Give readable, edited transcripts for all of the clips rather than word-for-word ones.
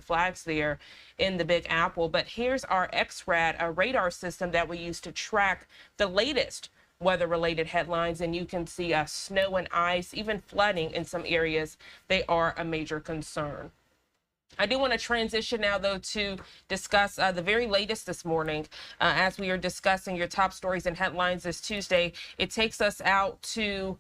flags there in the Big Apple. But here's our XRAD, a radar system that we use to track the latest weather-related headlines, and you can see snow and ice, even flooding in some areas. They are a major concern. I do want to transition now, though, to discuss the very latest this morning. As we are discussing your top stories and headlines this Tuesday, it takes us out to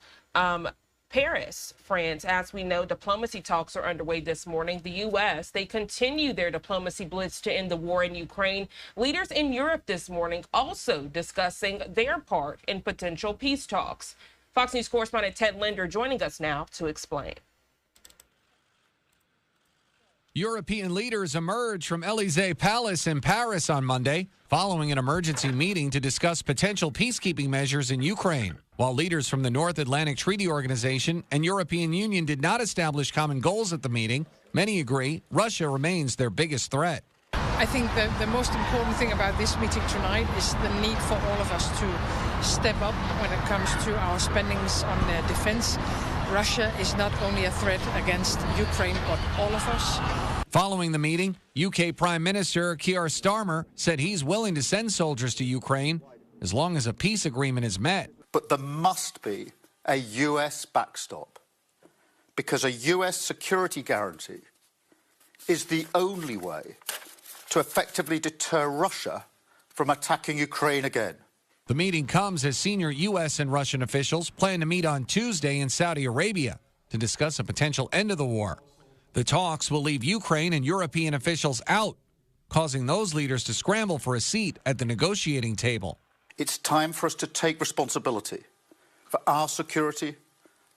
Paris, France. As we know, diplomacy talks are underway this morning. The U.S., they continue their diplomacy blitz to end the war in Ukraine. Leaders in Europe this morning also discussing their part in potential peace talks. Fox News correspondent Ted Linder joining us now to explain. European leaders emerged from Elysee Palace in Paris on Monday, following an emergency meeting to discuss potential peacekeeping measures in Ukraine. While leaders from the North Atlantic Treaty Organization and European Union did not establish common goals at the meeting, many agree Russia remains their biggest threat. I think the most important thing about this meeting tonight is the need for all of us to step up when it comes to our spendings on defense. Russia is not only a threat against Ukraine, but all of us. Following the meeting, UK Prime Minister Keir Starmer said he's willing to send soldiers to Ukraine as long as a peace agreement is met. But there must be a US backstop, because a US security guarantee is the only way to effectively deter Russia from attacking Ukraine again. The meeting comes as senior U.S. and Russian officials plan to meet on Tuesday in Saudi Arabia to discuss a potential end to the war. The talks will leave Ukraine and European officials out, causing those leaders to scramble for a seat at the negotiating table. It's time for us to take responsibility for our security,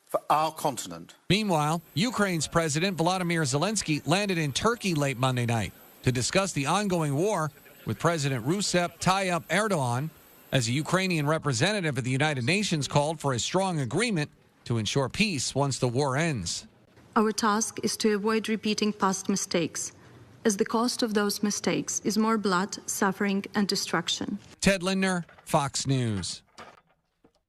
for our continent. Meanwhile, Ukraine's President Volodymyr Zelensky landed in Turkey late Monday night to discuss the ongoing war with President Recep Tayyip Erdogan, as a Ukrainian representative of the United Nations called for a strong agreement to ensure peace once the war ends. Our task is to avoid repeating past mistakes, as the cost of those mistakes is more blood, suffering, and destruction. Ted Linder, Fox News.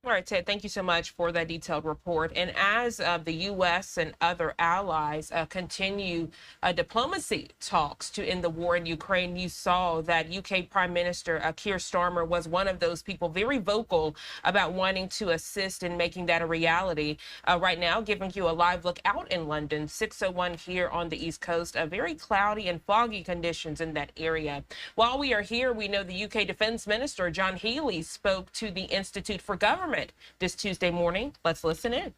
All right, Ted, thank you so much for that detailed report. And as the U.S. and other allies continue diplomacy talks to end the war in Ukraine, you saw that UK Prime Minister Keir Starmer was one of those people very vocal about wanting to assist in making that a reality. Right now, giving you a live look out in London, 6:01 here on the East Coast, very cloudy and foggy conditions in that area. While we are here, we know the UK Defense Minister John Healey spoke to the Institute for Government this Tuesday morning. Let's listen in.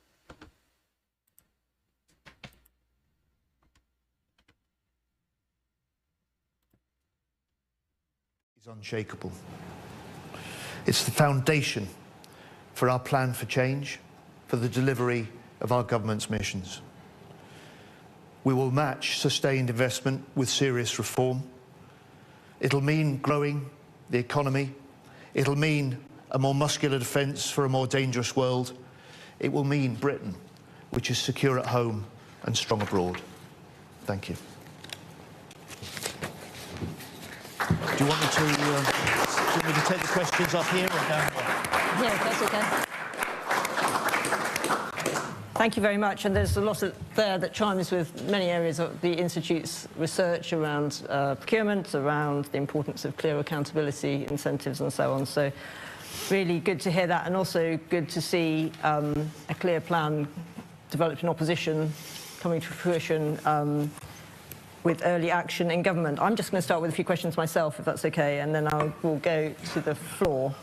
Is unshakable. It's the foundation for our plan for change, for the delivery of our government's missions. We will match sustained investment with serious reform. It'll mean growing the economy. It'll mean a more muscular defence for a more dangerous world. It will mean Britain, which is secure at home and strong abroad. Thank you. Do you want me to take the questions up here or down there? Yeah, that's okay. Thank you very much. And there's a lot there that chimes with many areas of the Institute's research around procurement, around the importance of clear accountability, incentives and so on. So really good to hear that, and also good to see a clear plan developed in opposition coming to fruition with early action in government. I'm just going to start with a few questions myself, if that's okay, and then we'll go to the floor.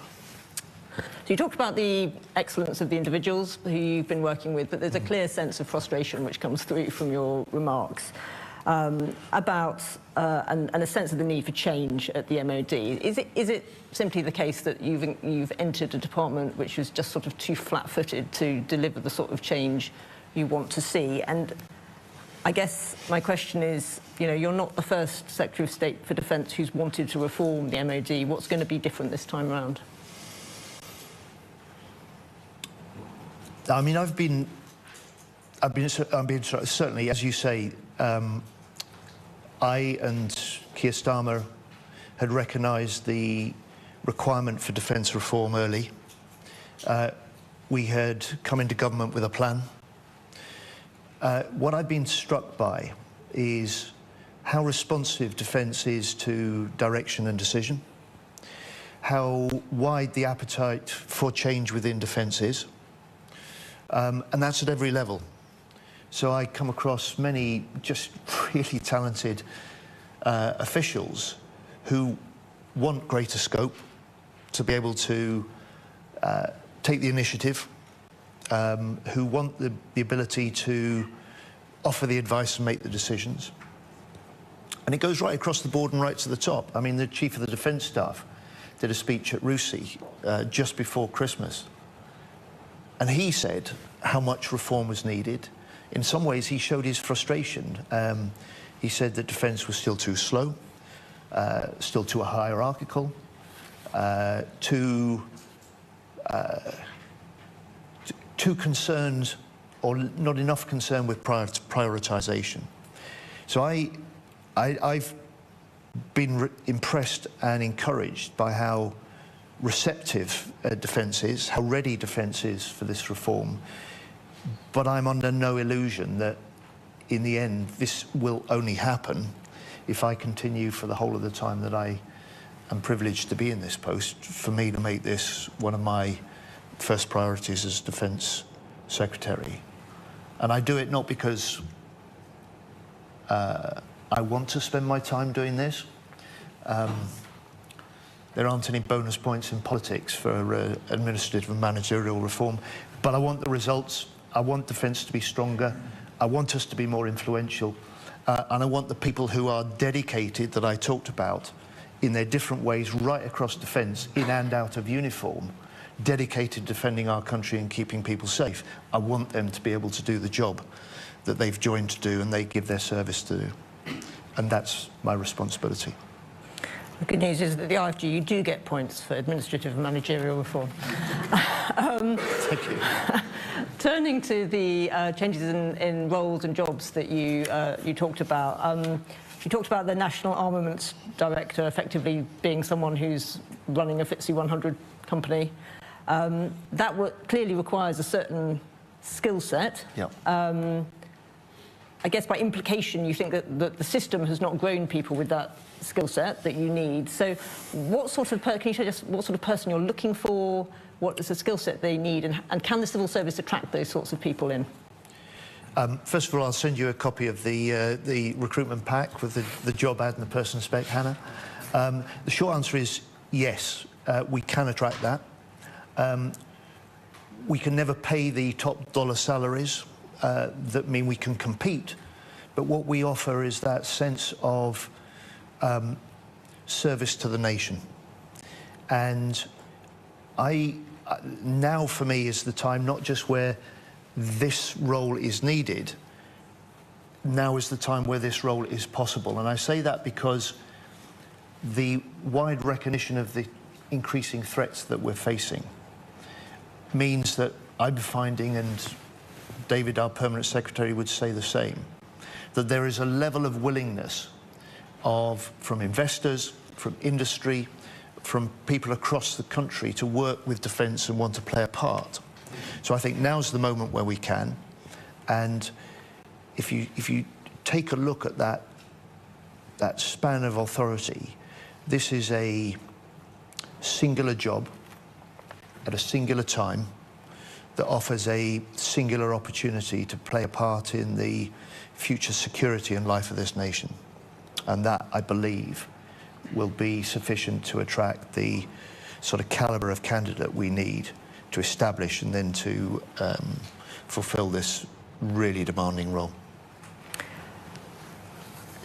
So you talked about the excellence of the individuals who you've been working with, but there's a clear sense of frustration which comes through from your remarks about and a sense of the need for change at the MOD. Is it simply the case that you've entered a department which was just sort of too flat-footed to deliver the sort of change you want to see? And I guess my question is, you know, you're not the first Secretary of State for Defence who's wanted to reform the MOD. What's going to be different this time around? I mean, I've been certainly, as you say, I and Keir Starmer had recognised the requirement for defence reform early. We had come into government with a plan. What I've been struck by is how responsive defence is to direction and decision, how wide the appetite for change within defence is, and that's at every level. So I come across many just really talented officials who want greater scope to be able to take the initiative, who want the ability to offer the advice and make the decisions. And it goes right across the board and right to the top. I mean, the Chief of the Defence Staff did a speech at RUSI just before Christmas. And he said how much reform was needed. In some ways, he showed his frustration. He said that defence was still too slow, still too hierarchical, too concerned, or not enough concern with prioritisation. So I've been impressed and encouraged by how receptive defence is, how ready defence is for this reform. But I'm under no illusion that in the end this will only happen if I continue for the whole of the time that I am privileged to be in this post, for me to make this one of my first priorities as Defence Secretary. And I do it not because I want to spend my time doing this. There aren't any bonus points in politics for administrative and managerial reform, but I want the results. I want defence to be stronger. I want us to be more influential. And I want the people who are dedicated, that I talked about, in their different ways right across defence, in and out of uniform, dedicated to defending our country and keeping people safe. I want them to be able to do the job that they've joined to do and they give their service to do. And that's my responsibility. The good news is that the IFG, you do get points for administrative and managerial reform. Thank you. Turning to the changes in roles and jobs that you talked about. You talked about the National Armaments Director effectively being someone who's running a FTSE 100 company. That clearly requires a certain skill set. Yeah. I guess by implication you think that the system has not grown people with that skill set that you need. So what sort of, can you show us what sort of person you're looking for, what is the skill set they need, and can the civil service attract those sorts of people in? First of all, I'll send you a copy of the recruitment pack with the job ad and the person spec, Hannah. The short answer is yes, we can attract that. We can never pay the top dollar salaries that mean we can compete, but what we offer is that sense of service to the nation. And now for me is the time, not just where this role is needed, now is the time where this role is possible. And I say that because the wide recognition of the increasing threats that we're facing means that I'm finding, and David, our Permanent Secretary, would say the same, that there is a level of willingness from investors, from industry, from people across the country to work with defence and want to play a part. So I think now's the moment where we can. And if you take a look at that span of authority, this is a singular job at a singular time that offers a singular opportunity to play a part in the future security and life of this nation. And that, I believe, will be sufficient to attract the sort of calibre of candidate we need to establish and then to fulfil this really demanding role.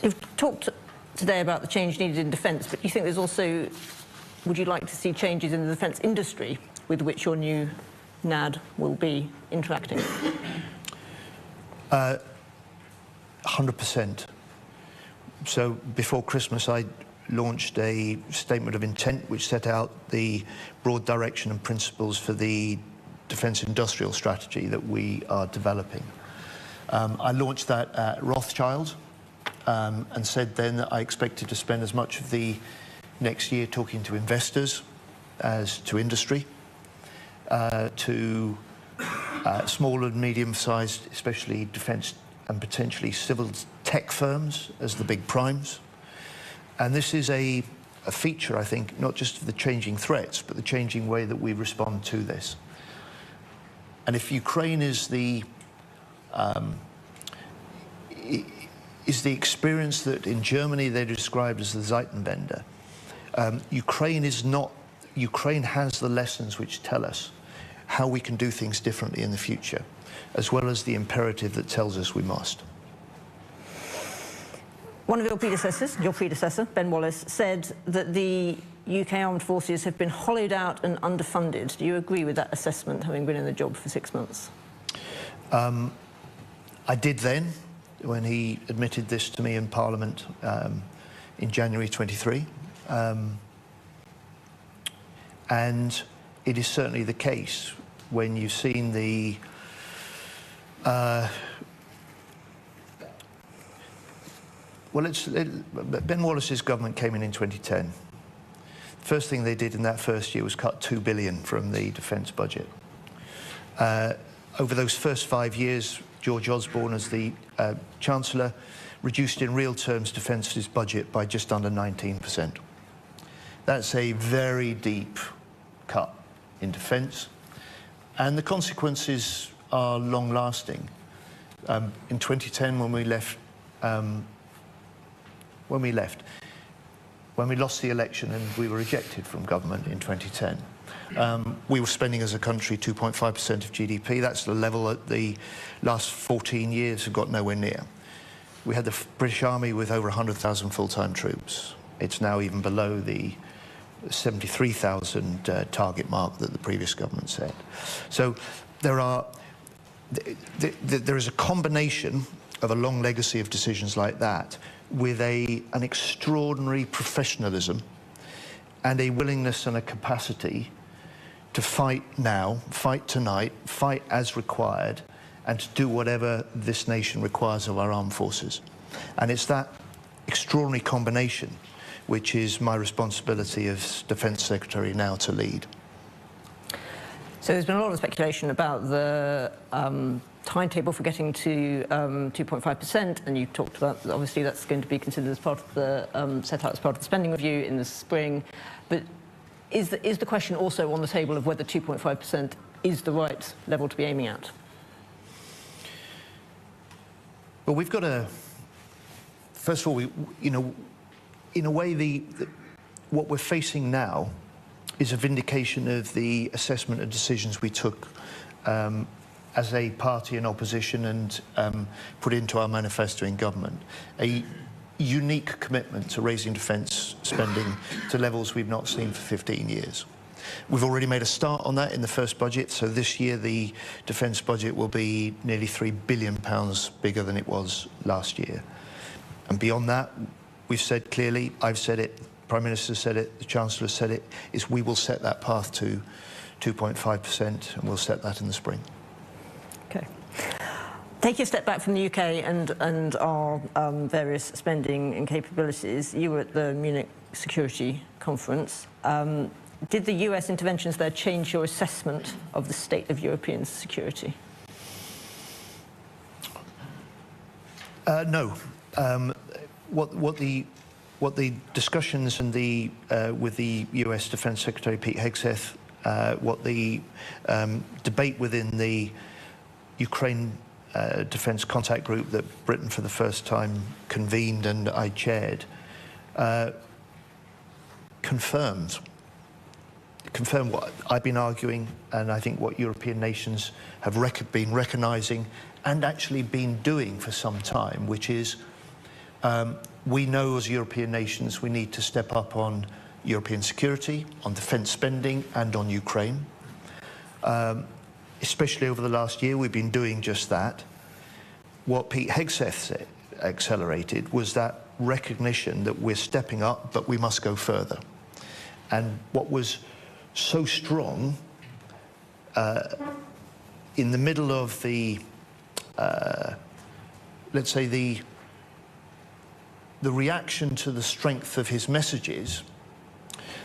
You've talked today about the change needed in defence, but do you think there's also, would you like to see changes in the defence industry with which your new NAD will be interacting? 100%. So before Christmas, I launched a statement of intent which set out the broad direction and principles for the defence industrial strategy that we are developing. I launched that at Rothschild and said then that I expected to spend as much of the next year talking to investors as to industry, to small and medium-sized, especially defence and potentially civil tech firms as the big primes. And this is a feature, I think, not just of the changing threats, but the changing way that we respond to this. And if Ukraine is the experience that in Germany they described as the Zeitenwende, Ukraine has the lessons which tell us how we can do things differently in the future, as well as the imperative that tells us we must. One of your predecessor, Ben Wallace, said that the UK armed forces have been hollowed out and underfunded. Do you agree with that assessment, having been in the job for 6 months? I did then, when he admitted this to me in Parliament in January 23. And it is certainly the case when you've seen the Ben Wallace's government came in 2010. The first thing they did in that first year was cut $2 billion from the defence budget. Over those first 5 years, George Osborne, as the Chancellor, reduced in real terms defence's budget by just under 19%. That's a very deep cut in defence, and the consequences are long-lasting. In 2010, when we lost the election and we were ejected from government in 2010, we were spending as a country 2.5% of GDP. That's the level that the last 14 years have got nowhere near. We had the British Army with over 100,000 full-time troops. It's now even below the 73,000 target mark that the previous government set. So there is a combination of a long legacy of decisions like that with an extraordinary professionalism and a willingness and a capacity to fight now, fight tonight, fight as required, and to do whatever this nation requires of our armed forces. And it's that extraordinary combination which is my responsibility as Defence Secretary now to lead. So there's been a lot of speculation about the timetable for getting to 2.5%, and you talked about, obviously, that's going to be considered as part of the, set out as part of the spending review in the spring. But is the question also on the table of whether 2.5% is the right level to be aiming at? Well, we've got to, first of all, in a way, what we're facing now is a vindication of the assessment and decisions we took as a party in opposition and put into our manifesto in government. A unique commitment to raising defence spending to levels we've not seen for 15 years. We've already made a start on that in the first budget, so this year the defence budget will be nearly £3 billion bigger than it was last year. And beyond that, we've said clearly, I've said it, Prime Minister said it, the Chancellor said it, is we will set that path to 2.5%, and we'll set that in the spring. Okay. Taking a step back from the UK and our various spending and capabilities, you were at the Munich Security Conference. Did the US interventions there change your assessment of the state of European security? No. What the discussions and with the US Defence Secretary Pete Hegseth, what the debate within the Ukraine Defence Contact Group that Britain for the first time convened and I chaired, confirmed what I've been arguing, and I think what European nations have been recognising and actually been doing for some time, which is we know as European nations we need to step up on European security, on defence spending and on Ukraine. Especially over the last year, we've been doing just that. What Pete Hegseth accelerated was that recognition that we're stepping up, but we must go further. And what was so strong in the middle of the, let's say, the reaction to the strength of his messages,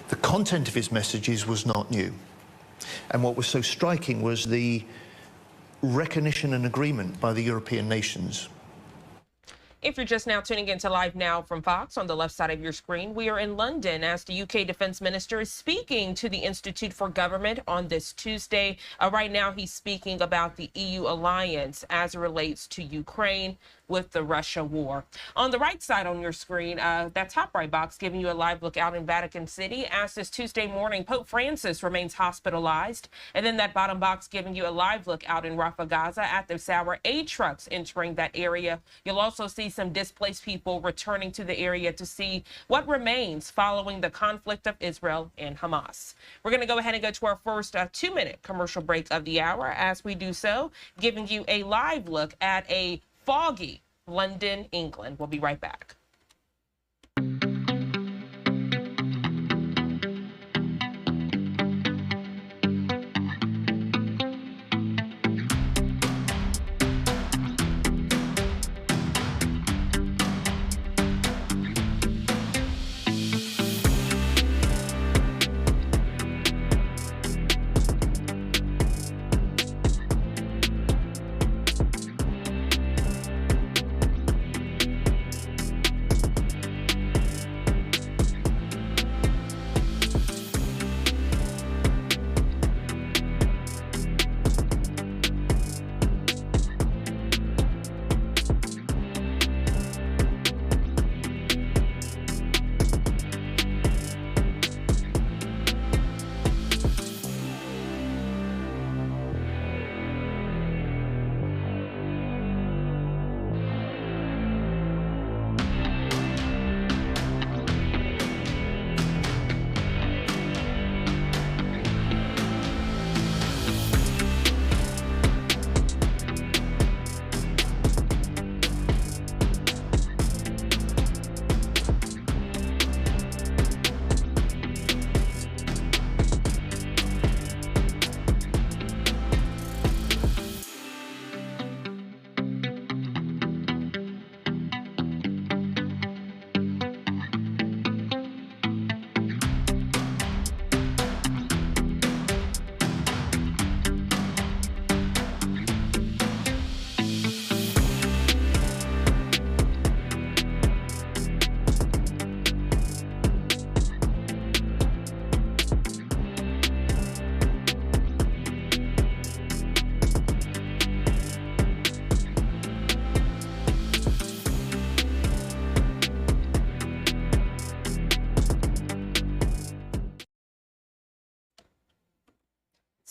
the content of his messages was not new. And what was so striking was the recognition and agreement by the European nations. If you're just now tuning into Live Now from Fox, on the left side of your screen, we are in London as the UK Defence Minister is speaking to the Institute for Government on this Tuesday. Right now, he's speaking about the EU alliance as it relates to Ukraine with the Russia war. On the right side on your screen, that top right box giving you a live look out in Vatican City as this Tuesday morning, Pope Francis remains hospitalized. And then that bottom box giving you a live look out in Rafah, Gaza at the Sour aid trucks entering that area. You'll also see some displaced people returning to the area to see what remains following the conflict of Israel and Hamas. We're going to go ahead and go to our first 2-minute commercial break of the hour. As we do so, giving you a live look at a foggy London, England. We'll be right back.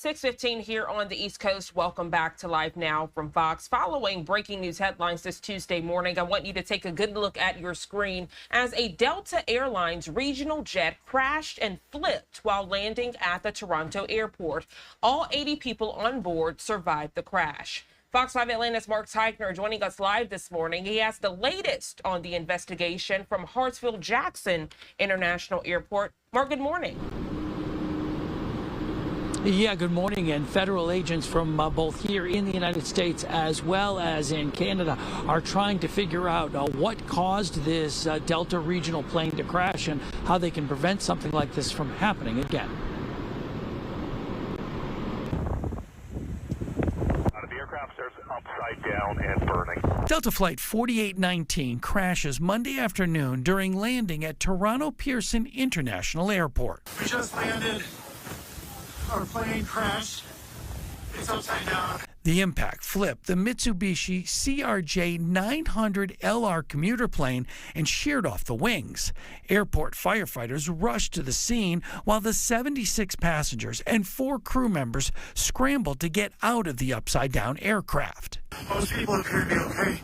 .15 here on the East Coast. Welcome back to Live Now from Fox. Following breaking news headlines this Tuesday morning, I want you to take a good look at your screen as a Delta Airlines regional jet crashed and flipped while landing at the Toronto airport. All 80 people on board survived the crash. Fox 5 Atlanta's Mark Teichner joining us live this morning. He has the latest on the investigation from Hartsfield-Jackson International Airport. Mark, good morning. Yeah, good morning. And federal agents from both here in the United States as well as in Canada are trying to figure out what caused this Delta regional plane to crash and how they can prevent something like this from happening again. The aircraft is upside down and burning. Delta Flight 4819 crashes Monday afternoon during landing at Toronto Pearson International Airport. We just landed. Our plane crashed. It's upside down. The impact flipped the Mitsubishi CRJ-900LR commuter plane and sheared off the wings. Airport firefighters rushed to the scene while the 76 passengers and 4 crew members scrambled to get out of the upside-down aircraft. Most people appear to be okay.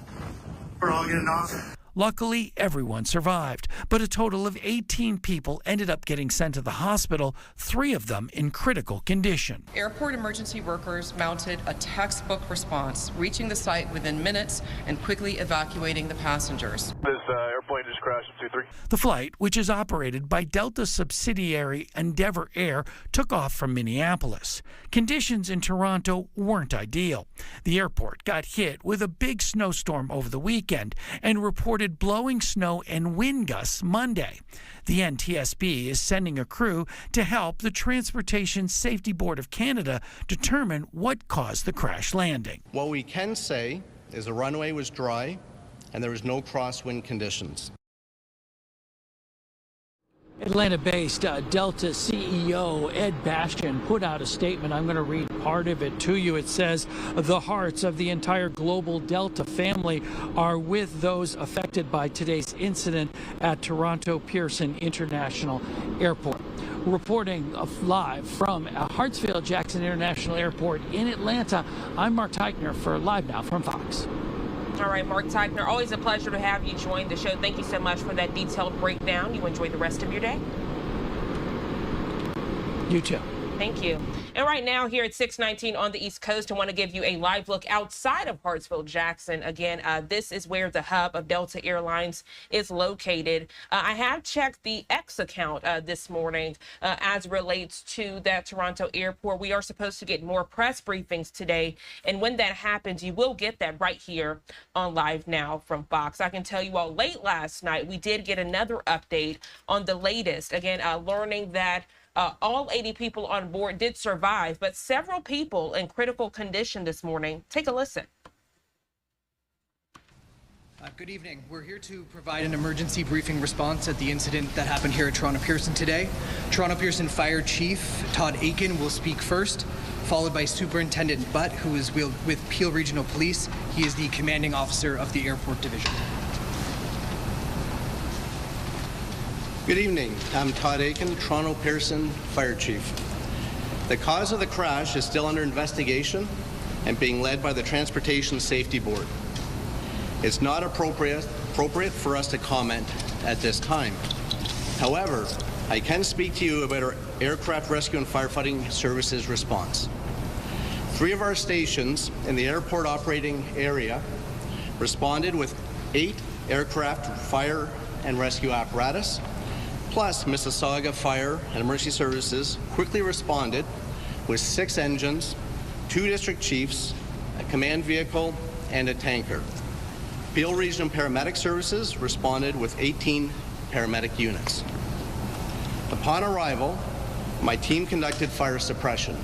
We're all getting off. Luckily, everyone survived, but a total of 18 people ended up getting sent to the hospital, 3 of them in critical condition. Airport emergency workers mounted a textbook response, reaching the site within minutes and quickly evacuating the passengers. This airplane just crashed at 23. The flight, which is operated by Delta subsidiary Endeavour Air, took off from Minneapolis. Conditions in Toronto weren't ideal. The airport got hit with a big snowstorm over the weekend and reported blowing snow and wind gusts Monday. The NTSB is sending a crew to help the Transportation Safety Board of Canada determine what caused the crash landing. What we can say is the runway was dry and there was no crosswind conditions. Atlanta-based Delta CEO Ed Bastian put out a statement. I'm going to read part of it to you. It says, the hearts of the entire global Delta family are with those affected by today's incident at Toronto Pearson International Airport. Reporting live from Hartsfield-Jackson International Airport in Atlanta, I'm Mark Teichner for Live Now from Fox. All right, Mark Teichner, always a pleasure to have you join the show. Thank you so much for that detailed breakdown. You enjoy the rest of your day. You too. Thank you. And right now here at 619 on the East Coast, I want to give you a live look outside of Hartsfield-Jackson. Again, this is where the hub of Delta Airlines is located. I have checked the X account this morning as relates to that Toronto airport. We are supposed to get more press briefings today. And when that happens, you will get that right here on Live Now from Fox. I can tell you all, late last night, we did get another update on the latest. Again, learning that all 80 people on board did survive, but several people in critical condition this morning. Take a listen. Good evening. We're here to provide an emergency briefing response at the incident that happened here at Toronto Pearson today. Toronto Pearson Fire Chief Todd Aiken will speak first, followed by Superintendent Butt, who is with Peel Regional Police. He is the commanding officer of the airport division. Good evening. I'm Todd Aiken, Toronto Pearson Fire Chief. The cause of the crash is still under investigation and being led by the Transportation Safety Board. It's not appropriate for us to comment at this time. However, I can speak to you about our Aircraft Rescue and Firefighting Services response. 3 of our stations in the airport operating area responded with 8 aircraft fire and rescue apparatus, plus Mississauga Fire and Emergency Services quickly responded with 6 engines, 2 district chiefs, a command vehicle, and a tanker. Peel Regional Paramedic Services responded with 18 paramedic units. Upon arrival, my team conducted fire suppression.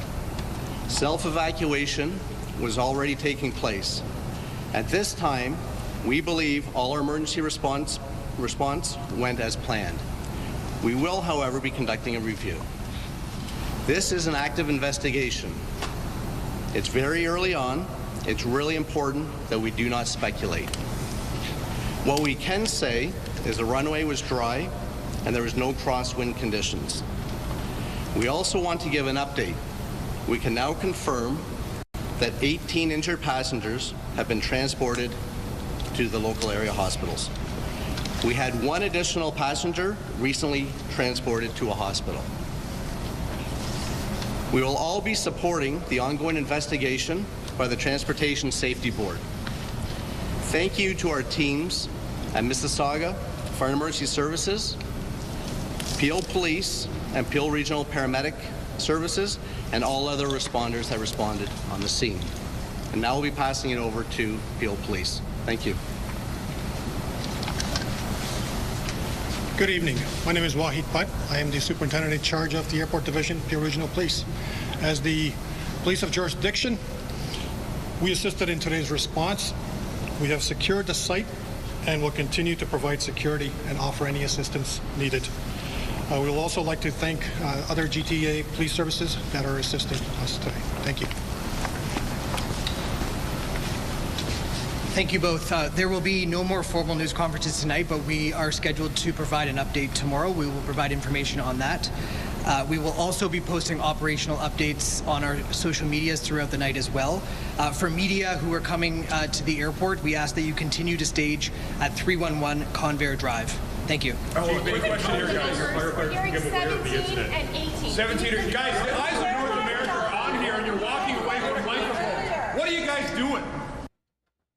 Self-evacuation was already taking place. At this time, we believe all our emergency response went as planned. We will, however, be conducting a review. This is an active investigation. It's very early on. It's really important that we do not speculate. What we can say is the runway was dry and there was no crosswind conditions. We also want to give an update. We can now confirm that 18 injured passengers have been transported to the local area hospitals. We had 1 additional passenger recently transported to a hospital. We will all be supporting the ongoing investigation by the Transportation Safety Board. Thank you to our teams at Mississauga Fire and Emergency Services, Peel Police, and Peel Regional Paramedic Services, and all other responders that responded on the scene. And now we'll be passing it over to Peel Police. Thank you. Good evening. My name is Wahid Butt. I am the superintendent in charge of the Airport Division, Peel Regional Police. As the police of jurisdiction, we assisted in today's response. We have secured the site and will continue to provide security and offer any assistance needed. We will also like to thank other GTA police services that are assisting us today. Thank you. Thank you both. There will be no more formal news conferences tonight, but we are scheduled to provide an update tomorrow. We will provide information on that. We will also be posting operational updates on our social medias throughout the night as well. For media who are coming to the airport, we ask that you continue to stage at 311 Convair Drive. Thank you. Oh, quick question here, guys. Firefighters can give aware of the incident. And 18. 17. Guys, the eyes of North America are on here, and you're walking away from the microphone. What are you guys doing?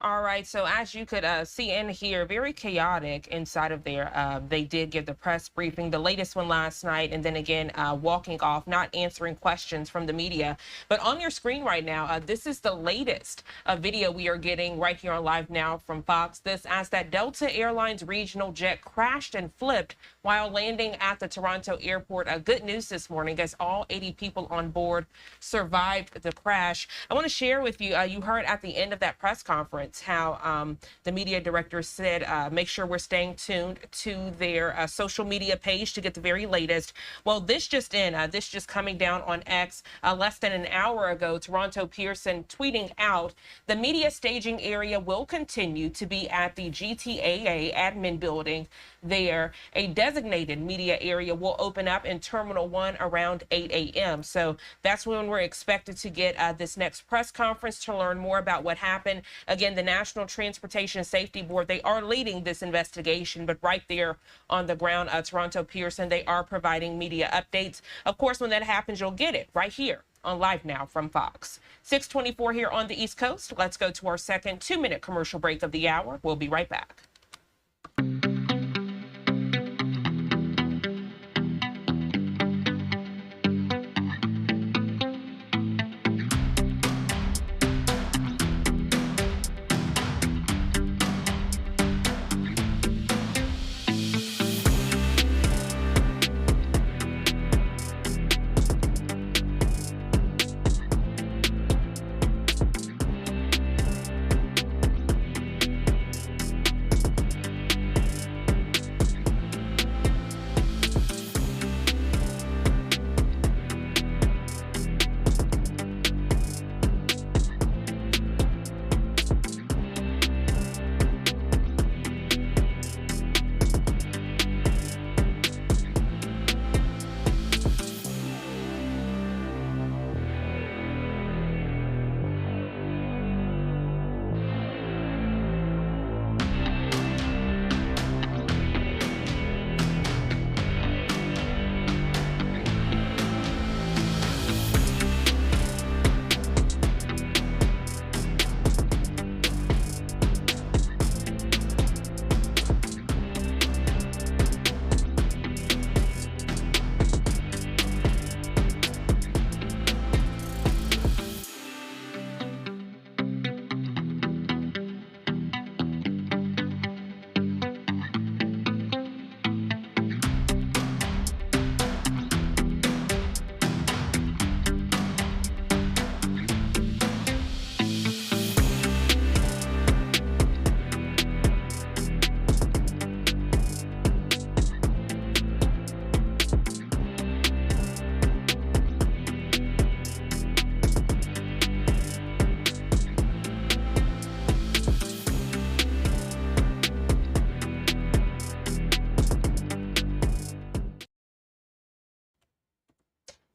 All right, so as you could see and hear, very chaotic inside of there. They did give the press briefing, the latest one last night, and then again, walking off, not answering questions from the media. But on your screen right now, this is the latest video we are getting right here on Live Now from Fox. This as that Delta Airlines regional jet crashed and flipped while landing at the Toronto airport. Good news this morning as all 80 people on board survived the crash. I want to share with you, you heard at the end of that press conference how the media director said, make sure we're staying tuned to their social media page to get the very latest. Well, this just coming down on X less than an hour ago, Toronto Pearson tweeting out, the media staging area will continue to be at the GTAA admin building there. A designated media area will open up in Terminal 1 around 8 a.m. So that's when we're expected to get this next press conference to learn more about what happened. Again, the National Transportation Safety Board, they are leading this investigation, but right there on the ground, Toronto Pearson, they are providing media updates. Of course, when that happens, you'll get it right here on Live Now from Fox. 6:24 here on the East Coast. Let's go to our second 2-minute commercial break of the hour. We'll be right back.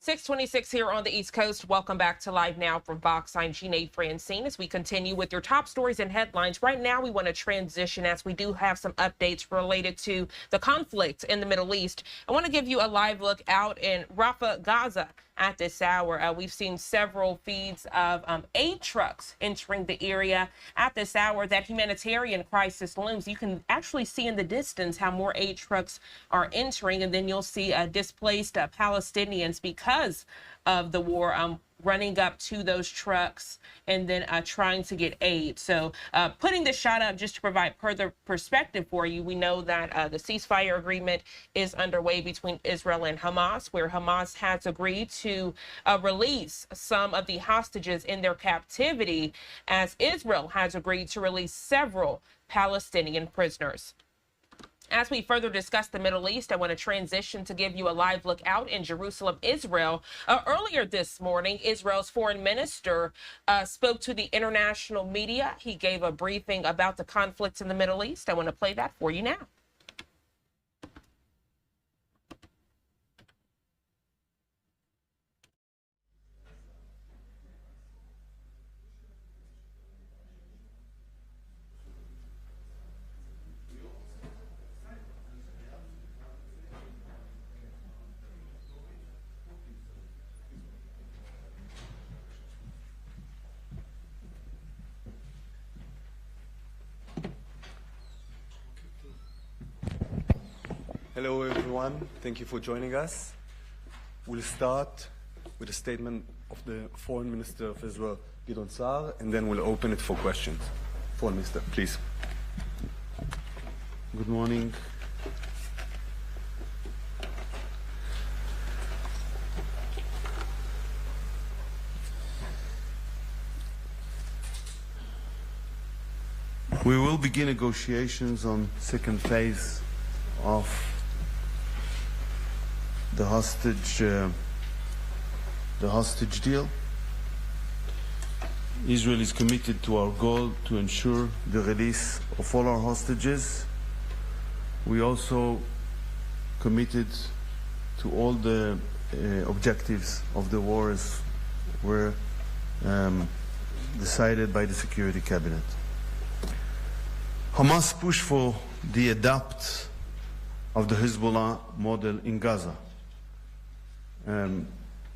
.26 here on the East Coast. Welcome back to Live Now from Fox. I'm Jeanne Francine as we continue with your top stories and headlines. Right now, we want to transition as we do have some updates related to the conflict in the Middle East. I want to give you a live look out in Rafah, Gaza. At this hour, we've seen several feeds of aid trucks entering the area. At this hour, that humanitarian crisis looms. You can actually see in the distance how more aid trucks are entering, and then you'll see displaced Palestinians because of the war running up to those trucks and then trying to get aid. So putting this shot up just to provide further perspective for you, we know that the ceasefire agreement is underway between Israel and Hamas, where Hamas has agreed to release some of the hostages in their captivity, as Israel has agreed to release several Palestinian prisoners. As we further discuss the Middle East, I want to transition to give you a live look out in Jerusalem, Israel. Earlier this morning, Israel's foreign minister spoke to the international media. He gave a briefing about the conflicts in the Middle East. I want to play that for you now. Hello, everyone. Thank you for joining us. We'll start with a statement of the Foreign Minister of Israel, Gideon Saar, and then we'll open it for questions. Foreign Minister, please. Good morning. We will begin negotiations on second phase of the hostage deal. Israel is committed to our goal to ensure the release of all our hostages. We also committed to all the objectives of the war as were decided by the Security Cabinet. Hamas pushed for the adopt of the Hezbollah model in Gaza.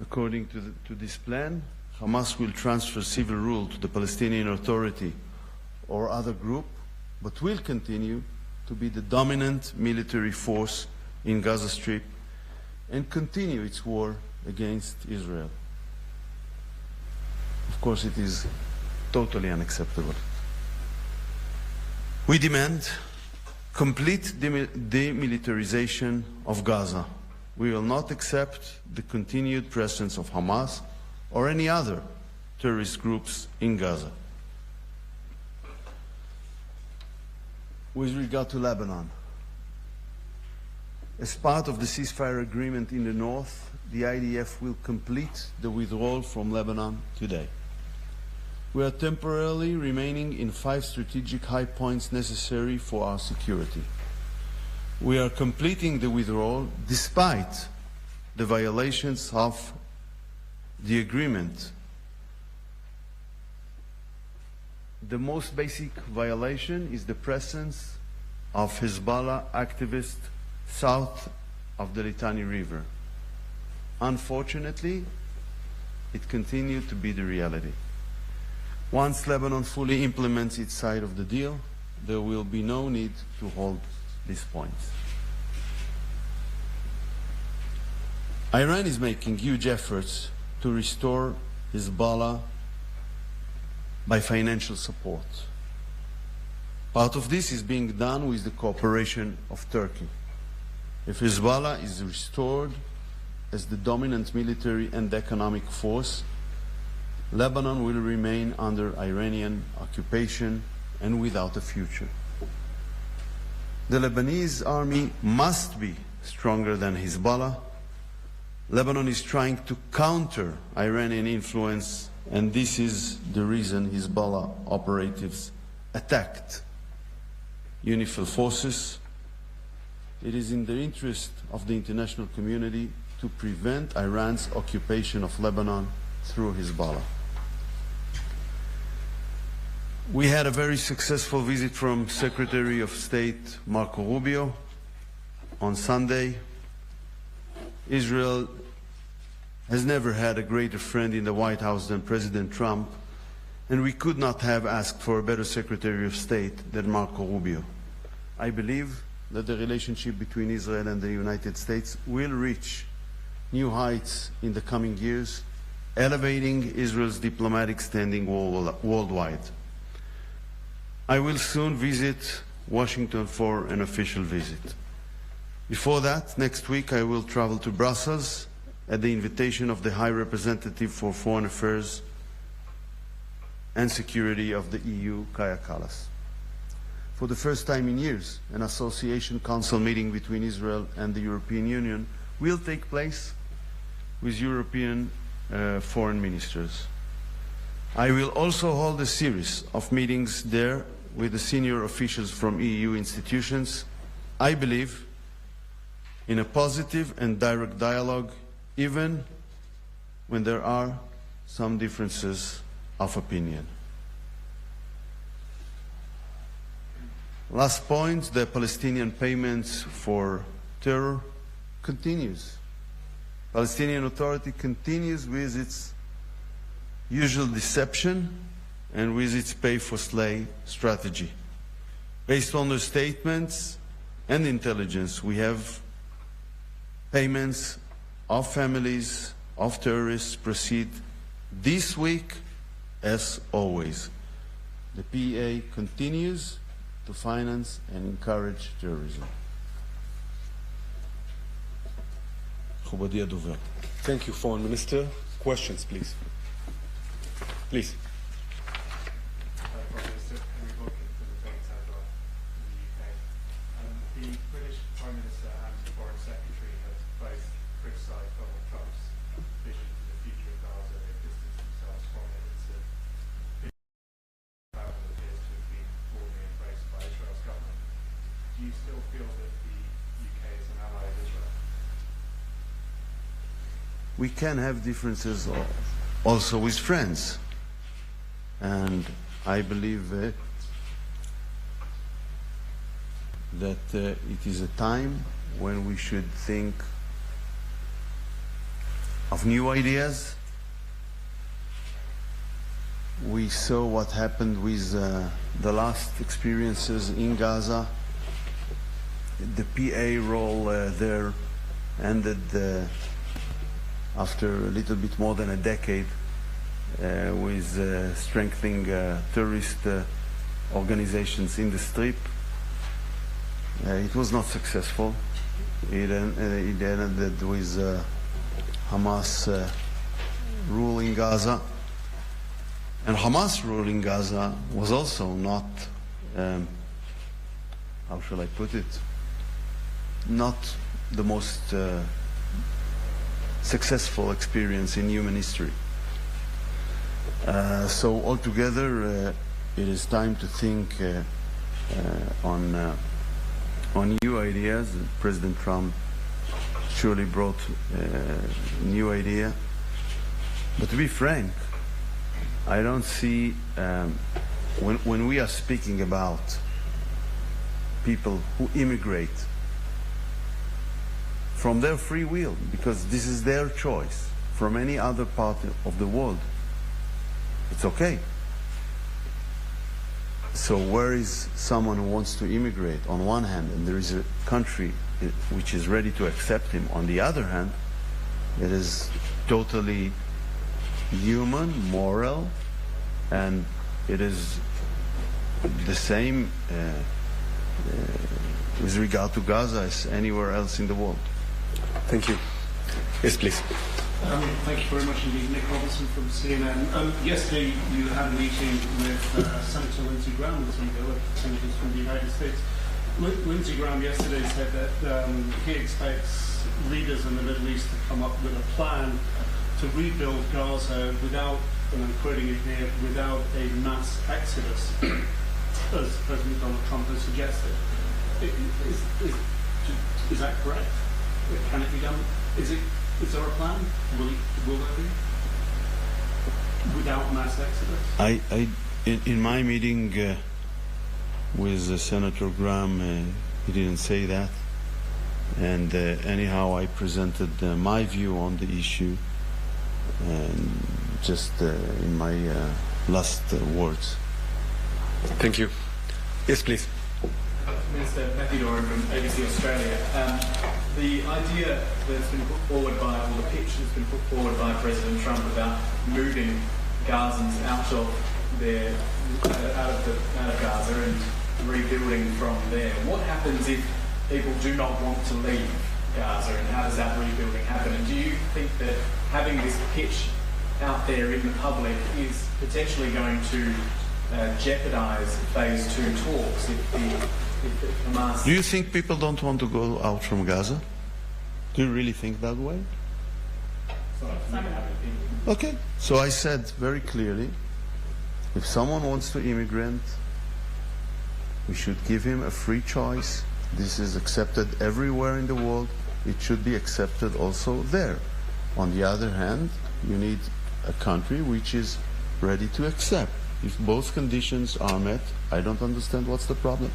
According to this plan, Hamas will transfer civil rule to the Palestinian Authority or other group, but will continue to be the dominant military force in Gaza Strip and continue its war against Israel. Of course, it is totally unacceptable. We demand complete demilitarization of Gaza. We will not accept the continued presence of Hamas or any other terrorist groups in Gaza. With regard to Lebanon, as part of the ceasefire agreement in the north, the IDF will complete the withdrawal from Lebanon today. We are temporarily remaining in 5 strategic high points necessary for our security. We are completing the withdrawal despite the violations of the agreement. The most basic violation is the presence of Hezbollah activists south of the Litani River. Unfortunately, it continued to be the reality. Once Lebanon fully implements its side of the deal, there will be no need to hold these points. Iran is making huge efforts to restore Hezbollah by financial support. Part of this is being done with the cooperation of Turkey. If Hezbollah is restored as the dominant military and economic force, Lebanon will remain under Iranian occupation and without a future. The Lebanese army must be stronger than Hezbollah. Lebanon is trying to counter Iranian influence, and this is the reason Hezbollah operatives attacked UNIFIL forces. It is in the interest of the international community to prevent Iran's occupation of Lebanon through Hezbollah. We had a very successful visit from Secretary of State Marco Rubio on Sunday. Israel has never had a greater friend in the White House than President Trump, and we could not have asked for a better Secretary of State than Marco Rubio. I believe that the relationship between Israel and the United States will reach new heights in the coming years, elevating Israel's diplomatic standing worldwide. I will soon visit Washington for an official visit. Before that, next week I will travel to Brussels at the invitation of the High Representative for Foreign Affairs and Security of the EU, Kaja Kallas. For the first time in years, an Association Council meeting between Israel and the European Union will take place with European foreign ministers. I will also hold a series of meetings there with the senior officials from EU institutions. I believe in a positive and direct dialogue, even when there are some differences of opinion. Last point, the Palestinian payments for terror continues. Palestinian Authority continues with its usual deception and with its pay-for-slay strategy. Based on the statements and intelligence, we have payments of families of terrorists proceed this week as always. The PA continues to finance and encourage terrorism. Thank you, Foreign Minister. Questions, please. Please. you still feel that the UK is an ally of Israel? We can have differences also with friends. And I believe that it is a time when we should think of new ideas. We saw what happened with the last experiences in Gaza. The PA role there ended after a little bit more than a decade with strengthening terrorist organizations in the Strip. It was not successful. It ended with Hamas rule in Gaza. And Hamas rule in Gaza was also not, how shall I put it, not the most successful experience in human history. So altogether, it is time to think on new ideas. President Trump surely brought a new idea. But to be frank, I don't see, when we are speaking about people who immigrate from their free will, because this is their choice, from any other part of the world, it's okay. So where is someone who wants to immigrate on one hand, and there is a country which is ready to accept him on the other hand? It is totally human, moral, and it is the same with regard to Gaza as anywhere else in the world. Thank you. Yes, please. Thank you very much indeed. Nick Robertson from CNN. Yesterday you had a meeting with Senator Lindsey Graham and some of the other senators from the United States. Lindsey Graham yesterday said that he expects leaders in the Middle East to come up with a plan to rebuild Gaza without, and I'm quoting it here, without a mass exodus, as President Donald Trump has suggested. Is that correct? Can it be done? Is there a plan? Will there be? Without mass exodus? In my meeting with Senator Graham, he didn't say that. And anyhow, I presented my view on the issue, just in my last words. Thank you. Yes, please. Minister Matthew Doran from ABC Australia. The idea that's been put forward by, or the pitch that's been put forward by President Trump about moving Gazans out of Gaza and rebuilding from there. What happens if people do not want to leave Gaza, and how does that rebuilding happen? And do you think that having this pitch out there in the public is potentially going to jeopardise phase 2 talks if Hamas... Do you think people don't want to go out from Gaza? Do you really think that way? Okay, so I said very clearly, if someone wants to immigrate, we should give him a free choice. This is accepted everywhere in the world. It should be accepted also there. On the other hand, you need a country which is ready to accept. If both conditions are met, I don't understand what's the problem.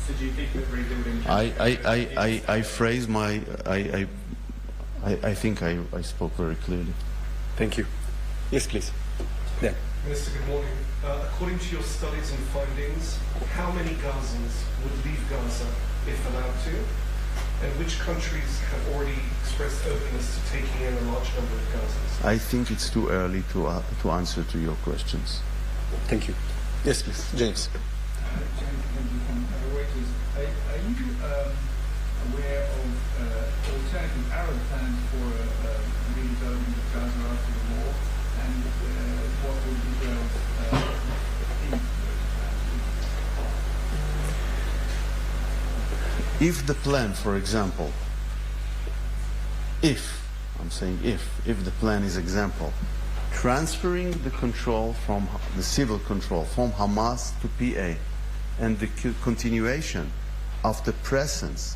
So do you think that rebuilding... I phrase my... I think I spoke very clearly. Thank you. Yes, please. Yeah. Minister, good morning. According to your studies and findings, how many Gazans would leave Gaza if allowed to? And which countries have already expressed openness to taking in a large number of Gazans? I think it's too early to answer to your questions. Thank you. Yes, please. James. Are you aware of alternative Arab plans for redevelopment of Gaza after the war, and what would Israel's If the plan, for example, I'm saying if the plan is example, transferring the control from the civil control from Hamas to PA, and the continuation of the presence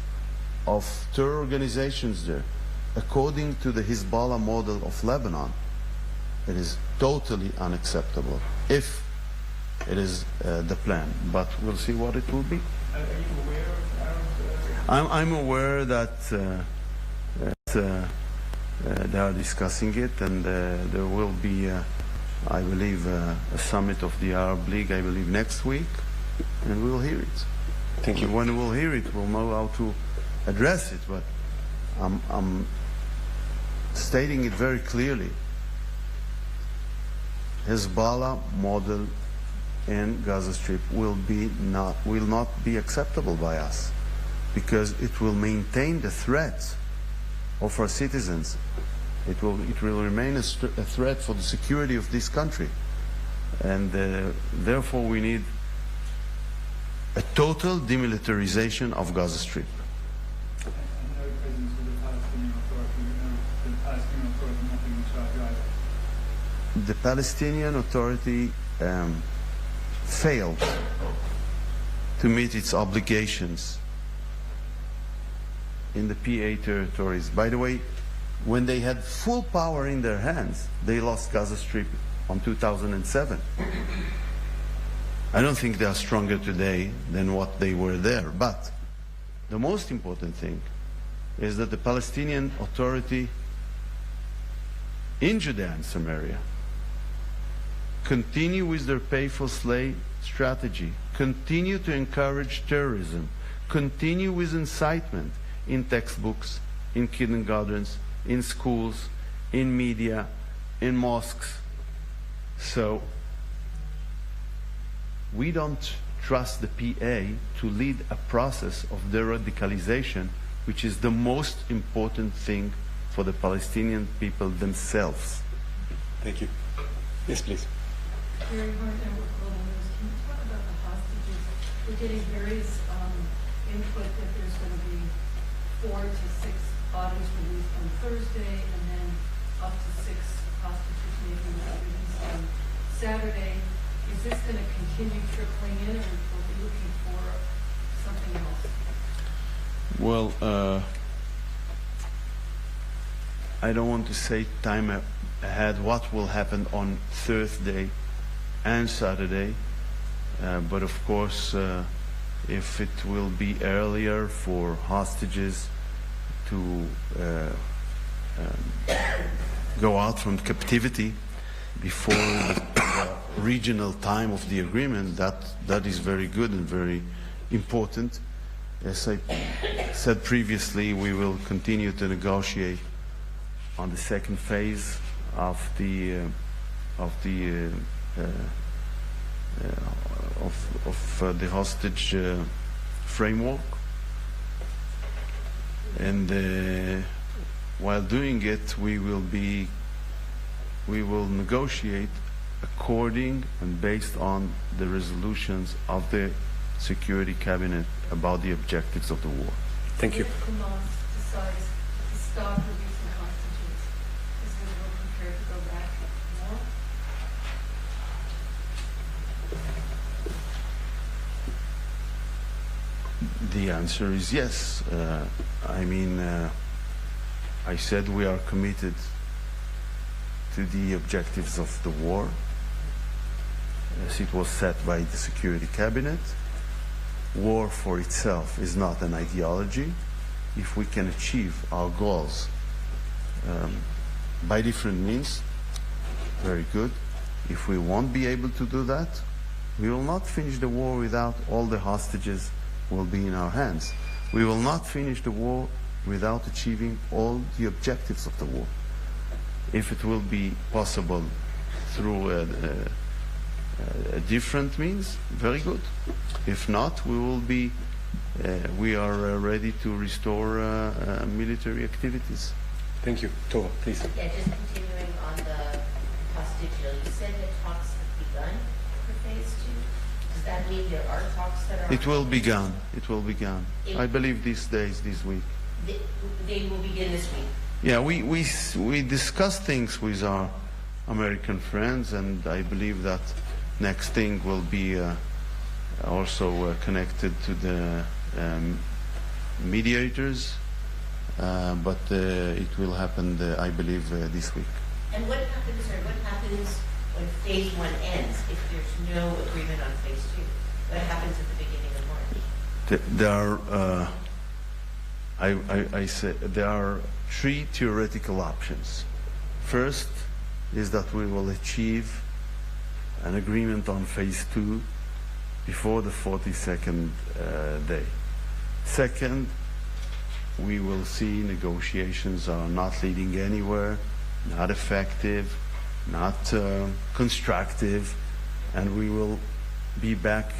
of terror organizations there, according to the Hezbollah model of Lebanon, it is totally unacceptable if it is the plan. But we'll see what it will be. Are you aware of Arab... I'm aware that they are discussing it, and there will be, I believe, a summit of the Arab League, I believe, next week, and we'll hear it. Thank you. When we'll hear it, we'll know how to address it, but I'm stating it very clearly. Hezbollah model in Gaza Strip will not be acceptable by us, because it will maintain the threat of our citizens. It will remain a threat for the security of this country, and therefore we need a total demilitarization of Gaza Strip. The Palestinian Authority failed to meet its obligations in the PA territories. By the way, when they had full power in their hands, they lost Gaza Strip in 2007. I don't think they are stronger today than what they were there. But the most important thing is that the Palestinian Authority in Judea and Samaria continue with their pay-for-slay strategy, continue to encourage terrorism, continue with incitement in textbooks, in kindergartens, in schools, in media, in mosques. So we don't trust the PA to lead a process of de-radicalization, which is the most important thing for the Palestinian people themselves. Thank you. Yes, please. Very hard now with global news. Can you talk about the hostages? We're getting various input that there's going to be 4 to 6 bodies released on Thursday, and then up to 6 hostages maybe released on Saturday. Is this going to continue trickling in, or will we be looking for something else? Well, I don't want to say time ahead what will happen on Thursday and Saturday, but of course, if it will be earlier for hostages to go out from captivity before the regional time of the agreement, that is very good and very important. As I said previously, we will continue to negotiate on the second phase of the hostage framework, and while doing it, we will negotiate according and based on the resolutions of the Security Cabinet about the objectives of the war. Thank you. If Hamas decides to stop releasing hostages, is Israel prepared to go back more? The answer is yes. I said we are committed to the objectives of the war, as it was set by the Security Cabinet. War for itself is not an ideology. If we can achieve our goals by different means, very good. If we won't be able to do that, we will not finish the war without all the hostages will be in our hands. We will not finish the war without achieving all the objectives of the war. If it will be possible through a different means, very good. If not, we are ready to restore military activities. Thank you. Tova, please. Yeah, just continuing on the hostage deal, you said that talks have begun for phase 2. Does that mean there are talks that are... It will begin. It will begin. I believe these days, this week. They will begin this week? Yeah, we discuss things with our American friends, and I believe that next thing will be also connected to the mediators, but it will happen, I believe, this week. And what happens when phase 1 ends if there's no agreement on phase 2? What happens at the beginning of March? I say there are 3 theoretical options. First is that we will achieve an agreement on phase 2 before the 42nd day. Second, we will see negotiations are not leading anywhere, not effective, not constructive, and we will be back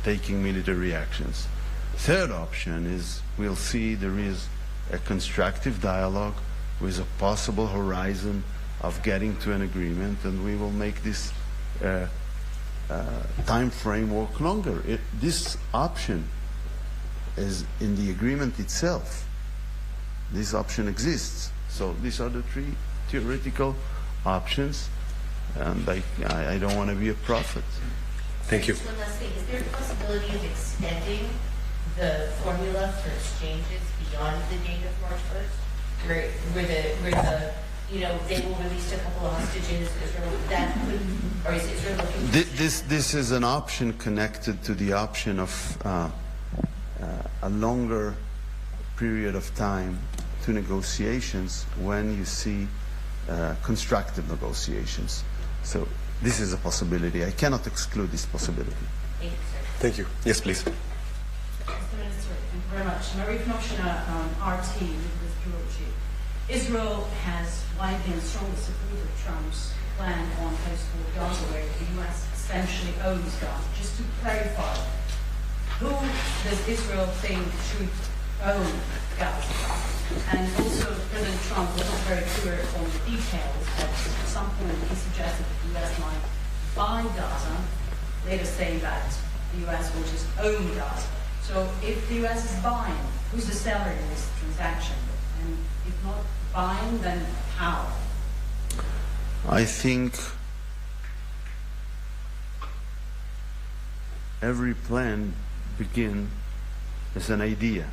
taking military actions. Third option is we'll see there is a constructive dialogue with a possible horizon of getting to an agreement, and we will make this time framework longer. This option is in the agreement itself. This option exists. So these are the 3 theoretical options, and I don't want to be a prophet. Thank you. Just one last thing. Is there a possibility of extending the formula for exchanges beyond the date of March 1st? Where the they will release a couple of hostages, Israel, that could, or is Israel looking for This is an option connected to the option of a longer period of time to negotiations when you see constructive negotiations. So this is a possibility. I cannot exclude this possibility. Thank you, sir. Thank you. Yes, please. Mr. Minister, thank you very much. Marie Knoshina, RT, with Bureau Chief. Israel has widely and strongly supported Trump's plan on post-war Gaza, where the U.S. essentially owns Gaza. Just to clarify, who does Israel think should own Gaza? And also, President Trump was not very clear on the details, but at some point he suggested that the U.S. might buy Gaza, later saying that the U.S. will just own Gaza. So if the U.S. is buying, who's the seller in this transaction? And if not buying, then how? I think every plan begins as an idea.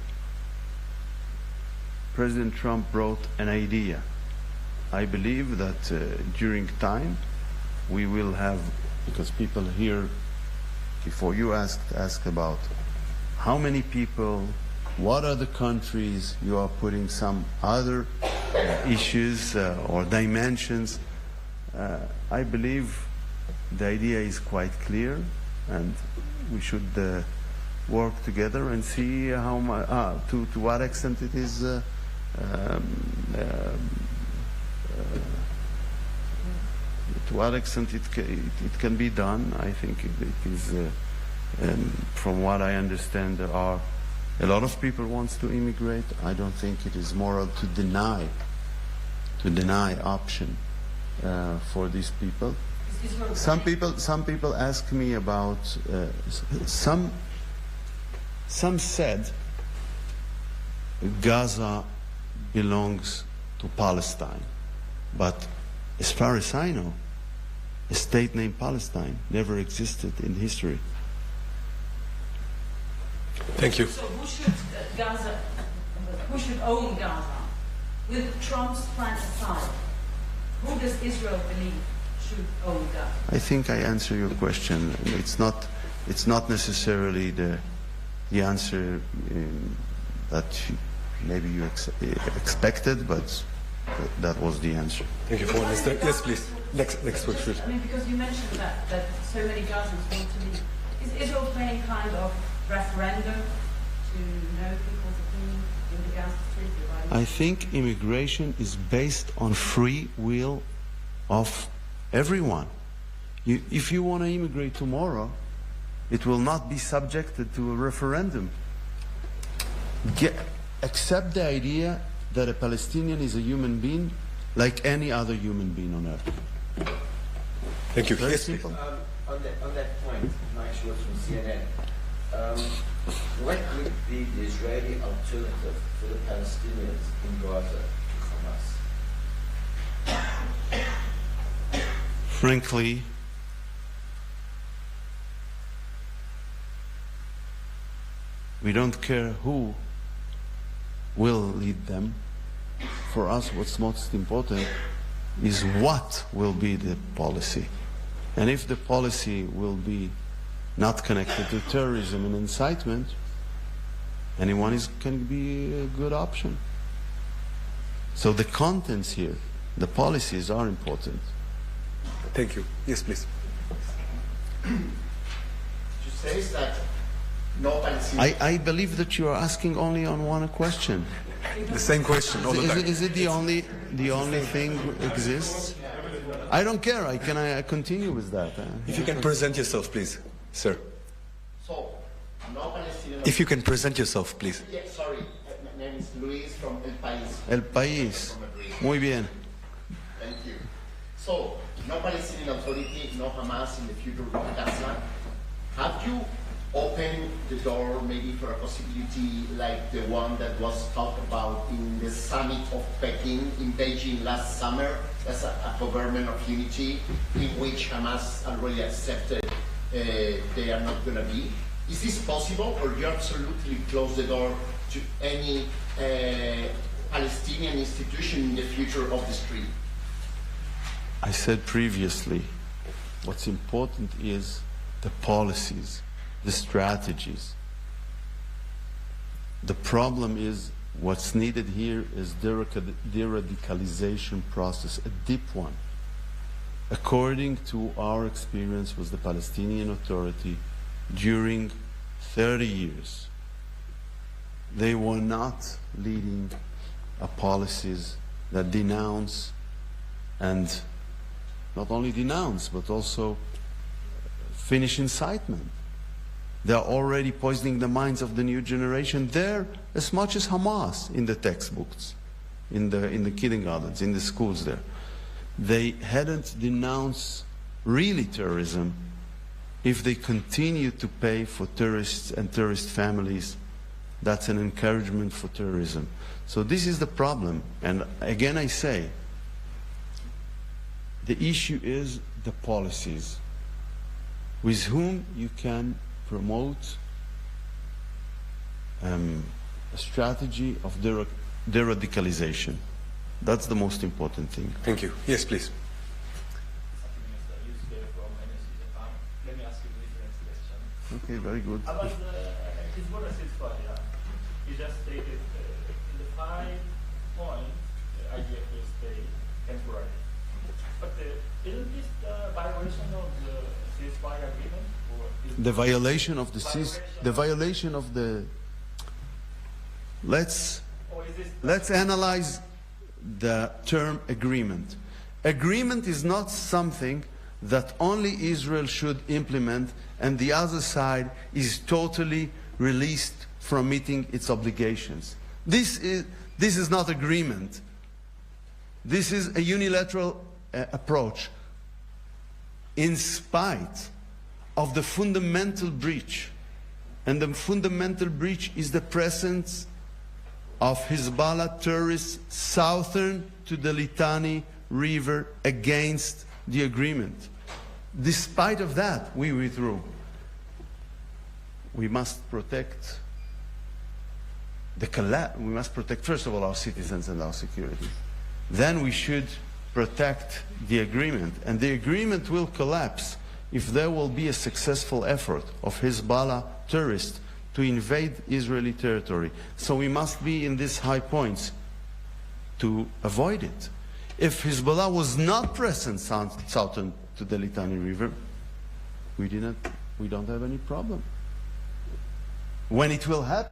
President Trump brought an idea. I believe that during time we will have, because people here, before you ask about how many people, what are the countries, you are putting some other issues or dimensions. I believe the idea is quite clear, and we should work together and see how to what extent it is to what extent it can be done. I think it is, from what I understand, there are a lot of people wants to immigrate. I don't think it is moral to deny option for these people. Some people ask me about some said Gaza belongs to Palestine, but as far as I know, a state named Palestine never existed in history. Thank you. So who should own Gaza? With Trump's plan aside, who does Israel believe should own Gaza? I think I answer your question. It's not necessarily the answer that maybe you expected, but that was the answer. Thank you for listening. Yes, please. Next question. I mean, because you mentioned that so many Gazans want to leave. Is Israel playing kind of referendum to know people's opinion in the Gaza Strip? I think immigration is based on free will of everyone. If you want to immigrate tomorrow, it will not be subjected to a referendum. Accept the idea that a Palestinian is a human being like any other human being on earth. Thank you. Very Yes, simple. On that point, Mike Schwartz from CNN. What would be the Israeli alternative for the Palestinians in Gaza to Hamas? Frankly, We don't care who will lead them. For us, what's most important is what will be the policy. And if the policy will be not connected to terrorism and incitement, anyone can be a good option. So the contents here, the policies are important. Thank you. Yes, please. She says that no Palestinian... I believe that you are asking only on one question. The same question all the time. Is it the only thing exists? I don't care. Can I continue with that? If you can present yourself, please, sir. So, no Palestinian... If you can present yourself, please. Yeah, sorry. My name is Luis from El País. El País. Muy bien. Thank you. So, no Palestinian Authority, no Hamas in the future of Gaza. Have you opened the door maybe for a possibility like the one that was talked about in the summit of Peking in Beijing last summer as a government of unity in which Hamas already accepted they are not going to be? Is this possible, or you absolutely close the door to any Palestinian institution in the future of the street? I said previously, what's important is the policies, the strategies. The problem is what's needed here is de-radicalization process, a deep one. According to our experience with the Palestinian Authority during 30 years, they were not leading policies that denounce and not only denounce but also finish incitement. They are already poisoning the minds of the new generation there as much as Hamas in the textbooks, in the kindergartens, in the schools there. They hadn't denounced really terrorism if they continue to pay for terrorists and terrorist families. That's an encouragement for terrorism. So this is the problem. And again I say, the issue is the policies. With whom you can promote a strategy of de-radicalization. That's the most important thing. Thank you. Yes, please. Let me ask you a different question. Okay, very good. About Hezbollah ceasefire, you just stated in the 5 points, the IDF will stay temporary. But isn't this the violation of the ceasefire agreement? The violation of the let's analyze the term agreement. Agreement is not something that only Israel should implement and the other side is totally released from meeting its obligations. This is not agreement. This is a unilateral approach in spite of the fundamental breach. And the fundamental breach is the presence of Hezbollah terrorists southern to the Litani River against the agreement. Despite of that, we withdrew. We must protect we must protect first of all our citizens and our security. Then we should protect the agreement. And the agreement will collapse if there will be a successful effort of Hezbollah terrorists to invade Israeli territory. So we must be in these high points to avoid it. If Hezbollah was not present southern to the Litani River, we don't have any problem. When it will happen.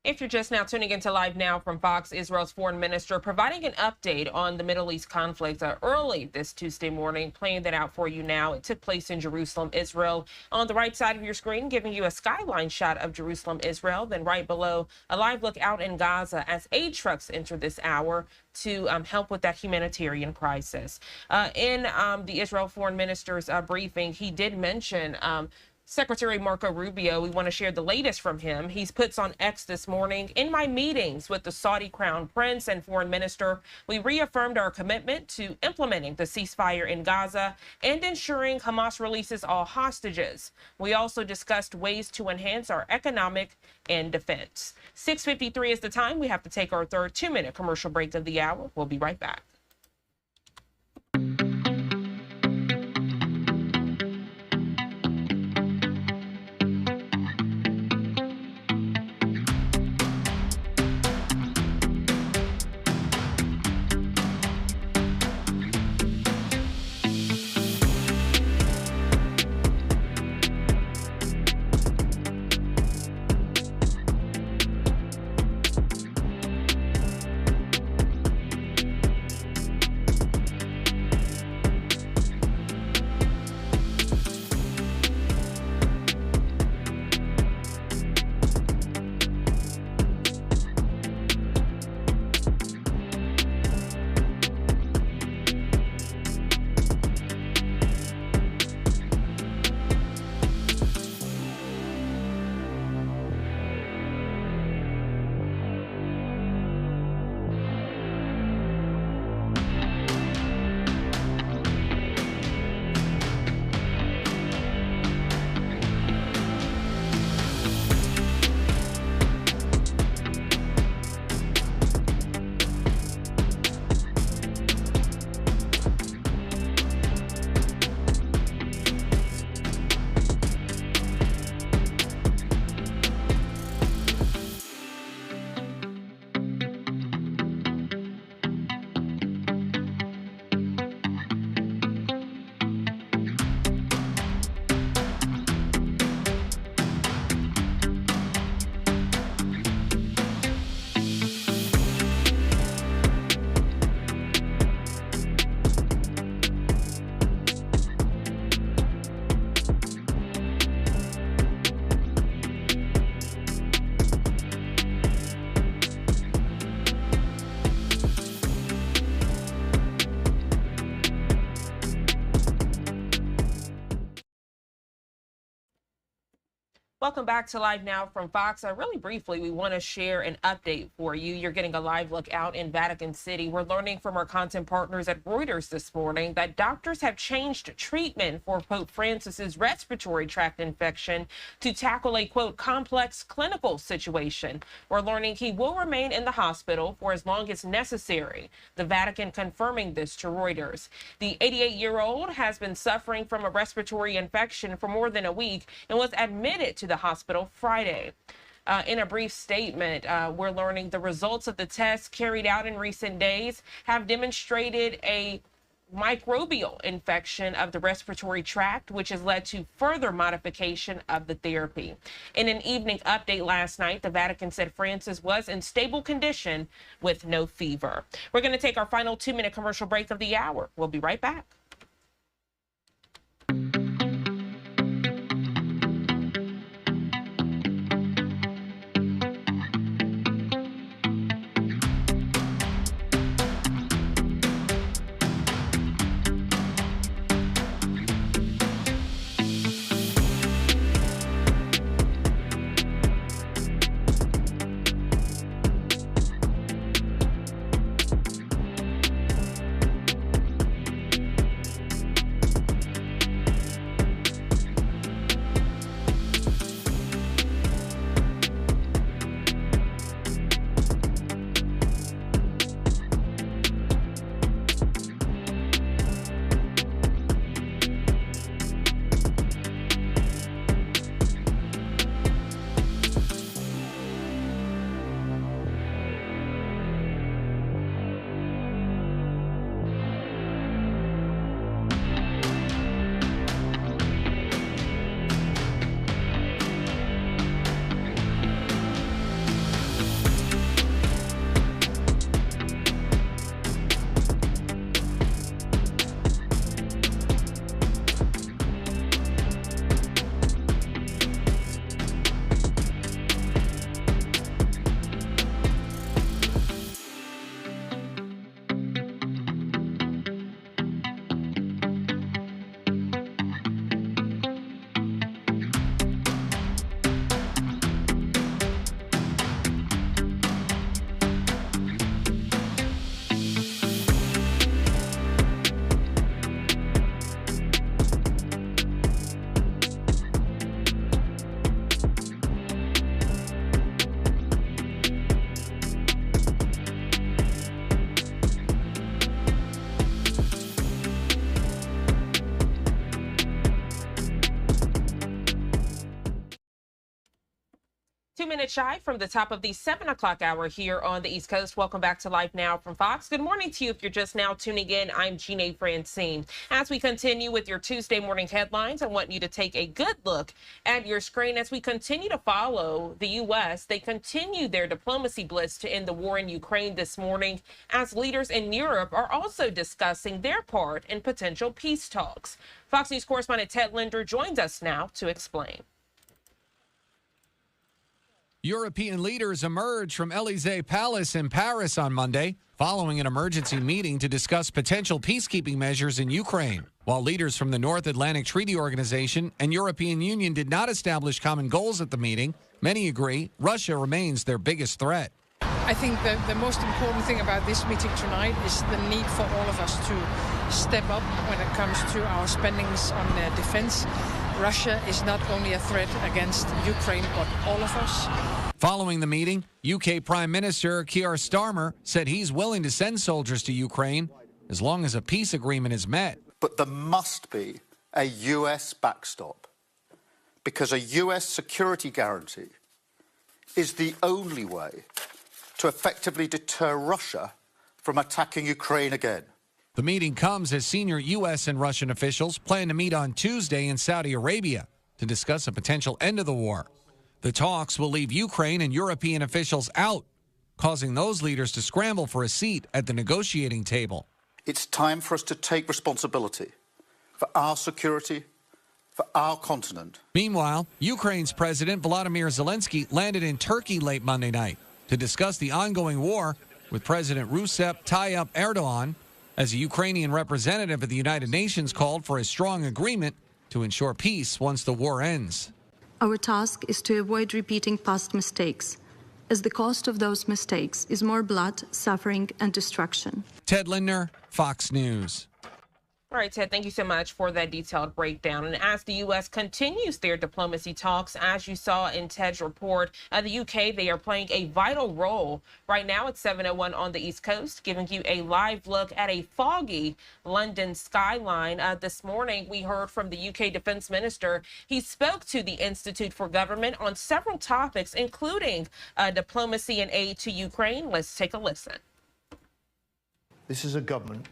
If you're just now tuning into Live Now from Fox, Israel's foreign minister providing an update on the Middle East conflict early this Tuesday morning, playing that out for you now. It took place in Jerusalem, Israel. On the right side of your screen, giving you a skyline shot of Jerusalem, Israel. Then right below, a live look out in Gaza as aid trucks enter this hour to help with that humanitarian crisis. In the Israel foreign minister's briefing, he did mention Secretary Marco Rubio, we want to share the latest from him. He's puts on X this morning, "In my meetings with the Saudi Crown Prince and Foreign Minister, we reaffirmed our commitment to implementing the ceasefire in Gaza and ensuring Hamas releases all hostages. We also discussed ways to enhance our economic and defense." 6:53 is the time. We have to take our third 2-minute commercial break of the hour. We'll be right back. Welcome back to Live Now from Fox. Really briefly, we want to share an update for you. You're getting a live look out in Vatican City. We're learning from our content partners at Reuters this morning that doctors have changed treatment for Pope Francis's respiratory tract infection to tackle a, quote, complex clinical situation. We're learning he will remain in the hospital for as long as necessary. The Vatican confirming this to Reuters. The 88-year-old has been suffering from a respiratory infection for more than a week and was admitted to the hospital Friday. In a brief statement, we're learning the results of the tests carried out in recent days have demonstrated a microbial infection of the respiratory tract, which has led to further modification of the therapy. In an evening update last night, the Vatican said Francis was in stable condition with no fever. We're going to take our final 2-minute commercial break of the hour. We'll be right back. minutes shy from the top of the 7 o'clock hour here on the East Coast. Welcome back to Live Now from Fox. Good morning to you. If you're just now tuning in, I'm Jeanne Francine. As we continue with your Tuesday morning headlines, I want you to take a good look at your screen as we continue to follow the U.S. They continue their diplomacy blitz to end the war in Ukraine this morning, as leaders in Europe are also discussing their part in potential peace talks. Fox News correspondent Ted Linder joins us now to explain. European leaders emerged from Élysée Palace in Paris on Monday, following an emergency meeting to discuss potential peacekeeping measures in Ukraine. While leaders from the North Atlantic Treaty Organization and European Union did not establish common goals at the meeting, many agree Russia remains their biggest threat. I think the most important thing about this meeting tonight is the need for all of us to step up when it comes to our spendings on defense. Russia is not only a threat against Ukraine, but all of us. Following the meeting, UK Prime Minister Keir Starmer said he's willing to send soldiers to Ukraine as long as a peace agreement is met. But there must be a US backstop, because a US security guarantee is the only way to effectively deter Russia from attacking Ukraine again. The meeting comes as senior U.S. and Russian officials plan to meet on Tuesday in Saudi Arabia to discuss a potential end to the war. The talks will leave Ukraine and European officials out, causing those leaders to scramble for a seat at the negotiating table. It's time for us to take responsibility for our security, for our continent. Meanwhile, Ukraine's President Volodymyr Zelensky landed in Turkey late Monday night to discuss the ongoing war with President Recep Tayyip Erdogan, as a Ukrainian representative at the United Nations called for a strong agreement to ensure peace once the war ends. Our task is to avoid repeating past mistakes, as the cost of those mistakes is more blood, suffering, and destruction. Ted Linder, Fox News. All right, Ted, thank you so much for that detailed breakdown. And as the U.S. continues their diplomacy talks, as you saw in Ted's report, the U.K., they are playing a vital role. Right now it's 7:01 on the East Coast, giving you a live look at a foggy London skyline. This morning, we heard from the U.K. Defense Minister. He spoke to the Institute for Government on several topics, including diplomacy and aid to Ukraine. Let's take a listen. This is a government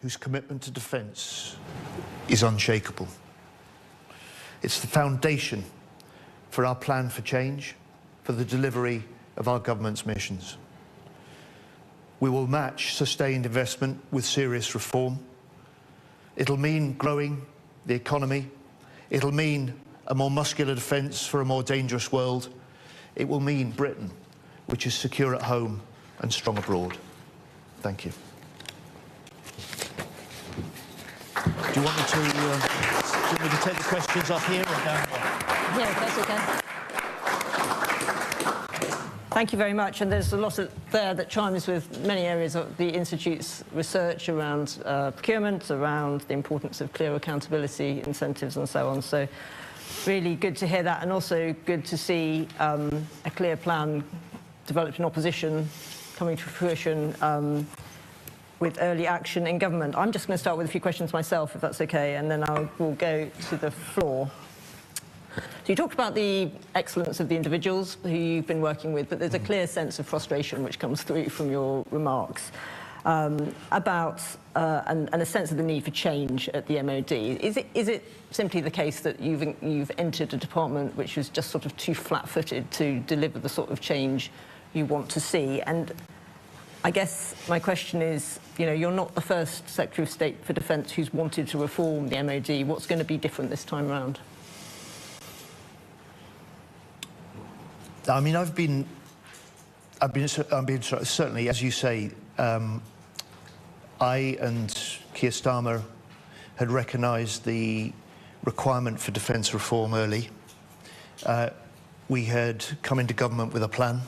whose commitment to defence is unshakable. It's the foundation for our plan for change, for the delivery of our government's missions. We will match sustained investment with serious reform. It'll mean growing the economy. It'll mean a more muscular defence for a more dangerous world. It will mean Britain, which is secure at home and strong abroad. Thank you. Do you want me to take the questions up here or down there? Yeah, that's okay. Thank you very much. And there's a lot there that chimes with many areas of the Institute's research around procurement, around the importance of clear accountability, incentives and so on. So really good to hear that, and also good to see a clear plan developed in opposition coming to fruition with early action in government. I'm just going to start with a few questions myself, if that's okay, and then we'll go to the floor. So you talked about the excellence of the individuals who you've been working with, but there's a clear sense of frustration which comes through from your remarks about and a sense of the need for change at the MOD. Is it simply the case that you've entered a department which was just sort of too flat-footed to deliver the sort of change you want to see? And I guess my question is, you know, you're not the first Secretary of State for Defence who's wanted to reform the MOD. What's going to be different this time around? I mean, I've been certainly, as you say, I and Keir Starmer had recognised the requirement for defence reform early. We had come into government with a plan.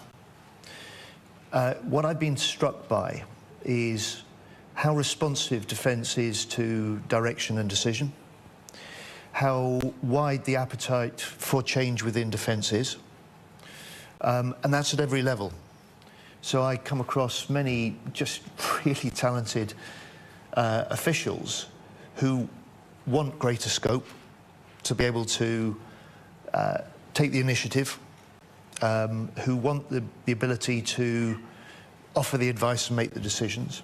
What I've been struck by is how responsive defence is to direction and decision, how wide the appetite for change within defence is, and that's at every level. So I come across many just really talented officials who want greater scope to be able to take the initiative, who want the ability to offer the advice and make the decisions.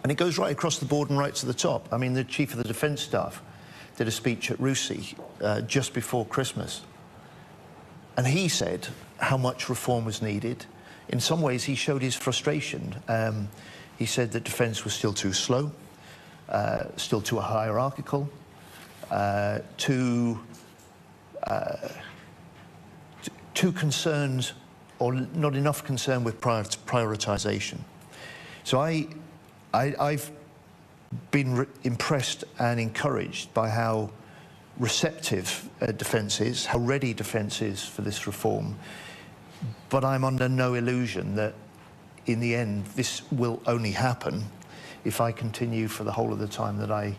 And it goes right across the board and right to the top. I mean, the Chief of the Defence Staff did a speech at RUSI just before Christmas. And he said how much reform was needed. In some ways, he showed his frustration. He said that defence was still too slow, still too hierarchical, too concerned, or not enough concern with prioritisation. So I've been impressed and encouraged by how receptive defence is, how ready defence is for this reform. But I'm under no illusion that in the end this will only happen if I continue for the whole of the time that I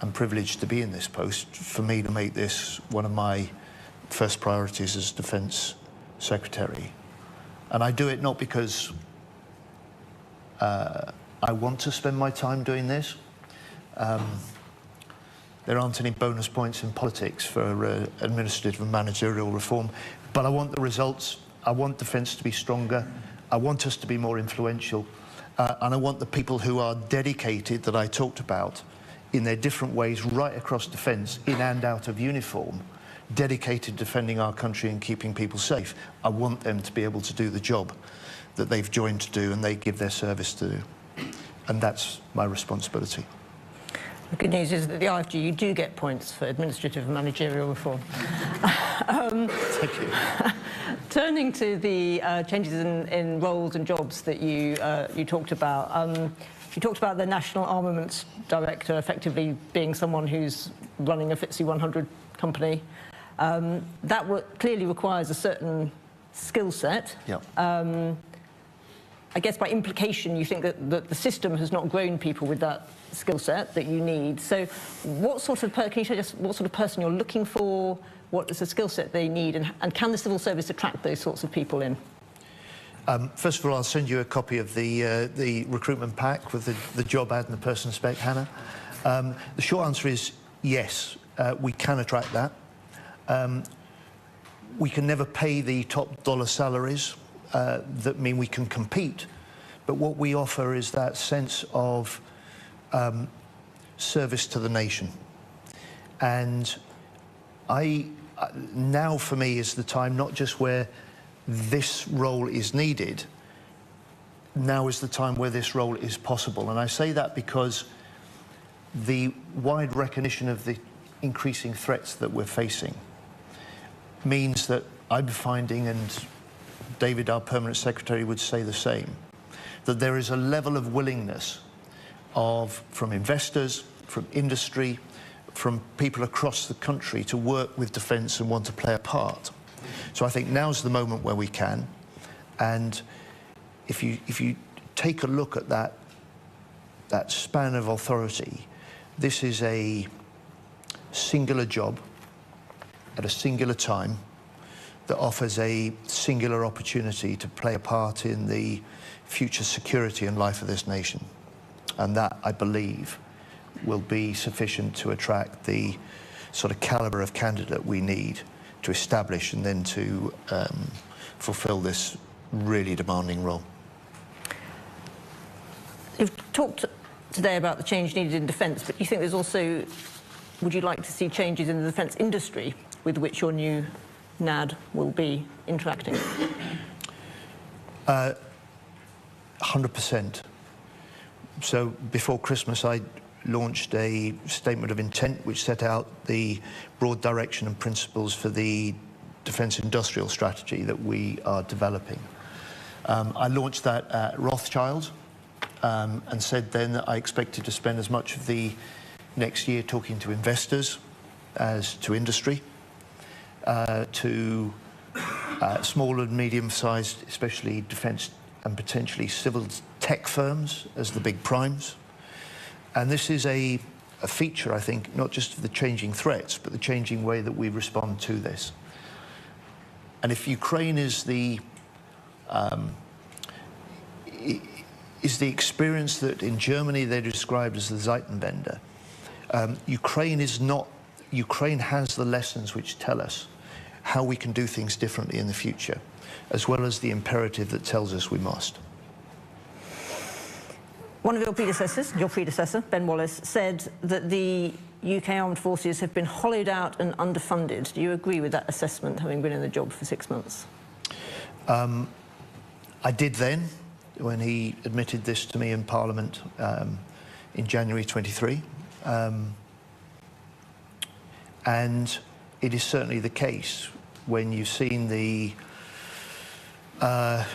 am privileged to be in this post, for me to make this one of my first priorities as Defence Secretary. And I do it not because I want to spend my time doing this. There aren't any bonus points in politics for administrative and managerial reform, but I want the results. I want defence to be stronger. I want us to be more influential. And I want the people who are dedicated, that I talked about, in their different ways right across defence, in and out of uniform, dedicated to defending our country and keeping people safe. I want them to be able to do the job that they've joined to do and they give their service to do. And that's my responsibility. The good news is that the IFG, you do get points for administrative and managerial reform. Thank you. Turning to the changes in roles and jobs that you talked about. You talked about the National Armaments Director effectively being someone who's running a FTSE 100 company. That clearly requires a certain skill set. Yeah. I guess by implication you think that the system has not grown people with that skill set that you need. So what sort of, can you show us what sort of person you're looking for, what is the skill set they need, and can the civil service attract those sorts of people in? First of all, I'll send you a copy of the recruitment pack with the job ad and the person spec, Hannah. The short answer is yes, we can attract that. We can never pay the top dollar salaries that mean we can compete, but what we offer is that sense of service to the nation. And now for me is the time, not just where this role is needed, now is the time where this role is possible. And I say that because the wide recognition of the increasing threats that we're facing means that I'm finding, and David, our Permanent Secretary, would say the same, that there is a level of willingness from investors, from industry, from people across the country to work with defence and want to play a part. So I think now's the moment where we can. And if you take a look at that span of authority, this is a singular job at a singular time that offers a singular opportunity to play a part in the future security and life of this nation. And that, I believe, will be sufficient to attract the sort of calibre of candidate we need to establish and then to fulfil this really demanding role. You've talked today about the change needed in defence, but do you think there's also, would you like to see changes in the defence industry with which your new NAD will be interacting? 100%. So before Christmas, I launched a statement of intent which set out the broad direction and principles for the defence industrial strategy that we are developing. I launched that at Rothschild and said then that I expected to spend as much of the next year talking to investors as to industry, to small and medium-sized, especially defence and potentially civil tech firms as the big primes. And this is a feature, I think, not just of the changing threats, but the changing way that we respond to this. And if Ukraine is the experience that in Germany they described as the Zeitenwende, Ukraine has the lessons which tell us how we can do things differently in the future, as well as the imperative that tells us we must. One of your predecessor, Ben Wallace, said that the UK armed forces have been hollowed out and underfunded. Do you agree with that assessment, having been in the job for 6 months? I did then, when he admitted this to me in Parliament in January 23. And it is certainly the case when you've seen the Ben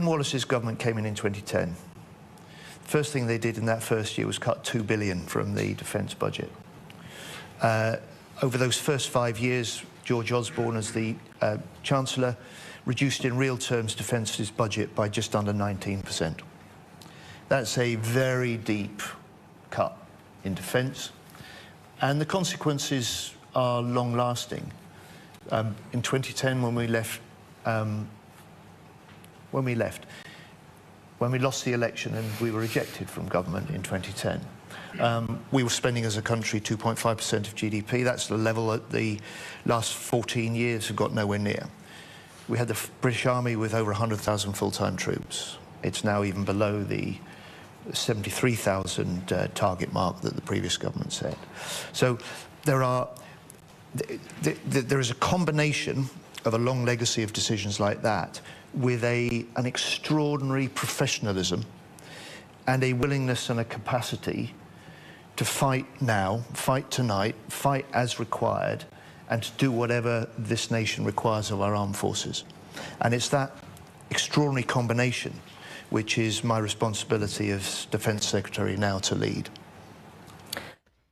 Wallace's government came in 2010. First thing they did in that first year was cut $2 billion from the defence budget. Over those first 5 years, George Osborne, as the Chancellor, reduced in real terms defence's budget by just under 19%. That's a very deep cut in defence, and the consequences are long-lasting. In 2010, when we lost the election and we were ejected from government in 2010, we were spending as a country 2.5% of GDP. That's the level that the last 14 years have got nowhere near. We had the British Army with over 100,000 full-time troops. It's now even below the 73,000 target mark that the previous government set. So there is a combination of a long legacy of decisions like that with an extraordinary professionalism and a willingness and a capacity to fight now, fight tonight, fight as required, and to do whatever this nation requires of our armed forces. And it's that extraordinary combination which is my responsibility as Defence Secretary now to lead.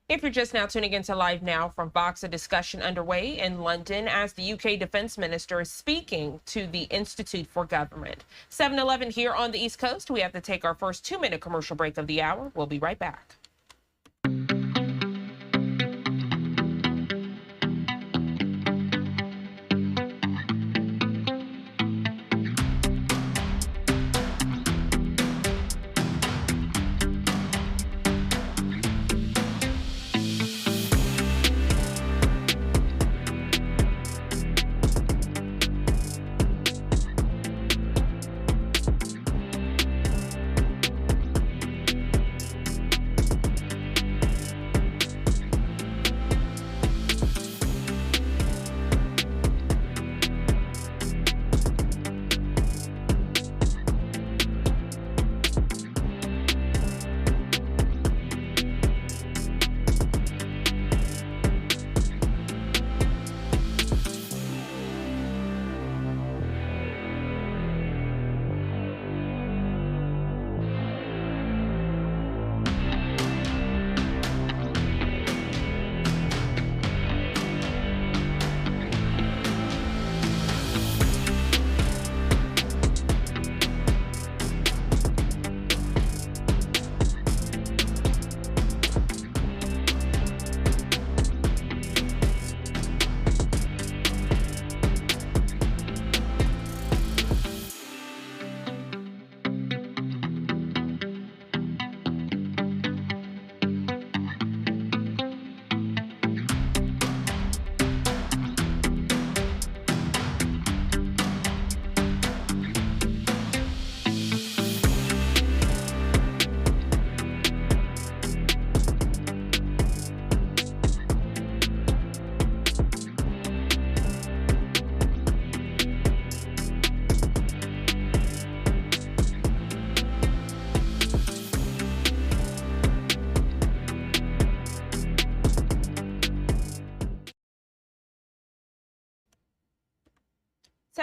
If you're just now tuning into Live Now from Fox, a discussion underway in London as the UK Defence Minister is speaking to the Institute for Government. 7:11 here on the East Coast. We have to take our first 2-minute commercial break of the hour. We'll be right back.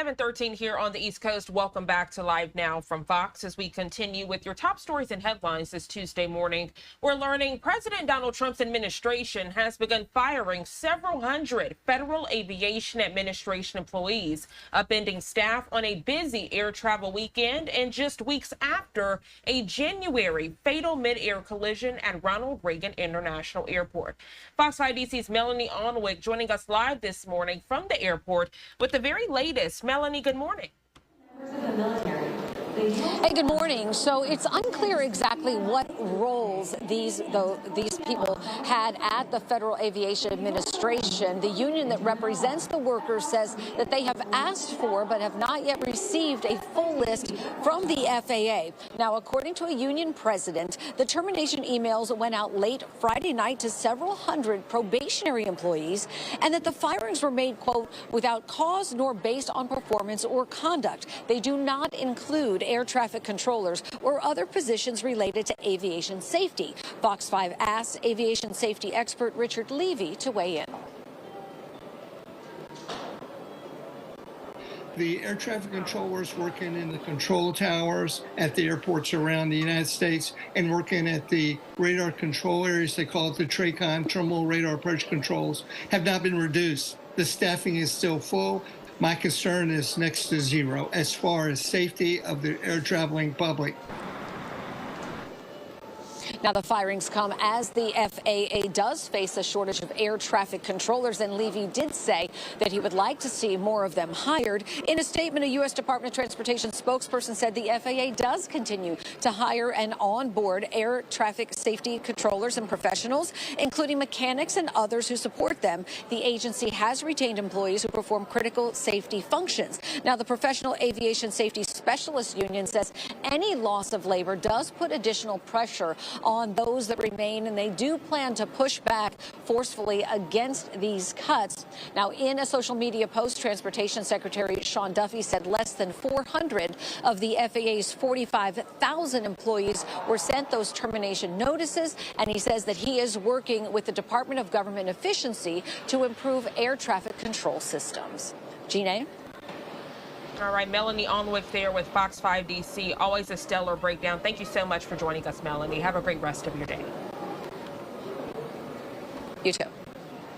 .13 here on the East Coast. Welcome back to Live Now from Fox as we continue with your top stories and headlines this Tuesday morning. We're learning President Donald Trump's administration has begun firing several hundred Federal Aviation Administration employees, upending staff on a busy air travel weekend and just weeks after a January fatal mid-air collision at Ronald Reagan International Airport. Fox IDC's Melanie Onwick joining us live this morning from the airport with the very latest. Melanie, good morning. Members of the military Hey, good morning. So it's unclear exactly what roles these people had at the Federal Aviation Administration. The union that represents the workers says that they have asked for but have not yet received a full list from the FAA. Now, according to a union president, the termination emails went out late Friday night to several hundred probationary employees, and that the firings were made, quote, without cause nor based on performance or conduct. They do not include air traffic controllers or other positions related to aviation safety. Fox 5 asked aviation safety expert Richard Levy to weigh in. The air traffic controllers working in the control towers at the airports around the United States and working at the radar control areas, they call it the TRACON, Terminal Radar Approach Controls, have not been reduced. The staffing is still full. My concern is next to zero as far as safety of the air traveling public. Now, the firings come as the FAA does face a shortage of air traffic controllers, and Levy did say that he would like to see more of them hired. In a statement, a U.S. Department of Transportation spokesperson said the FAA does continue to hire and onboard air traffic safety controllers and professionals, including mechanics and others who support them. The agency has retained employees who perform critical safety functions. Now, the Professional Aviation Safety Specialists Union says any loss of labor does put additional pressure on those that remain, and they do plan to push back forcefully against these cuts. Now, in a social media post, Transportation Secretary Sean Duffy said less than 400 of the FAA's 45,000 employees were sent those termination notices, and he says that he is working with the Department of Government Efficiency to improve air traffic control systems. Gina? All right, Melanie Onwick there with Fox 5 DC. Always a stellar breakdown. Thank you so much for joining us, Melanie. Have a great rest of your day. You too.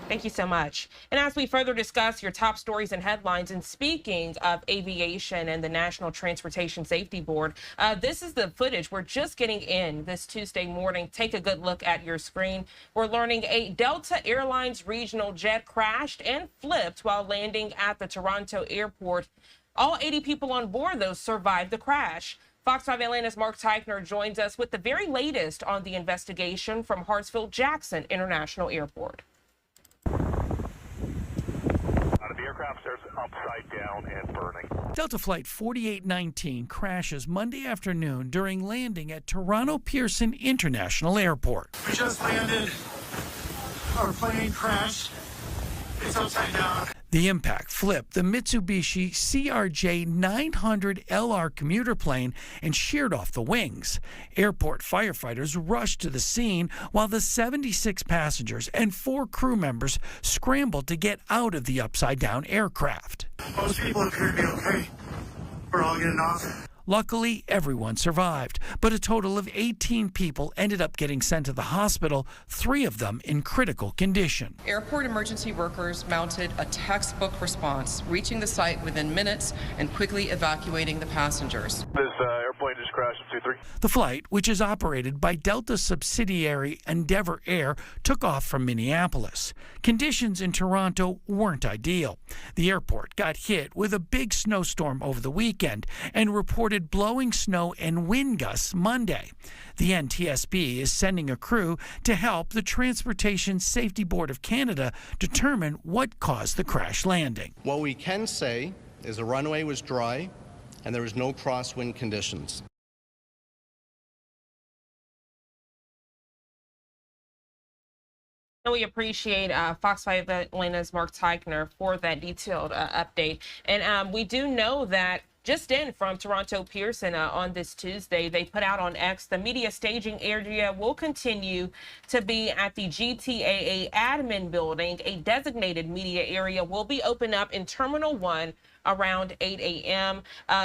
Thank you so much. And as we further discuss your top stories and headlines, and speaking of aviation and the National Transportation Safety Board, this is the footage we're just getting in this Tuesday morning. Take a good look at your screen. We're learning a Delta Airlines regional jet crashed and flipped while landing at the Toronto airport. All 80 people on board, though, survived the crash. Fox 5 Atlanta's Mark Teichner joins us with the very latest on the investigation from Hartsfield-Jackson International Airport. Out of the aircraft, there's upside down and burning. Delta Flight 4819 crashes Monday afternoon during landing at Toronto Pearson International Airport. We just landed. Our plane crashed. It's upside down. The impact flipped the Mitsubishi CRJ-900LR commuter plane and sheared off the wings. Airport firefighters rushed to the scene while the 76 passengers and 4 crew members scrambled to get out of the upside-down aircraft. Most people appear to be okay. We're all getting off. Luckily, everyone survived, but a total of 18 people ended up getting sent to the hospital, 3 of them in critical condition. Airport emergency workers mounted a textbook response, reaching the site within minutes and quickly evacuating the passengers. This airplane just crashed at 23. The flight, which is operated by Delta subsidiary Endeavour Air, took off from Minneapolis. Conditions in Toronto weren't ideal. The airport got hit with a big snowstorm over the weekend and reported blowing snow and wind gusts Monday. The NTSB is sending a crew to help the Transportation Safety Board of Canada determine what caused the crash landing. What we can say is the runway was dry and there was no crosswind conditions. We appreciate Fox 5 Atlanta's Mark Teichner for that detailed update. And we do know that just in from Toronto Pearson on this Tuesday, they put out on X, the media staging area will continue to be at the GTAA admin building. A designated media area will be opened up in Terminal 1 around 8 a.m.,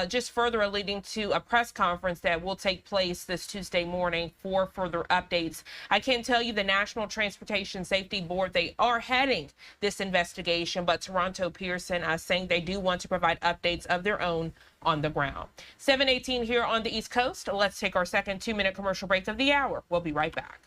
just further alluding to a press conference that will take place this Tuesday morning for further updates. I can tell you the National Transportation Safety Board, they are heading this investigation, but Toronto Pearson saying they do want to provide updates of their own on the ground. 7:18 here on the East Coast. Let's take our second 2-minute commercial break of the hour. We'll be right back.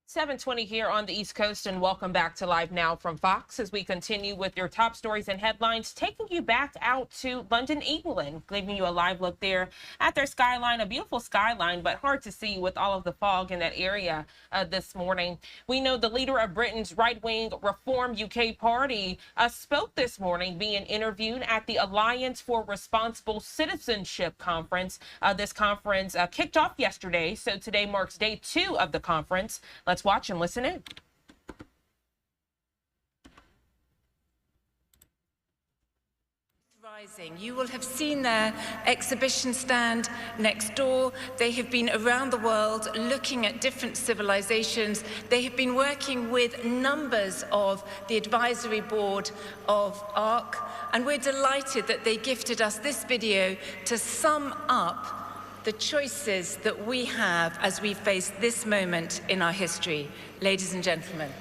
7:20 here on the East Coast, and welcome back to Live Now from Fox as we continue with your top stories and headlines, taking you back out to London, England, giving you a live look there at their skyline, a beautiful skyline, but hard to see with all of the fog in that area this morning. We know the leader of Britain's right-wing Reform UK party spoke this morning, being interviewed at the Alliance for Responsible Citizenship conference. This conference kicked off yesterday, so today marks day 2 of the conference. Let's watch and listen in. Rising. You will have seen their exhibition stand next door. They have been around the world looking at different civilizations. They have been working with numbers of the advisory board of ARC, and we're delighted that they gifted us this video to sum up the choices that we have as we face this moment in our history. Ladies and gentlemen.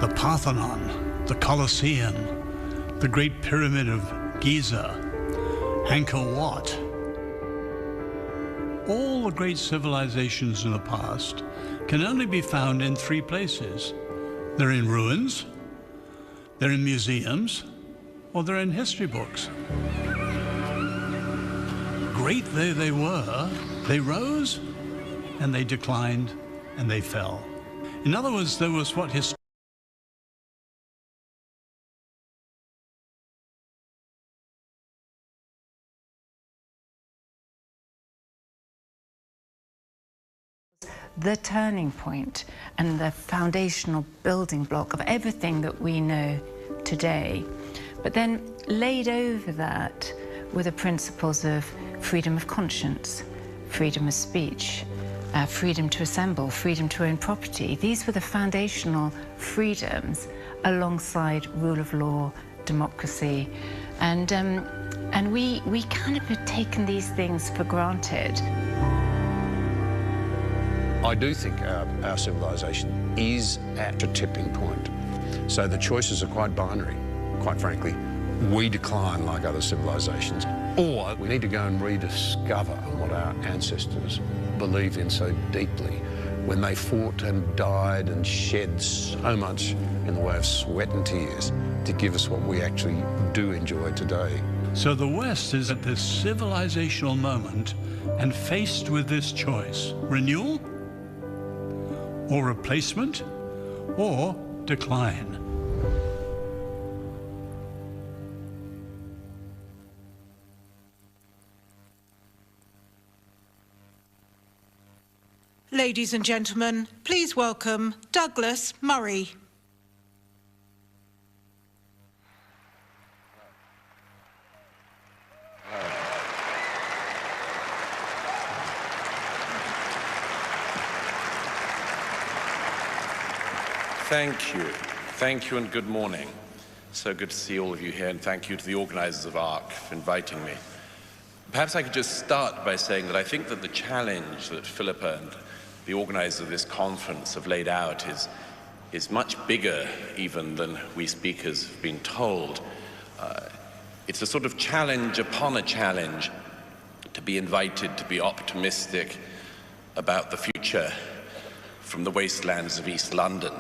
The Parthenon, the Colosseum, the Great Pyramid of Giza, Angkor Wat. All the great civilizations in the past can only be found in 3 places. They're in ruins, they're in museums, or they're in history books. Great though they were, they rose, and they declined, and they fell. In other words, there was what history the turning point and the foundational building block of everything that we know today. But then laid over that were the principles of freedom of conscience, freedom of speech, freedom to assemble, freedom to own property. These were the foundational freedoms alongside rule of law, democracy, and we kind of had taken these things for granted. I do think our civilization is at a tipping point. So the choices are quite binary, quite frankly. We decline like other civilizations, or we need to go and rediscover what our ancestors believed in so deeply when they fought and died and shed so much in the way of sweat and tears to give us what we actually do enjoy today. So the West is at this civilizational moment and faced with this choice: renewal, or replacement, or decline. Ladies and gentlemen, please welcome Douglas Murray. Thank you and good morning. So good to see all of you here, and thank you to the organizers of ARC for inviting me. Perhaps I could just start by saying that I think that the challenge that Philippa and the organizers of this conference have laid out is much bigger even than we speakers have been told. It's a sort of challenge upon a challenge to be invited to be optimistic about the future from the wastelands of East London.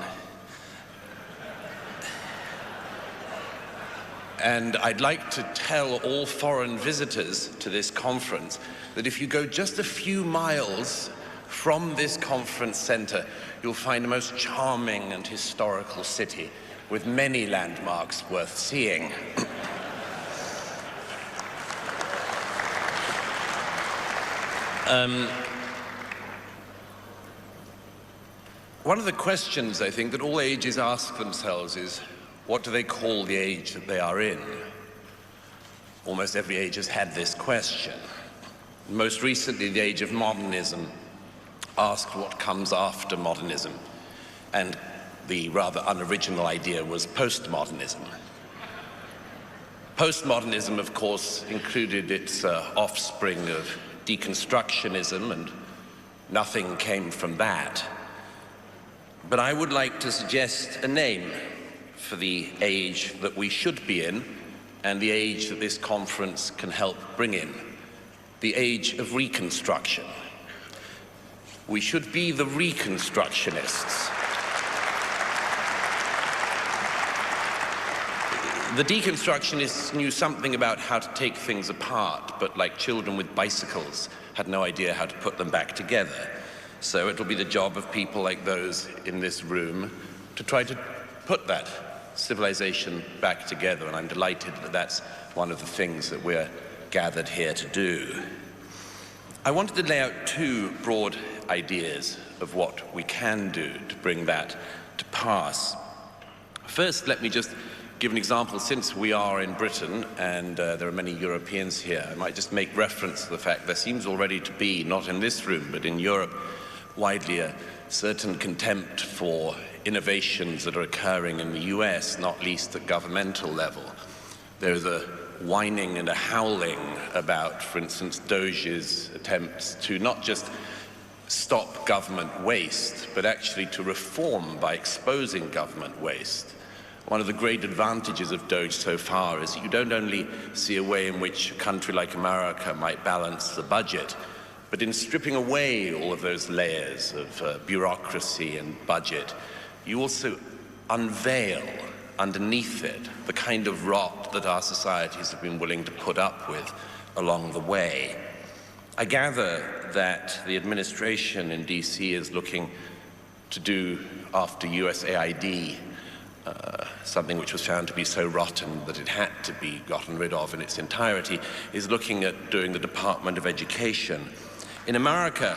And I'd like to tell all foreign visitors to this conference that if you go just a few miles from this conference center, you'll find a most charming and historical city with many landmarks worth seeing. One of the questions I think that all ages ask themselves is, what do they call the age that they are in? Almost every age has had this question. Most recently, the age of modernism asked what comes after modernism, and the rather unoriginal idea was postmodernism. Postmodernism, of course, included its offspring of deconstructionism, and nothing came from that. But I would like to suggest a name for the age that we should be in and the age that this conference can help bring in, the age of reconstruction. We should be the reconstructionists. The deconstructionists knew something about how to take things apart, but like children with bicycles, had no idea how to put them back together. So it'll be the job of people like those in this room to try to put that civilization back together, and I'm delighted that that's one of the things that we're gathered here to do. I wanted to lay out two broad ideas of what we can do to bring that to pass. First, let me just give an example. Since we are in Britain and there are many Europeans here, I might just make reference to the fact there seems already to be, not in this room, but in Europe, widely a certain contempt for innovations that are occurring in the US, not least at governmental level. There's a whining and a howling about, for instance, Doge's attempts to not just stop government waste, but actually to reform by exposing government waste. One of the great advantages of Doge so far is that you don't only see a way in which a country like America might balance the budget, but in stripping away all of those layers of bureaucracy and budget, you also unveil underneath it the kind of rot that our societies have been willing to put up with along the way. I gather that the administration in DC is looking to do, after USAID, something which was found to be so rotten that it had to be gotten rid of in its entirety, is looking at doing the Department of Education. In America,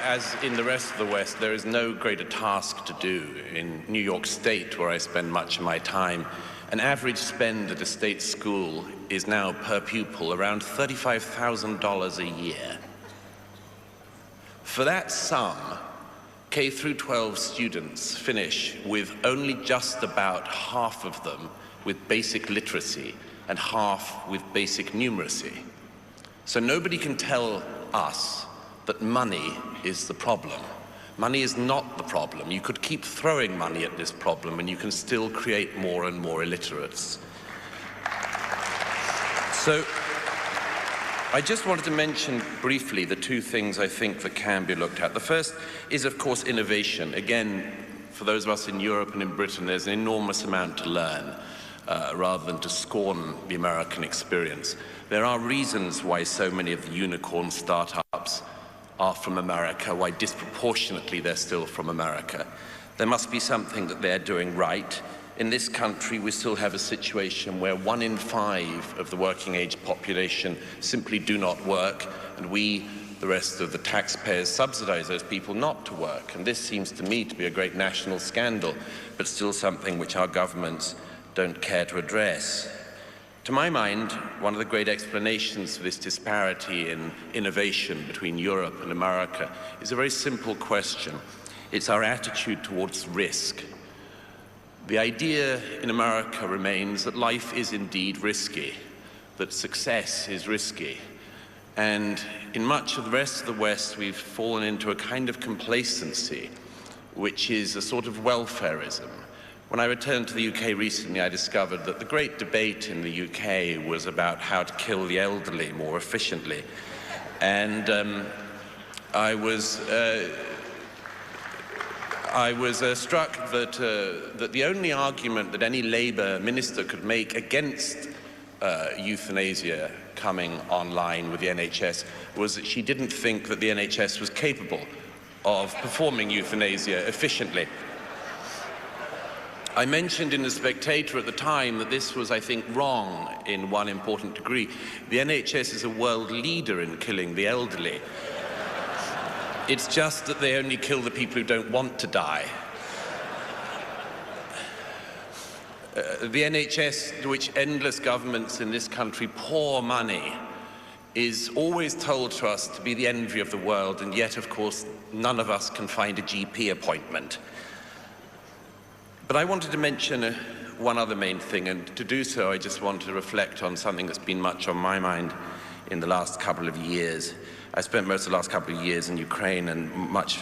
as in the rest of the West, there is no greater task to do. In New York State, where I spend much of my time, an average spend at a state school is now per pupil around $35,000 a year. For that sum, K through 12 students finish with only just about half of them with basic literacy and half with basic numeracy. So nobody can tell us that money is the problem. Money is not the problem. You could keep throwing money at this problem and you can still create more and more illiterates. So I just wanted to mention briefly the two things I think that can be looked at. The first is, of course, innovation. Again, for those of us in Europe and in Britain, there's an enormous amount to learn, rather than to scorn the American experience. There are reasons why so many of the unicorn startups are from America, why disproportionately they're still from America. There must be something that they're doing right. In this country, we still have a situation where 1 in 5 of the working age population simply do not work, and we, the rest of the taxpayers, subsidize those people not to work. And this seems to me to be a great national scandal, but still something which our governments don't care to address. To my mind, one of the great explanations for this disparity in innovation between Europe and America is a very simple question. It's our attitude towards risk. The idea in America remains that life is indeed risky, that success is risky. And in much of the rest of the West, we've fallen into a kind of complacency, which is a sort of welfarism. When I returned to the UK recently, I discovered that the great debate in the UK was about how to kill the elderly more efficiently. And I was struck that the only argument that any Labour minister could make against euthanasia coming online with the NHS was that she didn't think that the NHS was capable of performing euthanasia efficiently. I mentioned in The Spectator at the time that this was, I think, wrong in one important degree. The NHS is a world leader in killing the elderly. It's just that they only kill the people who don't want to die. The NHS, to which endless governments in this country pour money, is always told to us to be the envy of the world, and yet, of course, none of us can find a GP appointment. But I wanted to mention one other main thing, and to do so I just want to reflect on something that's been much on my mind in the last couple of years. I spent most of the last couple of years in Ukraine, and much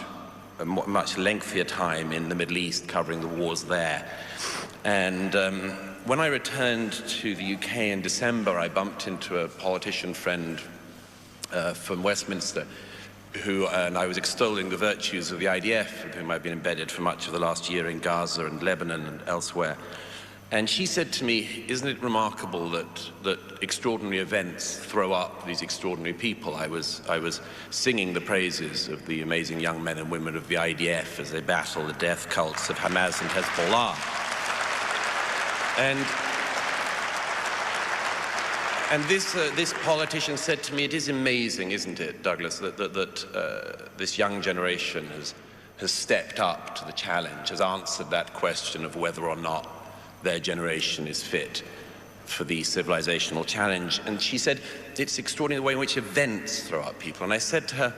a much lengthier time in the Middle East, covering the wars there. And when I returned to the UK in December, I bumped into a politician friend from Westminster, and I was extolling the virtues of the IDF, with whom I've been embedded for much of the last year in Gaza and Lebanon and elsewhere. And she said to me, isn't it remarkable that extraordinary events throw up these extraordinary people? I was singing the praises of the amazing young men and women of the IDF as they battle the death cults of Hamas and Hezbollah. And this politician said to me, it is amazing, isn't it, Douglas, that this young generation has stepped up to the challenge, has answered that question of whether or not their generation is fit for the civilizational challenge. And she said, it's extraordinary the way in which events throw up people. And I said to her,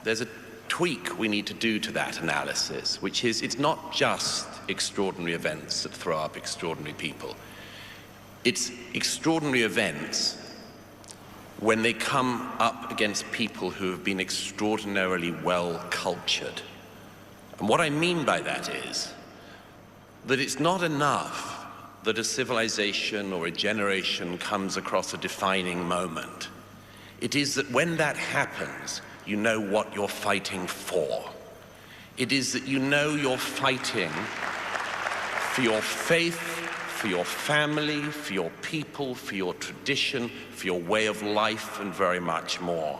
there's a tweak we need to do to that analysis, which is, it's not just extraordinary events that throw up extraordinary people. It's extraordinary events when they come up against people who have been extraordinarily well cultured. And what I mean by that is that it's not enough that a civilization or a generation comes across a defining moment. It is that when that happens, you know what you're fighting for. It is that you know you're fighting for your faith, for your family, for your people, for your tradition, for your way of life, and very much more.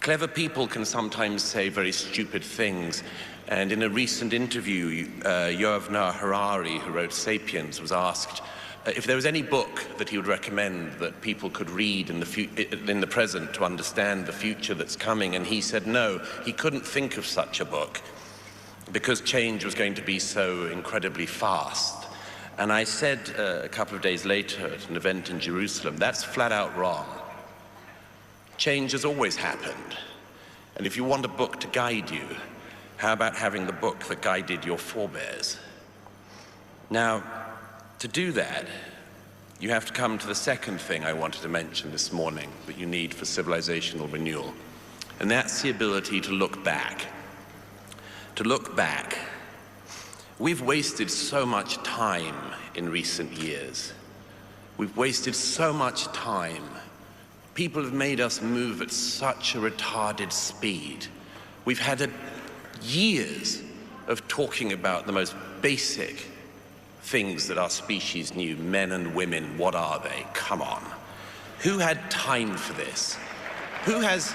Clever people can sometimes say very stupid things. And in a recent interview, Yuval Noah Harari, who wrote *Sapiens*, was asked if there was any book that he would recommend that people could read in the present to understand the future that's coming, and he said no, he couldn't think of such a book because change was going to be so incredibly fast. And I said a couple of days later at an event in Jerusalem, that's flat out wrong. Change has always happened. And if you want a book to guide you, how about having the book that guided your forebears? Now, to do that, you have to come to the second thing I wanted to mention this morning that you need for civilizational renewal. And that's the ability to look back. To look back. We've wasted so much time in recent years. We've wasted so much time. People have made us move at such a retarded speed. We've had years of talking about the most basic things that our species knew, men and women, what are they? Come on. Who had time for this? Who has...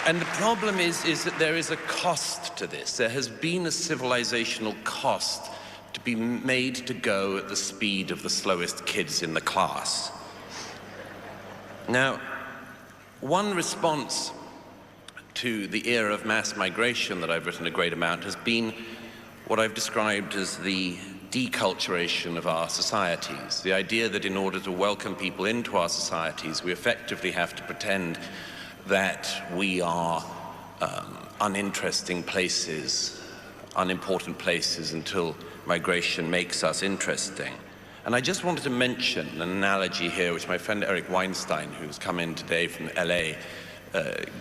And the problem is that there is a cost to this. There has been a civilizational cost to be made to go at the speed of the slowest kids in the class. Now, one response to the era of mass migration that I've written a great amount has been what I've described as the deculturation of our societies. The idea that in order to welcome people into our societies, we effectively have to pretend that we are uninteresting places, unimportant places until migration makes us interesting. And I just wanted to mention an analogy here, which my friend Eric Weinstein, who's come in today from LA,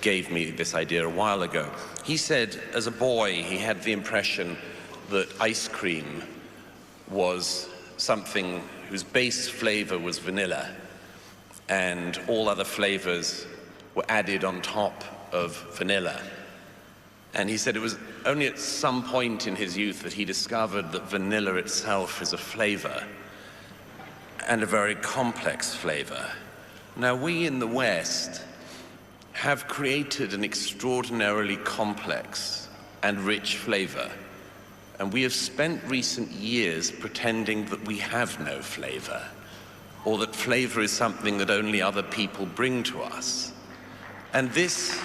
gave me this idea a while ago. He said, as a boy, he had the impression that ice cream was something whose base flavor was vanilla, and all other flavors were added on top of vanilla. And he said it was only at some point in his youth that he discovered that vanilla itself is a flavor, and a very complex flavor. Now, we in the West have created an extraordinarily complex and rich flavor, and we have spent recent years pretending that we have no flavor, or that flavor is something that only other people bring to us. And this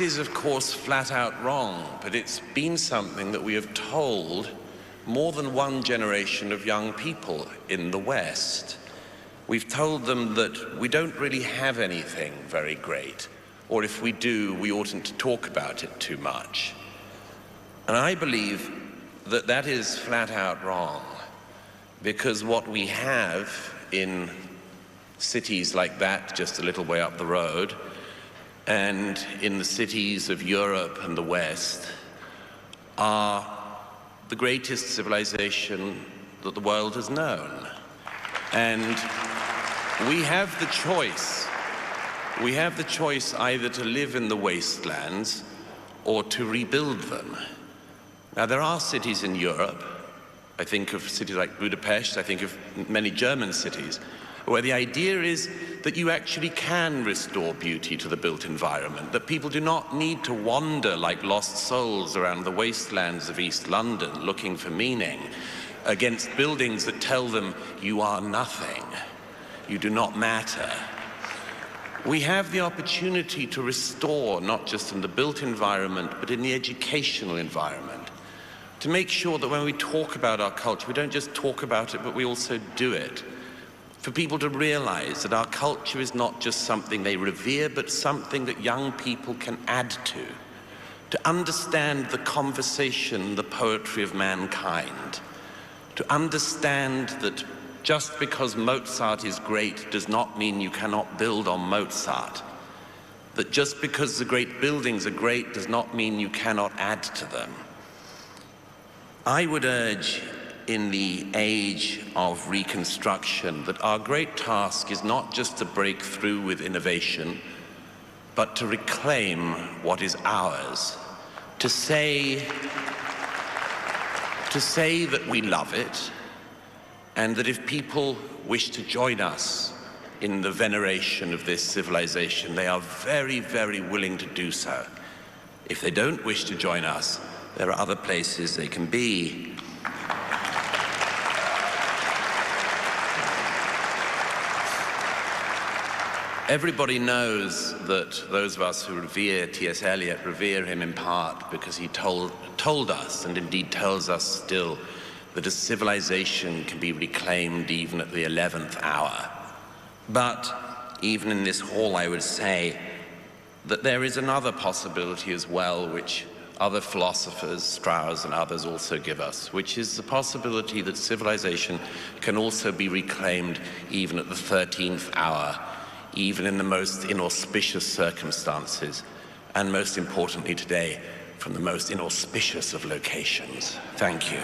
is, of course, flat out wrong, but it's been something that we have told more than one generation of young people in the West. We've told them that we don't really have anything very great, or if we do, we oughtn't to talk about it too much. And I believe that that is flat out wrong, because what we have in cities like that just a little way up the road, and in the cities of Europe and the West, are the greatest civilization that the world has known. And we have the choice. We have the choice either to live in the wastelands or to rebuild them. Now, there are cities in Europe, I think of cities like Budapest, I think of many German cities, where the idea is that you actually can restore beauty to the built environment, that people do not need to wander like lost souls around the wastelands of East London looking for meaning against buildings that tell them you are nothing, you do not matter. We have the opportunity to restore, not just in the built environment, but in the educational environment, to make sure that when we talk about our culture, we don't just talk about it, but we also do it. For people to realize that our culture is not just something they revere, but something that young people can add to understand the conversation, the poetry of mankind, to understand that just because Mozart is great does not mean you cannot build on Mozart, that just because the great buildings are great does not mean you cannot add to them. I would urge, in the age of reconstruction, that our great task is not just to break through with innovation, but to reclaim what is ours, to say that we love it, and that if people wish to join us in the veneration of this civilization, they are very, very willing to do so. If they don't wish to join us, there are other places they can be. Everybody knows that those of us who revere T.S. Eliot revere him in part because he told us, and indeed tells us still, that a civilization can be reclaimed even at the 11th hour. But even in this hall, I would say that there is another possibility as well, which other philosophers, Strauss and others, also give us, which is the possibility that civilization can also be reclaimed even at the 13th hour, even in the most inauspicious circumstances, and most importantly today, from the most inauspicious of locations. Thank you.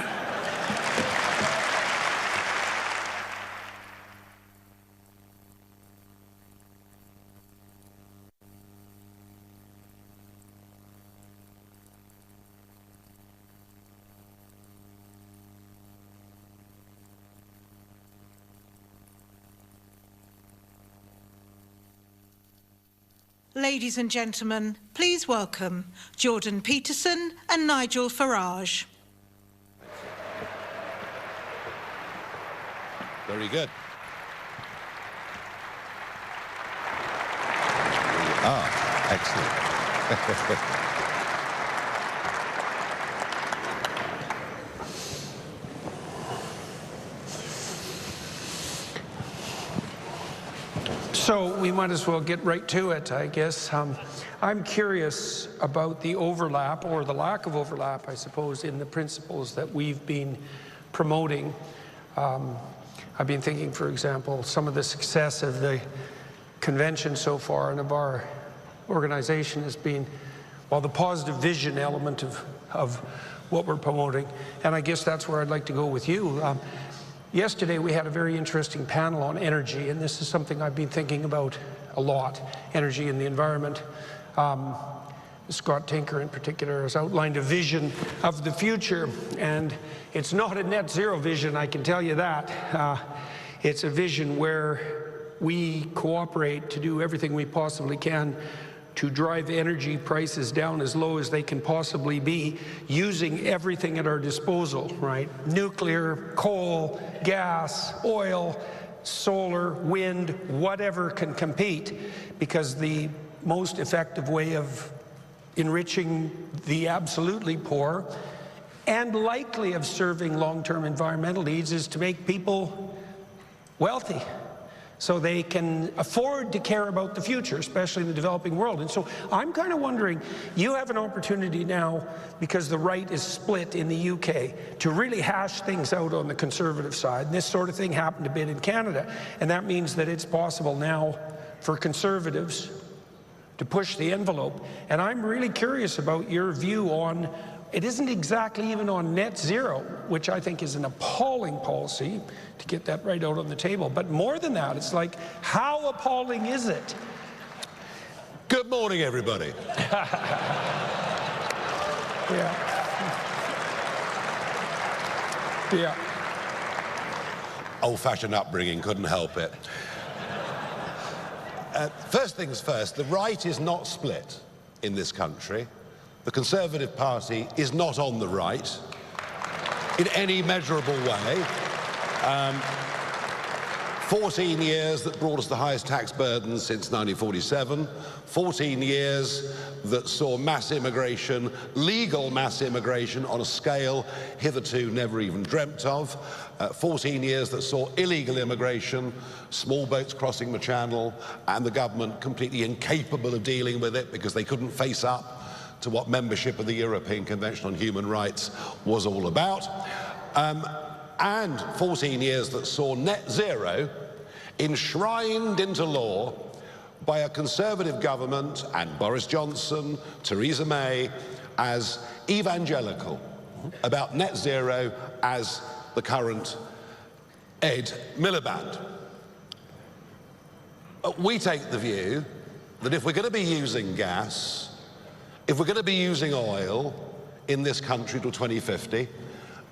Ladies and gentlemen, please welcome Jordan Peterson and Nigel Farage. Very good. Ah, excellent. So we might as well get right to it, I guess. I'm curious about the overlap, or the lack of overlap, I suppose, in the principles that we've been promoting. I've been thinking, for example, some of the success of the convention so far and of our organization has been, well, the positive vision element of what we're promoting. And I guess that's where I'd like to go with you. Yesterday we had a very interesting panel on energy, and this is something I've been thinking about a lot, energy and the environment. Scott Tinker in particular has outlined a vision of the future, and it's not a net zero vision, I can tell you that. It's a vision where we cooperate to do everything we possibly can to drive energy prices down as low as they can possibly be, using everything at our disposal, right? Nuclear, coal, gas, oil, solar, wind, whatever can compete, because the most effective way of enriching the absolutely poor and likely of serving long-term environmental needs is to make people wealthy. so they can afford to care about the future, especially in the developing world. And so I'm kind of wondering, you have an opportunity now, because the right is split in the UK, to really hash things out on the Conservative side. And this sort of thing happened a bit in Canada, and that means that it's possible now for Conservatives to push the envelope. And I'm really curious about your view on, it isn't exactly even on net zero, which I think is an appalling policy, to get that right out on the table. But more than that, it's like, how appalling is it? Good morning, everybody. Yeah. Old-fashioned upbringing, couldn't help it. First things first, the right is not split in this country. The Conservative Party is not on the right in any measurable way. 14 years that brought us the highest tax burdens since 1947, 14 years that saw mass immigration, legal mass immigration on a scale hitherto never even dreamt of, 14 years that saw illegal immigration, small boats crossing the channel, and the government completely incapable of dealing with it because they couldn't face up to what membership of the European Convention on Human Rights was all about. And 14 years that saw net zero enshrined into law by a Conservative government and Boris Johnson, Theresa May, as evangelical about net zero as the current Ed Miliband. We take the view that if we're going to be using gas, if we're going to be using oil in this country till 2050,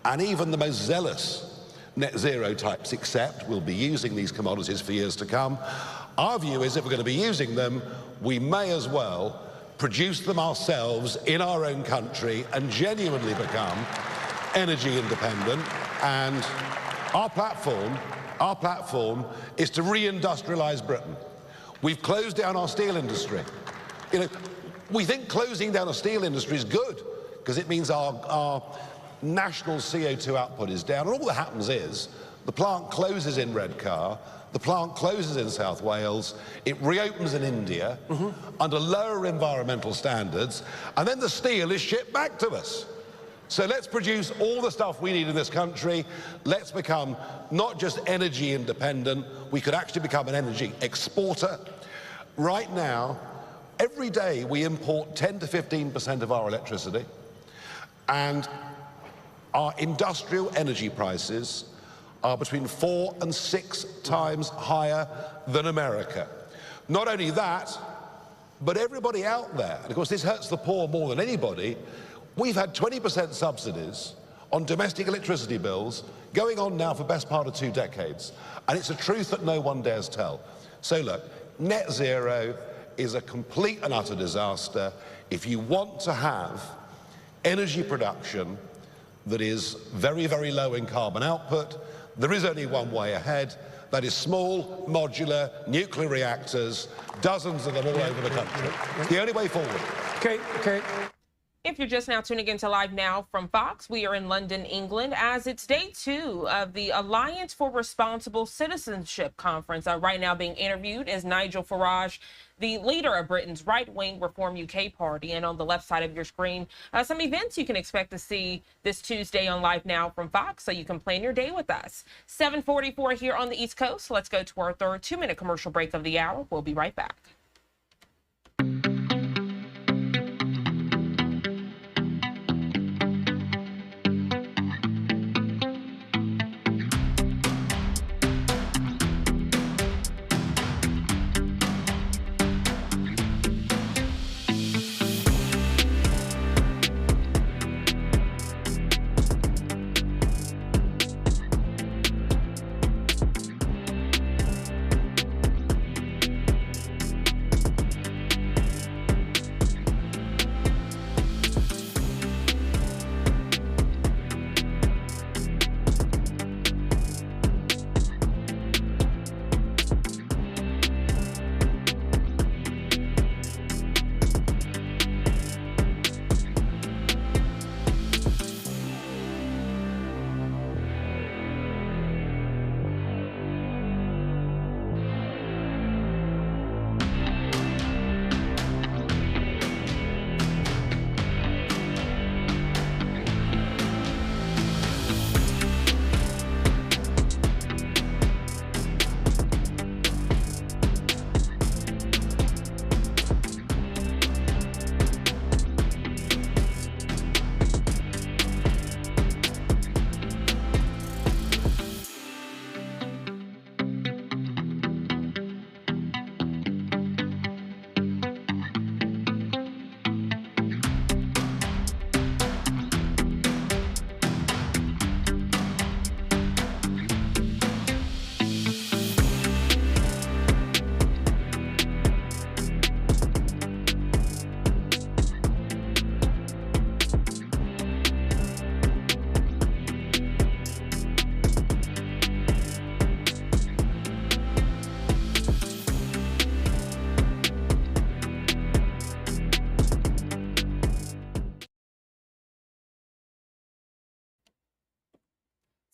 and even the most zealous net zero types accept we'll be using these commodities for years to come, our view is if we're going to be using them, we may as well produce them ourselves in our own country and genuinely become energy independent. And our platform is to reindustrialize Britain. We've closed down our steel industry. You know, we think closing down a steel industry is good because it means our national CO2 output is down. And all that happens is the plant closes in Redcar, the plant closes in South Wales, it reopens in India under lower environmental standards, and then the steel is shipped back to us. So let's produce all the stuff we need in this country. Let's become not just energy independent, we could actually become an energy exporter. Right now, every day we import 10 to 15% of our electricity, and our industrial energy prices are between 4 and 6 times higher than America. Not only that, but everybody out there, and of course this hurts the poor more than anybody, we've had 20% subsidies on domestic electricity bills going on now for the best part of 2 decades. And it's a truth that no one dares tell. So look, net zero is a complete and utter disaster. If you want to have energy production that is very, very low in carbon output, there is only one way ahead. That is small, modular, nuclear reactors, dozens of them all over the country. It's the only way forward. Okay. If you're just now tuning into Live Now from Fox, we are in London, England, as it's day 2 of the Alliance for Responsible Citizenship Conference. Right now being interviewed is Nigel Farage, the leader of Britain's right-wing Reform UK party. And on the left side of your screen, some events you can expect to see this Tuesday on Live Now from Fox, so you can plan your day with us. 7:44 here on the East Coast. Let's go to our third 2-minute commercial break of the hour. We'll be right back.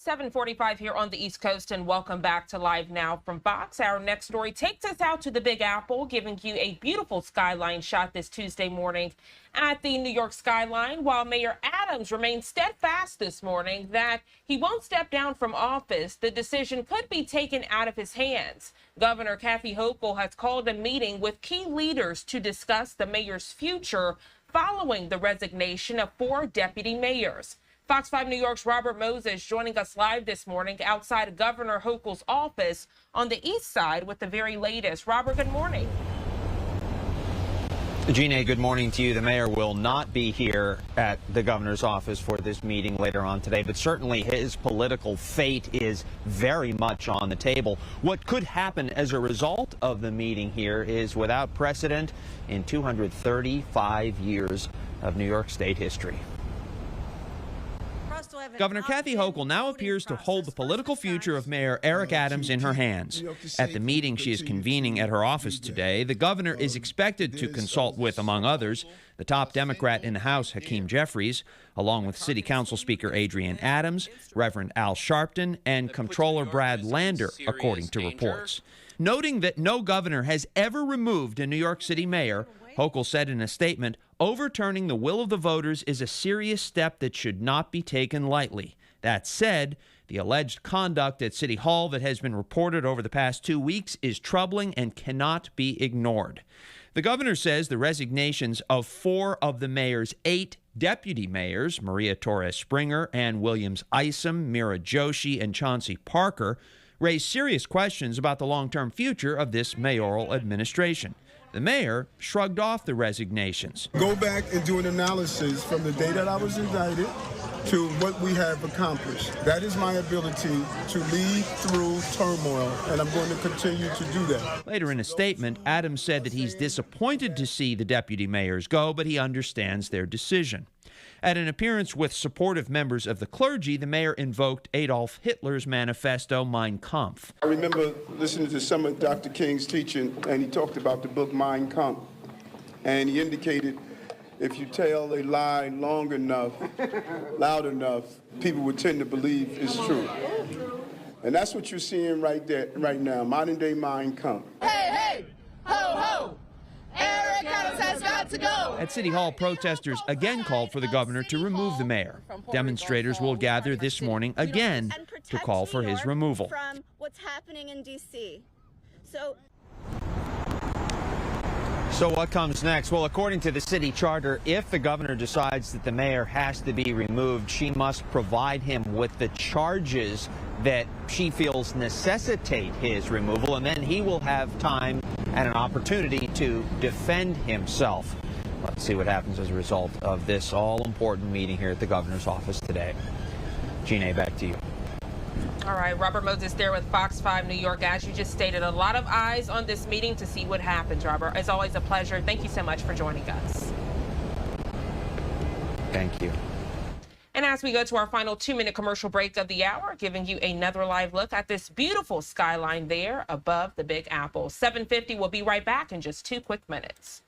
7:45 here on the East Coast, and welcome back to Live Now from Fox. Our next story takes us out to the Big Apple, giving you a beautiful skyline shot this Tuesday morning at the New York skyline, while Mayor Adams remains steadfast this morning that he won't step down from office. The decision could be taken out of his hands. Governor Kathy Hochul has called a meeting with key leaders to discuss the mayor's future following the resignation of 4 deputy mayors. Fox 5 New York's Robert Moses joining us live this morning outside Governor Hochul's office on the east side with the very latest. Robert, good morning. Gina, good morning to you. The mayor will not be here at the governor's office for this meeting later on today, but certainly his political fate is very much on the table. What could happen as a result of the meeting here is without precedent in 235 years of New York State history. Governor Kathy Hochul now appears to hold the political future of Mayor Eric Adams in her hands. At the meeting she is convening at her office today, the governor is expected to consult with, among others, the top Democrat in the House, Hakeem Jeffries, along with City Council Speaker Adrienne Adams, Reverend Al Sharpton, and Comptroller Brad Lander, according to reports. Noting that no governor has ever removed a New York City mayor, Hochul said in a statement, overturning the will of the voters is a serious step that should not be taken lightly. That said, the alleged conduct at City Hall that has been reported over the past 2 weeks is troubling and cannot be ignored. The governor says the resignations of 4 of the mayor's 8 deputy mayors, Maria Torres Springer, Ann Williams Isom, Mira Joshi, and Chauncey Parker, raise serious questions about the long-term future of this mayoral administration. The mayor shrugged off the resignations. Go back and do an analysis from the day that I was indicted to what we have accomplished. That is my ability to lead through turmoil, and I'm going to continue to do that. Later in a statement, Adams said that he's disappointed to see the deputy mayors go, but he understands their decision. At an appearance with supportive members of the clergy, the mayor invoked Adolf Hitler's manifesto, Mein Kampf. I remember listening to some of Dr. King's teaching, and he talked about the book Mein Kampf. And he indicated if you tell a lie long enough, loud enough, people would tend to believe it's true. And that's what you're seeing right now, modern day Mein Kampf. Hey, hey, ho, ho. Eric Adams has got to go. At City Hall, protesters again called for the governor to remove the mayor. Demonstrators will gather this morning again to call for his removal. From what's happening in D.C. So what comes next? Well, according to the city charter, if the governor decides that the mayor has to be removed, she must provide him with the charges that she feels necessitate his removal, and then he will have time and an opportunity to defend himself. Let's see what happens as a result of this all-important meeting here at the governor's office today. Gina, back to you. All right, Robert Moses there with Fox 5 New York. As you just stated, a lot of eyes on this meeting to see what happens, Robert. It's always a pleasure. Thank you so much for joining us. Thank you. And as we go to our final 2-minute commercial break of the hour, giving you another live look at this beautiful skyline there above the Big Apple. 7:50, we'll be right back in just 2 quick minutes.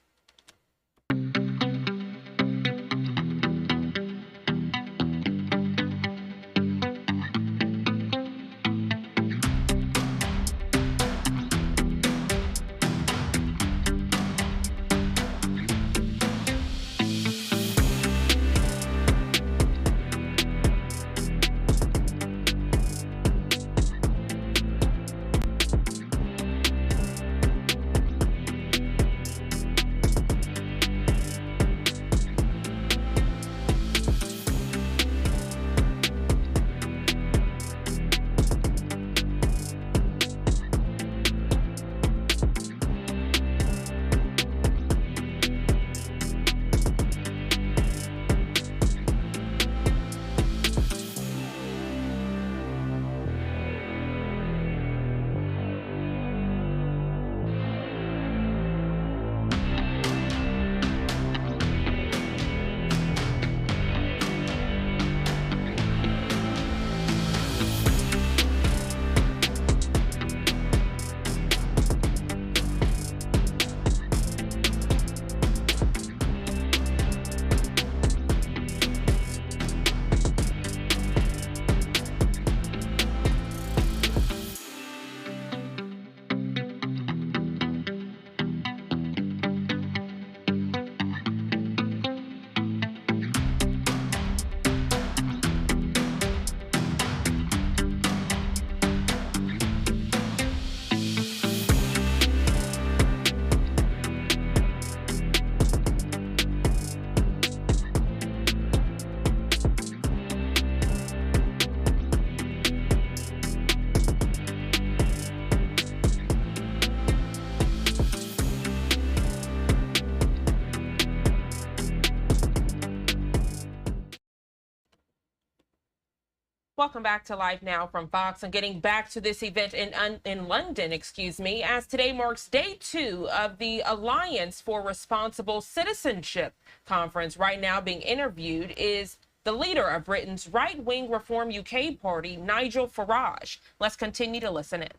Welcome back to Live Now from Fox, and getting back to this event in London, as today marks day 2 of the Alliance for Responsible Citizenship conference. Right now being interviewed is the leader of Britain's right-wing Reform UK party, Nigel Farage. Let's continue to listen in.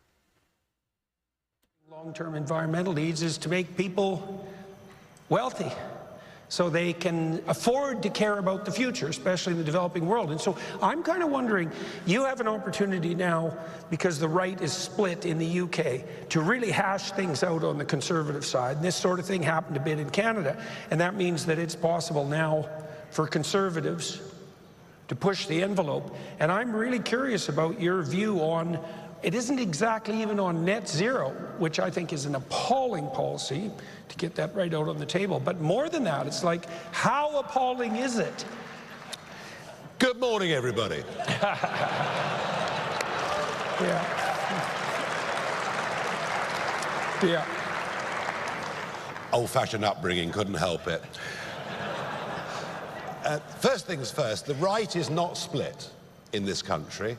Long-term environmental needs is to make people wealthy, so they can afford to care about the future, especially in the developing world. And so I'm kind of wondering, you have an opportunity now, because the right is split in the UK, to really hash things out on the Conservative side. And this sort of thing happened a bit in Canada. And that means that it's possible now for Conservatives to push the envelope. And I'm really curious about your view on, it isn't exactly even on net zero, which I think is an appalling policy, to get that right out on the table. But more than that, it's like, how appalling is it? Good morning, everybody. Yeah. Old-fashioned upbringing, couldn't help it. First things first, the right is not split in this country.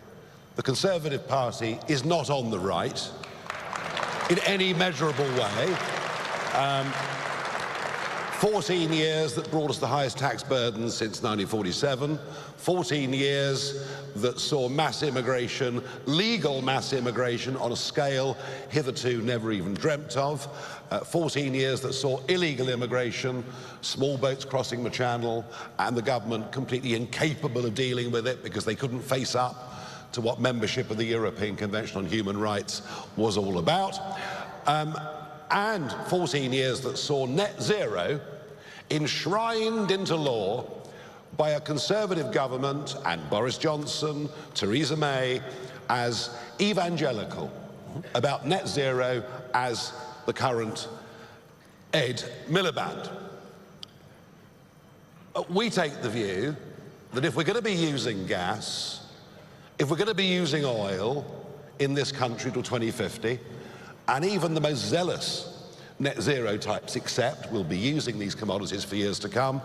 The Conservative Party is not on the right in any measurable way. 14 years that brought us the highest tax burden since 1947, 14 years that saw mass immigration, legal mass immigration on a scale hitherto never even dreamt of, 14 years that saw illegal immigration, small boats crossing the channel, and the government completely incapable of dealing with it because they couldn't face up to what membership of the European Convention on Human Rights was all about. And 14 years that saw net zero enshrined into law by a Conservative government and Boris Johnson, Theresa May, as evangelical about net zero as the current Ed Miliband. We take the view that if we're going to be using gas, if we're going to be using oil in this country till 2050, and even the most zealous net zero types accept we'll be using these commodities for years to come,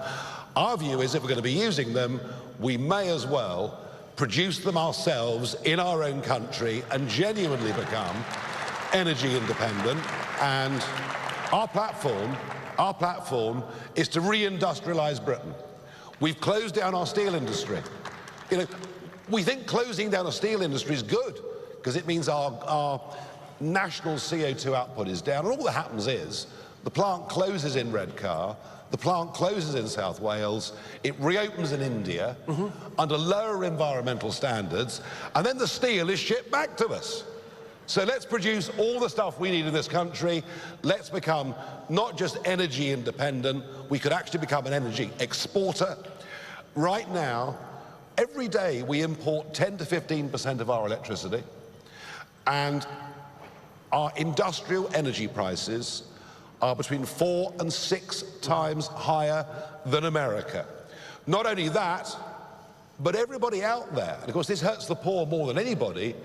our view is if we're going to be using them, we may as well produce them ourselves in our own country and genuinely become energy independent. And our platform is to reindustrialize Britain. We've closed down our steel industry. You know, we think closing down a steel industry is good because it means our national CO2 output is down, and all that happens is the plant closes in Redcar, the plant closes in South Wales, it reopens in India under lower environmental standards, and then the steel is shipped back to us. So let's produce all the stuff we need in this country. Let's become not just energy independent, we could actually become an energy exporter. Right now, every day we import 10 to 15% of our electricity, and our industrial energy prices are between 4 and 6 times higher than America. Not only that, but everybody out there, and of course this hurts the poor more than anybody,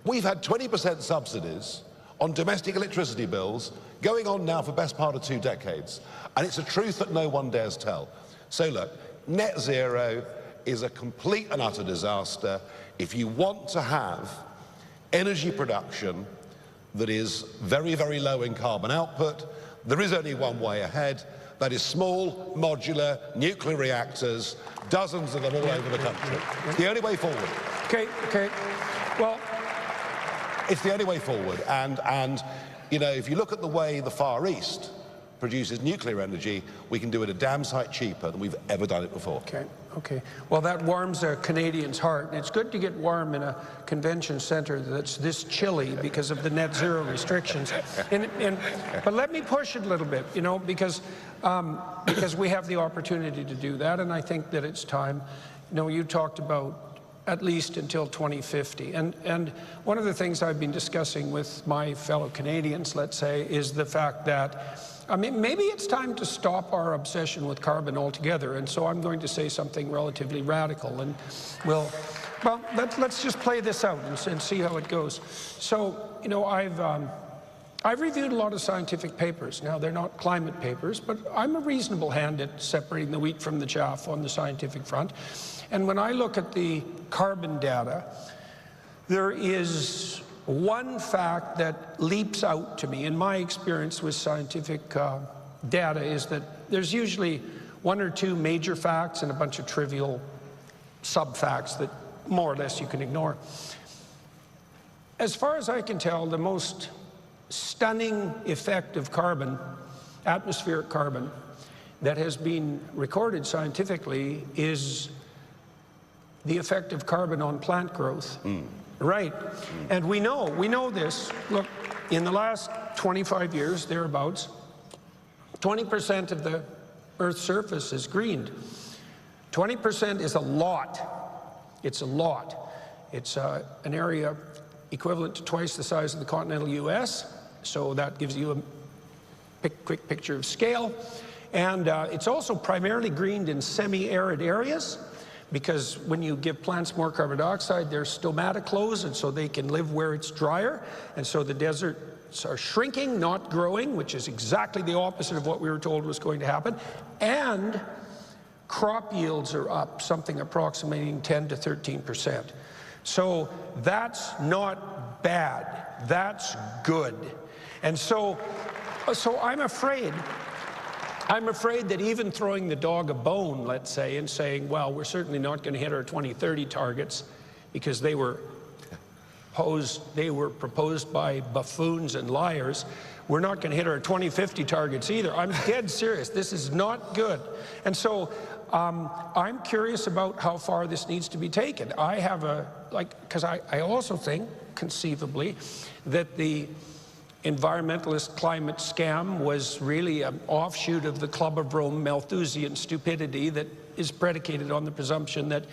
we've had 20% subsidies on domestic electricity bills going on now for the best part of 2 decades. And it's a truth that no one dares tell. So look, net zero is a complete and utter disaster. If you want to have energy production that is very, very low in carbon output, there is only one way ahead. That is small, modular, nuclear reactors, dozens of them all over the country. It's the only way forward. Okay. Well, it's the only way forward. And you know, if you look at the way the Far East produces nuclear energy, we can do it a damn sight cheaper than we've ever done it before. Okay. Well, that warms a Canadian's heart. And it's good to get warm in a convention center that's this chilly because of the net zero restrictions. But let me push it a little bit, you know, because we have the opportunity to do that. And I think that it's time. You know, you talked about at least until 2050. And one of the things I've been discussing with my fellow Canadians, let's say, is the fact that, I mean, maybe it's time to stop our obsession with carbon altogether. And so I'm going to say something relatively radical. And well, let's just play this out and see how it goes. So, you know, I've I've reviewed a lot of scientific papers. Now, they're not climate papers, but I'm a reasonable hand at separating the wheat from the chaff on the scientific front. And when I look at the carbon data, there is one fact that leaps out to me in my experience with scientific data is that there's usually one or two major facts and a bunch of trivial sub-facts that more or less you can ignore. As far as I can tell, the most stunning effect of carbon, atmospheric carbon, that has been recorded scientifically is the effect of carbon on plant growth. Right. And we know this. Look, in the last 25 years, thereabouts, 20% of the Earth's surface is greened. 20% is a lot. It's a lot. It's an area equivalent to twice the size of the continental US, so that gives you a quick picture of scale. And it's also primarily greened in semi-arid areas, because when you give plants more carbon dioxide, their stomata close, and so they can live where it's drier. And so the deserts are shrinking, not growing, which is exactly the opposite of what we were told was going to happen. And crop yields are up, something approximating 10 to 13%. So that's not bad, that's good. And so I'm afraid that even throwing the dog a bone, let's say, and saying, well, we're certainly not going to hit our 2030 targets because they were proposed by buffoons and liars, we're not going to hit our 2050 targets either. I'm dead serious. This is not good. And so I'm curious about how far this needs to be taken. I have because I also think, conceivably, that the environmentalist climate scam was really an offshoot of the Club of Rome Malthusian stupidity that is predicated on the presumption that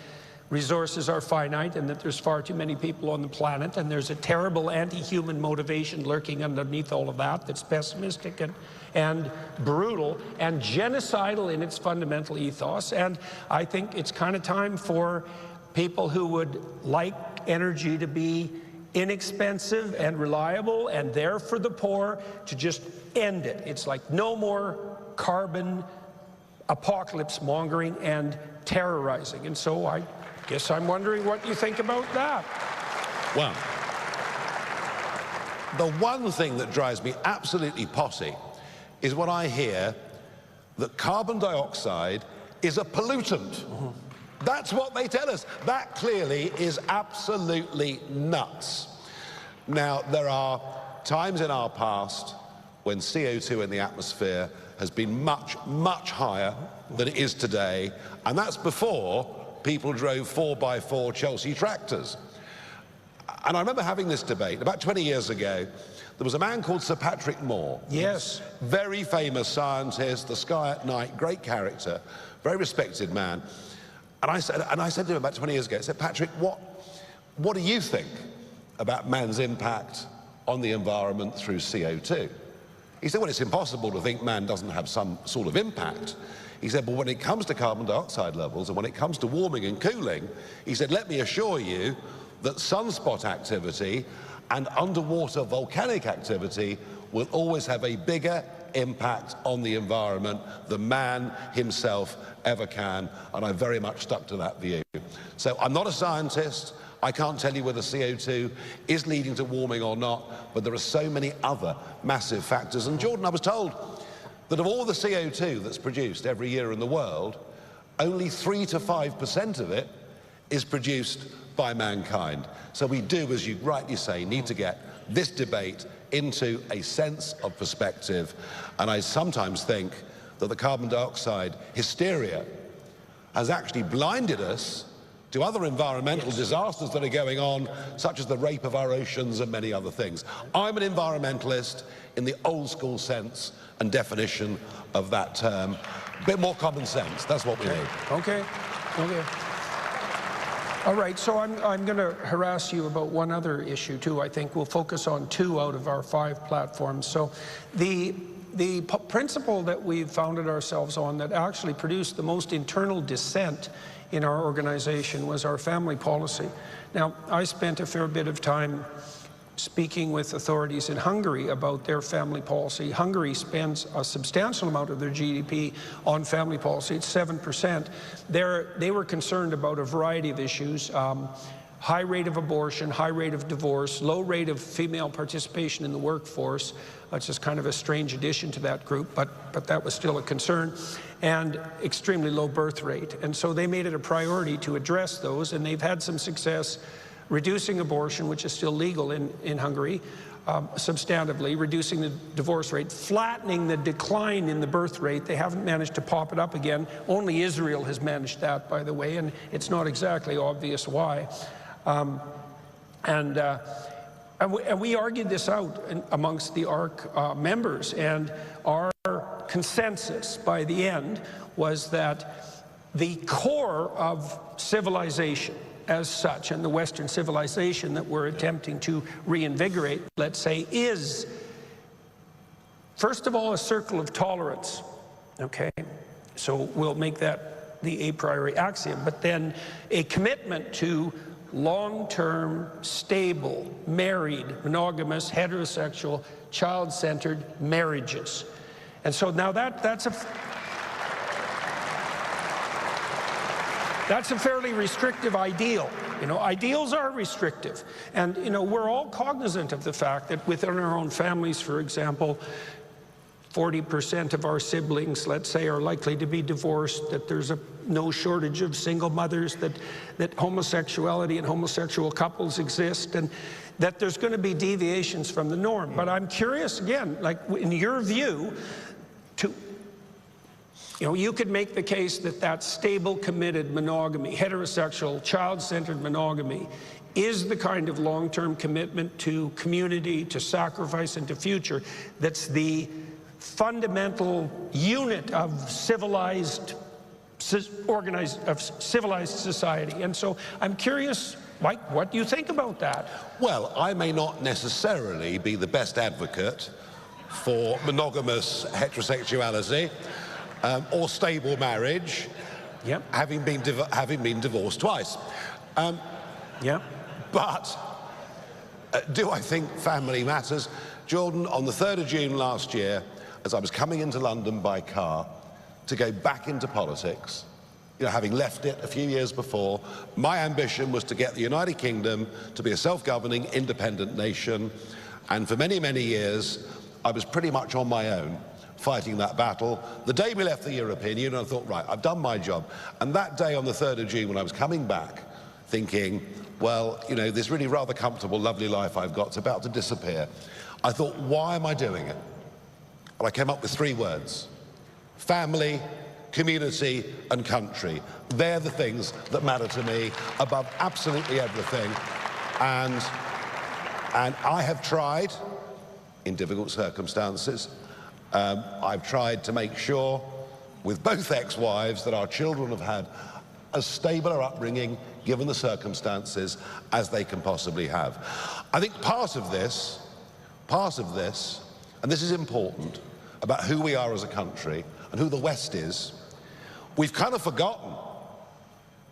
resources are finite and that there's far too many people on the planet, and there's a terrible anti-human motivation lurking underneath all of that that's pessimistic and brutal and genocidal in its fundamental ethos. And I think it's kind of time for people who would like energy to be inexpensive and reliable and there for the poor to just end it. It's like no more carbon apocalypse mongering and terrorizing. And so I guess I'm wondering what you think about that. Well, the one thing that drives me absolutely possy is when I hear that carbon dioxide is a pollutant. That's what they tell us. That clearly is absolutely nuts. Now, there are times in our past when CO2 in the atmosphere has been much, much higher than it is today, and that's before people drove 4x4 Chelsea tractors. And I remember having this debate about 20 years ago. There was a man called Sir Patrick Moore. Yes. Very famous scientist, The Sky at Night, great character, very respected man. And I said to him about 20 years ago, I said, Patrick, what do you think about man's impact on the environment through CO2? He said, well, it's impossible to think man doesn't have some sort of impact. He said, but when it comes to carbon dioxide levels and when it comes to warming and cooling, he said, let me assure you that sunspot activity and underwater volcanic activity will always have a bigger impact on the environment than man himself ever can, and I very much stuck to that view. So I'm not a scientist. I can't tell you whether CO2 is leading to warming or not, but there are so many other massive factors. And Jordan, I was told that of all the CO2 that's produced every year in the world, only 3 to 5% of it is produced by mankind. So we do, as you rightly say, need to get this debate into a sense of perspective. And I sometimes think that the carbon dioxide hysteria has actually blinded us to other environmental disasters that are going on, such as the rape of our oceans and many other things. I'm an environmentalist in the old school sense and definition of that term. A bit more common sense, that's what we need. Okay. All right, so I'm going to harass you about one other issue too. I think we'll focus on 2 out of our 5 platforms. So the principle that we've founded ourselves on that actually produced the most internal dissent in our organization was our family policy. Now, I spent a fair bit of time speaking with authorities in Hungary about their family policy. Hungary spends a substantial amount of their GDP on family policy. It's 7%. They were concerned about a variety of issues. High rate of abortion, high rate of divorce, low rate of female participation in the workforce, which is kind of a strange addition to that group, but that was still a concern, and extremely low birth rate. And so they made it a priority to address those, and they've had some success reducing abortion, which is still legal in Hungary, substantively, reducing the divorce rate, flattening the decline in the birth rate. They haven't managed to pop it up again. Only Israel has managed that, by the way, and it's not exactly obvious why. And we argued this out amongst the ARC members, and our consensus by the end was that the core of civilization as such, and the Western civilization that we're attempting to reinvigorate, let's say, is, first of all, a circle of tolerance, okay? So we'll make that the a priori axiom, but then a commitment to long-term, stable, married, monogamous, heterosexual, child-centered marriages. And so now that's a fairly restrictive ideal. You know, ideals are restrictive. And, you know, we're all cognizant of the fact that within our own families, for example, 40% of our siblings, let's say, are likely to be divorced, that there's no shortage of single mothers, that homosexuality and homosexual couples exist, and that there's going to be deviations from the norm. But I'm curious, again, like in your view, you could make the case that that stable, committed monogamy, heterosexual, child-centered monogamy, is the kind of long-term commitment to community, to sacrifice, and to future that's the fundamental unit of civilized society. And so I'm curious, Mike, what do you think about that? Well, I may not necessarily be the best advocate for monogamous heterosexuality or stable marriage, having been divorced twice. But do I think family matters? Jordan, on the 3rd of June last year, as I was coming into London by car to go back into politics, you know, having left it a few years before, my ambition was to get the United Kingdom to be a self-governing, independent nation. And for many, many years, I was pretty much on my own fighting that battle. The day we left the European Union, I thought, right, I've done my job. And that day on the 3rd of June, when I was coming back, thinking, well, you know, this really rather comfortable, lovely life I've got is about to disappear, I thought, why am I doing it? And I came up with 3 words: family, community, and country. They're the things that matter to me above absolutely everything. And I have tried, in difficult circumstances, I've tried to make sure with both ex-wives that our children have had as stable an upbringing, given the circumstances, as they can possibly have. I think part of this, and this is important, about who we are as a country and who the West is, we've kind of forgotten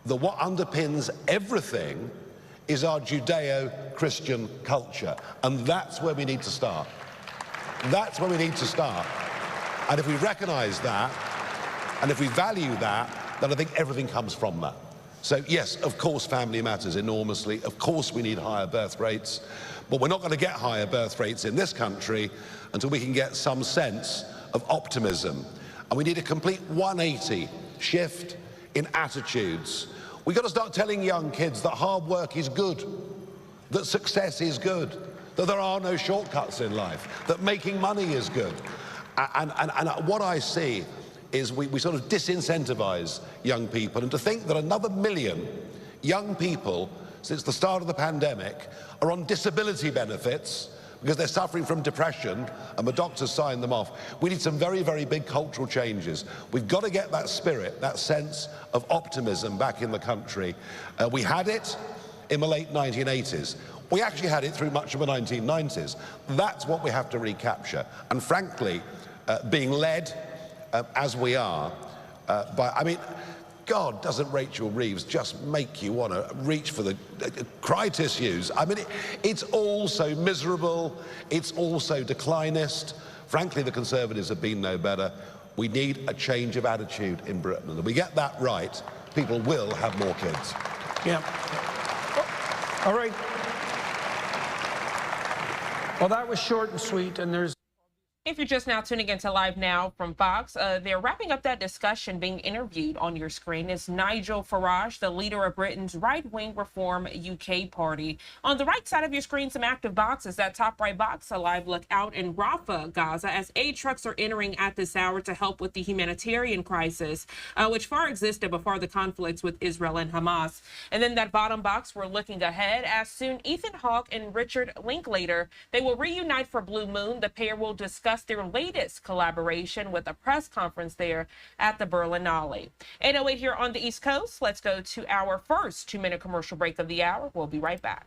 that what underpins everything is our Judeo-Christian culture. And that's where we need to start. That's where we need to start. And if we recognize that, and if we value that, then I think everything comes from that. So yes, of course family matters enormously. Of course we need higher birth rates. But we're not going to get higher birth rates in this country until we can get some sense of optimism. And we need a complete 180 shift in attitudes. We've got to start telling young kids that hard work is good, that success is good, that there are no shortcuts in life, that making money is good. And what I see is we sort of disincentivize young people, and to think that another 1 million young people since the start of the pandemic are on disability benefits because they're suffering from depression and the doctors sign them off. We need some very, very big cultural changes. We've got to get that spirit, that sense of optimism back in the country. We had it in the late 1980s. We actually had it through much of the 1990s. That's what we have to recapture. And frankly, being led as we are by, I mean, God, doesn't Rachel Reeves just make you want to reach for the cry tissues? I mean, it's all so miserable. It's all so declinist. Frankly, the Conservatives have been no better. We need a change of attitude in Britain. And if we get that right, people will have more kids. Yeah. All right. Well, that was short and sweet, and there's... If you're just now tuning into Live Now from Fox, they're wrapping up that discussion. Being interviewed on your screen is Nigel Farage, the leader of Britain's right-wing Reform UK party. On the right side of your screen, some active boxes. That top right box, a live look out in Rafah, Gaza, as aid trucks are entering at this hour to help with the humanitarian crisis, which far existed before the conflicts with Israel and Hamas. And then that bottom box, we're looking ahead, as soon Ethan Hawke and Richard Linklater, they will reunite for Blue Moon. The pair will discuss their latest collaboration with a press conference there at the Berlinale. 8:08 here on the East Coast. Let's go to our first 2-minute commercial break of the hour. We'll be right back.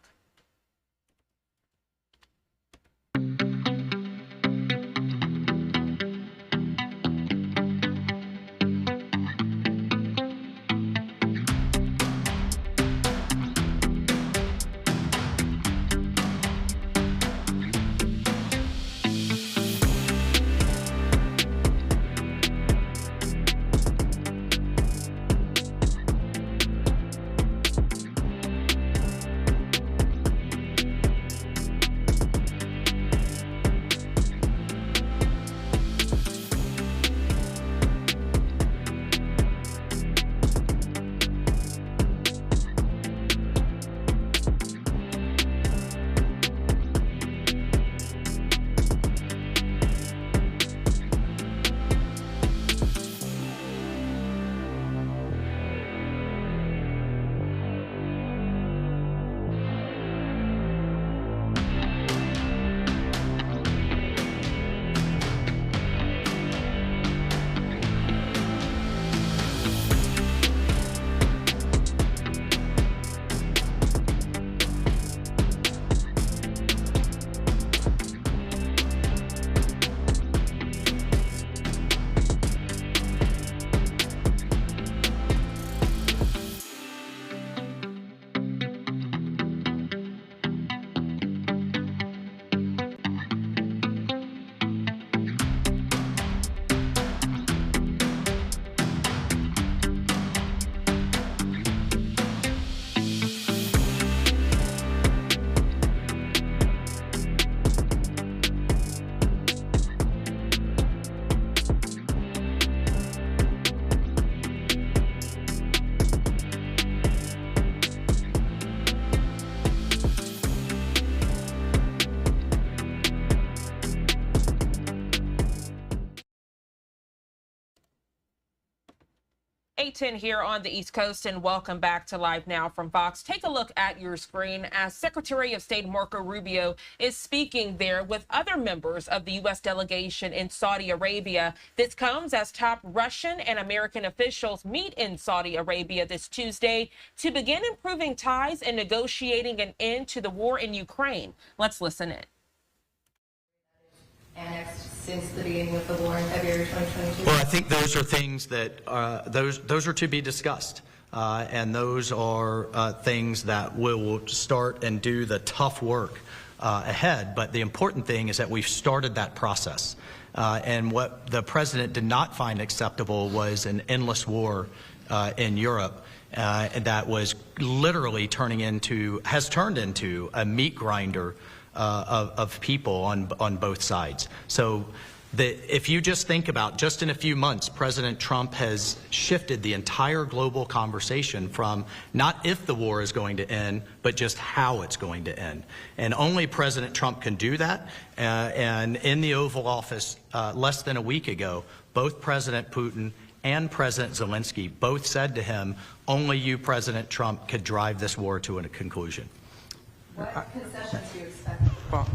Eight-10 here on the East Coast, and welcome back to Live Now from Fox. Take a look at your screen as Secretary of State Marco Rubio is speaking there with other members of the U.S. delegation in Saudi Arabia. This comes as top Russian and American officials meet in Saudi Arabia this Tuesday to begin improving ties and negotiating an end to the war in Ukraine. Let's listen in. Annexed since the beginning of the war in February 2022? Well, I think those are things that those are to be discussed, and those are things that will start and do the tough work ahead. But the important thing is that we've started that process, and what the president did not find acceptable was an endless war in Europe that was literally has turned into a meat grinder of people on both sides. So if you just think about, just in a few months, President Trump has shifted the entire global conversation from not if the war is going to end, but just how it's going to end. And only President Trump can do that. And in the Oval Office less than a week ago, both President Putin and President Zelensky both said to him, only you, President Trump, could drive this war to a conclusion. What concessions do you expect? Well,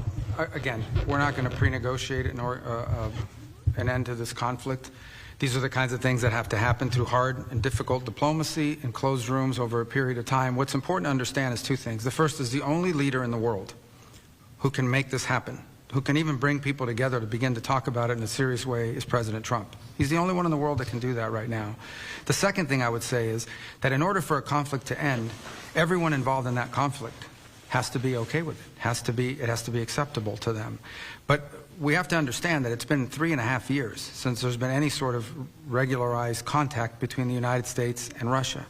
again, we're not going to pre-negotiate an end to this conflict. These are the kinds of things that have to happen through hard and difficult diplomacy in closed rooms over a period of time. What's important to understand is two things. The first is the only leader in the world who can make this happen who can even bring people together to begin to talk about it in a serious way is President Trump. He's the only one in the world that can do that right now. The second thing I would say is that in order for a conflict to end, everyone involved in that conflict has to be okay with it. It has to be acceptable to them. But we have to understand that it's been 3.5 years since there's been any sort of regularized contact between the United States and Russia,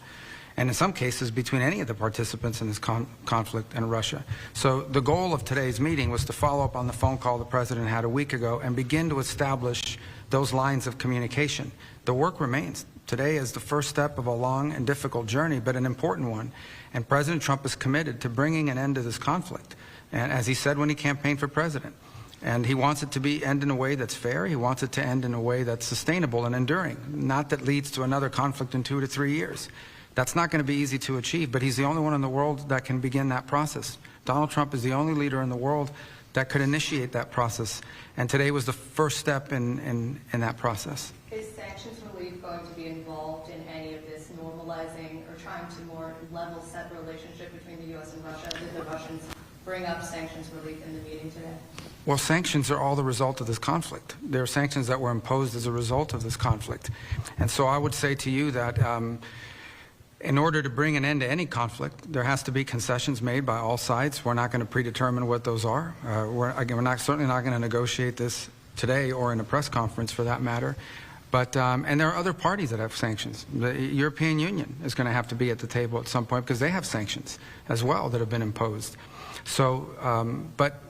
and in some cases between any of the participants in this conflict and Russia. So the goal of today's meeting was to follow up on the phone call the President had a week ago and begin to establish those lines of communication. The work remains. Today is the first step of a long and difficult journey, but an important one. And President Trump is committed to bringing an end to this conflict, and as he said when he campaigned for president. And he wants it to end in a way that's fair. He wants it to end in a way that's sustainable and enduring, not that leads to another conflict in 2 to 3 years. That's not going to be easy to achieve, but he's the only one in the world that can begin that process. Donald Trump is the only leader in the world that could initiate that process, and today was the first step in that process. Is sanctions relief going to be involved in any of this normalizing or trying to more level set relationship between the U.S. and Russia? Did the Russians bring up sanctions relief in the meeting today? Well, sanctions are all the result of this conflict. There are sanctions that were imposed as a result of this conflict. And so I would say to you that in order to bring an end to any conflict, there has to be concessions made by all sides. We're not going to predetermine what those are. We're certainly not going to negotiate this today or in a press conference for that matter. But, and there are other parties that have sanctions. The European Union is going to have to be at the table at some point because they have sanctions as well that have been imposed. So, but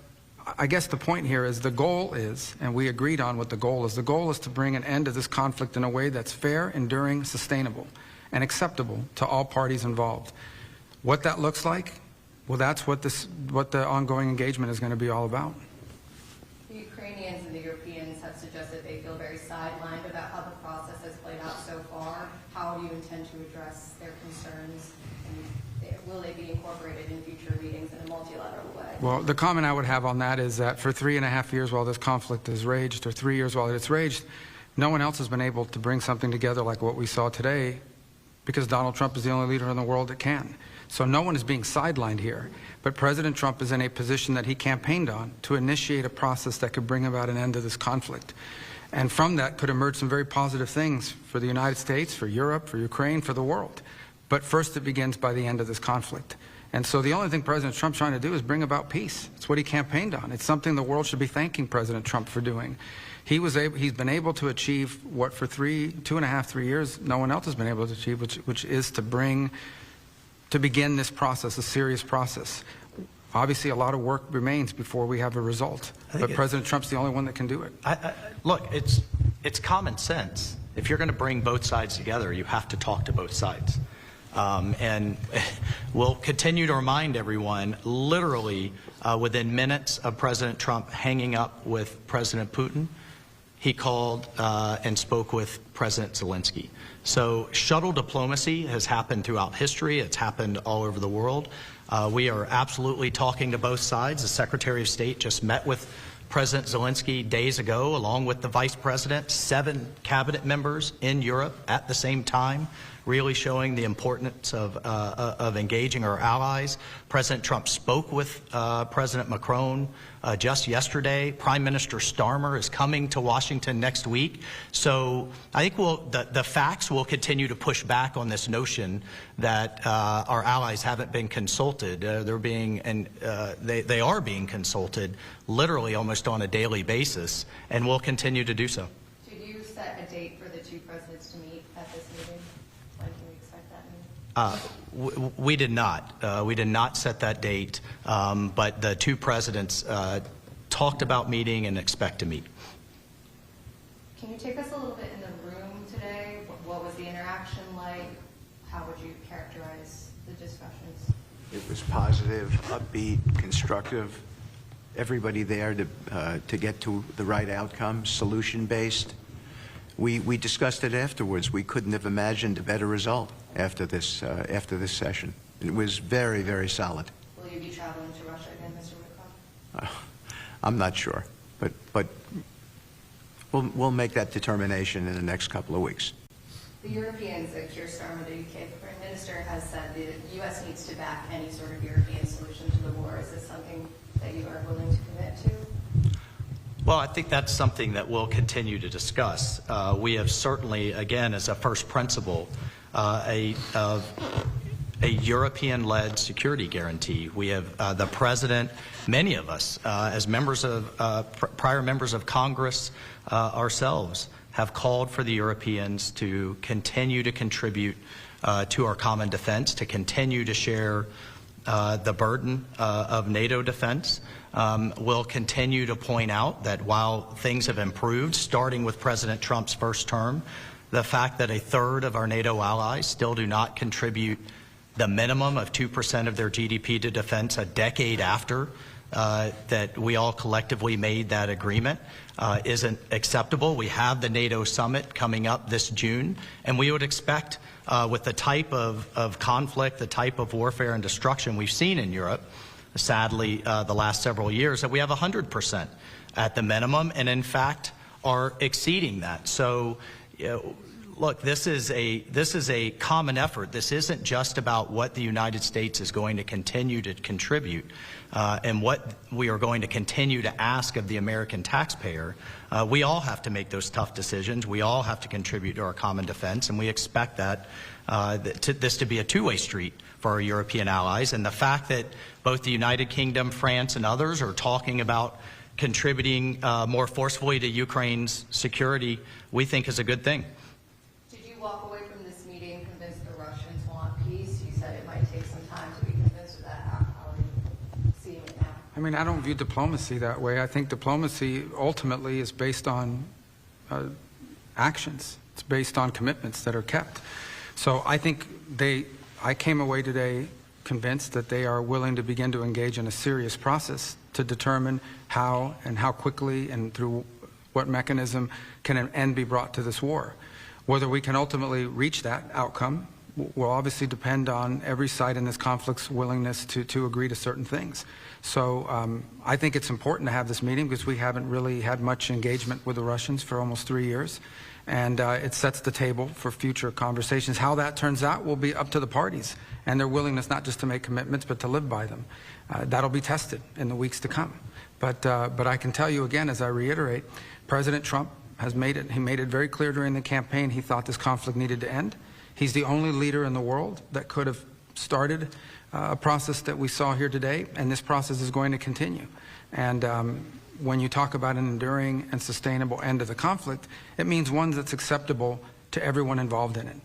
I guess the point here is the goal is, and we agreed on what the goal is to bring an end to this conflict in a way that's fair, enduring, sustainable, and acceptable to all parties involved. What that looks like, well, that's what the ongoing engagement is going to be all about. The Ukrainians and the Europeans have suggested they feel very sidelined about how the process has played out so far. How do you intend to address their concerns? And will they be incorporated in future meetings in a multilateral way? Well, the comment I would have on that is that for 3.5 years while this conflict has raged, or 3 years while it's raged, no one else has been able to bring something together like what we saw today, because Donald Trump is the only leader in the world that can. So no one is being sidelined here. But President Trump is in a position that he campaigned on to initiate a process that could bring about an end to this conflict. And from that could emerge some very positive things for the United States, for Europe, for Ukraine, for the world. But first it begins by the end of this conflict. And so the only thing President Trump's trying to do is bring about peace. It's what he campaigned on. It's something the world should be thanking President Trump for doing. He's been able to achieve what for 2.5, 3 years no one else has been able to achieve, which is to begin this process, a serious process. Obviously, a lot of work remains before we have a result, but President Trump's the only one that can do it. Look, it's common sense. If you're going to bring both sides together, you have to talk to both sides. And we'll continue to remind everyone, literally within minutes of President Trump hanging up with President Putin, he called and spoke with President Zelensky. So shuttle diplomacy has happened throughout history. It's happened all over the world. We are absolutely talking to both sides. The Secretary of State just met with President Zelensky days ago, along with the Vice President, 7 cabinet members in Europe at the same time, really showing the importance of engaging our allies. President Trump spoke with President Macron just yesterday. Prime Minister Starmer is coming to Washington next week. So I think the facts will continue to push back on this notion that our allies haven't been consulted. They are being consulted literally almost on a daily basis, and will continue to do so. Did you set a date for the two presidents to meet at this meeting? When can we expect that meeting? We did not. We did not set that date, but the two presidents talked about meeting and expect to meet. Can you take us a little bit in the room today? What was the interaction like? How would you characterize the discussions? It was positive, upbeat, constructive. Everybody there to get to the right outcome, solution-based. We discussed it afterwards. We couldn't have imagined a better result after this session. It was very, very solid. Will you be traveling to Russia again, Mr. Witkoff? I'm not sure, but we'll make that determination in the next couple of weeks. The Europeans, Keir Starmer, the UK Foreign Minister, has said the U.S. needs to back any sort of European solution to the war. Is this something that you are willing to commit to? Well, I think that's something that we'll continue to discuss. We have certainly, again, as a first principle, a European-led security guarantee. We have the President, many of us, as members of prior members of Congress ourselves, have called for the Europeans to continue to contribute to our common defense, to continue to share the burden of NATO defense. We'll continue to point out that while things have improved, starting with President Trump's first term, the fact that a third of our NATO allies still do not contribute the minimum of 2% of their GDP to defense a decade after that we all collectively made that agreement isn't acceptable. We have the NATO summit coming up this June, and we would expect with the type of conflict, the type of warfare and destruction we've seen in Europe, sadly, the last several years, that we have 100% at the minimum, and in fact are exceeding that. So, look, this is a common effort. This isn't just about what the United States is going to continue to contribute and what we are going to continue to ask of the American taxpayer. We all have to make those tough decisions. We all have to contribute to our common defense, and we expect that this to be a two-way street for our European allies. And the fact that both the United Kingdom, France, and others are talking about contributing more forcefully to Ukraine's security, we think is a good thing. Did you walk away from this meeting convinced the Russians want peace? You said it might take some time to be convinced of that. How are you seeing it now? I mean, I don't view diplomacy that way. I think diplomacy ultimately is based on actions. It's based on commitments that are kept. So I think I came away today convinced that they are willing to begin to engage in a serious process to determine how and how quickly and through what mechanism can an end be brought to this war. Whether we can ultimately reach that outcome will obviously depend on every side in this conflict's willingness to agree to certain things. So I think it's important to have this meeting because we haven't really had much engagement with the Russians for almost 3 years. And it sets the table for future conversations. How that turns out will be up to the parties and their willingness not just to make commitments but to live by them. That'll be tested in the weeks to come. But I can tell you again, as I reiterate, President Trump has made it very clear during the campaign he thought this conflict needed to end. He's the only leader in the world that could have started a process that we saw here today, and this process is going to continue. And when you talk about an enduring and sustainable end of the conflict, it means one that's acceptable to everyone involved in it.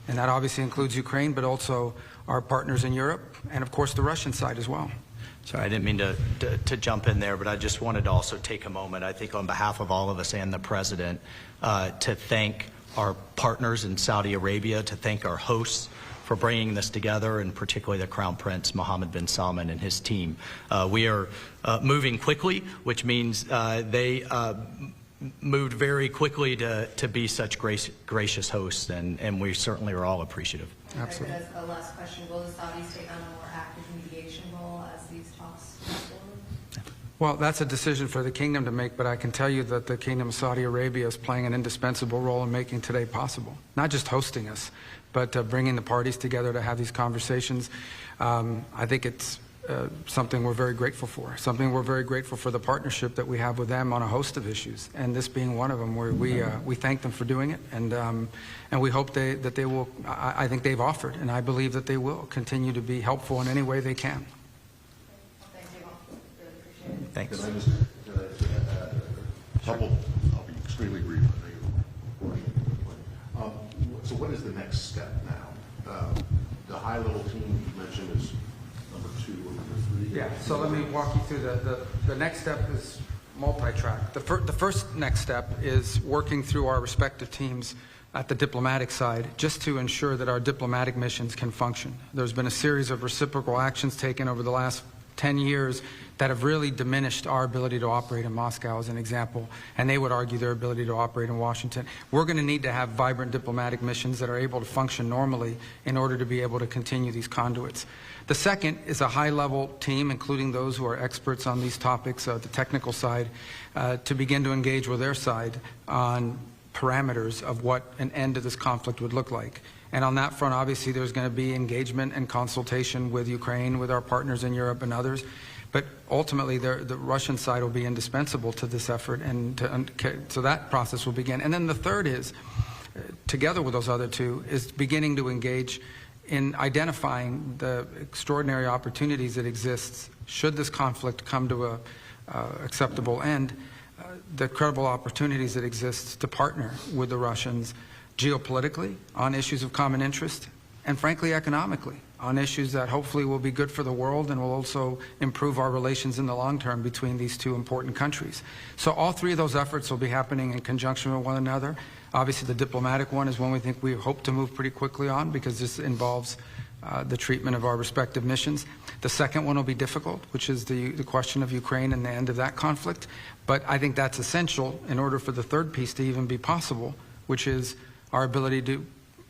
And that obviously includes Ukraine, but also our partners in Europe, and of course the Russian side as well. Sorry, I didn't mean to jump in there, but I just wanted to also take a moment, I think on behalf of all of us and the President, to thank our partners in Saudi Arabia, to thank our hosts for bringing this together, and particularly the Crown Prince Mohammed bin Salman and his team. We are moving quickly, which means they moved very quickly to be such gracious hosts, and we certainly are all appreciative. Absolutely. As a last question, will the Saudis take on a more active mediation role as these talks move forward? Well, that's a decision for the kingdom to make, but I can tell you that the Kingdom of Saudi Arabia is playing an indispensable role in making today possible. Not just hosting us, but bringing the parties together to have these conversations. I think it's something we're very grateful for. Something we're very grateful for the partnership that we have with them on a host of issues, and this being one of them, where we thank them for doing it, and we hope that they will. I think they've offered, and I believe that they will continue to be helpful in any way they can. Thanks. Can I just I'll be extremely brief. So what is the next step now? The high-level team you mentioned is number 2 or number 3. Yeah, so let me walk you through the next step is multi-track. The first next step is working through our respective teams at the diplomatic side, just to ensure that our diplomatic missions can function. There's been a series of reciprocal actions taken over the last 10 years that have really diminished our ability to operate in Moscow, as an example, and they would argue their ability to operate in Washington. We're going to need to have vibrant diplomatic missions that are able to function normally in order to be able to continue these conduits. The second is a high-level team, including those who are experts on these topics, the technical side, to begin to engage with their side on parameters of what an end to this conflict would look like. And on that front, obviously, there's going to be engagement and consultation with Ukraine, with our partners in Europe and others. But ultimately, the Russian side will be indispensable to this effort, and so that process will begin. And then the third is, together with those other two, is beginning to engage in identifying the extraordinary opportunities that exist should this conflict come to a acceptable end, the credible opportunities that exist to partner with the Russians geopolitically on issues of common interest, and frankly economically on issues that hopefully will be good for the world and will also improve our relations in the long term between these two important countries. So all three of those efforts will be happening in conjunction with one another. Obviously the diplomatic one is one we hope to move pretty quickly on, because this involves the treatment of our respective missions. The second one will be difficult, which is the question of Ukraine and the end of that conflict. But I think that's essential in order for the third piece to even be possible, which is our ability to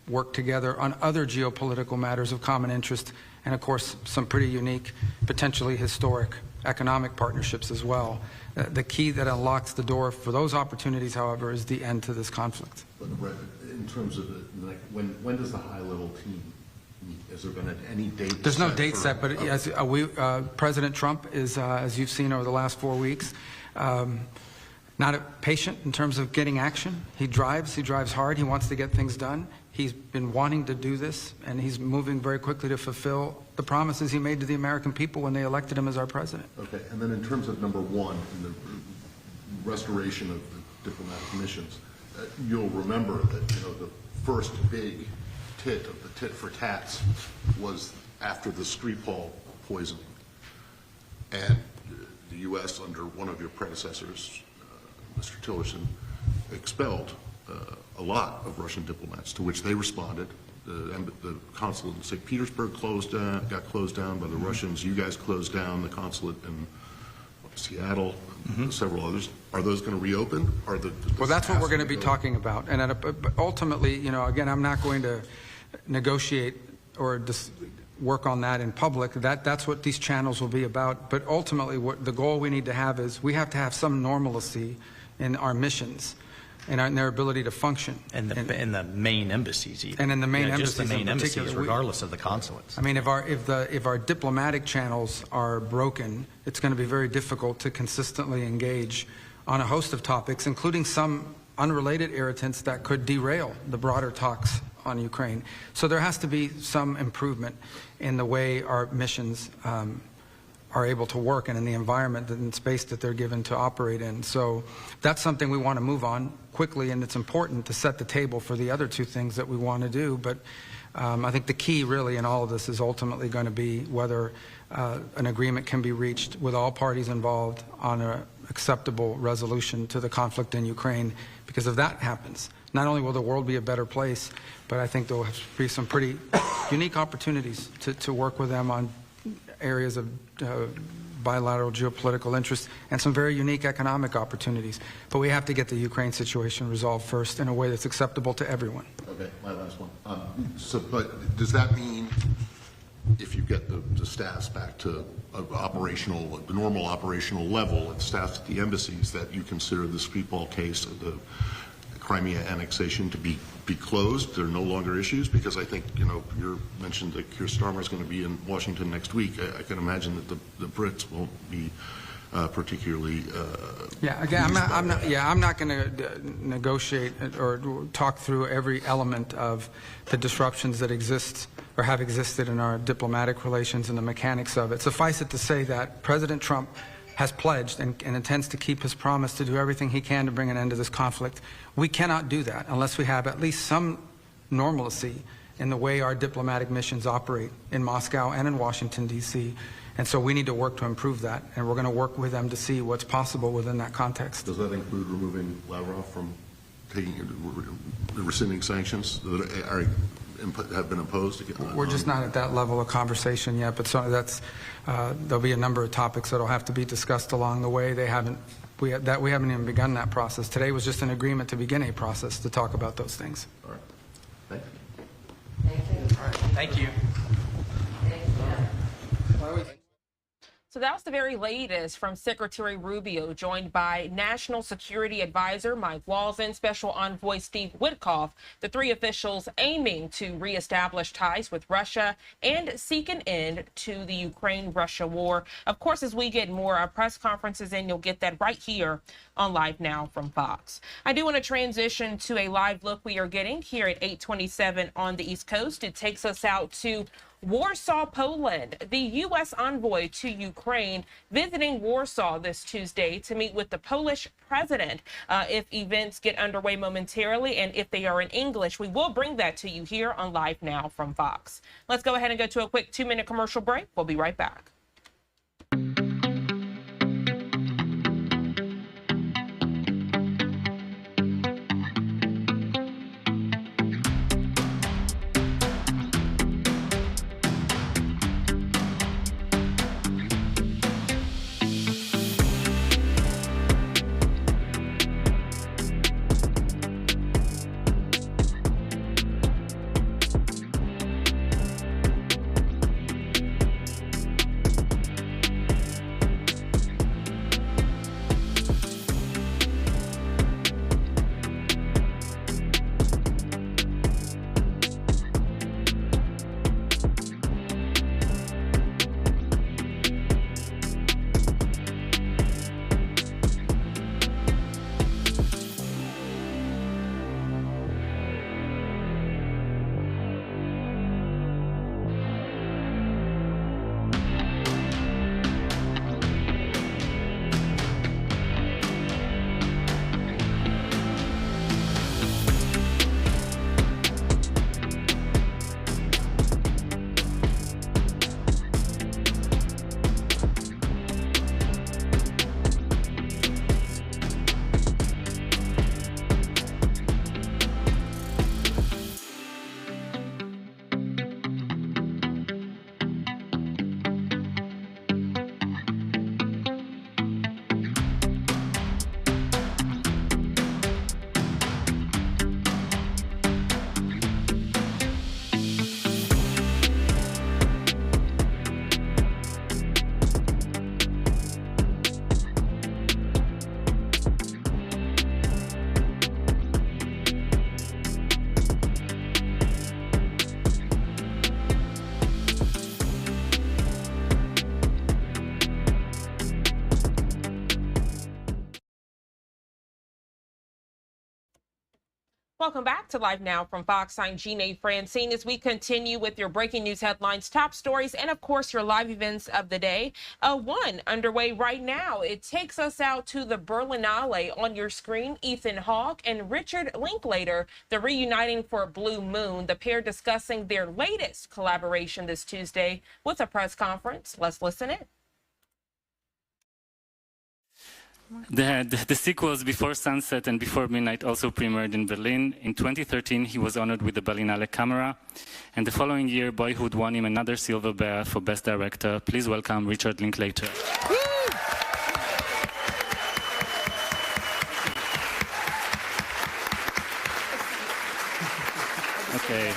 work together on other geopolitical matters of common interest, and of course some pretty unique, potentially historic economic partnerships as well. The key that unlocks the door for those opportunities, however, is the end to this conflict. In terms of when does the high-level team meet? Has there been any date? There's no date set, but as President Trump is, as you've seen over the last 4 weeks, not patient in terms of getting action. He drives hard, he wants to get things done. He's been wanting to do this, and he's moving very quickly to fulfill the promises he made to the American people when they elected him as our president. Okay, and then in terms of number one, in the restoration of the diplomatic missions, you'll remember that the first big tit of the tit for tats was after the Skripal poisoning, and the U.S. under one of your predecessors, Mr. Tillerson, expelled a lot of Russian diplomats, to which they responded. The consulate in St. Petersburg got closed down by the Russians. You guys closed down the consulate in Seattle, several others. Are those going to reopen? Well, that's what we're going to be talking about. And but ultimately, again, I'm not going to negotiate or just work on that in public. That's what these channels will be about. But ultimately, what the goal we need to have is we have to have some normalcy in our missions and in their ability to function. In the main embassies, even. And in the main embassies, just the main in embassies, regardless of the consulates. I mean, if our diplomatic channels are broken, it's going to be very difficult to consistently engage on a host of topics, including some unrelated irritants that could derail the broader talks on Ukraine. So there has to be some improvement in the way our missions are able to work and in the environment and space that they're given to operate in. So that's something we want to move on quickly, and it's important to set the table for the other two things that we want to do. But I think the key really in all of this is ultimately going to be whether an agreement can be reached with all parties involved on an acceptable resolution to the conflict in Ukraine. Because if that happens, not only will the world be a better place, but I think there will be some pretty unique opportunities to work with them on areas of bilateral geopolitical interest and some very unique economic opportunities. But we have to get the Ukraine situation resolved first in a way that's acceptable to everyone. Okay, my last one. But does that mean if you get the staffs back to the normal operational level, and staffs at the embassies, that you consider the Skripal case, the Crimea annexation, to be closed? There are no longer issues? Because I think, you mentioned that Keir Starmer is going to be in Washington next week. I can imagine that the Brits won't be particularly. Yeah. Again, I'm not going to negotiate or talk through every element of the disruptions that exist or have existed in our diplomatic relations and the mechanics of it. Suffice it to say that President Trump has pledged and intends to keep his promise to do everything he can to bring an end to this conflict. We cannot do that unless we have at least some normalcy in the way our diplomatic missions operate in Moscow and in Washington, D.C. And so we need to work to improve that, and we're going to work with them to see what's possible within that context. Does that include removing Lavrov from rescinding sanctions that have been imposed? We're just not at that level of conversation yet, but there'll be a number of topics that will have to be discussed along the way. We haven't even begun that process. Today was just an agreement to begin a process to talk about those things. All right. Thank you. All right. Thank you. So that was the very latest from Secretary Rubio, joined by National Security Advisor Mike Walls and Special Envoy Steve Witkoff, the three officials aiming to reestablish ties with Russia and seek an end to the Ukraine-Russia war. Of course, as we get more press conferences in, you'll get that right here on Live Now from Fox. I do want to transition to a live look we are getting here at 8:27 on the East Coast. It takes us out to Warsaw, Poland. The U.S. envoy to Ukraine visiting Warsaw this Tuesday to meet with the Polish president. If events get underway momentarily and if they are in English, we will bring that to you here on Live Now from Fox. Let's go ahead and go to a quick 2-minute commercial break. We'll be right back. Welcome back to Live Now from Fox. I'm Jeanne Francine as we continue with your breaking news headlines, top stories, and of course your live events of the day. One underway right now. It takes us out to the Berlinale. On your screen, Ethan Hawke and Richard Linklater, they're reuniting for Blue Moon. The pair discussing their latest collaboration this Tuesday with a press conference. Let's listen in. The sequels Before Sunset and Before Midnight also premiered in Berlin. In 2013, he was honored with the Berlinale Camera. And the following year, Boyhood won him another Silver Bear for Best Director. Please welcome Richard Linklater. Okay,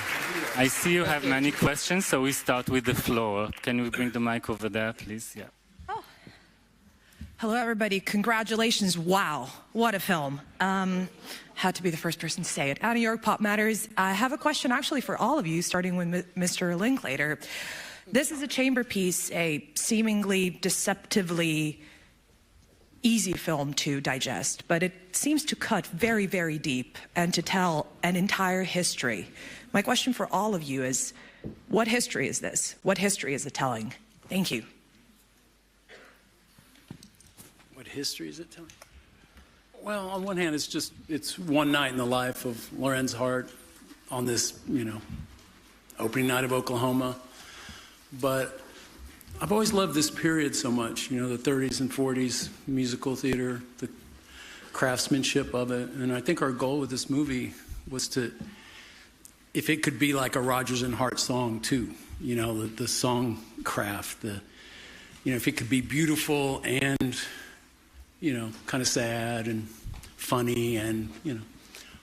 I see you have many questions, so we start with the floor. Can we bring the mic over there, please? Yeah. Hello, everybody. Congratulations. Wow. What a film. Had to be the first person to say it. Out of New York, Pop Matters. I have a question actually for all of you, starting with Mr. Linklater. This is a chamber piece, a seemingly deceptively easy film to digest, but it seems to cut very, very deep and to tell an entire history. My question for all of you is, what history is this? What history is it telling? Thank you. History is it telling? Well, on one hand, it's one night in the life of Lorenz Hart on this, opening night of Oklahoma. But I've always loved this period so much, the 30s and 40s musical theater, the craftsmanship of it. And I think our goal with this movie was to, if it could be like a Rodgers and Hart song too, the song craft, if it could be beautiful and kind of sad and funny and,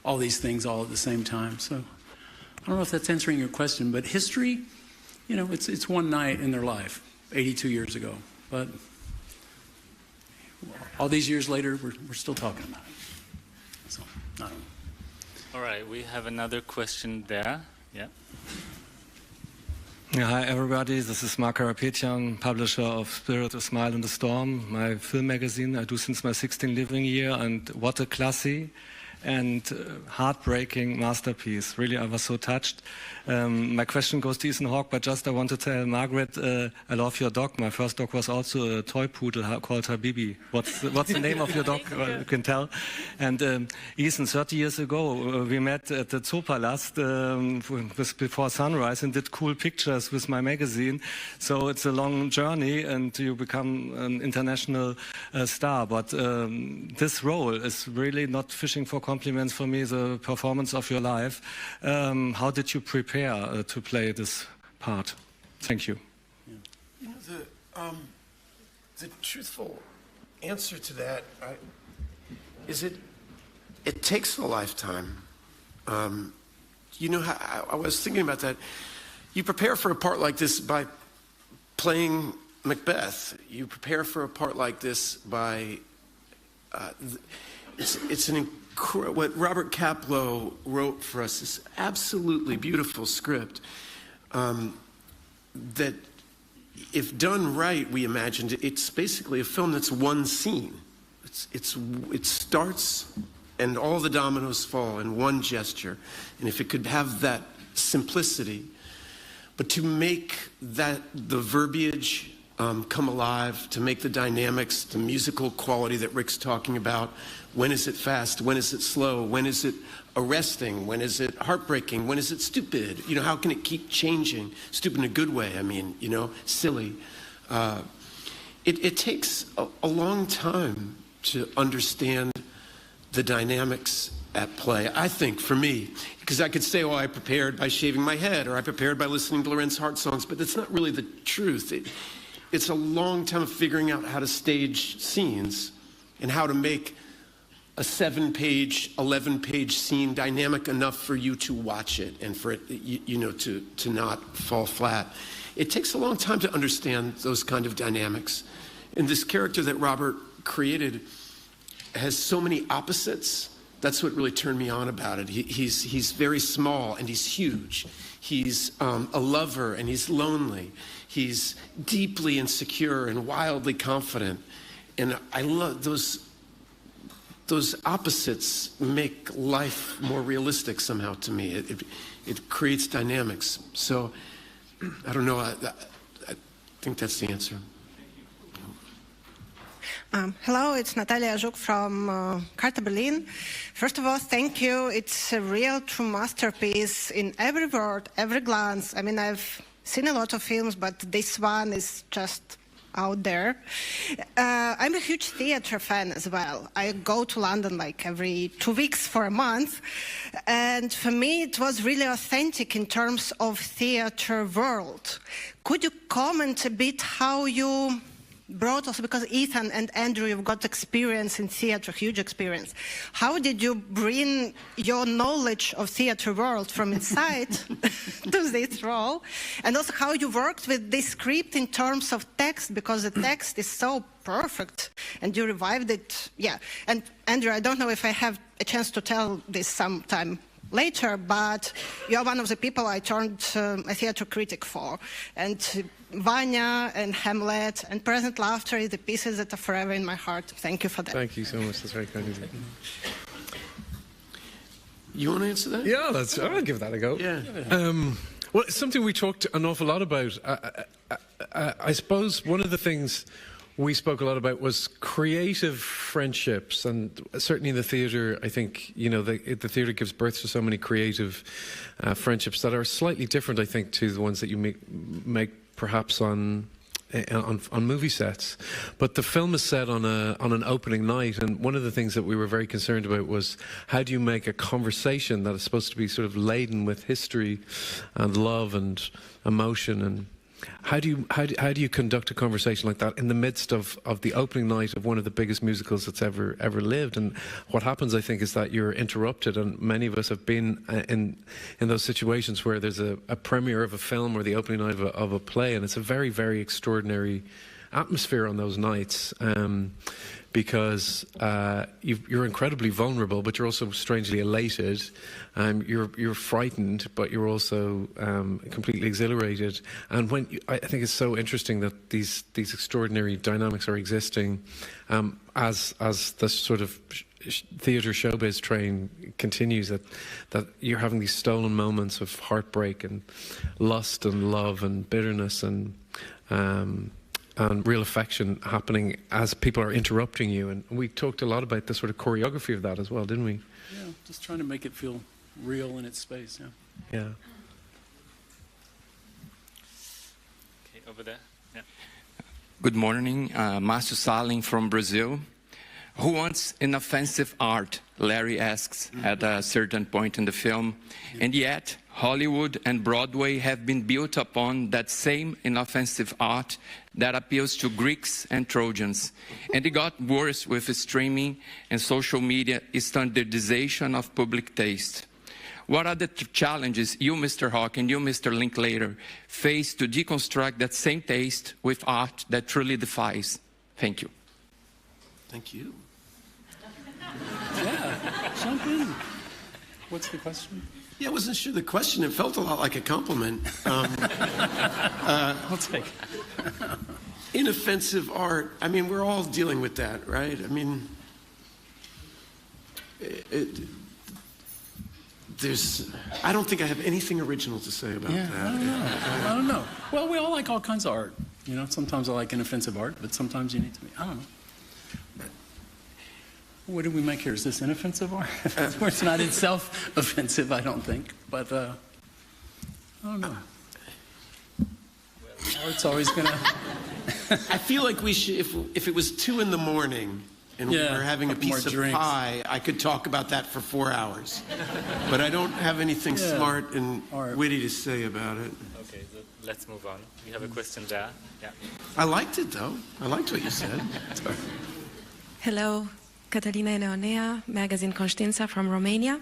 all these things all at the same time. So I don't know if that's answering your question, but history, it's one night in their life, 82 years ago. but all these years later, we're still talking about it. So, I don't know. All right, we have another question there. Yeah. Hi everybody, this is Mark Karapetian, publisher of Spirit, A Smile in the Storm, my film magazine I do since my 16th living year, and what a classy and heartbreaking masterpiece. Really, I was so touched. My question goes to Ethan Hawke, but just I want to tell Margaret, I love your dog. My first dog was also a toy poodle called Habibi. What's the name of your dog? You can tell. And Ethan, 30 years ago, we met at the Zoopalast before sunrise and did cool pictures with my magazine. So it's a long journey and you become an international star. But this role is really not fishing for compliments for me, the performance of your life. How did you prepare to play this part? Thank you. You know, the truthful answer to that is it takes a lifetime. You know, I was thinking about that. You prepare for a part like this by playing Macbeth. You prepare for a part like this by it's an what Robert Kaplow wrote for us is absolutely beautiful script that, if done right, we imagined it's basically a film that's one scene. It starts and all the dominoes fall in one gesture. And if it could have that simplicity, but to make that the verbiage come alive, to make the dynamics, the musical quality that Rick's talking about. When is it fast? When is it slow? When is it arresting? When is it heartbreaking? When is it stupid? You know, how can it keep changing? Stupid in a good way, I mean, you know, silly. It takes a long time to understand the dynamics at play, I think, for me. Because I could say, oh, I prepared by shaving my head, or I prepared by listening to Lorenz Hart songs, but that's not really the truth. It's a long time of figuring out how to stage scenes and how to make a 7-page, 11-page scene dynamic enough for you to watch it and for it, you know, to not fall flat. It takes a long time to understand those kind of dynamics. And this character that Robert created has so many opposites. That's what really turned me on about it. He's very small and he's huge. He's a lover and he's lonely. He's deeply insecure and wildly confident. And I love those opposites make life more realistic somehow to me. It creates dynamics. So I don't know. I think that's the answer. Hello, it's Natalia Zhuk from Carta Berlin. First of all, thank you. It's a real true masterpiece in every word, every glance. I mean, I've seen a lot of films, but this one is just out there. I'm a huge theater fan as well. I go to London like every 2 weeks for a month. And for me, it was really authentic in terms of theater world. Could you comment a bit how you brought also, because Ethan and Andrew, you've got experience in theater, huge experience. How did you bring your knowledge of theater world from inside to this role? And also how you worked with this script in terms of text, because the text is so perfect and you revived it. Yeah. And Andrew, I don't know if I have a chance to tell this sometime later, but you're one of the people I turned a theater critic for. And Vanya and Hamlet and Present Laughter is the pieces that are forever in my heart. Thank you for that. Thank you so much. That's very kind of you. You want to answer that? Yeah, I'll give that a go. Yeah. Well, it's something we talked an awful lot about. I suppose one of the things we spoke a lot about was creative friendships, and certainly in the theatre, I think, you know, the theatre gives birth to so many creative friendships that are slightly different, I think, to the ones that you make perhaps on movie sets. But the film is set on an opening night, and one of the things that we were very concerned about was how do you make a conversation that is supposed to be sort of laden with history and love and emotion, and how do you conduct a conversation like that in the midst of the opening night of one of the biggest musicals that's ever lived? And what happens, I think, is that you're interrupted, and many of us have been in those situations where there's a premiere of a film or the opening night of a play, and it's a very, very extraordinary atmosphere on those nights. Because you're incredibly vulnerable, but you're also strangely elated. You're frightened, but you're also completely exhilarated. And I think it's so interesting that these extraordinary dynamics are existing as the sort of theatre showbiz train continues. That you're having these stolen moments of heartbreak and lust and love and bitterness and real affection happening as people are interrupting you. And we talked a lot about the sort of choreography of that as well, didn't we? Yeah, just trying to make it feel real in its space, yeah. Yeah. Okay, over there. Yeah. Good morning, Márcio Salem from Brazil. Who wants inoffensive art? Larry asks at a certain point in the film. And yet, Hollywood and Broadway have been built upon that same inoffensive art that appeals to Greeks and Trojans. And it got worse with streaming and social media standardization of public taste. What are the challenges you, Mr. Hawke, and you, Mr. Linklater, face to deconstruct that same taste with art that truly defies? Thank you. Thank you. Yeah, jump in. What's the question? Yeah, I wasn't sure the question. It felt a lot like a compliment. I'll take it. Inoffensive art. I mean, we're all dealing with that, right? I mean, I don't think I have anything original to say about that. I don't know. Well, we all like all kinds of art. You know, sometimes I like inoffensive art, but sometimes you need to be, I don't know. What did we make here? Is this inoffensive art? It's not itself offensive, I don't think. But, I don't know. Art's always going to... I feel like we should, if it was 2 in the morning and we were having a piece of pie, I could talk about that for 4 hours. But I don't have anything smart and witty to say about it. Okay, so let's move on. We have a question there. Yeah. I liked it, though. I liked what you said. Hello. Catalina Neonea, magazine Conștiința from Romania.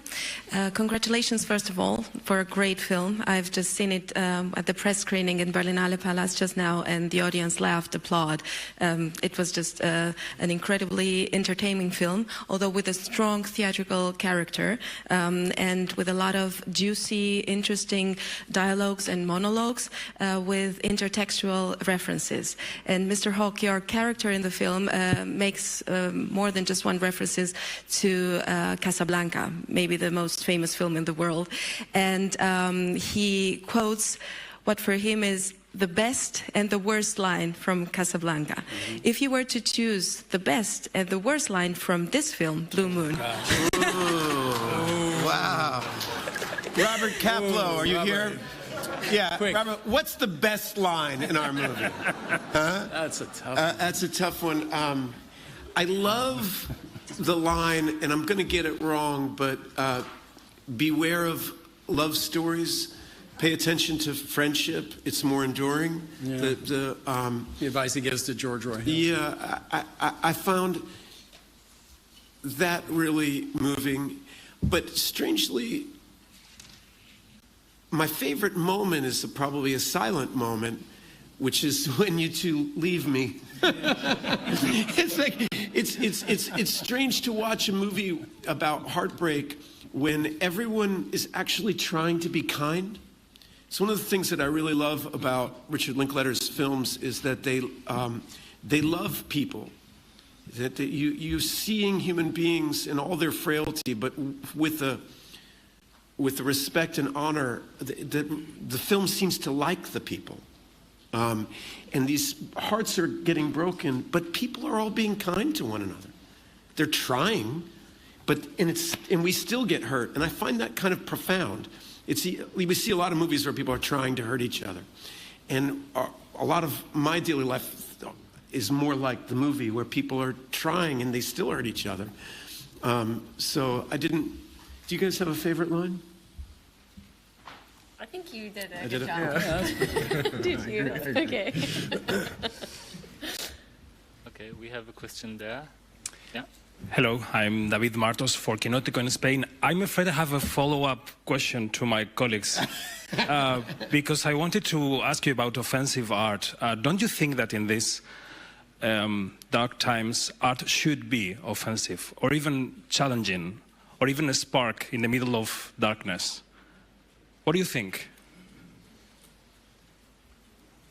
Congratulations, first of all, for a great film. I've just seen it at the press screening in Berlinale Palace just now, and the audience laughed, applauded. It was just an incredibly entertaining film, although with a strong theatrical character and with a lot of juicy, interesting dialogues and monologues with intertextual references. And Mr. Hawke, your character in the film makes more than just one references to Casablanca, maybe the most famous film in the world. And he quotes what for him is the best and the worst line from Casablanca. Mm-hmm. If you were to choose the best and the worst line from this film, Blue Moon. Ooh, wow. Robert Kaplow, are you here? Yeah, quick. Robert, what's the best line in our movie? Huh? That's a tough one. That's a tough one. I love the line, and I'm going to get it wrong, but beware of love stories. Pay attention to friendship. It's more enduring. Yeah. The advice he gives to George Roy Hill. Yeah, I found that really moving. But strangely, my favorite moment is probably a silent moment, which is when you two leave me. It's like it's strange to watch a movie about heartbreak when everyone is actually trying to be kind. It's one of the things that I really love about Richard Linklater's films is that they love people. That you seeing human beings in all their frailty, but with the respect and honor. The film seems to like the people. And these hearts are getting broken, but people are all being kind to one another. They're trying, and we still get hurt. And I find that kind of profound. We see a lot of movies where people are trying to hurt each other. And a lot of my daily life is more like the movie where people are trying and they still hurt each other. Do you guys have a favorite line? I think you did I a did good it. job. Yeah. Did you? Okay. Okay, we have a question there. Yeah. Hello, I'm David Martos for Quinótico in Spain. I'm afraid I have a follow-up question to my colleagues because I wanted to ask you about offensive art. Don't you think that in this dark times, art should be offensive or even challenging or even a spark in the middle of darkness. What do you think?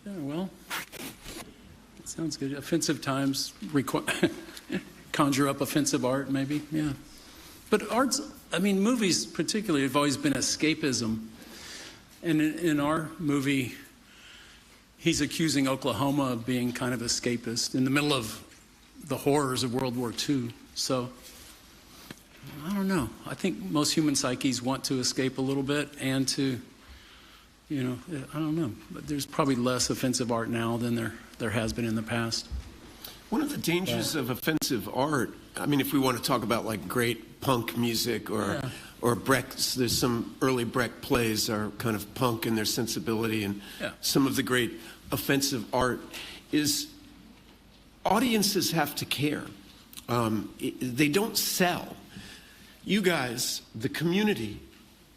Yeah, well, it sounds good. Offensive times conjure up offensive art, maybe, yeah. But art's, I mean, movies particularly have always been escapism. And in our movie, he's accusing Oklahoma of being kind of escapist in the middle of the horrors of World War II. So, I don't know. I think most human psyches want to escape a little bit and to, you know, I don't know. But there's probably less offensive art now than there has been in the past. One of the dangers of offensive art, I mean, if we want to talk about like great punk music or Brecht's, there's some early Brecht plays are kind of punk in their sensibility, and some of the great offensive art is audiences have to care. They don't sell. You guys, the community,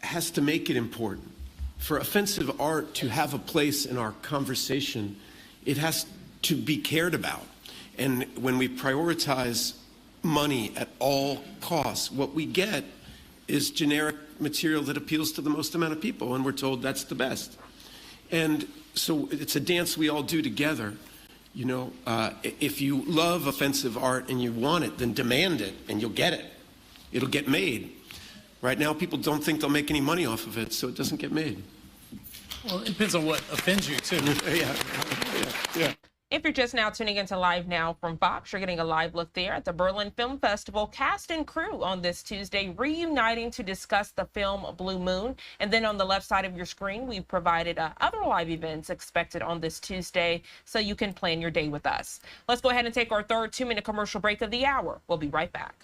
has to make it important. For offensive art to have a place in our conversation, it has to be cared about. And when we prioritize money at all costs, what we get is generic material that appeals to the most amount of people, and we're told that's the best. And so it's a dance we all do together. You know, if you love offensive art and you want it, then demand it, and you'll get it. It'll get made. Right now, people don't think they'll make any money off of it, so it doesn't get made. Well, it depends on what offends you, too. Yeah. If you're just now tuning into Live Now from Fox, you're getting a live look there at the Berlin Film Festival. Cast and crew on this Tuesday reuniting to discuss the film Blue Moon. And then on the left side of your screen, we've provided other live events expected on this Tuesday so you can plan your day with us. Let's go ahead and take our third 2-minute commercial break of the hour. We'll be right back.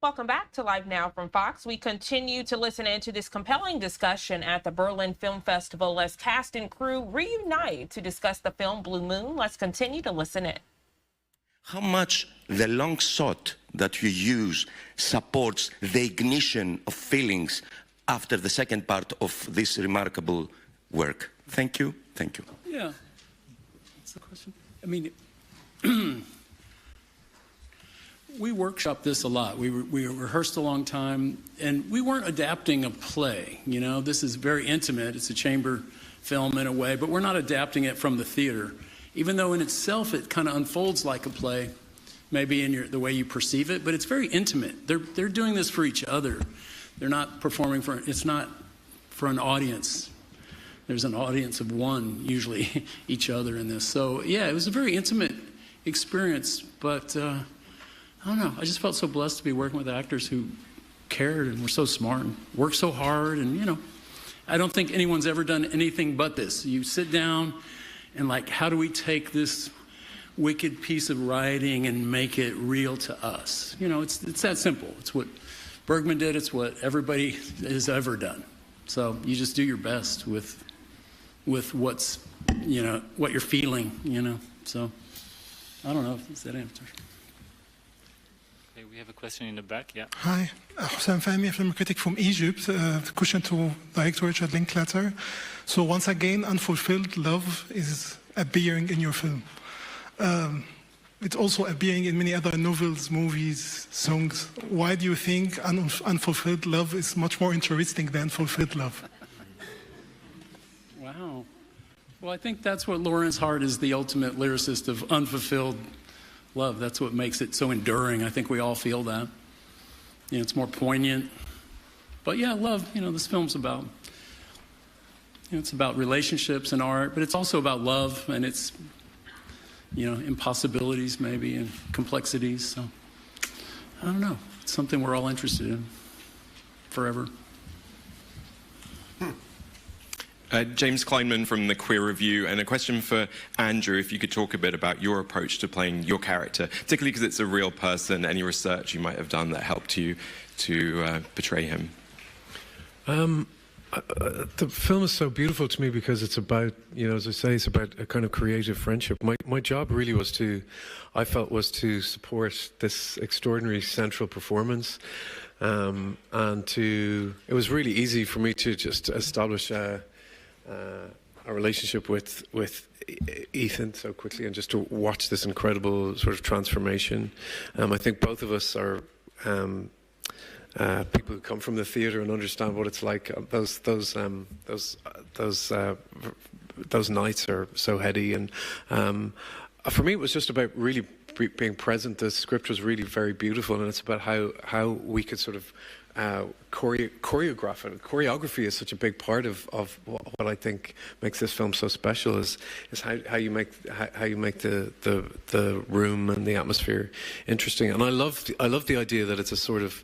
Welcome back to Live Now from Fox. We continue to listen into this compelling discussion at the Berlin Film Festival as cast and crew reunite to discuss the film Blue Moon. Let's continue to listen in. How much the long shot that you use supports the ignition of feelings after the second part of this remarkable work? Thank you. Thank you. Yeah. What's the question? I mean, we workshopped this a lot. We rehearsed a long time, and we weren't adapting a play. You know, this is very intimate. It's a chamber film in a way, but we're not adapting it from the theater. Even though in itself it kind of unfolds like a play, maybe in the way you perceive it, but it's very intimate. They're doing this for each other. They're not performing for, it's not for an audience. There's an audience of one, usually each other in this. So yeah, it was a very intimate experience, but I don't know, I just felt so blessed to be working with actors who cared and were so smart and worked so hard, and you know, I don't think anyone's ever done anything but this. You sit down and like, how do we take this wicked piece of writing and make it real to us? You know, it's that simple. It's what Bergman did, it's what everybody has ever done. So you just do your best with what's, you know, what you're feeling, you know. So I don't know if that answers. Okay, we have a question in the back, yeah. Hi, Hossein Fahmy, film critic from Egypt. Question to director Richard Linklater. So once again, unfulfilled love is appearing in your film. It's also appearing in many other novels, movies, songs. Why do you think unfulfilled love is much more interesting than fulfilled love? Wow. Well, I think that's what Lorenz Hart is, the ultimate lyricist of unfulfilled love. That's what makes it so enduring. I think we all feel that. You know, it's more poignant. But yeah, love, you know, this film's about, you know, it's about relationships and art, but it's also about love, and it's, you know, impossibilities maybe and complexities. So I don't know. It's something we're all interested in forever. James Kleinman from the Queer Review, and a question for Andrew, if you could talk a bit about your approach to playing your character, particularly because it's a real person, any research you might have done that helped you to portray him. The film is so beautiful to me because it's about, you know, as I say, it's about a kind of creative friendship. My job really was to support this extraordinary central performance, and it was really easy for me to just establish a relationship with Ethan so quickly, and just to watch this incredible sort of transformation. I think both of us are people who come from the theatre and understand what it's like. Those nights are so heady, and for me it was just about really being present. The script was really very beautiful, and it's about how we could sort of choreograph it. Choreography is such a big part of what I think makes this film so special. Is how you make the room and the atmosphere interesting. And I love the idea that it's a sort of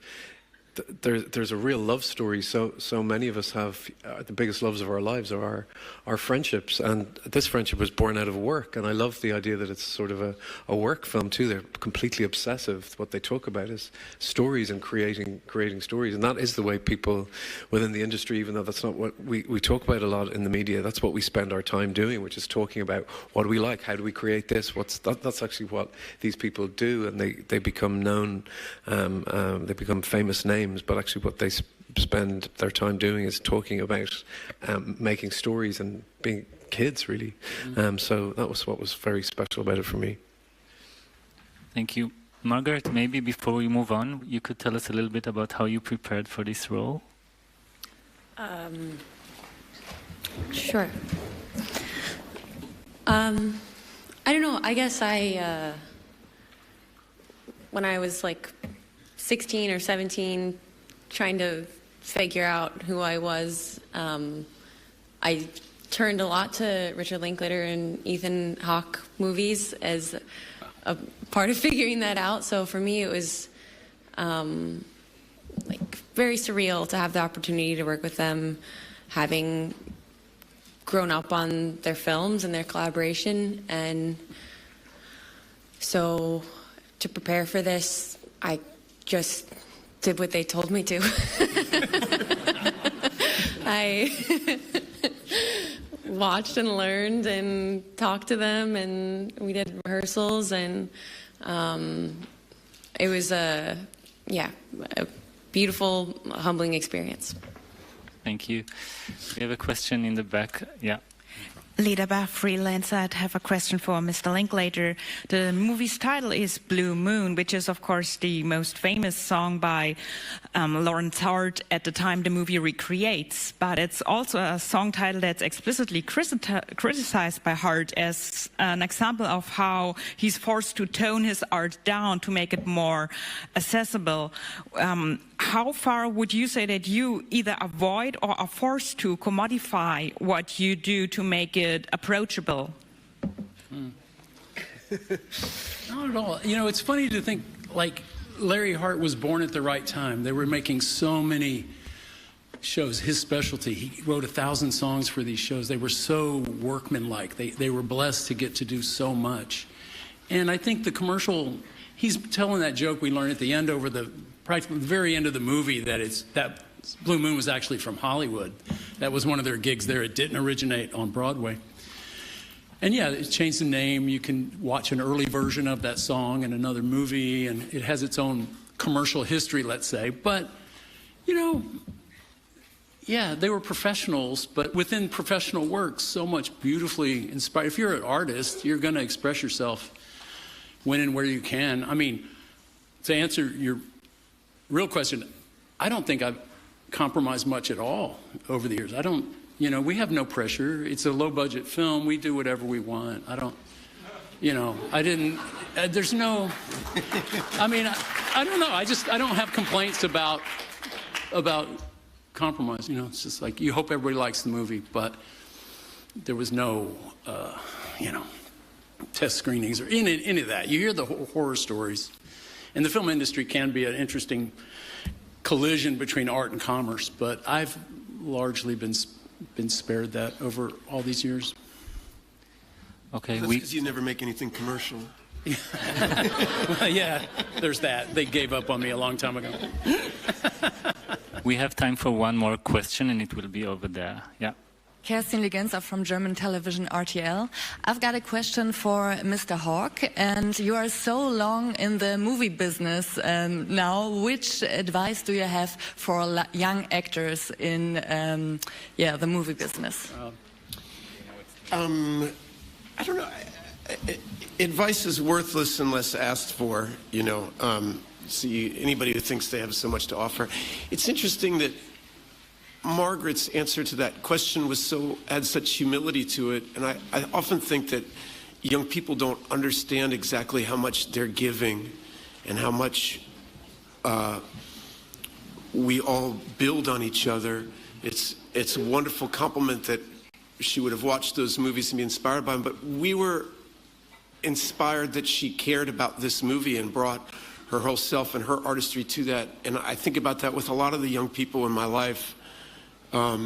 there's a real love story. So many of us have the biggest loves of our lives are our friendships, and this friendship was born out of work. And I love the idea that it's sort of a work film too. They're completely obsessive. What they talk about is stories and creating stories, and that is the way people within the industry, even though that's not what we talk about a lot in the media, that's what we spend our time doing, which is talking about what do we like, how do we create this, that's actually what these people do, and they become known, they become famous names. But actually what they spend their time doing is talking about making stories and being kids, really. So that was what was very special about it for me. Thank you. Margaret, maybe before we move on, you could tell us a little bit about how you prepared for this role? Sure. I don't know, I guess when I was like 16 or 17, trying to figure out who I was, I turned a lot to Richard Linklater and Ethan Hawke movies as a part of figuring that out. So for me, it was like very surreal to have the opportunity to work with them, having grown up on their films and their collaboration. And so to prepare for this, I just did what they told me to. I watched and learned and talked to them, and we did rehearsals, and it was a beautiful, humbling experience. Thank you. We have a question in the back. Yeah. Lida Bah, freelancer. I'd have a question for Mr. Linklater. The movie's title is Blue Moon, which is, of course, the most famous song by Lorenz Hart at the time the movie recreates. But it's also a song title that's explicitly criticized by Hart as an example of how he's forced to tone his art down to make it more accessible. how far would you say that you either avoid or are forced to commodify what you do to make it approachable? Not at all. You know, it's funny to think, like, Larry Hart was born at the right time. They were making so many shows, his specialty. He wrote 1,000 songs for these shows. They were so workmanlike. They were blessed to get to do so much. And I think the commercial, he's telling that joke we learned at the end over practically the very end of the movie that Blue Moon was actually from Hollywood. That was one of their gigs there. It didn't originate on Broadway. And yeah, it changed the name. You can watch an early version of that song in another movie, and it has its own commercial history, let's say. But, you know, yeah, they were professionals, but within professional work, so much beautifully inspired. If you're an artist, you're going to express yourself when and where you can. I mean, to answer your real question, I don't think I've compromised much at all over the years. I don't, you know, we have no pressure. It's a low-budget film. We do whatever we want. I don't, you know, I didn't, there's no, I mean, I don't know. I don't have complaints about compromise. You know, it's just like, you hope everybody likes the movie, but there was no, you know, test screenings or any of that. You hear the horror stories. And the film industry can be an interesting collision between art and commerce, but I've largely been spared that over all these years. Okay, That's because you never make anything commercial. Well, yeah, there's that. They gave up on me a long time ago. We have time for one more question, and it will be over there. Yeah. Kerstin Legenza from German television RTL. I've got a question for Mr. Hawk, and you are so long in the movie business now. Which advice do you have for young actors in the movie business? I don't know. Advice is worthless unless asked for, you know. Anybody who thinks they have so much to offer. It's interesting that Margaret's answer to that question had such humility to it, and I often think that young people don't understand exactly how much they're giving and how much we all build on each other. It's a wonderful compliment that she would have watched those movies and be inspired by them, but we were inspired that she cared about this movie and brought her whole self and her artistry to that. And I think about that with a lot of the young people in my life. How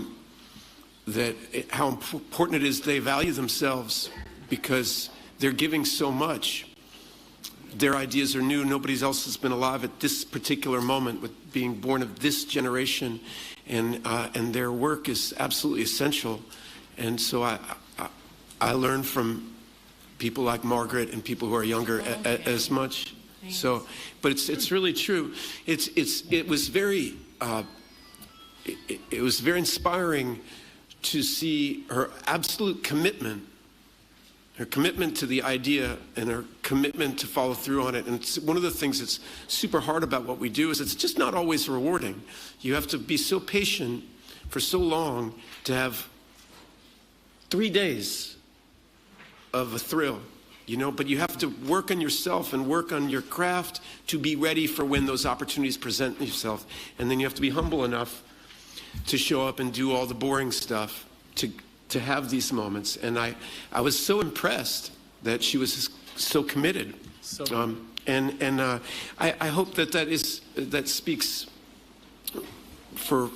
important it is they value themselves because they're giving so much. Their ideas are new. Nobody else has been alive at this particular moment with being born of this generation, and their work is absolutely essential. And so I learn from people like Margaret and people who are younger as much. Thanks. So, but it's really true. It was very inspiring to see her absolute commitment, to the idea and her commitment to follow through on it. And it's one of the things that's super hard about what we do is it's just not always rewarding. You have to be so patient for so long to have 3 days of a thrill, you know, but you have to work on yourself and work on your craft to be ready for when those opportunities present themselves. And then you have to be humble enough to show up and do all the boring stuff to have these moments. And I was so impressed that she was so committed. I hope that speaks for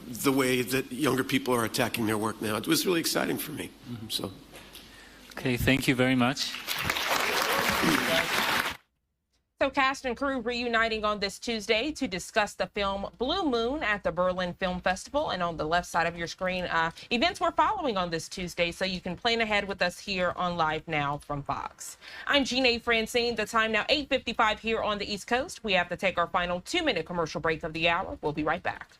the way that younger people are attacking their work now. It was really exciting for me. So. Okay, thank you very much. So cast and crew reuniting on this Tuesday to discuss the film Blue Moon at the Berlin Film Festival. And on the left side of your screen, events we're following on this Tuesday, so you can plan ahead with us here on Live Now from Fox. I'm Jeanne Francine. The time now 8:55 here on the East Coast. We have to take our final 2-minute commercial break of the hour. We'll be right back.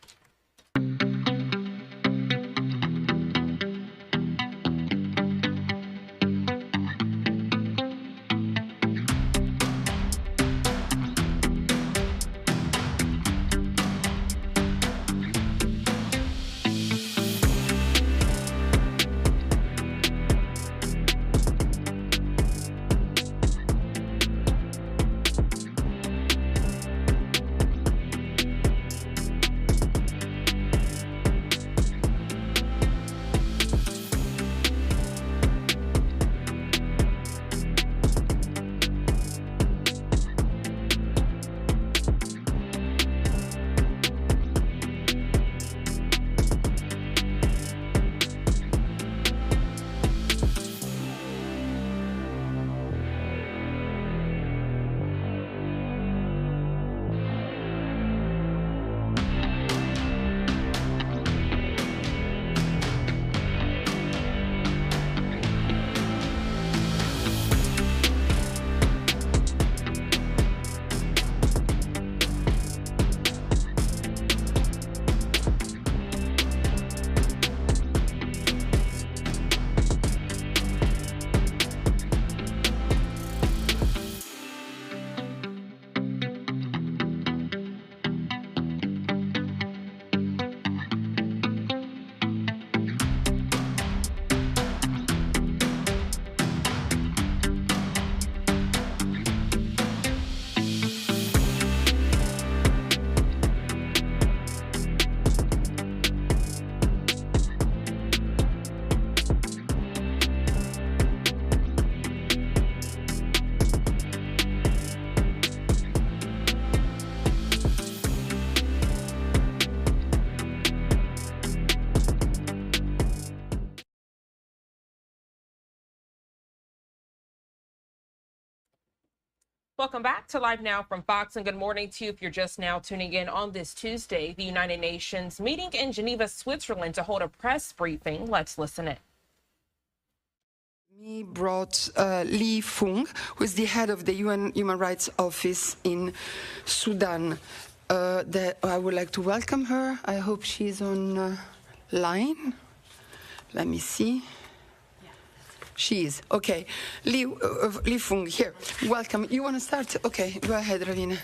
Welcome back to Live Now from Fox, and good morning to you if you're just now tuning in on this Tuesday. The United Nations meeting in Geneva, Switzerland to hold a press briefing. Let's listen in. Me brought Li Fung, who is the head of the UN Human Rights Office in Sudan. I would like to welcome her. I hope she's on line. Let me see. She is. Okay. Li Fung, here. Welcome. You want to start? Okay. Go ahead, Ravina.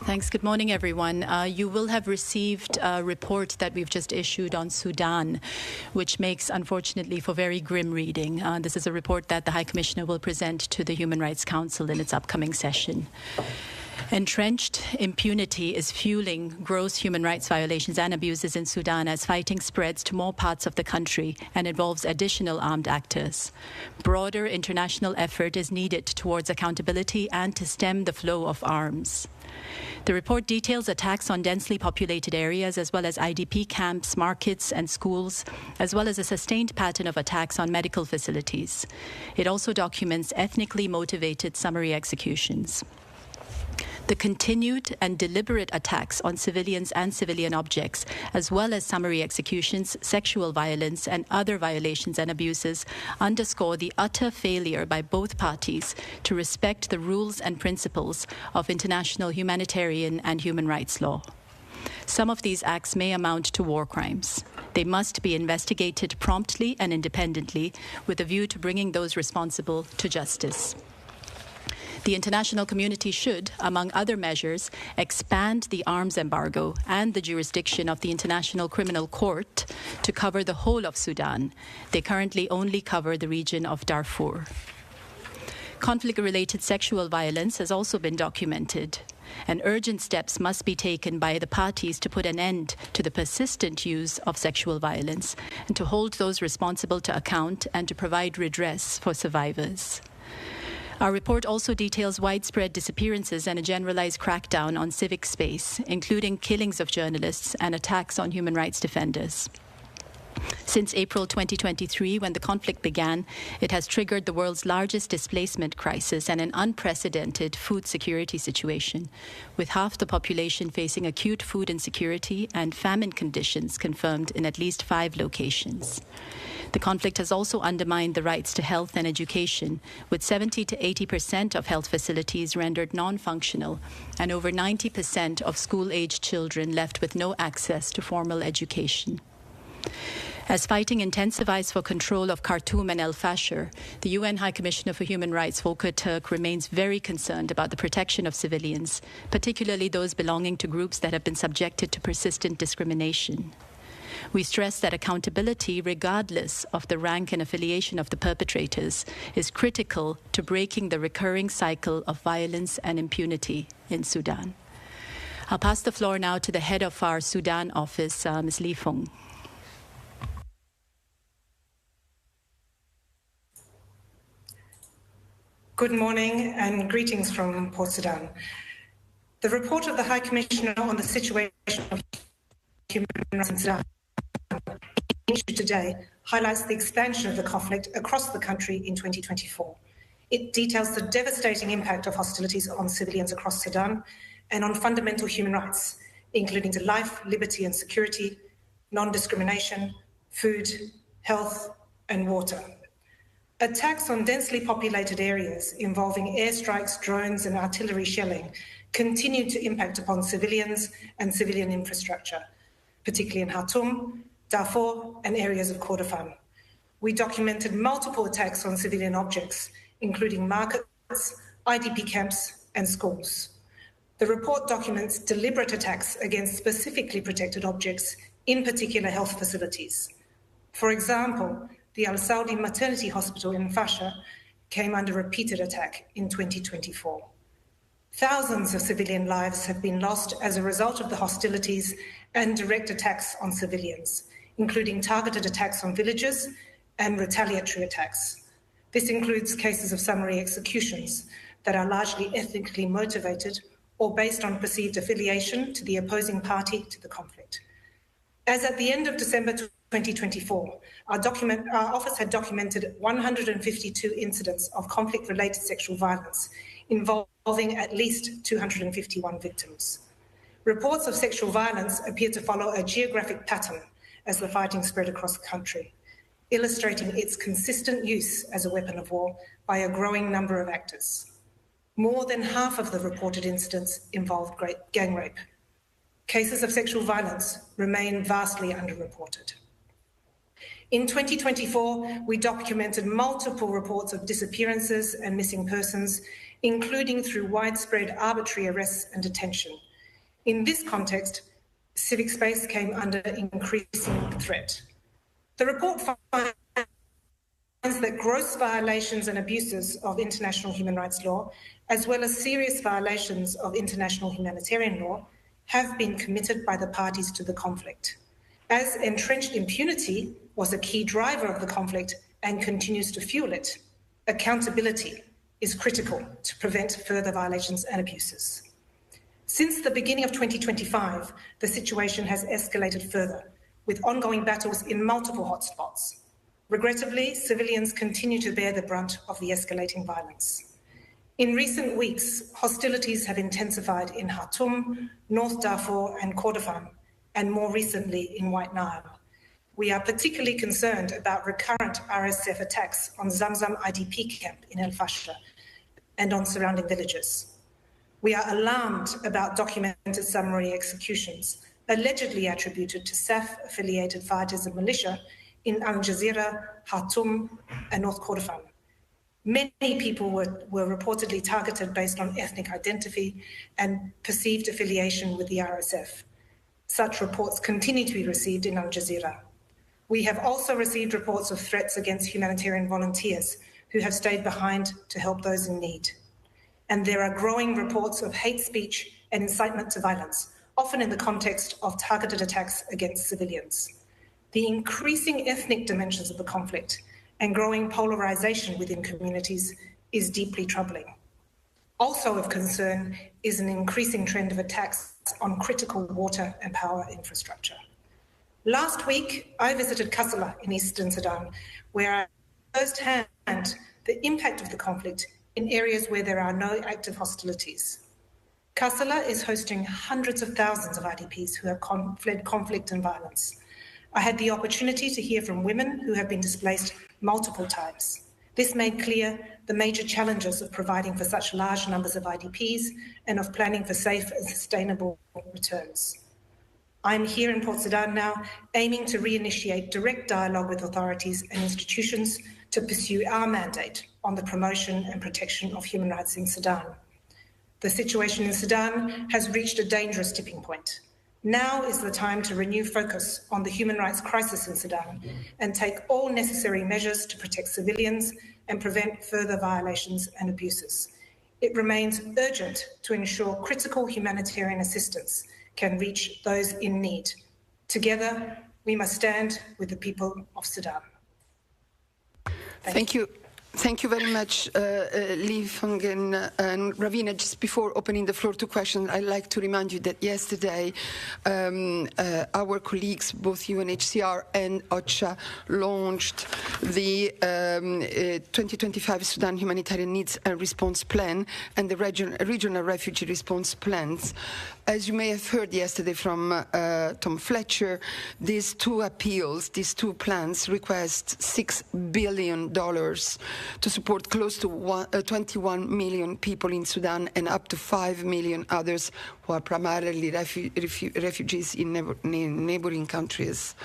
Thanks. Good morning, everyone. You will have received a report that we've just issued on Sudan, which makes, unfortunately, for very grim reading. This is a report that the High Commissioner will present to the Human Rights Council in its upcoming session. Entrenched impunity is fueling gross human rights violations and abuses in Sudan as fighting spreads to more parts of the country and involves additional armed actors. Broader international effort is needed towards accountability and to stem the flow of arms. The report details attacks on densely populated areas as well as IDP camps, markets and schools, as well as a sustained pattern of attacks on medical facilities. It also documents ethnically motivated summary executions. The continued and deliberate attacks on civilians and civilian objects, as well as summary executions, sexual violence, and other violations and abuses, underscore the utter failure by both parties to respect the rules and principles of international humanitarian and human rights law. Some of these acts may amount to war crimes. They must be investigated promptly and independently with a view to bringing those responsible to justice. The international community should, among other measures, expand the arms embargo and the jurisdiction of the International Criminal Court to cover the whole of Sudan. They currently only cover the region of Darfur. Conflict-related sexual violence has also been documented, and urgent steps must be taken by the parties to put an end to the persistent use of sexual violence and to hold those responsible to account and to provide redress for survivors. Our report also details widespread disappearances and a generalized crackdown on civic space, including killings of journalists and attacks on human rights defenders. Since April 2023, when the conflict began, it has triggered the world's largest displacement crisis and an unprecedented food security situation, with half the population facing acute food insecurity and famine conditions confirmed in at least 5 locations. The conflict has also undermined the rights to health and education, with 70 to 80% of health facilities rendered non-functional and over 90% of school-aged children left with no access to formal education. As fighting intensifies for control of Khartoum and El Fasher, the UN High Commissioner for Human Rights, Volker Turk, remains very concerned about the protection of civilians, particularly those belonging to groups that have been subjected to persistent discrimination. We stress that accountability, regardless of the rank and affiliation of the perpetrators, is critical to breaking the recurring cycle of violence and impunity in Sudan. I'll pass the floor now to the head of our Sudan office, Ms. Li Fung. Good morning and greetings from Port Sudan. The report of the High Commissioner on the situation of human rights in Sudan issued today highlights the expansion of the conflict across the country in 2024. It details the devastating impact of hostilities on civilians across Sudan and on fundamental human rights, including to life, liberty and security, non-discrimination, food, health and water. Attacks on densely populated areas involving airstrikes, drones and artillery shelling continue to impact upon civilians and civilian infrastructure, particularly in Khartoum, Darfur and areas of Kordofan. We documented multiple attacks on civilian objects, including markets, IDP camps and schools. The report documents deliberate attacks against specifically protected objects, in particular health facilities. For example, the Al Saudi Maternity Hospital in Fasher came under repeated attack in 2024. Thousands of civilian lives have been lost as a result of the hostilities and direct attacks on civilians, including targeted attacks on villages and retaliatory attacks. This includes cases of summary executions that are largely ethnically motivated or based on perceived affiliation to the opposing party to the conflict. As at the end of December 2024, our office had documented 152 incidents of conflict-related sexual violence involving at least 251 victims. Reports of sexual violence appear to follow a geographic pattern as the fighting spread across the country, illustrating its consistent use as a weapon of war by a growing number of actors. More than half of the reported incidents involved gang rape. Cases of sexual violence remain vastly underreported. In 2024, we documented multiple reports of disappearances and missing persons, including through widespread arbitrary arrests and detention. In this context, civic space came under increasing threat. The report finds that gross violations and abuses of international human rights law, as well as serious violations of international humanitarian law, have been committed by the parties to the conflict. As entrenched impunity was a key driver of the conflict and continues to fuel it, accountability is critical to prevent further violations and abuses. Since the beginning of 2025, the situation has escalated further, with ongoing battles in multiple hotspots. Regrettably, civilians continue to bear the brunt of the escalating violence. In recent weeks, hostilities have intensified in Khartoum, North Darfur and Kordofan, and more recently in White Nile. We are particularly concerned about recurrent RSF attacks on Zamzam IDP camp in El Fasher and on surrounding villages. We are alarmed about documented summary executions allegedly attributed to SAF-affiliated fighters and militia in Al Jazeera, Khartoum and North Kordofan. Many people were reportedly targeted based on ethnic identity and perceived affiliation with the RSF. Such reports continue to be received in Al Jazeera. We have also received reports of threats against humanitarian volunteers who have stayed behind to help those in need. And there are growing reports of hate speech and incitement to violence, often in the context of targeted attacks against civilians. The increasing ethnic dimensions of the conflict and growing polarization within communities is deeply troubling. Also of concern is an increasing trend of attacks on critical water and power infrastructure. Last week, I visited Kassala in eastern Sudan, where I firsthand the impact of the conflict in areas where there are no active hostilities. Kassala is hosting hundreds of thousands of IDPs who have fled conflict and violence. I had the opportunity to hear from women who have been displaced multiple times. This made clear the major challenges of providing for such large numbers of IDPs and of planning for safe and sustainable returns. I'm here in Port Sudan now, aiming to reinitiate direct dialogue with authorities and institutions to pursue our mandate on the promotion and protection of human rights in Sudan. The situation in Sudan has reached a dangerous tipping point. Now is the time to renew focus on the human rights crisis in Sudan and take all necessary measures to protect civilians and prevent further violations and abuses. It remains urgent to ensure critical humanitarian assistance can reach those in need. Together, we must stand with the people of Sudan. Thank you. Thank you very much, Li Feng and Ravina. Just before opening the floor to questions, I'd like to remind you that yesterday our colleagues, both UNHCR and OCHA, launched the 2025 Sudan Humanitarian Needs and Response Plan and the Regional Refugee Response Plans. As you may have heard yesterday from Tom Fletcher, these two appeals, these two plans request $6 billion to support close to 21 million people in Sudan and up to 5 million others who are primarily refugees in neighboring countries.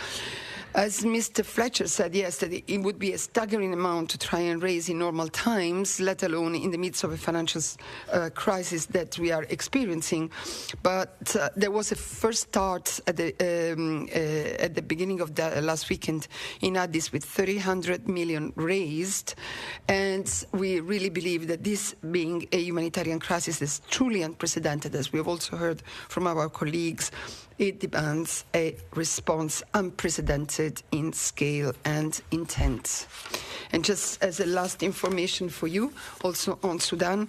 As Mr. Fletcher said yesterday, it would be a staggering amount to try and raise in normal times, let alone in the midst of a financial crisis that we are experiencing. But there was a first start at the beginning of the last weekend in Addis with 300 million raised. And we really believe that this being a humanitarian crisis is truly unprecedented, as we have also heard from our colleagues. It demands a response unprecedented in scale and intent. And just as a last information for you, also on Sudan,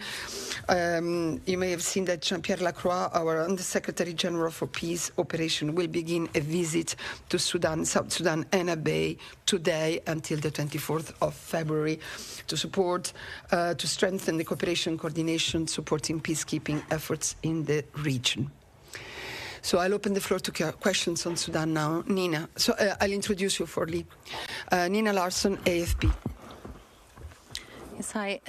you may have seen that Jean-Pierre Lacroix, our Undersecretary General for Peace Operation, will begin a visit to Sudan, South Sudan and Abyei today until the 24th of February to support, to strengthen the cooperation, coordination, supporting peacekeeping efforts in the region. So I'll open the floor to questions on Sudan now. Nina. So I'll introduce you for Lee. Nina Larsson, AFP. Yes, hi.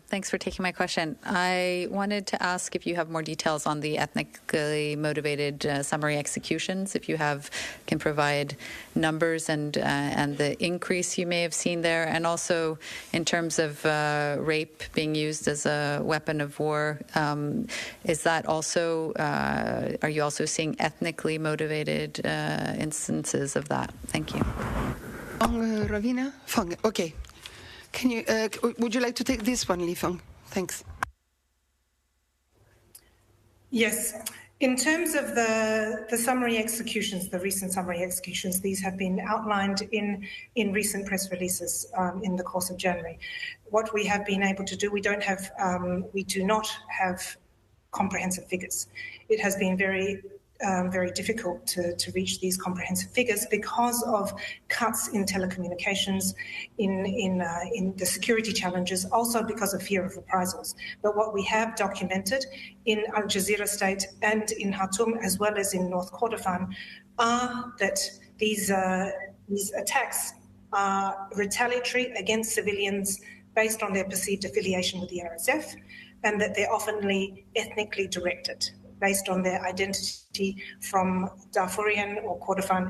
Thanks for taking my question. I wanted to ask if you have more details on the ethnically motivated summary executions, if you can provide numbers and the increase you may have seen there, and also in terms of rape being used as a weapon of war. Is that also, are you also seeing ethnically motivated instances of that? Thank you. Ravina? Fang. Okay. Can you? Would you like to take this one, Li Feng? Thanks. Yes. In terms of the summary executions, the recent summary executions, these have been outlined in recent press releases in the course of January. What we have been able to do, we do not have comprehensive figures. It has been very difficult to reach these comprehensive figures because of cuts in telecommunications, in the security challenges, also because of fear of reprisals. But what we have documented in Al Jazeera State and in Khartoum, as well as in North Kordofan, are that these attacks are retaliatory against civilians based on their perceived affiliation with the RSF, and that they're often ethnically directed, based on their identity from Darfurian or Kordofan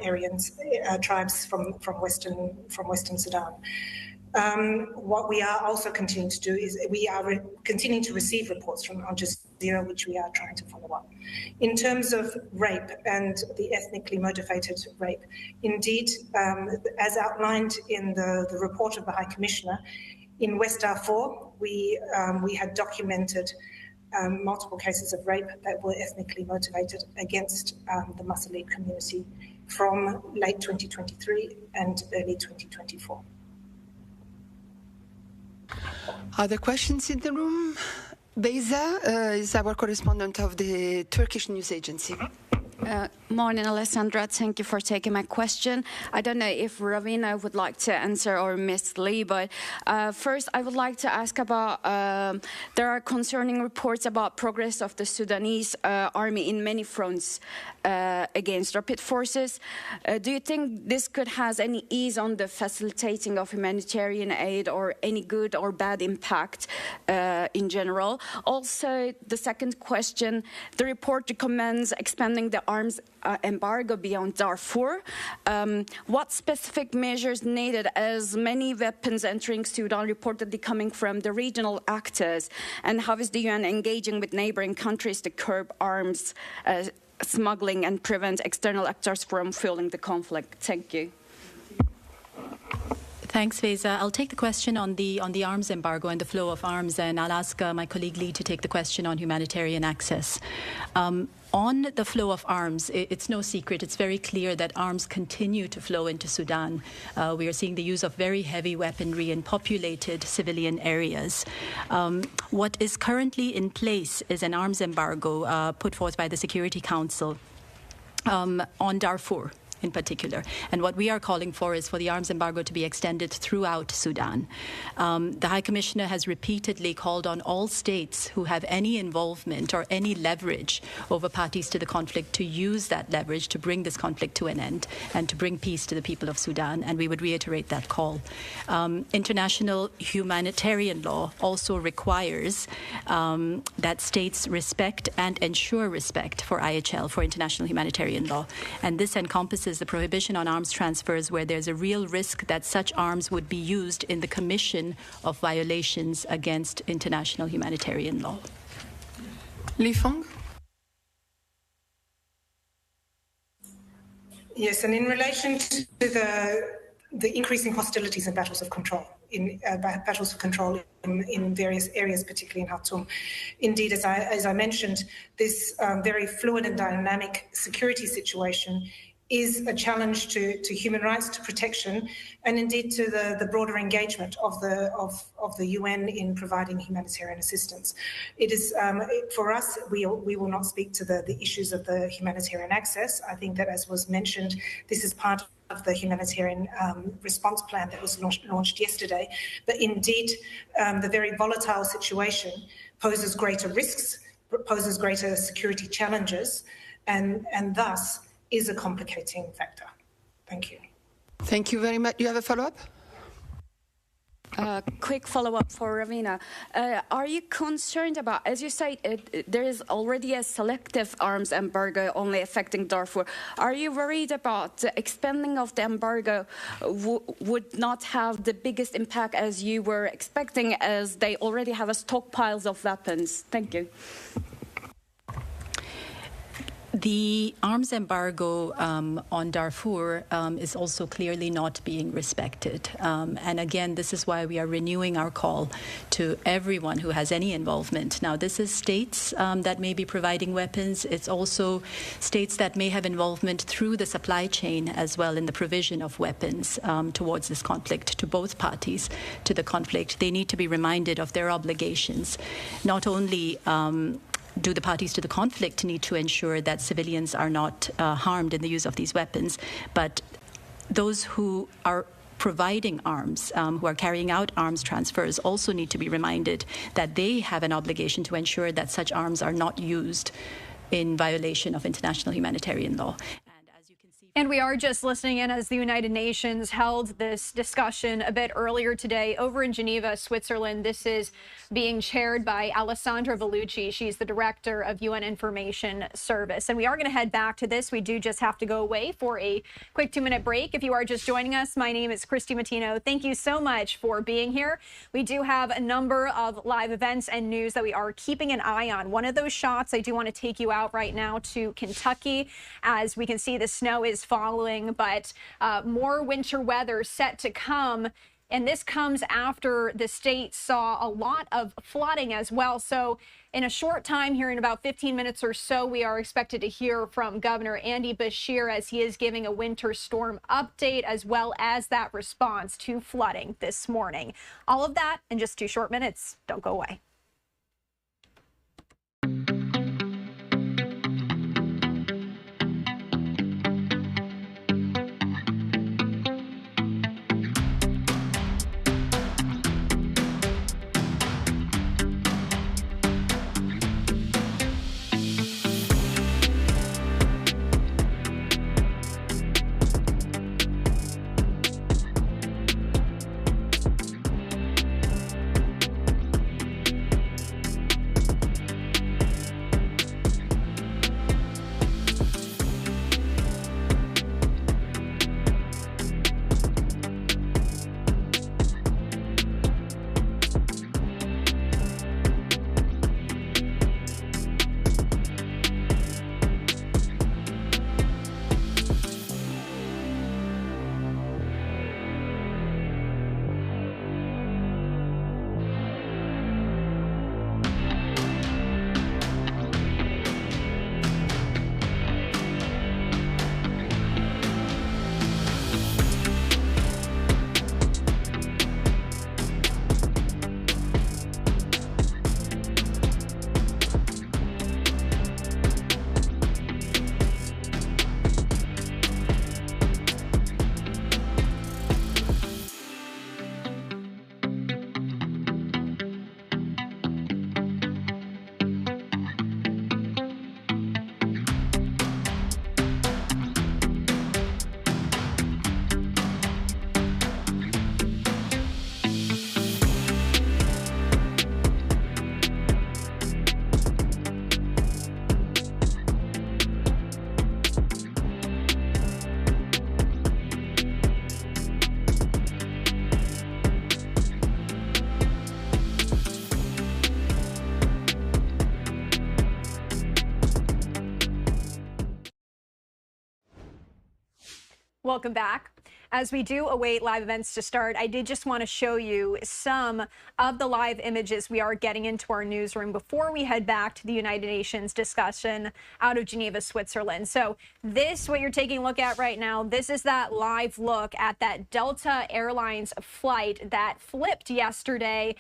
tribes from Western Sudan. What we are also continuing to do is we are continuing to receive reports from Al Jazeera, which we are trying to follow up. In terms of rape and the ethnically motivated rape, indeed, as outlined in the report of the High Commissioner, in West Darfur, we had documented multiple cases of rape that were ethnically motivated against the Masalid community from late 2023 and early 2024. Other questions in the room? Beyza is our correspondent of the Turkish news agency. Morning, Alessandra. Thank you for taking my question. I don't know if Ravina would like to answer or Ms. Lee, but first I would like to ask about, there are concerning reports about progress of the Sudanese army in many fronts against rapid forces. Do you think this could have any ease on the facilitating of humanitarian aid or any good or bad impact in general? Also, the second question, the report recommends expanding the arms embargo beyond Darfur. What specific measures needed, as many weapons entering Sudan reportedly coming from the regional actors, and how is the UN engaging with neighboring countries to curb arms smuggling and prevent external actors from fueling the conflict? Thank you. Thanks, Faiza. I'll take the question on the arms embargo and the flow of arms, and I'll ask my colleague Lee to take the question on humanitarian access. On the flow of arms, it's no secret, it's very clear that arms continue to flow into Sudan. We are seeing the use of very heavy weaponry in populated civilian areas. What is currently in place is an arms embargo put forth by the Security Council on Darfur in particular. And what we are calling for is for the arms embargo to be extended throughout Sudan. The High Commissioner has repeatedly called on all states who have any involvement or any leverage over parties to the conflict to use that leverage to bring this conflict to an end and to bring peace to the people of Sudan, and we would reiterate that call. International humanitarian law also requires that states respect and ensure respect for IHL, for international humanitarian law, and this encompasses the prohibition on arms transfers where there's a real risk that such arms would be used in the commission of violations against international humanitarian law. Li Feng? Yes, and in relation to the increasing hostilities and battles of control, in various areas, particularly in Khartoum. Indeed, as I mentioned, this very fluid and dynamic security situation is a challenge to human rights, to protection, and indeed to the broader engagement of the UN in providing humanitarian assistance. It is, for us, we will not speak to the issues of the humanitarian access. I think that, as was mentioned, this is part of the humanitarian response plan that was launched yesterday. But indeed, the very volatile situation poses greater risks, poses greater security challenges, and thus is a complicating factor. Thank you. Thank you very much. You have a follow-up? Quick follow-up for Ravina. Are you concerned about, as you say, there is already a selective arms embargo only affecting Darfur. Are you worried about the expanding of the embargo would not have the biggest impact as you were expecting, as they already have a stockpiles of weapons? Thank you. The arms embargo on Darfur is also clearly not being respected. And again, this is why we are renewing our call to everyone who has any involvement. Now, this is states that may be providing weapons. It's also states that may have involvement through the supply chain as well in the provision of weapons towards this conflict, to both parties to the conflict. They need to be reminded of their obligations, not only do the parties to the conflict need to ensure that civilians are not harmed in the use of these weapons, but those who are providing arms, who are carrying out arms transfers, also need to be reminded that they have an obligation to ensure that such arms are not used in violation of international humanitarian law. And we are just listening in as the United Nations held this discussion a bit earlier today over in Geneva, Switzerland. This is being chaired by Alessandra Vellucci. She's the director of UN Information Service. And we are going to head back to this. We do just have to go away for a quick 2-minute break. If you are just joining us, my name is Christy Mattino. Thank you so much for being here. We do have a number of live events and news that we are keeping an eye on. One of those shots, I do want to take you out right now to Kentucky. As we can see, the snow is following, but more winter weather set to come. And this comes after the state saw a lot of flooding as well. So in a short time here, in about 15 minutes or so, we are expected to hear from Governor Andy Beshear as he is giving a winter storm update, as well as that response to flooding this morning. All of that in just 2 short minutes. Don't go away. Welcome back. as we do await live events to start, I did just want to show you some of the live images we are getting into our newsroom before we head back to the United Nations discussion out of Geneva, Switzerland. So this, what you're taking a look at right now, this is that live look at that Delta Airlines flight that flipped yesterday.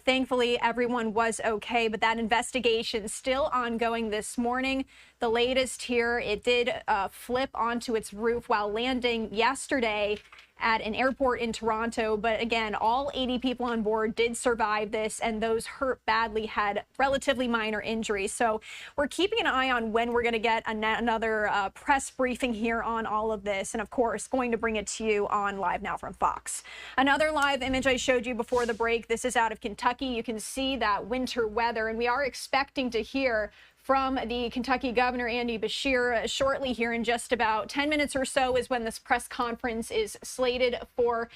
Thankfully, everyone was okay, but that investigation still ongoing this morning. The latest here, it did flip onto its roof while landing yesterday at an airport in Toronto. But again, all 80 people on board did survive this, and those hurt badly had relatively minor injuries. So we're keeping an eye on when we're going to get another press briefing here on all of this, and of course going to bring it to you on Live Now from Fox. Another live image I showed you before the break, this is out of Kentucky. You can see that winter weather, and we are expecting to hear from the Kentucky Governor, Andy Beshear, shortly here in just about 10 minutes or so is when this press conference is slated for.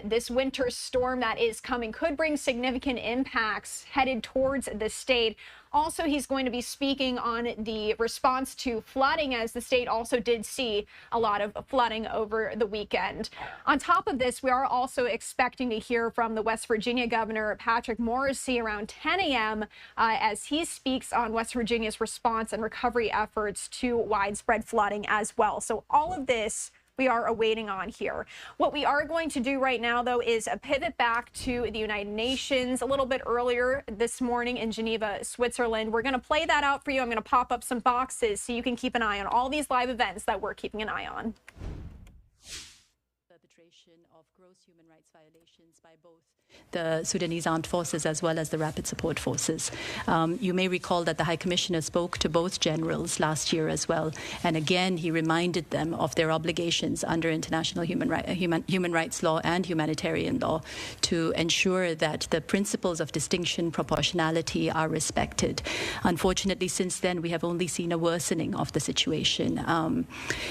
This winter storm that is coming could bring significant impacts headed towards the state. Also, he's going to be speaking on the response to flooding, as the state also did see a lot of flooding over the weekend. On top of this, we are also expecting to hear from the West Virginia Governor, Patrick Morrisey, around 10 a.m. As he speaks on West Virginia's response and recovery efforts to widespread flooding as well. So all of this we are awaiting on here. What we are going to do right now, though, is a pivot back to the United Nations a little bit earlier this morning in Geneva, Switzerland. We're going to play that out for you. I'm going to pop up some boxes so you can keep an eye on all these live events that we're keeping an eye on. Perpetration of gross human rights violations by both the Sudanese armed forces as well as the rapid support forces. You may recall that the High Commissioner spoke to both generals last year as well, and again he reminded them of their obligations under international human rights law and humanitarian law to ensure that the principles of distinction, proportionality are respected. Unfortunately, since then we have only seen a worsening of the situation.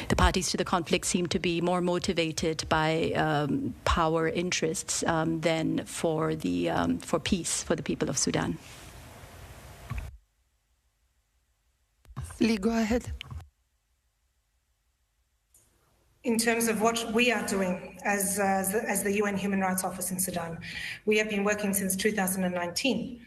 The parties to the conflict seem to be more motivated by power interests than for peace for the people of Sudan. Lee, go ahead. In terms of what we are doing as the UN Human Rights Office in Sudan, we have been working since 2019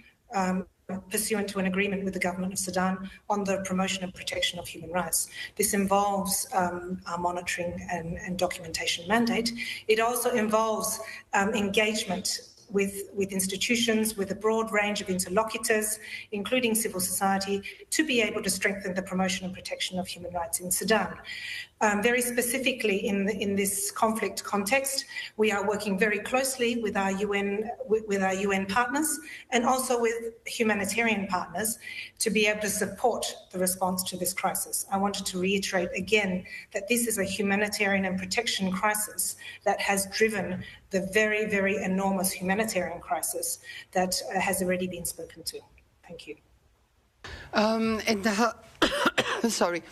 pursuant to an agreement with the government of Sudan on the promotion and protection of human rights. This involves our monitoring and documentation mandate. It also involves engagement with institutions, with a broad range of interlocutors, including civil society, to be able to strengthen the promotion and protection of human rights in Sudan. Very specifically in this conflict context, we are working very closely with our UN partners and also with humanitarian partners to be able to support the response to this crisis. I wanted to reiterate again that this is a humanitarian and protection crisis that has driven the very, very enormous humanitarian crisis that has already been spoken to. Thank you. Sorry.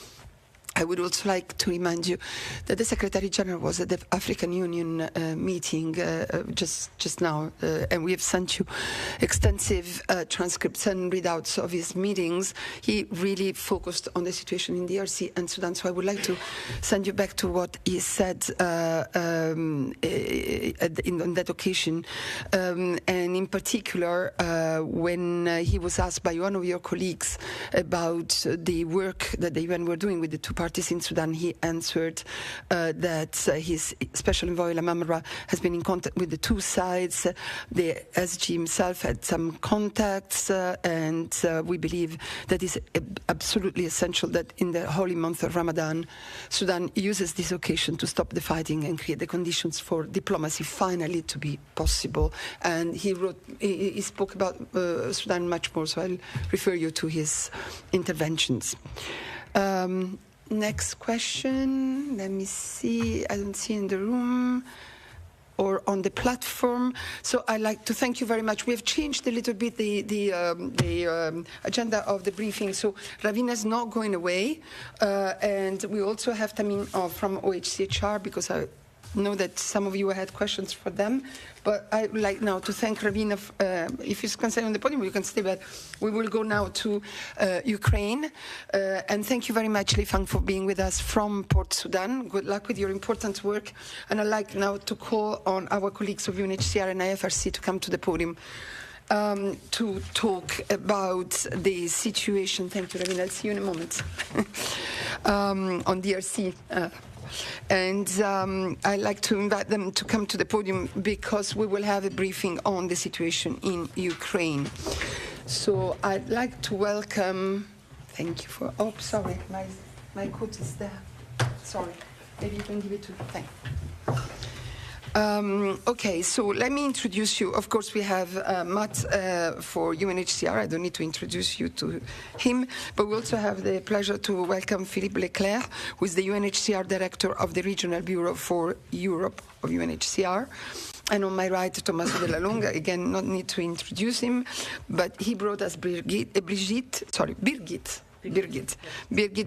I would also like to remind you that the Secretary General was at the African Union meeting just now, and we have sent you extensive transcripts and readouts of his meetings. He really focused on the situation in DRC and Sudan, so I would like to send you back to what he said on that occasion, and in particular when he was asked by one of your colleagues about the work that the UN were doing with the two parties in Sudan, he answered that his special envoy Lamamra has been in contact with the two sides. The SG himself had some contacts, and we believe that it's absolutely essential that in the holy month of Ramadan, Sudan uses this occasion to stop the fighting and create the conditions for diplomacy finally to be possible. And he spoke about Sudan much more, so I'll refer you to his interventions. Next question. Let me see. I don't see in the room or on the platform. So I'd like to thank you very much. We have changed a little bit the agenda of the briefing. So Ravina is not going away. And we also have Tamim from OHCHR because know that some of you had questions for them, but I would like now to thank Ravina. If you can stay on the podium, you can stay, but we will go now to Ukraine. And thank you very much, Li Fang, for being with us from Port Sudan. Good luck with your important work. And I'd like now to call on our colleagues of UNHCR and IFRC to come to the podium to talk about the situation. Thank you, Ravina. I'll see you in a moment. On DRC. And I'd like to invite them to come to the podium because we will have a briefing on the situation in Ukraine. So I'd like to welcome, thank you for, oh, sorry, my coat is there. Sorry, maybe you can give it to, thank you. Okay, so let me introduce you. Of course, we have Matt for UNHCR. I don't need to introduce you to him, but we also have the pleasure to welcome Philippe Leclerc, who is the UNHCR Director of the Regional Bureau for Europe of UNHCR. And on my right, Tommaso Della Lunga, again, not need to introduce him, but he brought us Birgit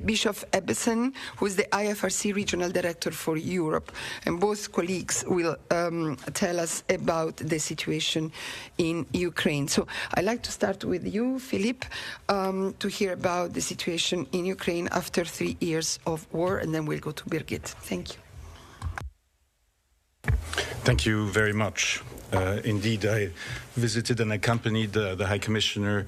Bischoff-Ebbesen, who is the IFRC Regional Director for Europe. And both colleagues will tell us about the situation in Ukraine. So I'd like to start with you, Philippe, to hear about the situation in Ukraine after 3 years of war, and then we'll go to Birgit. Thank you. Thank you very much. Indeed, I visited and accompanied the High Commissioner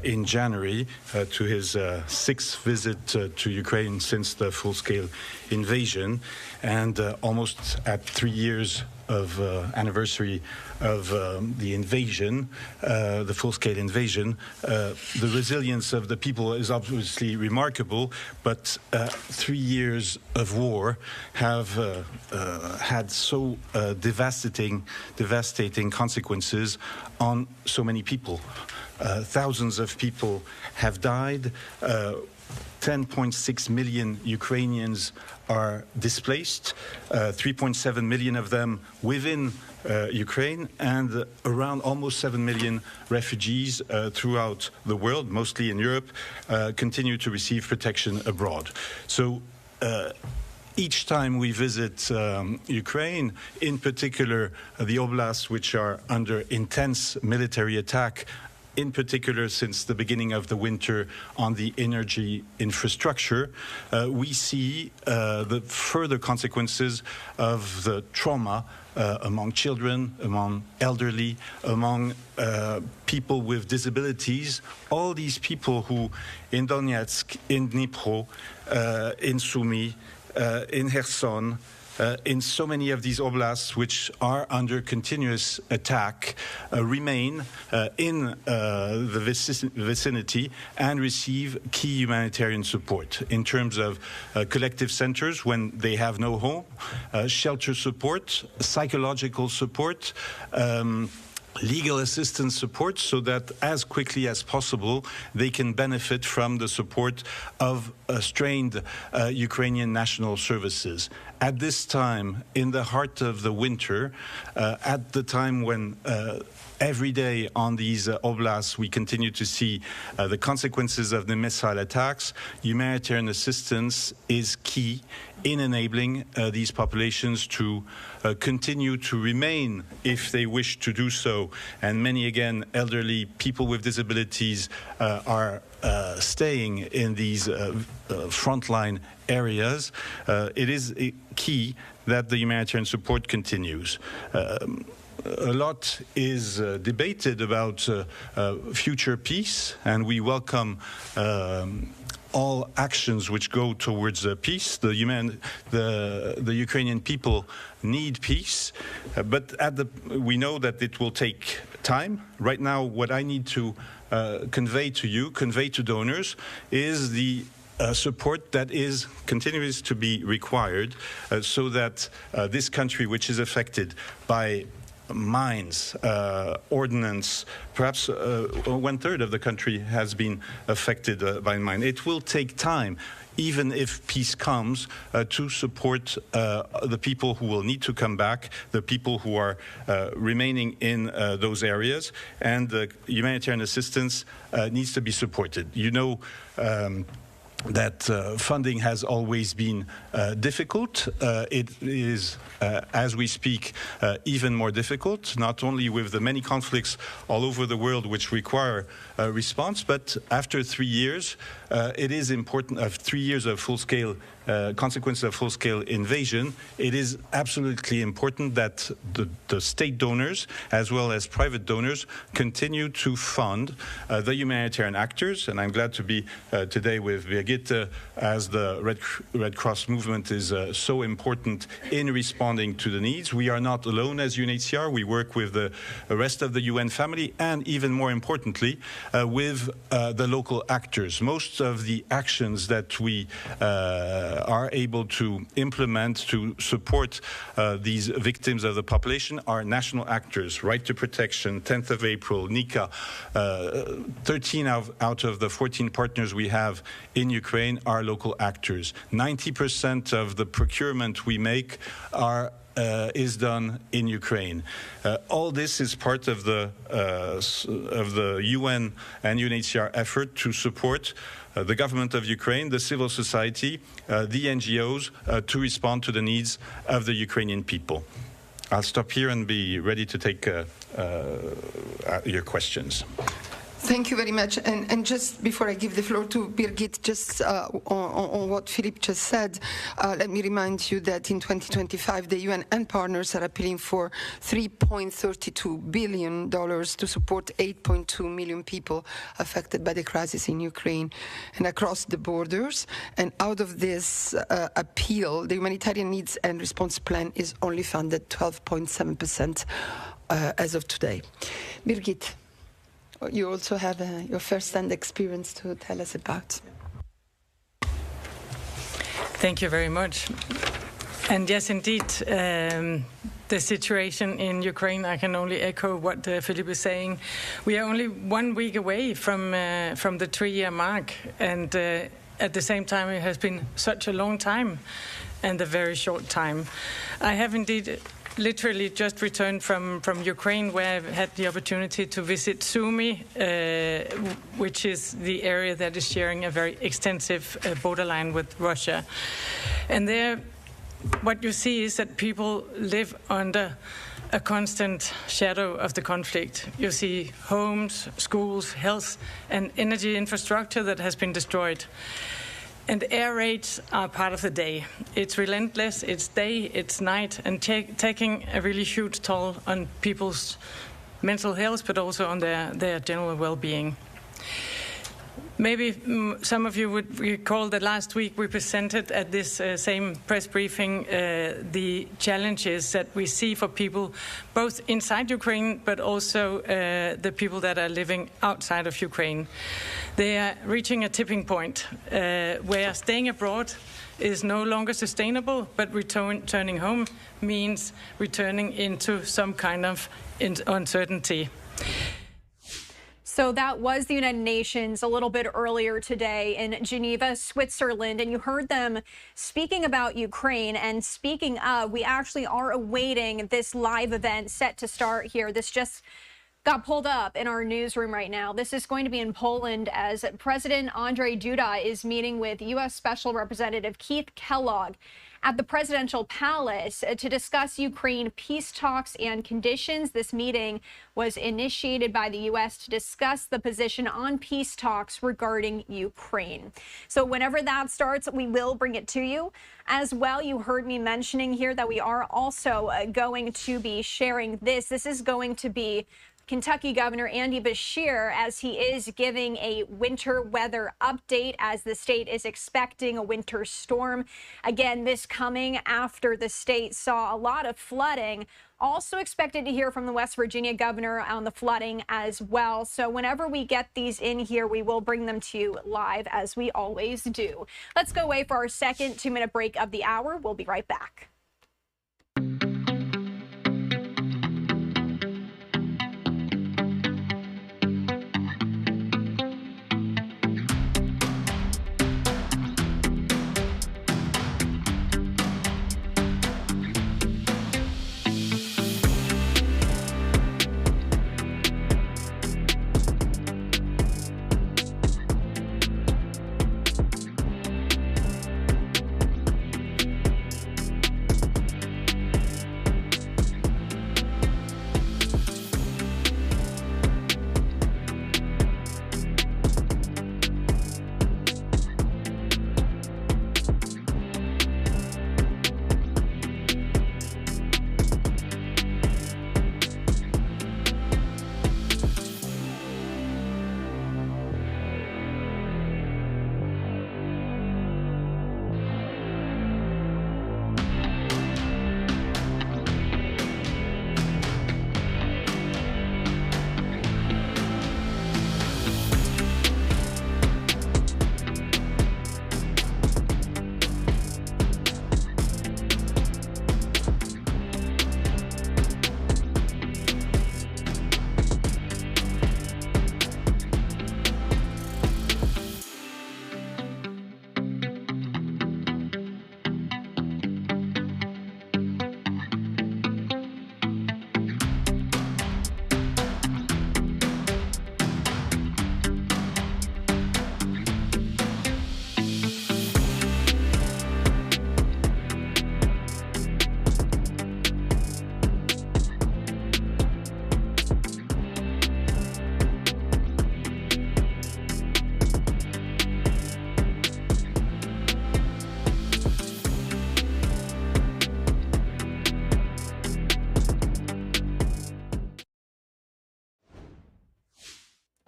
in January to his sixth visit to Ukraine since the full-scale invasion, and almost at 3 years of anniversary of the invasion, the full-scale invasion. The resilience of the people is obviously remarkable, but 3 years of war have had so devastating consequences on so many people. Thousands of people have died. 10.6 million Ukrainians are displaced, 3.7 million of them within Ukraine, and around almost 7 million refugees throughout the world, mostly in Europe, continue to receive protection abroad. So each time we visit Ukraine, in particular the oblasts which are under intense military attack, in particular since the beginning of the winter on the energy infrastructure, we see the further consequences of the trauma among children, among elderly, among people with disabilities, all these people who in Donetsk, in Dnipro, in Sumy, in Kherson, in so many of these oblasts which are under continuous attack, remain in the vicinity and receive key humanitarian support in terms of collective centers when they have no home, shelter support, psychological support, legal assistance support, so that as quickly as possible they can benefit from the support of strained Ukrainian national services. At this time, in the heart of the winter, at the time when every day on these oblasts we continue to see the consequences of the missile attacks, humanitarian assistance is key in enabling these populations to continue to remain, if they wish to do so. And many, again, elderly people with disabilities are staying in these frontline areas. It is key that the humanitarian support continues. A lot is debated about future peace, and we welcome all actions which go towards peace. The Ukrainian people need peace, but we know that it will take time. Right now, what I need to convey to donors, is the support that continues to be required so that this country, which is affected by mines, ordnance, perhaps 1/3 of the country has been affected by mine. It will take time, even if peace comes, to support the people who will need to come back, the people who are remaining in those areas, and the humanitarian assistance needs to be supported. You know, that funding has always been difficult. It is, as we speak, even more difficult, not only with the many conflicts all over the world which require a response, but after 3 years, it is important, 3 years of full-scale consequences of full-scale invasion, it is absolutely important that the state donors, as well as private donors, continue to fund the humanitarian actors. And I'm glad to be today with Birgitte, as the Red Cross movement is so important in responding to the needs. We are not alone as UNHCR. We work with the rest of the UN family, and even more importantly, with the local actors. Most of the actions that we are able to implement to support these victims of the population are national actors. Right to Protection, 10th of April, NICA, 13 out of the 14 partners we have in Ukraine are local actors. 90% of the procurement we make is done in Ukraine. All this is part of the UN and UNHCR effort to support the government of Ukraine, the civil society, the NGOs, to respond to the needs of the Ukrainian people. I'll stop here and be ready to take your questions. Thank you very much. And just before I give the floor to Birgit, just on what Philippe just said, let me remind you that in 2025, the UN and partners are appealing for $3.32 billion to support 8.2 million people affected by the crisis in Ukraine and across the borders. And out of this appeal, the humanitarian needs and response plan is only funded 12.7% as of today. Birgit, you also have your first-hand experience to tell us about. Thank you very much. And yes, indeed, the situation in Ukraine, I can only echo what Philippe is saying. We are only 1 week away from the 3-year mark, and at the same time, it has been such a long time and a very short time. I have indeed literally just returned from Ukraine, where I've had the opportunity to visit Sumy, which is the area that is sharing a very extensive borderline with Russia. And there, what you see is that people live under a constant shadow of the conflict. You see homes, schools, health, and energy infrastructure that has been destroyed. And air raids are part of the day. It's relentless, it's day, it's night, and taking a really huge toll on people's mental health, but also on their general well-being. Maybe some of you would recall that last week we presented at this same press briefing the challenges that we see for people both inside Ukraine, but also the people that are living outside of Ukraine. They are reaching a tipping point where staying abroad is no longer sustainable, but returning home means returning into some kind of uncertainty. So that was the United Nations a little bit earlier today in Geneva, Switzerland, and you heard them speaking about Ukraine. And speaking of, we actually are awaiting this live event set to start here. This just got pulled up in our newsroom right now. This is going to be in Poland as President Andrzej Duda is meeting with U.S. Special Representative Keith Kellogg at the presidential palace to discuss Ukraine peace talks and conditions. This meeting was initiated by the U.S. to discuss the position on peace talks regarding Ukraine. So whenever that starts, we will bring it to you. As well, you heard me mentioning here that we are also going to be sharing this. This is going to be Kentucky Governor Andy Beshear as he is giving a winter weather update as the state is expecting a winter storm. Again, this coming after the state saw a lot of flooding. Also expected to hear from the West Virginia governor on the flooding as well. So whenever we get these in here, we will bring them to you live as we always do. Let's go away for our second 2-minute break of the hour. We'll be right back.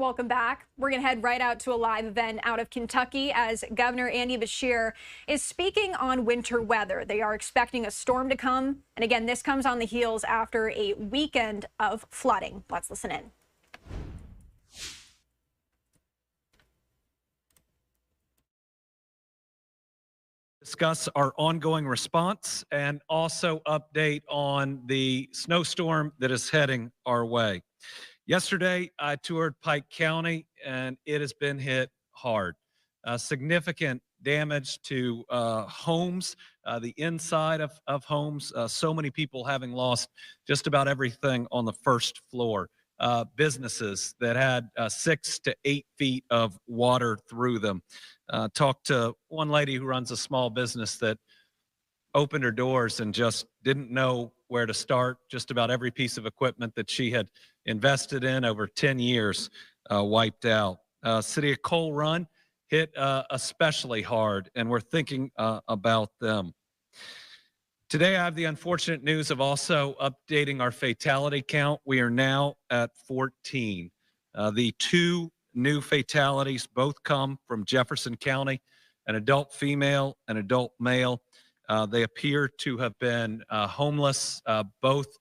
welcome back. We're going to head right out to a live event out of Kentucky as Governor Andy Beshear is speaking on winter weather. They are expecting a storm to come. And again, this comes on the heels after a weekend of flooding. Let's listen in. Discuss our ongoing response and also update on the snowstorm that is heading our way. Yesterday, I toured Pike County, and it has been hit hard. Significant damage to homes, the inside of homes, so many people having lost just about everything on the first floor. Businesses that had 6 to 8 feet of water through them. Talked to one lady who runs a small business that opened her doors and just didn't know where to start. Just about every piece of equipment that she had invested in over 10 years wiped out. City of Coal Run hit especially hard, and we're thinking about them. Today, I have the unfortunate news of also updating our fatality count. We are now at 14. The 2 new fatalities both come from Jefferson County, an adult female, an adult male. They appear to have been homeless. Both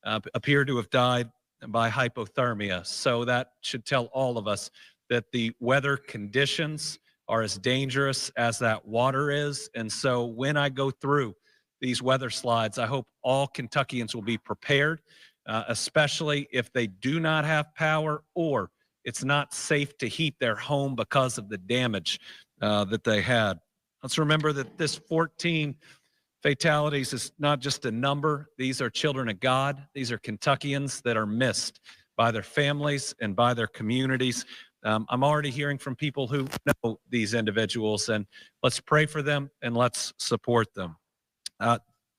appear to have died by hypothermia. So that should tell all of us that the weather conditions are as dangerous as that water is. And so when I go through these weather slides, I hope all Kentuckians will be prepared, especially if they do not have power or it's not safe to heat their home because of the damage that they had. Let's remember that this 14 fatalities is not just a number. These are children of God. These are Kentuckians that are missed by their families and by their communities. I'm already hearing from people who know these individuals, and let's pray for them and let's support them.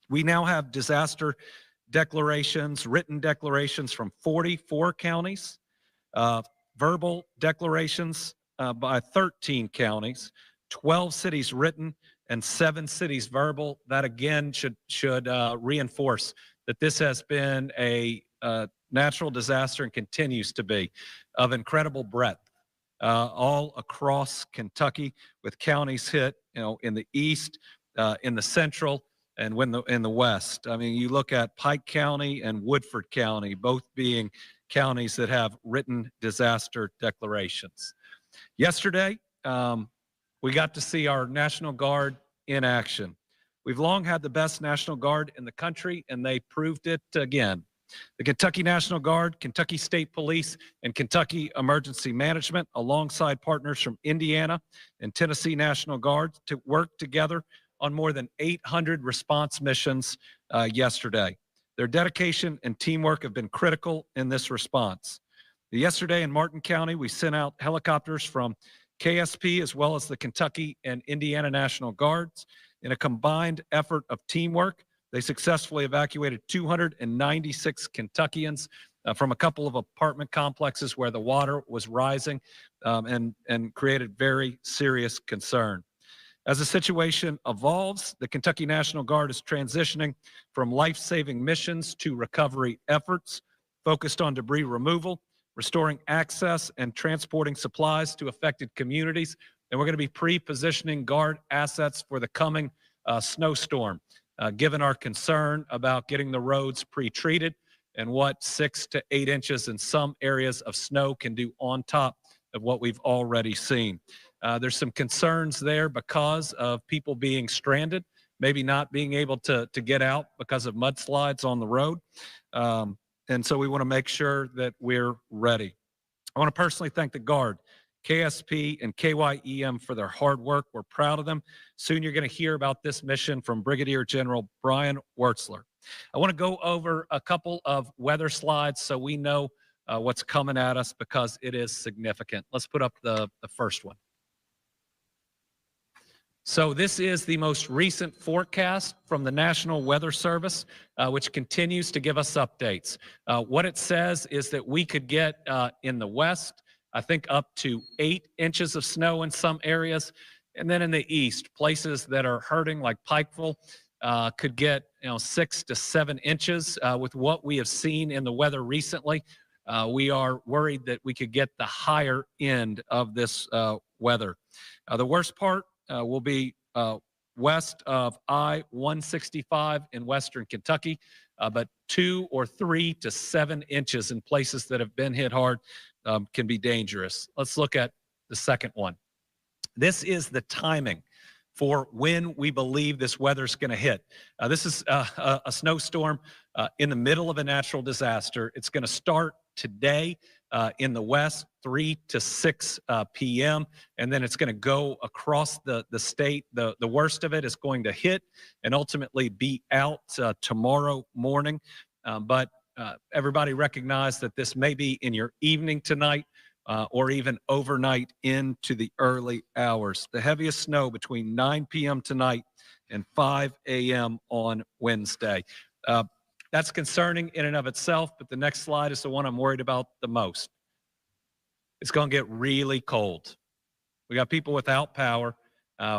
We now have disaster declarations, written declarations from 44 counties, verbal declarations by 13 counties, 12 cities written, and 7 cities verbal. That again should reinforce that this has been a natural disaster and continues to be of incredible breadth all across Kentucky, with counties hit, in the east, in the central, and in the west. I mean, you look at Pike County and Woodford County, both being counties that have written disaster declarations. Yesterday, we got to see our National Guard in action. We've long had the best National Guard in the country, and they proved it again. The Kentucky National Guard, Kentucky State Police, and Kentucky Emergency Management, alongside partners from Indiana and Tennessee National Guard, to work together on more than 800 response missions yesterday. Their dedication and teamwork have been critical in this response. Yesterday in Martin County, we sent out helicopters from KSP as well as the Kentucky and Indiana National Guards. In a combined effort of teamwork, they successfully evacuated 296 Kentuckians from a couple of apartment complexes where the water was rising and created very serious concern. As the situation evolves, the Kentucky National Guard is transitioning from life-saving missions to recovery efforts focused on debris removal, restoring access, and transporting supplies to affected communities. And we're going to be pre-positioning Guard assets for the coming snowstorm, given our concern about getting the roads pre-treated and what 6 to 8 inches in some areas of snow can do on top of what we've already seen. There's some concerns there because of people being stranded, maybe not being able to get out because of mudslides on the road. And so we want to make sure that we're ready. I want to personally thank the Guard, KSP, and KYEM for their hard work. We're proud of them. Soon you're going to hear about this mission from Brigadier General Brian Wertzler. I want to go over a couple of weather slides so we know what's coming at us because it is significant. Let's put up the first one. So this is the most recent forecast from the National Weather Service, which continues to give us updates. What it says is that we could get in the west, I think up to 8 inches of snow in some areas. And then in the east, places that are hurting like Pikeville could get 6 to 7 inches with what we have seen in the weather recently. we are worried that we could get the higher end of this weather. The worst part will be west of I-165 in western Kentucky, but 2 or 3 to 7 inches in places that have been hit hard can be dangerous. Let's look at the second one. This is the timing for when we believe this weather's going to hit. This is a snowstorm in the middle of a natural disaster. It's going to start today in the west, 3 to 6 p.m., and then it's going to go across the state. The worst of it is going to hit and ultimately be out tomorrow morning. But everybody recognize that this may be in your evening tonight or even overnight into the early hours. The heaviest snow between 9 p.m. tonight and 5 a.m. on Wednesday. That's concerning in and of itself, but the next slide is the one I'm worried about the most. It's going to get really cold. We got people without power.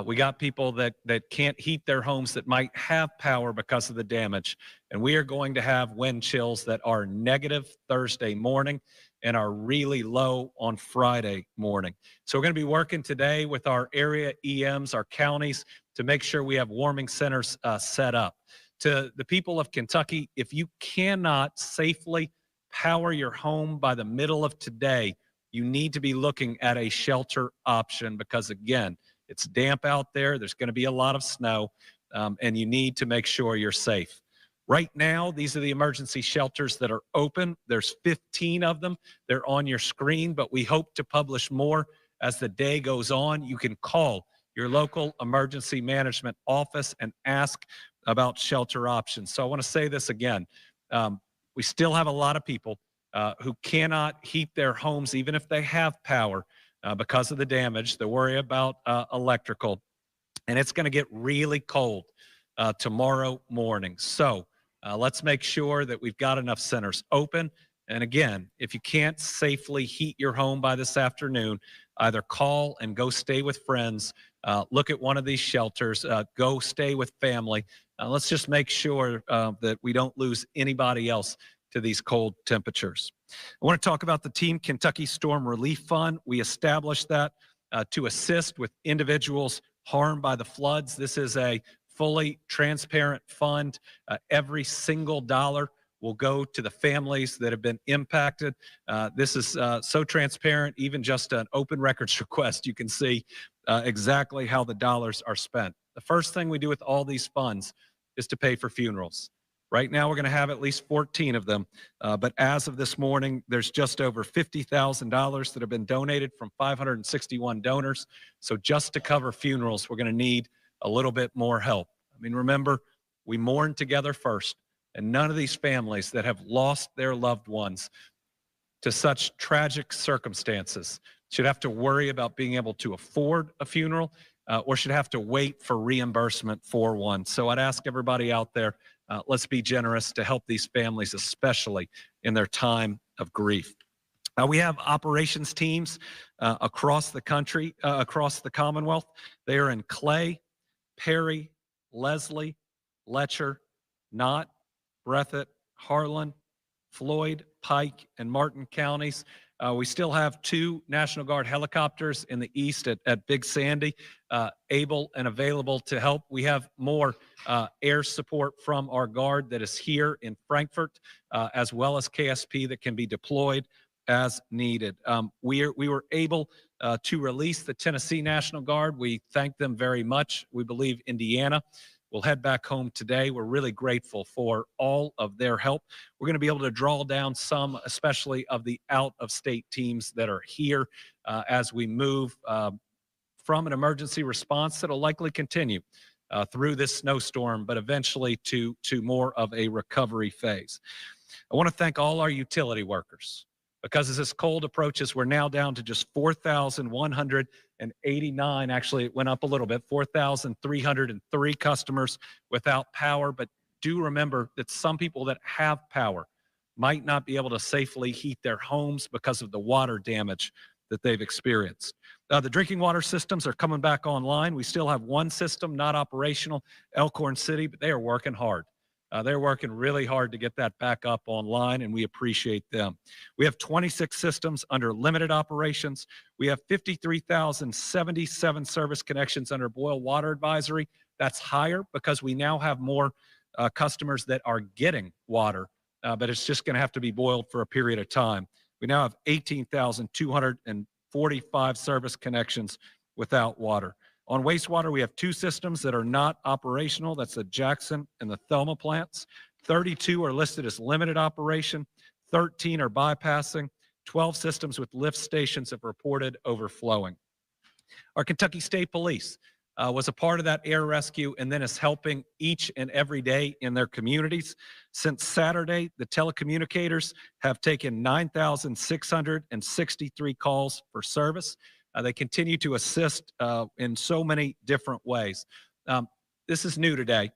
We got people that can't heat their homes that might have power because of the damage. And we are going to have wind chills that are negative Thursday morning and are really low on Friday morning. So we're going to be working today with our area EMs, our counties, to make sure we have warming centers set up. To the people of Kentucky, if you cannot safely power your home by the middle of today, you need to be looking at a shelter option because, again, it's damp out there. There's going to be a lot of snow, and you need to make sure you're safe. Right now, these are the emergency shelters that are open. There's 15 of them. They're on your screen, but we hope to publish more as the day goes on. You can call your local emergency management office and ask about shelter options. So I want to say this again. We still have a lot of people who cannot heat their homes, even if they have power, because of the damage. They worry about electrical. And it's going to get really cold tomorrow morning. So let's make sure that we've got enough centers open. And again, if you can't safely heat your home by this afternoon, either call and go stay with friends, look at one of these shelters, go stay with family. Let's just make sure that we don't lose anybody else to these cold temperatures. I want to talk about the Team Kentucky Storm Relief Fund. We established that to assist with individuals harmed by the floods. This is a fully transparent fund. Every single dollar will go to the families that have been impacted. This is so transparent, even just an open records request, you can see exactly how the dollars are spent. The first thing we do with all these funds is to pay for funerals. Right now, we're going to have at least 14 of them. But as of this morning, there's just over $50,000 that have been donated from 561 donors. So just to cover funerals, we're going to need a little bit more help. I mean, remember, we mourn together first. And none of these families that have lost their loved ones to such tragic circumstances should have to worry about being able to afford a funeral or should have to wait for reimbursement for one. So I'd ask everybody out there, let's be generous to help these families, especially in their time of grief. We have operations teams across the country, across the Commonwealth. They are in Clay, Perry, Leslie, Letcher, Knott, Breathitt, Harlan, Floyd, Pike, and Martin counties. We still have 2 National Guard helicopters in the east at Big Sandy, able and available to help. We have more air support from our Guard that is here in Frankfort, as well as KSP that can be deployed as needed. We were able to release the Tennessee National Guard. We thank them very much. We believe Indiana will head back home today. We're really grateful for all of their help. We're going to be able to draw down some, especially of the out-of-state teams that are here as we move from an emergency response that'll likely continue through this snowstorm, but eventually to more of a recovery phase. I want to thank all our utility workers, because as this cold approaches, we're now down to just 4,189. Actually, it went up a little bit, 4,303 customers without power. But do remember that some people that have power might not be able to safely heat their homes because of the water damage that they've experienced. The drinking water systems are coming back online. We still have one system not operational, Elkhorn City, but they are working hard. They're working really hard to get that back up online, and we appreciate them. We have 26 systems under limited operations. We have 53,077 service connections under boil water advisory. That's higher because we now have more customers that are getting water, but it's just going to have to be boiled for a period of time. We now have 18,245 service connections without water. On wastewater, we have 2 systems that are not operational. That's the Jackson and the Thelma plants. 32 are listed as limited operation. 13 are bypassing. 12 systems with lift stations have reported overflowing. Our Kentucky State Police was a part of that air rescue and then is helping each and every day in their communities. Since Saturday, the telecommunicators have taken 9,663 calls for service. They continue to assist in so many different ways. This is new today.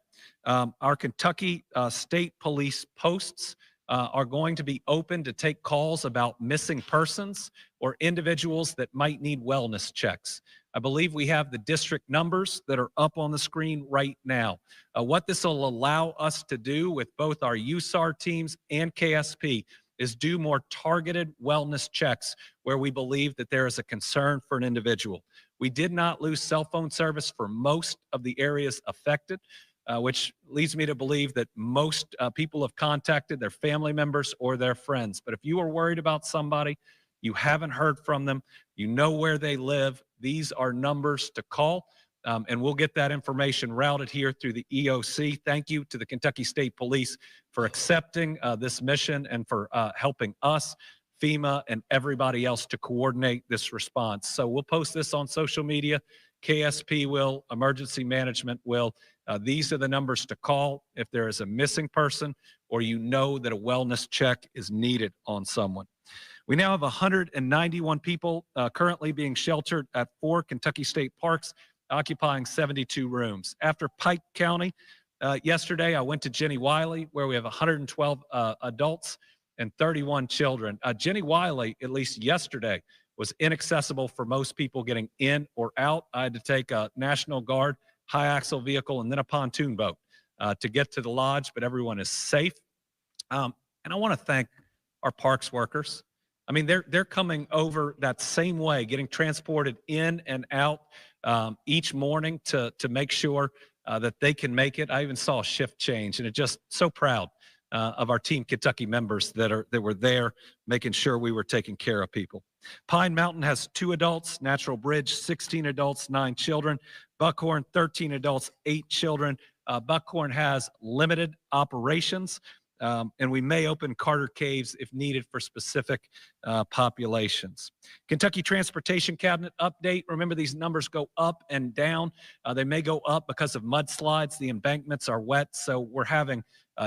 Our Kentucky State Police posts are going to be open to take calls about missing persons or individuals that might need wellness checks. I believe we have the district numbers that are up on the screen right now. What this will allow us to do with both our USAR teams and KSP is do more targeted wellness checks where we believe that there is a concern for an individual. We did not lose cell phone service for most of the areas affected, which leads me to believe that most people have contacted their family members or their friends. But if you are worried about somebody, you haven't heard from them, you know where they live, these are numbers to call. And we'll get that information routed here through the EOC. Thank you to the Kentucky State Police for accepting this mission and for helping us, FEMA, and everybody else to coordinate this response. So we'll post this on social media. KSP will, emergency management will. These are the numbers to call if there is a missing person or you know that a wellness check is needed on someone. We now have 191 people currently being sheltered at 4 Kentucky State parks, occupying 72 rooms. After Pike County, yesterday I went to Jenny Wiley, where we have 112 adults and 31 children. Jenny Wiley, at least yesterday, was inaccessible for most people getting in or out. I had to take a National Guard high axle vehicle and then a pontoon boat to get to the lodge, but everyone is safe. And I want to thank our parks workers. I mean, they're coming over that same way, getting transported in and out each morning to make sure that they can make it. I even saw a shift change, and it's just so proud of our Team Kentucky members that were there, making sure we were taking care of people. Pine Mountain has 2 adults, Natural Bridge 16 adults, 9 children, Buckhorn 13 adults, 8 children. Buckhorn has limited operations. And we may open Carter Caves if needed for specific populations. Kentucky Transportation Cabinet update. Remember, these numbers go up and down. They may go up because of mudslides. The embankments are wet, so we're having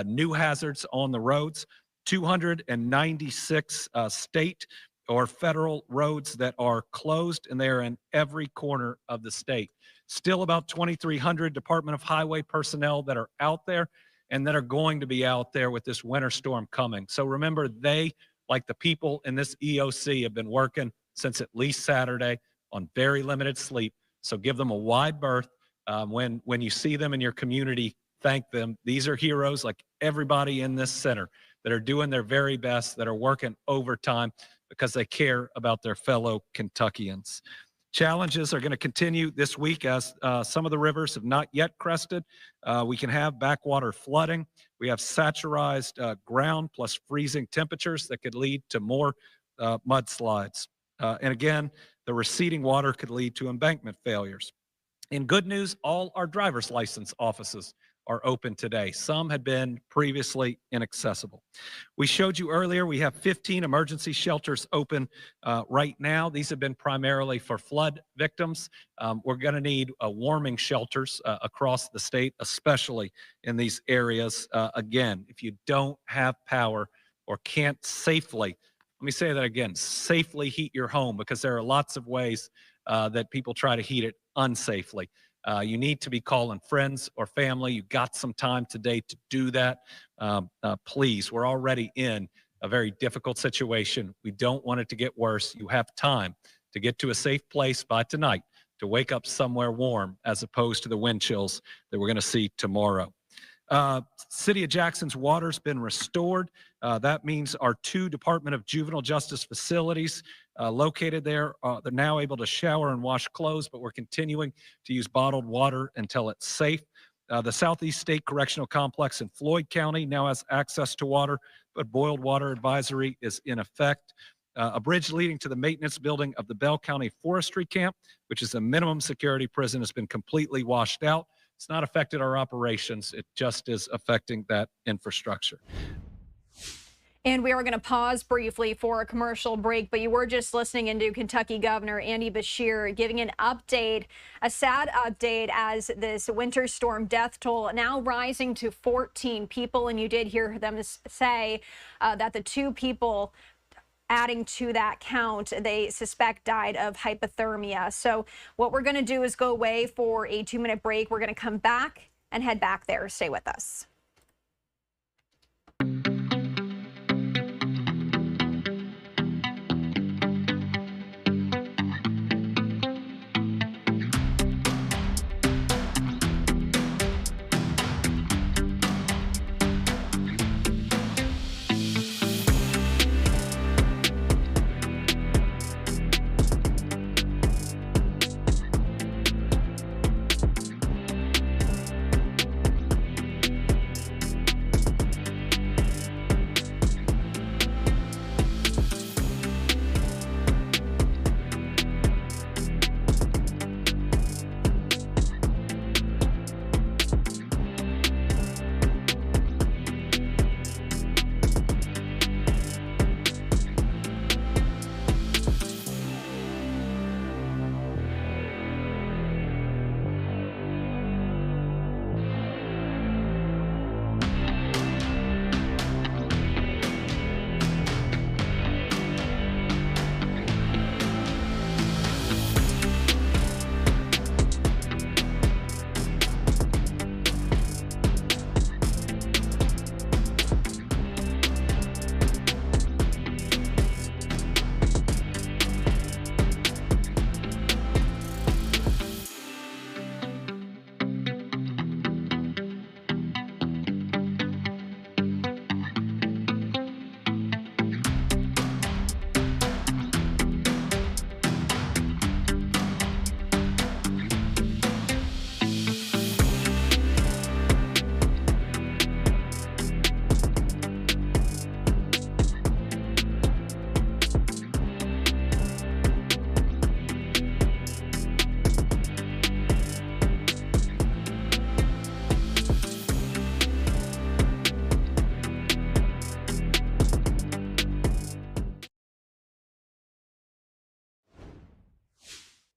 new hazards on the roads. 296 state or federal roads that are closed, and they're in every corner of the state. Still about 2,300 Department of Highway personnel that are out there and that are going to be out there with this winter storm coming. So remember, they, like the people in this EOC, have been working since at least Saturday on very limited sleep. So give them a wide berth. When you see them in your community, thank them. These are heroes like everybody in this center that are doing their very best, that are working overtime because they care about their fellow Kentuckians. Challenges are going to continue this week as some of the rivers have not yet crested. We can have backwater flooding. We have saturized ground plus freezing temperatures that could lead to more mudslides. And again, the receding water could lead to embankment failures. In good news, all our driver's license offices are open today. Some had been previously inaccessible. We showed you earlier, we have 15 emergency shelters open right now. These have been primarily for flood victims. We're going to need warming shelters across the state, especially in these areas. Again, if you don't have power or can't safely, let me say that again, safely heat your home, because there are lots of ways that people try to heat it unsafely. You need to be calling friends or family. You got some time today to do that. Please, we're already in a very difficult situation. We don't want it to get worse. You have time to get to a safe place by tonight to wake up somewhere warm, as opposed to the wind chills that we're going to see tomorrow. City of Jackson's water's been restored. That means our 2 Department of Juvenile Justice facilities located there, they're now able to shower and wash clothes, but we're continuing to use bottled water until it's safe. The Southeast State Correctional Complex in Floyd County now has access to water, but boiled water advisory is in effect. A bridge leading to the maintenance building of the Bell County Forestry Camp, which is a minimum security prison, has been completely washed out. It's not affected our operations. It just is affecting that infrastructure. And we are going to pause briefly for a commercial break, but you were just listening into Kentucky Governor Andy Beshear giving an update, a sad update, as this winter storm death toll now rising to 14 people. And you did hear them say that the 2 people adding to that count, they suspect died of hypothermia. So what we're going to do is go away for a 2-minute break. We're going to come back and head back there. Stay with us.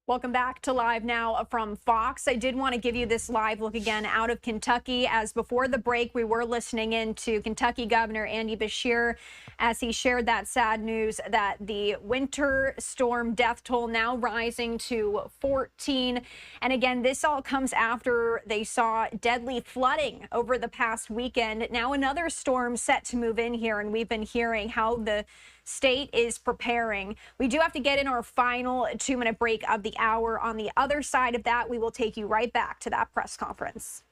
Welcome back to Live Now from Fox. I did want to give you this live look again out of Kentucky, as before the break we were listening in to Kentucky Governor Andy Beshear as he shared that sad news that the winter storm death toll now rising to 14. And again, this all comes after they saw deadly flooding over the past weekend. Now another storm set to move in here, and we've been hearing how the state is preparing. We do have to get in our final 2-minute break of the hour. On the other side of that, we will take you right back to that press conference.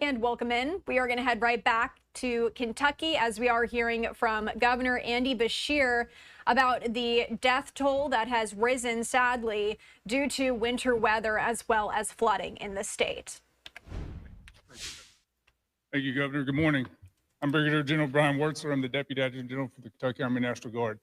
And welcome in. We are going to head right back to Kentucky as we are hearing from Governor Andy Beshear about the death toll that has risen, sadly, due to winter weather as well as flooding in the state. Thank you, Governor. Good morning. I'm Brigadier General Brian Wurtzler. I'm the Deputy Adjutant General for the Kentucky Army National Guard.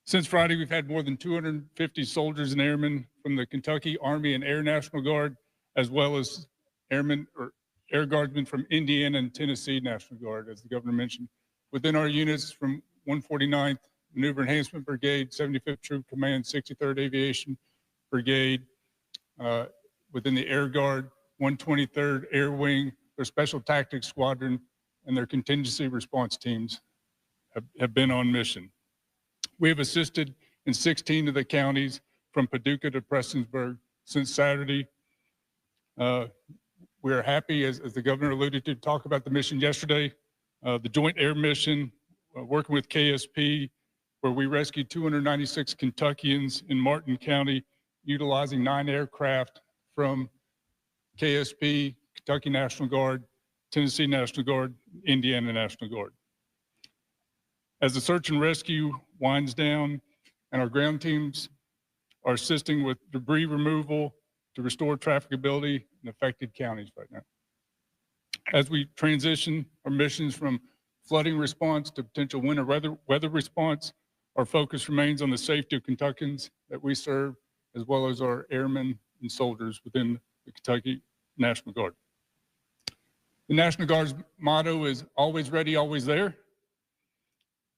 Since Friday, we've had more than 250 soldiers and airmen from the Kentucky Army and Air National Guard, as well as airmen or Air Guardsmen from Indiana and Tennessee National Guard, as the Governor mentioned. Within our units from 149th Maneuver Enhancement Brigade, 75th Troop Command, 63rd Aviation Brigade, within the Air Guard, 123rd Air Wing, their Special Tactics Squadron, and their contingency response teams have been on mission. We have assisted in 16 of the counties from Paducah to Prestonsburg since Saturday. We are happy, as the Governor alluded to, talk about the mission yesterday, the Joint Air Mission, working with KSP, where we rescued 296 Kentuckians in Martin County, utilizing 9 aircraft from KSP, Kentucky National Guard, Tennessee National Guard, Indiana National Guard. As the search and rescue winds down and our ground teams are assisting with debris removal to restore trafficability in affected counties right now. As we transition our missions from flooding response to potential winter weather response, our focus remains on the safety of Kentuckians that we serve, as well as our airmen and soldiers within the Kentucky National Guard. The National Guard's motto is always ready, always there.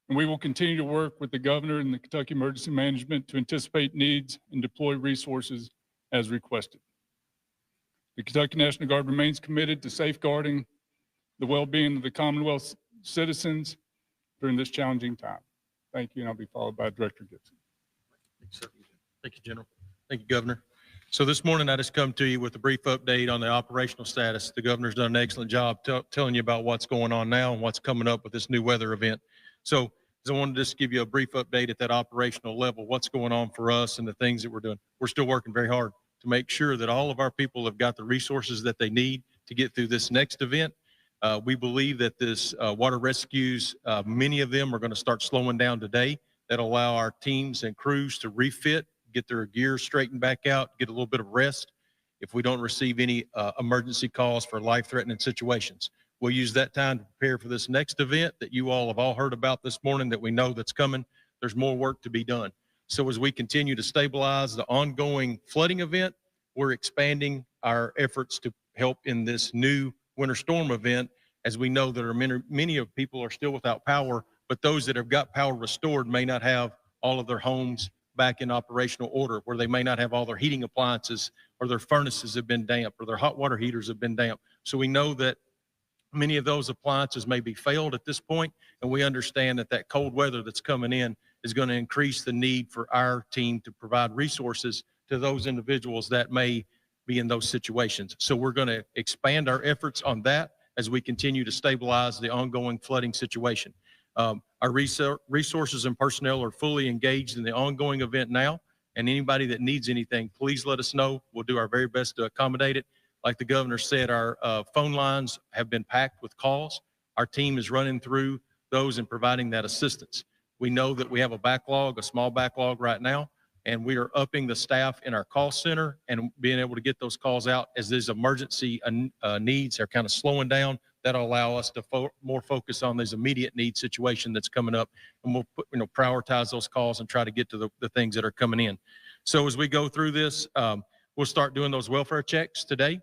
And we will continue to work with the Governor and the Kentucky Emergency Management to anticipate needs and deploy resources as requested. The Kentucky National Guard remains committed to safeguarding the well-being of the Commonwealth's citizens during this challenging time. Thank you, and I'll be followed by Director Gibson. Thank you, General. Thank you, Governor. So this morning, I just come to you with a brief update on the operational status. The Governor's done an excellent job telling you about what's going on now and what's coming up with this new weather event. So I wanted to just give you a brief update at that operational level, what's going on for us and the things that we're doing. We're still working very hard to make sure that all of our people have got the resources that they need to get through this next event. We believe that this water rescues, many of them are going to start slowing down today. That'll allow our teams and crews to refit, get their gear straightened back out, get a little bit of rest if we don't receive any emergency calls for life-threatening situations. We'll use that time to prepare for this next event that you all have all heard about this morning that we know that's coming. There's more work to be done. So as we continue to stabilize the ongoing flooding event, we're expanding our efforts to help in this new winter storm event, as we know that many of people are still without power, but those that have got power restored may not have all of their homes back in operational order, where they may not have all their heating appliances, or their furnaces have been damp, or their hot water heaters have been damp. So we know that many of those appliances may be failed at this point, and we understand that that cold weather that's coming in is going to increase the need for our team to provide resources to those individuals that may be in those situations. So we're going to expand our efforts on that as we continue to stabilize the ongoing flooding situation. Our resources and personnel are fully engaged in the ongoing event now, and anybody that needs anything, please let us know. We'll do our very best to accommodate it. Like the Governor said, our phone lines have been packed with calls. Our team is running through those and providing that assistance. We know that we have a backlog, a small backlog right now, and we are upping the staff in our call center and being able to get those calls out as these emergency needs are kind of slowing down. That'll allow us to more focus on this immediate need situation that's coming up, and we'll prioritize those calls and try to get to the things that are coming in. So as we go through this, we'll start doing those welfare checks today.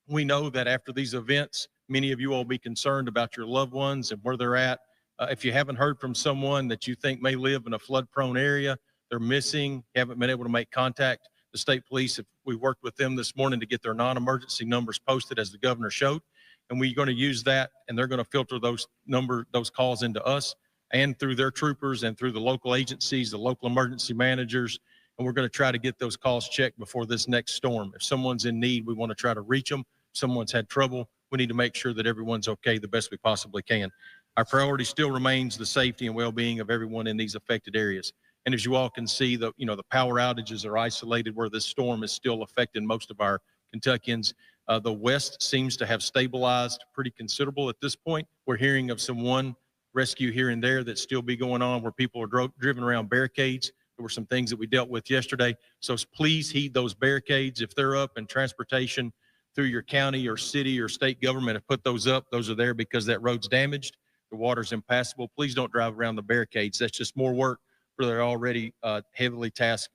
We know that after these events, many of you will be concerned about your loved ones and where they're at. If you haven't heard from someone that you think may live in a flood-prone area, they're missing, haven't been able to make contact, the state police, we worked with them this morning to get their non-emergency numbers posted as the Governor showed. And we're going to use that, and they're going to filter those calls into us and through their troopers and through the local agencies, the local emergency managers. And we're going to try to get those calls checked before this next storm. If someone's in need, we want to try to reach them. If someone's had trouble, we need to make sure that everyone's okay the best we possibly can. Our priority still remains the safety and well-being of everyone in these affected areas. And as you all can see, the power outages are isolated where this storm is still affecting most of our Kentuckians. The west seems to have stabilized pretty considerable at this point. We're hearing of one rescue here and there that still be going on where people are driven around barricades. There were some things that we dealt with yesterday. So please heed those barricades. If they're up and transportation through your county or city or state government have put those up, those are there because that road's damaged. The water's impassable. Please don't drive around the barricades. That's just more work for their already heavily tasked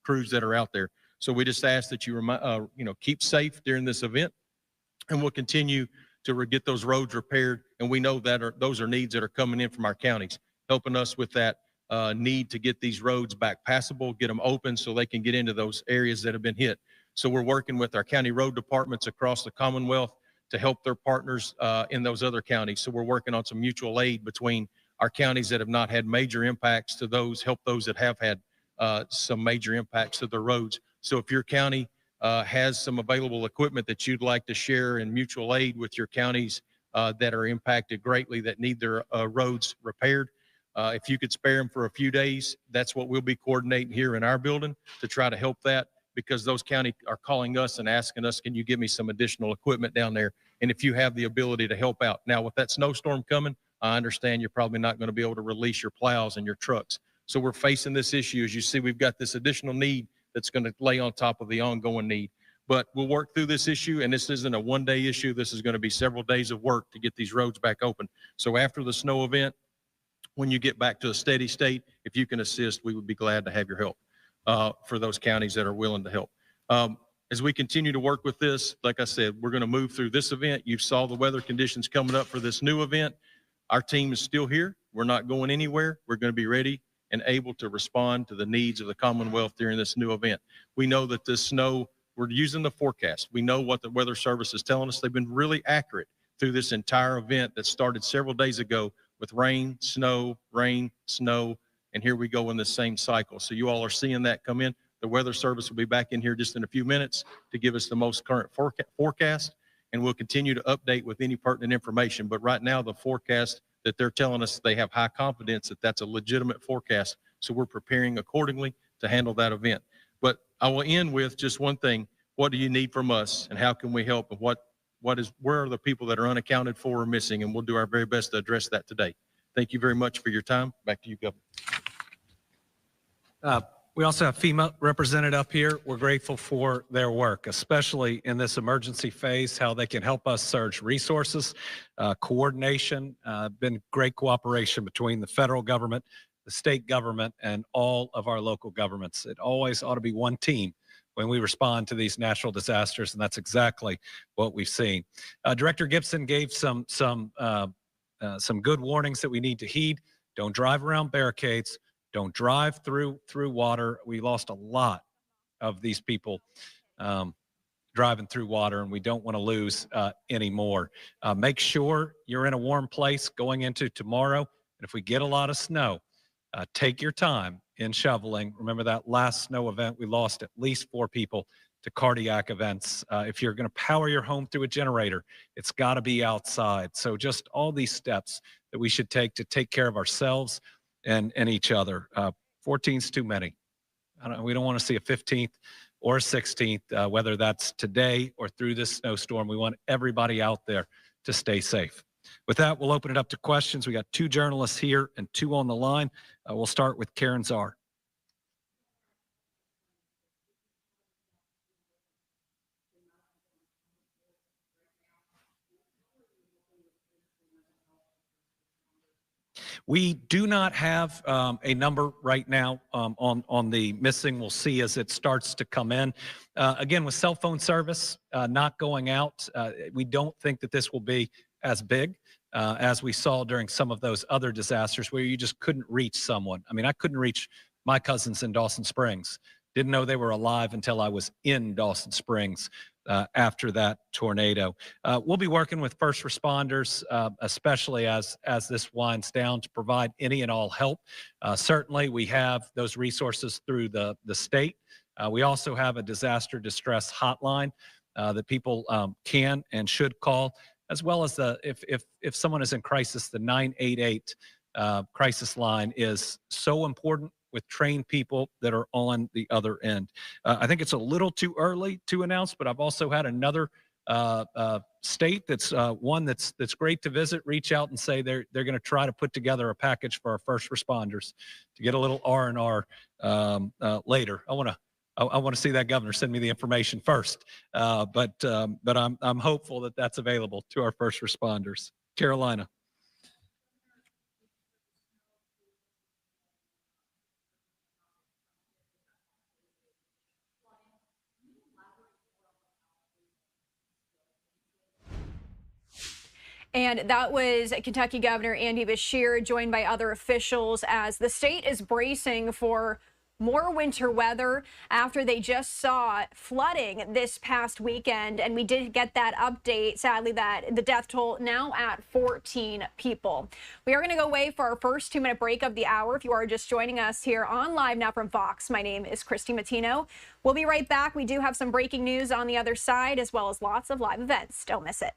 crews that are out there. So we just ask that you keep safe during this event, and we'll continue to get those roads repaired. And we know that those are needs that are coming in from our counties, helping us with that need to get these roads back passable, get them open so they can get into those areas that have been hit. So we're working with our county road departments across the Commonwealth to help their partners in those other counties. So we're working on some mutual aid between our counties that have not had major impacts to help those that have had some major impacts to their roads. So if your county has some available equipment that you'd like to share in mutual aid with your counties that are impacted greatly, that need their roads repaired, if you could spare them for a few days, that's what we'll be coordinating here in our building to try to help that, because those counties are calling us and asking us, can you give me some additional equipment down there? And if you have the ability to help out. Now, with that snowstorm coming, I understand you're probably not going to be able to release your plows and your trucks. So we're facing this issue. As you see, we've got this additional need that's going to lay on top of the ongoing need. But we'll work through this issue, and this isn't a one-day issue. This is going to be several days of work to get these roads back open. So after the snow event, when you get back to a steady state, if you can assist, we would be glad to have your help for those counties that are willing to help. As we continue to work with this, like I said, we're going to move through this event. You saw the weather conditions coming up for this new event. Our team is still here. We're not going anywhere. We're going to be ready and able to respond to the needs of the Commonwealth during this new event. We know that this snow, we're using the forecast. We know what the Weather Service is telling us. They've been really accurate through this entire event that started several days ago with rain, snow, and here we go in the same cycle. So you all are seeing that come in. The Weather Service will be back in here just in a few minutes to give us the most current forecast, and we'll continue to update with any pertinent information. But right now, the forecast that they're telling us, they have high confidence that that's a legitimate forecast. So we're preparing accordingly to handle that event. But I will end with just one thing. What do you need from us, and how can we help? And where are the people that are unaccounted for or missing? And we'll do our very best to address that today. Thank you very much for your time. Back to you, Governor. We also have FEMA represented up here. We're grateful for their work, especially in this emergency phase, how they can help us surge resources, coordination, been great cooperation between the federal government, the state government, and all of our local governments. It always ought to be one team when we respond to these natural disasters, and that's exactly what we've seen. Director Gibson gave some good warnings that we need to heed. Don't drive around barricades. Don't drive through water. We lost a lot of these people driving through water, and we don't want to lose any more. Make sure you're in a warm place going into tomorrow. And if we get a lot of snow, take your time in shoveling. Remember that last snow event, we lost at least 4 people to cardiac events. If you're going to power your home through a generator, it's got to be outside. So just all these steps that we should take to take care of ourselves and each other. 14's too many. We don't want to see a 15th or a 16th, whether that's today or through this snowstorm. We want everybody out there to stay safe. With that, we'll open it up to questions. We got 2 journalists here and 2 on the line. We'll start with Karen Czar. We do not have a number right now on the missing. We'll see as it starts to come in. Again, with cell phone service not going out, we don't think that this will be as big as we saw during some of those other disasters where you just couldn't reach someone. I mean, I couldn't reach my cousins in Dawson Springs. Didn't know they were alive until I was in Dawson Springs after that tornado. We'll be working with first responders, especially as this winds down, to provide any and all help. Certainly, we have those resources through the state. We also have a disaster distress hotline that people can and should call, as well as if someone is in crisis, the 988 crisis line is so important with trained people that are on the other end. I think it's a little too early to announce, but I've also had another state that's one that's great to visit, reach out and say they're going to try to put together a package for our first responders to get a little R&R later. I want to see that governor send me the information first, but I'm hopeful that that's available to our first responders. Carolina. And that was Kentucky Governor Andy Beshear, joined by other officials, as the state is bracing for more winter weather after they just saw flooding this past weekend. And we did get that update, sadly, that the death toll now at 14 people. We are going to go away for our first 2-minute break of the hour. If you are just joining us here on Live Now from Fox, my name is Christy Matino. We'll be right back. We do have some breaking news on the other side, as well as lots of live events. Don't miss it.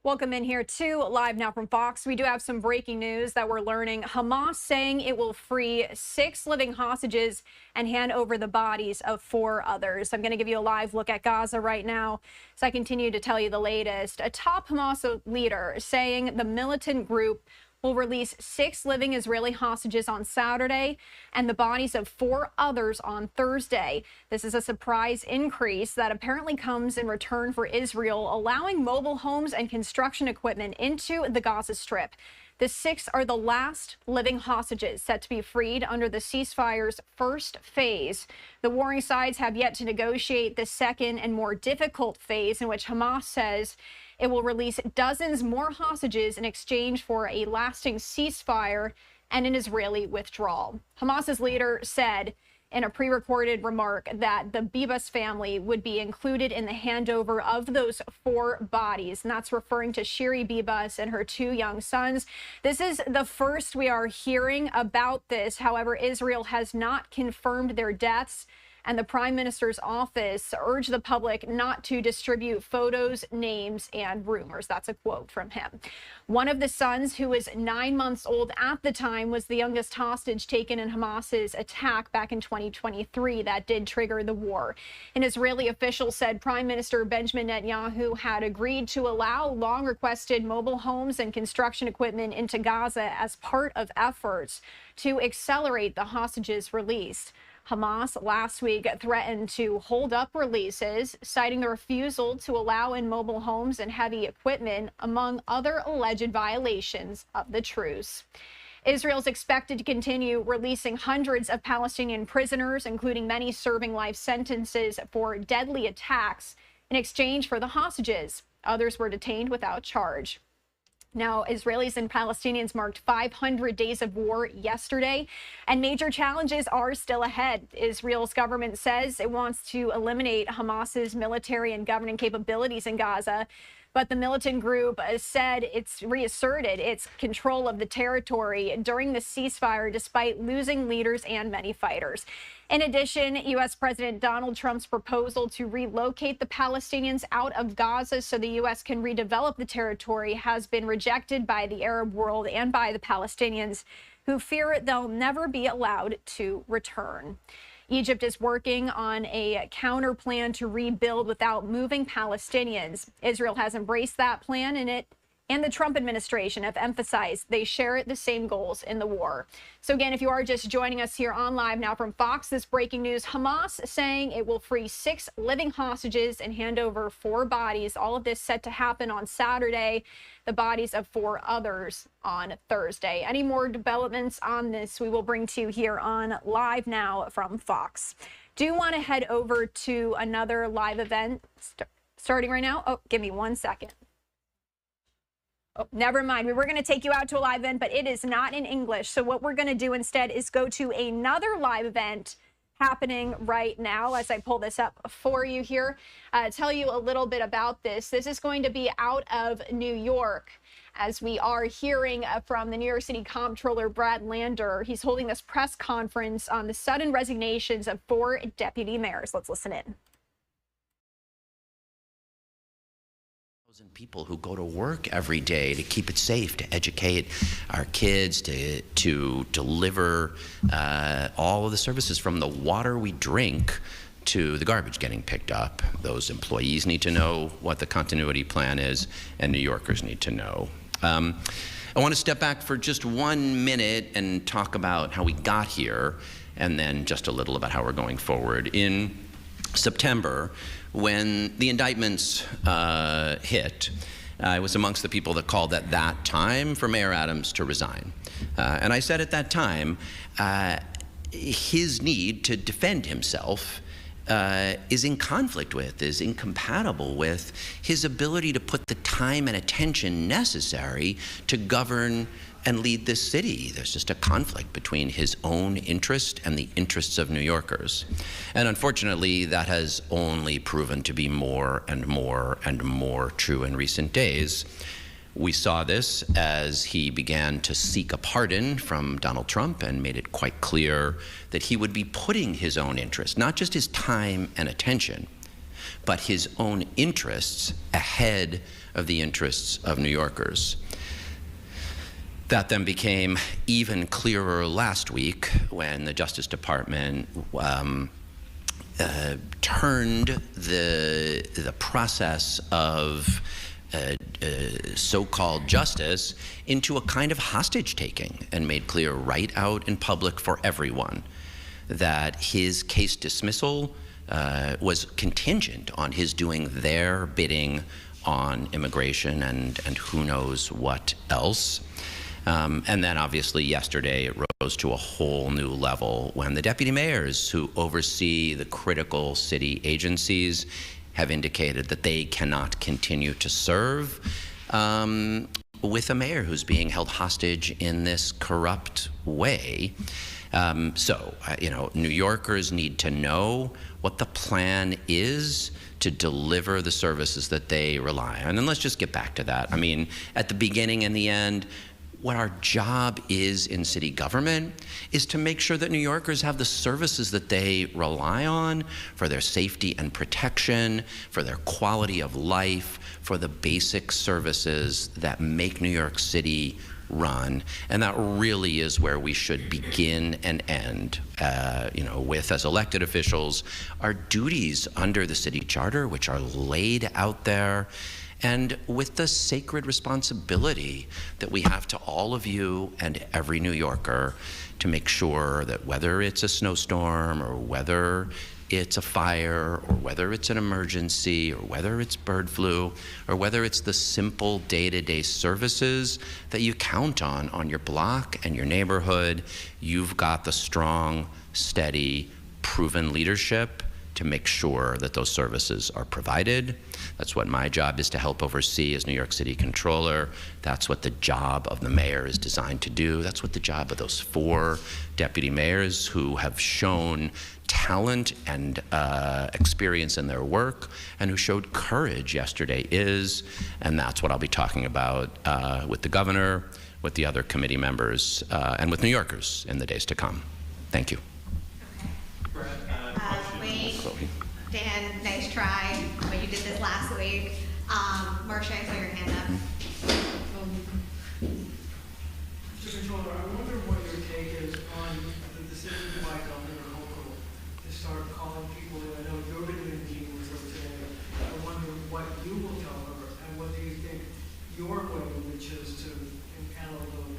Welcome in here to Live Now from Fox. We do have some breaking news that we're learning. Hamas saying it will free 6 living hostages and hand over the bodies of 4 others. I'm going to give you a live look at Gaza right now as I continue to tell you the latest. A top Hamas leader saying the militant group will release 6 living Israeli hostages on Saturday and the bodies of 4 others on Thursday. This is a surprise increase that apparently comes in return for Israel allowing mobile homes and construction equipment into the Gaza Strip. The 6 are the last living hostages set to be freed under the ceasefire's first phase. The warring sides have yet to negotiate the second and more difficult phase, in which Hamas says it will release dozens more hostages in exchange for a lasting ceasefire and an Israeli withdrawal. Hamas's leader said in a pre-recorded remark that the Bibas family would be included in the handover of those 4 bodies, and that's referring to Shiri Bibas and her 2 young sons. This is the first we are hearing about this. However, Israel has not confirmed their deaths, and the Prime Minister's office urged the public not to distribute photos, names, and rumors. That's a quote from him. One of the sons, who was 9 months old at the time, was the youngest hostage taken in Hamas's attack back in 2023 that did trigger the war. An Israeli official said Prime Minister Benjamin Netanyahu had agreed to allow long-requested mobile homes and construction equipment into Gaza as part of efforts to accelerate the hostages released. Hamas last week threatened to hold up releases, citing the refusal to allow in mobile homes and heavy equipment, among other alleged violations of the truce. Israel's expected to continue releasing hundreds of Palestinian prisoners, including many serving life sentences for deadly attacks, in exchange for the hostages. Others were detained without charge. Now, Israelis and Palestinians marked 500 days of war yesterday, and major challenges are still ahead. Israel's government says it wants to eliminate Hamas's military and governing capabilities in Gaza, but the militant group said it's reasserted its control of the territory during the ceasefire, despite losing leaders and many fighters. In addition, U.S. President Donald Trump's proposal to relocate the Palestinians out of Gaza so the U.S. can redevelop the territory has been rejected by the Arab world and by the Palestinians, who fear they'll never be allowed to return. Egypt is working on a counter plan to rebuild without moving Palestinians. Israel has embraced that plan, and the Trump administration have emphasized they share the same goals in the war. So again, if you are just joining us here on Live Now from Fox, this breaking news: Hamas saying it will free 6 living hostages and hand over 4 bodies. All of this set to happen on Saturday. The bodies of 4 others on Thursday. Any more developments on this, we will bring to you here on Live Now from Fox. Do you want to head over to another live event starting right now? Oh, give me 1 second. Oh, never mind. We were going to take you out to a live event, but it is not in English. So what we're going to do instead is go to another live event happening right now as I pull this up for you here. Tell you a little bit about this. This is going to be out of New York, as we are hearing from the New York City Comptroller Brad Lander. He's holding this press conference on the sudden resignations of 4 deputy mayors. Let's listen in. People who go to work every day to keep it safe, to educate our kids, to deliver all of the services, from the water we drink to the garbage getting picked up. Those employees need to know what the continuity plan is, and New Yorkers need to know. I want to step back for just 1 minute and talk about how we got here, and then just a little about how we're going forward. In September, when the indictments hit, I was amongst the people that called at that time for Mayor Adams to resign. And I said at that time, his need to defend himself is in conflict with, is incompatible with his ability to put the time and attention necessary to govern and lead this city. There's just a conflict between his own interest and the interests of New Yorkers. And unfortunately, that has only proven to be more and more and more true in recent days. We saw this as he began to seek a pardon from Donald Trump and made it quite clear that he would be putting his own interests, not just his time and attention, but his own interests ahead of the interests of New Yorkers. That then became even clearer last week when the Justice Department turned the process of so-called justice into a kind of hostage-taking, and made clear right out in public for everyone that his case dismissal was contingent on his doing their bidding on immigration and who knows what else. And then obviously yesterday it rose to a whole new level when the deputy mayors who oversee the critical city agencies have indicated that they cannot continue to serve with a mayor who's being held hostage in this corrupt way. You know, New Yorkers need to know what the plan is to deliver the services that they rely on. And let's just get back to that. I mean, at the beginning and the end, what our job is in city government is to make sure that New Yorkers have the services that they rely on for their safety and protection, for their quality of life, for the basic services that make New York City run. And that really is where we should begin and end, you know, with, as elected officials, our duties under the city charter, which are laid out there. and with the sacred responsibility that we have to all of you and every New Yorker to make sure that whether it's a snowstorm or whether it's a fire or whether it's an emergency or whether it's bird flu or whether it's the simple day-to-day services that you count on your block and your neighborhood, you've got the strong, steady, proven leadership to make sure that those services are provided. That's what my job is to help oversee as New York City Controller. That's what the job of the mayor is designed to do. That's what the job of those 4 deputy mayors who have shown talent and experience in their work and who showed courage yesterday is. And that's what I'll be talking about with the governor, with the other committee members, and with New Yorkers in the days to come. Thank you. Dan, nice try, but you did this last week. Marcia, I saw your hand up. Mr. Controller, I wonder what your take is on the decision by Governor Hochul to start calling people in. I know you're going to be meeting with her today. I wonder what you will tell her, and what do you think your way, which is to impanel the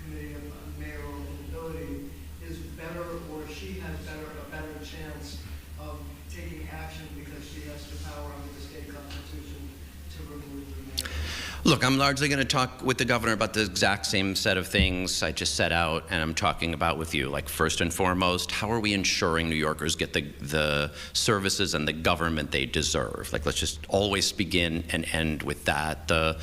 committee of mayoral inability, is better, or she has a better chance of taking action because she has the power under the state constitution to remove the mayor? Look, I'm largely going to talk with the governor about the exact same set of things I just set out, and I'm talking about with you. Like, first and foremost, how are we ensuring New Yorkers get the services and the government they deserve? Like, let's just always begin and end with that. The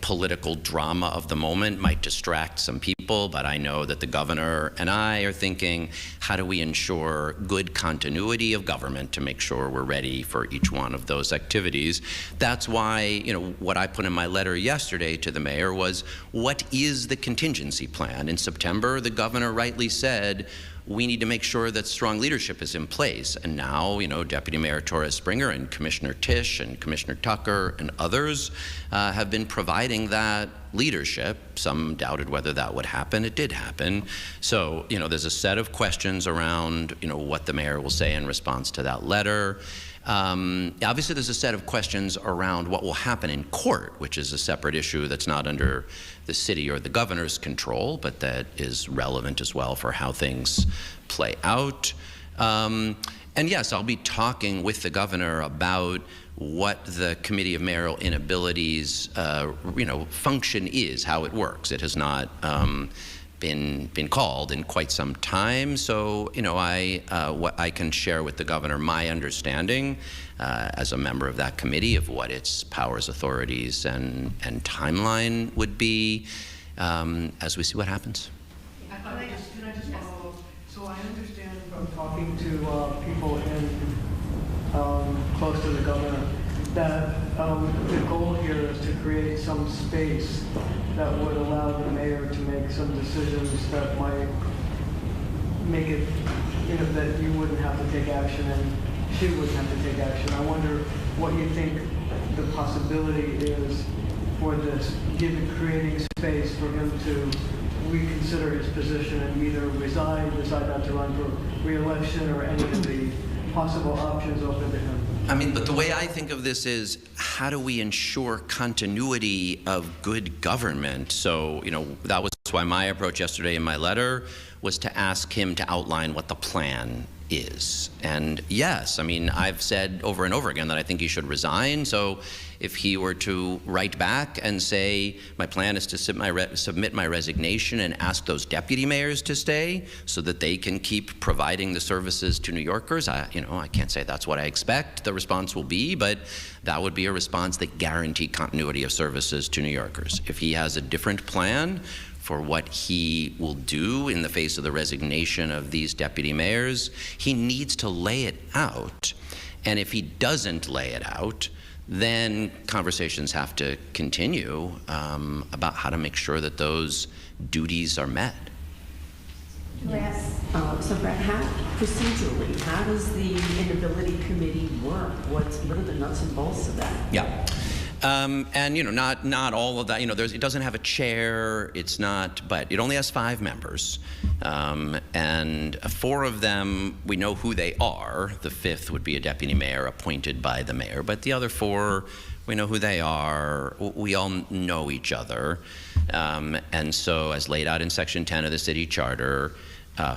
political drama of the moment might distract some people, but I know that the governor and I are thinking, how do we ensure good continuity of government to make sure we're ready for each one of those activities? That's why, what I put in my letter yesterday to the mayor was, what is the contingency plan? In September, the governor rightly said, we need to make sure that strong leadership is in place. And now, Deputy Mayor Torres Springer and Commissioner Tisch and Commissioner Tucker and others have been providing that leadership. Some doubted whether that would happen. It did happen. So, there's a set of questions around, what the mayor will say in response to that letter. Obviously, there's a set of questions around what will happen in court, which is a separate issue that's not under the city or the governor's control, but that is relevant as well for how things play out. And yes, I'll be talking with the governor about what the Committee of Mayoral Inabilities, function is, how it works. It has not been called in quite some time, so what I can share with the governor my understanding as a member of that committee of what its powers, authorities, and timeline would be as we see what happens. Can I just follow up? So I understand from talking to people close to the governor that the goal here is to create some space that would allow the mayor to make some decisions that might make it, that you wouldn't have to take action and she wouldn't have to take action. I wonder what you think the possibility is for this, creating space for him to reconsider his position and either resign, decide not to run for re-election, or any of the possible options open to him. But the way I think of this is, how do we ensure continuity of good government? So, that was why my approach yesterday in my letter was to ask him to outline what the plan is. And yes, I've said over and over again that I think he should resign. So if he were to write back and say, my plan is to submit my resignation and ask those deputy mayors to stay so that they can keep providing the services to New Yorkers, I can't say that's what I expect the response will be, but that would be a response that guaranteed continuity of services to New Yorkers. If he has a different plan for what he will do in the face of the resignation of these deputy mayors, he needs to lay it out. And if he doesn't lay it out, then conversations have to continue about how to make sure that those duties are met. Yes. So Brett, procedurally, how does the inability committee work? What are the nuts and bolts of that? Yeah. And not all of that. It doesn't have a chair. But it only has 5 members, and 4 of them we know who they are. The 5th would be a deputy mayor appointed by the mayor, but the other 4 We know who they are. We all know each other. And so, as laid out in Section 10 of the city charter,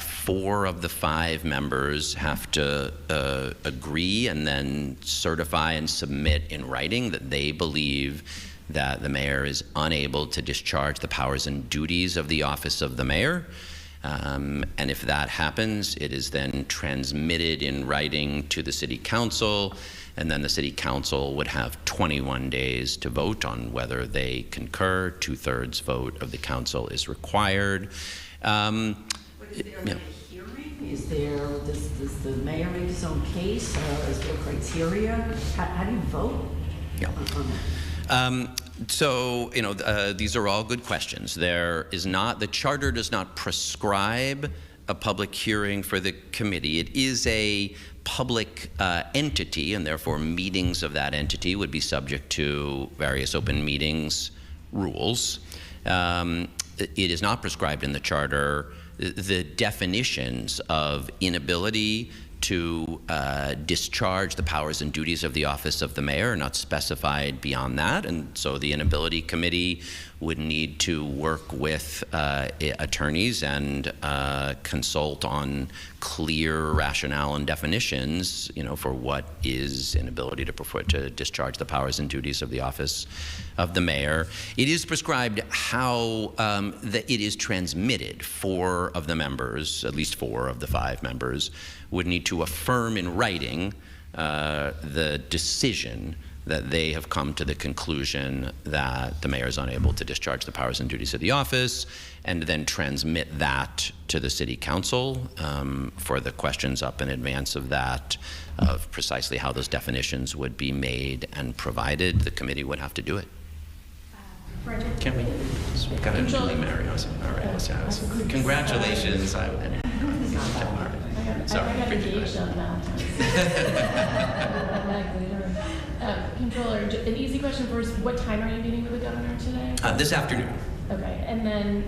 4 of the 5 members have to agree and then certify and submit in writing that they believe that the mayor is unable to discharge the powers and duties of the office of the mayor. And if that happens, it is then transmitted in writing to the city council, and then the city council would have 21 days to vote on whether they concur. 2/3 vote of the council is required. Is there a hearing? Is there, does the mayor make his own case? Is there criteria? How do you vote on that? So, these are all good questions. The charter does not prescribe a public hearing for the committee. It is a public entity, and therefore meetings of that entity would be subject to various open meetings rules. It is not prescribed in the charter. The definitions of inability to discharge the powers and duties of the office of the mayor are not specified beyond that, and so the inability committee would need to work with attorneys and consult on clear rationale and definitions, for what is inability to discharge the powers and duties of the office of the mayor. It is prescribed how that it is transmitted. 4 of the members, at least 4 of the 5 members, would need to affirm in writing the decision that they have come to the conclusion that the mayor is unable to discharge the powers and duties of the office, and then transmit that to the city council for the questions up in advance of that, of precisely how those definitions would be made and provided. The committee would have to do it. Can we? We've got a Julie Mary. All right, let's have congratulations. Sorry. Controller, an easy question first. What time are you meeting with the governor today? This afternoon. Okay, and then,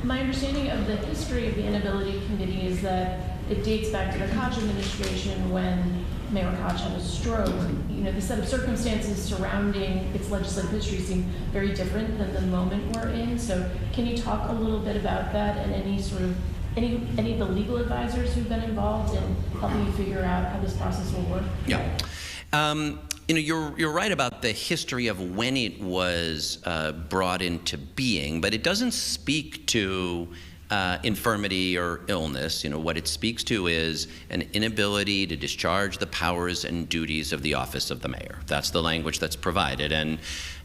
my understanding of the history of the Inability Committee is that it dates back to the Koch administration when Mayor Koch had a stroke. The set of circumstances surrounding its legislative history seem very different than the moment we're in. So can you talk a little bit about that and any of the legal advisors who've been involved in helping you figure out how this process will work? Yeah. You're right about the history of when it was brought into being, but it doesn't speak to infirmity or illness. What it speaks to is an inability to discharge the powers and duties of the office of the mayor. That's the language that's provided, and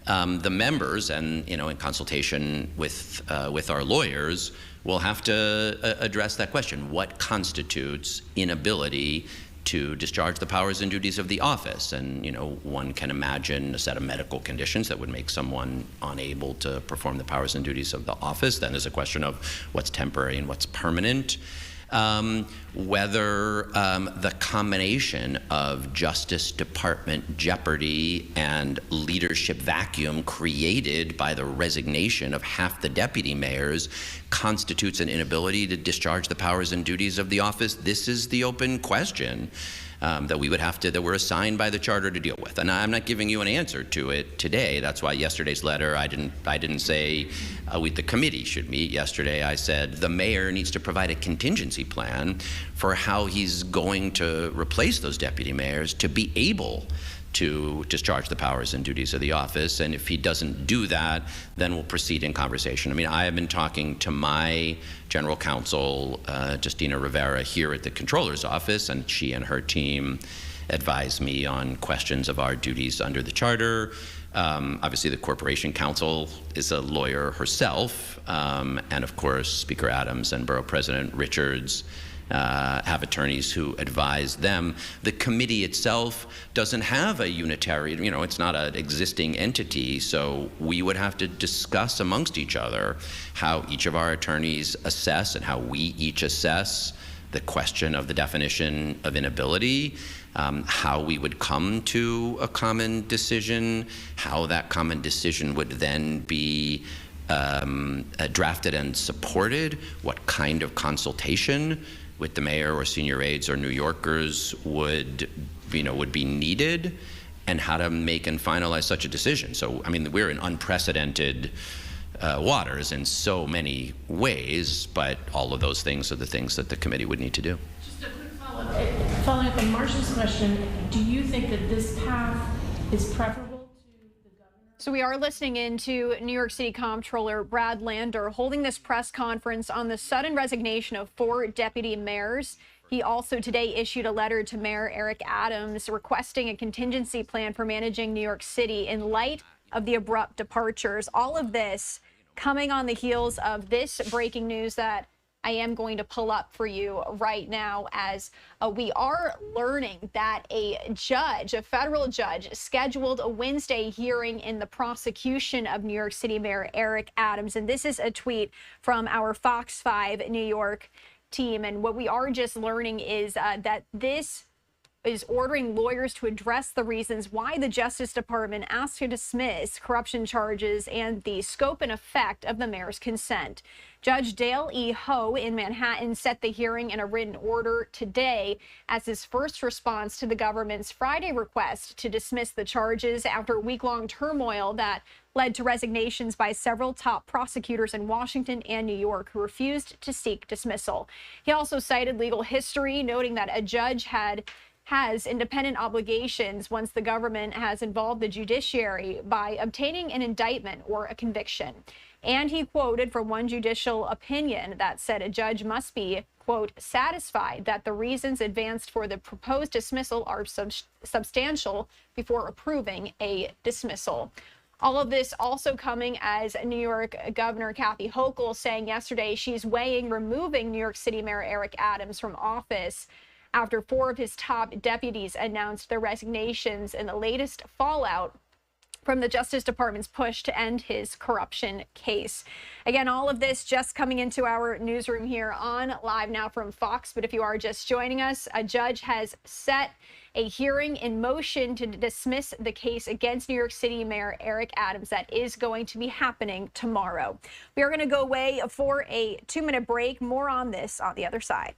the members, and in consultation with our lawyers, will have to address that question: what constitutes inability to discharge the powers and duties of the office? And one can imagine a set of medical conditions that would make someone unable to perform the powers and duties of the office. Then there's a question of what's temporary and what's permanent. Whether the combination of Justice Department jeopardy and leadership vacuum created by the resignation of half the deputy mayors constitutes an inability to discharge the powers and duties of the office. This is the open question that we're assigned by the charter to deal with. And I'm not giving you an answer to it today. That's why yesterday's letter, I didn't say the committee should meet. Yesterday I said the mayor needs to provide a contingency plan for how he's going to replace those deputy mayors to be able to discharge the powers and duties of the office. And if he doesn't do that, then we'll proceed in conversation. I have been talking to my general counsel, Justina Rivera, here at the controller's office, and she and her team advise me on questions of our duties under the charter. Obviously, the Corporation Counsel is a lawyer herself, and of course, Speaker Adams and Borough President Richards have attorneys who advise them. The committee itself doesn't have a unitary, it's not an existing entity, so we would have to discuss amongst each other how each of our attorneys assess and how we each assess the question of the definition of inability, how we would come to a common decision, how that common decision would then be drafted and supported, what kind of consultation with the mayor or senior aides or New Yorkers would be needed, and how to make and finalize such a decision. So, I mean, we're in unprecedented waters in so many ways, but all of those things are the things that the committee would need to do. Just a quick follow-up. Following up on Marcia's question, do you think that this path is preferable? So we are listening into New York City Comptroller Brad Lander holding this press conference on the sudden resignation of 4 deputy mayors. He also today issued a letter to Mayor Eric Adams requesting a contingency plan for managing New York City in light of the abrupt departures. All of this coming on the heels of this breaking news that I am going to pull up for you right now, as we are learning that a judge, a federal judge, scheduled a Wednesday hearing in the prosecution of New York City Mayor Eric Adams. And this is a tweet from our Fox 5 New York team. And what we are just learning is that this is ordering lawyers to address the reasons why the Justice Department asked to dismiss corruption charges and the scope and effect of the mayor's consent. Judge Dale E. Ho in Manhattan set the hearing in a written order today as his first response to the government's Friday request to dismiss the charges after week-long turmoil that led to resignations by several top prosecutors in Washington and New York who refused to seek dismissal. He also cited legal history, noting that a judge has independent obligations once the government has involved the judiciary by obtaining an indictment or a conviction. And he quoted from one judicial opinion that said a judge must be, quote, satisfied that the reasons advanced for the proposed dismissal are substantial before approving a dismissal. All of this also coming as New York Governor Kathy Hochul saying yesterday she's weighing removing New York City Mayor Eric Adams from office after 4 of his top deputies announced their resignations in the latest fallout from the Justice Department's push to end his corruption case. Again, all of this just coming into our newsroom here on Live Now from Fox. But if you are just joining us, a judge has set a hearing in motion to dismiss the case against New York City Mayor Eric Adams that is going to be happening tomorrow. We are going to go away for a 2-minute break. More on this on the other side.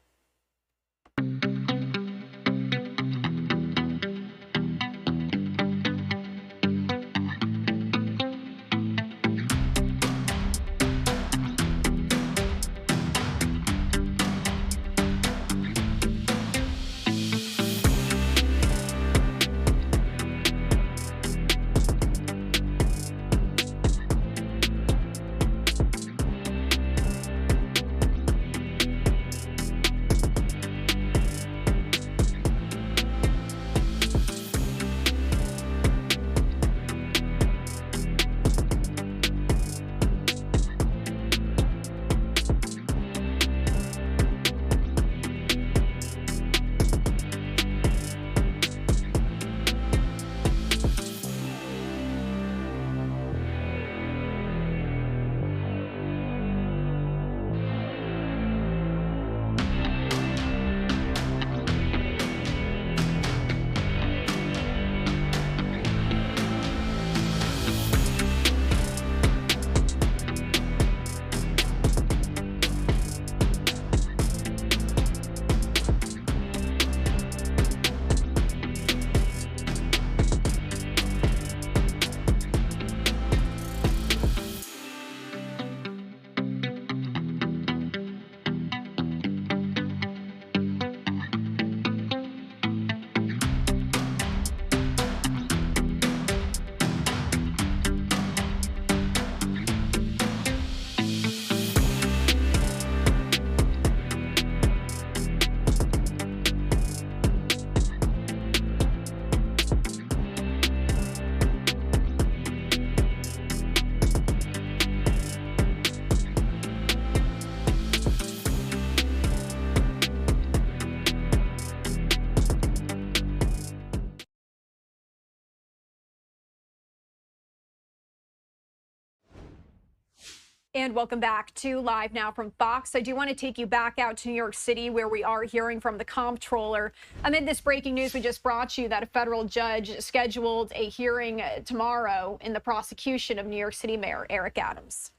And welcome back to Live Now from Fox. I do want to take you back out to New York City, where we are hearing from the comptroller. Amid this breaking news we just brought you that a federal judge scheduled a hearing tomorrow in the prosecution of New York City Mayor Eric Adams.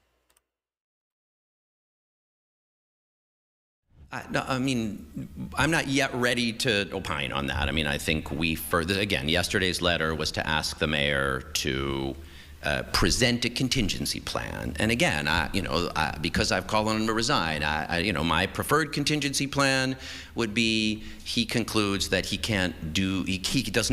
No, I mean, I'm not yet ready to opine on that. I mean, I think again, yesterday's letter was to ask the mayor to present a contingency plan. And again, because I've called on him to resign, my preferred contingency plan would be he concludes that he is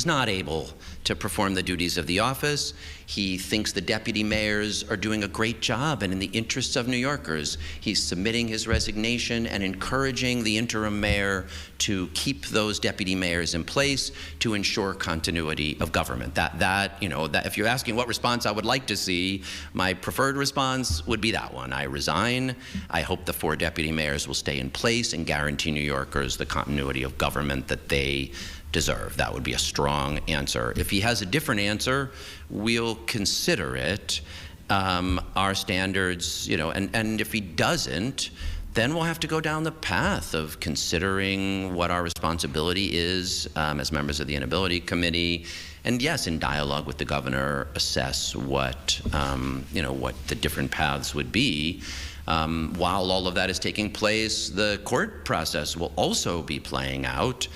not able to perform the duties of the office. He thinks the deputy mayors are doing a great job, and in the interests of New Yorkers, he's submitting his resignation and encouraging the interim mayor to keep those deputy mayors in place to ensure continuity of government. That if you're asking what response I would like to see, my preferred response would be that one. I resign. I hope the 4 deputy mayors will stay in place and guarantee New Yorkers the continuity of government that they deserve. That would be a strong answer. If he has a different answer, we'll consider it. Our standards, and if he doesn't, then we'll have to go down the path of considering what our responsibility is as members of the Inability Committee, and yes, in dialogue with the governor, assess what the different paths would be. While all of that is taking place, the court process will also be playing out.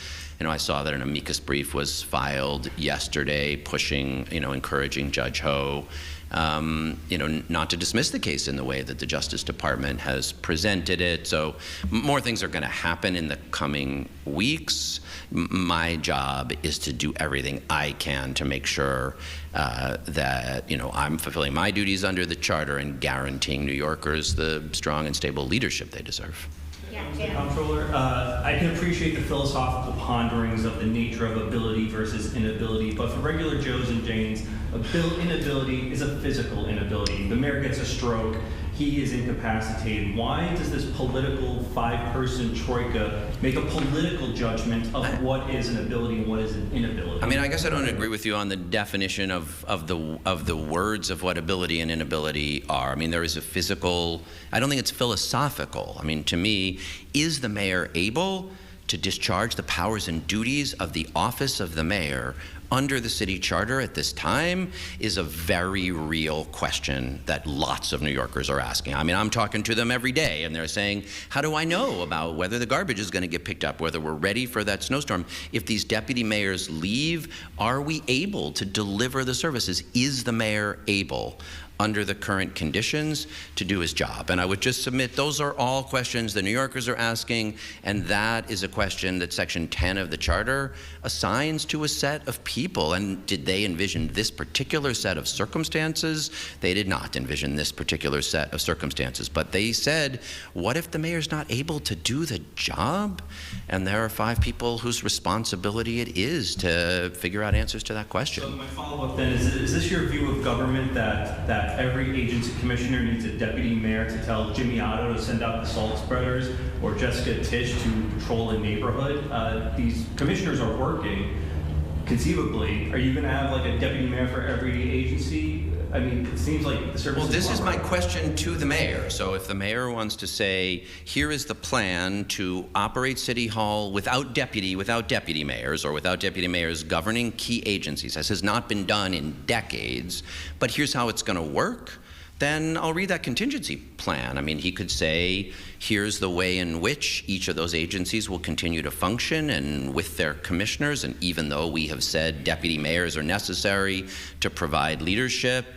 I saw that an amicus brief was filed yesterday, pushing, encouraging Judge Ho, not to dismiss the case in the way that the Justice Department has presented it. So more things are going to happen in the coming weeks. My job is to do everything I can to make sure that, I'm fulfilling my duties under the charter and guaranteeing New Yorkers the strong and stable leadership they deserve. Mr. Comptroller, I can appreciate the philosophical ponderings of the nature of ability versus inability, but for regular Joes and Janes, inability is a physical inability. The mayor gets a stroke, he is incapacitated. Why does this political 5-person troika make a political judgment of what is an ability and what is an inability? I mean, I guess I don't agree with you on the definition of the words of what ability and inability are. I mean, there is a physical, I don't think it's philosophical. I mean, to me, is the mayor able to discharge the powers and duties of the office of the mayor under the city charter at this time is a very real question that lots of New Yorkers are asking. I mean, I'm talking to them every day, and they're saying, how do I know about whether the garbage is going to get picked up, whether we're ready for that snowstorm? If these deputy mayors leave, are we able to deliver the services? Is the mayor able, under the current conditions, to do his job? And I would just submit those are all questions the New Yorkers are asking, and that is a question that Section 10 of the Charter assigns to a set of people. And did they envision this particular set of circumstances? They did not envision this particular set of circumstances, but they said, what if the mayor's not able to do the job? And there are 5 people whose responsibility it is to figure out answers to that question. So my follow-up then, is this your view of government that every agency commissioner needs a deputy mayor to tell Jimmy Otto to send out the salt spreaders or Jessica Tisch to patrol a neighborhood? These commissioners are working. Conceivably, are you going to have like a deputy mayor for every agency? I mean, it seems like the service. Well, this is my question to the mayor. So if the mayor wants to say, here is the plan to operate City Hall without deputy mayors or without deputy mayors governing key agencies, this has not been done in decades, but here's how it's going to work, then I'll read that contingency plan. I mean, he could say, here's the way in which each of those agencies will continue to function and with their commissioners, and even though we have said deputy mayors are necessary to provide leadership,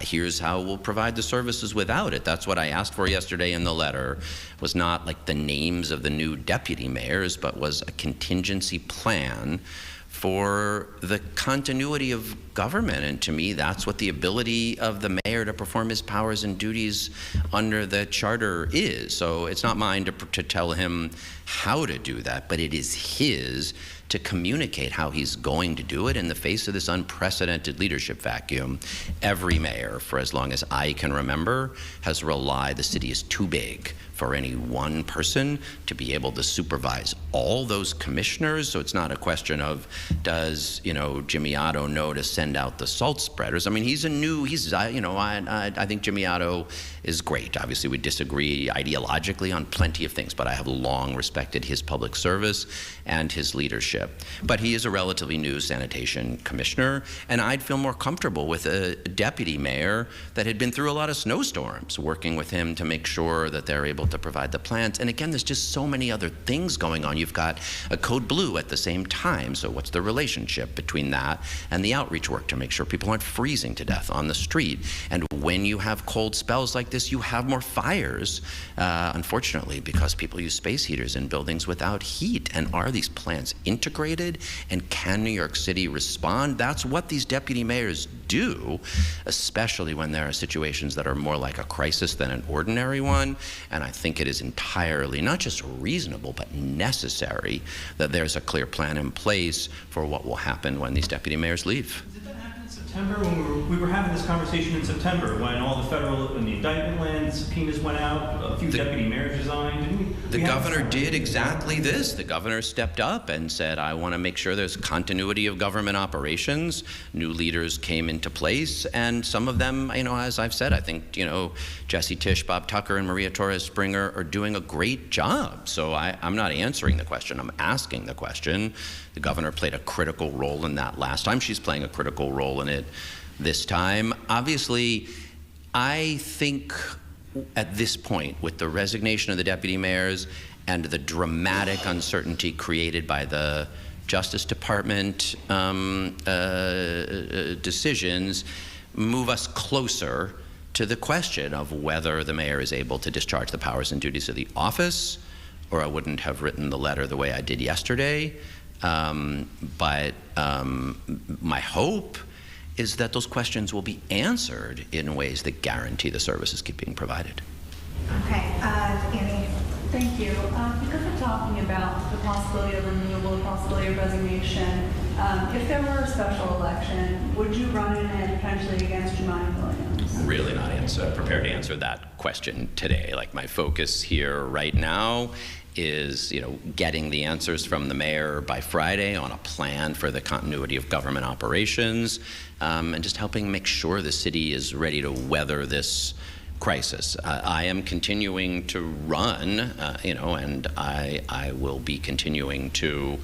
here's how we'll provide the services without it. That's what I asked for yesterday in the letter, was not like the names of the new deputy mayors, but was a contingency plan for the continuity of government. And to me, that's what the ability of the mayor to perform his powers and duties under the charter is. So it's not mine to tell him how to do that, but it is his to communicate how he's going to do it in the face of this unprecedented leadership vacuum. Every mayor, for as long as I can remember, has relied, the city is too big for any one person to be able to supervise all those commissioners. So it's not a question of, does Jimmy Otto know to send send out the salt spreaders. I mean, I think Jimmy Otto is great. Obviously, we disagree ideologically on plenty of things, but I have long respected his public service and his leadership. But he is a relatively new sanitation commissioner, and I'd feel more comfortable with a deputy mayor that had been through a lot of snowstorms, working with him to make sure that they're able to provide the plants. And again, there's just so many other things going on. You've got a Code Blue at the same time, so what's the relationship between that and the outreach work to make sure people aren't freezing to death on the street? And when you have cold spells like this, you have more fires, unfortunately, because people use space heaters in buildings without heat. And are these plans integrated? And can New York City respond? That's what these deputy mayors do, especially when there are situations that are more like a crisis than an ordinary one. And I think it is entirely not just reasonable, but necessary that there's a clear plan in place for what will happen when these deputy mayors leave. September, when we were having this conversation in September, when all the federal and the indictment went, subpoenas went out, a few deputy mayors resigned, didn't we? The governor did exactly this. The governor stepped up and said, I want to make sure there's continuity of government operations. New leaders came into place, and some of them, as I've said, I think, Jesse Tisch, Bob Tucker, and Maria Torres Springer are doing a great job. So I'm not answering the question, I'm asking the question. The governor played a critical role in that last time. She's playing a critical role in it this time. Obviously, I think at this point, with the resignation of the deputy mayors and the dramatic uncertainty created by the Justice Department decisions, move us closer to the question of whether the mayor is able to discharge the powers and duties of the office, or I wouldn't have written the letter the way I did yesterday. But my hope is that those questions will be answered in ways that guarantee the services keep being provided. Okay, Annie. Thank you. Because we're talking about the possibility of removal, the possibility of resignation, if there were a special election, would you run in and potentially against Jumaane Williams? Really not prepared to answer that question today. Like, my focus here right now is, getting the answers from the mayor by Friday on a plan for the continuity of government operations, and just helping make sure the city is ready to weather this crisis. I am continuing to run, and I will be continuing to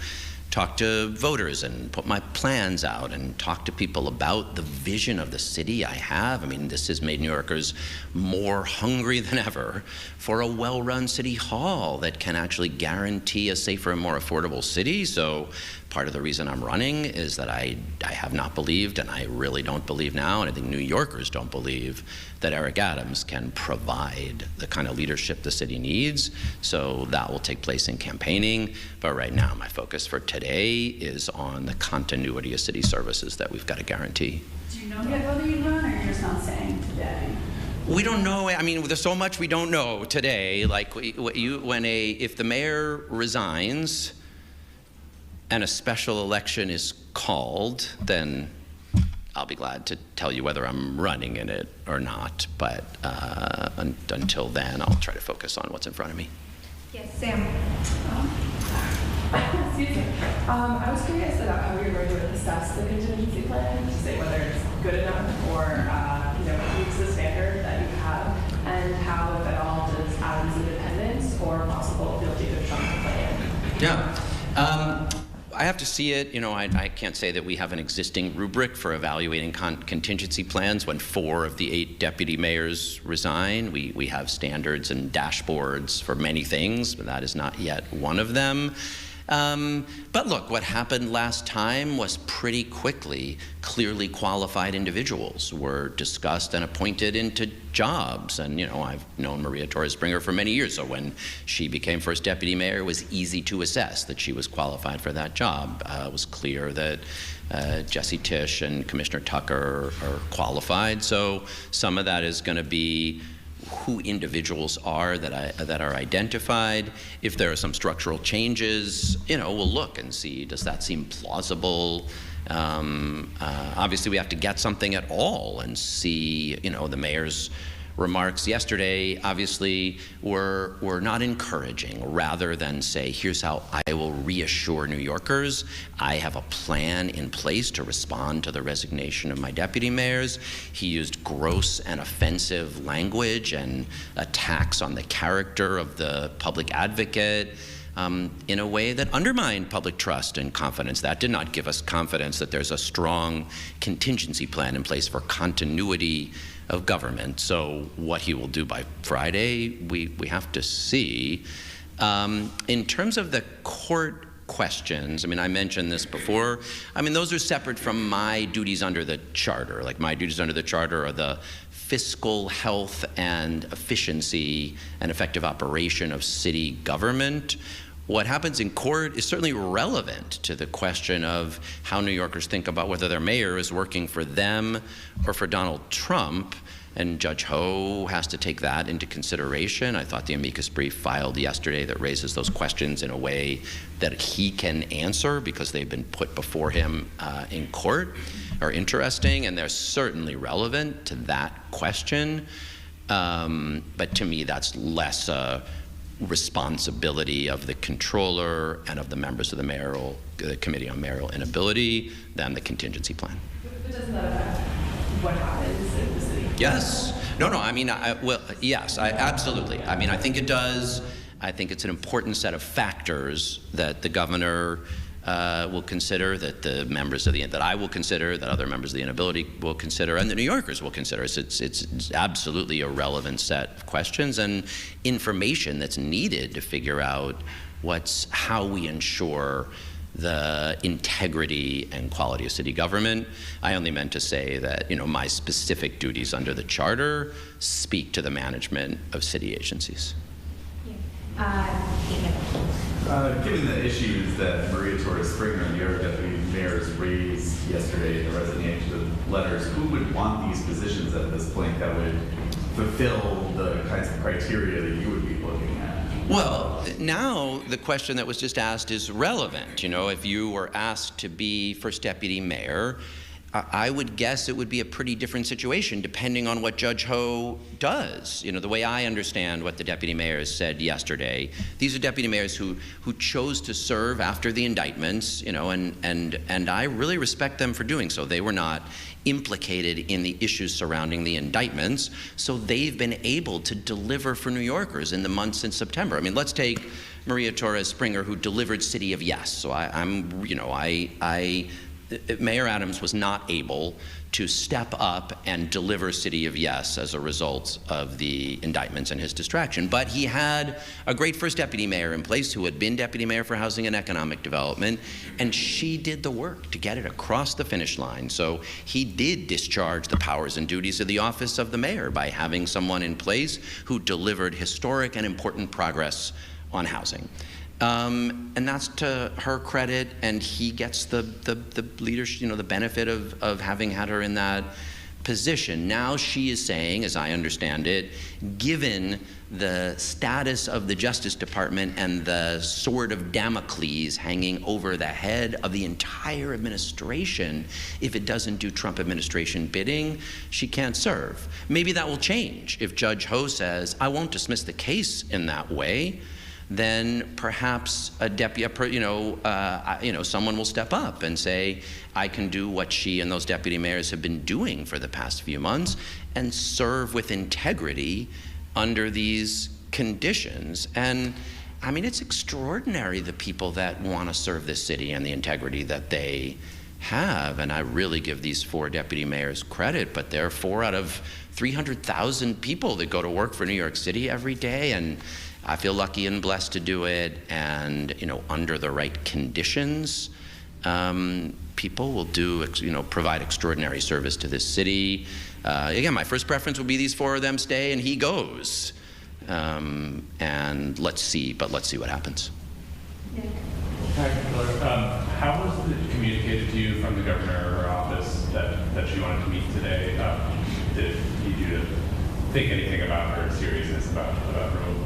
talk to voters and put my plans out and talk to people about the vision of the city I have. I mean, this has made New Yorkers more hungry than ever for a well-run city hall that can actually guarantee a safer and more affordable city. So part of the reason I'm running is that I have not believed, and I really don't believe now, and I think New Yorkers don't believe, that Eric Adams can provide the kind of leadership the city needs. So that will take place in campaigning. But right now, my focus for today is on the continuity of city services that we've got to guarantee. Do you know yet whether you run, or you're just not saying today? We don't know. I mean, there's so much we don't know today. Like, if the mayor resigns and a special election is called, then I'll be glad to tell you whether I'm running in it or not. But until then, I'll try to focus on what's in front of me. Yes, Sam. Excuse me. I was curious about how you're going to assess the contingency plan to say whether it's good enough or meets the standard that you have, and how, if at all, does Adams' independence or possible ability to trump the plan? Yeah. I have to see it. I can't say that we have an existing rubric for evaluating contingency plans when 4 of the 8 deputy mayors resign. We have standards and dashboards for many things, but that is not yet one of them. But look, what happened last time was pretty quickly clearly qualified individuals were discussed and appointed into jobs. And, I've known Maria Torres Springer for many years, so when she became first deputy mayor, it was easy to assess that she was qualified for that job. It was clear that Jesse Tisch and Commissioner Tucker are qualified. So some of that is going to be who individuals are that are identified. If there are some structural changes, we'll look and see, does that seem plausible? Obviously, we have to get something at all and see, the mayor's remarks yesterday obviously were not encouraging. Rather than say, here's how I will reassure New Yorkers, I have a plan in place to respond to the resignation of my deputy mayors, he used gross and offensive language and attacks on the character of the public advocate in a way that undermined public trust and confidence. That did not give us confidence that there's a strong contingency plan in place for continuity of government. So what he will do by Friday, we have to see. In terms of the court questions, I mean, I mentioned this before. I mean, those are separate from my duties under the charter. Like, my duties under the charter are the fiscal health and efficiency and effective operation of city government. What happens in court is certainly relevant to the question of how New Yorkers think about whether their mayor is working for them or for Donald Trump. And Judge Ho has to take that into consideration. I thought the amicus brief filed yesterday that raises those questions in a way that he can answer because they've been put before him in court are interesting, and they're certainly relevant to that question. But to me, that's less a responsibility of the controller and of the members of the Committee on Mayoral Inability than the contingency plan. But doesn't that affect what happens in the city? Yes. No, I mean, well, yes, absolutely. I mean, I think it does. I think it's an important set of factors that the governor will consider, that the members of that I will consider, that other members of the Inability will consider, and the New Yorkers will consider. It's absolutely a relevant set of questions and information that's needed to figure out how we ensure the integrity and quality of city government. I only meant to say that, my specific duties under the charter speak to the management of city agencies. Given the issues that Maria Torres Springer and the other deputy mayors raised yesterday in the resignation letters, who would want these positions at this point that would fulfill the kinds of criteria that you would be looking at? Well, now the question that was just asked is relevant. If you were asked to be first deputy mayor, I would guess it would be a pretty different situation depending on what Judge Ho does. The way I understand what the deputy mayors said yesterday, these are deputy mayors who chose to serve after the indictments, and I really respect them for doing so. They were not implicated in the issues surrounding the indictments, so they've been able to deliver for New Yorkers in the months since September. I mean, let's take Maria Torres Springer, who delivered City of Yes. So Mayor Adams was not able to step up and deliver City of Yes as a result of the indictments and his distraction. But he had a great first deputy mayor in place who had been deputy mayor for housing and economic development, and she did the work to get it across the finish line. So he did discharge the powers and duties of the office of the mayor by having someone in place who delivered historic and important progress on housing. And that's to her credit, and he gets the leadership, the benefit of having had her in that position. Now she is saying, as I understand it, given the status of the Justice Department and the sword of Damocles hanging over the head of the entire administration, if it doesn't do Trump administration bidding, she can't serve. Maybe that will change if Judge Ho says, I won't dismiss the case in that way. Then perhaps someone will step up and say, I can do what she and those deputy mayors have been doing for the past few months and serve with integrity under these conditions. And I mean, it's extraordinary, the people that want to serve this city and the integrity that they have. And I really give these 4 deputy mayors credit, but they're 4 out of 300,000 people that go to work for New York City every day. And I feel lucky and blessed to do it, and under the right conditions, people will provide extraordinary service to this city. Again, my first preference would be these 4 of them stay and he goes, and let's see what happens. How was it communicated to you from the governor or her office that she wanted to meet today? Did he lead you to think anything about her seriousness about removal?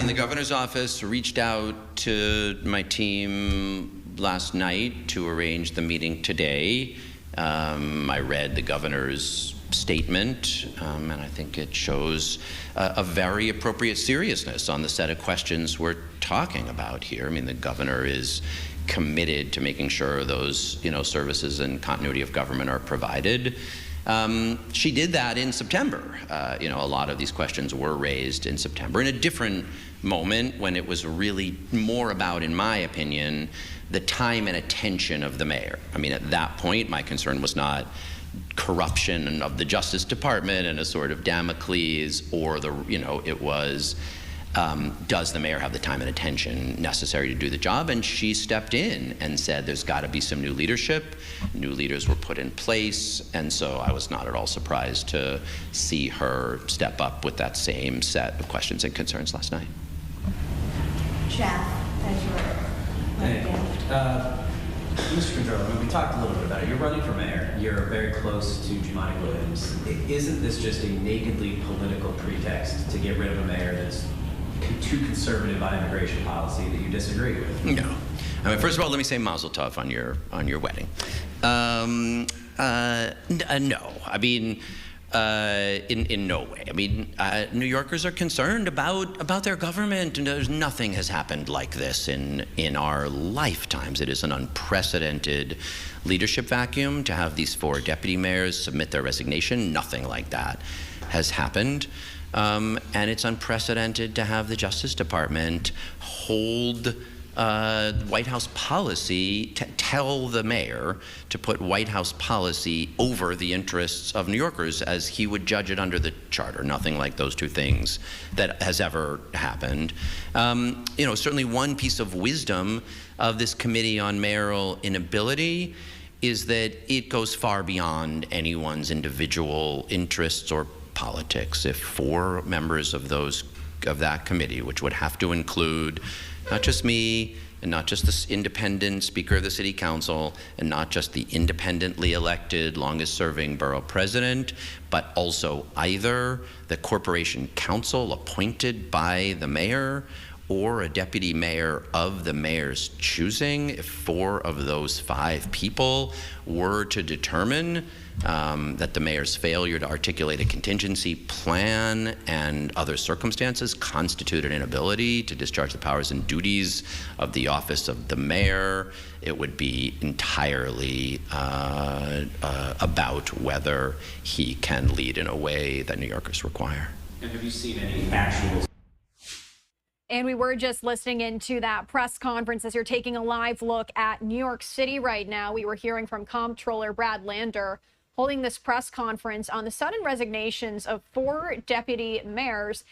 The governor's office reached out to my team last night to arrange the meeting today. I read the governor's statement, and I think it shows a very appropriate seriousness on the set of questions we're talking about here. I mean, the governor is committed to making sure those, services and continuity of government are provided. She did that in September. A lot of these questions were raised in September in a different moment when it was really more about, in my opinion, the time and attention of the mayor. I mean, at that point, my concern was not corruption of the Justice Department and a sort of Damocles, or it was, does the mayor have the time and attention necessary to do the job? And she stepped in and said there's got to be some new leadership. New leaders were put in place, and so I was not at all surprised to see her step up with that same set of questions and concerns last night. Jeff, as you were. Mr. Controller, we talked a little bit about it. You're running for mayor. You're very close to Jumaane Williams. Isn't this just a nakedly political pretext to get rid of a mayor that's too conservative on immigration policy that you disagree with? No. I mean, first of all, let me say Mazel Tov on your wedding. No. I mean, in no way. I mean, New Yorkers are concerned about their government, and nothing has happened like this in our lifetimes. It is an unprecedented leadership vacuum to have these 4 deputy mayors submit their resignation. Nothing like that has happened. And it's unprecedented to have the Justice Department hold White House policy, tell the mayor to put White House policy over the interests of New Yorkers as he would judge it under the charter. Nothing like those two things that has ever happened. Certainly one piece of wisdom of this Committee on Mayoral Inability is that it goes far beyond anyone's individual interests or politics. If 4 members of that committee, which would have to include not just me, and not just the independent Speaker of the City Council, and not just the independently elected, longest-serving borough president, but also either the Corporation Council appointed by the mayor or a deputy mayor of the mayor's choosing, if 4 of those 5 people were to determine that the mayor's failure to articulate a contingency plan and other circumstances constitute an inability to discharge the powers and duties of the office of the mayor, it would be entirely about whether he can lead in a way that New Yorkers require. And have you seen any actual... And we were just listening into that press conference as you're taking a live look at New York City right now. We were hearing from Comptroller Brad Lander holding this press conference on the sudden resignations of 4 deputy mayors.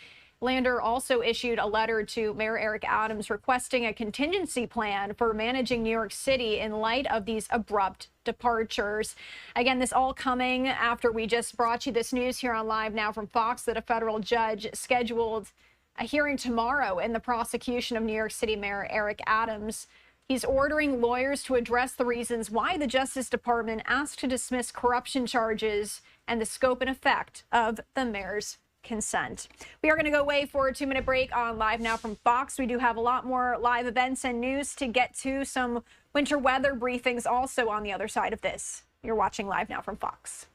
Lander also issued a letter to Mayor Eric Adams requesting a contingency plan for managing New York City in light of these abrupt departures. Again, this all coming after we just brought you this news here on Live Now from Fox that a federal judge scheduled a hearing tomorrow in the prosecution of New York City Mayor Eric Adams. He's ordering lawyers to address the reasons why the Justice Department asked to dismiss corruption charges and the scope and effect of the mayor's consent. We are going to go away for a 2-minute break on Live Now from Fox. We do have a lot more live events and news to get to, some winter weather briefings also on the other side of this. You're watching Live Now from Fox.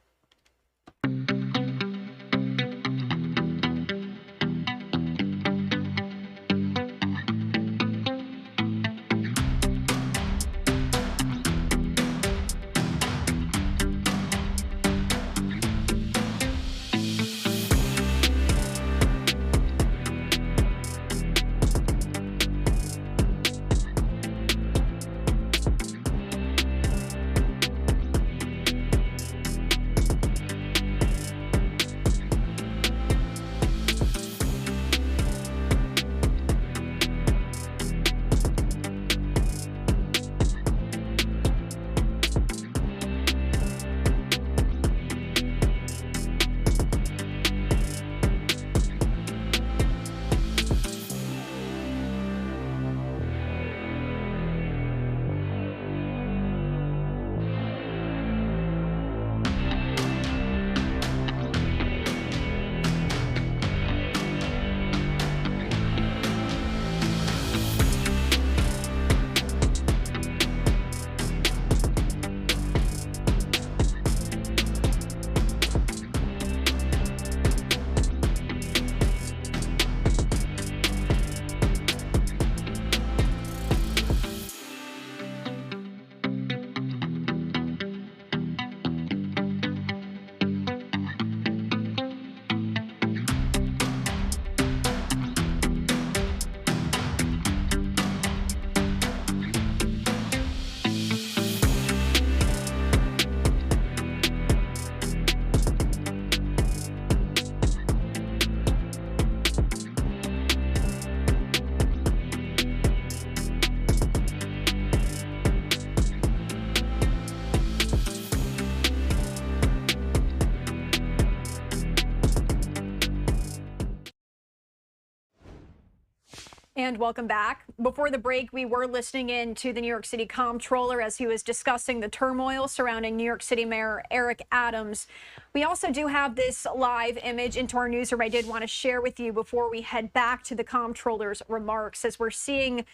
And welcome back. Before the break, we were listening in to the New York City Comptroller as he was discussing the turmoil surrounding New York City Mayor Eric Adams. We also do have this live image into our newsroom I did want to share with you before we head back to the Comptroller's remarks, as we're seeing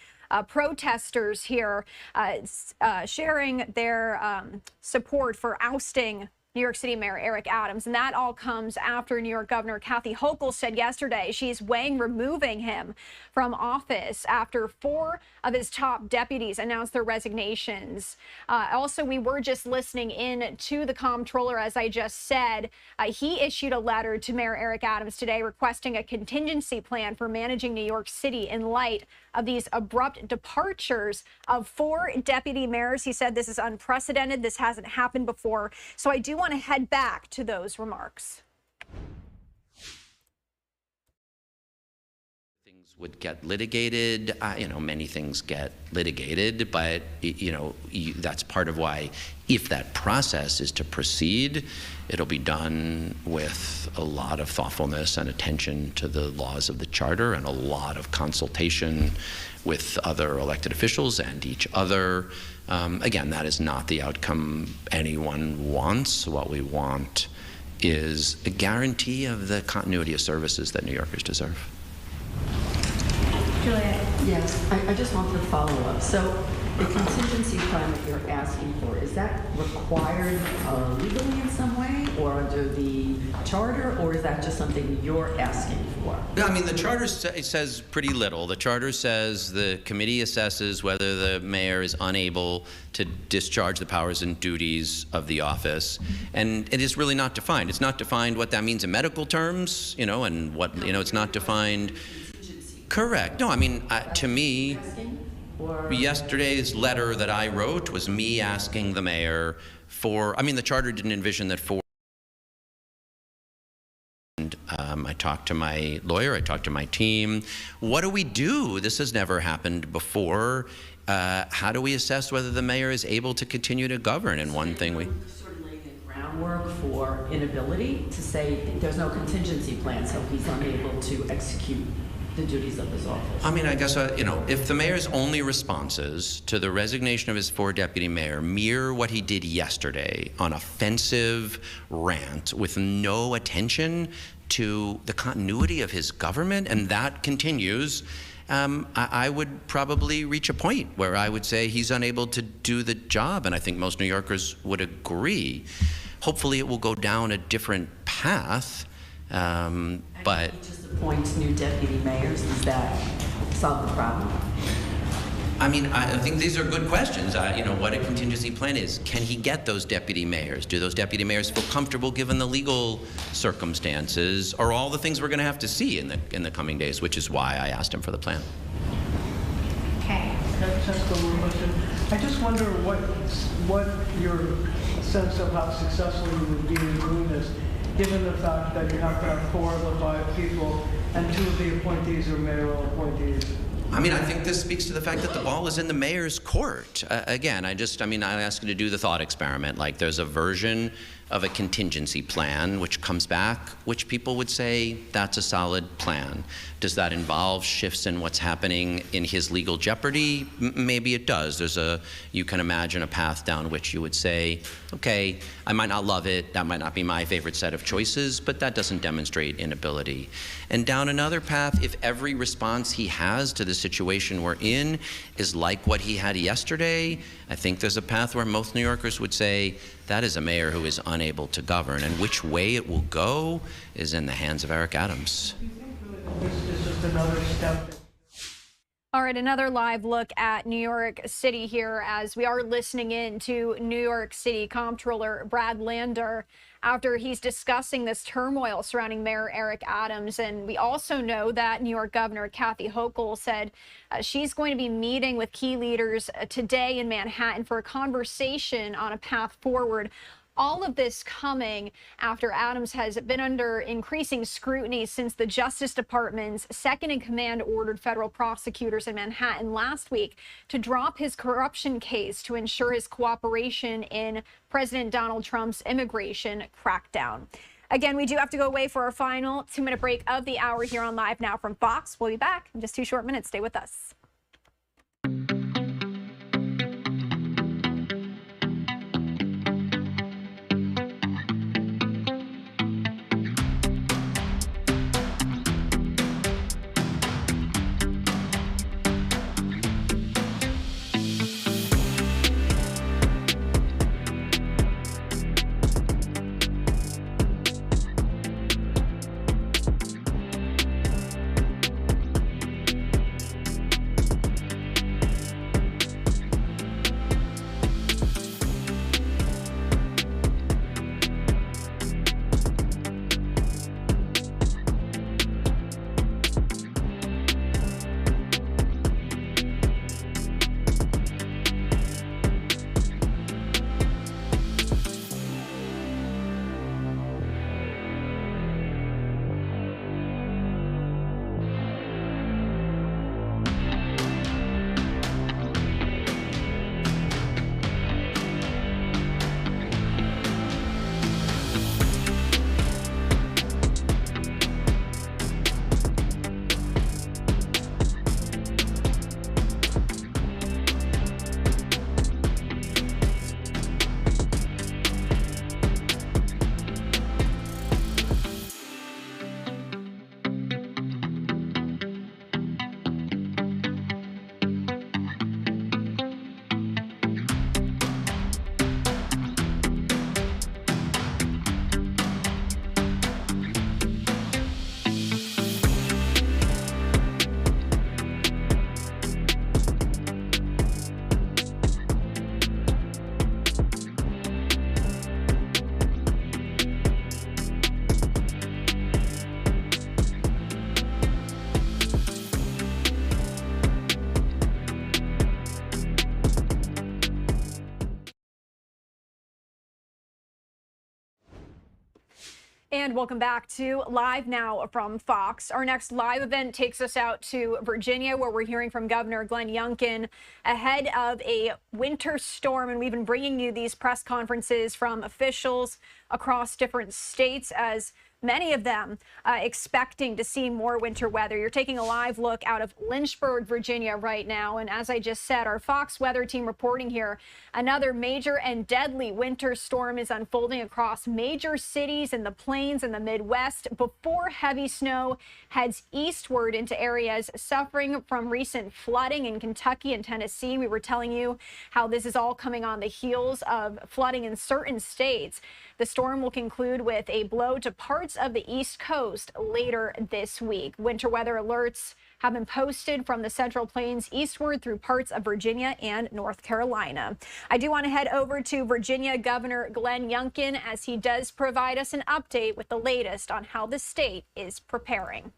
protesters here sharing their support for ousting New York City Mayor Eric Adams. And that all comes after New York Governor Kathy Hochul said yesterday she's weighing removing him from office after 4 of his top deputies announced their resignations. Also, we were just listening in to the comptroller, as I just said. He issued a letter to Mayor Eric Adams today requesting a contingency plan for managing New York City in light of these abrupt departures of 4 deputy mayors. He said this is unprecedented. This hasn't happened before. So I do want to head back to those remarks. Things would get litigated. Many things get litigated, but that's part of why, if that process is to proceed, it'll be done with a lot of thoughtfulness and attention to the laws of the charter and a lot of consultation with other elected officials and each other. Again, that is not the outcome anyone wants. What we want is a guarantee of the continuity of services that New Yorkers deserve. Juliet. Yes, I just wanted to follow up. So the contingency plan that you're asking for, is that required legally in some way or under the charter, or is that just something you're asking for? I mean, the charter says pretty little. The charter says the committee assesses whether the mayor is unable to discharge the powers and duties of the office, and it is really not defined. It's not defined what that means in medical terms, and what, it's not defined. Correct. No, I mean, to me, yesterday's letter that I wrote was me asking the mayor for, the charter didn't envision that for. And I talked to my lawyer, I talked to my team. What do we do? This has never happened before. How do we assess whether the mayor is able to continue to govern? And one thing we sort of laying the groundwork for inability to say there's no contingency plan, so he's unable to execute the duties of his office. I guess, if the mayor's only responses to the resignation of his 4 deputy mayor mirror what he did yesterday, an offensive rant with no attention to the continuity of his government, and that continues, I would probably reach a point where I would say he's unable to do the job, and I think most New Yorkers would agree. Hopefully it will go down a different path, but appoint new deputy mayors, does that solve the problem? I think these are good questions. What a contingency plan is. Can he get those deputy mayors? Do those deputy mayors feel comfortable given the legal circumstances, or all the things we're going to have to see in the coming days, which is why I asked him for the plan. Okay. I just wonder what your sense of how successful you would be in doing this, given the fact that you have to have 4 of the 5 people and 2 of the appointees are mayoral appointees. I think this speaks to the fact that the ball is in the mayor's court. Again, I ask you to do the thought experiment. Like, there's a version of a contingency plan which comes back, which people would say that's a solid plan. Does that involve shifts in what's happening in his legal jeopardy? Maybe it does. You can imagine a path down which you would say, okay, I might not love it, that might not be my favorite set of choices, but that doesn't demonstrate inability. And down another path, if every response he has to the situation we're in is like what he had yesterday, I think there's a path where most New Yorkers would say, that is a mayor who is unable to govern, and which way it will go is in the hands of Eric Adams. This is just another step. All right, another live look at New York City here as we are listening in to New York City Comptroller Brad Lander after he's discussing this turmoil surrounding Mayor Eric Adams. And we also know that New York Governor Kathy Hochul said she's going to be meeting with key leaders today in Manhattan for a conversation on a path forward. All of this coming after Adams has been under increasing scrutiny since the Justice Department's second-in-command ordered federal prosecutors in Manhattan last week to drop his corruption case to ensure his cooperation in President Donald Trump's immigration crackdown. Again, we do have to go away for our final 2-minute break of the hour here on Live Now from Fox. We'll be back in just 2 short minutes. Stay with us. And welcome back to Live Now from Fox. Our next live event takes us out to Virginia, where we're hearing from Governor Glenn Youngkin ahead of a winter storm. And we've been bringing you these press conferences from officials across different states, as many of them expecting to see more winter weather. You're taking a live look out of Lynchburg, Virginia right now. And as I just said, our Fox weather team reporting here, another major and deadly winter storm is unfolding across major cities in the plains and the Midwest before heavy snow heads eastward into areas suffering from recent flooding in Kentucky and Tennessee. We were telling you how this is all coming on the heels of flooding in certain states. The storm will conclude with a blow to parts of the East Coast later this week. Winter weather alerts have been posted from the Central Plains eastward through parts of Virginia and North Carolina. I do want to head over to Virginia Governor Glenn Youngkin as he does provide us an update with the latest on how the state is preparing.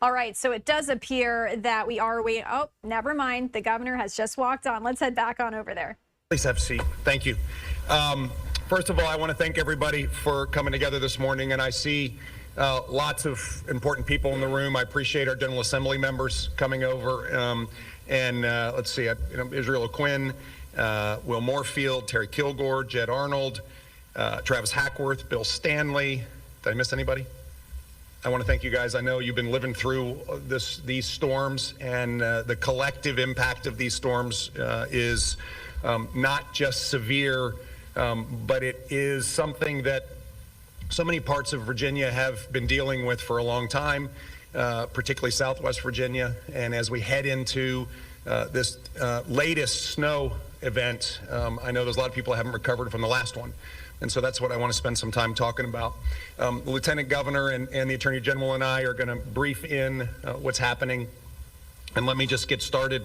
All right, so it does appear that we are waiting. Oh, never mind. The governor has just walked on. Let's head back on over there. Please have a seat. Thank you. First of all, I want to thank everybody for coming together this morning, and I see lots of important people in the room. I appreciate our General Assembly members coming over. Let's see, Israel Quinn, Will Moorfield, Terry Kilgore, Jed Arnold, Travis Hackworth, Bill Stanley. Did I miss anybody? I want to thank you guys. I know you've been living through these storms, and the collective impact of these storms is not just severe, but it is something that so many parts of Virginia have been dealing with for a long time, particularly Southwest Virginia. And as we head into this latest snow event. I know there's a lot of people who haven't recovered from the last one. And so that's what I want to spend some time talking about. The Lieutenant Governor and the Attorney General and I are going to brief in what's happening. And let me just get started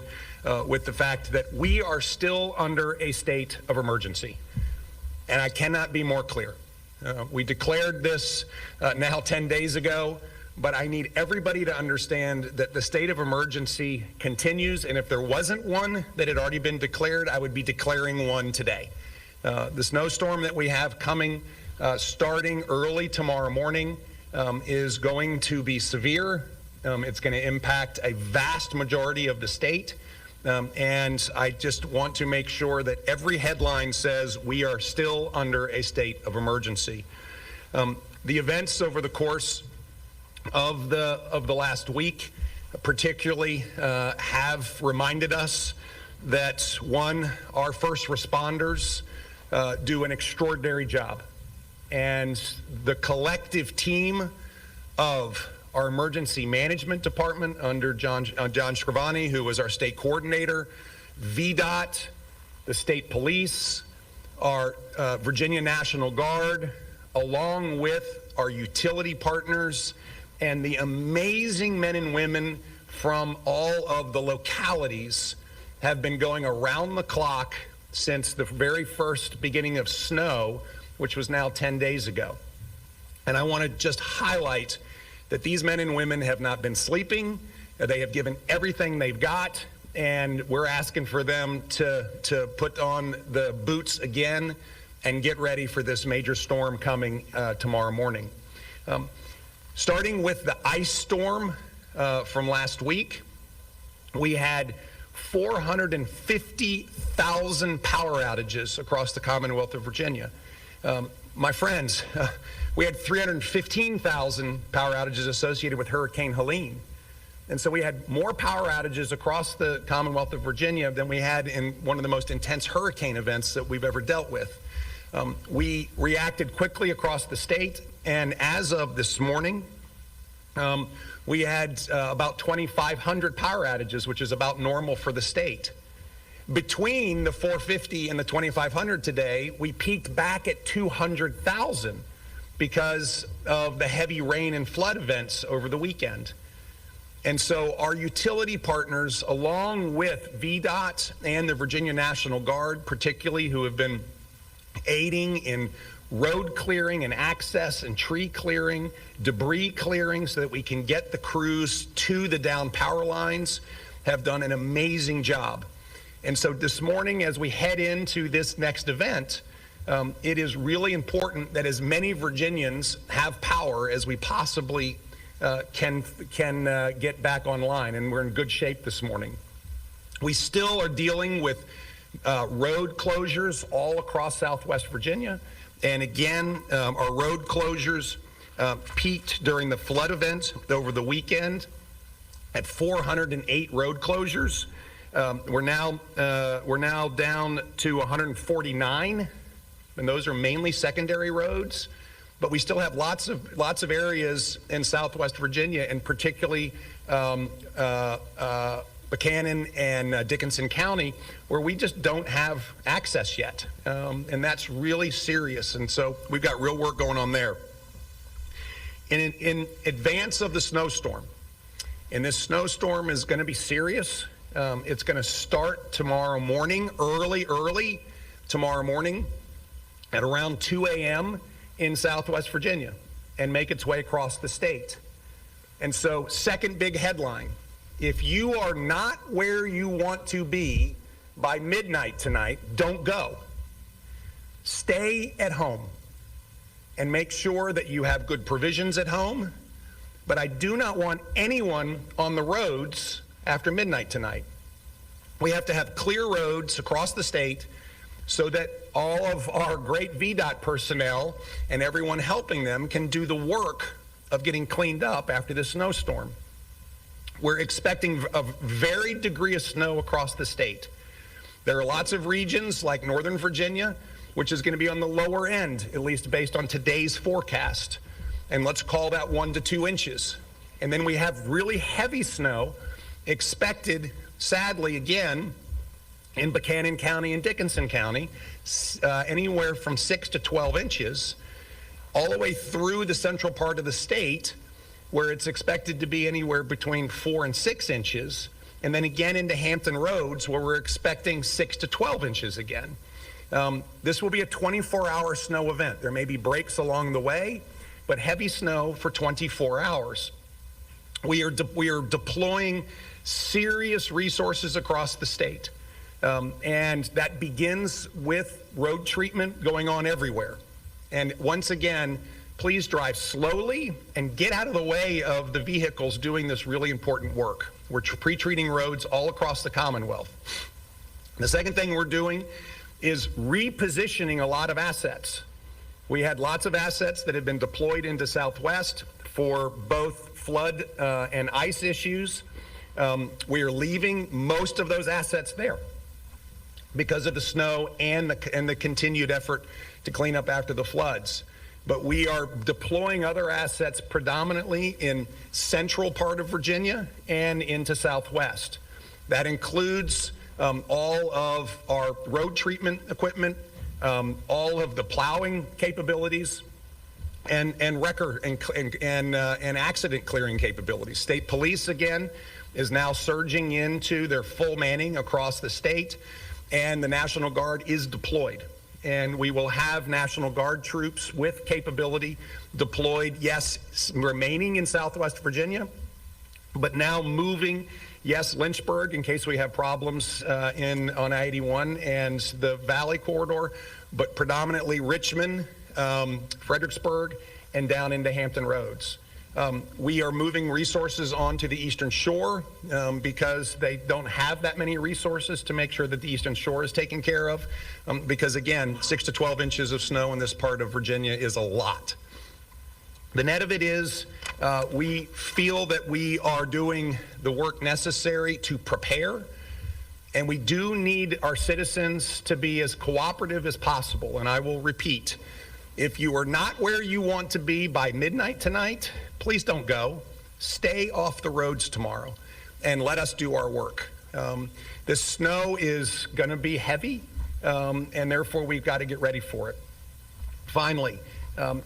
with the fact that we are still under a state of emergency. And I cannot be more clear. We declared this now 10 days ago, but I need everybody to understand that the state of emergency continues. And if there wasn't one that had already been declared, I would be declaring one today. The snowstorm that we have coming starting early tomorrow morning is going to be severe. It's going to impact a vast majority of the state. And I just want to make sure that every headline says we are still under a state of emergency. The events over the course of the last week particularly have reminded us that, one, our first responders do an extraordinary job. And the collective team of our emergency management department under John Scrivani, who was our state coordinator, VDOT, the state police, our Virginia National Guard, along with our utility partners, and the amazing men and women from all of the localities have been going around the clock since the very first beginning of snow, which was now 10 days ago. And I want to just highlight that these men and women have not been sleeping. They have given everything they've got, and we're asking for them to put on the boots again and get ready for this major storm coming tomorrow morning. Starting with the ice storm from last week, we had 450,000 power outages across the Commonwealth of Virginia. My friends, we had 315,000 power outages associated with Hurricane Helene. And so we had more power outages across the Commonwealth of Virginia than we had in one of the most intense hurricane events that we've ever dealt with. We reacted quickly across the state, and as of this morning, we had about 2,500 power outages, which is about normal for the state. Between the 450 and the 2,500 today, we peaked back at 200,000 because of the heavy rain and flood events over the weekend. And so our utility partners, along with VDOT and the Virginia National Guard, particularly, who have been aiding in road clearing and access and tree clearing, debris clearing, so that we can get the crews to the down power lines, have done an amazing job. And so this morning, as we head into this next event, it is really important that as many Virginians have power as we possibly can get back online, and we're in good shape this morning. We still are dealing with road closures all across Southwest Virginia. And again, our road closures peaked during the flood event over the weekend at 408 road closures. We're now down to 149, and those are mainly secondary roads. But we still have lots of areas in Southwest Virginia, and particularly Buchanan and Dickinson County, where we just don't have access yet. And that's really serious. And so we've got real work going on there. In advance of the snowstorm, and this snowstorm is going to be serious. It's going to start tomorrow morning, early tomorrow morning at around 2 a.m. in Southwest Virginia, and make its way across the state. And so, second big headline: if you are not where you want to be by midnight tonight, don't go. Stay at home and make sure that you have good provisions at home. But I do not want anyone on the roads after midnight tonight. We have to have clear roads across the state so that all of our great VDOT personnel and everyone helping them can do the work of getting cleaned up after this snowstorm. We're expecting a varied degree of snow across the state. There are lots of regions like Northern Virginia, which is going to be on the lower end, at least based on today's forecast. And let's call that 1 to 2 inches. And then we have really heavy snow expected, sadly, again, in Buchanan County and Dickinson County, anywhere from 6 to 12 inches, all the way through the central part of the state, where it's expected to be anywhere between 4 and 6 inches, and then again into Hampton Roads, where we're expecting 6 to 12 inches again. This will be a 24-hour snow event. There may be breaks along the way, but heavy snow for 24 hours. We are deploying serious resources across the state, and that begins with road treatment going on everywhere. And once again, please drive slowly and get out of the way of the vehicles doing this really important work. We're pre-treating roads all across the Commonwealth. The second thing we're doing is repositioning a lot of assets. We had lots of assets that had been deployed into Southwest for both flood and ice issues. We are leaving most of those assets there because of the snow and the continued effort to clean up after the floods. But we are deploying other assets predominantly in central part of Virginia and into Southwest. That includes all of our road treatment equipment, all of the plowing capabilities, and wrecker and accident clearing capabilities. State Police again is now surging into their full manning across the state, and the National Guard is deployed. And we will have National Guard troops with capability deployed, yes, remaining in Southwest Virginia, but now moving, yes, Lynchburg in case we have problems on I-81 and the Valley Corridor, but predominantly Richmond, Fredericksburg, and down into Hampton Roads. We are moving resources onto the Eastern Shore because they don't have that many resources to make sure that the Eastern Shore is taken care of. Because again, 6 to 12 inches of snow in this part of Virginia is a lot. The net of it is we feel that we are doing the work necessary to prepare, and we do need our citizens to be as cooperative as possible. And I will repeat, if you are not where you want to be by midnight tonight, please don't go. Stay off the roads tomorrow and let us do our work. This snow is going to be heavy, and therefore we've got to get ready for it. Finally,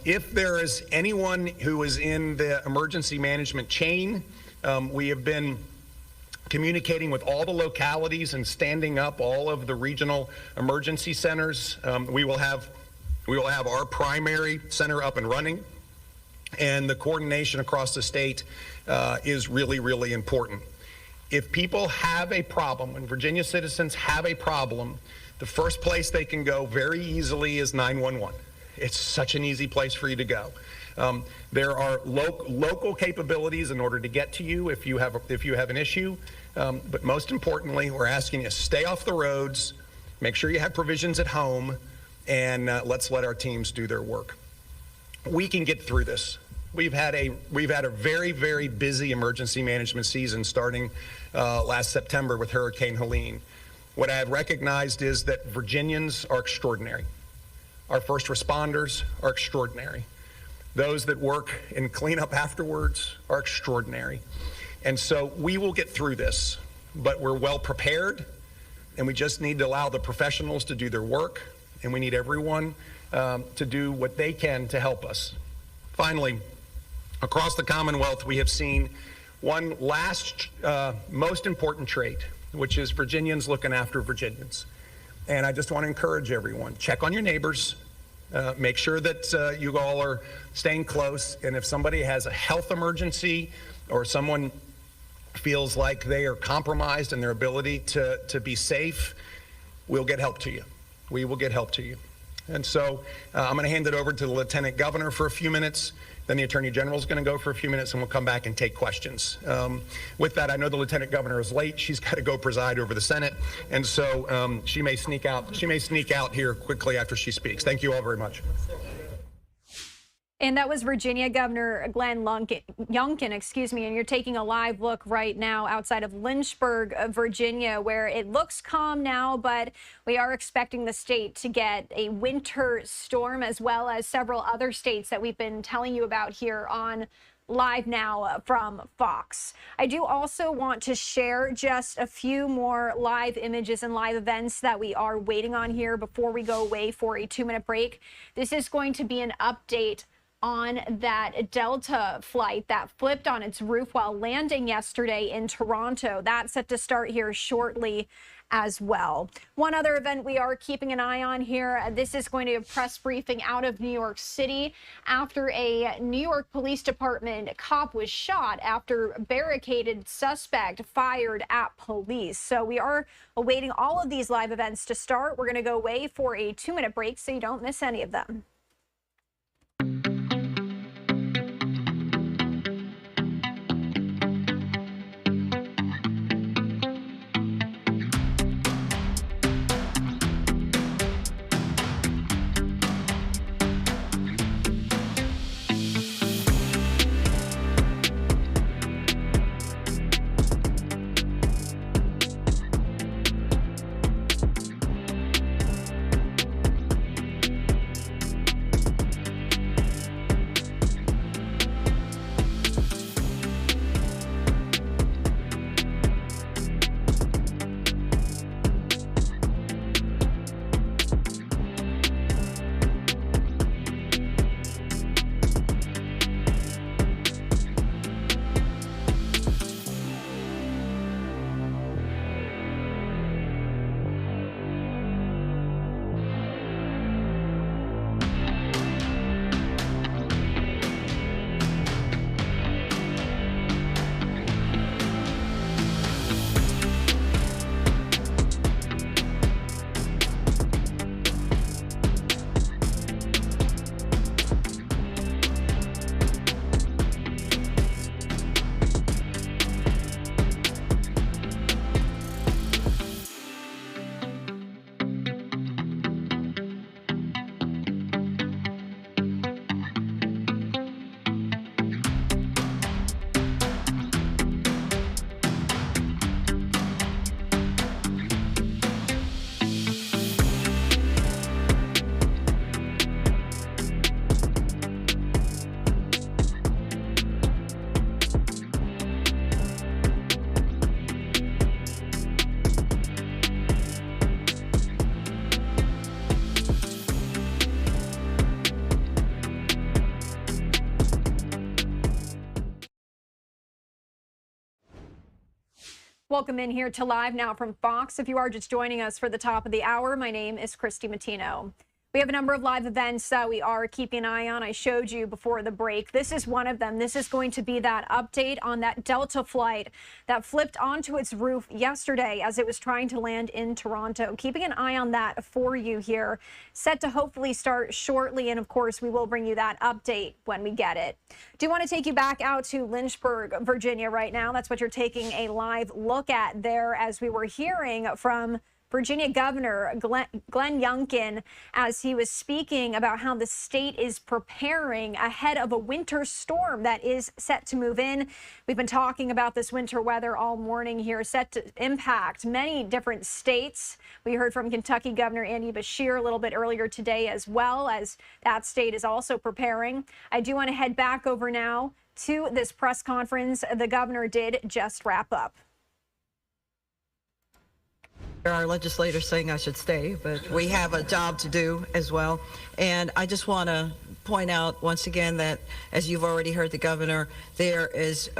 if there is anyone who is in the emergency management chain, we have been communicating with all the localities and standing up all of the regional emergency centers. We will have our primary center up and running, and the coordination across the state is really, really important. If people have a problem, when Virginia citizens have a problem, the first place they can go very easily is 911. It's such an easy place for you to go. There are local capabilities in order to get to you if you have an issue. But most importantly, we're asking you to stay off the roads, make sure you have provisions at home, and let's let our teams do their work. We can get through this. We've had a very, very busy emergency management season starting last September with Hurricane Helene. What I have recognized is that Virginians are extraordinary. Our first responders are extraordinary. Those that work and clean up afterwards are extraordinary. And so we will get through this, but we're well prepared, and we just need to allow the professionals to do their work, and we need everyone to do what they can to help us. Finally, across the Commonwealth, we have seen one last most important trait, which is Virginians looking after Virginians. And I just want to encourage everyone, check on your neighbors, make sure that you all are staying close, and if somebody has a health emergency or someone feels like they are compromised in their ability to be safe, we'll get help to you. We will get help to you. And so I'm going to hand it over to the Lieutenant Governor for a few minutes. Then the Attorney General is going to go for a few minutes, and we'll come back and take questions. With that, I know the Lieutenant Governor is late. She's got to go preside over the Senate, and so she may sneak out. She may sneak out here quickly after she speaks. Thank you all very much. And that was Virginia Governor Glenn Youngkin, and you're taking a live look right now outside of Lynchburg, Virginia, where it looks calm now, but we are expecting the state to get a winter storm, as well as several other states that we've been telling you about here on live now from Fox. I do also want to share just a few more live images and live events that we are waiting on here before we go away for a 2-minute break. This is going to be an update on that Delta flight that flipped on its roof while landing yesterday in Toronto. That's set to start here shortly as well. One other event we are keeping an eye on here. This is going to be a press briefing out of New York City after a New York Police Department cop was shot after barricaded suspect fired at police. So we are awaiting all of these live events to start. We're going to go away for a 2-minute break so you don't miss any of them. Welcome in here to Live Now from Fox. If you are just joining us for the top of the hour, my name is Christy Matino. We have a number of live events that we are keeping an eye on. I showed you before the break. This is one of them. This is going to be that update on that Delta flight that flipped onto its roof yesterday as it was trying to land in Toronto. Keeping an eye on that for you here. Set to hopefully start shortly. And of course, we will bring you that update when we get it. Do want to take you back out to Lynchburg, Virginia right now. That's what you're taking a live look at there as we were hearing from Virginia Governor Glenn Youngkin as he was speaking about how the state is preparing ahead of a winter storm that is set to move in. We've been talking about this winter weather all morning here, set to impact many different states. We heard from Kentucky Governor Andy Beshear a little bit earlier today as well, as that state is also preparing. I do want to head back over now to this press conference the governor did just wrap up. There are legislators saying I should stay, but we have a job to do as well. And I just want to point out once again that, as you've already heard the governor, there is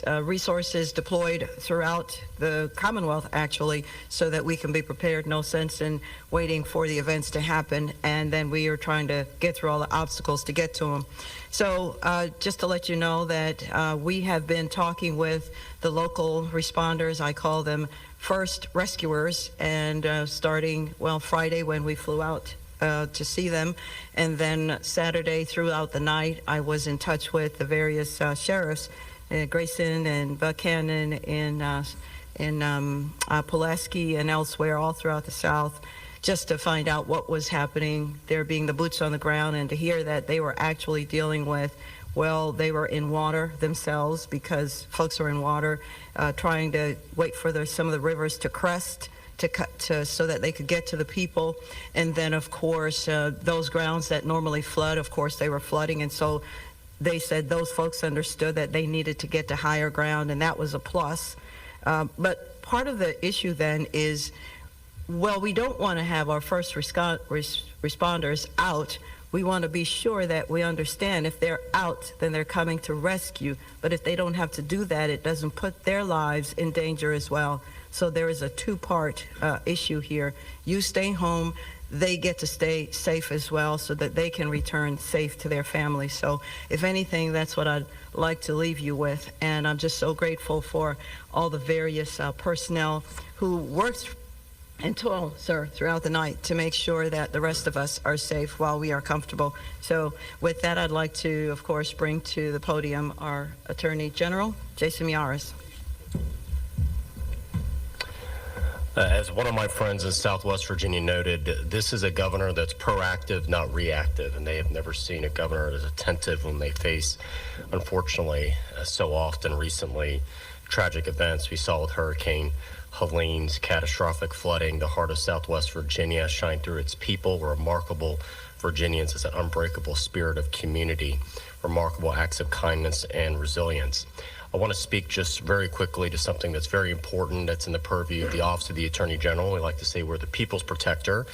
resources deployed throughout the Commonwealth, actually, so that we can be prepared. No sense in waiting for the events to happen, and then we are trying to get through all the obstacles to get to them. So just to let you know that we have been talking with the local responders. I call them first rescuers, and starting, well, Friday when we flew out to see them, and then Saturday throughout the night I was in touch with the various sheriffs, Grayson and Buchanan in Pulaski and elsewhere all throughout the South, just to find out what was happening, there being the boots on the ground, and to hear that they were actually dealing with, well, they were in water themselves because folks are in water, trying to wait for some of the rivers to crest so that they could get to the people. And then, of course, those grounds that normally flood, of course, they were flooding. And so they said those folks understood that they needed to get to higher ground, and that was a plus. But part of the issue then is, well, we don't want to have our first responders out. We want to be sure that we understand if they're out, then they're coming to rescue. But if they don't have to do that, it doesn't put their lives in danger as well. So there is a two-part issue here. You stay home, they get to stay safe as well so that they can return safe to their families. So if anything, that's what I'd like to leave you with. And I'm just so grateful for all the various personnel who worked and toil, sir, throughout the night to make sure that the rest of us are safe while we are comfortable. So with that, I'd like to, of course, bring to the podium our Attorney General, Jason Miyares. As one of my friends in Southwest Virginia noted, this is a governor that's proactive, not reactive, and they have never seen a governor as attentive when they face, unfortunately, so often recently, tragic events we saw with Hurricane Helene's catastrophic flooding. The heart of Southwest Virginia shined through its people. Remarkable Virginians as an unbreakable spirit of community, remarkable acts of kindness and resilience. I want to speak just very quickly to something that's very important that's in the purview of the Office of the Attorney General. We like to say we're the people's protector,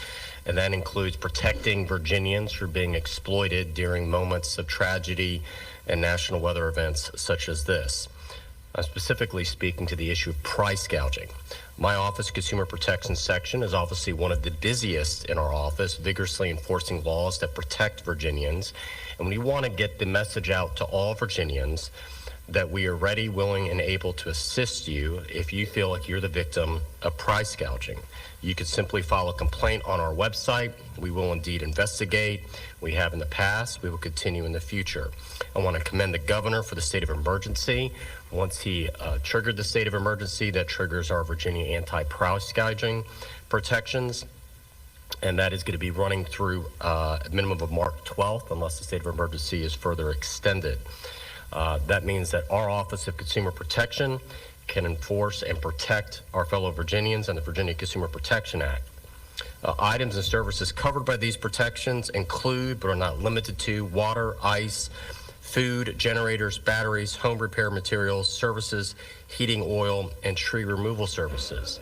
and that includes protecting Virginians from being exploited during moments of tragedy and national weather events such as this. I'm specifically speaking to the issue of price gouging. My office Consumer Protection Section is obviously one of the busiest in our office, vigorously enforcing laws that protect Virginians. And we want to get the message out to all Virginians that we are ready, willing, and able to assist you if you feel like you're the victim of price gouging. You can simply file a complaint on our website. We will indeed investigate. We have in the past. We will continue in the future. I want to commend the governor for the state of emergency. Once he triggered the state of emergency, that triggers our Virginia anti-price gouging protections. And that is going to be running through a minimum of March 12th, unless the state of emergency is further extended. That means that our Office of Consumer Protection can enforce and protect our fellow Virginians and the Virginia Consumer Protection Act. Items and services covered by these protections include, but are not limited to, water, ice, food, generators, batteries, home repair materials, services, heating oil, and tree removal services.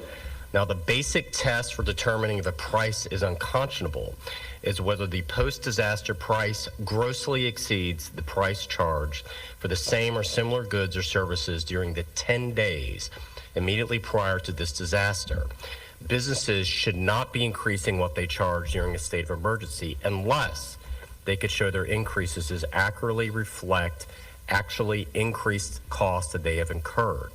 Now, the basic test for determining if a price is unconscionable is whether the post-disaster price grossly exceeds the price charged for the same or similar goods or services during the 10 days immediately prior to this disaster. Businesses should not be increasing what they charge during a state of emergency unless they could show their increases as accurately reflect actually increased costs that they have incurred.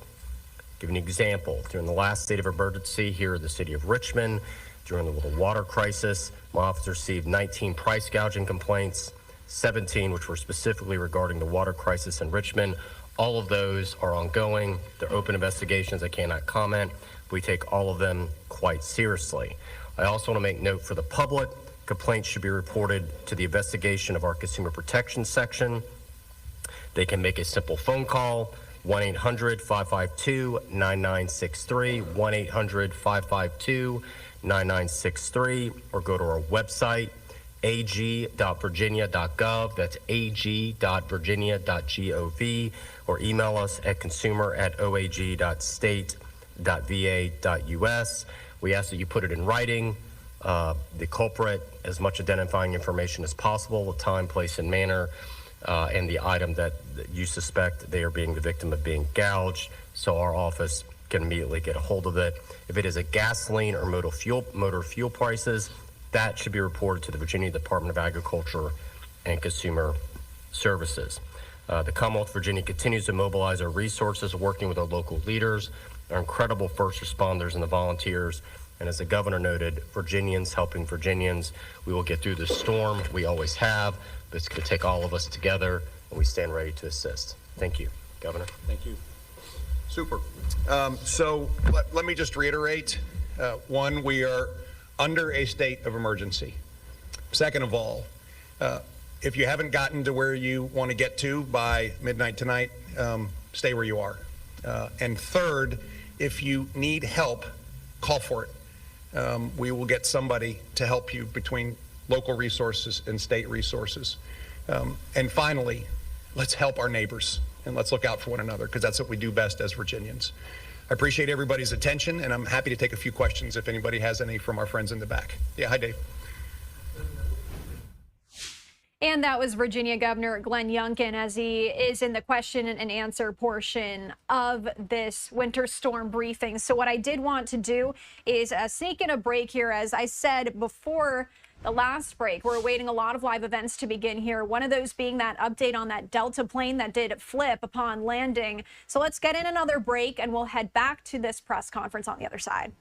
Give an example. During the last state of emergency here in the city of Richmond, during the water crisis, my office received 19 price gouging complaints, 17 which were specifically regarding the water crisis in Richmond. All of those are ongoing. They're open investigations. I cannot comment. We take all of them quite seriously. I also want to make note for the public, complaints should be reported to the investigation of our Consumer Protection Section. They can make a simple phone call, 1-800-552-9963, 1-800-552-9963, or go to our website, ag.virginia.gov. That's ag.virginia.gov, or email us at consumer@oag.state.va.us. We ask that you put it in writing, the culprit, as much identifying information as possible, the time, place, and manner, and the item that you suspect they are being the victim of being gouged, so our office can immediately get a hold of it. If it is a gasoline or motor fuel prices, that should be reported to the Virginia Department of Agriculture and Consumer Services. The Commonwealth of Virginia continues to mobilize our resources, working with our local leaders, our incredible first responders and the volunteers. And as the governor noted, Virginians helping Virginians. We will get through this storm. We always have, but it's going to take all of us together, and we stand ready to assist. Thank you, Governor. Thank you. Super. So let me just reiterate. One, we are under a state of emergency. Second of all, if you haven't gotten to where you want to get to by midnight tonight, stay where you are. And third, if you need help, call for it. We will get somebody to help you between local resources and state resources. And finally, let's help our neighbors and let's look out for one another, because that's what we do best as Virginians. I appreciate everybody's attention, and I'm happy to take a few questions if anybody has any from our friends in the back. Yeah, hi, Dave. And that was Virginia Governor Glenn Youngkin as he is in the question and answer portion of this winter storm briefing. So what I did want to do is sneak in a break here. As I said before the last break, we're awaiting a lot of live events to begin here. One of those being that update on that Delta plane that did flip upon landing. So let's get in another break and we'll head back to this press conference on the other side.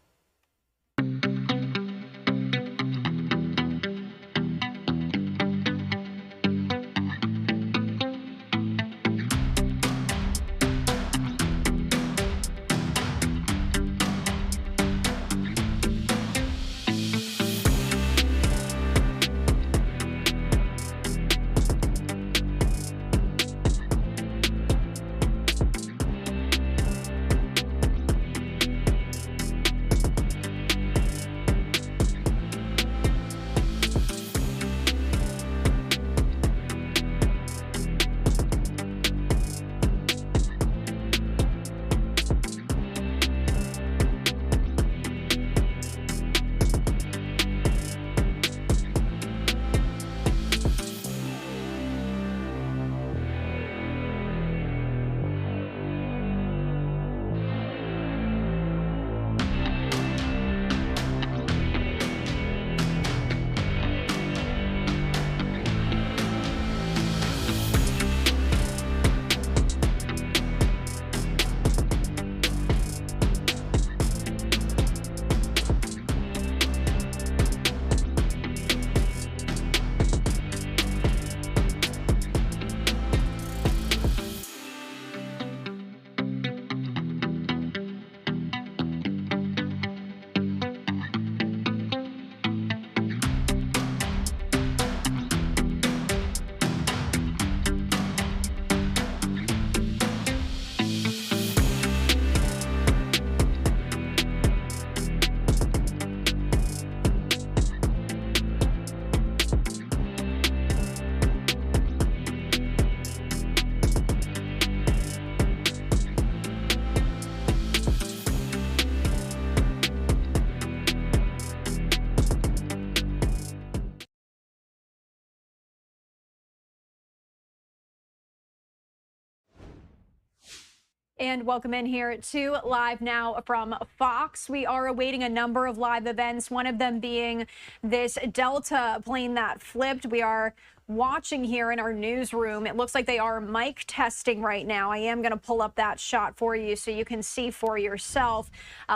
And welcome in here to Live Now from Fox. We are awaiting a number of live events, one of them being this Delta plane that flipped. We are watching here in our newsroom. It looks like they are mic testing right now. I am going to pull up that shot for you so you can see for yourself.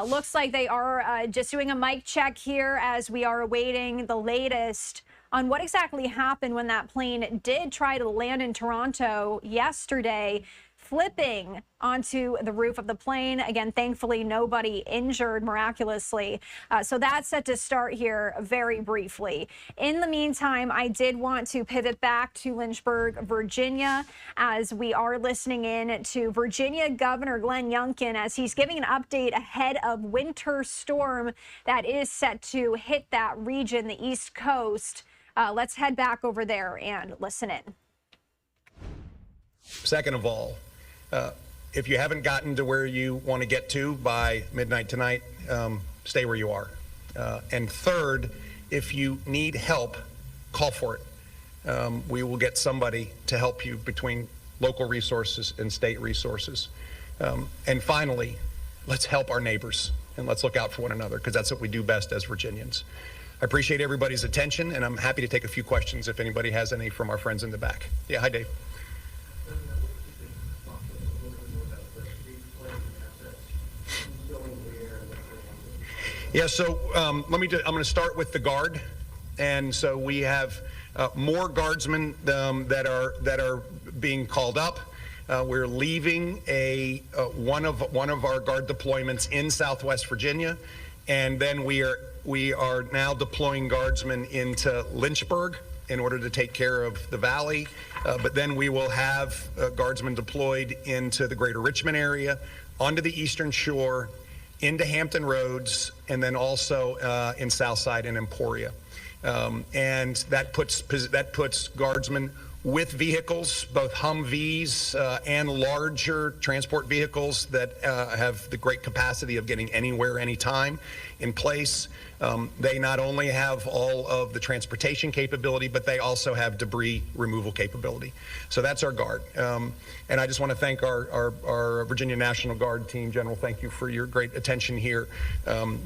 Looks like they are just doing a mic check here as we are awaiting the latest on what exactly happened when that plane did try to land in Toronto yesterday, flipping onto the roof of the plane. Again, thankfully, nobody injured miraculously. So that's set to start here very briefly. In the meantime, I did want to pivot back to Lynchburg, Virginia, as we are listening in to Virginia Governor Glenn Youngkin as he's giving an update ahead of winter storm that is set to hit that region, the East Coast. Let's head back over there and listen in. Second of all, if you haven't gotten to where you want to get to by midnight tonight, stay where you are. And third, if you need help, call for it. We will get somebody to help you between local resources and state resources. And finally, let's help our neighbors and let's look out for one another, because that's what we do best as Virginians. I appreciate everybody's attention, and I'm happy to take a few questions if anybody has any from our friends in the back. Yeah, hi, Dave. Yeah, so I'm going to start with the Guard, and so we have more guardsmen that are being called up. We're leaving one of our Guard deployments in Southwest Virginia, and then we are now deploying guardsmen into Lynchburg in order to take care of the valley. But then we will have guardsmen deployed into the greater Richmond area, onto the Eastern Shore, into Hampton Roads, and then also in Southside and Emporia. And that puts guardsmen with vehicles, both Humvees and larger transport vehicles that have the great capacity of getting anywhere, anytime in place. They not only have all of the transportation capability, but they also have debris removal capability. So that's our Guard. And I just want to thank our Virginia National Guard team. General, thank you for your great attention here.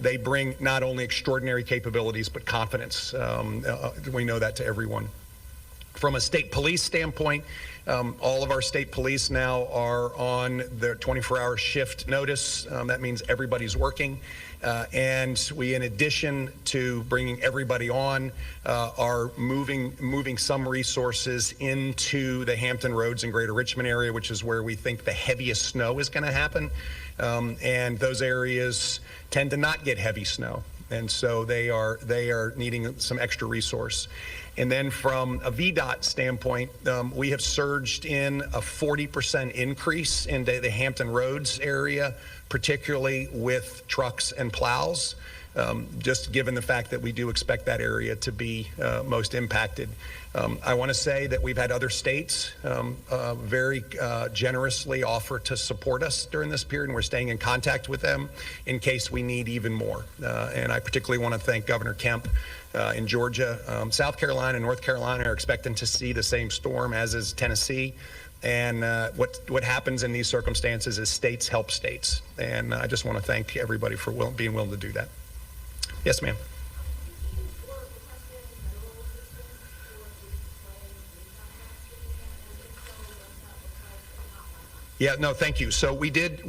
They bring not only extraordinary capabilities, but confidence. We know that to everyone. From a state police standpoint, all of our state police now are on their 24-hour shift notice. That means everybody's working. And we, in addition to bringing everybody on, are moving some resources into the Hampton Roads and Greater Richmond area, which is where we think the heaviest snow is going to happen. And those areas tend to not get heavy snow. And so they are needing some extra resource. And then from a VDOT standpoint, we have surged in a 40% increase in the Hampton Roads area, particularly with trucks and plows, just given the fact that we do expect that area to be most impacted. I want to say that we've had other states very generously offer to support us during this period, and we're staying in contact with them in case we need even more. And I particularly want to thank Governor Kemp in Georgia. South Carolina and North Carolina are expecting to see the same storm, as is Tennessee. And what happens in these circumstances is states help states. And I just want to thank everybody for being willing to do that. Yes, ma'am. Yeah, no, thank you. So we did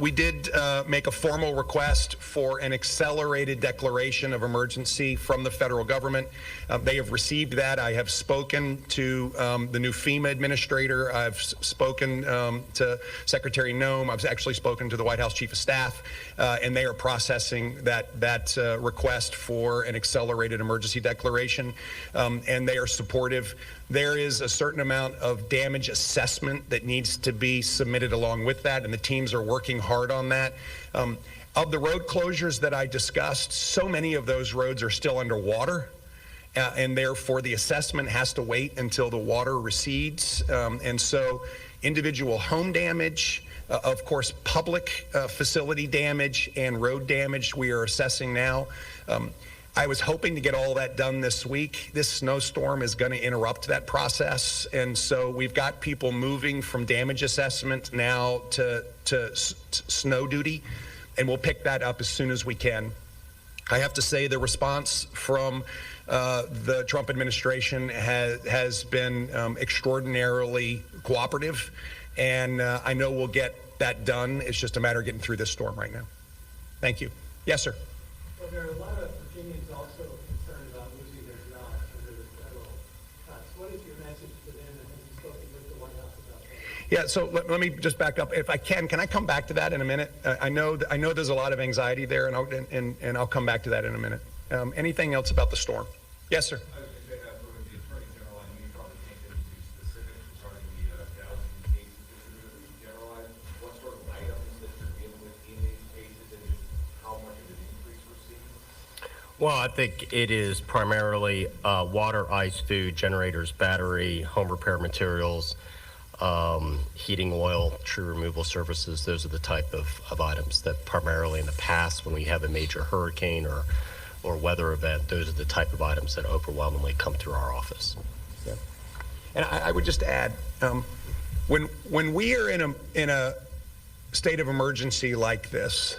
make a formal request for an accelerated declaration of emergency from the federal government. They have received that. I have spoken to the new FEMA administrator. I've spoken to Secretary Noem. I've actually spoken to the White House Chief of Staff, and they are processing that request for an accelerated emergency declaration, and they are supportive. There is a certain amount of damage assessment that needs to be submitted along with that, and the teams are working hard on that. Of the road closures that I discussed, so many of those roads are still underwater, and therefore the assessment has to wait until the water recedes. And so individual home damage, of course, public facility damage and road damage we are assessing now. I was hoping to get all that done this week. This snowstorm is going to interrupt that process. And so we've got people moving from damage assessment now to snow duty, and we'll pick that up as soon as we can. I have to say the response from the Trump administration has been extraordinarily cooperative, and I know we'll get that done. It's just a matter of getting through this storm right now. Thank you. Yes, sir. Well, there are a lot of Virginians also concerned about losing their jobs under the federal cuts. What is your message to them, and have you spoken with the White House about that? Yeah, so let me just back up. If I can I come back to that in a minute? I know there's a lot of anxiety there, and I'll come back to that in a minute. Anything else about the storm? Yes, sir. Well, I think it is primarily water, ice, food, generators, battery, home repair materials, heating oil, tree removal services. Those are the type of items that primarily in the past, when we have a major hurricane or weather event, those are the type of items that overwhelmingly come through our office. Yeah. And I would just add, when we are in a state of emergency like this,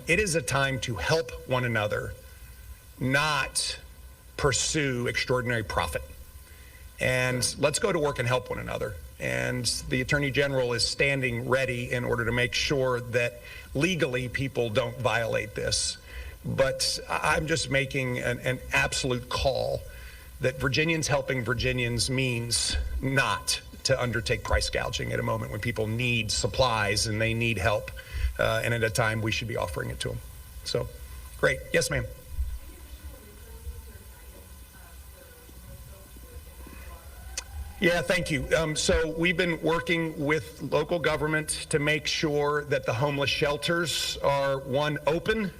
it is a time to help one another, not pursue extraordinary profit. And let's go to work and help one another. And the Attorney General is standing ready in order to make sure that legally people don't violate this. But I'm just making an absolute call that Virginians helping Virginians means not to undertake price gouging at a moment when people need supplies and they need help. And at a time we should be offering it to them. So, great. Yes, ma'am. Yeah, thank you. So we've been working with local government to make sure that the homeless shelters are, one, open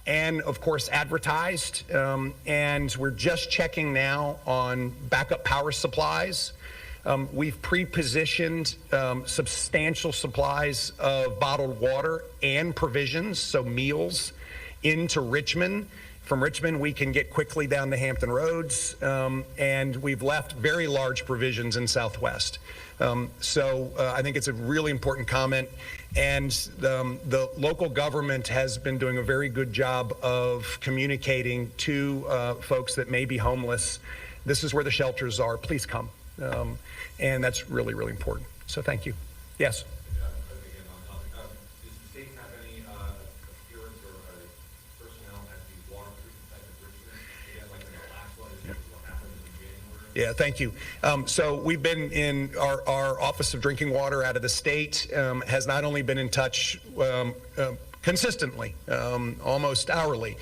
and, of course, advertised. And we're just checking now on backup power supplies. We've pre-positioned substantial supplies of bottled water and provisions, so meals, into Richmond. From Richmond, we can get quickly down to Hampton Roads, and we've left very large provisions in Southwest. So I think it's a really important comment, and the local government has been doing a very good job of communicating to folks that may be homeless. This is where the shelters are. Please come. And that's really, really important. So thank you. Yes. Yeah, thank you. So we've been in our Office of Drinking Water out of the state has not only been in touch consistently, almost hourly,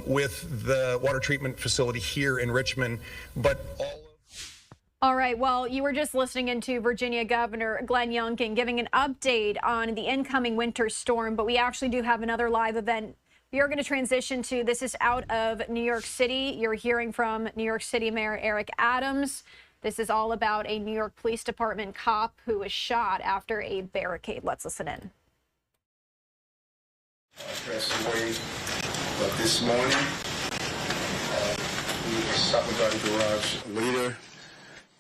with the water treatment facility here in Richmond, but All right, well, you were just listening into Virginia Governor Glenn Youngkin giving an update on the incoming winter storm, but we actually do have another live event. We are going to transition to, this is out of New York City. You're hearing from New York City Mayor Eric Adams. This is all about a New York Police Department cop who was shot after a barricade. Let's listen in. Passed away, but this morning we were stopping by the garage later,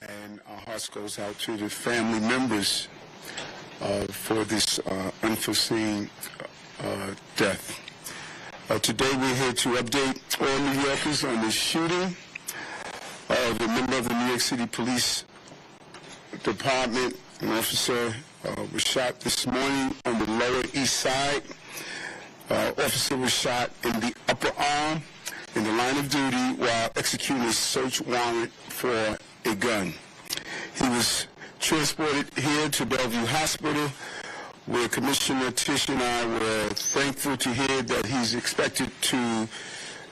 and our hearts goes out to the family members for this unforeseen death. Today we're here to update all New Yorkers on the shooting of a member of the New York City Police Department. An officer was shot this morning on the Lower East Side. Officer was shot in the upper arm in the line of duty while executing a search warrant for a gun. He was transported here to Bellevue Hospital, where Commissioner Tisch and I were thankful to hear that he's expected to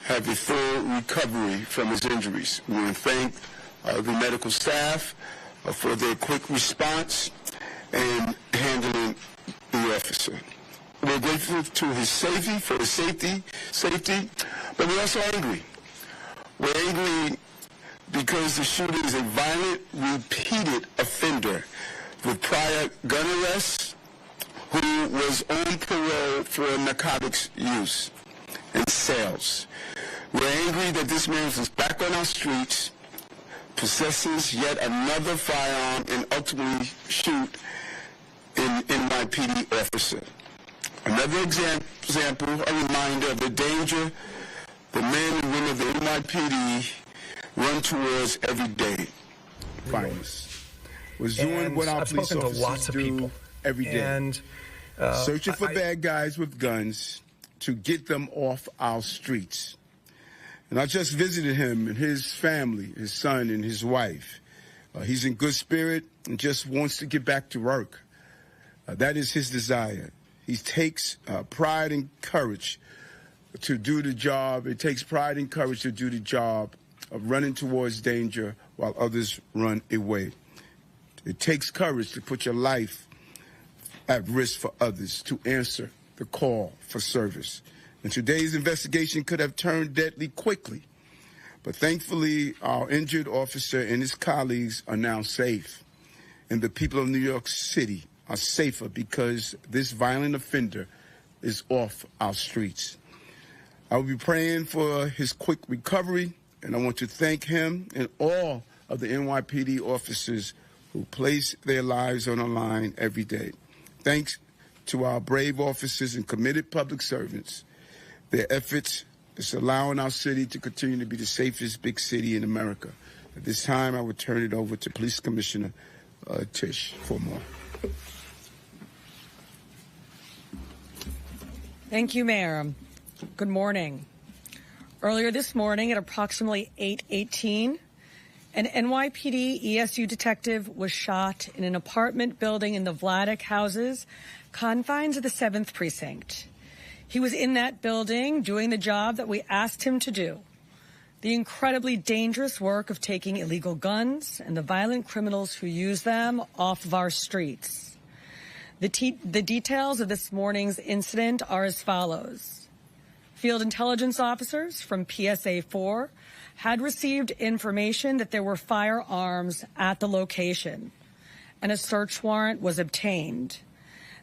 have a full recovery from his injuries. We want to thank the medical staff for their quick response and handling the officer. We're grateful to his safety, for his safety, but we're also angry. We're angry because the shooter is a violent, repeated offender with prior gun arrests, who was on parole for narcotics use and sales. We're angry that this man is back on our streets, possesses yet another firearm, and ultimately shoot an NYPD officer. Another example, a reminder of the danger the men and women of the NYPD run towards every day. Finest was doing what our police officers do every day. And searching for bad guys with guns to get them off our streets. And I just visited him and his family, his son and his wife. He's in good spirit and just wants to get back to work. That is his desire. He takes pride and courage to do the job. It takes pride and courage to do the job of running towards danger while others run away. It takes courage to put your life at risk for others, to answer the call for service. And today's investigation could have turned deadly quickly. But thankfully, our injured officer and his colleagues are now safe. And the people of New York City are safer because this violent offender is off our streets. I will be praying for his quick recovery, and I want to thank him and all of the NYPD officers who place their lives on the line every day. Thanks to our brave officers and committed public servants. Their efforts is allowing our city to continue to be the safest big city in America. At this time, I will turn it over to Police Commissioner Tisch for more. Thank you, Mayor. Good morning. Earlier this morning at approximately 8:18, an NYPD ESU detective was shot in an apartment building in the Vladeck houses, confines of the 7th Precinct. He was in that building doing the job that we asked him to do, the incredibly dangerous work of taking illegal guns and the violent criminals who use them off of our streets. The details of this morning's incident are as follows. Field intelligence officers from PSA 4 had received information that there were firearms at the location, and a search warrant was obtained.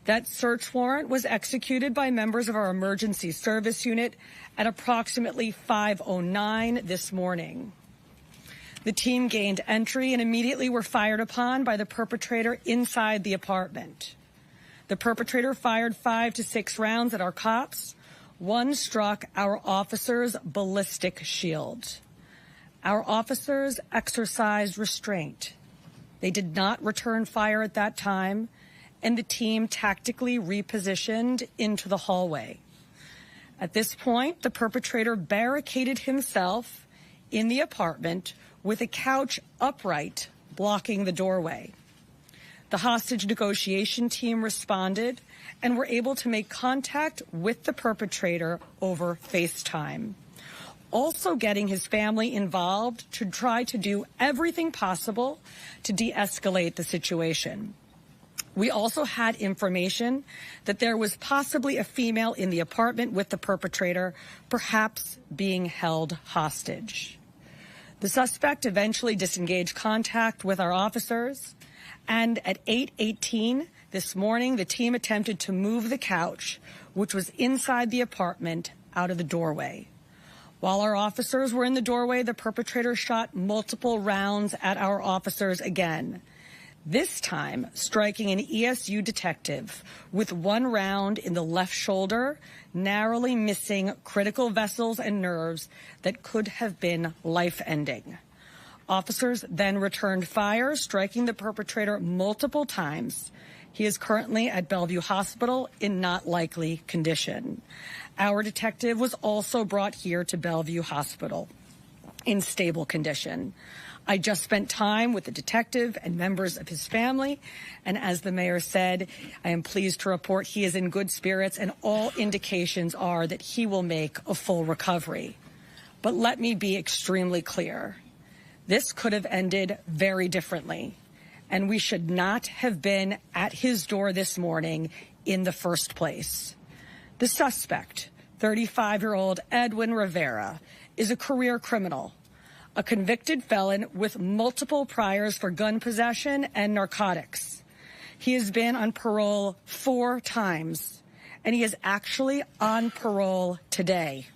That search warrant was executed by members of our emergency service unit at approximately 5:09 this morning. The team gained entry and immediately were fired upon by the perpetrator inside the apartment. The perpetrator fired 5 to 6 rounds at our cops. One struck our officer's ballistic shield. Our officers exercised restraint. They did not return fire at that time, and the team tactically repositioned into the hallway. At this point, the perpetrator barricaded himself in the apartment with a couch upright blocking the doorway. The hostage negotiation team responded and were able to make contact with the perpetrator over FaceTime, also getting his family involved to try to do everything possible to de-escalate the situation. We also had information that there was possibly a female in the apartment with the perpetrator, perhaps being held hostage. The suspect eventually disengaged contact with our officers, and at 8:18 this morning, the team attempted to move the couch, which was inside the apartment, out of the doorway. While our officers were in the doorway, the perpetrator shot multiple rounds at our officers again, this time striking an ESU detective with 1 round in the left shoulder, narrowly missing critical vessels and nerves that could have been life-ending. Officers then returned fire, striking the perpetrator multiple times. He is currently at Bellevue Hospital in not likely condition. Our detective was also brought here to Bellevue Hospital in stable condition. I just spent time with the detective and members of his family, and as the mayor said, I am pleased to report he is in good spirits, and all indications are that he will make a full recovery. But let me be extremely clear. This could have ended very differently, and we should not have been at his door this morning in the first place. The suspect, 35-year-old Edwin Rivera, is a career criminal, a convicted felon with multiple priors for gun possession and narcotics. He has been on parole 4 times, and he is actually on parole today.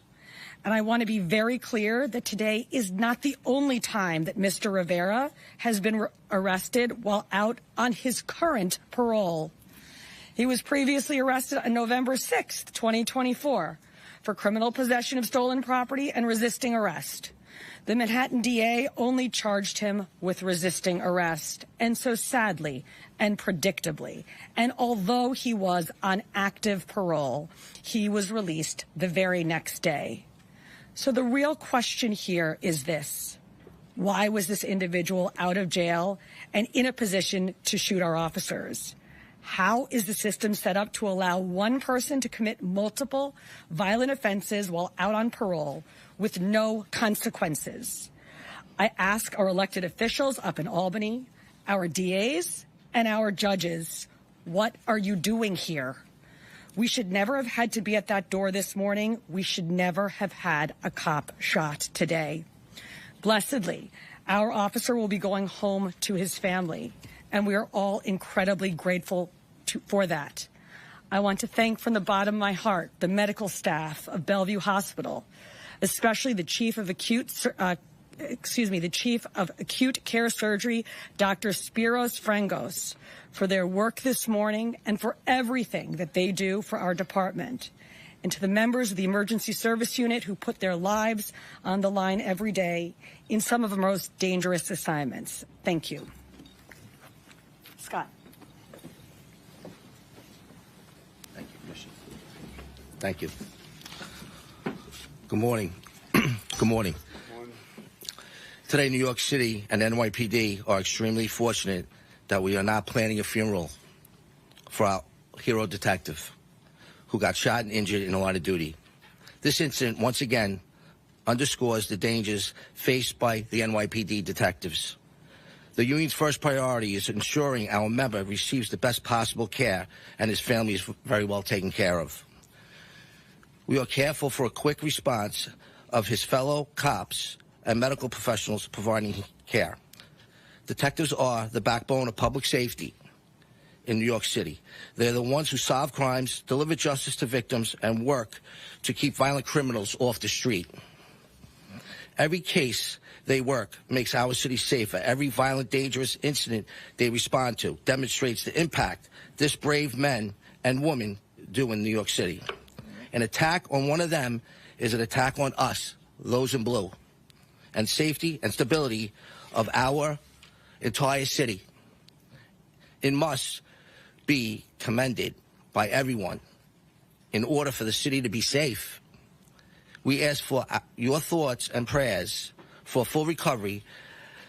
And I want to be very clear that today is not the only time that Mr. Rivera has been arrested while out on his current parole. He was previously arrested on November 6th, 2024, for criminal possession of stolen property and resisting arrest. The Manhattan DA only charged him with resisting arrest, and so sadly and predictably, and although he was on active parole, he was released the very next day. So the real question here is this: why was this individual out of jail and in a position to shoot our officers? How is the system set up to allow one person to commit multiple violent offenses while out on parole with no consequences? I ask our elected officials up in Albany, our DAs, and our judges, what are you doing here? We should never have had to be at that door this morning. We should never have had a cop shot today. Blessedly, our officer will be going home to his family, and we are all incredibly grateful for that. I want to thank from the bottom of my heart the medical staff of Bellevue Hospital, especially the chief of acute care surgery, Dr. Spiros Frangos, for their work this morning and for everything that they do for our department. And to the members of the emergency service unit who put their lives on the line every day in some of the most dangerous assignments. Thank you. Scott. Thank you, Commissioner. Thank you. Good morning. Good morning. Today, New York City and NYPD are extremely fortunate that we are not planning a funeral for our hero detective who got shot and injured in the line of duty. This incident, once again, underscores the dangers faced by the NYPD detectives. The union's first priority is ensuring our member receives the best possible care and his family is very well taken care of. We are careful for a quick response of his fellow cops and medical professionals providing care. Detectives are the backbone of public safety in New York City. They're the ones who solve crimes, deliver justice to victims, and work to keep violent criminals off the street. Every case they work makes our city safer. Every violent, dangerous incident they respond to demonstrates the impact this brave men and women do in New York City. An attack on one of them is an attack on us, those in blue, and safety and stability of our entire city. It must be commended by everyone in order for the city to be safe. We ask for your thoughts and prayers for full recovery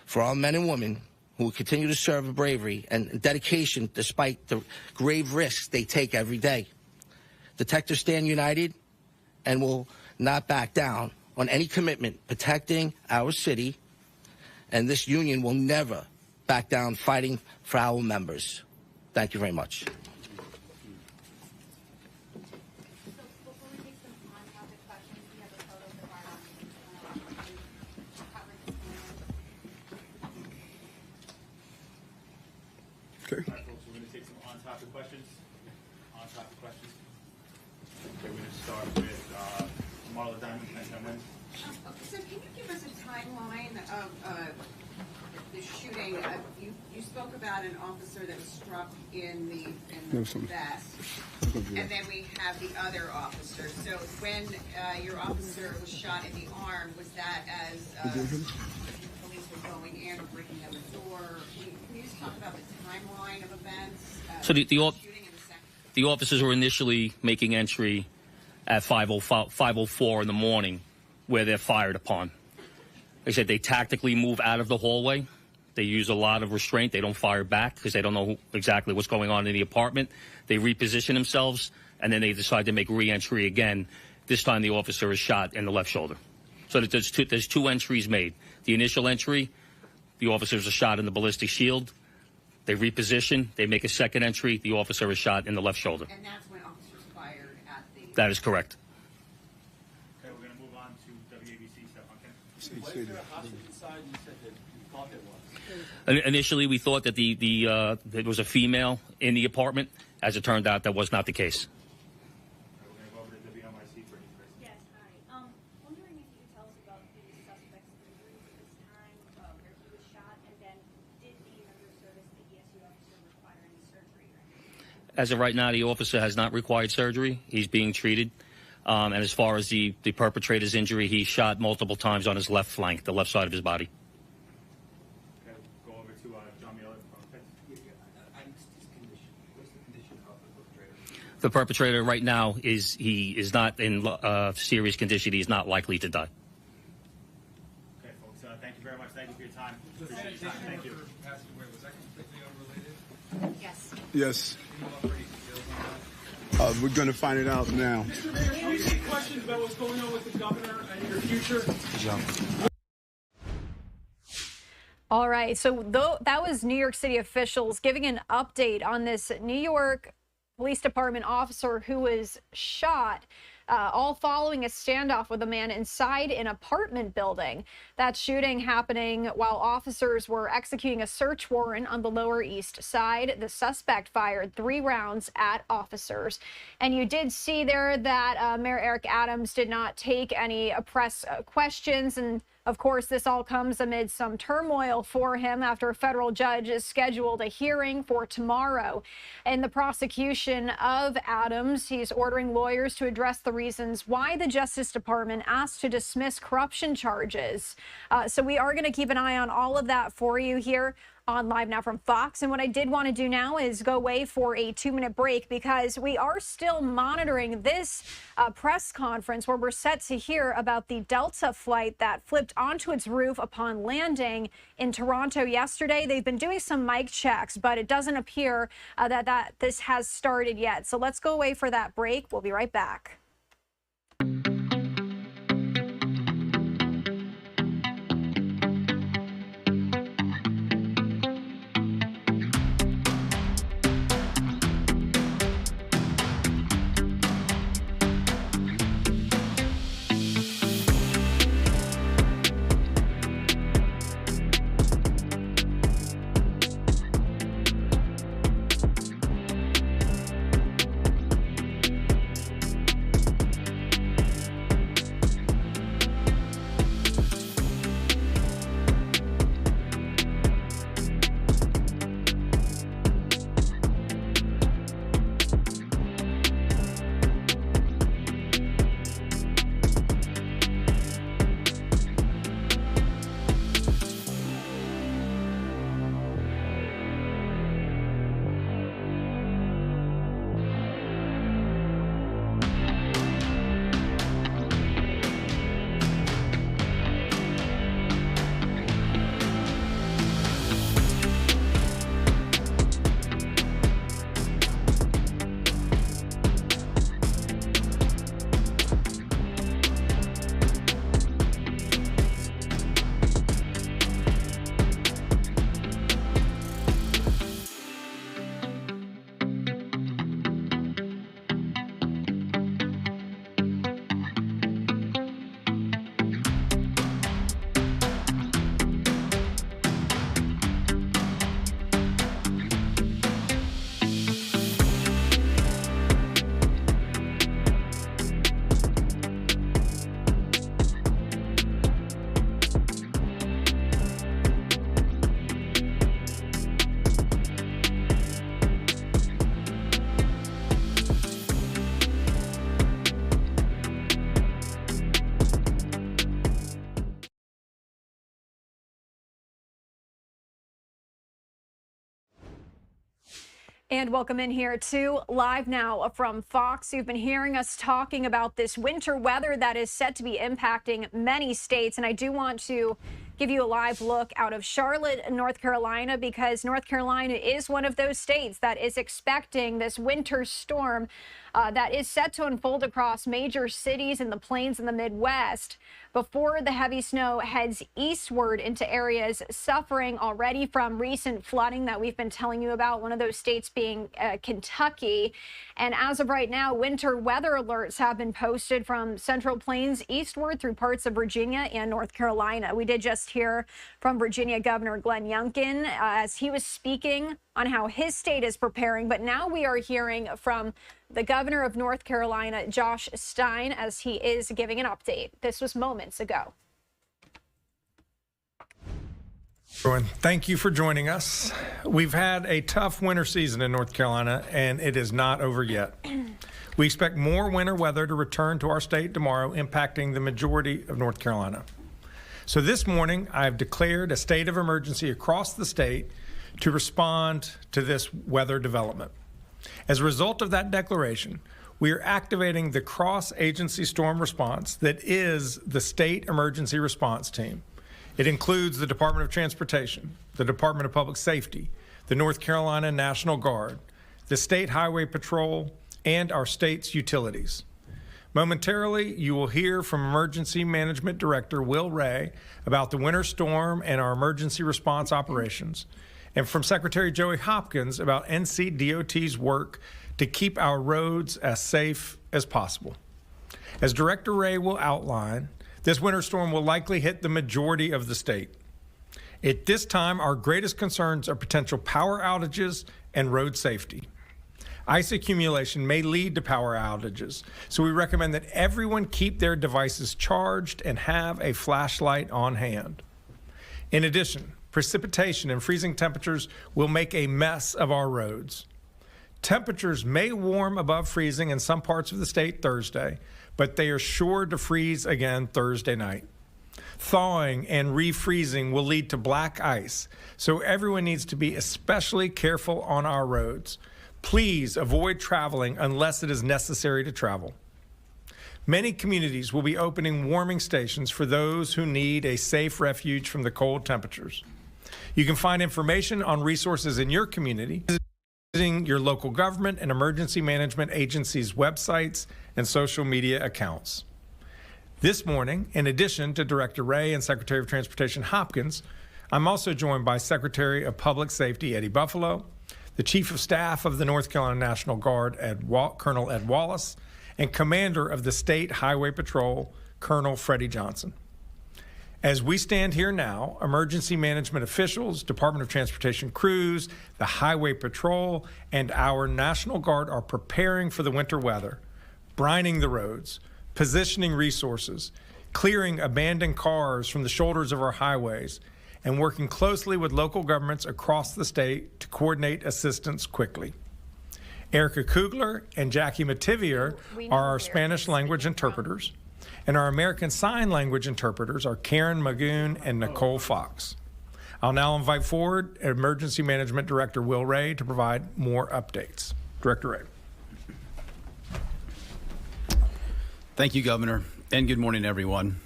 for our men and women who will continue to serve with bravery and dedication despite the grave risks they take every day. Detectives stand united and will not back down on any commitment protecting our city, and this union will never back down fighting for our members. Thank you very much. Okay. All right, folks, we're going to take some on-topic questions. On-topic questions. Okay, we're going to start with Marla Diamond, 10 wins. So can you give us a timeline of the shooting? You spoke about an officer that was struck in the vest, and then we have the other officer. So when your officer was shot in the arm, was that as police were going in or breaking down the door? Can you just talk about the timeline of events? So the officers were initially making entry at 5:04 in the morning, where they're fired upon. They said they tactically move out of the hallway. They use a lot of restraint. They don't fire back because they don't know exactly what's going on in the apartment. They reposition themselves, and then they decide to make re-entry again. This time the officer is shot in the left shoulder. So there's two entries made. The initial entry, the officers are shot in the ballistic shield. They reposition. They make a second entry. The officer is shot in the left shoulder. And that's when officers fired at the... That is correct. Okay, we're going to move on to WABC stuff. Was there a hostage inside? You said that you thought there was. Initially, we thought that there was a female in the apartment. As it turned out, that was not the case. We're going to go over to WNYC for you, Chris. Yes, hi. Wondering if you could tell us about the suspect's injuries at this time, where he was shot, and then did the member service, the ESU officer, require any surgery or anything? As of right now, the officer has not required surgery. He's being treated. And as far as the perpetrator's injury, he shot multiple times on his left flank, the left side of his body. Okay, go over to John Mueller. The perpetrator right now is not in serious condition. He's not likely to die. Okay, folks, thank you very much. Thank you for your time. Appreciate your time. Thank you. Was that completely unrelated? Yes. Yes. We're going to find it out now. Mr. Mayor, can you take questions about what's going on with the governor and your future? All right, so that was New York City officials giving an update on this New York Police Department officer who was shot, all following a standoff with a man inside an apartment building. That shooting happening while officers were executing a search warrant on the Lower East Side. The suspect fired 3 rounds at officers. And you did see there that Mayor Eric Adams did not take any press questions. And of course, this all comes amid some turmoil for him after a federal judge has scheduled a hearing for tomorrow. In the prosecution of Adams, he's ordering lawyers to address the reasons why the Justice Department asked to dismiss corruption charges. So we are going to keep an eye on all of that for you here on Live Now from Fox. And what I did want to do now is go away for a 2-minute break because we are still monitoring this press conference where we're set to hear about the Delta flight that flipped onto its roof upon landing in Toronto yesterday. They've been doing some mic checks, but it doesn't appear that this has started yet. So let's go away for that break. We'll be right back. And welcome in here to Live Now from Fox. You've been hearing us talking about this winter weather that is set to be impacting many states. And I do want to give you a live look out of Charlotte, North Carolina, because North Carolina is one of those states that is expecting this winter storm that is set to unfold across major cities in the plains and the Midwest before the heavy snow heads eastward into areas suffering already from recent flooding that we've been telling you about, one of those states being Kentucky. And as of right now, winter weather alerts have been posted from Central Plains eastward through parts of Virginia and North Carolina. We did just hear from Virginia Governor Glenn Youngkin as he was speaking on how his state is preparing. But now we are hearing from the governor of North Carolina, Josh Stein, as he is giving an update. This was moments ago. Everyone, thank you for joining us. We've had a tough winter season in North Carolina, and it is not over yet. We expect more winter weather to return to our state tomorrow, impacting the majority of North Carolina. So this morning, I've declared a state of emergency across the state to respond to this weather development. As a result of that declaration, we are activating the cross-agency storm response that is the state emergency response team. It includes the Department of Transportation, the Department of Public Safety, the North Carolina National Guard, the State Highway Patrol, and our state's utilities. Momentarily, you will hear from Emergency Management Director Will Ray about the winter storm and our emergency response operations, and from Secretary Joey Hopkins about NCDOT's work to keep our roads as safe as possible. As Director Ray will outline, this winter storm will likely hit the majority of the state. At this time, our greatest concerns are potential power outages and road safety. Ice accumulation may lead to power outages, so we recommend that everyone keep their devices charged and have a flashlight on hand. In addition, precipitation and freezing temperatures will make a mess of our roads. Temperatures may warm above freezing in some parts of the state Thursday, but they are sure to freeze again Thursday night. Thawing and refreezing will lead to black ice, so everyone needs to be especially careful on our roads. Please avoid traveling unless it is necessary to travel. Many communities will be opening warming stations for those who need a safe refuge from the cold temperatures. You can find information on resources in your community visiting your local government and emergency management agencies' websites and social media accounts. This morning, in addition to Director Ray and Secretary of Transportation Hopkins, I'm also joined by Secretary of Public Safety Eddie Buffalo, the Chief of Staff of the North Carolina National Guard, Colonel Ed Wallace, and Commander of the State Highway Patrol, Colonel Freddie Johnson. As we stand here now, emergency management officials, Department of Transportation crews, the Highway Patrol, and our National Guard are preparing for the winter weather, brining the roads, positioning resources, clearing abandoned cars from the shoulders of our highways, and working closely with local governments across the state to coordinate assistance quickly. Erica Kugler and Jackie Mativier are our Spanish language interpreters, and our American Sign Language interpreters are Karen Magoon and Nicole Fox. I'll now invite forward Emergency Management Director Will Ray to provide more updates. Director Ray. Thank you, Governor, and good morning, everyone.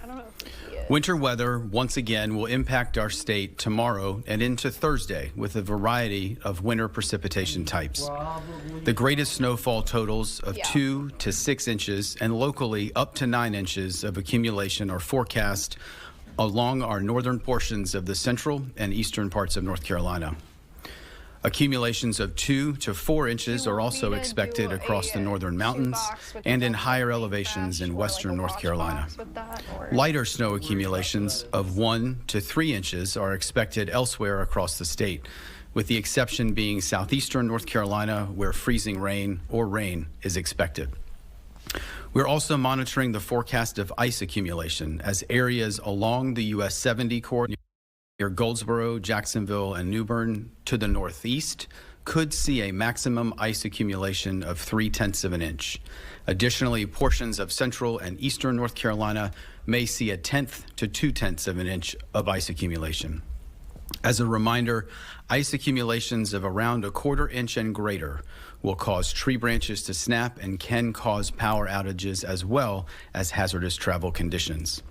Winter weather once again will impact our state tomorrow and into Thursday with a variety of winter precipitation types. The greatest snowfall totals of 2 to 6 inches and locally up to 9 inches of accumulation are forecast along our northern portions of the central and eastern parts of North Carolina. Accumulations of 2 to 4 inches are also expected across the northern mountains and in higher elevations in western North Carolina. Lighter snow accumulations of 1 to 3 inches are expected elsewhere across the state, with the exception being southeastern North Carolina, where freezing rain or rain is expected. We're also monitoring the forecast of ice accumulation as areas along the US 70 corridor near Goldsboro, Jacksonville, and New Bern to the northeast could see a maximum ice accumulation of 0.3 of an inch. Additionally, portions of central and eastern North Carolina may see 1/10 to 2/10 of an inch of ice accumulation. As a reminder, ice accumulations of around 1/4 inch and greater will cause tree branches to snap and can cause power outages as well as hazardous travel conditions.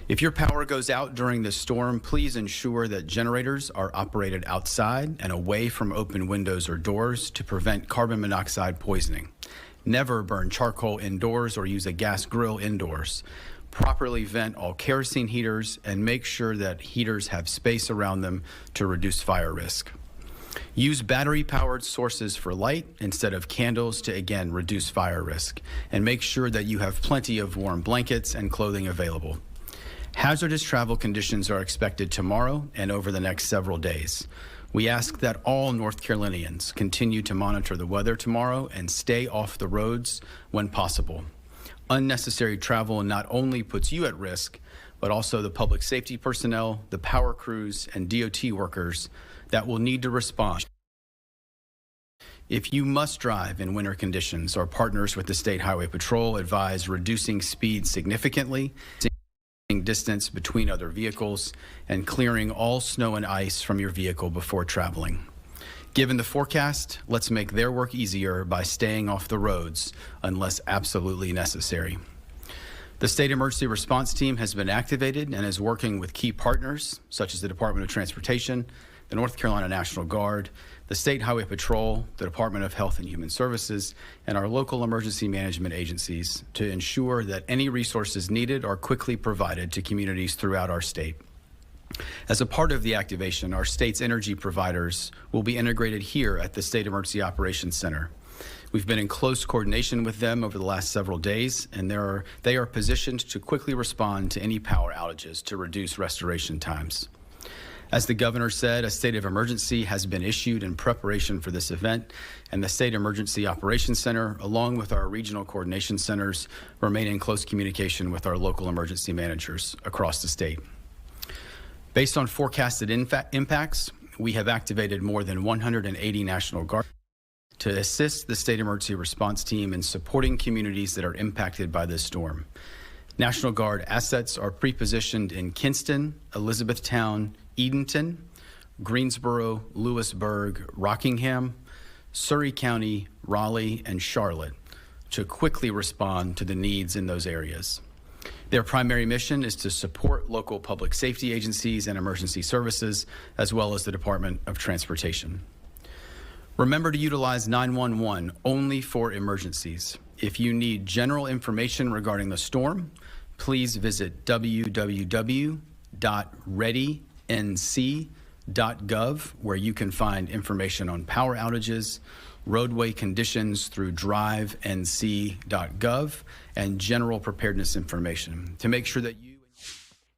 If your power goes out during this storm, please ensure that generators are operated outside and away from open windows or doors to prevent carbon monoxide poisoning. Never burn charcoal indoors or use a gas grill indoors. Properly vent all kerosene heaters and make sure that heaters have space around them to reduce fire risk. Use battery-powered sources for light instead of candles to, again, reduce fire risk. And make sure that you have plenty of warm blankets and clothing available. Hazardous travel conditions are expected tomorrow and over the next several days. We ask that all North Carolinians continue to monitor the weather tomorrow and stay off the roads when possible. Unnecessary travel not only puts you at risk, but also the public safety personnel, the power crews, and DOT workers that will need to respond. If you must drive in winter conditions, our partners with the State Highway Patrol advise reducing speed significantly, distance between other vehicles, and clearing all snow and ice from your vehicle before traveling. Given the forecast, let's make their work easier by staying off the roads unless absolutely necessary. The State Emergency Response Team has been activated and is working with key partners such as the Department of Transportation, the North Carolina National Guard, the State Highway Patrol, the Department of Health and Human Services, and our local emergency management agencies to ensure that any resources needed are quickly provided to communities throughout our state. As a part of the activation, our state's energy providers will be integrated here at the State Emergency Operations Center. We've been in close coordination with them over the last several days, and they are positioned to quickly respond to any power outages to reduce restoration times. As the governor said, a state of emergency has been issued in preparation for this event, and the State Emergency Operations Center, along with our regional coordination centers, remain in close communication with our local emergency managers across the state. Based on forecasted impacts, we have activated more than 180 National Guard to assist the State Emergency Response Team in supporting communities that are impacted by this storm. National Guard assets are pre-positioned in Kinston, Elizabethtown, Edenton, Greensboro, Lewisburg, Rockingham, Surrey County, Raleigh, and Charlotte to quickly respond to the needs in those areas. Their primary mission is to support local public safety agencies and emergency services, as well as the Department of Transportation. Remember to utilize 911 only for emergencies. If you need general information regarding the storm, please visit www.readync.gov, where you can find information on power outages, roadway conditions through drivenc.gov, and general preparedness information to make sure that you.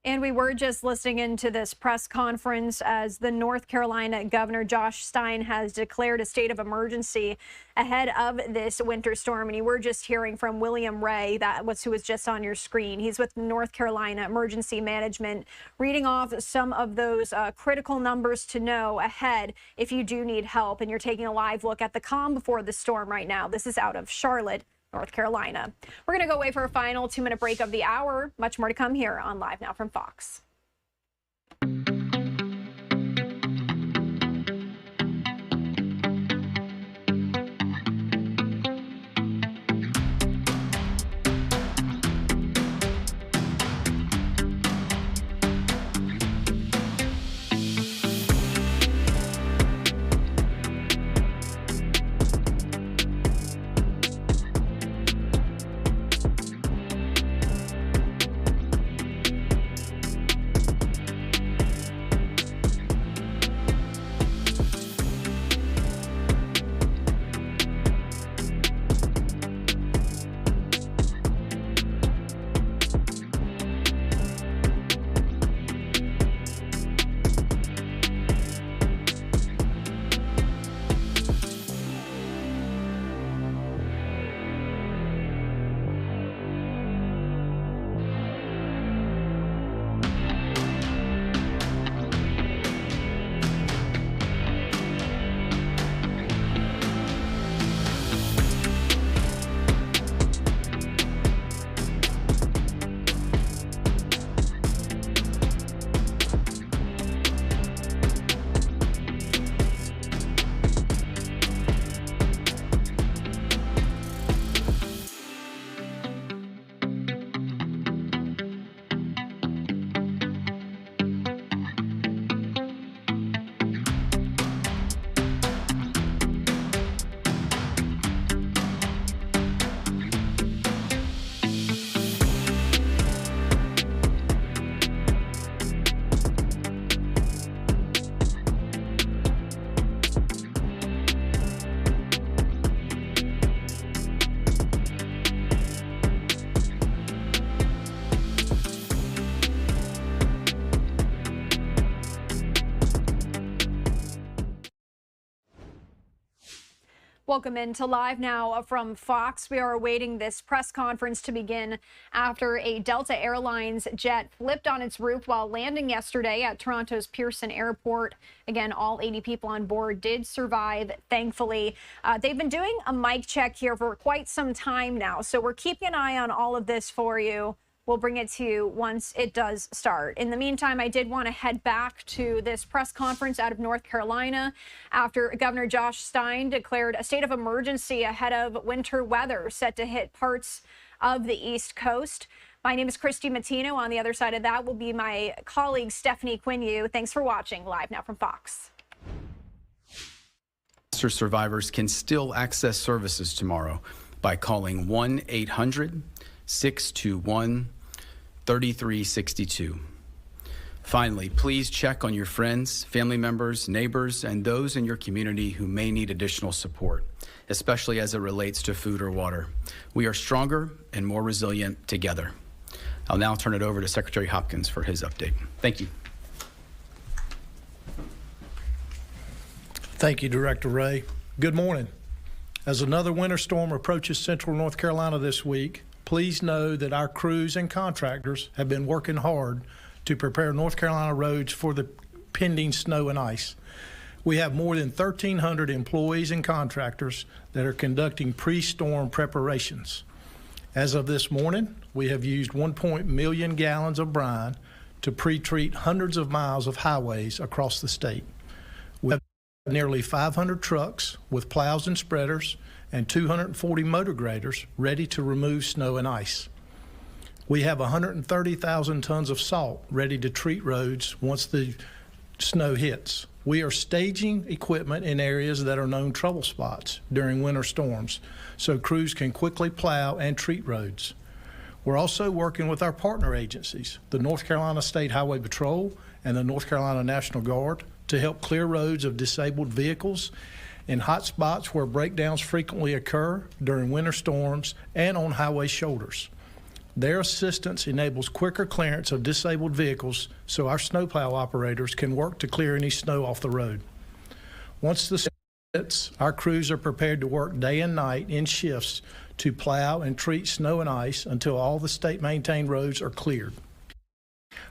And we were just listening into this press conference as the North Carolina Governor Josh Stein has declared a state of emergency ahead of this winter storm. And you were just hearing from William Ray, that was who was just on your screen. He's with North Carolina Emergency Management, reading off some of those critical numbers to know ahead if you do need help. And you're taking a live look at the calm before the storm right now. This is out of Charlotte, North Carolina. We're going to go away for a final 2-minute break of the hour. Much more to come here on Live Now from Fox. Welcome into Live Now from Fox. We are awaiting this press conference to begin after a Delta Airlines jet flipped on its roof while landing yesterday at Toronto's Pearson Airport. Again, all 80 people on board did survive, thankfully. They've been doing a mic check here for quite some time now, so we're keeping an eye on all of this for you. We'll bring it to you once it does start. In the meantime, I did want to head back to this press conference out of North Carolina after Governor Josh Stein declared a state of emergency ahead of winter weather set to hit parts of the East Coast. My name is Christy Matino. On the other side of that will be my colleague Stephanie Quinyu. Thanks for watching Live Now from Fox. Survivors can still access services tomorrow by calling 1-800-621-3362. Finally, please check on your friends, family members, neighbors, and those in your community who may need additional support, especially as it relates to food or water. We are stronger and more resilient together. I'll now turn it over to Secretary Hopkins for his update. Thank you. Thank you, Director Ray. Good morning. As another winter storm approaches central North Carolina this week, please know that our crews and contractors have been working hard to prepare North Carolina roads for the pending snow and ice. We have more than 1,300 employees and contractors that are conducting pre-storm preparations. As of this morning, we have used 1 million gallons of brine to pre-treat hundreds of miles of highways across the state. We have nearly 500 trucks with plows and spreaders and 240 motor graders ready to remove snow and ice. We have 130,000 tons of salt ready to treat roads once the snow hits. We are staging equipment in areas that are known trouble spots during winter storms so crews can quickly plow and treat roads. We're also working with our partner agencies, the North Carolina State Highway Patrol and the North Carolina National Guard, to help clear roads of disabled vehicles in hot spots where breakdowns frequently occur during winter storms and on highway shoulders. Their assistance enables quicker clearance of disabled vehicles so our snowplow operators can work to clear any snow off the road. Once the snow hits, our crews are prepared to work day and night in shifts to plow and treat snow and ice until all the state-maintained roads are cleared.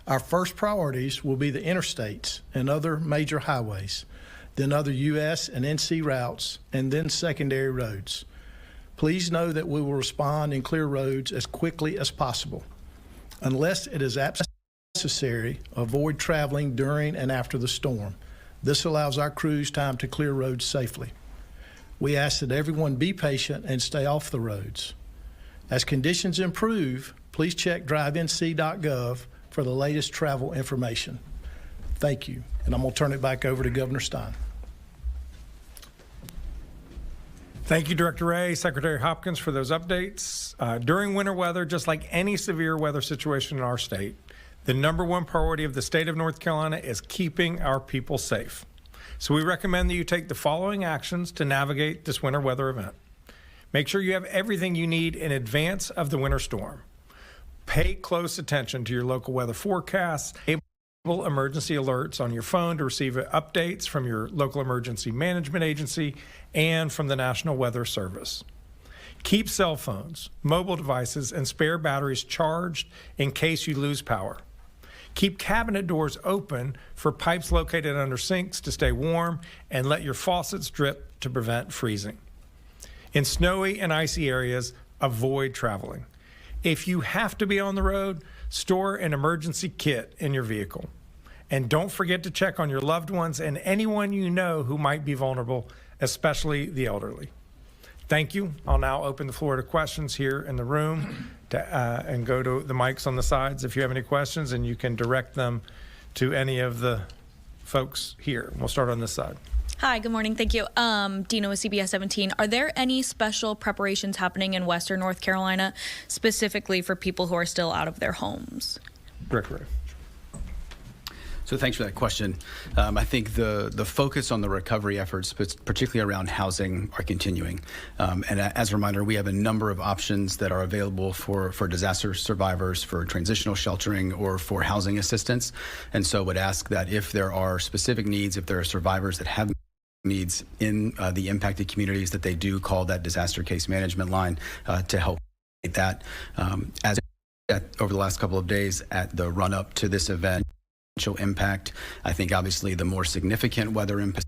Our first priorities will be the interstates and other major highways, then other U.S. and NC routes, and then secondary roads. Please know that we will respond and clear roads as quickly as possible. Unless it is absolutely necessary, avoid traveling during and after the storm. This allows our crews time to clear roads safely. We ask that everyone be patient and stay off the roads. As conditions improve, please check drivenc.gov for the latest travel information. Thank you, and I'm going to turn it back over to Governor Stein. Thank you, Director Ray, Secretary Hopkins, for those updates. During winter weather, just like any severe weather situation in our state, the #1 priority of the state of North Carolina is keeping our people safe. So we recommend that you take the following actions to navigate this winter weather event. Make sure you have everything you need in advance of the winter storm. Pay close attention to your local weather forecasts. Enable emergency alerts on your phone to receive updates from your local emergency management agency and from the National Weather Service. Keep cell phones, mobile devices, and spare batteries charged in case you lose power. Keep cabinet doors open for pipes located under sinks to stay warm, and let your faucets drip to prevent freezing. In snowy and icy areas, avoid traveling. If you have to be on the road, store an emergency kit in your vehicle. And don't forget to check on your loved ones and anyone you know who might be vulnerable, especially the elderly. Thank you. I'll now open the floor to questions here in the room and go to the mics on the sides if you have any questions, and you can direct them to any of the folks here. We'll start on this side. Hi, good morning. Thank you. Dina with CBS 17. Are there any special preparations happening in Western North Carolina, specifically for people who are still out of their homes? Director Ray. So thanks for that question. I think the focus on the recovery efforts, particularly around housing, are continuing. And as a reminder, we have a number of options that are available for disaster survivors, for transitional sheltering, or for housing assistance. And so would ask that if there are specific needs, if there are survivors that have needs in the impacted communities that they do call that disaster case management line to help that. As over the last couple of days at the run up to this event, impact, I think obviously the more significant weather impact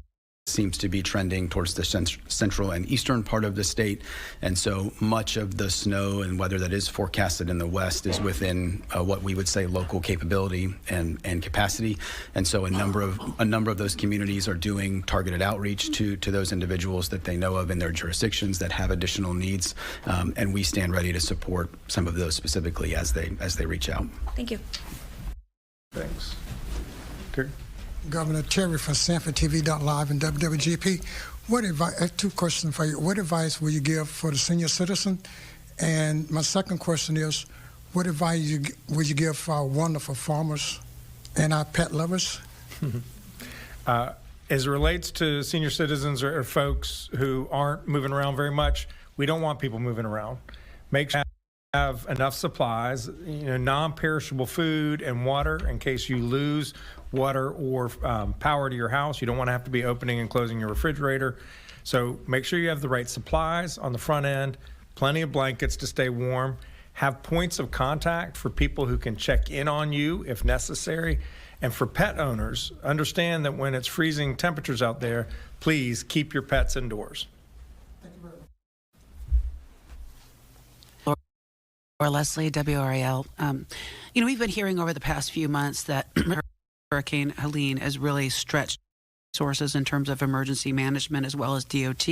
seems to be trending towards the central and eastern part of the state, and so much of the snow and weather that is forecasted in the west is within what we would say local capability and capacity, and so a number of those communities are doing targeted outreach to those individuals that they know of in their jurisdictions that have additional needs, and we stand ready to support some of those specifically as they reach out. Thank you. Thanks. Terry? Governor Terry from Sanford TV.live and WWGP. What advice? Two questions for you. What advice will you give for the senior citizen? And my second question is, what advice will you give for our wonderful farmers and our pet lovers? As it relates to senior citizens or folks who aren't moving around very much, we don't want people moving around. Make sure you have enough supplies, non-perishable food and water in case you lose water or power to your house. You don't want to have to be opening and closing your refrigerator. So make sure you have the right supplies on the front end, plenty of blankets to stay warm, have points of contact for people who can check in on you if necessary. And for pet owners, understand that when it's freezing temperatures out there, please keep your pets indoors. Or Leslie, WRAL. We've been hearing over the past few months that Hurricane Helene has really stretched sources in terms of emergency management as well as DOT.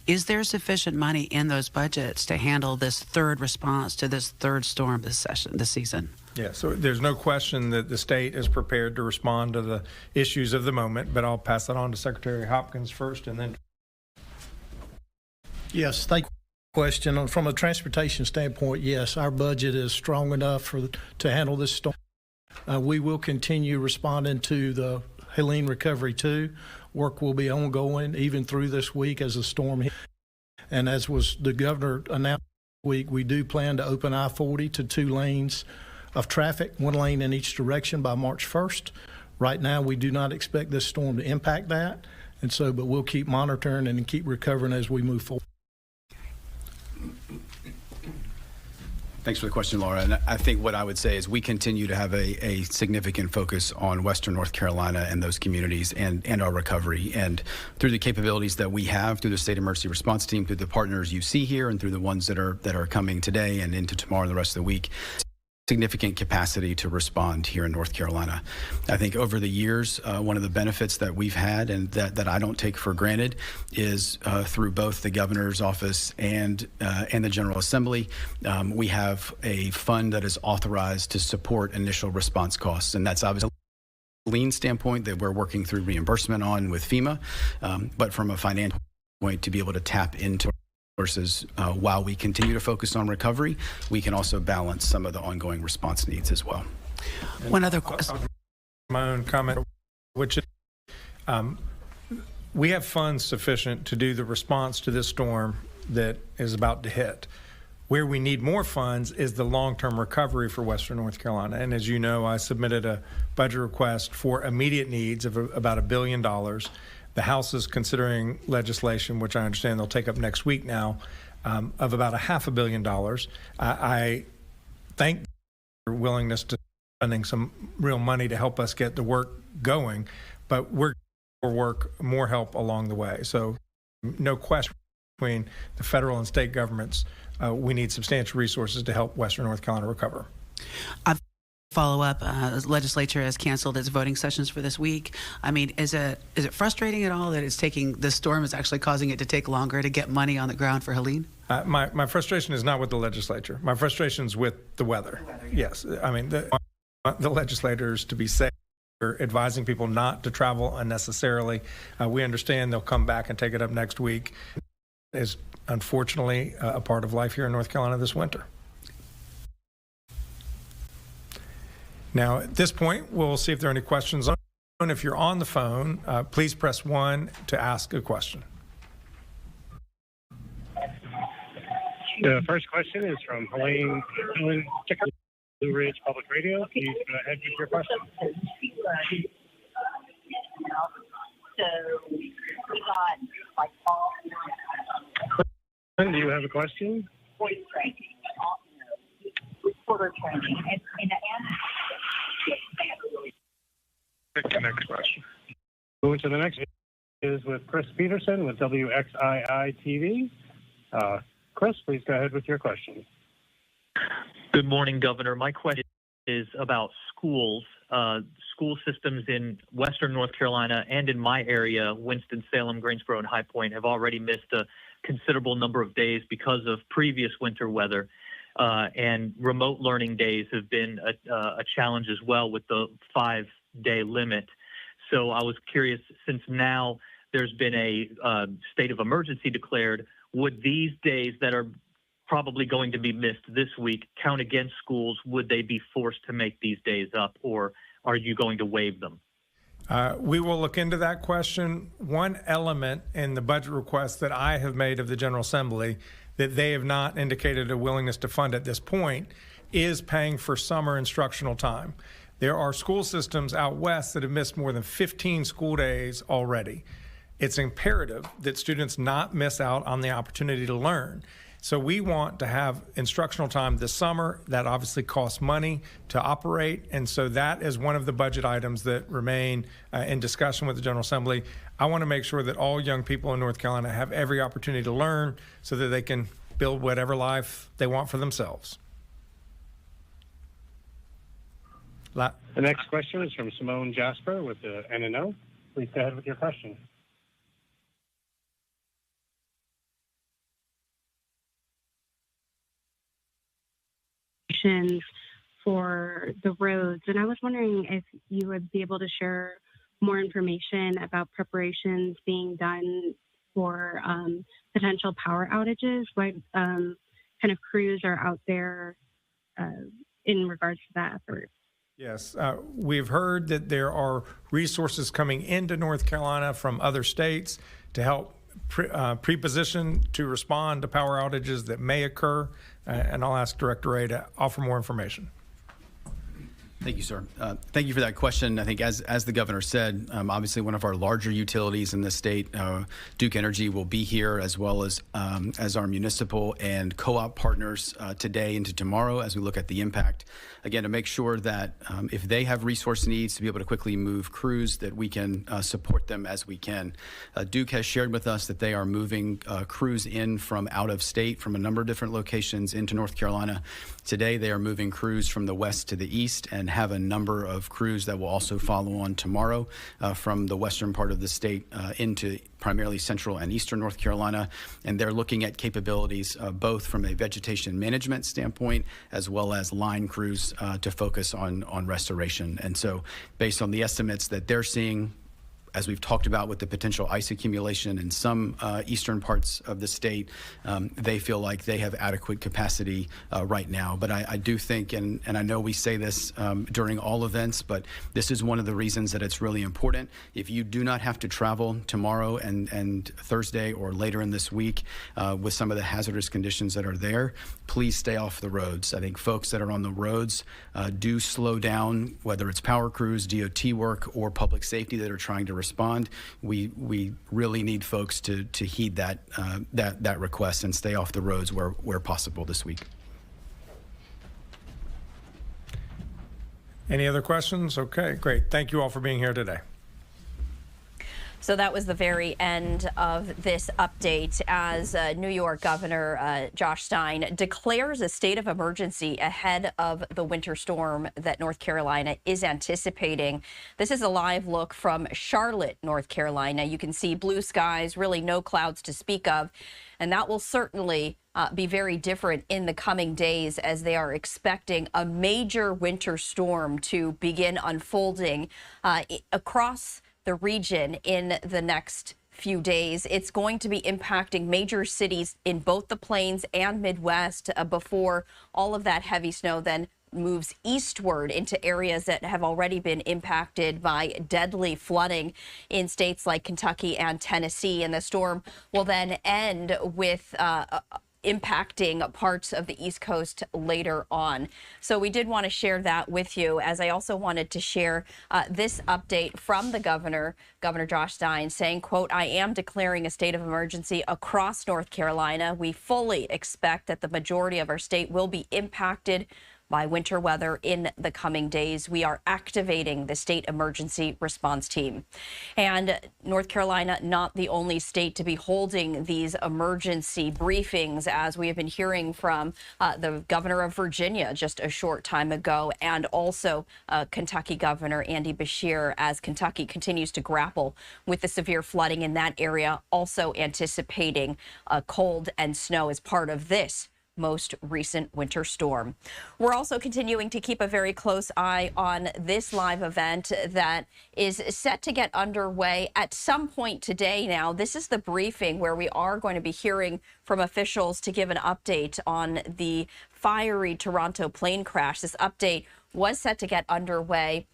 Is there sufficient money in those budgets to handle this third response to this third storm this season? Yeah, so there's no question that the state is prepared to respond to the issues of the moment, but I'll pass that on to Secretary Hopkins first and then. Yes, thank you. Question from a transportation standpoint, yes, our budget is strong enough to handle this storm. We will continue responding to the Helene Recovery 2. Work will be ongoing even through this week as the storm hit. And as was the governor announced this week, we do plan to open I-40 to 2 lanes of traffic, 1 lane in each direction by March 1st. Right now, we do not expect this storm to impact that, but we'll keep monitoring and keep recovering as we move forward. Thanks for the question, Laura. And I think what I would say is we continue to have a significant focus on Western North Carolina and those communities and our recovery. And through the capabilities that we have, through the State Emergency Response Team, through the partners you see here, and through the ones that are coming today and into tomorrow and the rest of the week, significant capacity to respond here in North Carolina. I think over the years, one of the benefits that we've had and that I don't take for granted is through both the governor's office and the General Assembly, we have a fund that is authorized to support initial response costs, and that's obviously lean standpoint that we're working through reimbursement on with FEMA, but from a financial point to be able to tap into resources while we continue to focus on recovery, we can also balance some of the ongoing response needs as well. One other question. My own comment, which is we have funds sufficient to do the response to this storm that is about to hit. Where we need more funds is the long-term recovery for Western North Carolina. And as you know, I submitted a budget request for immediate needs of about $1 billion. The House is considering legislation, which I understand they'll take up next week now, of about $500 million. I thank their willingness to spending some real money to help us get the work going, but we're going to more help along the way. So no question between the federal and state governments, we need substantial resources to help Western North Carolina recover. Follow-up, the legislature has canceled its voting sessions for this week. I mean, is it frustrating at all that the storm is actually causing it to take longer to get money on the ground for Helene? My frustration is not with the legislature. My frustration is with the weather. Yes, I mean, the legislators to be safe. We're advising people not to travel unnecessarily. We understand they'll come back and take it up next week. It's unfortunately a part of life here in North Carolina this winter. Now, at this point, we'll see if there are any questions. If you're on the phone, please press 1 to ask a question. The first question is from Helen Chicker, Blue Ridge Public Radio. Please go ahead with your question. Do you have a question? The next question. Moving to the next is with Chris Peterson with WXII TV. Chris, please go ahead with your question. Good morning, Governor. My question is about schools. School systems in Western North Carolina and in my area, Winston-Salem, Greensboro, and High Point, have already missed a considerable number of days because of previous winter weather. And remote learning days have been a challenge as well with the 5-day limit. So I was curious, since now there's been a state of emergency declared, would these days that are probably going to be missed this week count against schools? Would they be forced to make these days up, or are you going to waive them? We will look into that question. One element in the budget request that I have made of the General Assembly that they have not indicated a willingness to fund at this point is paying for summer instructional time. There are school systems out west that have missed more than 15 school days already. It's imperative that students not miss out on the opportunity to learn. So we want to have instructional time this summer. That obviously costs money to operate, and so that is one of the budget items that remain in discussion with the General Assembly. I want to make sure that all young people in North Carolina have every opportunity to learn so that they can build whatever life they want for themselves. The next question is from Simone Jasper with the NNO. Please go ahead with your question. For the roads, and I was wondering if you would be able to share more information about preparations being done for potential power outages. What kind of crews are out there in regards to that effort? Yes, we've heard that there are resources coming into North Carolina from other states to help pre-position to respond to power outages that may occur, and I'll ask Director Ray to offer more information. Thank you, sir. Thank you for that question. I think as the governor said, obviously one of our larger utilities in the state, Duke Energy, will be here, as well as our municipal and co-op partners today into tomorrow as we look at the impact. Again, to make sure that if they have resource needs, to be able to quickly move crews, that we can support them as we can. Duke has shared with us that they are moving crews in from out of state, from a number of different locations into North Carolina. Today, they are moving crews from the west to the east, and have a number of crews that will also follow on tomorrow from the western part of the state into primarily central and eastern North Carolina. And they're looking at capabilities both from a vegetation management standpoint as well as line crews to focus on restoration. And so based on the estimates that they're seeing, as we've talked about with the potential ice accumulation in some eastern parts of the state, they feel like they have adequate capacity right now. But I do think, and I know we say this during all events, but this is one of the reasons that it's really important. If you do not have to travel tomorrow and Thursday or later in this week with some of the hazardous conditions that are there, please stay off the roads. I think folks that are on the roads do slow down, whether it's power crews, DOT work, or public safety that are trying to respond. We really need folks to heed that request and stay off the roads where possible this week. Any other questions? Okay, great. Thank you all for being here today. So that was the very end of this update as New York Governor Josh Stein declares a state of emergency ahead of the winter storm that North Carolina is anticipating. This is a live look from Charlotte, North Carolina. You can see blue skies, really no clouds to speak of, and that will certainly be very different in the coming days as they are expecting a major winter storm to begin unfolding across the region in the next few days. It's going to be impacting major cities in both the Plains and Midwest before all of that heavy snow then moves eastward into areas that have already been impacted by deadly flooding in states like Kentucky and Tennessee. And the storm will then end with impacting parts of the East Coast later on. So we did want to share that with you, as I also wanted to share this update from the governor, Governor Josh Stein, saying, quote, "I am declaring a state of emergency across North Carolina. We fully expect that the majority of our state will be impacted by winter weather in the coming days. We are activating the state emergency response team." And North Carolina, not the only state to be holding these emergency briefings, as we have been hearing from the governor of Virginia just a short time ago, and also Kentucky Governor Andy Beshear, as Kentucky continues to grapple with the severe flooding in that area, also anticipating cold and snow as part of this most recent winter storm. We're also continuing to keep a very close eye on this live event that is set to get underway at some point today. Now, this is the briefing where we are going to be hearing from officials to give an update on the fiery Toronto plane crash. This update was set to get underway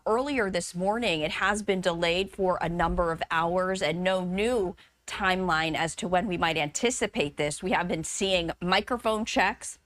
earlier this morning. It has been delayed for a number of hours, and no new timeline as to when we might anticipate this. We have been seeing microphone checks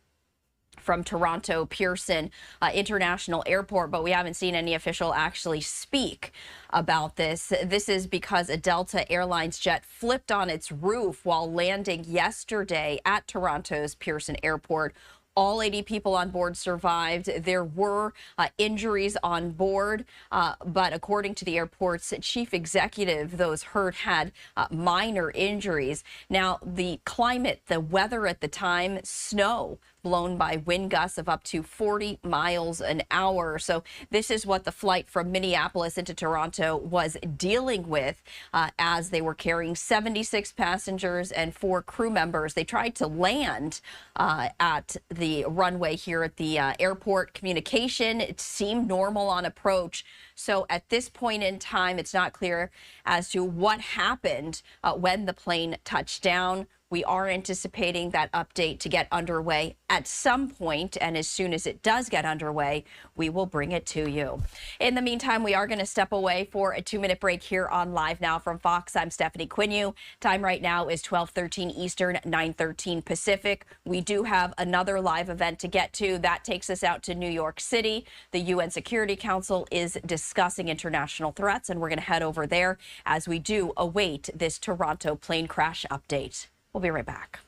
from Toronto Pearson International Airport, but we haven't seen any official actually speak about this. This is because a Delta Airlines jet flipped on its roof while landing yesterday at Toronto's Pearson Airport. All 80 people on board survived. There were injuries on board, but according to the airport's chief executive, those hurt had minor injuries. Now, the climate, the weather at the time, snow blown by wind gusts of up to 40 miles an hour. So this is what the flight from Minneapolis into Toronto was dealing with as they were carrying 76 passengers and 4 crew members. They tried to land at the runway here at the airport. Communication, it seemed normal on approach. So at this point in time, it's not clear as to what happened when the plane touched down. We are anticipating that update to get underway at some point, and as soon as it does get underway, we will bring it to you. In the meantime, we are going to step away for a 2-minute break here on Live Now from Fox. I'm Stephanie Quinu. Time right now is 12:13 Eastern, 9:13 Pacific. We do have another live event to get to. That takes us out to New York City. The UN Security Council is discussing international threats, and we're going to head over there as we do await this Toronto plane crash update. We'll be right back.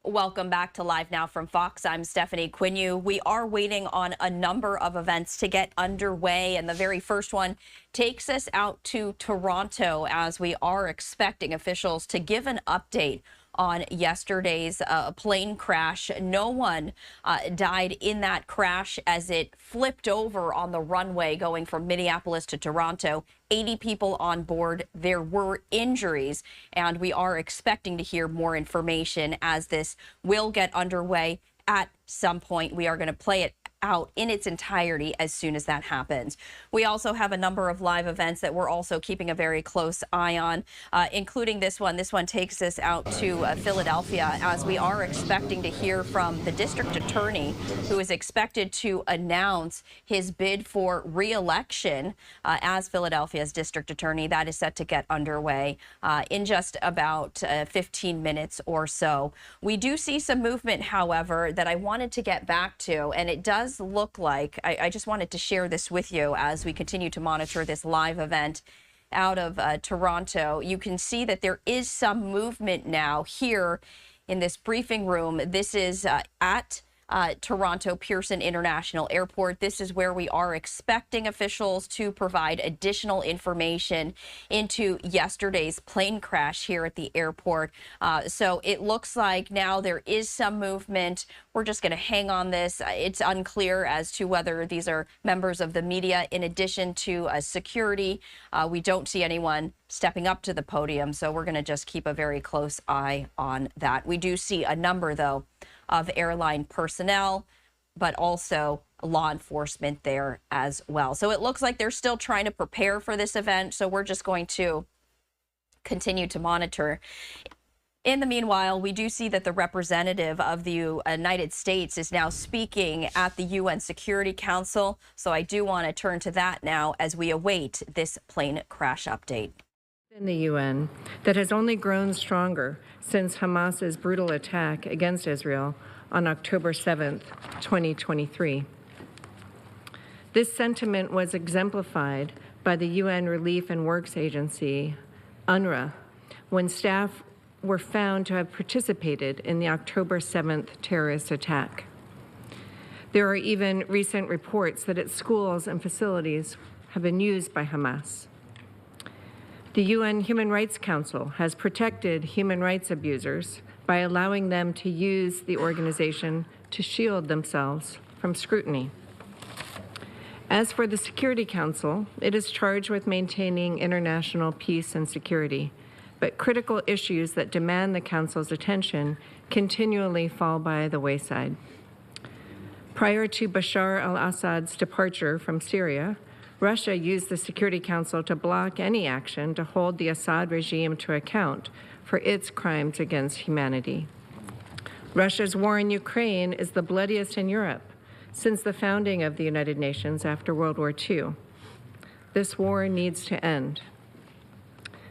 Welcome back to Live Now from Fox. I'm Stephanie Quinu. We are waiting on a number of events to get underway, and the very first one takes us out to Toronto as we are expecting officials to give an update on yesterday's plane crash. No one died in that crash as it flipped over on the runway going from Minneapolis to Toronto. 80 people on board. There were injuries, and we are expecting to hear more information as this will get underway at some point. We are going to play it out in its entirety as soon as that happens. We also have a number of live events that we're also keeping a very close eye on, including this one. This one takes us out to Philadelphia as we are expecting to hear from the district attorney who is expected to announce his bid for re-election as Philadelphia's district attorney. That is set to get underway in just about 15 minutes or so. We do see some movement, however, that I wanted to get back to, and it does look like, I just wanted to share this with you as we continue to monitor this live event out of Toronto. You can see that there is some movement now here in this briefing room. This is at Toronto Pearson International Airport. This is where we are expecting officials to provide additional information into yesterday's plane crash here at the airport. So it looks like now there is some movement. We're just going to hang on this. It's unclear as to whether these are members of the media in addition to security. We don't see anyone stepping up to the podium, so we're going to just keep a very close eye on that. We do see a number, though, of airline personnel, but also law enforcement there as well. So it looks like they're still trying to prepare for this event, so we're just going to continue to monitor. In the meanwhile, we do see that the representative of the United States is now speaking at the UN Security Council, so I do want to turn to that now as we await this plane crash update. In the UN that has only grown stronger since Hamas's brutal attack against Israel on October 7th, 2023. This sentiment was exemplified by the UN Relief and Works Agency, UNRWA, when staff were found to have participated in the October 7th terrorist attack. There are even recent reports that its schools and facilities have been used by Hamas. The UN Human Rights Council has protected human rights abusers by allowing them to use the organization to shield themselves from scrutiny. As for the Security Council, it is charged with maintaining international peace and security, but critical issues that demand the Council's attention continually fall by the wayside. Prior to Bashar al-Assad's departure from Syria, Russia used the Security Council to block any action to hold the Assad regime to account for its crimes against humanity. Russia's war in Ukraine is the bloodiest in Europe since the founding of the United Nations after World War II. This war needs to end.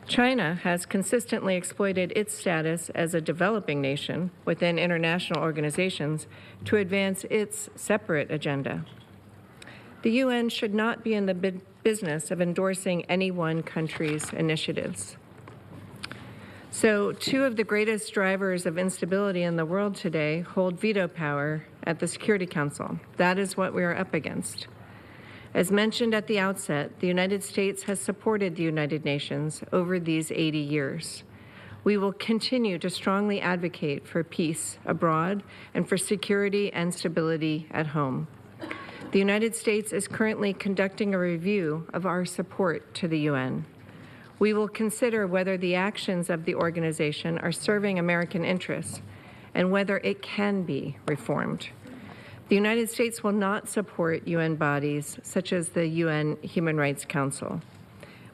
China has consistently exploited its status as a developing nation within international organizations to advance its separate agenda. The UN should not be in the business of endorsing any one country's initiatives. So, two of the greatest drivers of instability in the world today hold veto power at the Security Council. That is what we are up against. As mentioned at the outset, the United States has supported the United Nations over these 80 years. We will continue to strongly advocate for peace abroad and for security and stability at home. The United States is currently conducting a review of our support to the UN. We will consider whether the actions of the organization are serving American interests and whether it can be reformed. The United States will not support UN bodies such as the UN Human Rights Council.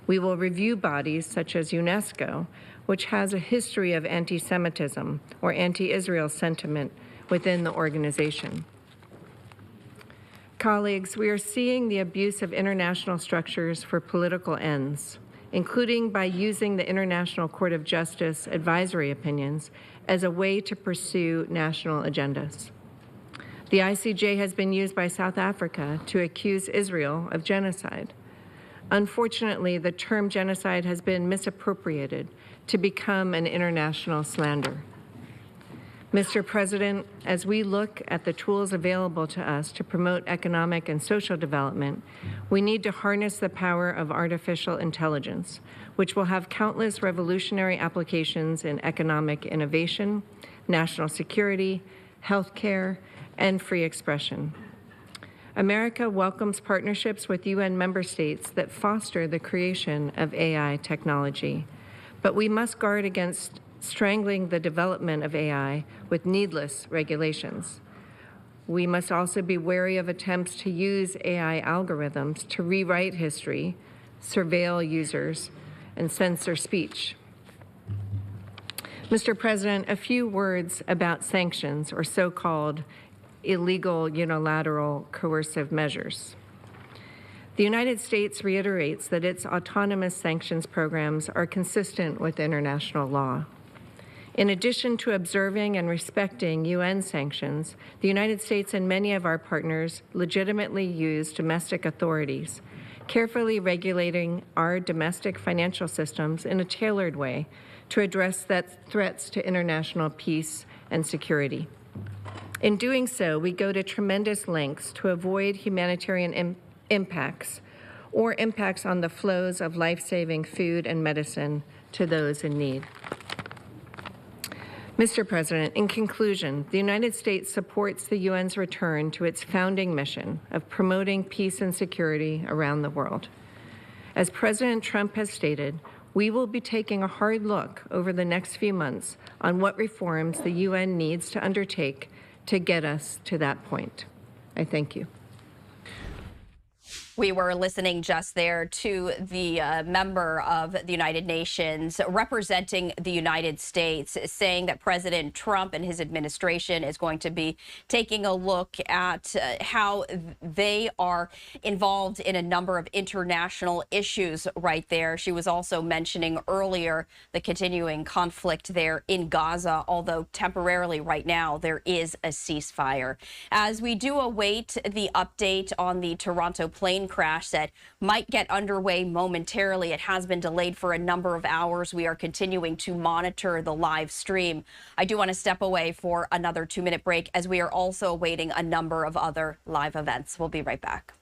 We will review bodies such as UNESCO, which has a history of anti-Semitism or anti-Israel sentiment within the organization. Colleagues, we are seeing the abuse of international structures for political ends, including by using the International Court of Justice advisory opinions as a way to pursue national agendas. The ICJ has been used by South Africa to accuse Israel of genocide. Unfortunately, the term genocide has been misappropriated to become an international slander. Mr. President, as we look at the tools available to us to promote economic and social development, we need to harness the power of artificial intelligence, which will have countless revolutionary applications in economic innovation, national security, healthcare, and free expression. America welcomes partnerships with UN member states that foster the creation of AI technology, but we must guard against strangling the development of AI with needless regulations. We must also be wary of attempts to use AI algorithms to rewrite history, surveil users, and censor speech. Mr. President, a few words about sanctions, or so-called illegal unilateral coercive measures. The United States reiterates that its autonomous sanctions programs are consistent with international law. In addition to observing and respecting UN sanctions, the United States and many of our partners legitimately use domestic authorities, carefully regulating our domestic financial systems in a tailored way to address threats to international peace and security. In doing so, we go to tremendous lengths to avoid humanitarian impacts or impacts on the flows of life-saving food and medicine to those in need. Mr. President, in conclusion, the United States supports the UN's return to its founding mission of promoting peace and security around the world. As President Trump has stated, we will be taking a hard look over the next few months on what reforms the UN needs to undertake to get us to that point. I thank you. We were listening just there to the member of the United Nations representing the United States, saying that President Trump and his administration is going to be taking a look at how they are involved in a number of international issues right there. She was also mentioning earlier the continuing conflict there in Gaza, although temporarily right now there is a ceasefire. As we do await the update on the Toronto plane crash that might get underway momentarily. It has been delayed for a number of hours. We are continuing to monitor the live stream. I do want to step away for another 2-minute break as we are also awaiting a number of other live events. We'll be right back.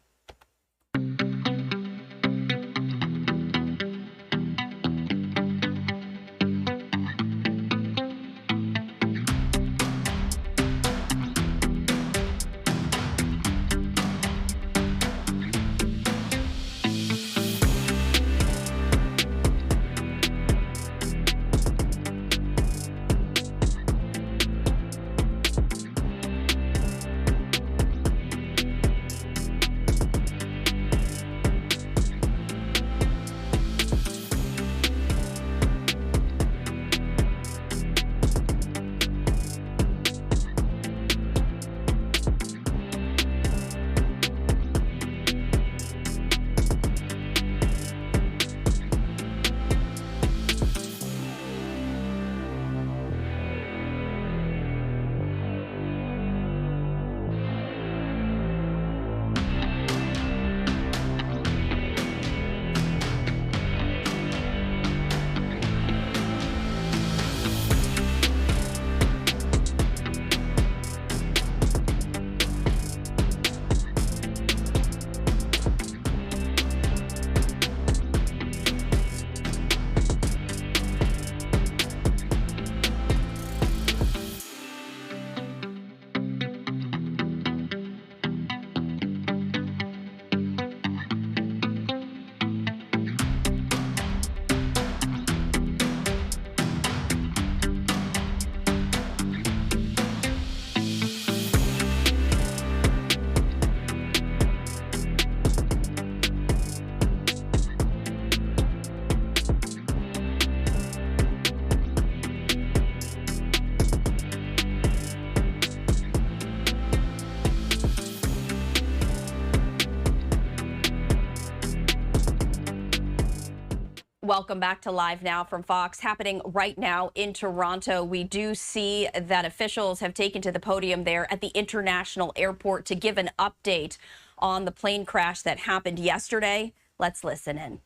Welcome back to Live Now from Fox. Happening right now in Toronto. We do see that officials have taken to the podium there at the international airport to give an update on the plane crash that happened yesterday. Let's listen in.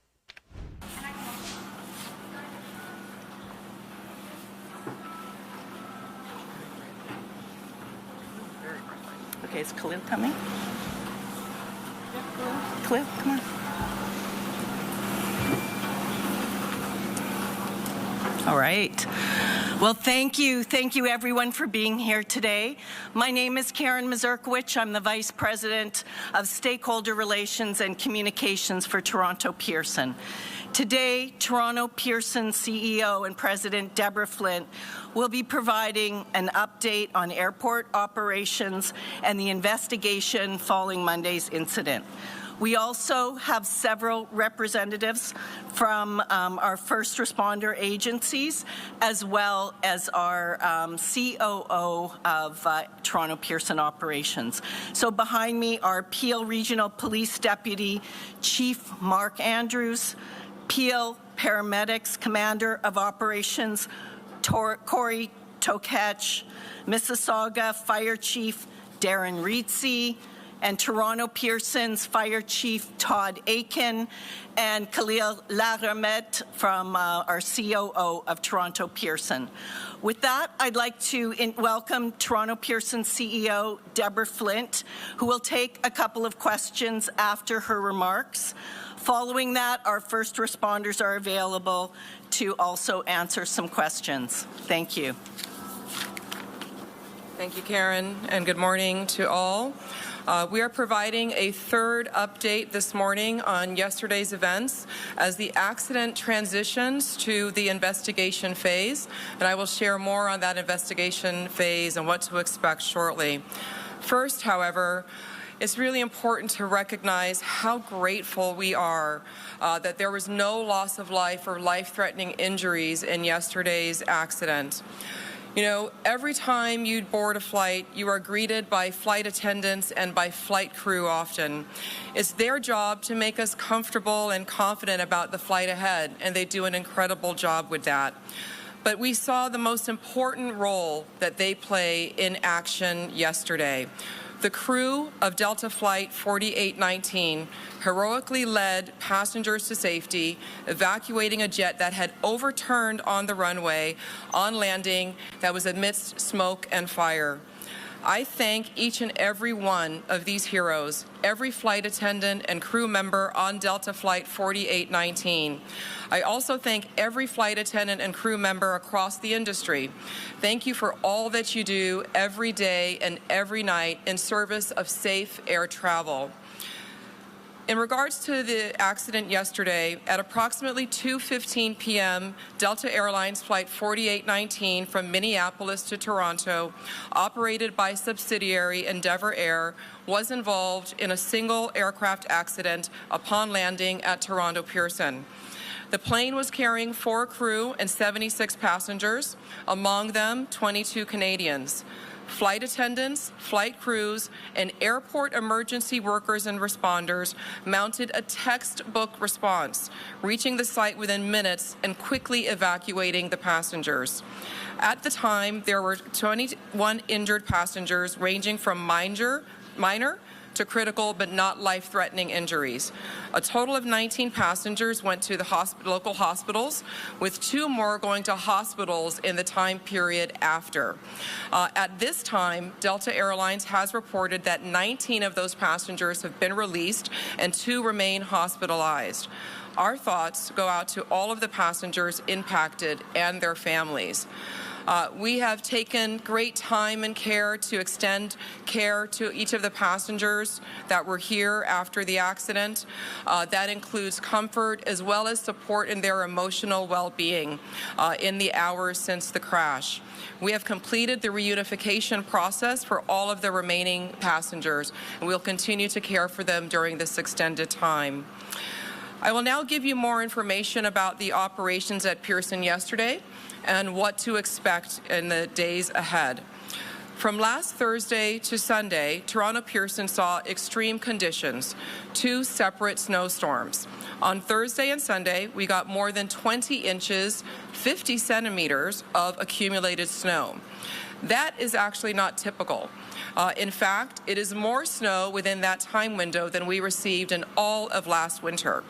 Okay, is Khalil coming? Khalil, come on. All right. Well, thank you. Thank you, everyone, for being here today. My name is Karen Mazurkiewicz. I'm the Vice President of Stakeholder Relations and Communications for Toronto Pearson. Today, Toronto Pearson CEO and President Deborah Flint will be providing an update on airport operations and the investigation following Monday's incident. We also have several representatives from our first responder agencies, as well as our COO of Toronto Pearson Operations. So behind me are Peel Regional Police Deputy Chief Mark Andrews, Peel Paramedics Commander of Operations Corey Tokach, Mississauga Fire Chief Darren Reetsey, and Toronto Pearson's Fire Chief Todd Aiken, and Khalil Laramet from our COO of Toronto Pearson. With that, I'd like to welcome Toronto Pearson CEO Deborah Flint, who will take a couple of questions after her remarks. Following that, our first responders are available to also answer some questions. Thank you. Thank you, Karen, and good morning to all. We are providing a third update this morning on yesterday's events as the accident transitions to the investigation phase, and I will share more on that investigation phase and what to expect shortly. First, however, it's really important to recognize how grateful we are that there was no loss of life or life-threatening injuries in yesterday's accident. You know, every time you board a flight, you are greeted by flight attendants and by flight crew often. It's their job to make us comfortable and confident about the flight ahead, and they do an incredible job with that. But we saw the most important role that they play in action yesterday. The crew of Delta Flight 4819 heroically led passengers to safety, evacuating a jet that had overturned on the runway on landing that was amidst smoke and fire. I thank each and every one of these heroes, every flight attendant and crew member on Delta Flight 4819. I also thank every flight attendant and crew member across the industry. Thank you for all that you do every day and every night in service of safe air travel. In regards to the accident yesterday, at approximately 2:15 p.m., Delta Airlines Flight 4819 from Minneapolis to Toronto, operated by subsidiary Endeavour Air, was involved in a single aircraft accident upon landing at Toronto Pearson. The plane was carrying 4 crew and 76 passengers, among them 22 Canadians. Flight attendants, flight crews, and airport emergency workers and responders mounted a textbook response, reaching the site within minutes and quickly evacuating the passengers. At the time, there were 21 injured passengers ranging from minor to critical but not life-threatening injuries. A total of 19 passengers went to the local hospitals, with 2 more going to hospitals in the time period after. At this time, Delta Airlines has reported that 19 of those passengers have been released and 2 remain hospitalized. Our thoughts go out to all of the passengers impacted and their families. We have taken great time and care to extend care to each of the passengers that were here after the accident. That includes comfort as well as support in their emotional well-being in the hours since the crash. We have completed the reunification process for all of the remaining passengers, and we'll continue to care for them during this extended time. I will now give you more information about the operations at Pearson yesterday and what to expect in the days ahead. From last Thursday to Sunday, Toronto Pearson saw extreme conditions, 2 separate snowstorms. On Thursday and Sunday, we got more than 20 inches, 50 centimeters of accumulated snow. That is actually not typical. In fact, it is more snow within that time window than we received in all of last winter.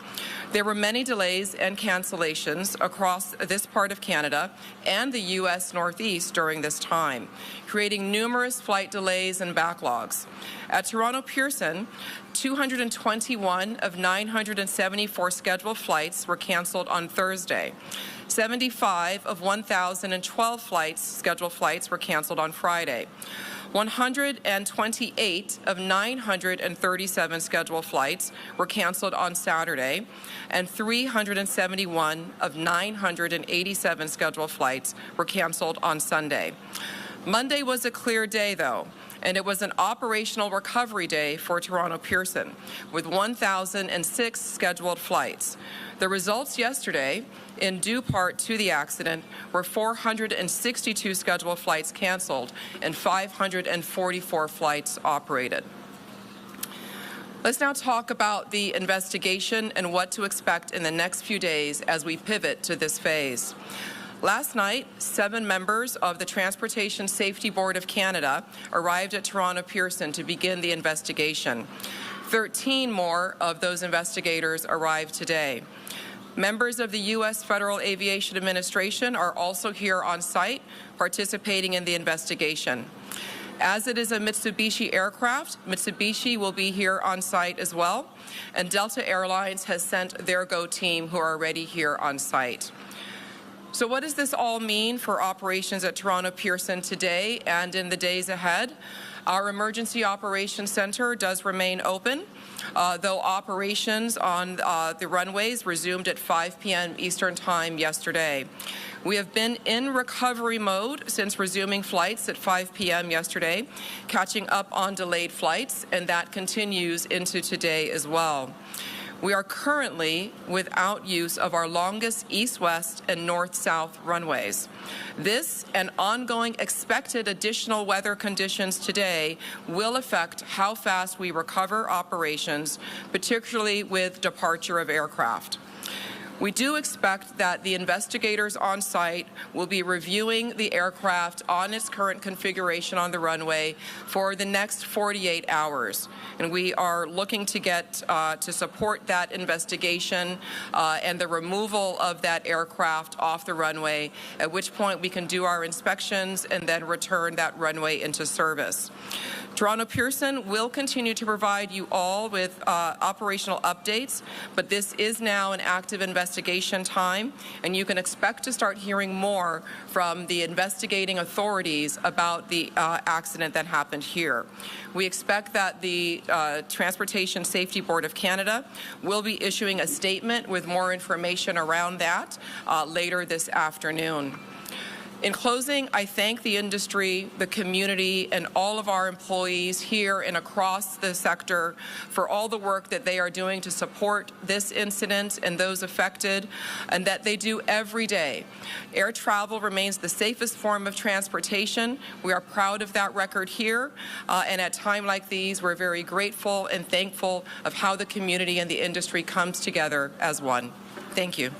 There were many delays and cancellations across this part of Canada and the U.S. Northeast during this time, creating numerous flight delays and backlogs. At Toronto Pearson, 221 of 974 scheduled flights were canceled on Thursday. 75 of 1,012 scheduled flights were canceled on Friday. 128 of 937 scheduled flights were canceled on Saturday, and 371 of 987 scheduled flights were canceled on Sunday. Monday was a clear day, though, and it was an operational recovery day for Toronto Pearson, with 1,006 scheduled flights. The results yesterday, in due part to the accident, were 462 scheduled flights canceled and 544 flights operated. Let's now talk about the investigation and what to expect in the next few days as we pivot to this phase. Last night, 7 members of the Transportation Safety Board of Canada arrived at Toronto Pearson to begin the investigation. 13 more of those investigators arrived today. Members of the U.S. Federal Aviation Administration are also here on site, participating in the investigation. As it is a Mitsubishi aircraft, Mitsubishi will be here on site as well, and Delta Airlines has sent their GO team who are already here on site. So what does this all mean for operations at Toronto Pearson today and in the days ahead? Our Emergency Operations Center does remain open, though operations on the runways resumed at 5 p.m. Eastern Time yesterday. We have been in recovery mode since resuming flights at 5 p.m. yesterday, catching up on delayed flights, and that continues into today as well. We are currently without use of our longest east-west and north-south runways. This and ongoing expected additional weather conditions today will affect how fast we recover operations, particularly with departure of aircraft. We do expect that the investigators on site will be reviewing the aircraft on its current configuration on the runway for the next 48 hours. And we are looking to get to support that investigation and the removal of that aircraft off the runway, at which point we can do our inspections and then return that runway into service. Toronto Pearson will continue to provide you all with operational updates, but this is now an active investigation time, and you can expect to start hearing more from the investigating authorities about the accident that happened here. We expect that the Transportation Safety Board of Canada will be issuing a statement with more information around that later this afternoon. In closing, I thank the industry, the community, and all of our employees here and across the sector for all the work that they are doing to support this incident and those affected, and that they do every day. Air travel remains the safest form of transportation. We are proud of that record here, and at times like these, we're very grateful and thankful of how the community and the industry comes together as one. Thank you.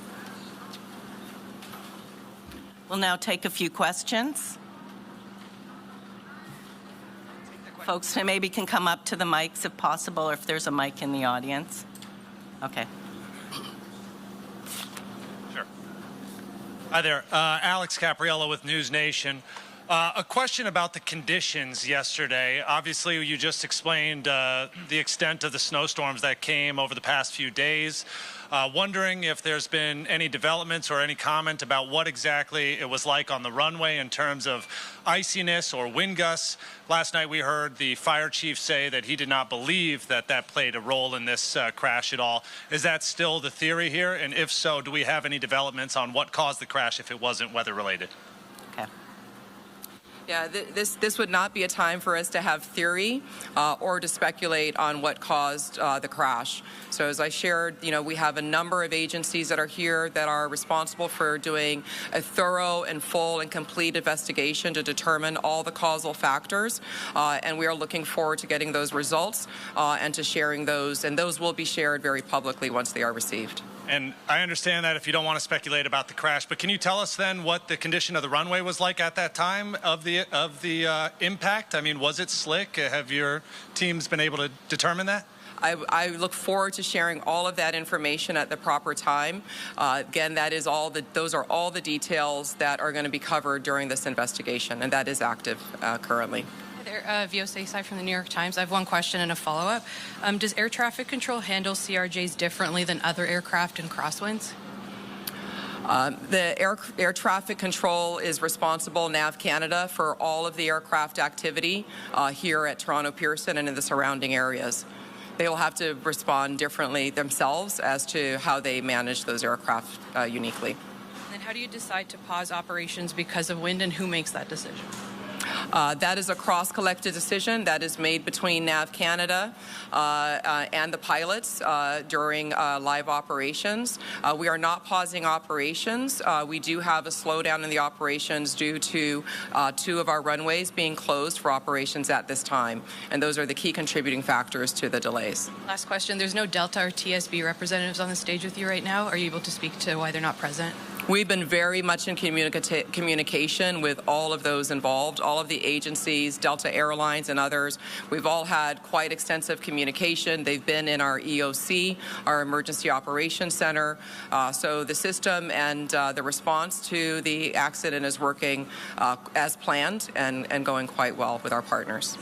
We'll now take a few questions. Folks maybe can come up to the mics if possible, or if there's a mic in the audience. Okay. Sure. Hi there. Alex Capriello with News Nation. A question about the conditions yesterday. Obviously, you just explained the extent of the snowstorms that came over the past few days. Wondering if there's been any developments or any comment about what exactly it was like on the runway in terms of iciness or wind gusts. Last night we heard the fire chief say that he did not believe that that played a role in this crash at all. Is that still the theory here? And if so, do we have any developments on what caused the crash if it wasn't weather related? Okay. Yeah, this would not be a time for us to have theory or to speculate on what caused the crash. So as I shared, we have a number of agencies that are here that are responsible for doing a thorough and full and complete investigation to determine all the causal factors. And we are looking forward to getting those results and to sharing those. And those will be shared very publicly once they are received. And I understand that if you don't want to speculate about the crash, but can you tell us then what the condition of the runway was like at that time of the impact? I mean, was it slick? Have your teams been able to determine that? I look forward to sharing all of that information at the proper time. Again, those are all the details that are going to be covered during this investigation, and that is active currently. Viosa Isai from the New York Times. I have one question and a follow-up. Does air traffic control handle CRJs differently than other aircraft in crosswinds? The air traffic control is responsible, NAV Canada, for all of the aircraft activity here at Toronto Pearson and in the surrounding areas. They will have to respond differently themselves as to how they manage those aircraft uniquely. And then how do you decide to pause operations because of wind, and who makes that decision? That is a cross-collected decision that is made between NAV Canada and the pilots during live operations. We are not pausing operations. We do have a slowdown in the operations due to 2 of our runways being closed for operations at this time, and those are the key contributing factors to the delays. Last question. There's no Delta or TSB representatives on the stage with you right now. Are you able to speak to why they're not present? We've been very much in communication with all of those involved, all of the agencies, Delta Airlines and others. We've all had quite extensive communication. They've been in our EOC, our Emergency Operations Center. So the system and the response to the accident is working as planned and going quite well with our partners.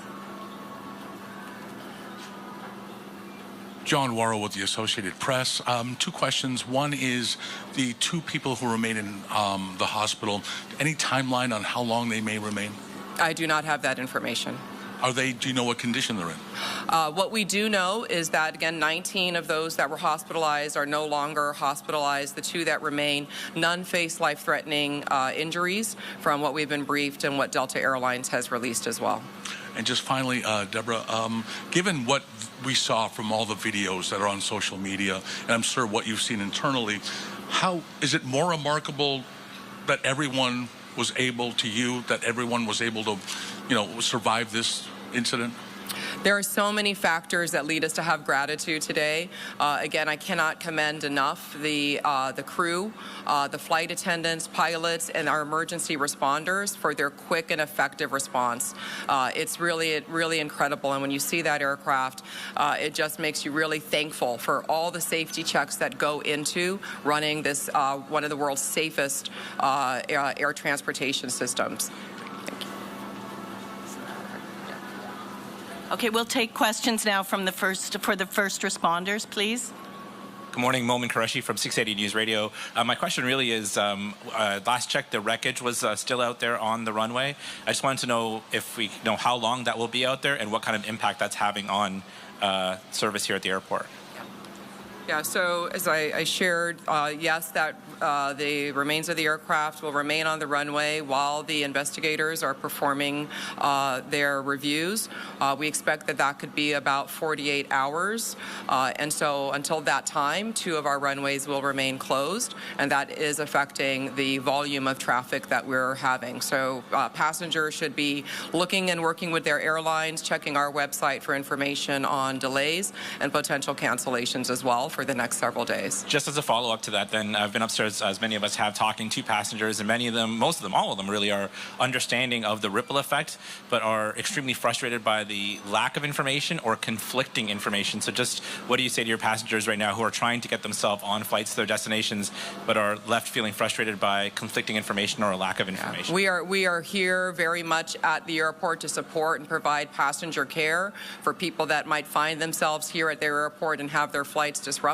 John Worrell with the Associated Press. 2 questions. One is the 2 people who remain in the hospital. Any timeline on how long they may remain? I do not have that information. Do you know what condition they're in? What we do know is that, again, 19 of those that were hospitalized are no longer hospitalized. The 2 that remain, none face life-threatening injuries from what we've been briefed and what Delta Airlines has released as well. And just finally, Deborah, given what we saw from all the videos that are on social media, and I'm sure what you've seen internally, how is it more remarkable that everyone was able to survive this incident? There are so many factors that lead us to have gratitude today. Again, I cannot commend enough the crew, the flight attendants, pilots, and our emergency responders for their quick and effective response. It's really incredible. And when you see that aircraft, it just makes you really thankful for all the safety checks that go into running this one of the world's safest air transportation systems. Okay, we'll take questions now from the first responders, please. Good morning, Momin Qureshi from 680 News Radio. My question really is, last check, the wreckage was still out there on the runway. I just wanted to know if we know how long that will be out there and what kind of impact that's having on service here at the airport. Yeah, so as I shared, yes, that the remains of the aircraft will remain on the runway while the investigators are performing their reviews. We expect that could be about 48 hours. And so until that time, 2 of our runways will remain closed, and that is affecting the volume of traffic that we're having. So passengers should be looking and working with their airlines, checking our website for information on delays and potential cancellations as well for the next several days. Just as a follow-up to that, then, I've been upstairs, as many of us have, talking to passengers, and many of them, most of them, all of them really are understanding of the ripple effect, but are extremely frustrated by the lack of information or conflicting information. So just what do you say to your passengers right now who are trying to get themselves on flights to their destinations, but are left feeling frustrated by conflicting information or a lack of information? We are here very much at the airport to support and provide passenger care for people that might find themselves here at their airport and have their flights disrupted.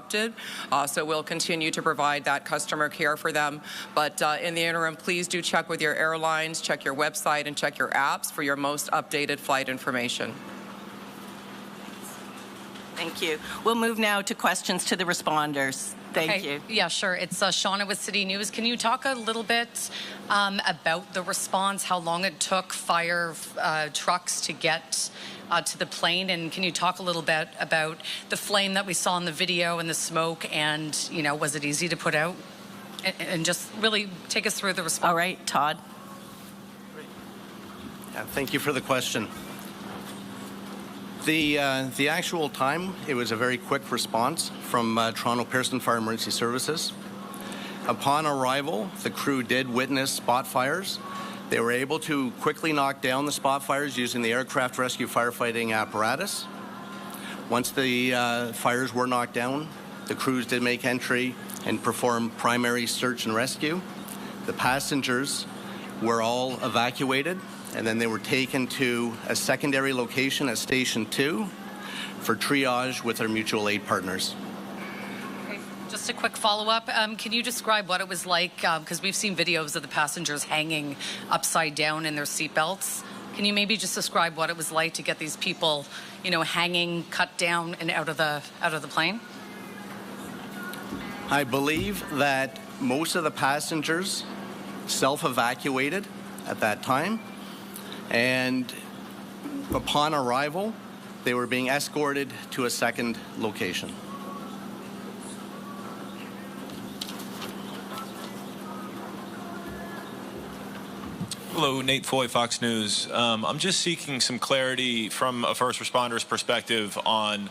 So we'll continue to provide that customer care for them. But in the interim, please do check with your airlines, check your website, and check your apps for your most updated flight information. Thank you. We'll move now to questions to the responders. Thank you. Yeah, sure. It's Shauna with City News. Can you talk a little bit about the response, how long it took fire trucks to get to the plane, and can you talk a little bit about the flame that we saw in the video and the smoke, and was it easy to put out? And just really take us through the response. All right, Todd. Yeah, thank you for the question. The actual time, it was a very quick response from Toronto Pearson Fire Emergency Services. Upon arrival, the crew did witness spot fires. They were able to quickly knock down the spot fires using the aircraft rescue firefighting apparatus. Once the fires were knocked down, the crews did make entry and perform primary search and rescue. The passengers were all evacuated, and then they were taken to a secondary location at Station 2 for triage with our mutual aid partners. Just a quick follow-up. Can you describe what it was like? Because we've seen videos of the passengers hanging upside down in their seatbelts. Can you maybe just describe what it was like to get these people, hanging, cut down, and out of the plane? I believe that most of the passengers self-evacuated at that time, and upon arrival, they were being escorted to a second location. Hello, Nate Foy, Fox News. I'm just seeking some clarity from a first responder's perspective on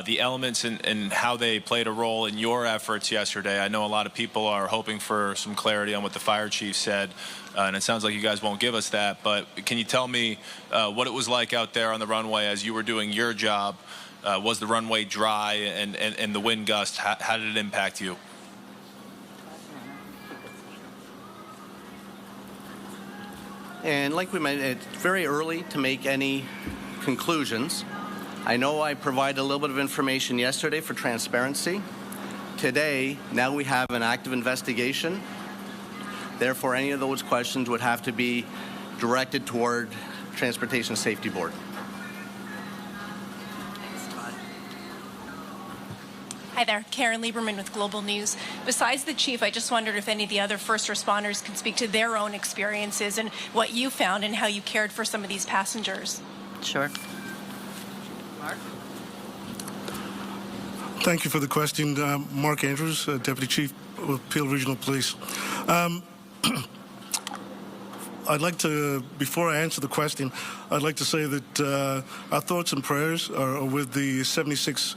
the elements and how they played a role in your efforts yesterday. I know a lot of people are hoping for some clarity on what the fire chief said, and it sounds like you guys won't give us that, but can you tell me what it was like out there on the runway as you were doing your job? Was the runway dry and the wind gust, how did it impact you? And like we mentioned, it's very early to make any conclusions. I know I provided a little bit of information yesterday for transparency. Today, now we have an active investigation. Therefore, any of those questions would have to be directed toward Transportation Safety Board. Hi there, Karen Lieberman with Global News. Besides the chief, I just wondered if any of the other first responders can speak to their own experiences and what you found and how you cared for some of these passengers. Sure. Mark? Thank you for the question. Mark Andrews, Deputy Chief of Peel Regional Police. I'd like to, before I answer the question, I'd like to say that our thoughts and prayers are with the 76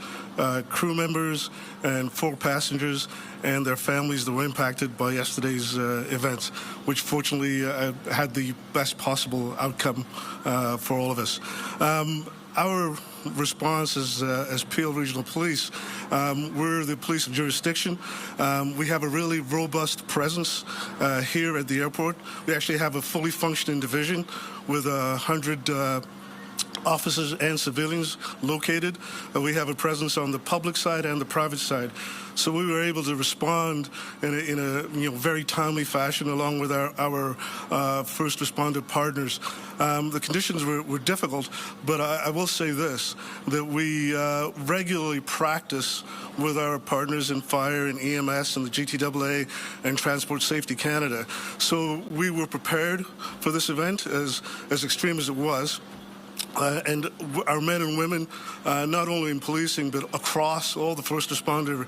crew members and 4 passengers and their families that were impacted by yesterday's events, which fortunately had the best possible outcome for all of us. Our response as Peel Regional Police, we're the police of jurisdiction. We have a really robust presence here at the airport. We actually have a fully functioning division with 100 officers and civilians located. We have a presence on the public side and the private side. So we were able to respond in a very timely fashion along with our first responder partners. The conditions were difficult, but I will say this, that we regularly practice with our partners in fire and EMS and the GTAA and Transport Safety Canada. So we were prepared for this event, as extreme as it was. And our men and women, not only in policing, but across all the first responder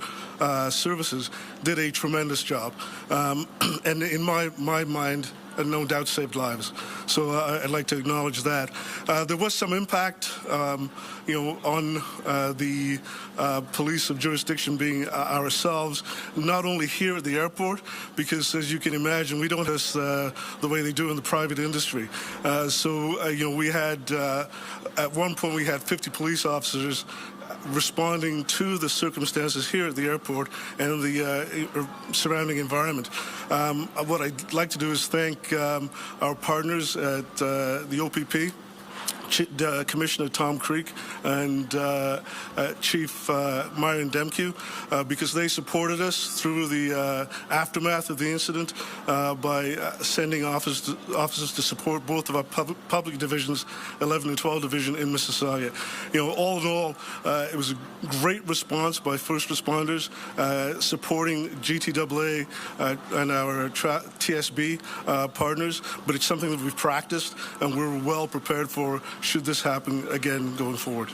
services, did a tremendous job. And in my mind, no doubt saved lives. So I'd like to acknowledge that. There was some impact, on the police of jurisdiction being ourselves, not only here at the airport, because as you can imagine, we don't have the way they do in the private industry. We had, at one point, we had 50 police officers responding to the circumstances here at the airport and the surrounding environment. What I'd like to do is thank our partners at the OPP, Commissioner Tom Creek and Chief Marion Demke, because they supported us through the aftermath of the incident by sending officers to support both of our public divisions, 11 and 12 Division in Mississauga. All in all, it was a great response by first responders supporting GTAA and our TSB partners, but it's something that we've practiced and we're well prepared for should this happen again going forward.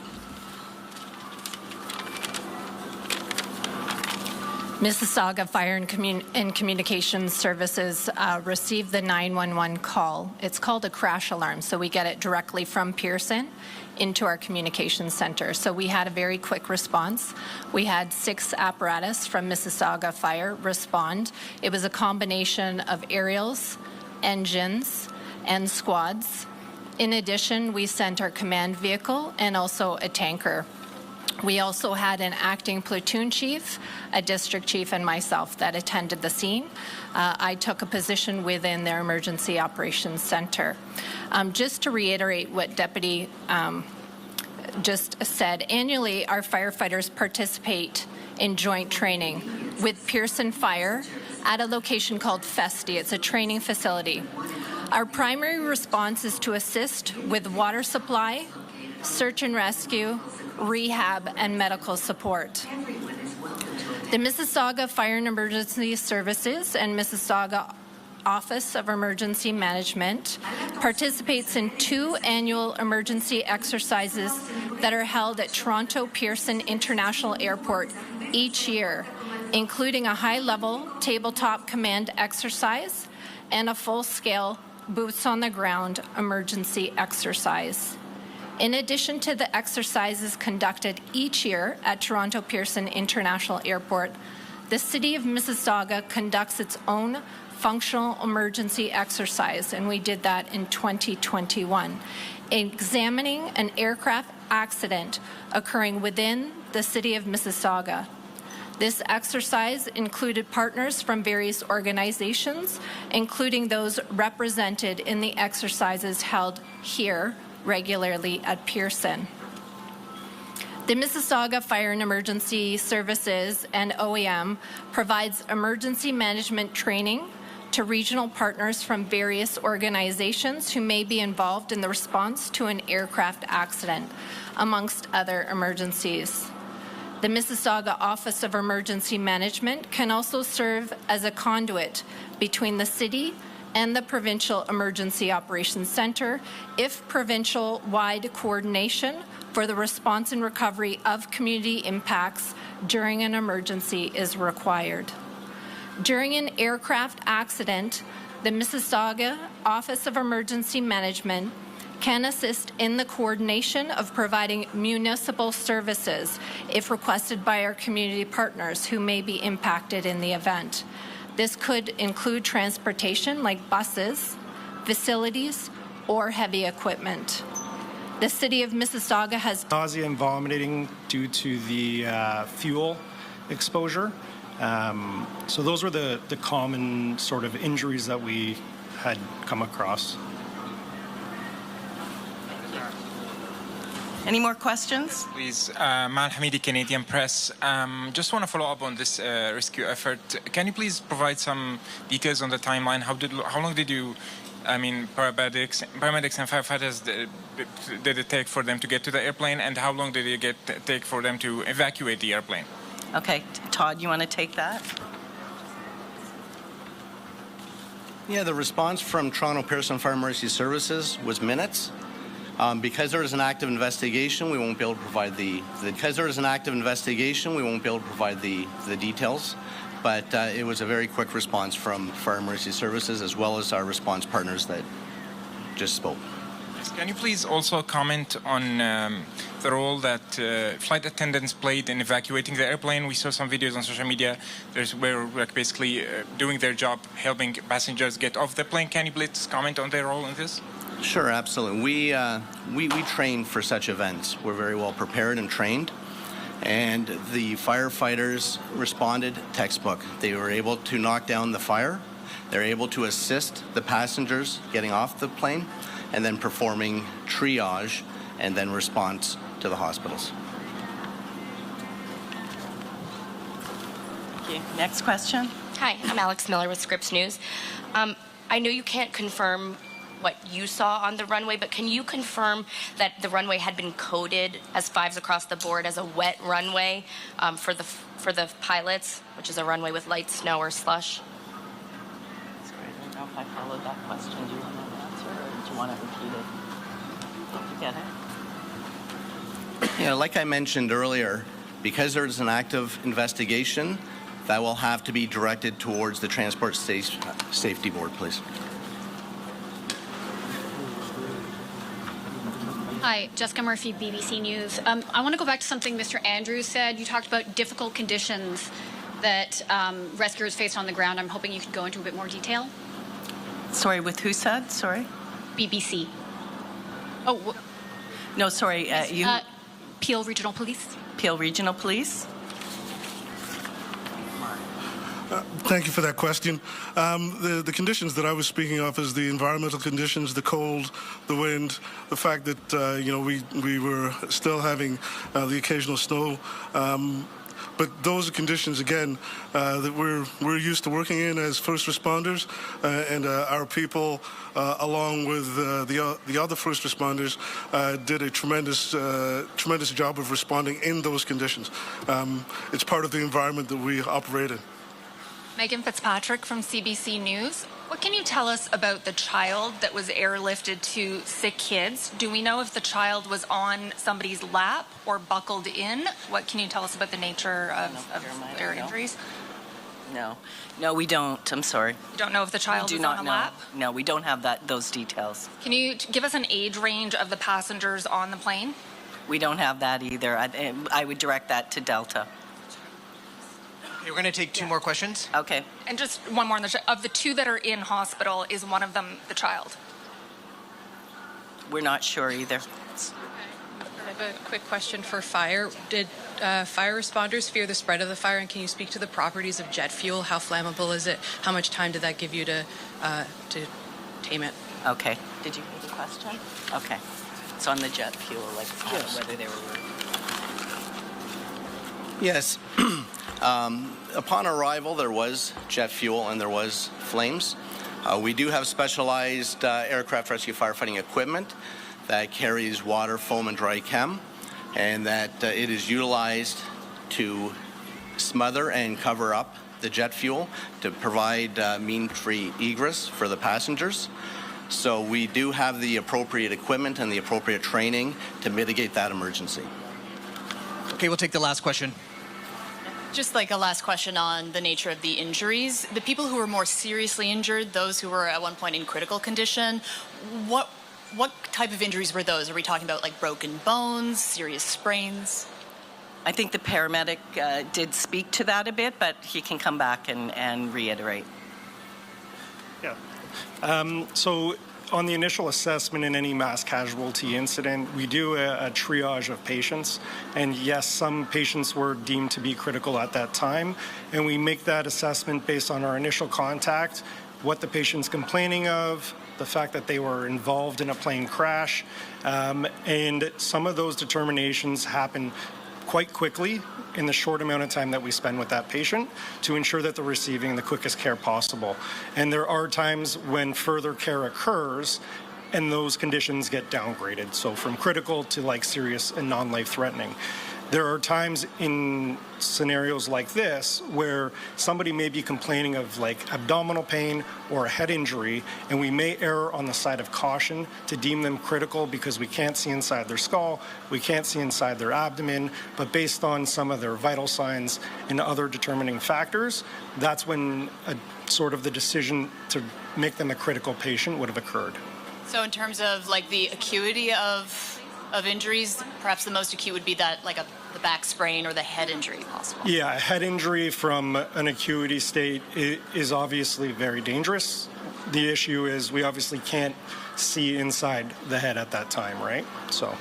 Mississauga Fire and Communications Services received the 911 call. It's called a crash alarm, so we get it directly from Pearson into our communications center. So we had a very quick response. We had 6 apparatus from Mississauga Fire respond. It was a combination of aerials, engines, and squads. In addition, we sent our command vehicle and also a tanker. We also had an acting platoon chief, a district chief, and myself that attended the scene. I took a position within their emergency operations center. Just to reiterate what Deputy just said, annually our firefighters participate in joint training with Pearson Fire at a location called Festi. It's a training facility. Our primary response is to assist with water supply, search and rescue, rehab, and medical support. The Mississauga Fire and Emergency Services and Mississauga Office of Emergency Management participates in 2 annual emergency exercises that are held at Toronto Pearson International Airport each year, including a high-level tabletop command exercise and a full-scale boots-on-the-ground emergency exercise. In addition to the exercises conducted each year at Toronto Pearson International Airport, the City of Mississauga conducts its own functional emergency exercise, and we did that in 2021, examining an aircraft accident occurring within the City of Mississauga. This exercise included partners from various organizations, including those represented in the exercises held here regularly at Pearson. The Mississauga Fire and Emergency Services and OEM provides emergency management training to regional partners from various organizations who may be involved in the response to an aircraft accident, amongst other emergencies. The Mississauga Office of Emergency Management can also serve as a conduit between the city and the Provincial Emergency Operations Centre if provincial-wide coordination for the response and recovery of community impacts during an emergency is required. During an aircraft accident, the Mississauga Office of Emergency Management can assist in the coordination of providing municipal services if requested by our community partners who may be impacted in the event. This could include transportation like buses, facilities, or heavy equipment. The City of Mississauga has nausea and vomiting due to the fuel exposure. So those were the common sort of injuries that we had come across. Any more questions? Please, Mal Hamidi, Canadian Press. Just want to follow up on this rescue effort. Can you please provide some details on the timeline? How long did you, paramedics and firefighters, did it take for them to get to the airplane, and how long did it take for them to evacuate the airplane? Okay, Todd, you want to take that? Yeah, the response from Toronto Pearson Fire Emergency Services was minutes. Because there is an active investigation, we won't be able to provide the details. But it was a very quick response from Fire Emergency Services as well as our response partners that just spoke. Can you please also comment on the role that flight attendants played in evacuating the airplane? We saw some videos on social media where basically doing their job, helping passengers get off the plane. Can you please comment on their role in this? Sure, absolutely. We train for such events. We're very well prepared and trained. And the firefighters responded textbook. They were able to knock down the fire. They're able to assist the passengers getting off the plane and then performing triage and then response to the hospitals. Thank you. Next question. Hi, I'm Alex Miller with Scripps News. I know you can't confirm what you saw on the runway, but can you confirm that the runway had been coded as 5s across the board as a wet runway for the pilots, which is a runway with light snow or slush? Sorry, I don't know if I followed that question. Do you want to answer, or do you want to repeat it? Did you get it? Yeah, like I mentioned earlier, because there's an active investigation, that will have to be directed towards the Transport Safety Board, please. Hi, Jessica Murphy, BBC News. I want to go back to something Mr. Andrews said. You talked about difficult conditions that rescuers faced on the ground. I'm hoping you could go into a bit more detail. Sorry, with who said? Sorry? BBC. Oh, no, sorry. You. Peel Regional Police. Peel Regional Police. Thank you for that question. The conditions that I was speaking of is the environmental conditions, the cold, the wind, the fact that we were still having the occasional snow. But those are conditions, again, that we're used to working in as first responders, and our people, along with the other first responders, did a tremendous job of responding in those conditions. It's part of the environment that we operate in. Megan Fitzpatrick from CBC News. What can you tell us about the child that was airlifted to sick kids? Do we know if the child was on somebody's lap or buckled in? What can you tell us about the nature of their injuries? No, we don't. I'm sorry. You don't know if the child was on a lap? No, we don't have those details. Can you give us an age range of the passengers on the plane? We don't have that either. I would direct that to Delta. Okay, we're going to take two more questions. Okay. And just one more. Of the two that are in hospital, is one of them the child? We're not sure either. I have a quick question for fire. Did fire responders fear the spread of the fire, and can you speak to the properties of jet fuel? How flammable is it? How much time did that give you to tame it? Okay. Did you hear the question? Okay. It's on the jet fuel, whether they were... Yes. Upon arrival, there was jet fuel and there was flames. We do have specialized aircraft rescue firefighting equipment that carries water, foam, and dry chem, and that it is utilized to smother and cover up the jet fuel to provide mean-free egress for the passengers. So we do have the appropriate equipment and the appropriate training to mitigate that emergency. Okay, we'll take the last question. Just like a last question on the nature of the injuries. The people who were more seriously injured, those who were at one point in critical condition, what type of injuries were those? Are we talking about like broken bones, serious sprains? I think the paramedic did speak to that a bit, but he can come back and reiterate. Yeah. So on the initial assessment in any mass casualty incident, we do a triage of patients. And yes, some patients were deemed to be critical at that time. And we make that assessment based on our initial contact, what the patient's complaining of, the fact that they were involved in a plane crash. And some of those determinations happen quite quickly in the short amount of time that we spend with that patient to ensure that they're receiving the quickest care possible. And there are times when further care occurs and those conditions get downgraded. So from critical to like serious and non-life threatening. There are times in scenarios like this where somebody may be complaining of like abdominal pain or a head injury, and we may err on the side of caution to deem them critical because we can't see inside their skull, we can't see inside their abdomen, but based on some of their vital signs and other determining factors, that's when sort of the decision to make them a critical patient would have occurred. So in terms of like the acuity of injuries, perhaps the most acute would be that like the back sprain or the head injury possible. Yeah, a head injury from an acuity state is obviously very dangerous. The issue is we obviously can't see inside the head at that time, right? So.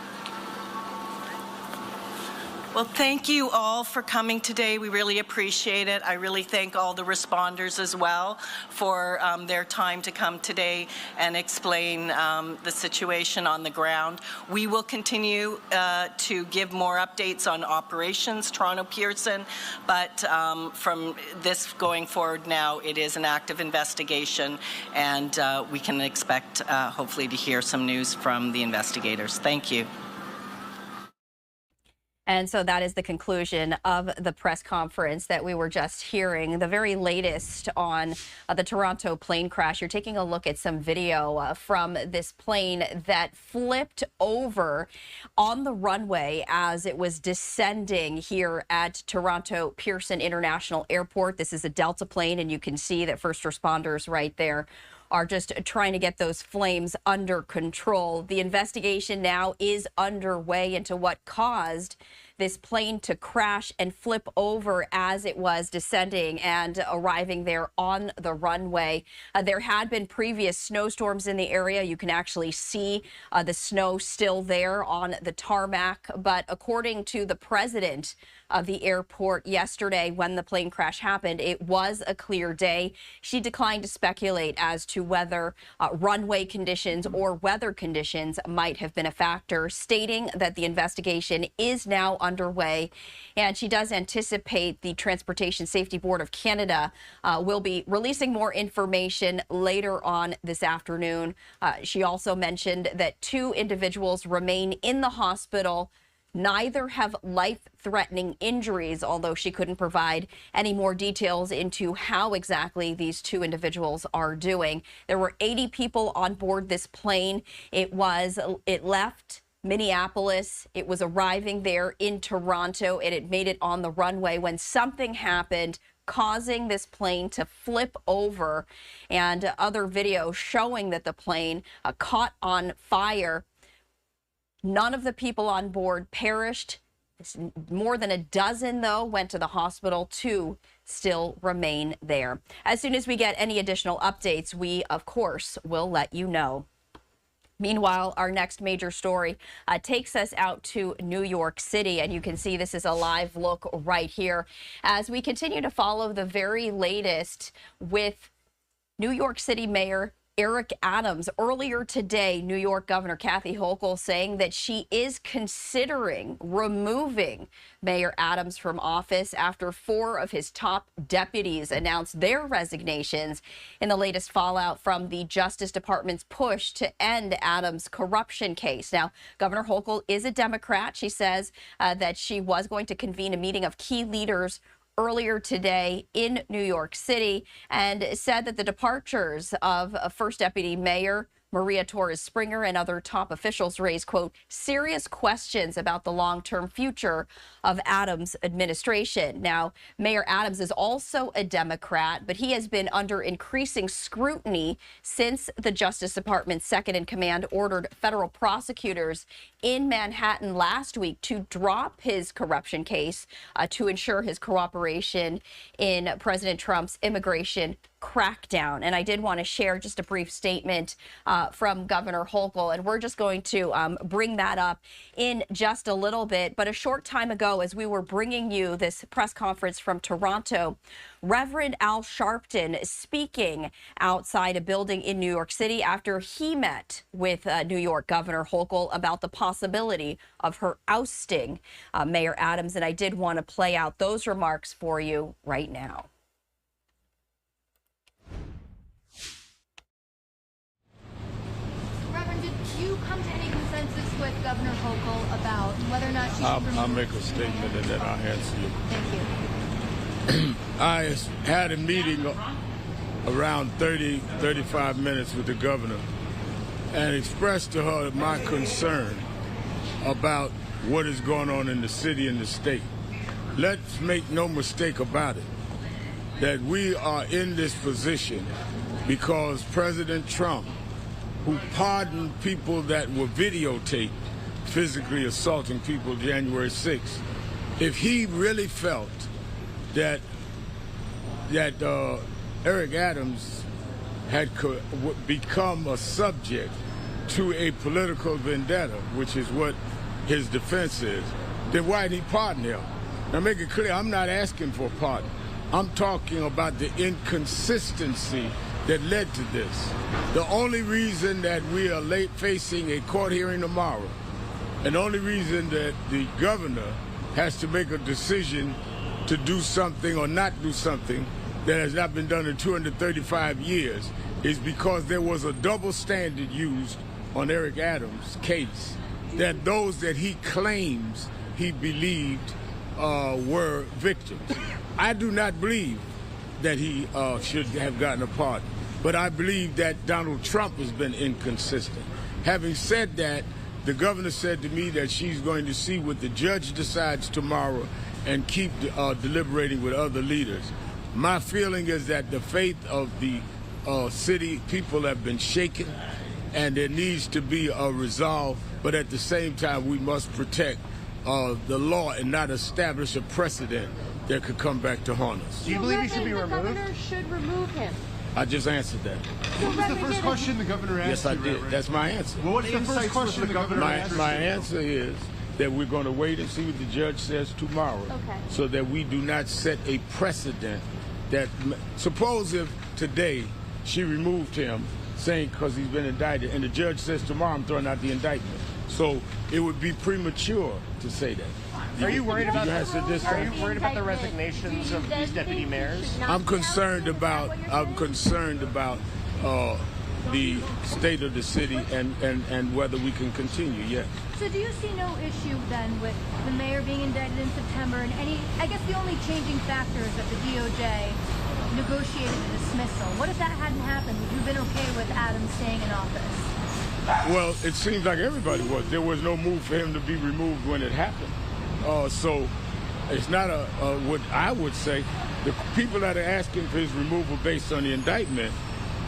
Well, thank you all for coming today. We really appreciate it. I really thank all the responders as well for their time to come today and explain the situation on the ground. We will continue to give more updates on operations, Toronto Pearson, but from this going forward now, it is an active investigation, and we can expect hopefully to hear some news from the investigators. Thank you. And so that is the conclusion of the press conference that we were just hearing. The very latest on the Toronto plane crash. You're taking a look at some video from this plane that flipped over on the runway as it was descending here at Toronto Pearson International Airport. This is a Delta plane, and you can see that first responders right there are just trying to get those flames under control. The investigation now is underway into what caused this plane to crash and flip over as it was descending and arriving there on the runway. There had been previous snowstorms in the area. You can actually see the snow still there on the tarmac. But according to the president of the airport yesterday, when the plane crash happened, it was a clear day. She declined to speculate as to whether runway conditions or weather conditions might have been a factor, stating that the investigation is now underway. And she does anticipate the Transportation Safety Board of Canada will be releasing more information later on this afternoon. She also mentioned that 2 individuals remain in the hospital. Neither have life-threatening injuries, although she couldn't provide any more details into how exactly these 2 individuals are doing. There were 80 people on board this plane. It left Minneapolis. It was arriving there in Toronto, and it made it on the runway when something happened, causing this plane to flip over, and other video showing that the plane caught on fire. None of the people on board perished. More than a dozen, though, went to the hospital. 2 still remain there. As soon as we get any additional updates, we, of course, will let you know. Meanwhile, our next major story takes us out to New York City, and you can see this is a live look right here as we continue to follow the very latest with New York City Mayor Eric Adams. Earlier today, New York Governor Kathy Hochul saying that she is considering removing Mayor Adams from office after 4 of his top deputies announced their resignations in the latest fallout from the Justice Department's push to end Adams' corruption case. Now, Governor Hochul is a Democrat. She says that she was going to convene a meeting of key leaders earlier today in New York City and said that the departures of First Deputy Mayor Maria Torres Springer and other top officials raised, quote, serious questions about the long-term future of Adams' administration. Now, Mayor Adams is also a Democrat, but he has been under increasing scrutiny since the Justice Department's second-in-command ordered federal prosecutors in Manhattan last week to drop his corruption case to ensure his cooperation in President Trump's immigration crackdown. And I did want to share just a brief statement from Governor Hochul, and we're just going to bring that up in just a little bit. But a short time ago, as we were bringing you this press conference from Toronto, Reverend Al Sharpton speaking outside a building in New York City after he met with New York Governor Hochul about the possibility of her ousting Mayor Adams. And I did want to play out those remarks for you right now. With Governor Hochul about whether or not she should I'll make a statement and then I'll answer you. Thank you. I had a meeting around 35 minutes with the governor and expressed to her my concern about what is going on in the city and the state. Let's make no mistake about it, that we are in this position because President Trump, who pardoned people that were videotaped physically assaulting people January 6th, if he really felt that Eric Adams had become a subject to a political vendetta, which is what his defense is, then why didn't he pardon him? Now make it clear, I'm not asking for a pardon. I'm talking about the inconsistency that led to this. The only reason that we are late facing a court hearing tomorrow, and the only reason that the governor has to make a decision to do something or not do something that has not been done in 235 years is because there was a double standard used on Eric Adams' case, that those that he claims he believed were victims. I do not believe that he should have gotten a pardon, but I believe that Donald Trump has been inconsistent. Having said that, the governor said to me that she's going to see what the judge decides tomorrow and keep deliberating with other leaders. My feeling is that the faith of the city people have been shaken, and there needs to be a resolve, but at the same time we must protect the law and not establish a precedent that could come back to haunt us. Do you believe he should be removed? The governor should remove him. I just answered that. What was the first question the governor asked Yes, I you, did. Reverend? That's my answer. Well, what's the first question the governor asked you? My answer is that we're going to wait and see what the judge says tomorrow, so that we do not set a precedent that, suppose if today she removed him saying because he's been indicted, and the judge says tomorrow I'm throwing out the indictment. So it would be premature to say that. Are you worried about the resignations of these deputy mayors? I'm concerned about the state of the city and whether we can continue. Yes. So do you see no issue then with the mayor being indicted in September and I guess the only changing factor is that the DOJ negotiated a dismissal. What if that hadn't happened? Would you have been okay with Adams staying in office? Well, it seems like everybody was. There was no move for him to be removed when it happened. So it's not what I would say. The people that are asking for his removal based on the indictment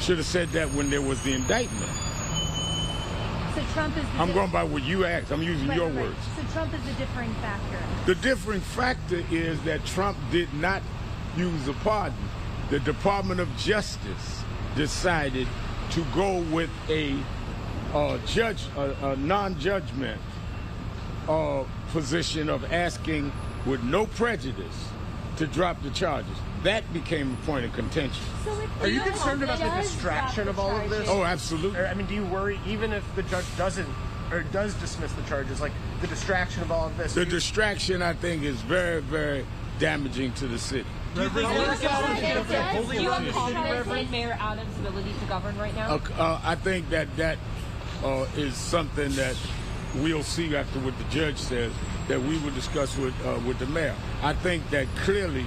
should have said that when there was the indictment. So Trump is I'm going by what you asked. I'm using your words. So Trump is the differing factor. The differing factor is that Trump did not use a pardon. The Department of Justice decided to go with a non-judgment position of asking with no prejudice to drop the charges. That became a point of contention. Are you concerned about the distraction of all of this? Oh, absolutely. I mean, do you worry, even if the judge does dismiss the charges, like the distraction of all of this? The distraction, I think, is very, very damaging to the city. Do you have confidence in Mayor Adams' ability to govern right now? I think that is something that we'll see after what the judge says, that we will discuss with the mayor. I think that clearly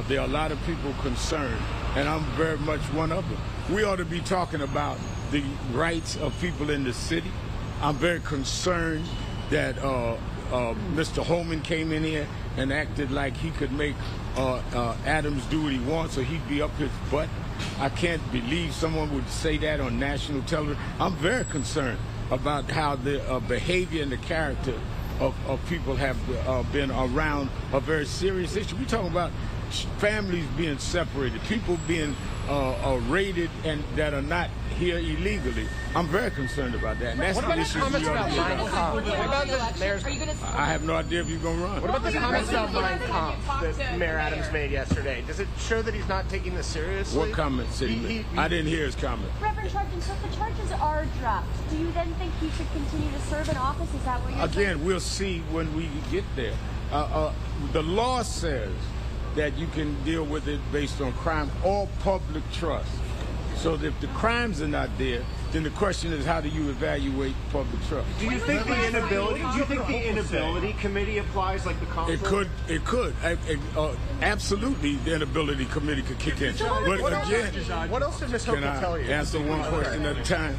there are a lot of people concerned, and I'm very much one of them. We ought to be talking about the rights of people in the city. I'm very concerned that Mr. Holman came in here and acted like he could make Adams do what he wants, or he'd be up his butt. I can't believe someone would say that on national television. I'm very concerned about how the behavior and the character of people have been around a very serious issue. We're talking about families being separated, people being raided and that are not here illegally. I'm very concerned about that. And that's the issue we ought to deal with. I have no idea if you're going to run. What about the comments about Mein Kampf that Mayor Adams made yesterday? Does it show that he's not taking this seriously? What comments did he make? I didn't hear his comment. Reverend Sharpton, so if the charges are dropped, do you then think he should continue to serve in office? Is that what you're saying? Again, we'll see when we get there. The law says that you can deal with it based on crime or public trust. So if the crimes are not there, then the question is, how do you evaluate public trust? Do you think the inability committee applies like the conflict? It could. Absolutely, the inability committee could kick in. But again, what else did Ms. Hochul tell you? Can I answer one question at a time?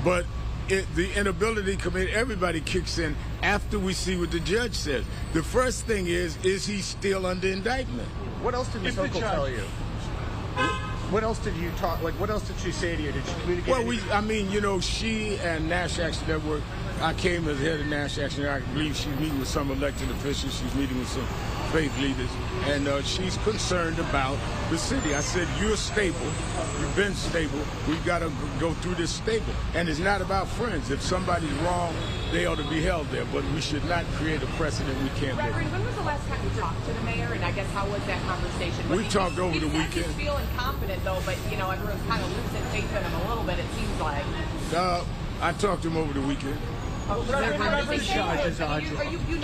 But the inability committee, everybody kicks in after we see what the judge says. The first thing is he still under indictment? What else did Ms. Hochul tell you? What else did you talk? Like, what else did she say to you? Did she communicate? Well, she and National Action Network. I came as head of National Action Network. I believe she's meeting with some elected officials. She's meeting with some faith leaders, and she's concerned about the city. I said, "You're stable. You've been stable. We've got to go through this stable, and it's not about friends. If somebody's wrong, they ought to be held there. But we should not create a precedent we can't live." Reverend, when was the last time you talked to the mayor, and I guess how was that conversation? We talked over the weekend. He's feeling confident though, but everyone's kind of losing faith in him a little bit. It seems like. I talked to him over the weekend. You know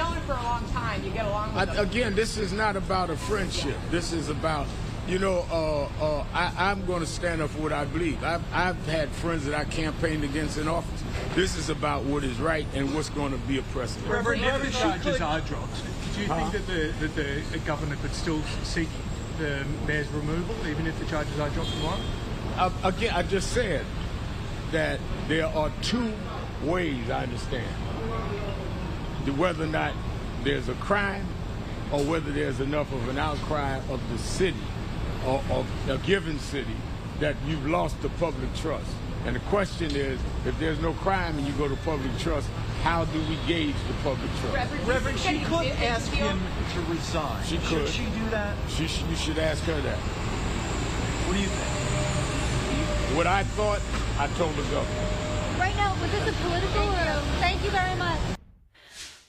him for a long time. You get along with him. Again, this is not about a friendship. This is about You know, I'm going to stand up for what I believe. I've had friends that I campaigned against in office. This is about what is right and what's going to be a precedent. Reverend, if the charges are dropped, do you think that the governor could still seek the mayor's removal, even if the charges are dropped tomorrow? Again, I just said that there are two ways, I understand, whether or not there's a crime or whether there's enough of an outcry of the city or of a given city that you've lost the public trust. And the question is, if there's no crime and you go to public trust, how do we gauge the public trust? Reverend, she could ask him to resign. She could. Should she do that? You should ask her that. What do you think? What I thought, I told the governor. Right now, was this a political or? Thank you very much.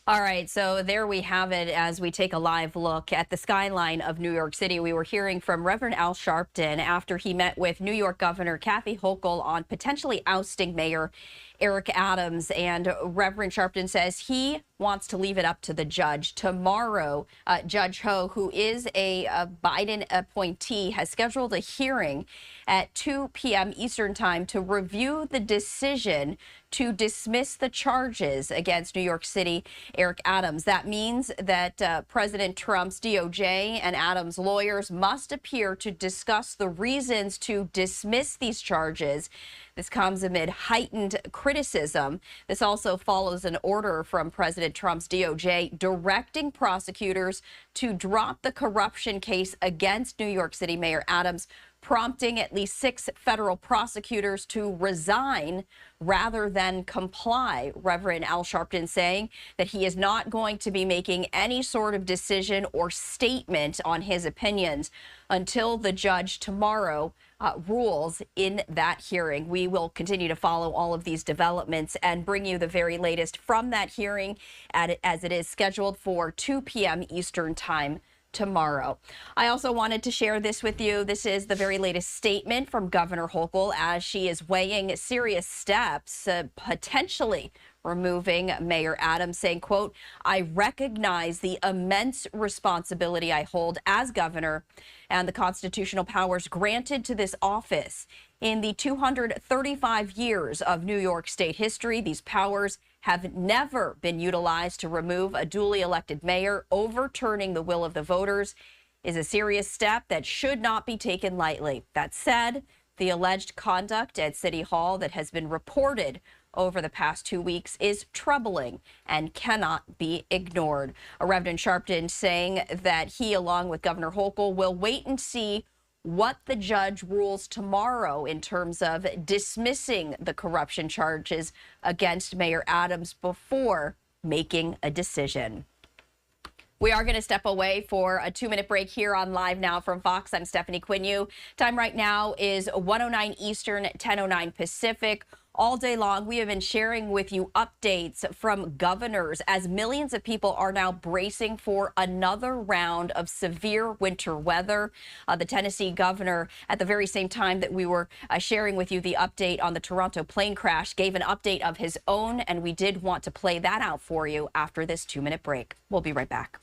All right, so there we have it as we take a live look at the skyline of New York City. We were hearing from Reverend Al Sharpton after he met with New York Governor Kathy Hochul on potentially ousting Mayor Eric Adams. And Reverend Sharpton says he wants to leave it up to the judge. Tomorrow, Judge Ho, who is a Biden appointee, has scheduled a hearing at 2 p.m. Eastern Time to review the decision to dismiss the charges against New York City Eric Adams. That means that President Trump's DOJ and Adams' lawyers must appear to discuss the reasons to dismiss these charges. This comes amid heightened criticism. This also follows an order from President Trump's DOJ directing prosecutors to drop the corruption case against New York City Mayor Adams, prompting at least 6 federal prosecutors to resign rather than comply. Reverend Al Sharpton saying that he is not going to be making any sort of decision or statement on his opinions until the judge tomorrow rules in that hearing. We will continue to follow all of these developments and bring you the very latest from that hearing as it is scheduled for 2 p.m. Eastern Time tomorrow. I also wanted to share this with you. This is the very latest statement from Governor Hochul as she is weighing serious steps, potentially removing Mayor Adams, saying, quote, "I recognize the immense responsibility I hold as governor and the constitutional powers granted to this office. In the 235 years of New York State history, these powers have never been utilized to remove a duly elected mayor. Overturning the will of the voters is a serious step that should not be taken lightly. That said, the alleged conduct at City Hall that has been reported over the past 2 weeks is troubling and cannot be ignored." Reverend Sharpton saying that he, along with Governor Hochul, will wait and see what the judge rules tomorrow in terms of dismissing the corruption charges against Mayor Adams before making a decision. We are going to step away for a 2-minute break here on Live Now from Fox. I'm Stephanie Quinue. Time right now is 1:09 Eastern, 10:09 Pacific. All day long, we have been sharing with you updates from governors as millions of people are now bracing for another round of severe winter weather. The Tennessee governor, at the very same time that we were sharing with you the update on the Toronto plane crash, gave an update of his own, and we did want to play that out for you after this 2-minute break. We'll be right back.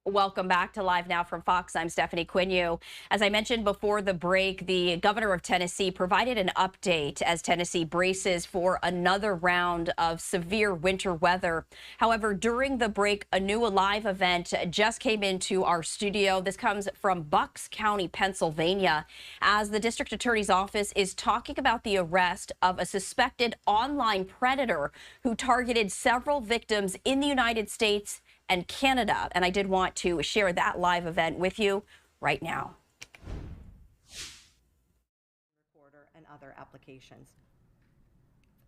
Welcome back to Live Now from Fox. I'm Stephanie Quinu. As I mentioned before the break, the governor of Tennessee provided an update as Tennessee braces for another round of severe winter weather. However, during the break, a new live event just came into our studio. This comes from Bucks County, Pennsylvania, as the district attorney's office is talking about the arrest of a suspected online predator who targeted several victims in the United States and Canada. And I did want to share that live event with you right now. Recorder and other applications.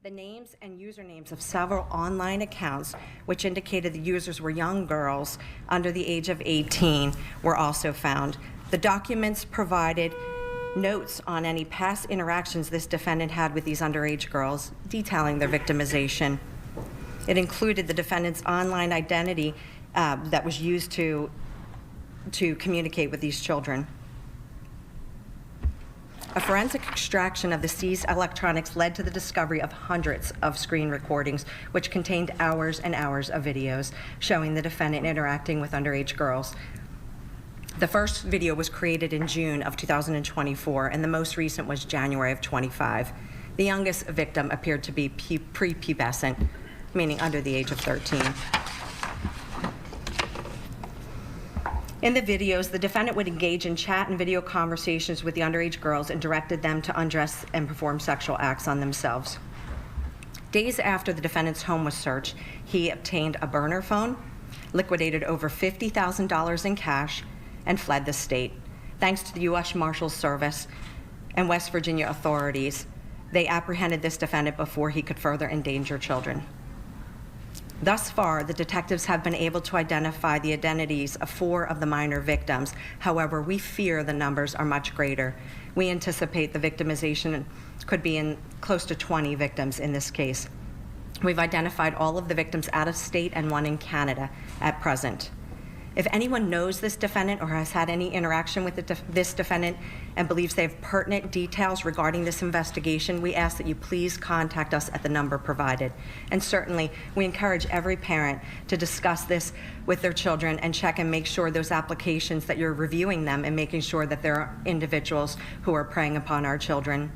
The names and usernames of several online accounts, which indicated the users were young girls under the age of 18, were also found. The documents provided notes on any past interactions this defendant had with these underage girls, detailing their victimization. It included the defendant's online identity that was used to communicate with these children. A forensic extraction of the seized electronics led to the discovery of hundreds of screen recordings, which contained hours and hours of videos showing the defendant interacting with underage girls. The first video was created in June of 2024, and the most recent was January of 25. The youngest victim appeared to be prepubescent, meaning under the age of 13. In the videos, the defendant would engage in chat and video conversations with the underage girls and directed them to undress and perform sexual acts on themselves. Days after the defendant's home was searched, he obtained a burner phone, liquidated over $50,000 in cash, and fled the state. Thanks to the U.S. Marshals Service and West Virginia authorities, they apprehended this defendant before he could further endanger children. Thus far, the detectives have been able to identify the identities of 4 of the minor victims. However, we fear the numbers are much greater. We anticipate the victimization could be in close to 20 victims in this case. We've identified all of the victims out of state and 1 in Canada at present. If anyone knows this defendant or has had any interaction with this defendant and believes they have pertinent details regarding this investigation, we ask that you please contact us at the number provided. And certainly, we encourage every parent to discuss this with their children and check and make sure those applications that you're reviewing them and making sure that there are individuals who are preying upon our children.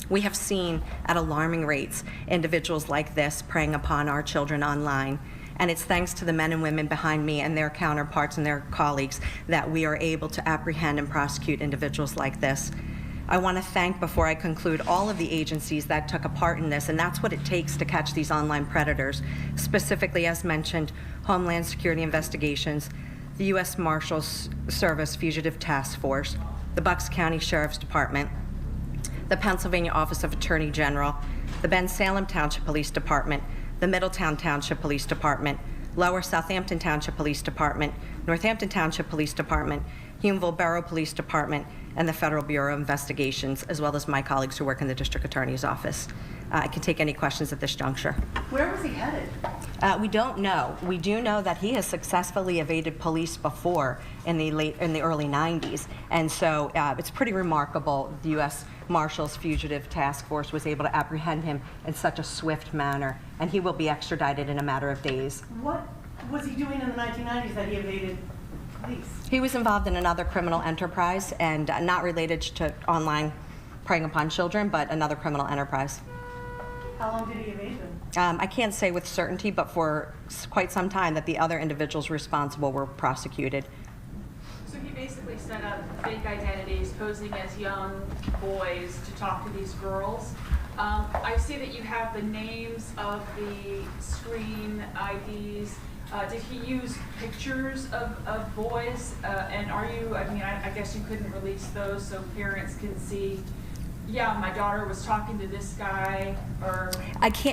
We have seen at alarming rates individuals like this preying upon our children online. And it's thanks to the men and women behind me and their counterparts and their colleagues that we are able to apprehend and prosecute individuals like this. I want to thank, before I conclude, all of the agencies that took a part in this, and that's what it takes to catch these online predators. Specifically, as mentioned, Homeland Security Investigations, the U.S. Marshals Service Fugitive Task Force, the Bucks County Sheriff's Department, the Pennsylvania Office of Attorney General, the Ben Salem Township Police Department, the Middletown Township Police Department, Lower Southampton Township Police Department, Northampton Township Police Department, Humeville Borough Police Department, and the Federal Bureau of Investigations, as well as my colleagues who work in the District Attorney's Office. I can take any questions at this juncture. Where was he headed? We don't know. We do know that he has successfully evaded police before in the early 90s, and so it's pretty remarkable the U.S. Marshals Fugitive Task Force was able to apprehend him in such a swift manner, and he will be extradited in a matter of days. What was he doing in the 1990s that he evaded police? He was involved in another criminal enterprise, and not related to online preying upon children, but another criminal enterprise. How long did he evade them? I can't say with certainty, but for quite some time that the other individuals responsible were prosecuted. So he basically set up fake identities, posing as young boys to talk to these girls. I see that you have the names of the screen IDs. Did he use pictures of boys? And are you, I guess you couldn't release those so parents can see, yeah, my daughter was talking to this guy, or...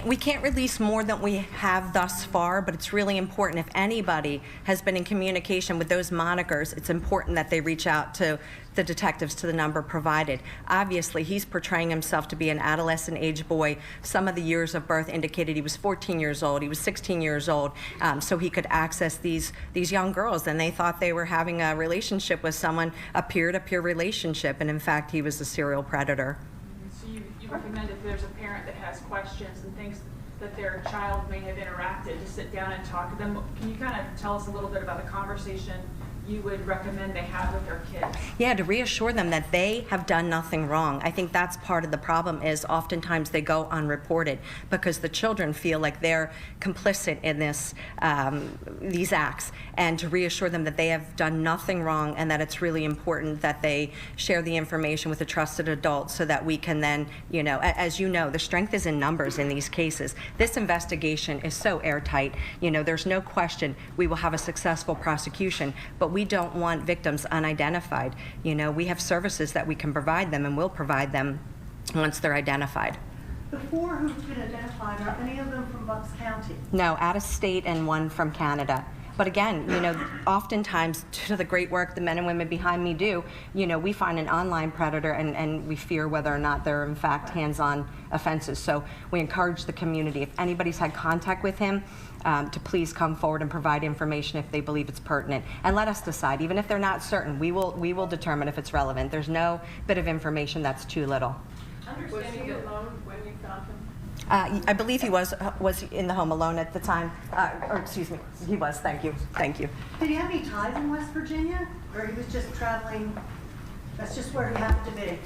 We can't release more than we have thus far, but it's really important. If anybody has been in communication with those monikers, it's important that they reach out to the detectives to the number provided. Obviously, he's portraying himself to be an adolescent age boy. Some of the years of birth indicated he was 14 years old, he was 16 years old, so he could access these young girls, and they thought they were having a relationship with someone, a peer-to-peer relationship, and in fact, he was a serial predator. So you recommend if there's a parent that has questions and thinks that their child may have interacted, to sit down and talk to them. Can you kind of tell us a little bit about the conversation you would recommend they have with their kids? Yeah, to reassure them that they have done nothing wrong. I think that's part of the problem, is oftentimes they go unreported because the children feel like they're complicit in these acts, and to reassure them that they have done nothing wrong and that it's really important that they share the information with a trusted adult so that we can then, as you know, the strength is in numbers in these cases. This investigation is so airtight. There's no question we will have a successful prosecution, but we don't want victims unidentified. We have services that we can provide them and will provide them once they're identified. The 4 who've been identified, are any of them from Bucks County? No, out of state and 1 from Canada. But again, oftentimes, to the great work the men and women behind me do, we find an online predator and we fear whether or not they're in fact hands-on offenses. So we encourage the community, if anybody's had contact with him, to please come forward and provide information if they believe it's pertinent. And let us decide. Even if they're not certain, we will determine if it's relevant. There's no bit of information that's too little. Was he alone when you found him? I believe he was in the home alone at the time. Or excuse me, he was. Thank you. Did he have any ties in West Virginia? Or he was just traveling, that's just where he happened to be?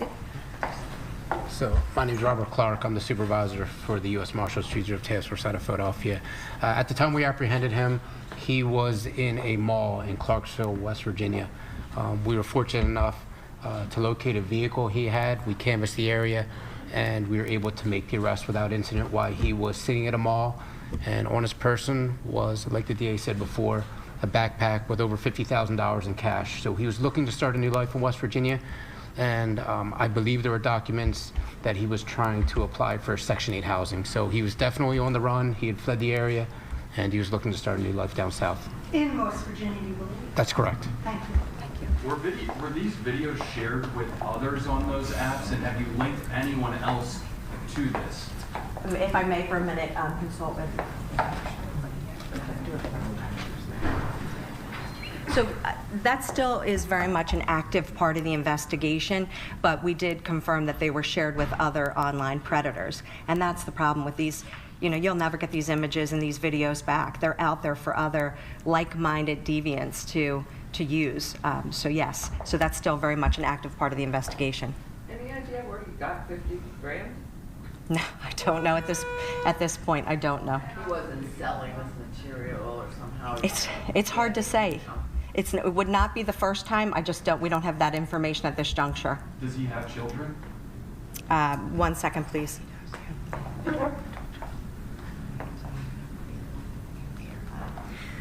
So, my name is Robert Clark. I'm the supervisor for the U.S. Marshals Fugitive Task Force out of Philadelphia. At the time we apprehended him, he was in a mall in Clarksville, West Virginia. We were fortunate enough to locate a vehicle he had. We canvassed the area, and we were able to make the arrest without incident while he was sitting at a mall. And on his person was, like the DA said before, a backpack with over $50,000 in cash. So he was looking to start a new life in West Virginia. And I believe there were documents that he was trying to apply for Section 8 housing. So he was definitely on the run. He had fled the area, and he was looking to start a new life down south. In West Virginia, you believe? That's correct. Thank you. Were these videos shared with others on those apps, and have you linked anyone else to this? If I may for a minute, consult with. So that still is very much an active part of the investigation, but we did confirm that they were shared with other online predators. And that's the problem with these. You'll never get these images and these videos back. They're out there for other like-minded deviants to use. So yes, so that's still very much an active part of the investigation. Any idea where he got 50 grand? No, I don't know at this point. I don't know. He wasn't selling this material or somehow. It's hard to say. It would not be the first time. We don't have that information at this juncture. Does he have children? 1 second, please.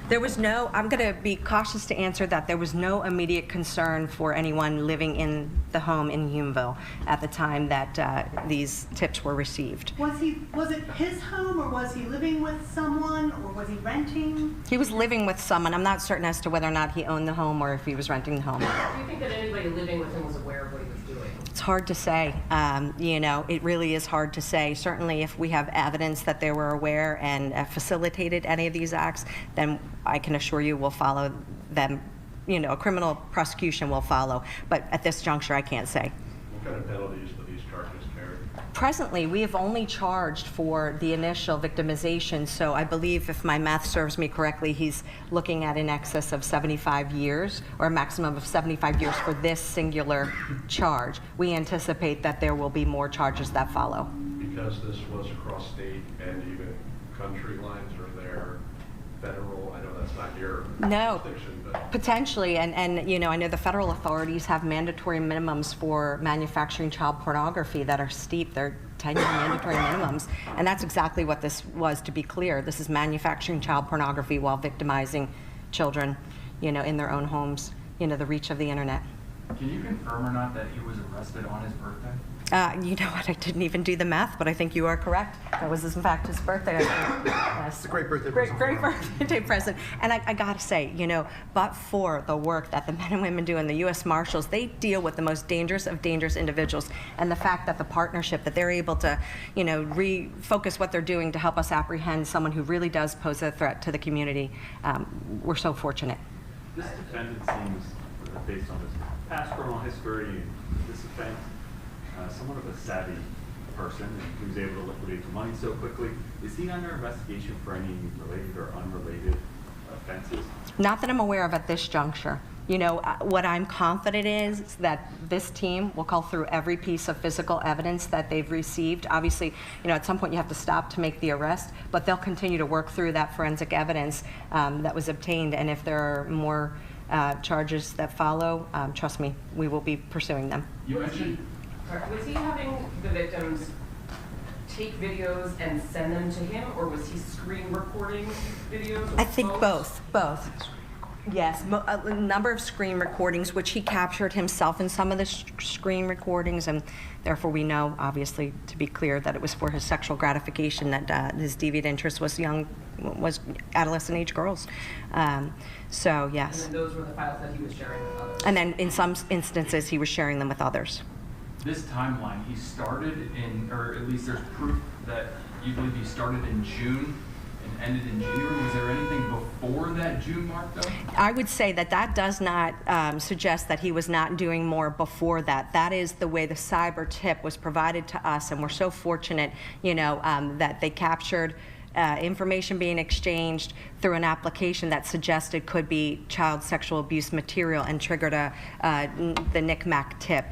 There was no, I'm going to be cautious to answer that. There was no immediate concern for anyone living in the home in Humeville at the time that these tips were received. Was it his home, or was he living with someone, or was he renting? He was living with someone. I'm not certain as to whether or not he owned the home or if he was renting the home. Do you think that anybody living with him was aware of what he was doing? It's hard to say. It really is hard to say. Certainly if we have evidence that they were aware and facilitated any of these acts, then I can assure you we'll follow them. A criminal prosecution will follow. But at this juncture, I can't say. What kind of penalties do these charges carry? Presently, we have only charged for the initial victimization, so I believe, if my math serves me correctly, he's looking at in excess of 75 years, or a maximum of 75 years for this singular charge. We anticipate that there will be more charges that follow. Because this was across state and even country lines, are there federal, I know that's not your jurisdiction, but potentially, and I know the federal authorities have mandatory minimums for manufacturing child pornography that are steep. They're 10-year mandatory minimums, and that's exactly what this was, to be clear. This is manufacturing child pornography while victimizing children, in their own homes, the reach of the internet. Can you confirm or not that he was arrested on his birthday? You know what? I didn't even do the math, but I think you are correct. That was, in fact, his birthday. Yes. It's a great birthday present. Great birthday present. And I got to say, but for the work that the men and women do in the U.S. Marshals, they deal with the most dangerous of dangerous individuals. And the fact that the partnership, that they're able to, refocus what they're doing to help us apprehend someone who really does pose a threat to the community, we're so fortunate. This defendant seems, based on his past criminal history and this offense, somewhat of a savvy person, and he was able to liquidate the money so quickly. Is he under investigation for any related or unrelated offenses? Not that I'm aware of at this juncture. You know, what I'm confident is that this team will call through every piece of physical evidence that they've received. Obviously, you know, at some point you have to stop to make the arrest, but they'll continue to work through that forensic evidence that was obtained. And if there are more charges that follow, trust me, we will be pursuing them. You mentioned... Was he having the victims take videos and send them to him, or was he screen recording videos? I think both. Yes, a number of screen recordings, which he captured himself in some of the screen recordings, and therefore we know, obviously, to be clear, that it was for his sexual gratification, that his deviant interest was adolescent age girls. So, yes. And then those were the files that he was sharing with others? And then in some instances, he was sharing them with others. This timeline, he started in, or at least there's proof that you believe he started in June and ended in January. Was there anything before that June mark, though? I would say that does not suggest that he was not doing more before that. That is the way the cyber tip was provided to us, and we're so fortunate, you know, that they captured information being exchanged through an application that suggested could be child sexual abuse material and triggered the NICMAC tip.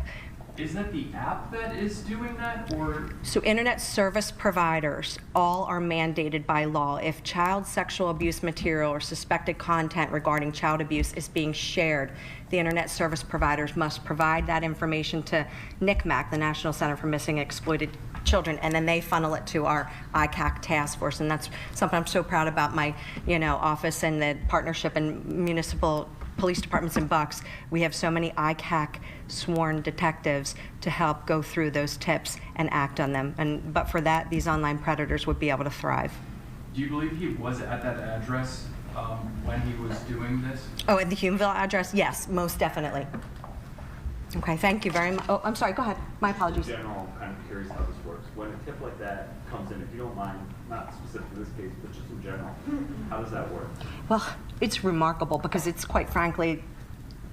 Is that the app that is doing that, or? So internet service providers all are mandated by law. If child sexual abuse material or suspected content regarding child abuse is being shared, the internet service providers must provide that information to NICMAC, the National Center for Missing and Exploited Children, and then they funnel it to our ICAC task force. And that's something I'm so proud about my, you know, office and the partnership and municipal police departments in Bucks. We have so many ICAC sworn detectives to help go through those tips and act on them. But for that, these online predators would be able to thrive. Do you believe he was at that address when he was doing this? Oh, at the Humeville address? Yes, most definitely. Okay, thank you very much. Oh, I'm sorry, go ahead. My apologies. In general, I'm kind of curious how this works. When a tip like that comes in, if you don't mind, not specific to this case, but just in general, how does that work? Well, it's remarkable because it's quite frankly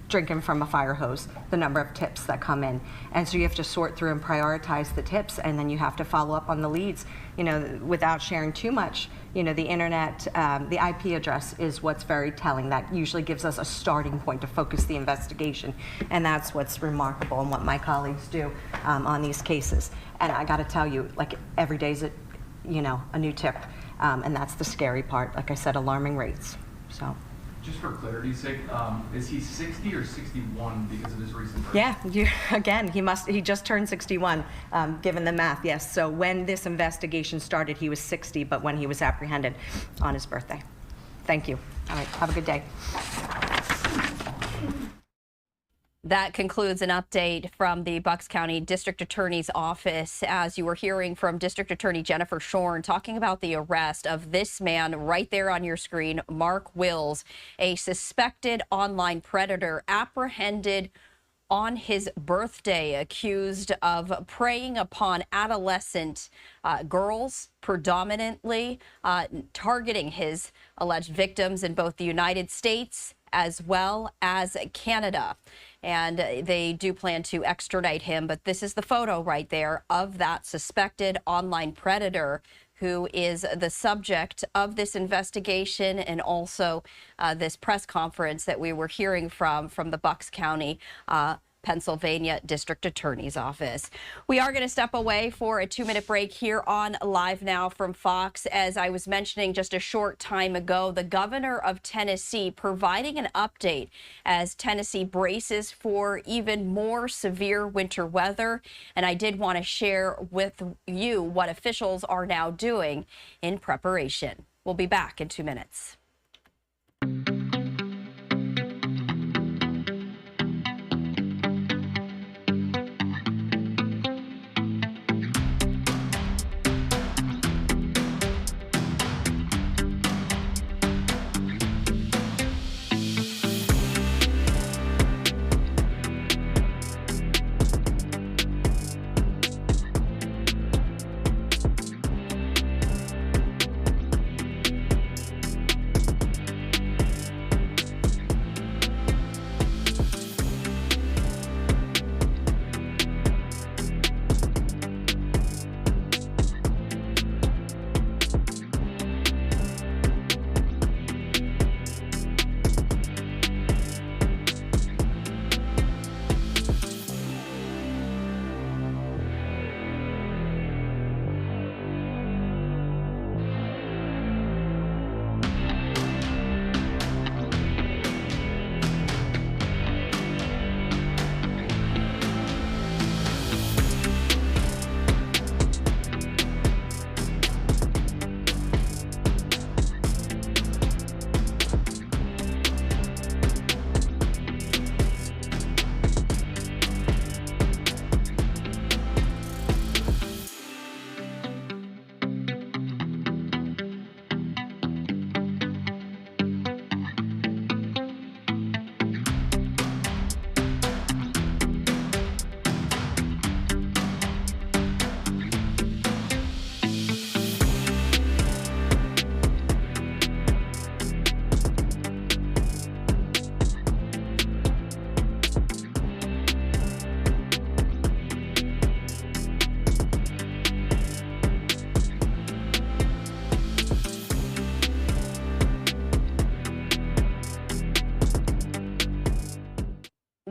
drinking from a fire hose, the number of tips that come in. And so you have to sort through and prioritize the tips, and then you have to follow up on the leads, you know, without sharing too much. You know, the internet, the IP address is what's very telling. That usually gives us a starting point to focus the investigation. And that's what's remarkable and what my colleagues do on these cases. And I got to tell you, like, every day is, you know, a new tip. And that's the scary part. Like I said, alarming rates. So. Just for clarity's sake, is he 60 or 61 because of his recent birth? Yeah, again, he just turned 61, given the math, yes. So when this investigation started, he was 60, but when he was apprehended on his birthday. Thank you. All right, have a good day. That concludes an update from the Bucks County District Attorney's Office, as you were hearing from District Attorney Jennifer Shorn talking about the arrest of this man right there on your screen, Mark Wills, a suspected online predator apprehended on his birthday, accused of preying upon adolescent girls, predominantly targeting his alleged victims in both the United States as well as Canada. And they do plan to extradite him. But this is the photo right there of that suspected online predator who is the subject of this investigation and also this press conference that we were hearing from the Bucks County Pennsylvania District Attorney's Office. We are going to step away for a 2-minute break here on Live Now from Fox. As I was mentioning just a short time ago, the governor of Tennessee providing an update as Tennessee braces for even more severe winter weather. And I did want to share with you what officials are now doing in preparation. We'll be back in 2 minutes.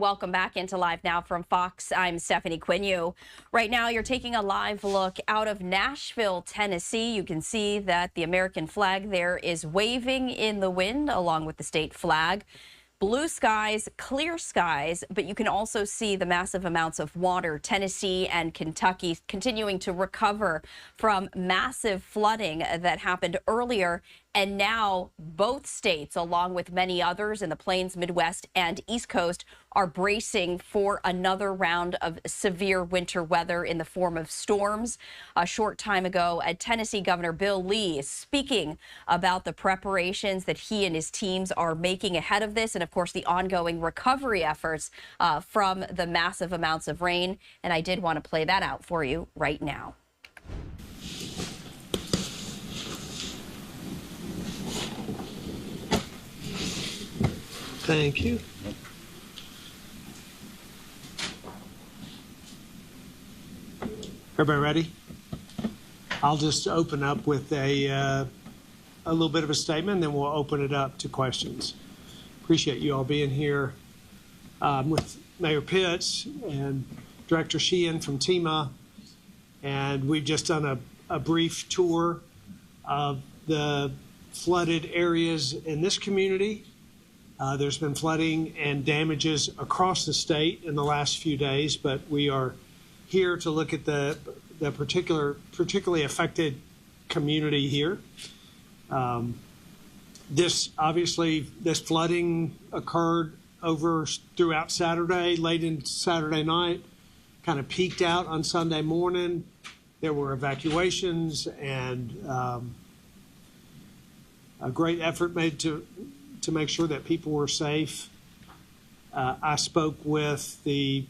welcome back into Live Now from Fox. I'm Stephanie Quinu. Right now, you're taking a live look out of Nashville, Tennessee. You can see that the American flag there is waving in the wind along with the state flag. Blue skies, clear skies, but you can also see the massive amounts of water. Tennessee and Kentucky continuing to recover from massive flooding that happened earlier. And now both states, along with many others in the Plains, Midwest, and East Coast, are bracing for another round of severe winter weather in the form of storms. A short time ago, Tennessee Governor Bill Lee is speaking about the preparations that he and his teams are making ahead of this, and of course the ongoing recovery efforts from the massive amounts of rain. And I did want to play that out for you right now. Thank you. Everybody ready? I'll just open up with a little bit of a statement, and then we'll open it up to questions. Appreciate you all being here with Mayor Pitts and Director Sheehan from TEMA, and we've just done a brief tour of the flooded areas in this community. There's been flooding and damages across the state in the last few days, but we are here to look at the particularly affected community here. This flooding occurred throughout Saturday, late into Saturday night, kind of peaked out on Sunday morning. There were evacuations and a great effort made to make sure that people were safe. I spoke with the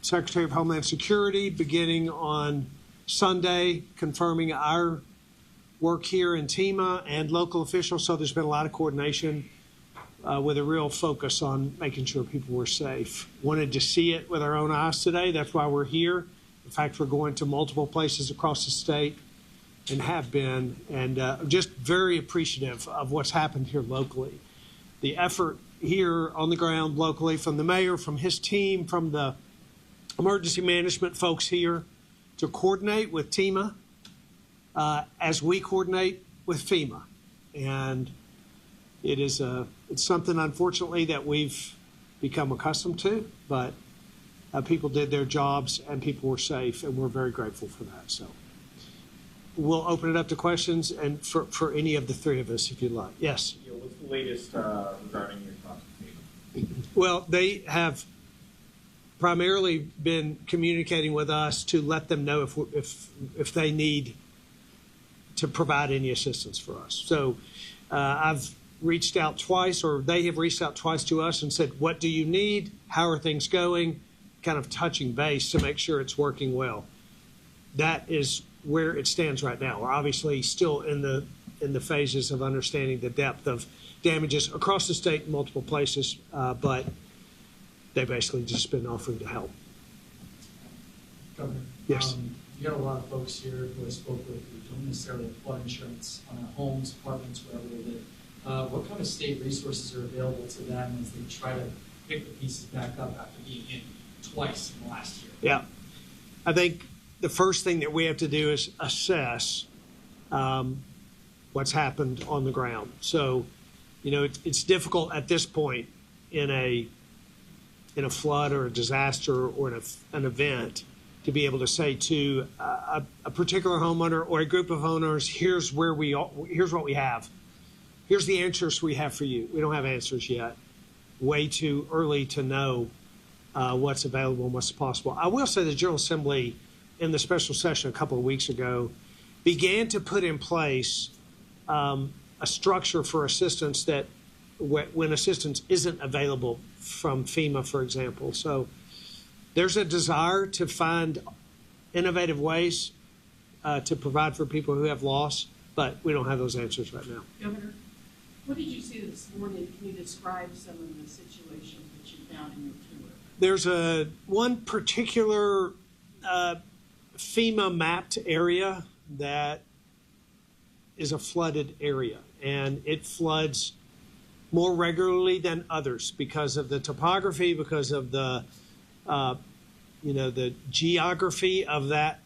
Secretary of Homeland Security beginning on Sunday, confirming our work here in TEMA and local officials. So there's been a lot of coordination with a real focus on making sure people were safe. Wanted to see it with our own eyes today. That's why we're here. In fact, we're going to multiple places across the state and have been, and just very appreciative of what's happened here locally. The effort here on the ground locally from the mayor, from his team, from the emergency management folks here to coordinate with TEMA as we coordinate with FEMA. And it's something, unfortunately, that we've become accustomed to, but people did their jobs and people were safe, and we're very grateful for that. So we'll open it up to questions and for any of the three of us, if you'd like. Yes? Yeah, what's the latest regarding your talks with FEMA? Well, they have primarily been communicating with us to let them know if they need to provide any assistance for us. So I've reached out twice, or they have reached out twice to us and said, what do you need? How are things going? Kind of touching base to make sure it's working well. That is where it stands right now. We're obviously still in the phases of understanding the depth of damages across the state in multiple places, but they've basically just been offering to help. Governor, yes. You got a lot of folks here who I spoke with who don't necessarily have flood insurance on their homes, apartments, wherever they live. What kind of state resources are available to them as they try to pick the pieces back up after being hit twice in the last year? Yeah, I think the first thing that we have to do is assess what's happened on the ground. So, it's difficult at this point in a flood or a disaster or an event to be able to say to a particular homeowner or a group of owners, here's what we have. Here's the answers we have for you. We don't have answers yet. Way too early to know what's available and what's possible. I will say the General Assembly in the special session a couple of weeks ago began to put in place a structure for assistance that when assistance isn't available from FEMA, for example. So there's a desire to find innovative ways to provide for people who have loss, but we don't have those answers right now. Governor, what did you see this morning? Can you describe some of the situations that you found in your tour? There's one particular FEMA mapped area that is a flooded area, and it floods more regularly than others because of the topography, because of the, the geography of that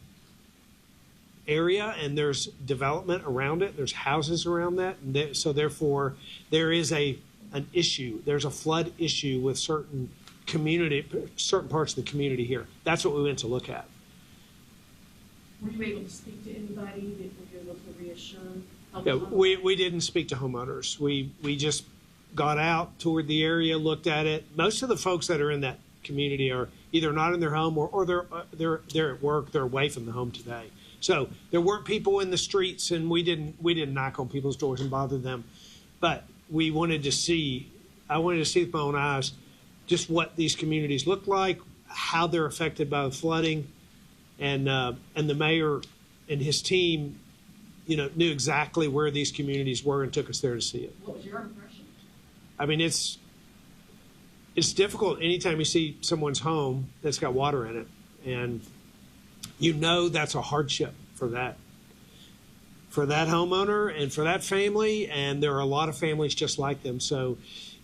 area, and there's development around it. There's houses around that, and so therefore there is an issue. There's a flood issue with certain parts of the community here. That's what we went to look at. Were you able to speak to anybody? Were you able to reassure? Yeah, we didn't speak to homeowners. We just got out, toured the area, looked at it. Most of the folks that are in that community are either not in their home or they're at work. They're away from the home today. So there weren't people in the streets, and we didn't knock on people's doors and bother them. But we wanted to see. I wanted to see with my own eyes just what these communities look like, how they're affected by the flooding, and the mayor and his team, knew exactly where these communities were and took us there to see it. What was your impression? I mean, it's difficult anytime you see someone's home that's got water in it, and that's a hardship for that homeowner and for that family, and there are a lot of families just like them. So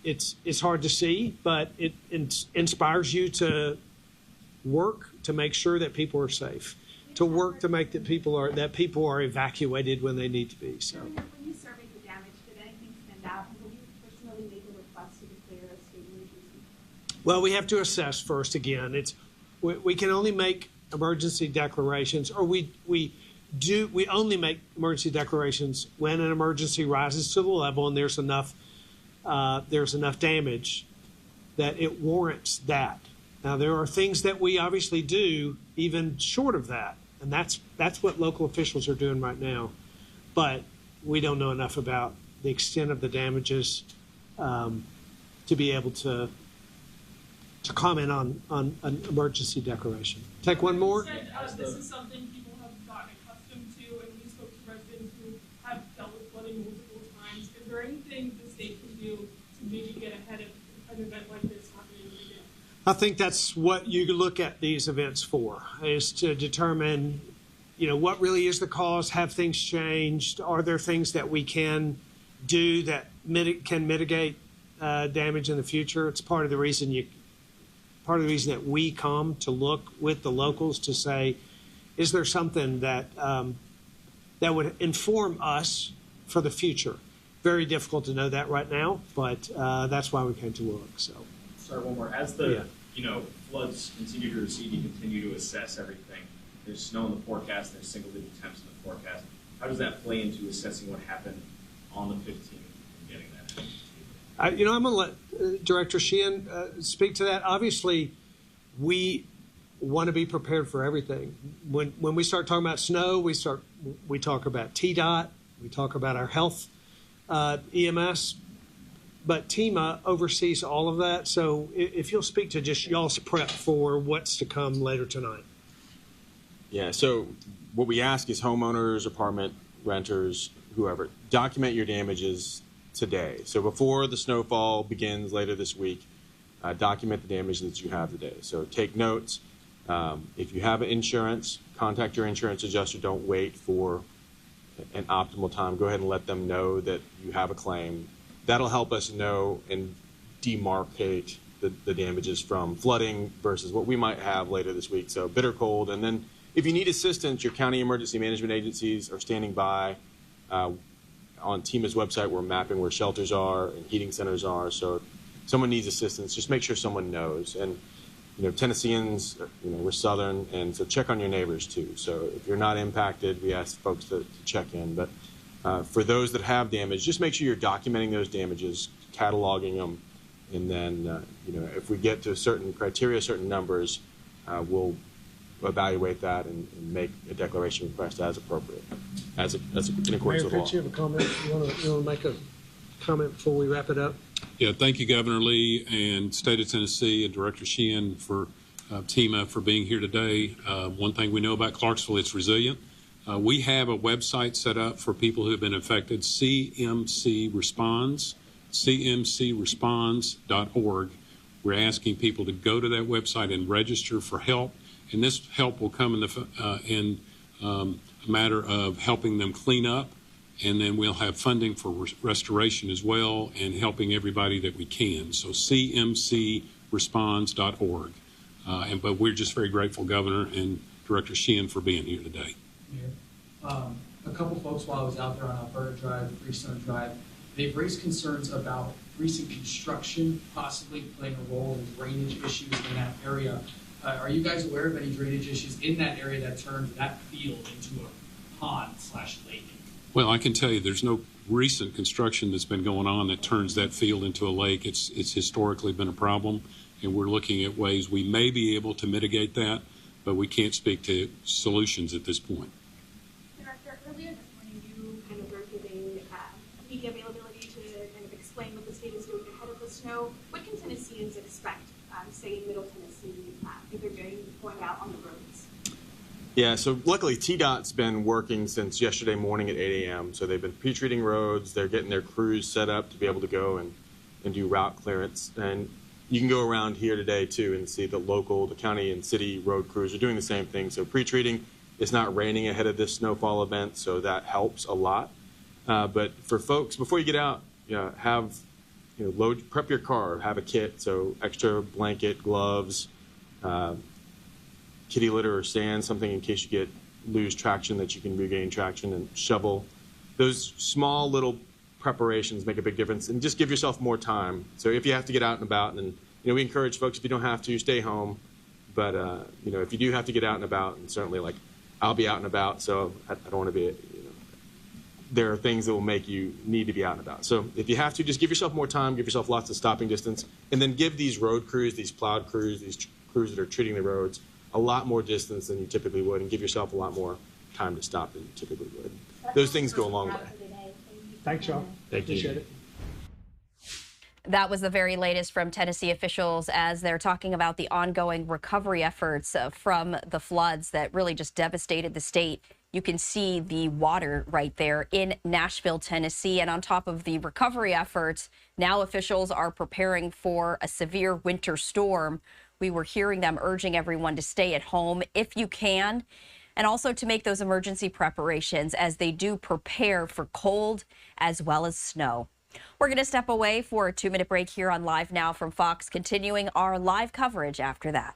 it's hard to see, but it inspires you to work to make sure that people are safe, to work to make that people are evacuated when they need to be. So. When you surveyed the damage, did anything stand out? Will you personally make a request to declare a state emergency? Well, we have to assess first. Again, we can only make emergency declarations, or we only make emergency declarations when an emergency rises to the level and there's enough damage that it warrants that. Now, there are things that we obviously do even short of that, and that's what local officials are doing right now. But we don't know enough about the extent of the damages to be able to comment on an emergency declaration. Take one more. This is something people have gotten accustomed to, and we spoke to residents who have dealt with flooding multiple times. Is there anything the state can do to maybe get ahead of an event like this happening again? I think that's what you look at these events for, is to determine, what really is the cause. Have things changed? Are there things that we can do that can mitigate damage in the future? It's part of the reason that we come to look with the locals to say, is there something that that would inform us for the future? Very difficult to know that right now, but that's why we came to look. So. Sorry, one more. As the floods continue to recede, you continue to assess everything. There's snow in the forecast. There's single-digit temps in the forecast. How does that play into assessing what happened on the 15th and getting that? I'm going to let Director Sheehan speak to that. Obviously, we want to be prepared for everything. When we start talking about snow, we talk about TDOT, we talk about our health, EMS, but TEMA oversees all of that. So if you'll speak to just y'all's prep for what's to come later tonight. Yeah, so what we ask is homeowners, apartment renters, whoever, document your damages today. So before the snowfall begins later this week, document the damage that you have today. So take notes. If you have insurance, contact your insurance adjuster. Don't wait for an optimal time. Go ahead and let them know that you have a claim. That'll help us know and demarcate the damages from flooding versus what we might have later this week. So bitter cold. And then if you need assistance, your county emergency management agencies are standing by. On TEMA's website, we're mapping where shelters are and heating centers are. So if someone needs assistance, just make sure someone knows. And Tennesseans, we're Southern, and so check on your neighbors too. So if you're not impacted, we ask folks to check in. But for those that have damage, just make sure you're documenting those damages, cataloging them, and then if we get to a certain criteria, certain numbers, we'll evaluate that and make a declaration request as appropriate, as in accordance with Mayor law. Fitch, you have a comment? You want to make a comment before we wrap it up? Yeah, thank you, Governor Lee and State of Tennessee and Director Sheehan for TEMA for being here today. One thing we know about Clarksville, it's resilient. We have a website set up for people who have been affected, CMC Responds, cmcresponds.org. We're asking people to go to that website and register for help, and this help will come in a matter of helping them clean up And then we'll have funding for restoration as well and helping everybody that we can. So cmcresponds.org. But we're just very grateful, Governor and Director Sheehan, for being here today. Mayor, a couple folks while I was out there on Alberta Drive, Freestone Drive, they've raised concerns about recent construction possibly playing a role in drainage issues in that area. Are you guys aware of any drainage issues in that area that turned that field into a pond/lake? Well, I can tell you there's no recent construction that's been going on that turns that field into a lake. It's historically been a problem, and we're looking at ways we may be able to mitigate that, but we can't speak to solutions at this point. Director, earlier this morning you kind of were giving media availability to kind of explain what the state is doing ahead of the snow. What can Tennesseans expect, say in Middle Tennessee, if they're going out on the roads? Yeah, so luckily TDOT's been working since yesterday morning at 8 a.m. So they've been pre-treating roads. They're getting their crews set up to be able to go and do route clearance. And you can go around here today too and see the county and city road crews are doing the same thing. So pre-treating, it's not raining ahead of this snowfall event, so that helps a lot. But for folks, before you get out, prep your car, have a kit, so extra blanket, gloves, kitty litter or sand, something in case you lose traction that you can regain traction, and shovel. Those small little preparations make a big difference, and just give yourself more time. So if you have to get out and about, and we encourage folks, if you don't have to, stay home. But if you do have to get out and about, and certainly I'll be out and about, so I don't want to be. There are things that will make you need to be out and about. So if you have to, just give yourself more time, give yourself lots of stopping distance, and then give these road crews, these plowed crews, these crews that are treating the roads, a lot more distance than you typically would, and give yourself a lot more time to stop than you typically would. Those things go a long way. Thanks, y'all. Thank you. Appreciate it. That was the very latest from Tennessee officials as they're talking about the ongoing recovery efforts from the floods that really just devastated the state. You can see the water right there in Nashville, Tennessee. And on top of the recovery efforts, now officials are preparing for a severe winter storm. We were hearing them urging everyone to stay at home if you can, and also to make those emergency preparations as they do prepare for cold as well as snow. We're going to step away for a 2-minute break here on Live Now from Fox, continuing our live coverage after that.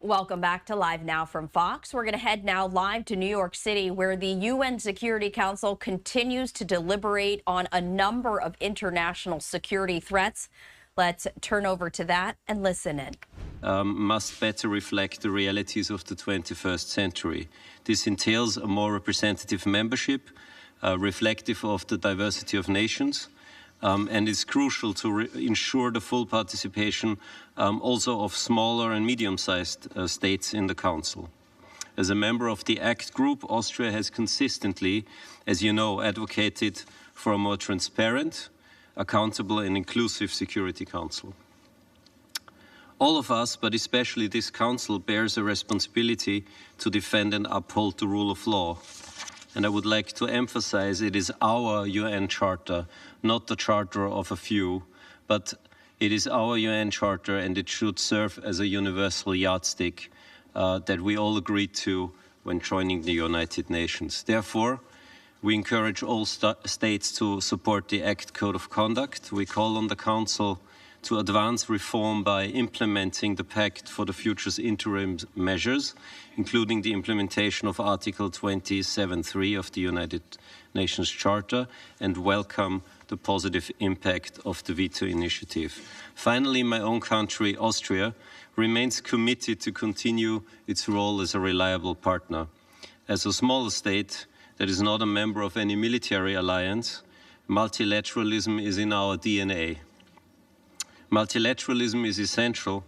Welcome back to Live Now from Fox. We're going to head now live to New York City, where the UN Security Council continues to deliberate on a number of international security threats. Let's turn over to that and listen in. must better reflect the realities of the 21st century. This entails a more representative membership, reflective of the diversity of nations, and is crucial to ensure the full participation also of smaller and medium-sized states in the Council. As a member of the ACT group, Austria has consistently, as you know, advocated for a more transparent, accountable and inclusive Security Council. All of us, but especially this Council, bears a responsibility to defend and uphold the rule of law. And I would like to emphasize it is our UN Charter, not the charter of a few, but it is our UN Charter, and it should serve as a universal yardstick that we all agreed to when joining the United Nations. Therefore, we encourage all states to support the ACT Code of Conduct. We call on the Council to advance reform by implementing the Pact for the Future's interim measures, including the implementation of Article 27.3 of the United Nations Charter, and welcome the positive impact of the veto initiative. Finally, my own country, Austria, remains committed to continue its role as a reliable partner. As a smaller state that is not a member of any military alliance, multilateralism is in our DNA. Multilateralism is essential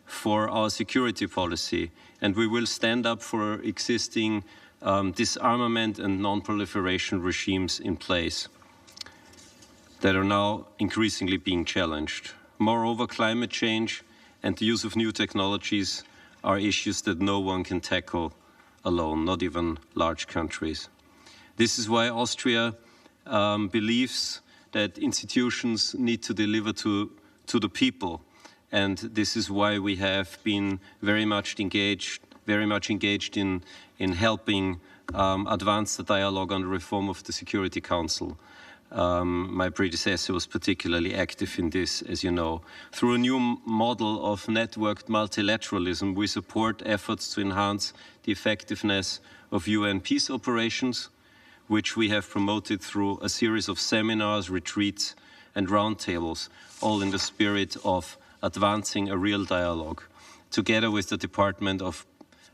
for our security policy, and we will stand up for existing disarmament and non-proliferation regimes in place that are now increasingly being challenged. Moreover, climate change and the use of new technologies are issues that no one can tackle alone, not even large countries. This is why Austria believes that institutions need to deliver to the people, and this is why we have been very much engaged in helping advance the dialogue on the reform of the Security Council. My predecessor was particularly active in this, as you know. Through a new model of networked multilateralism, we support efforts to enhance the effectiveness of UN peace operations, which we have promoted through a series of seminars, retreats, and roundtables, all in the spirit of advancing a real dialogue, together with the Department of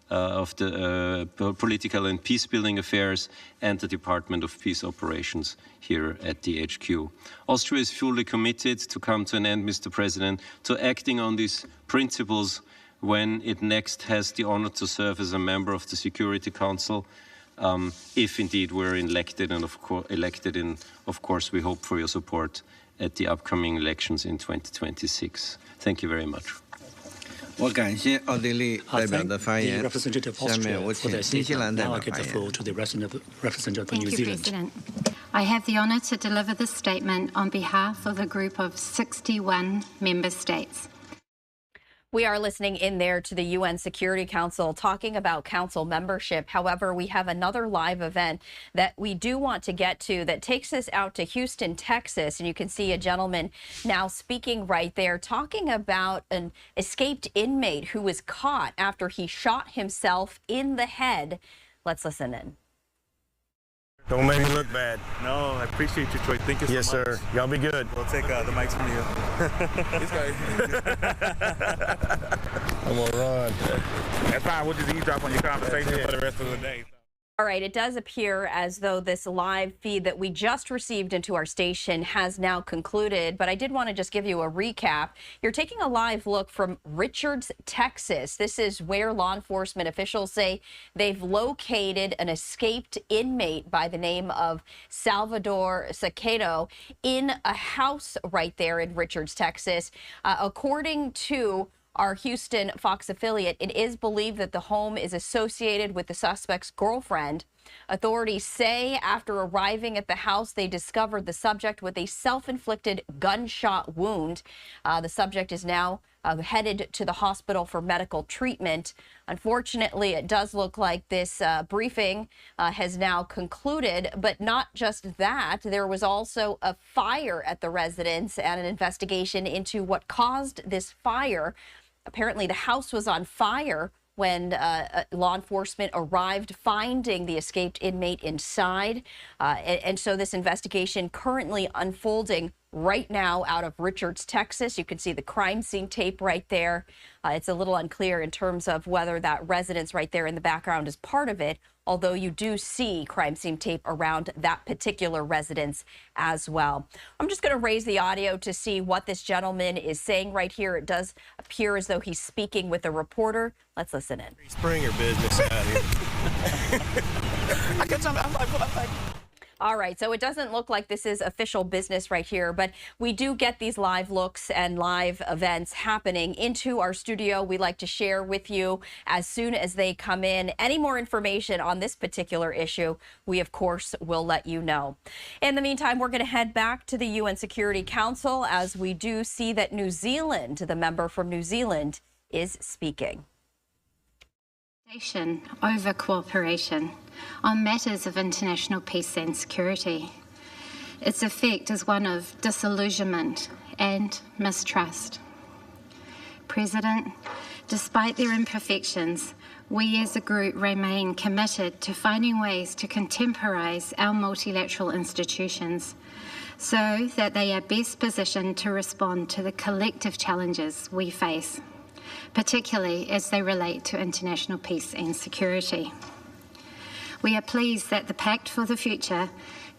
Political and Peacebuilding Affairs and the Department of Peace Operations here at the HQ. Austria is fully committed to come to an end, Mr. President, to acting on these principles when it next has the honor to serve as a member of the Security Council, if indeed we're elected, and of course we hope for your support at the upcoming elections in 2026. Thank you very much. 我感谢奥地利代表的发言。下面我请新西兰代表发言。 Thank you, President. I have the honor to deliver this statement on behalf of a group of 61 member states. We are listening in there to the UN Security Council talking about council membership. However, we have another live event that we do want to get to that takes us out to Houston, Texas. And you can see a gentleman now speaking right there, talking about an escaped inmate who was caught after he shot himself in the head. Let's listen in. Don't make me look bad. No, I appreciate you, Troy. Thank you so much. Yes, sir. Y'all be good. We'll take the mics from you. I'm gonna run. That's fine. We'll just eavesdrop on your conversation for the rest of the day. All right, it does appear as though this live feed that we just received into our station has now concluded, but I did want to just give you a recap. You're taking a live look from Richards, Texas. This is where law enforcement officials say they've located an escaped inmate by the name of Salvador Saquedo in a house right there in Richards, Texas. According to our Houston Fox affiliate, it is believed that the home is associated with the suspect's girlfriend. Authorities say after arriving at the house, they discovered the subject with a self-inflicted gunshot wound. The subject is now headed to the hospital for medical treatment. Unfortunately, it does look like this briefing has now concluded, but not just that. There was also a fire at the residence and an investigation into what caused this fire. Apparently, the house was on fire when law enforcement arrived, finding the escaped inmate inside. And so this investigation currently unfolding right now out of Richards, Texas. You can see the crime scene tape right there. It's a little unclear in terms of whether that residence right there in the background is part of it, although you do see crime scene tape around that particular residence as well. I'm just going to raise the audio to see what this gentleman is saying right here. It does appear as though he's speaking with a reporter. Let's listen in. Springer business out here. I got something. I'm like, all right, so it doesn't look like this is official business right here, but we do get these live looks and live events happening into our studio. We like to share with you as soon as they come in. Any more information on this particular issue, we of course will let you know. In the meantime, we're going to head back to the UN Security Council as we do see that New Zealand, the member from New Zealand, is speaking. Over cooperation on matters of international peace and security. Its effect is one of disillusionment and mistrust. President, despite their imperfections, we as a group remain committed to finding ways to contemporize our multilateral institutions so that they are best positioned to respond to the collective challenges we face, particularly as they relate to international peace and security. We are pleased that the Pact for the Future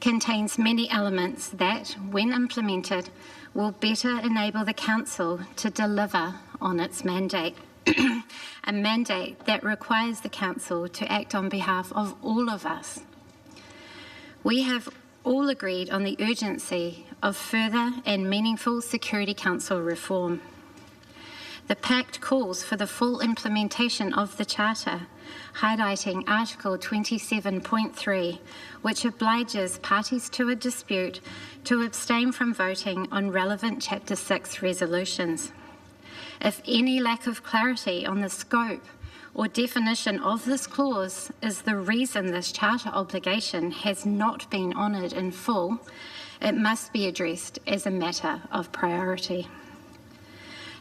contains many elements that, when implemented, will better enable the Council to deliver on its mandate. A mandate that requires the Council to act on behalf of all of us. We have all agreed on the urgency of further and meaningful Security Council reform. The Pact calls for the full implementation of the Charter, highlighting Article 27.3, which obliges parties to a dispute to abstain from voting on relevant Chapter 6 resolutions. If any lack of clarity on the scope or definition of this clause is the reason this Charter obligation has not been honoured in full, it must be addressed as a matter of priority.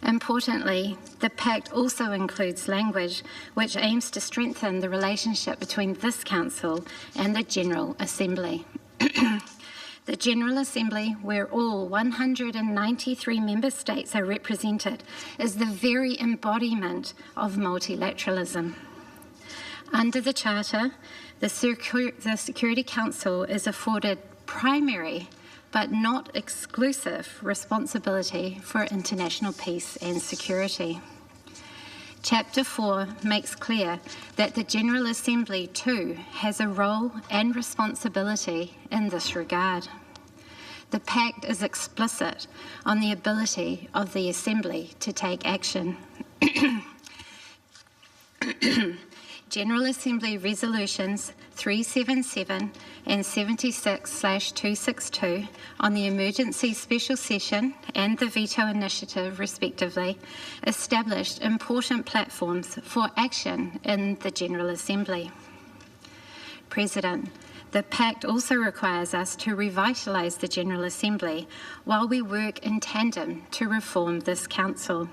Importantly, the Pact also includes language which aims to strengthen the relationship between this Council and the General Assembly. The General Assembly, where all 193 member states are represented, is the very embodiment of multilateralism. Under the Charter, the Security Council is afforded primary but not exclusive responsibility for international peace and security. Chapter 4 makes clear that the General Assembly too has a role and responsibility in this regard. The Pact is explicit on the ability of the Assembly to take action. General Assembly Resolutions 377 and 76/262 on the Emergency Special Session and the Veto Initiative, respectively, established important platforms for action in the General Assembly. President, the Pact also requires us to revitalise the General Assembly while we work in tandem to reform this Council.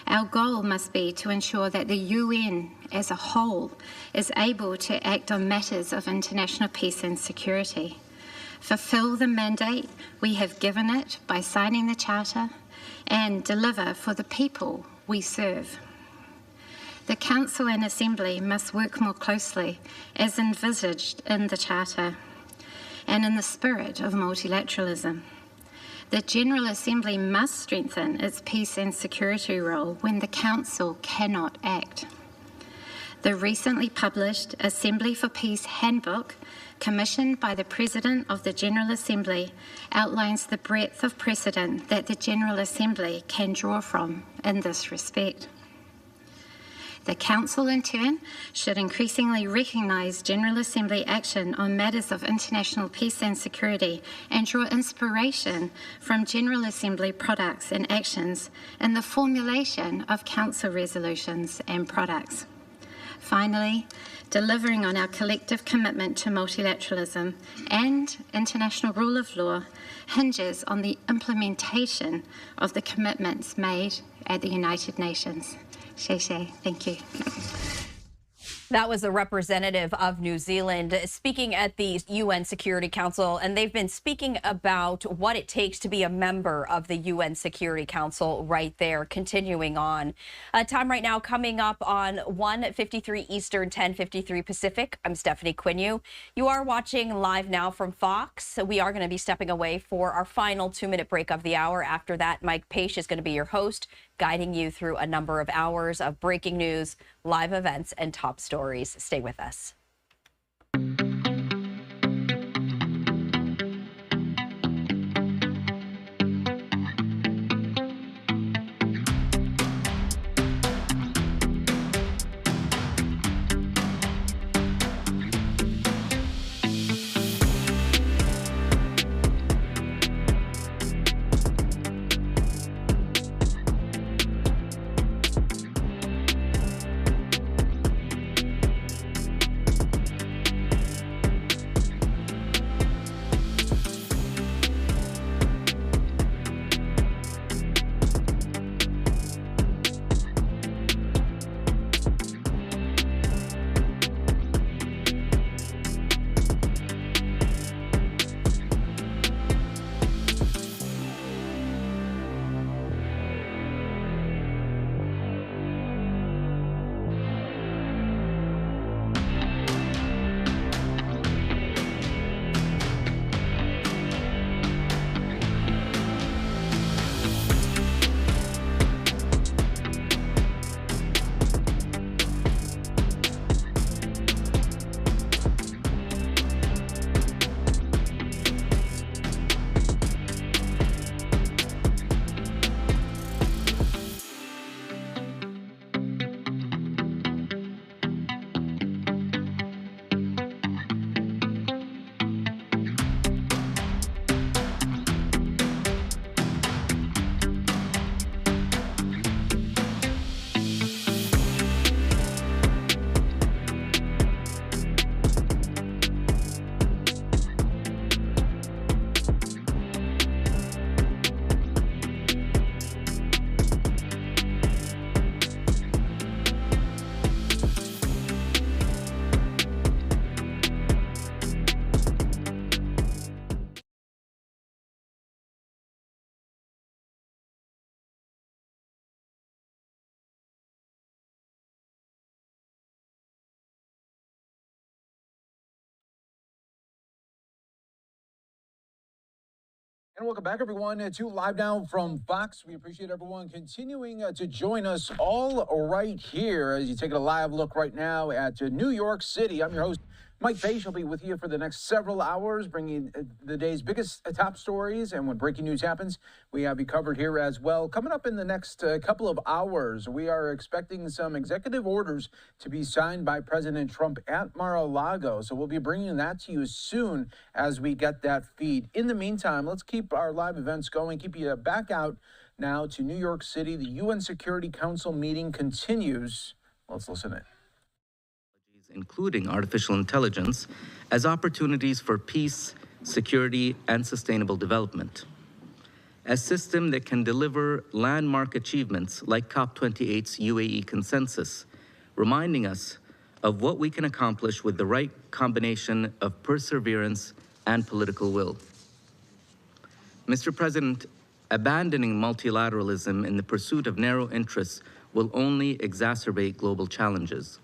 Our goal must be to ensure that the UN as a whole is able to act on matters of international peace and security, fulfil the mandate we have given it by signing the Charter, and deliver for the people we serve. The Council and Assembly must work more closely as envisaged in the Charter and in the spirit of multilateralism. The General Assembly must strengthen its peace and security role when the Council cannot act. The recently published Assembly for Peace Handbook, commissioned by the President of the General Assembly, outlines the breadth of precedent that the General Assembly can draw from in this respect. The Council, in turn, should increasingly recognise General Assembly action on matters of international peace and security and draw inspiration from General Assembly products and actions in the formulation of Council resolutions and products. Finally, delivering on our collective commitment to multilateralism and international rule of law hinges on the implementation of the commitments made at the United Nations. Thank you. That was a representative of New Zealand speaking at the UN Security Council, and they've been speaking about what it takes to be a member of the UN Security Council right there. Continuing on. Time right now coming up on 1:53 Eastern, 10:53 Pacific. I'm Stephanie Quinu. You are watching Live Now from Fox. We are going to be stepping away for our final 2-minute break of the hour. After that, Mike Page is going to be your host, guiding you through a number of hours of breaking news, live events, and top stories. Stay with us. And welcome back, everyone, to Live Now from Fox. We appreciate everyone continuing to join us all right here as you take a live look right now at New York City. I'm your host, Mike Page. I'll be with you for the next several hours, bringing the day's biggest top stories. And when breaking news happens, we have you covered here as well. Coming up in the next couple of hours, we are expecting some executive orders to be signed by President Trump at Mar-a-Lago. So we'll be bringing that to you as soon as we get that feed. In the meantime, let's keep our live events going. Keep you back out now to New York City. The UN Security Council meeting continues. Let's listen in. Including artificial intelligence, as opportunities for peace, security, and sustainable development. A system that can deliver landmark achievements like COP28's UAE consensus, reminding us of what we can accomplish with the right combination of perseverance and political will. Mr. President, abandoning multilateralism in the pursuit of narrow interests will only exacerbate global challenges.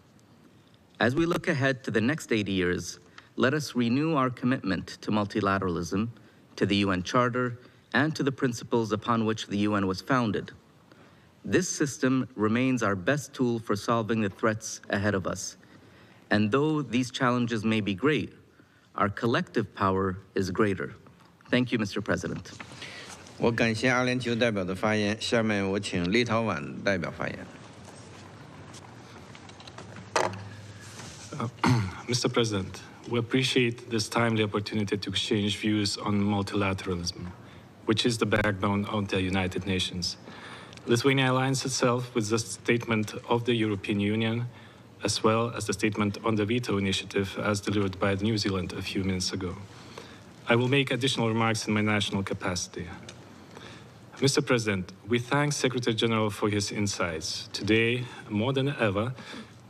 As we look ahead to the next 80 years, let us renew our commitment to multilateralism, to the UN Charter, and to the principles upon which the UN was founded. This system remains our best tool for solving the threats ahead of us. And though these challenges may be great, our collective power is greater. Thank you, Mr. President. 我感谢阿联酋代表的发言，下面我请立陶宛代表发言。 Mr. President, we appreciate this timely opportunity to exchange views on multilateralism, which is the backbone of the United Nations. Lithuania aligns itself with the statement of the European Union, as well as the statement on the veto initiative as delivered by New Zealand a few minutes ago. I will make additional remarks in my national capacity. Mr. President, we thank Secretary General for his insights. Today, more than ever,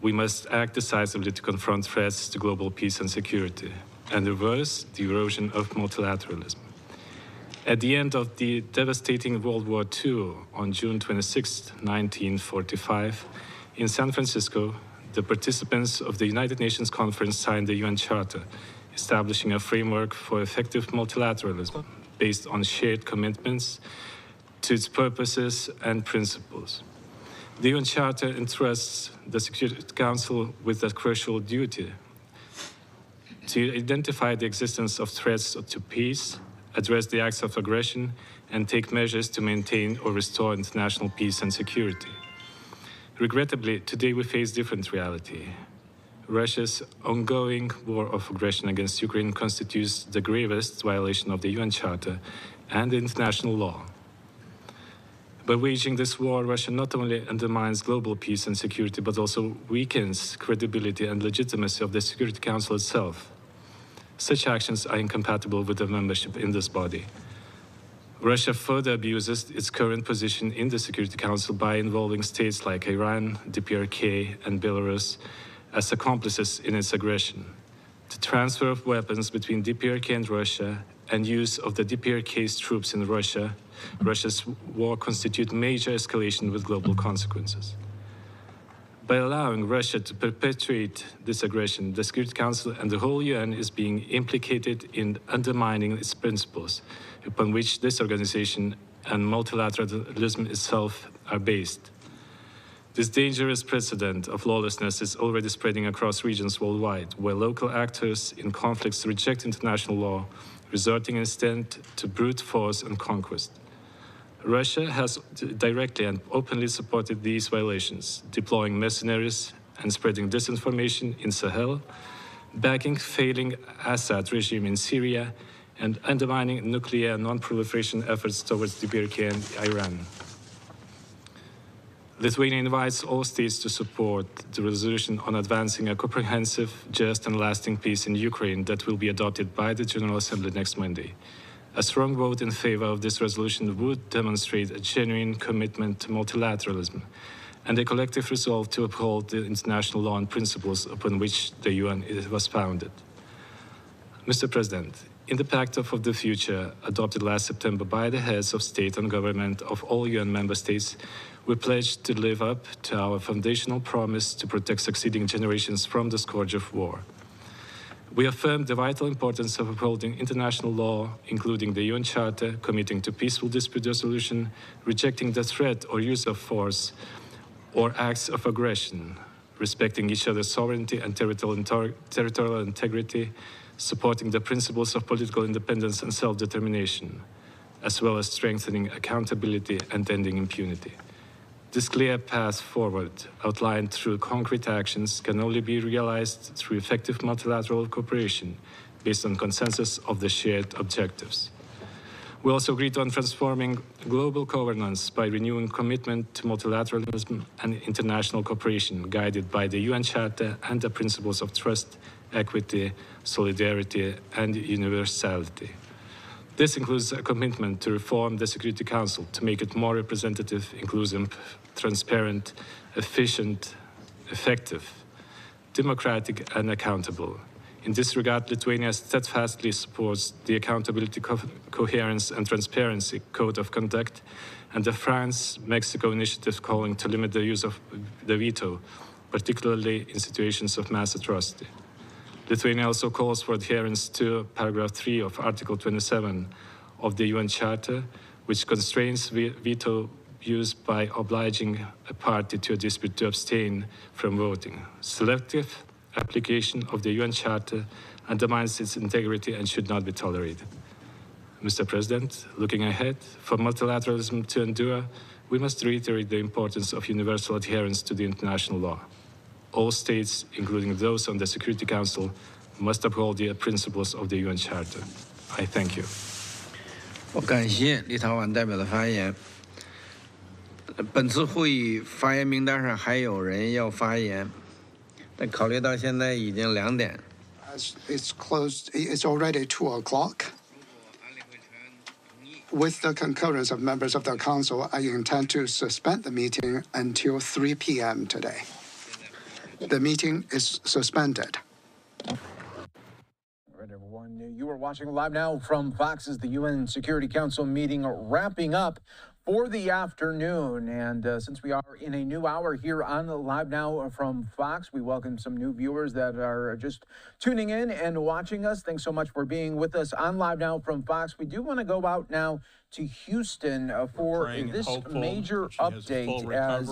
We must act decisively to confront threats to global peace and security and reverse the erosion of multilateralism. At the end of the devastating World War II, on June 26, 1945, in San Francisco, the participants of the United Nations Conference signed the UN Charter, establishing a framework for effective multilateralism based on shared commitments to its purposes and principles. The UN Charter entrusts the Security Council with a crucial duty to identify the existence of threats to peace, address the acts of aggression, and take measures to maintain or restore international peace and security. Regrettably, today we face different reality. Russia's ongoing war of aggression against Ukraine constitutes the gravest violation of the UN Charter and international law. By waging this war, Russia not only undermines global peace and security, but also weakens credibility and legitimacy of the Security Council itself. Such actions are incompatible with the membership in this body. Russia further abuses its current position in the Security Council by involving states like Iran, DPRK, and Belarus as accomplices in its aggression. The transfer of weapons between DPRK and Russia and use of the DPRK's troops in Russia's war constitute major escalation with global consequences. By allowing Russia to perpetuate this aggression, the Security Council and the whole UN is being implicated in undermining its principles, upon which this organization and multilateralism itself are based. This dangerous precedent of lawlessness is already spreading across regions worldwide, where local actors in conflicts reject international law, resorting instead to brute force and conquest. Russia has directly and openly supported these violations, deploying mercenaries and spreading disinformation in Sahel, backing failing Assad regime in Syria, and undermining nuclear non-proliferation efforts towards DPRK and Iran. Lithuania invites all states to support the resolution on advancing a comprehensive, just, and lasting peace in Ukraine that will be adopted by the General Assembly next Monday. A strong vote in favor of this resolution would demonstrate a genuine commitment to multilateralism and a collective resolve to uphold the international law and principles upon which the UN was founded. Mr. President, in the Pact of the Future, adopted last September by the heads of state and government of all UN member states, we pledged to live up to our foundational promise to protect succeeding generations from the scourge of war. We affirmed the vital importance of upholding international law, including the UN Charter, committing to peaceful dispute resolution, rejecting the threat or use of force or acts of aggression, respecting each other's sovereignty and territorial integrity, supporting the principles of political independence and self-determination, as well as strengthening accountability and ending impunity. This clear path forward, outlined through concrete actions, can only be realized through effective multilateral cooperation based on consensus of the shared objectives. We also agreed on transforming global governance by renewing commitment to multilateralism and international cooperation guided by the UN Charter and the principles of trust, equity, solidarity, and universality. This includes a commitment to reform the Security Council to make it more representative, inclusive, transparent, efficient, effective, democratic, and accountable. In this regard, Lithuania steadfastly supports the Accountability, Coherence, and Transparency Code of Conduct and the France-Mexico initiative calling to limit the use of the veto, particularly in situations of mass atrocity. Lithuania also calls for adherence to paragraph 3 of Article 27 of the UN Charter, which constrains veto use by obliging a party to a dispute to abstain from voting. Selective application of the UN Charter undermines its integrity and should not be tolerated. Mr. President, looking ahead, for multilateralism to endure, we must reiterate the importance of universal adherence to the international law. All states, including those on the Security Council, must uphold the principles of the UN Charter. I thank you. 我感谢立陶宛代表的发言。本次会议发言名单上还有人要发言，但考虑到现在已经2点。It's closed. It's already 2 o'clock. With the concurrence of members of the Council, I intend to suspend the meeting until 3 p.m. today. The meeting is suspended. All right, everyone. You are watching Live Now from Fox as the UN Security Council meeting wrapping up for the afternoon. And since we are in a new hour here on Live Now from Fox, we welcome some new viewers that are just tuning in and watching us. Thanks so much for being with us on Live Now from Fox. We do want to go out now to Houston for this major update as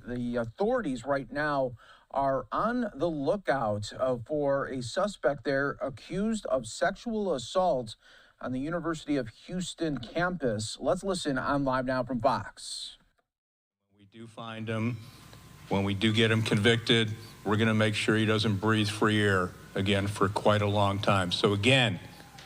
the authorities right now are on the lookout for a suspect there accused of sexual assault on the University of Houston campus. Let's listen on Live Now from Fox. When we do find him, when we do get him convicted, we're going to make sure he doesn't breathe free air again for quite a long time. So again,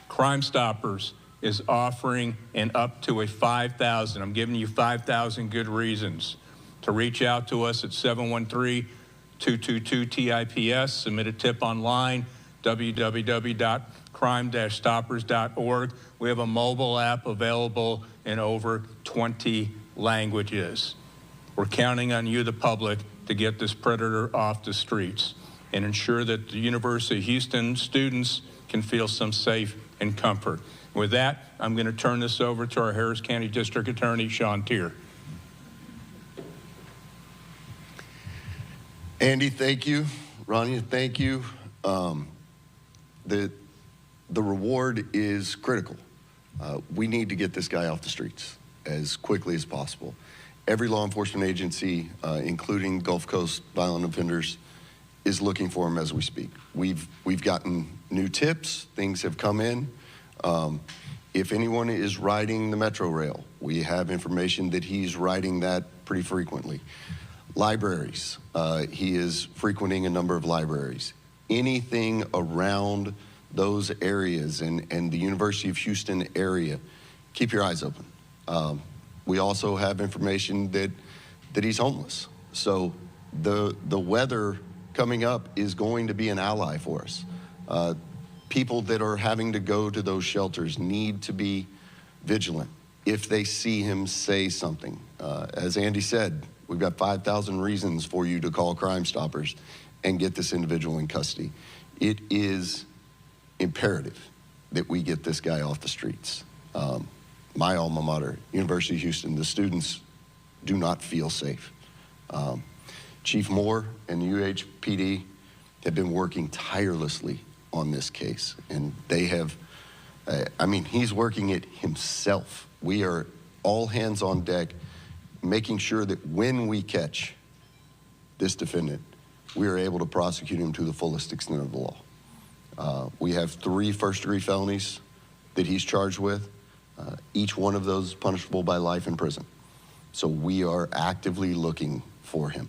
Crime Stoppers is offering an up to a 5,000. I'm giving you 5,000 good reasons to reach out to us at 713-222-TIPS. Submit a tip online, www.crime-stoppers.org. We have a mobile app available in over 20 languages. We're counting on you, the public, to get this predator off the streets and ensure that the University of Houston students can feel some safe and comfort. With that, I'm going to turn this over to our Harris County District Attorney, Sean Tier. Andy, thank you. Rania, thank you. The reward is critical. We need to get this guy off the streets as quickly as possible. Every law enforcement agency, including Gulf Coast violent offenders, is looking for him as we speak. We've gotten new tips. Things have come in. If anyone is riding the Metro Rail, we have information that he's riding that pretty frequently. Libraries, he is frequenting a number of libraries. Anything around those areas and the University of Houston area, keep your eyes open. We also have information that he's homeless. So the weather coming up is going to be an ally for us. People that are having to go to those shelters need to be vigilant. If they see him say something, as Andy said, we've got 5,000 reasons for you to call Crime Stoppers and get this individual in custody. It is imperative that we get this guy off the streets. My alma mater, University of Houston, the students do not feel safe. Chief Moore and the UHPD have been working tirelessly on this case, and they have, he's working it himself. We are all hands on deck, making sure that when we catch this defendant, we are able to prosecute him to the fullest extent of the law. We have 3 first-degree felonies that he's charged with. Each one of those is punishable by life in prison. So we are actively looking for him.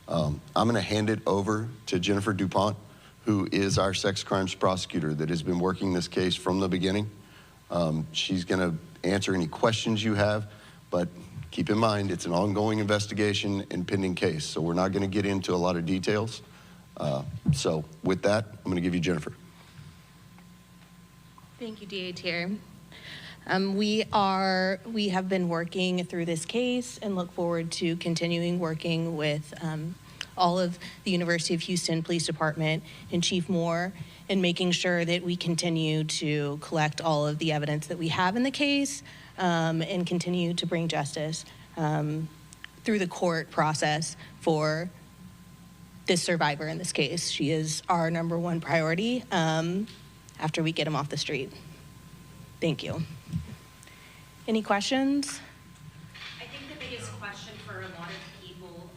I'm going to hand it over to Jennifer DuPont, who is our sex crimes prosecutor that has been working this case from the beginning. She's going to answer any questions you have, but keep in mind, it's an ongoing investigation and pending case, so we're not going to get into a lot of details. So with that, I'm going to give you Jennifer. Thank you, DA Tier. We have been working through this case and look forward to continuing working with all of the University of Houston Police Department and Chief Moore in making sure that we continue to collect all of the evidence that we have in the case and continue to bring justice through the court process for this survivor in this case. She is our #1 priority after we get him off the street. Thank you. Any questions? I think the biggest question for a lot of people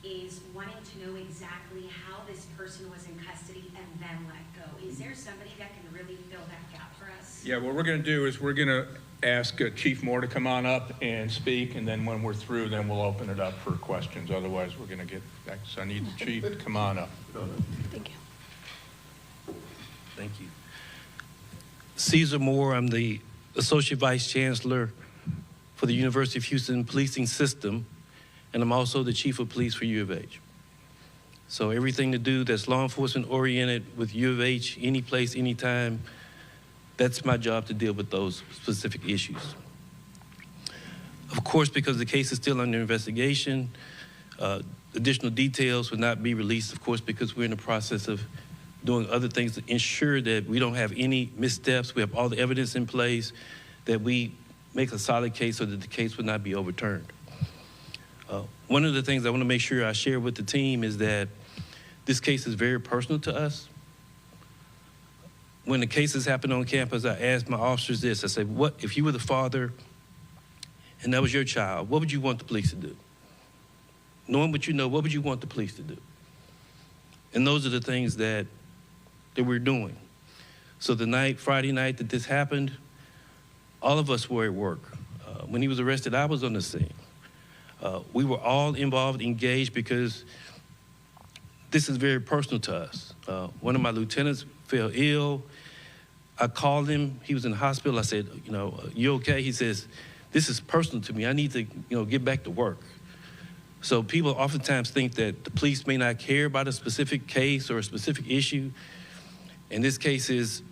is wanting to know exactly how this person was in custody and then let go. Is there somebody that can really fill that gap for us? Yeah, what we're going to do is we're going to ask Chief Moore to come on up and speak, and then when we're through, then we'll open it up for questions. Otherwise, we're going to get back. So I need the Chief to come on up. Thank you. Thank you. Caesar Moore, I'm the Associate Vice Chancellor for the University of Houston Policing System, and I'm also the Chief of Police for U of H. So everything to do that's law enforcement oriented with U of H, any place, anytime, that's my job to deal with those specific issues. Of course, because the case is still under investigation, Additional details will not be released, of course, because we're in the process of doing other things to ensure that we don't have any missteps. We have all the evidence in place, that we make a solid case so that the case will not be overturned. One of the things I want to make sure I share with the team is that this case is very personal to us. When the cases happen on campus, I ask my officers this. I say, what if you were the father and that was your child, what would you want the police to do? Knowing what you know, what would you want the police to do? And those are the things that we're doing. So the night, Friday night that this happened, all of us were at work. When he was arrested, I was on the scene. We were all involved, engaged, because this is very personal to us. One of my lieutenants fell ill. I called him. He was in the hospital. I said, you okay? He says, this is personal to me. I need to, get back to work. So people oftentimes think that the police may not care about a specific case or a specific issue. And this case is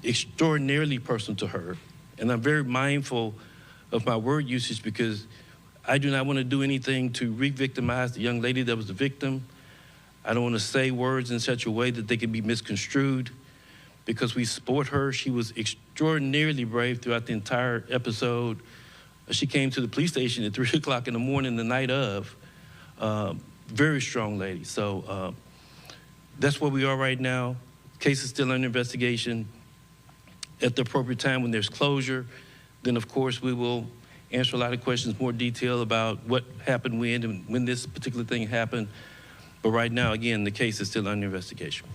extraordinarily personal to her. And I'm very mindful of my word usage because I do not want to do anything to re-victimize the young lady that was the victim. I don't want to say words in such a way that they could be misconstrued. Because we support her, she was extraordinarily brave throughout the entire episode. She came to the police station at 3 o'clock in the morning the night of. Very strong lady. So that's where we are right now. Case is still under investigation. At the appropriate time when there's closure, then of course we will answer a lot of questions, more detail about what happened when and when this particular thing happened. But right now, again, the case is still under investigation.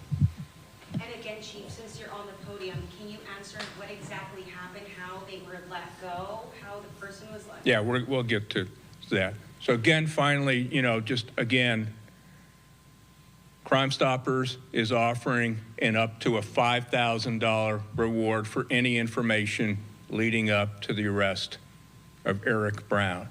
And again, Chief, since you're on the podium, can you answer what exactly happened, how they were let go, how the person was let go? Yeah, we'll get to that. So again, finally, just again, Crime Stoppers is offering an up to a $5,000 reward for any information leading up to the arrest of Eric Brown.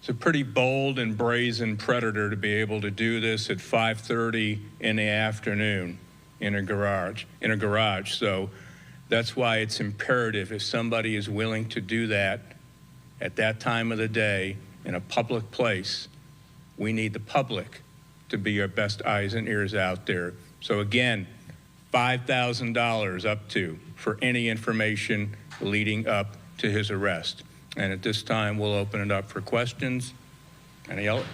It's a pretty bold and brazen predator to be able to do this at 5:30 in the afternoon in a garage. So that's why it's imperative if somebody is willing to do that at that time of the day in a public place, we need the public to be our best eyes and ears out there. So again, $5,000 up to for any information leading up to his arrest. And at this time, we'll open it up for questions. Any other?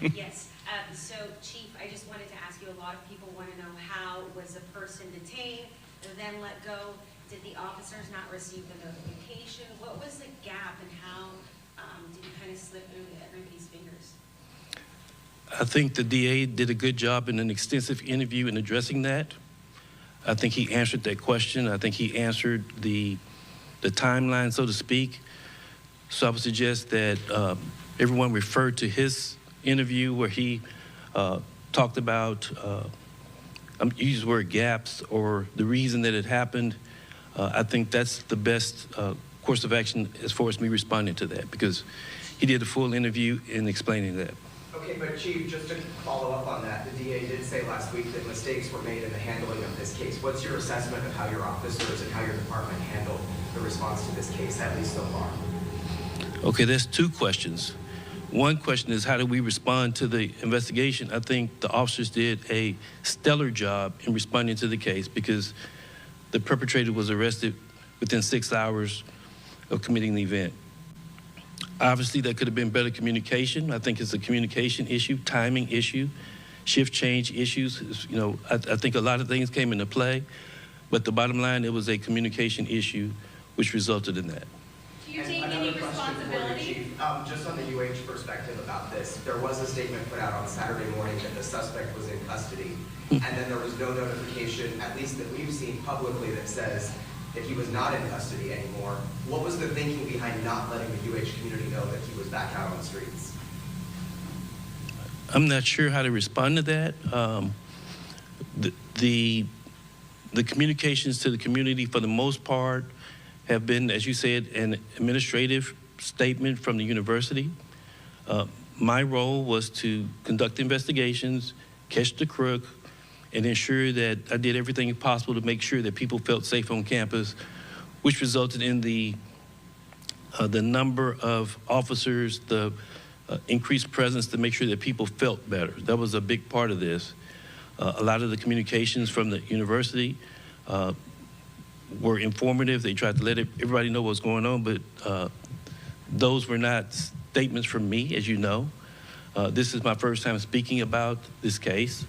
Yes. So, Chief, I just wanted to ask you, a lot of people want to know, how was a person detained, then let go? Did the officers not receive the notification? What was the gap, and how did it kind of slip through everybody's fingers? I think the DA did a good job in an extensive interview in addressing that. I think he answered that question. I think he answered the timeline, so to speak. So I would suggest that everyone refer to his interview where he talked about, you use the word gaps, or the reason that it happened. I think that's the best course of action as far as me responding to that, because he did a full interview in explaining that. Okay, but Chief, just to follow up on that, the DA did say last week that mistakes were made in the handling of this case. What's your assessment of how your officers and how your department handled the response to this case, at least so far? Okay, there's two questions. One question is, how do we respond to the investigation? I think the officers did a stellar job in responding to the case because the perpetrator was arrested within 6 hours of committing the event. Obviously, there could have been better communication. I think it's a communication issue, timing issue, shift change issues. I think a lot of things came into play, but the bottom line, it was a communication issue which resulted in that. Do you take any responsibility? Just on the UH perspective about this, there was a statement put out on Saturday morning that the suspect was in custody, and then there was no notification, at least that we've seen publicly, that says that he was not in custody anymore. What was the thinking behind not letting the UH community know that he was back out on the streets? I'm not sure how to respond to that. The communications to the community, for the most part, have been, as you said, an administrative statement from the university. My role was to conduct investigations, catch the crook, and ensure that I did everything possible to make sure that people felt safe on campus, which resulted in the number of officers, the increased presence to make sure that people felt better. That was a big part of this. A lot of the communications from the university were informative. They tried to let everybody know what's going on, but those were not statements from me, as you know. This is my first time speaking about this case.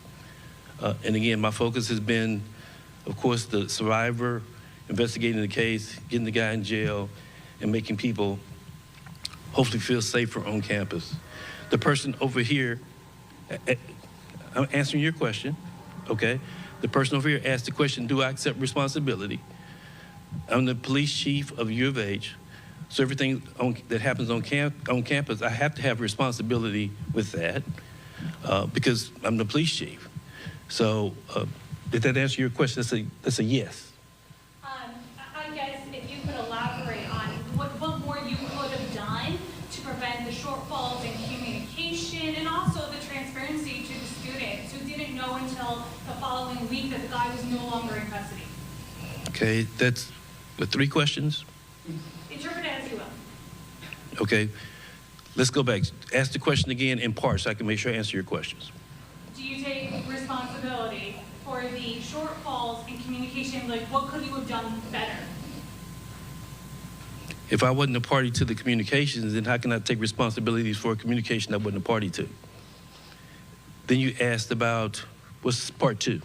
And again, my focus has been, of course, the survivor, investigating the case, getting the guy in jail, and making people hopefully feel safer on campus. The person over here, I'm answering your question, okay? The person over here asked the question, do I accept responsibility? I'm the police chief of U of H, so everything that happens on campus, I have to have responsibility with that because I'm the police chief. So did that answer your question? That's a yes. I guess if you could elaborate on what more you could have done to prevent the shortfalls in communication and also the transparency to the students who didn't know until the following week that the guy was no longer in custody. Okay, that's the 3 questions? Interpret it as you will. Okay, let's go back. Ask the question again in part so I can make sure I answer your questions. Do you take responsibility for the shortfalls in communication? Like, what could you have done better? If I wasn't a party to the communications, then how can I take responsibilities for a communication I wasn't a party to? Then you asked about, what's part 2?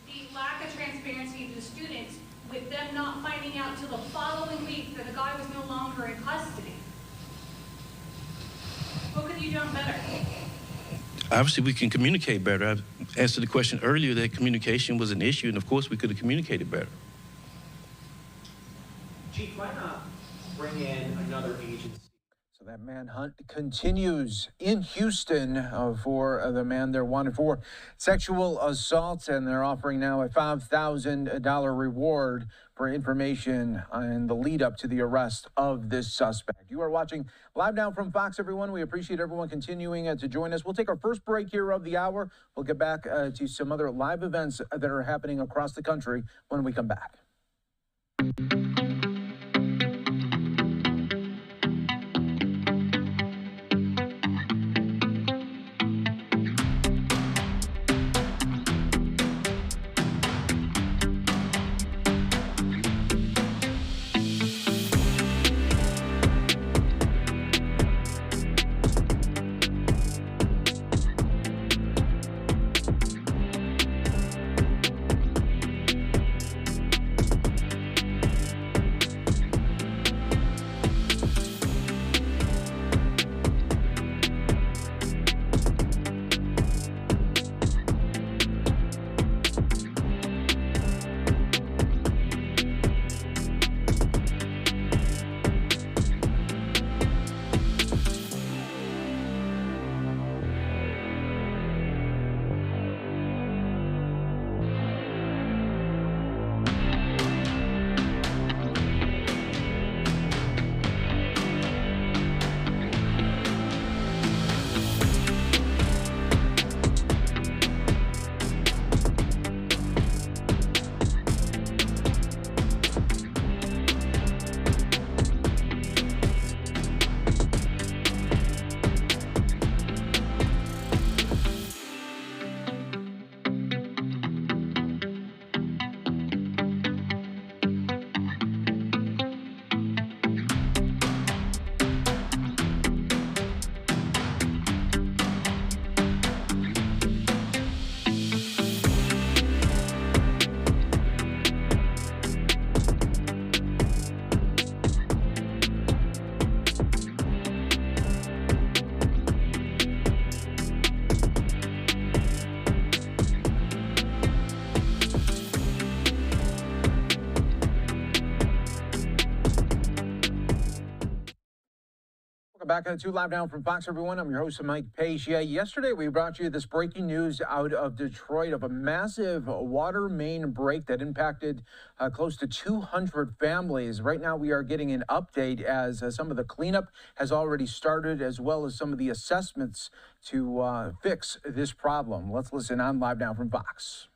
The lack of transparency to the students with them not finding out till the following week that the guy was no longer in custody. What could you have done better? Obviously, we can communicate better. I answered the question earlier that communication was an issue, and of course, we could have communicated better. Chief, why not bring in another agency? So that manhunt continues in Houston for the man they're wanted for sexual assault, and they're offering now a $5,000 reward for information in the lead up to the arrest of this suspect. You are watching Live Now from Fox, everyone. We appreciate everyone continuing to join us. We'll take our first break here of the hour. We'll get back to some other live events that are happening across the country when we come back. Back to Live Now from Fox, everyone. I'm your host, Mike Page. Yeah, yesterday we brought you this breaking news out of Detroit of a massive water main break that impacted close to 200 families. Right now we are getting an update as some of the cleanup has already started, as well as some of the assessments to fix this problem. Let's listen on Live Now from Fox.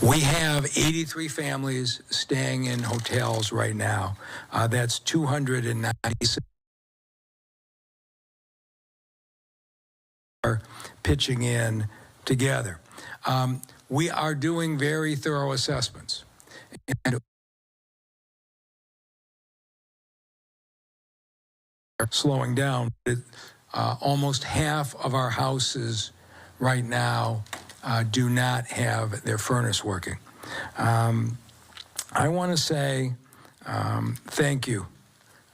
We have 83 families staying in hotels right now. That's 296 are pitching in together. We are doing very thorough assessments. And slowing down. Almost half of our houses right now do not have their furnace working. I want to say thank you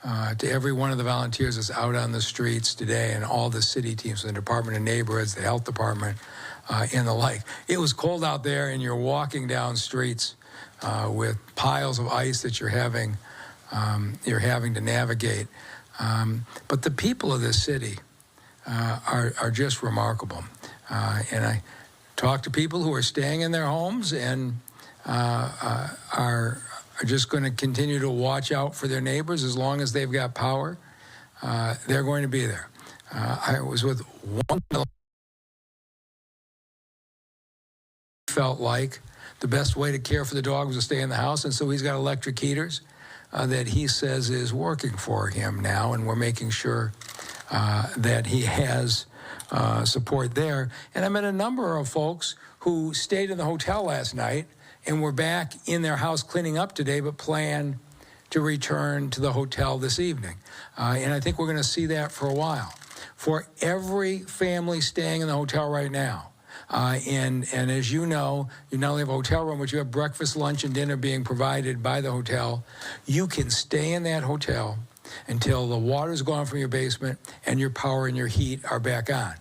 to every one of the volunteers that's out on the streets today, and all the city teams, the Department of Neighborhoods, the Health Department, and the like. It was cold out there, and you're walking down streets with piles of ice that you're having to navigate. But the people of this city are just remarkable. And I talk to people who are staying in their homes and are just going to continue to watch out for their neighbors as long as they've got power. They're going to be there. I was with one felt like the best way to care for the dog was to stay in the house, and so he's got electric heaters that he says is working for him now, and we're making sure that he has support there. And I met a number of folks who stayed in the hotel last night and were back in their house cleaning up today, but plan to return to the hotel this evening. And I think we're going to see that for a while. For every family staying in the hotel right now, and as you know, you not only have a hotel room, but you have breakfast, lunch, and dinner being provided by the hotel. You can stay in that hotel until the water's gone from your basement and your power and your heat are back on.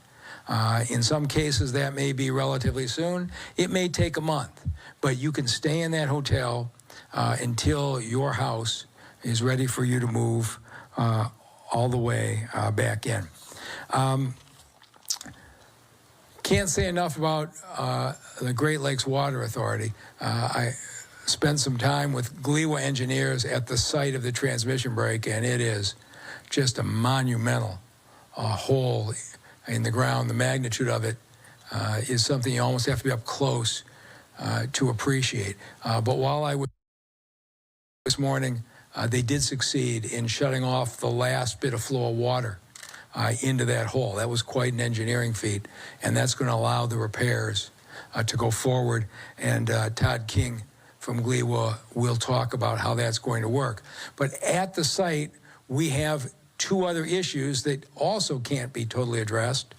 In some cases, that may be relatively soon. It may take a month, but you can stay in that hotel until your house is ready for you to move all the way back in. Can't say enough about the Great Lakes Water Authority. I spent some time with GLEWA engineers at the site of the transmission break, and it is just a monumental hole in the ground. The magnitude of it is something you almost have to be up close to appreciate. But while I was this morning, they did succeed in shutting off the last bit of flow of water into that hole. That was quite an engineering feat, and that's going to allow the repairs to go forward. And Todd King from GLEWA will talk about how that's going to work. But at the site, we have two other issues that also can't be totally addressed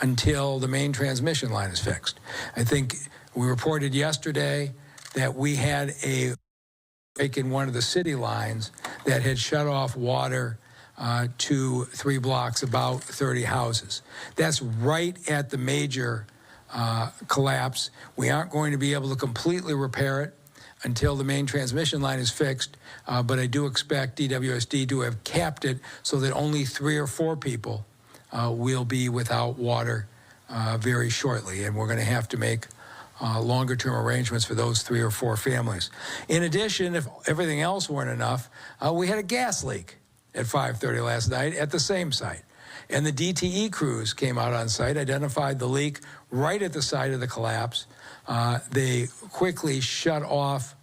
until the main transmission line is fixed. I think we reported yesterday that we had a break in one of the city lines that had shut off water to 3 blocks, about 30 houses. That's right at the major collapse. We aren't going to be able to completely repair it until the main transmission line is fixed, but I do expect DWSD to have capped it so that only 3 or 4 people will be without water very shortly, and we're going to have to make longer-term arrangements for those 3 or 4 families. In addition, if everything else weren't enough, we had a gas leak at 5:30 last night at the same site. And the DTE crews came out on site, identified the leak right at the site of the collapse. They quickly shut off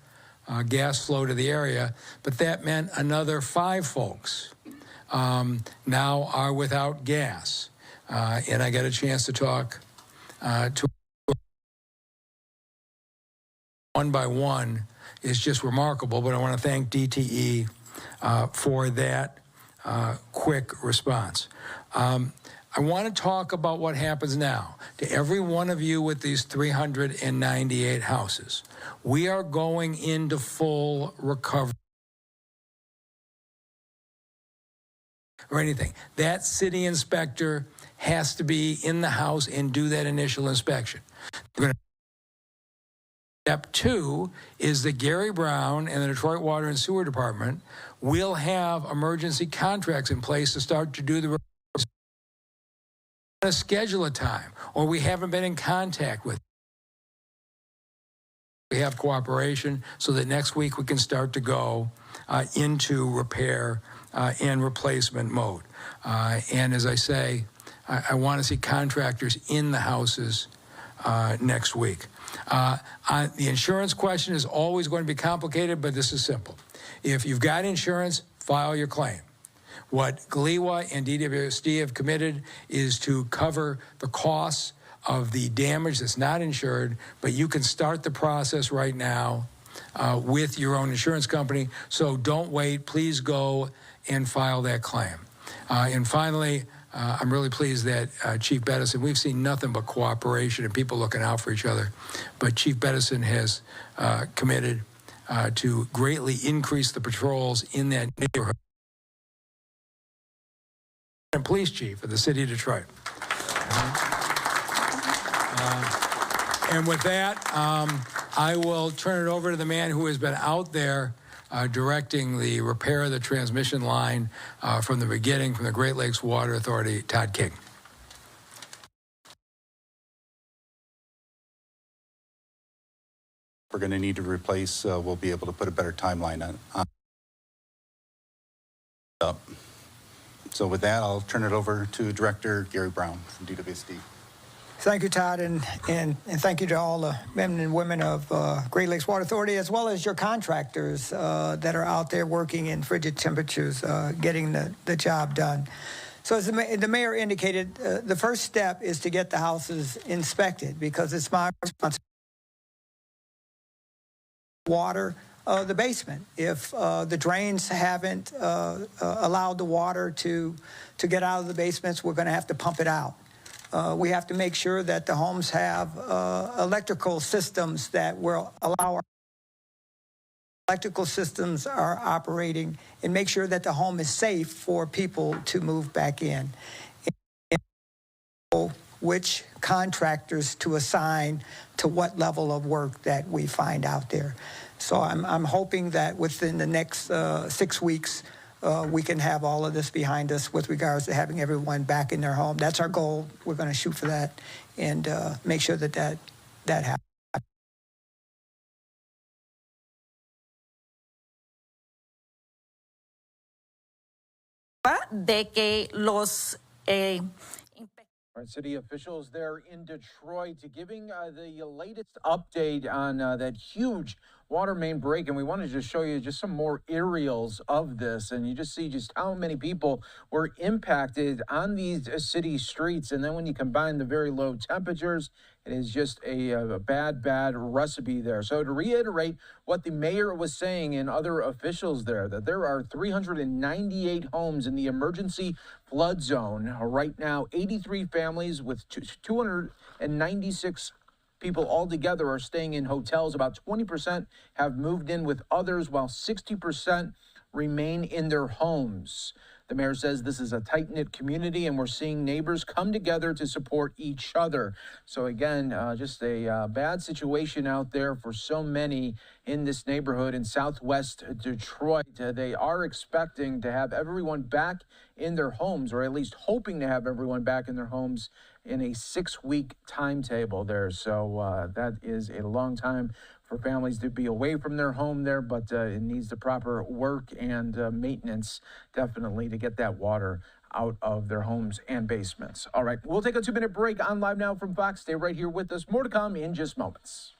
gas flow to the area, but that meant another 5 folks now are without gas. And I got a chance to talk to one by one. Is just remarkable, but I want to thank DTE for that quick response. I want to talk about what happens now. To every one of you with these 398 houses, we are going into full recovery. Or anything. That city inspector has to be in the house and do that initial inspection. Step 2 is that Gary Brown and the Detroit Water and Sewer Department will have emergency contracts in place to start to do the repairs. To schedule a time, or we haven't been in contact with. We have cooperation so that next week we can start to go into repair and replacement mode. And as I say, I want to see contractors in the houses next week. The insurance question is always going to be complicated, but this is simple. If you've got insurance, file your claim. What GLEWA and DWSD have committed is to cover the costs of the damage that's not insured, but you can start the process right now with your own insurance company. So don't wait. Please go and file that claim. And finally, I'm really pleased that Chief Beddison, we've seen nothing but cooperation and people looking out for each other, but Chief Beddison has committed to greatly increase the patrols in that neighborhood. And police chief of the city of Detroit. And with that, I will turn it over to the man who has been out there directing the repair of the transmission line from the beginning, from the Great Lakes Water Authority, Todd King. We're going to need to replace, we'll be able to put a better timeline on. So with that, I'll turn it over to Director Gary Brown from DWSD. Thank you, Todd, and thank you to all the men and women of Great Lakes Water Authority, as well as your contractors that are out there working in frigid temperatures, getting the job done. So as the mayor indicated, the first step is to get the houses inspected, because it's my responsibility. Water the basement. If the drains haven't allowed the water to get out of the basements, we're going to have to pump it out. We have to make sure that the homes have electrical systems that will allow our electrical systems are operating, and make sure that the home is safe for people to move back in. Which contractors to assign to what level of work that we find out there. So I'm hoping that within the next 6 weeks, we can have all of this behind us with regards to having everyone back in their home. That's our goal. We're going to shoot for that and make sure that happens. De que los City officials there in Detroit giving the latest update on that huge water main break, and we wanted to show you just some more aerials of this, and you just see just how many people were impacted on these city streets. And then when you combine the very low temperatures, it is just a bad recipe there. So to reiterate what the mayor was saying and other officials there, that there are 398 homes in the emergency flood zone right now. 83 families with 296 people altogether are staying in hotels. About 20% have moved in with others, while 60% remain in their homes. The mayor says this is a tight-knit community, and we're seeing neighbors come together to support each other. So again, just a bad situation out there for so many in this neighborhood in southwest Detroit. They are expecting to have everyone back in their homes, or at least hoping to have everyone back in their homes in a 6-week timetable there. So that is a long time for families to be away from their home there, but it needs the proper work and maintenance, definitely, to get that water out of their homes and basements. All right, we'll take a 2-minute break on Live Now from Fox. Stay right here with us. More to come in just moments.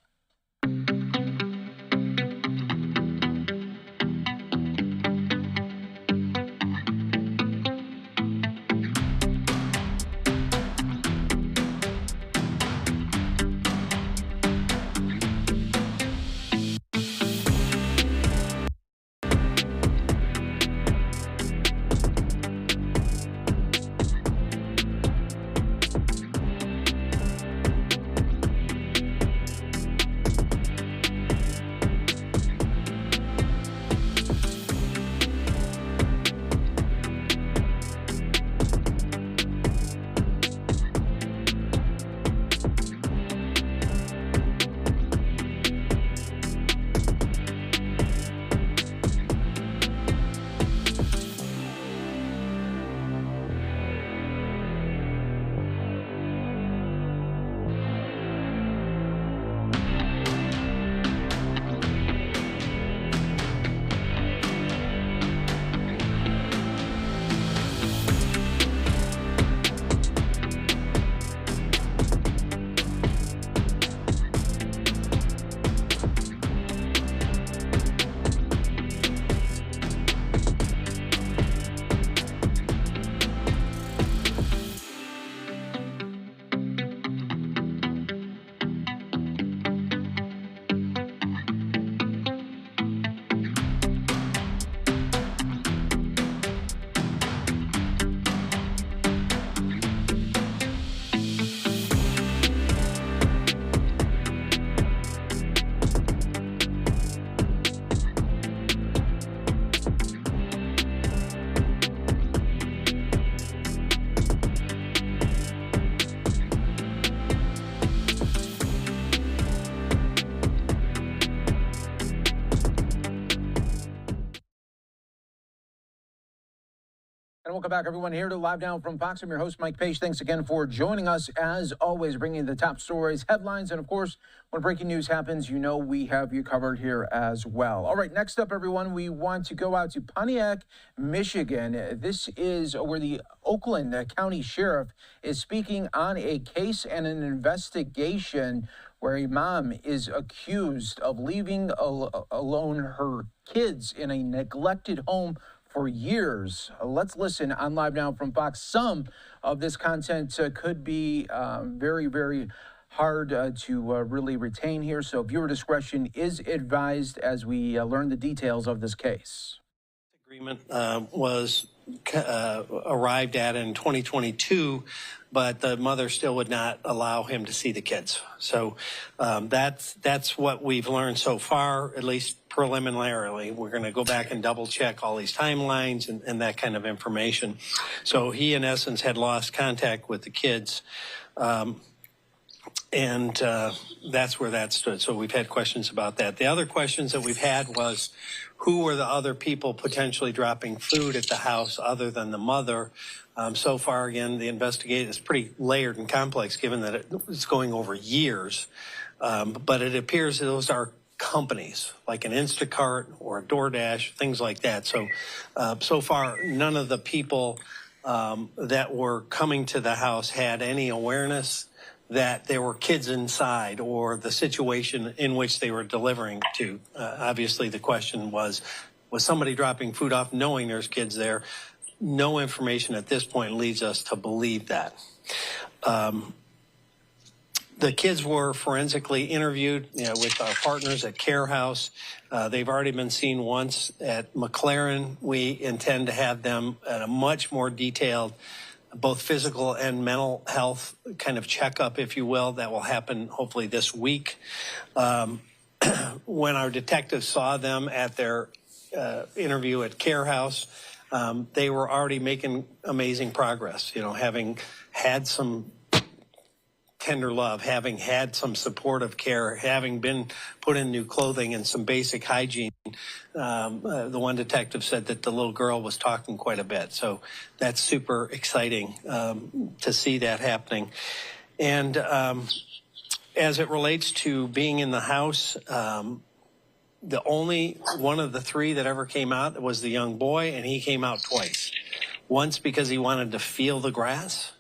And welcome back, everyone, here to Live Now from Fox. I'm your host, Mike Page. Thanks again for joining us. As always, bringing the top stories, headlines, and, of course, when breaking news happens, you know we have you covered here as well. All right, next up, everyone, we want to go out to Pontiac, Michigan. This is where the Oakland County Sheriff is speaking on a case and an investigation where a mom is accused of leaving alone her kids in a neglected home for years. Let's listen on Live Now from Fox. Some of this content could be very, very hard to really retain here, so viewer discretion is advised as we learn the details of this case. Agreement was arrived at in 2022, but the mother still would not allow him to see the kids. So that's what we've learned so far, at least preliminarily. We're going to go back and double check all these timelines and that kind of information. So he, in essence, had lost contact with the kids. And that's where that stood. So we've had questions about that. The other questions that we've had was, who were the other people potentially dropping food at the house other than the mother? So far, again, the investigation is pretty layered and complex, given that it's going over years. But it appears that those are companies, like an Instacart or a DoorDash, things like that. So, so far, none of the people that were coming to the house had any awareness that there were kids inside or the situation in which they were delivering to. Obviously, the question was somebody dropping food off knowing there's kids there? No information at this point leads us to believe that. The kids were forensically interviewed with our partners at Care House. They've already been seen once at McLaren. We intend to have them at a much more detailed both physical and mental health kind of checkup, if you will. That will happen hopefully this week. When our detectives saw them at their interview at Care House, they were already making amazing progress, having had some tender love, having had some supportive care, having been put in new clothing and some basic hygiene. The one detective said that the little girl was talking quite a bit. So that's super exciting to see that happening. And as it relates to being in the house, the only one of the three that ever came out was the young boy, and he came out twice. Once because he wanted to feel the grass,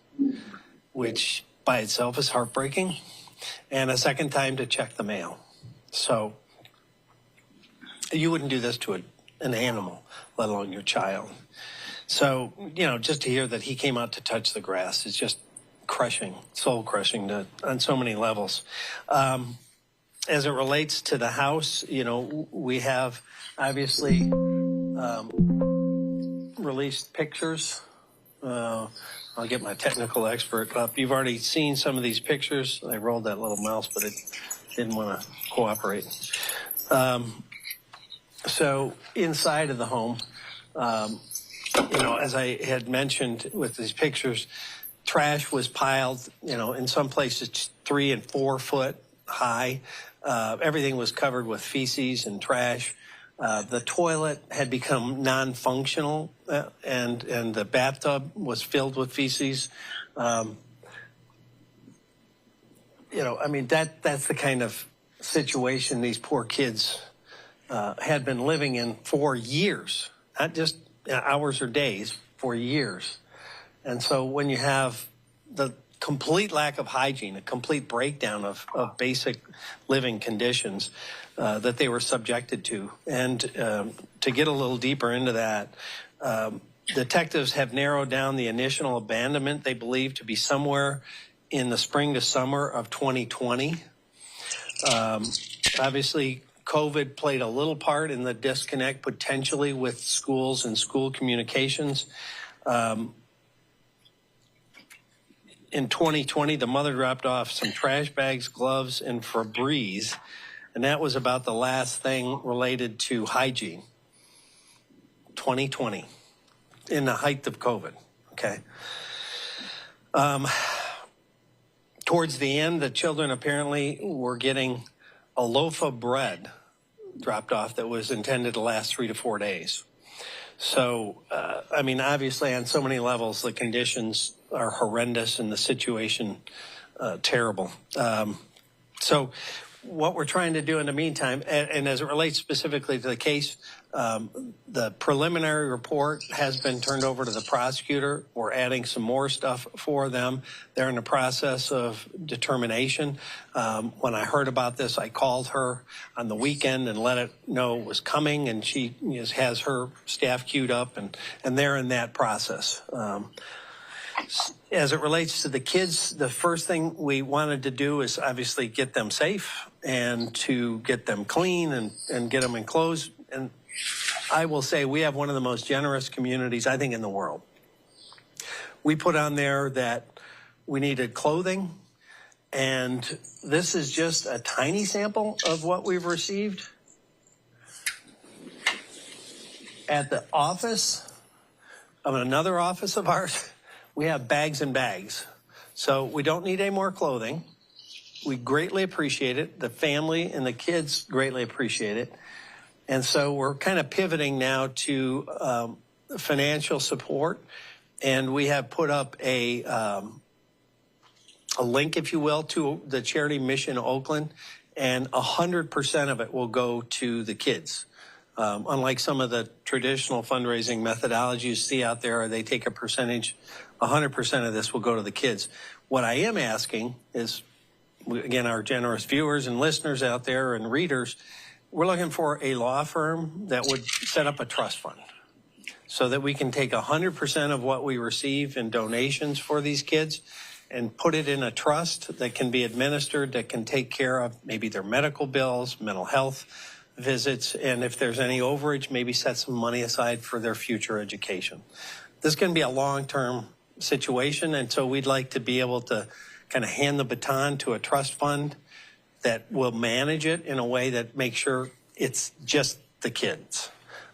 which by itself is heartbreaking, and a second time to check the mail. So you wouldn't do this to an animal, let alone your child. So, just to hear that he came out to touch the grass is just crushing, soul crushing on so many levels. As it relates to the house, we have obviously released pictures. I'll get my technical expert up. You've already seen some of these pictures. I rolled that little mouse, but it didn't want to cooperate. So inside of the home, as I had mentioned with these pictures, trash was piled, in some places 3 and 4 foot high. Everything was covered with feces and trash. The toilet had become non-functional, and the bathtub was filled with feces. That's the kind of situation these poor kids had been living in for years, not just hours or days, for years. And so when you have the complete lack of hygiene, a complete breakdown of basic living conditions that they were subjected to. And to get a little deeper into that, detectives have narrowed down the initial abandonment they believe to be somewhere in the spring to summer of 2020. Obviously, COVID played a little part in the disconnect potentially with schools and school communications. In 2020, the mother dropped off some trash bags, gloves, and Febreze, and that was about the last thing related to hygiene. 2020, in the height of COVID, okay? Towards the end, the children apparently were getting a loaf of bread dropped off that was intended to last 3 to 4 days. So, I mean, obviously on so many levels, the conditions are horrendous and the situation terrible. So what we're trying to do in the meantime, and as it relates specifically to the case, the preliminary report has been turned over to the prosecutor. We're adding some more stuff for them. They're in the process of determination. When I heard about this, I called her on the weekend and let it know it was coming, and she has her staff queued up, and they're in that process. As it relates to the kids, the first thing we wanted to do is obviously get them safe and to get them clean and get them enclosed. And I will say we have one of the most generous communities, I think, in the world. We put on there that we needed clothing, and this is just a tiny sample of what we've received. At the office of another office of ours, we have bags and bags. So we don't need any more clothing. We greatly appreciate it. The family and the kids greatly appreciate it. And so we're kind of pivoting now to financial support. And we have put up a link, if you will, to the charity Mission Oakland. And 100% of it will go to the kids. Unlike some of the traditional fundraising methodologies you see out there, they take a percentage. 100% of this will go to the kids. What I am asking is, again, our generous viewers and listeners out there and readers, we're looking for a law firm that would set up a trust fund so that we can take 100% of what we receive in donations for these kids and put it in a trust that can be administered, that can take care of maybe their medical bills, mental health visits, and if there's any overage, maybe set some money aside for their future education. This is going to be a long-term situation, and so we'd like to be able to kind of hand the baton to a trust fund that will manage it in a way that makes sure it's just the kids.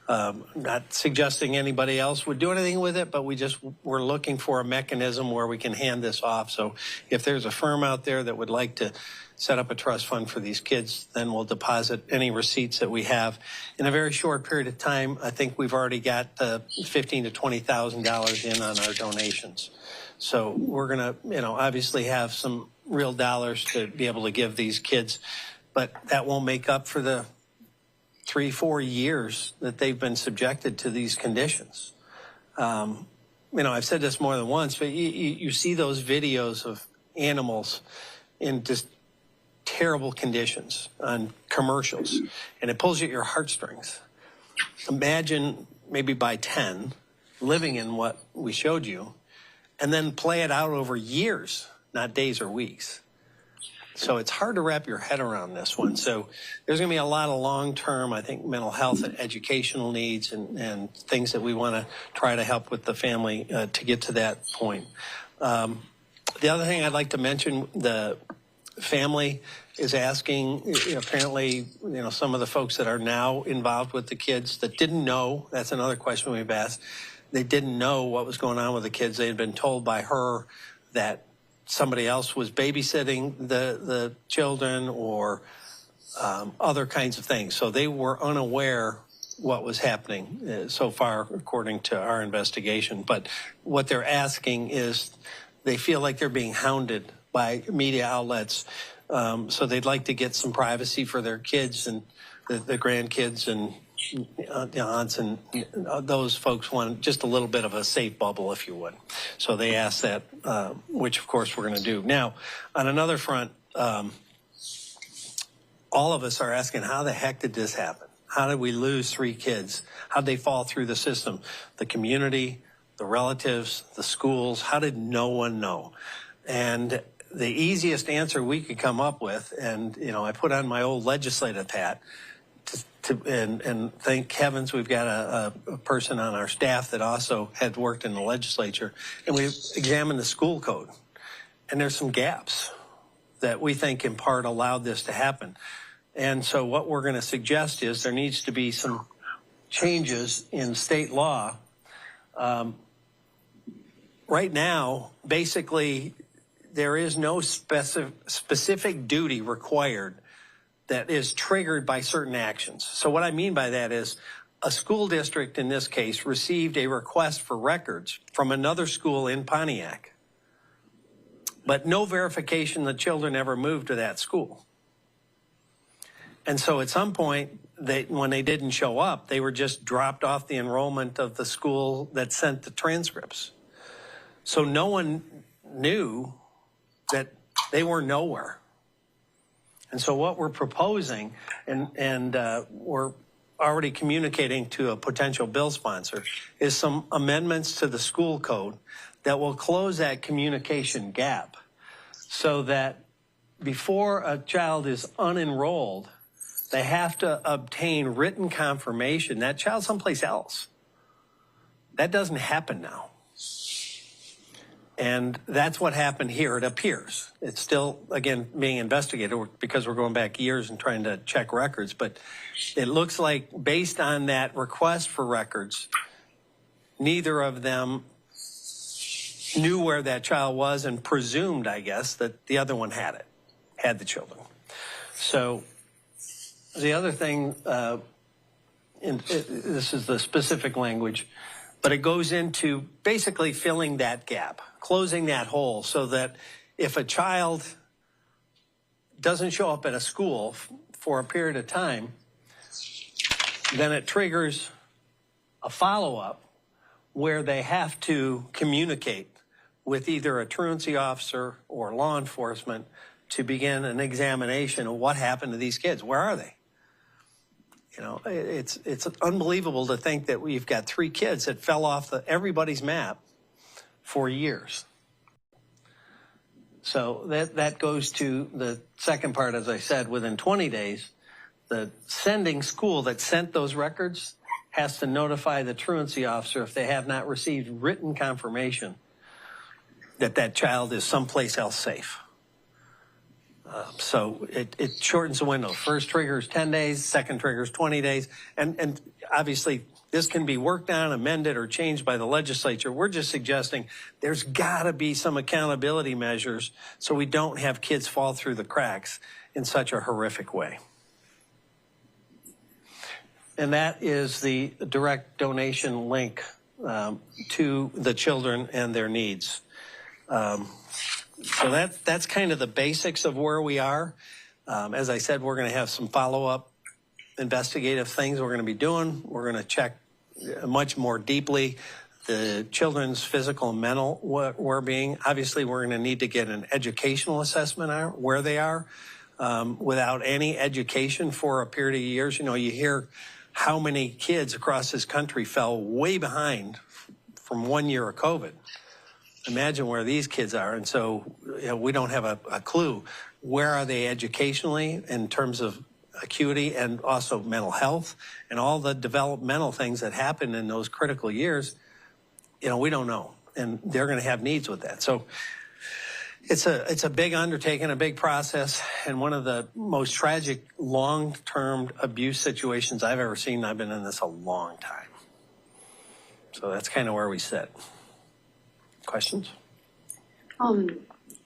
Not suggesting anybody else would do anything with it, but we're looking for a mechanism where we can hand this off. So if there's a firm out there that would like to set up a trust fund for these kids, then we'll deposit any receipts that we have. In a very short period of time, I think we've already got $15,000 to $20,000 in on our donations. So we're going to, obviously have some real dollars to be able to give these kids, but that won't make up for the 3-4 years that they've been subjected to these conditions. I've said this more than once, but you see those videos of animals in just terrible conditions on commercials, and it pulls at your heartstrings. Imagine maybe by 10 living in what we showed you, and then play it out over years, not days or weeks. So it's hard to wrap your head around this one. So there's going to be a lot of long-term, I think, mental health and educational needs and things that we want to try to help with the family to get to that point. The other thing I'd like to mention, the family is asking, apparently, some of the folks that are now involved with the kids that didn't know, that's another question we've asked, they didn't know what was going on with the kids. They had been told by her that somebody else was babysitting the children or other kinds of things. So they were unaware what was happening so far, according to our investigation. But what they're asking is they feel like they're being hounded by media outlets. So they'd like to get some privacy for their kids and the grandkids and the aunts, and those folks want just a little bit of a safe bubble, if you would. So they asked that, which of course we're going to do. Now, on another front, all of us are asking, how the heck did this happen? How did we lose 3 kids? How did they fall through the system? The community, the relatives, the schools, how did no one know? And the easiest answer we could come up with, and I put on my old legislative hat, and thank heavens we've got a person on our staff that also had worked in the legislature, and we examined the school code, and there's some gaps that we think in part allowed this to happen. And so what we're going to suggest is there needs to be some changes in state law. Right now, basically, there is no specific duty required that is triggered by certain actions. So what I mean by that is a school district in this case received a request for records from another school in Pontiac, but no verification the children ever moved to that school. And so at some point, when they didn't show up, they were just dropped off the enrollment of the school that sent the transcripts. So no one knew that they were nowhere. And so what we're proposing, and we're already communicating to a potential bill sponsor, is some amendments to the school code that will close that communication gap so that before a child is unenrolled, they have to obtain written confirmation that child's someplace else. That doesn't happen now. And that's what happened here, it appears. It's still, again, being investigated because we're going back years and trying to check records. But it looks like based on that request for records, neither of them knew where that child was and presumed, I guess, that the other one had the children. So the other thing, this is the specific language, but it goes into basically filling that gap, closing that hole so that if a child doesn't show up at a school for a period of time, then it triggers a follow-up where they have to communicate with either a truancy officer or law enforcement to begin an examination of what happened to these kids. Where are they? You know, it's unbelievable to think that we've got 3 kids that fell off everybody's map for years. So that goes to the second part, as I said, within 20 days, the sending school that sent those records has to notify the truancy officer if they have not received written confirmation that that child is someplace else safe. So it shortens the window. First trigger is 10 days, second trigger is 20 days. And obviously, this can be worked on, amended, or changed by the legislature. We're just suggesting there's got to be some accountability measures so we don't have kids fall through the cracks in such a horrific way. And that is the direct donation link to the children and their needs. So that's kind of the basics of where we are. As I said, we're going to have some follow-up investigative things we're going to be doing. We're going to check much more deeply the children's physical and mental well-being. Obviously, we're going to need to get an educational assessment on where they are. Without any education for a period of years, you know, you hear how many kids across this country fell way behind from 1 year of COVID. Imagine where these kids are. And so you know, we don't have a clue. Where are they educationally in terms of acuity and also mental health and all the developmental things that happen in those critical years? You know, we don't know. And they're going to have needs with that. So it's a big undertaking, a big process, and one of the most tragic long-term abuse situations I've ever seen. I've been in this a long time. So that's kind of where we sit. Questions?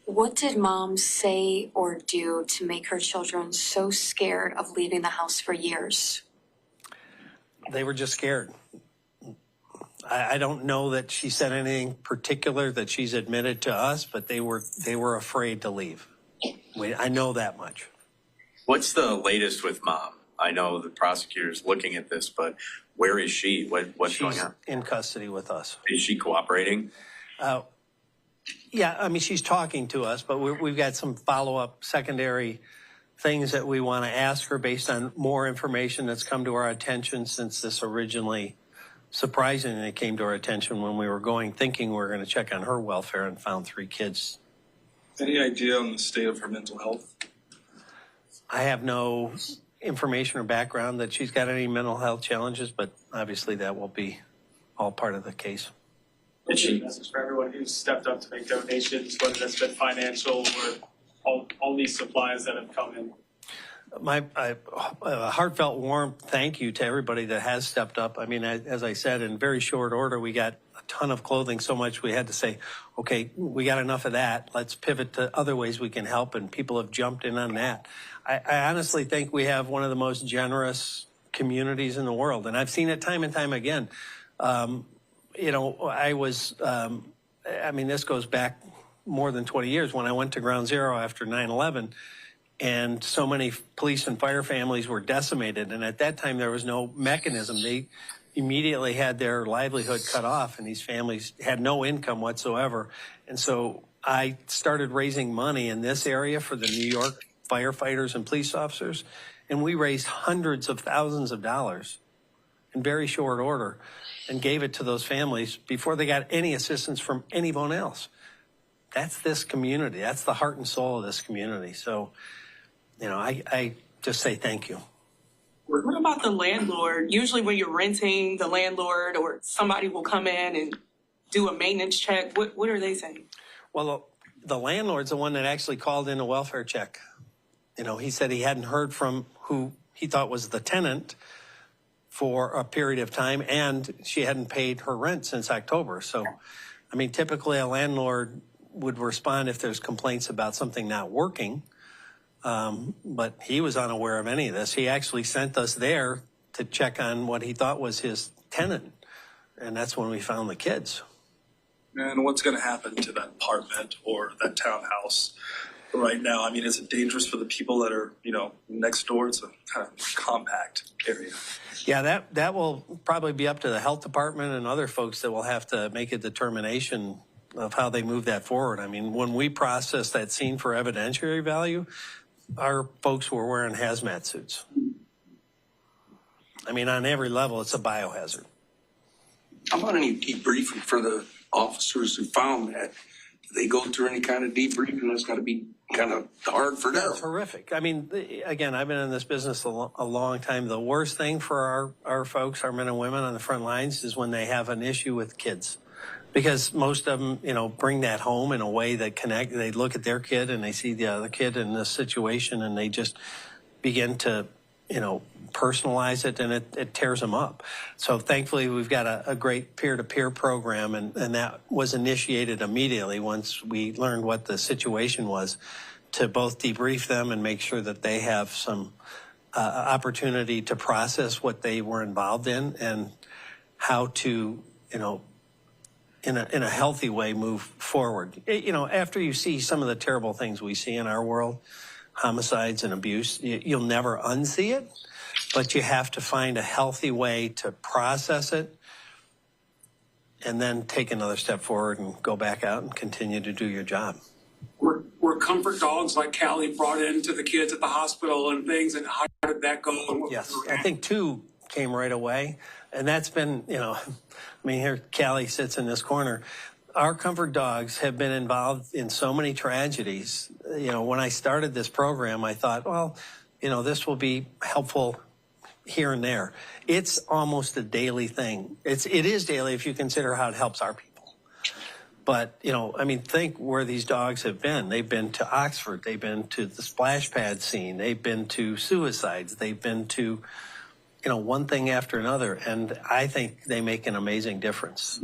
What did mom say or do to make her children so scared of leaving the house for years? They were just scared. I don't know that she said anything particular that she's admitted to us, but they were afraid to leave. I know that much. What's the latest with mom? I know the prosecutor's looking at this, but where is she? What's going on? She's in custody with us. Is she cooperating? Yeah, I mean, she's talking to us, but we've got some follow-up secondary things that we want to ask her based on more information that's come to our attention since this originally surprisingly came to our attention when we were thinking we were going to check on her welfare and found 3 kids. Any idea on the state of her mental health? I have no information or background that she's got any mental health challenges, but obviously that will be all part of the case. What's your message for everyone who's stepped up to make donations, whether that's been financial or all these supplies that have come in? A heartfelt, warm thank you to everybody that has stepped up. I mean, as I said, in very short order, we got a ton of clothing, so much we had to say, okay, we got enough of that. Let's pivot to other ways we can help, and people have jumped in on that. I honestly think we have one of the most generous communities in the world. And I've seen it time and time again. You know, I mean, this goes back more than 20 years when I went to Ground Zero after 9/11, and so many police and fire families were decimated. And at that time, there was no mechanism. They immediately had their livelihood cut off, and these families had no income whatsoever. And so I started raising money in this area for the New York firefighters and police officers, and we raised hundreds of thousands of dollars in very short order and gave it to those families before they got any assistance from anyone else. That's this community. That's the heart and soul of this community. So, you know, I just say thank you. What about the landlord? Usually when you're renting, the landlord or somebody will come in and do a maintenance check. What are they saying? Well, the landlord's the one that actually called in a welfare check. You know, he said he hadn't heard from who he thought was the tenant for a period of time, and she hadn't paid her rent since October. So, I mean, typically a landlord would respond if there's complaints about something not working. But he was unaware of any of this. He actually sent us there to check on what he thought was his tenant. And that's when we found the kids. And what's going to happen to that apartment or that townhouse right now? I mean, is it dangerous for the people that are, you know, next door? It's a kind of compact area. Yeah, that will probably be up to the health department and other folks that will have to make a determination of how they move that forward. I mean, when we processed that scene for evidentiary value, our folks were wearing hazmat suits. I mean, on every level, it's a biohazard. How about any debriefing for the officers who found that? Do they go through any kind of debriefing? That's got to be kind of hard for them. It's horrific. I mean, again, I've been in this business a long time. The worst thing for our folks, our men and women on the front lines, is when they have an issue with kids. Because most of them, you know, bring that home in a way that connect. They look at their kid and they see the other kid in this situation, and they just begin to, you know, personalize it, and it tears them up. So thankfully, we've got a great peer-to-peer program, and that was initiated immediately once we learned what the situation was, to both debrief them and make sure that they have some opportunity to process what they were involved in and how to, you know, in a healthy way move forward. You know, after you see some of the terrible things we see in our world, homicides and abuse, you'll never unsee it, but you have to find a healthy way to process it and then take another step forward and go back out and continue to do your job. Were comfort dogs like Callie brought into the kids at the hospital and things, and how did that go? Yes, I think 2 came right away, and that's been, you know, I mean, here Callie sits in this corner. Our comfort dogs have been involved in so many tragedies. You know, when I started this program, I thought, well, you know, this will be helpful here and there. It's almost a daily thing. It is daily if you consider how it helps our people. But, you know, I mean, think where these dogs have been. They've been to Oxford. They've been to the splash pad scene. They've been to suicides. They've been to, you know, one thing after another. And I think they make an amazing difference.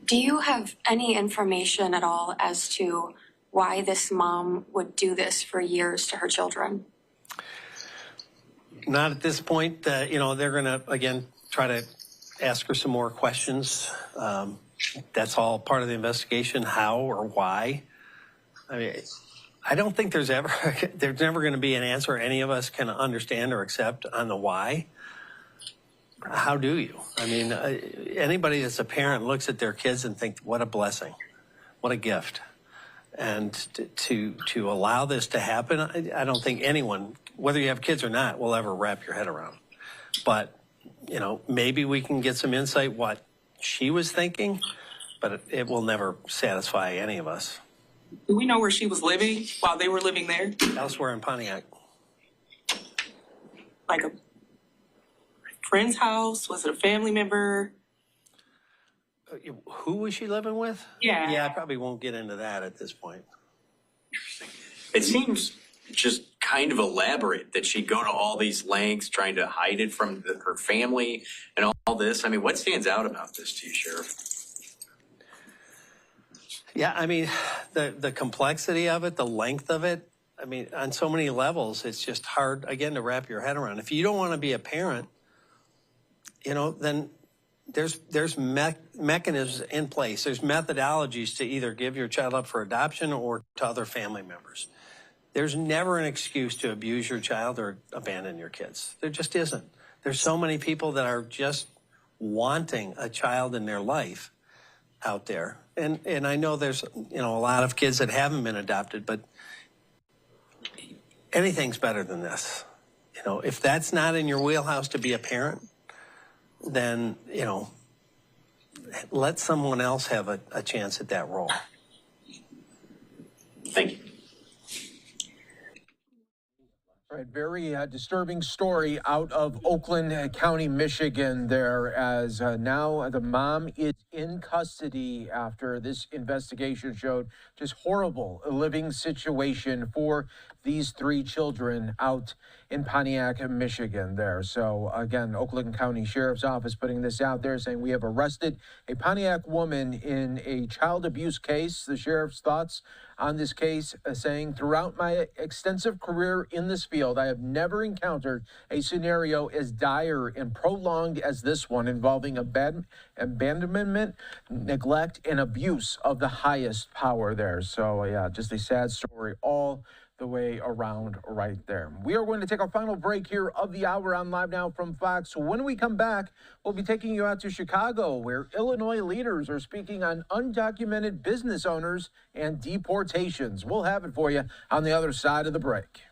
Do you have any information at all as to why this mom would do this for years to her children? Not at this point. You know, they're going to, again, try to ask her some more questions. That's all part of the investigation, how or why. I mean, I don't think there's never going to be an answer any of us can understand or accept on the why. How do you? I mean, anybody that's a parent looks at their kids and thinks, what a blessing, what a gift. And to allow this to happen, I don't think anyone, whether you have kids or not, will ever wrap your head around. But, you know, maybe we can get some insight what she was thinking, but it will never satisfy any of us. Do we know where she was living while they were living there? Elsewhere in Pontiac. Like a friend's house? Was it a family member? Who was she living with? Yeah. Yeah, I probably won't get into that at this point. It seems just kind of elaborate that she'd go to all these lengths trying to hide it from her family and all this. I mean, what stands out about this to you, Sheriff? Yeah, I mean, the complexity of it, the length of it, I mean, on so many levels, it's just hard, again, to wrap your head around. If you don't want to be a parent, then there's mechanisms in place. There's methodologies to either give your child up for adoption or to other family members. There's never an excuse to abuse your child or abandon your kids. There just isn't. There's so many people that are just wanting a child in their life out there. And I know there's, a lot of kids that haven't been adopted, but anything's better than this. If that's not in your wheelhouse to be a parent, then, let someone else have a chance at that role. Thank you. All right, very disturbing story out of Oakland County, Michigan there, as now the mom is in custody after this investigation showed just horrible living situation for these 3 children out in Pontiac, Michigan there. So again, Oakland County Sheriff's Office putting this out there saying we have arrested a Pontiac woman in a child abuse case. The sheriff's thoughts on this case saying, throughout my extensive career in this field, I have never encountered a scenario as dire and prolonged as this one, involving abandonment, neglect, and abuse of the highest power there. So yeah, just a sad story all the way around right there. We are going to take our final break here of the hour on Live Now from Fox. When we come back, we'll be taking you out to Chicago, where Illinois leaders are speaking on undocumented business owners and deportations. We'll have it for you on the other side of the break.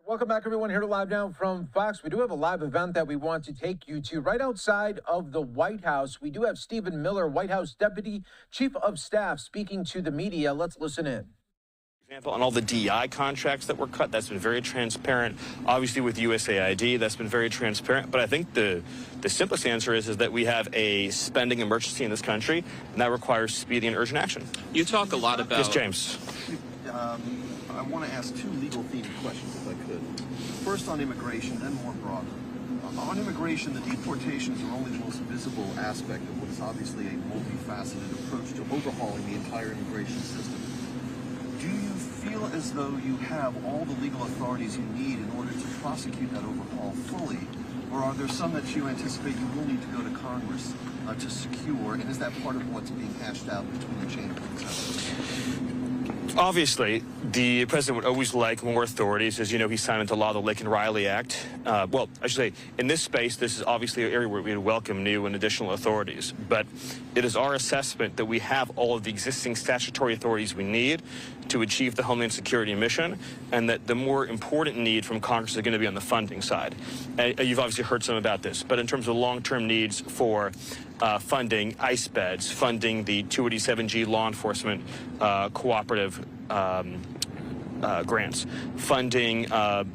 Welcome back, everyone, here to Live Now from Fox. We do have a live event that we want to take you to right outside of the White House. We do have Stephen Miller, White House Deputy Chief of Staff, speaking to the media. Let's listen in. Example, on all the DI contracts that were cut, that's been very transparent. Obviously, with USAID, that's been very transparent. But I think the simplest answer is that we have a spending emergency in this country, and that requires speedy and urgent action. You talk a lot about... Yes, James. I want to ask 2 legal-themed questions, if I could. First on immigration, then more broadly. On immigration, the deportations are only the most visible aspect of what is obviously a multifaceted approach to overhauling the entire immigration system. Do you feel as though you have all the legal authorities you need in order to prosecute that overhaul fully? Or are there some that you anticipate you will need to go to Congress to secure? And is that part of what's being hashed out between the chambers? Obviously, the president would always like more authorities. As you know, he signed into law the Lake and Riley Act. Well, I should say, in this space, this is obviously an area where we would welcome new and additional authorities. But it is our assessment that we have all of the existing statutory authorities we need to achieve the Homeland Security mission, and that the more important need from Congress is going to be on the funding side. You've obviously heard some about this, but in terms of long-term needs for funding ICE beds, funding the 287G law enforcement cooperative grants, funding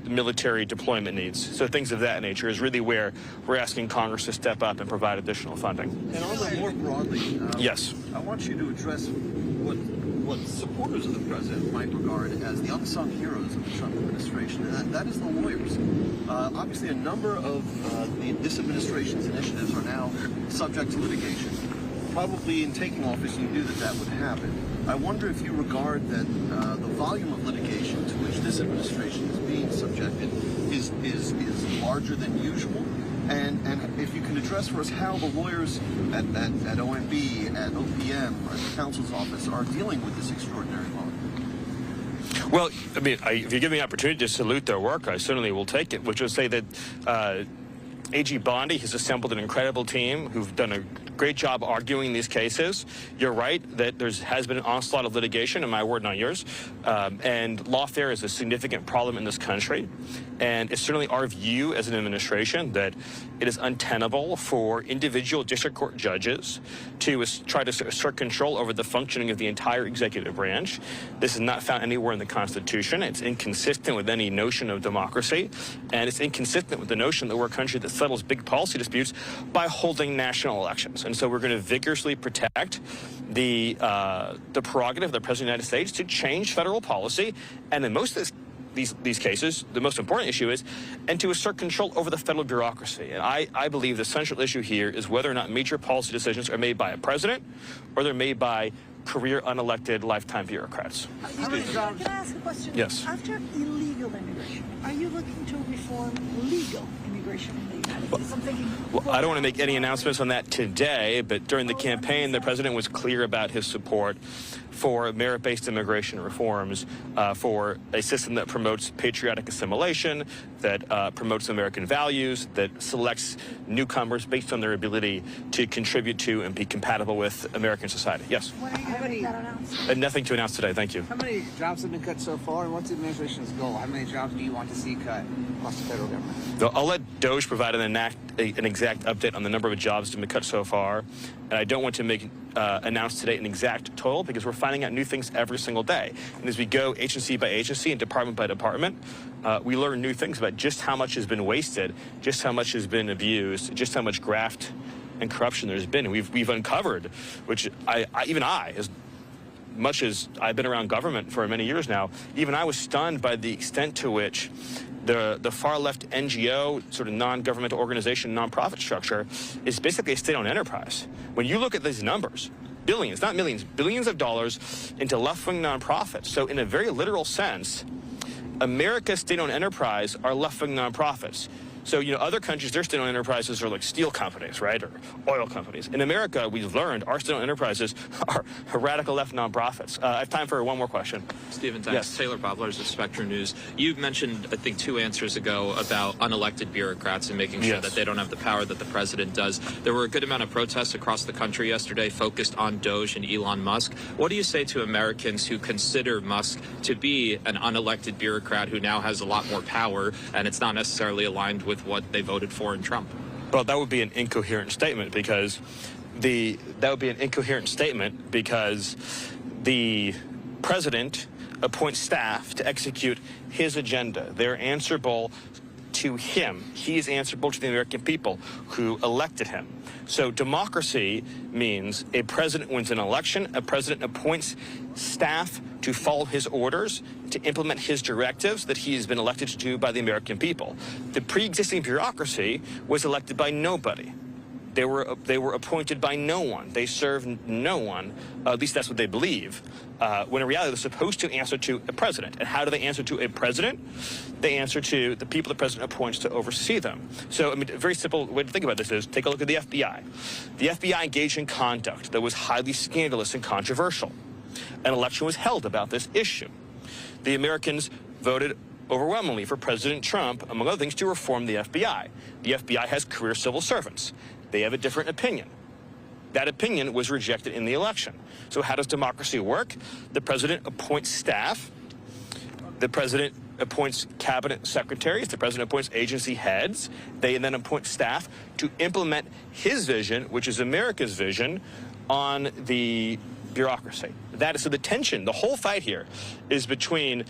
military deployment needs. So things of that nature is really where we're asking Congress to step up and provide additional funding. And also more broadly, yes, I want you to address what supporters of the president might regard as the unsung heroes of the Trump administration, and that is the lawyers. Obviously, a number of this administration's initiatives are now subject to litigation. Probably in taking office, you knew that would happen. I wonder if you regard that the volume of litigation to which this administration is being subjected is larger than usual, and if you can address for us how the lawyers at OMB, at OPM, or at the counsel's office are dealing with this extraordinary volume. Well, I mean, if you give me an opportunity to salute their work, I certainly will take it, which would say that AG Bondi has assembled an incredible team who've done a great job arguing these cases. You're right that there has been an onslaught of litigation, and my word, not yours. And lawfare is a significant problem in this country. And it's certainly our view as an administration that it is untenable for individual district court judges to try to assert control over the functioning of the entire executive branch. This is not found anywhere in the Constitution. It's inconsistent with any notion of democracy, and it's inconsistent with the notion that we're a country that settles big policy disputes by holding national elections. And so we're going to vigorously protect the prerogative of the President of the United States to change federal policy, and in most of these cases, the most important issue is, and to assert control over the federal bureaucracy. And I believe the central issue here is whether or not major policy decisions are made by a president or they're made by career unelected lifetime bureaucrats. Can I ask a question? Yes. After illegal immigration, are you looking to reform legal immigration in the United States? I'm thinking. Well, I don't want to make any announcements on that today, but during the campaign, the president was clear about his support for merit-based immigration reforms, for a system that promotes patriotic assimilation, that promotes American values, that selects newcomers based on their ability to contribute to and be compatible with American society. Yes? When are you going to make that announcement? Nothing to announce today. Thank you. How many jobs have been cut so far, and what's the administration's goal? How many jobs do you want to see cut across the federal government? I'll let DOJ provide an exact update on the number of jobs that have been cut so far, and I don't want to announce today an exact total because we're finding out new things every single day. And as we go agency by agency and department by department, we learn new things about just how much has been wasted, just how much has been abused, just how much graft and corruption there's been. And we've uncovered, which even I, as much as I've been around government for many years now, even I was stunned by the extent to which the far-left NGO, sort of non-governmental organization, nonprofit structure, is basically a state-owned enterprise. When you look at these numbers, billions, not millions, billions of dollars into left-wing nonprofits. So in a very literal sense, America's state-owned enterprise are left-wing nonprofits. So, you know, other countries, their state-owned enterprises are like steel companies, right, or oil companies. In America, we've learned our state-owned enterprises are radical left nonprofits. I have time for one more question. Stephen, thanks. Yes. Taylor Boblers of Spectrum News. You mentioned, I think, 2 answers ago about unelected bureaucrats and making sure that they don't have the power that the president does. There were a good amount of protests across the country yesterday focused on DOJ and Elon Musk. What do you say to Americans who consider Musk to be an unelected bureaucrat who now has a lot more power and it's not necessarily aligned with what they voted for in Trump? Well, that would be an incoherent statement because the president appoints staff to execute his agenda. They're answerable to him. He is answerable to the American people who elected him. So democracy means a president wins an election, a president appoints staff to follow his orders, to implement his directives that he has been elected to do by the American people. The pre-existing bureaucracy was elected by nobody. They were appointed by no one. They served no one. At least that's what they believe. When in reality, they're supposed to answer to a president. And how do they answer to a president? They answer to the people the president appoints to oversee them. So, I mean, a very simple way to think about this is take a look at the FBI. The FBI engaged in conduct that was highly scandalous and controversial. an election was held about this issue. The Americans voted overwhelmingly for President Trump, among other things, to reform the FBI. The FBI has career civil servants. They have a different opinion. That opinion was rejected in the election. So how does democracy work? The president appoints staff. The president appoints cabinet secretaries. The president appoints agency heads. They then appoint staff to implement his vision, which is America's vision, on the bureaucracy. That is, so the tension, the whole fight here is between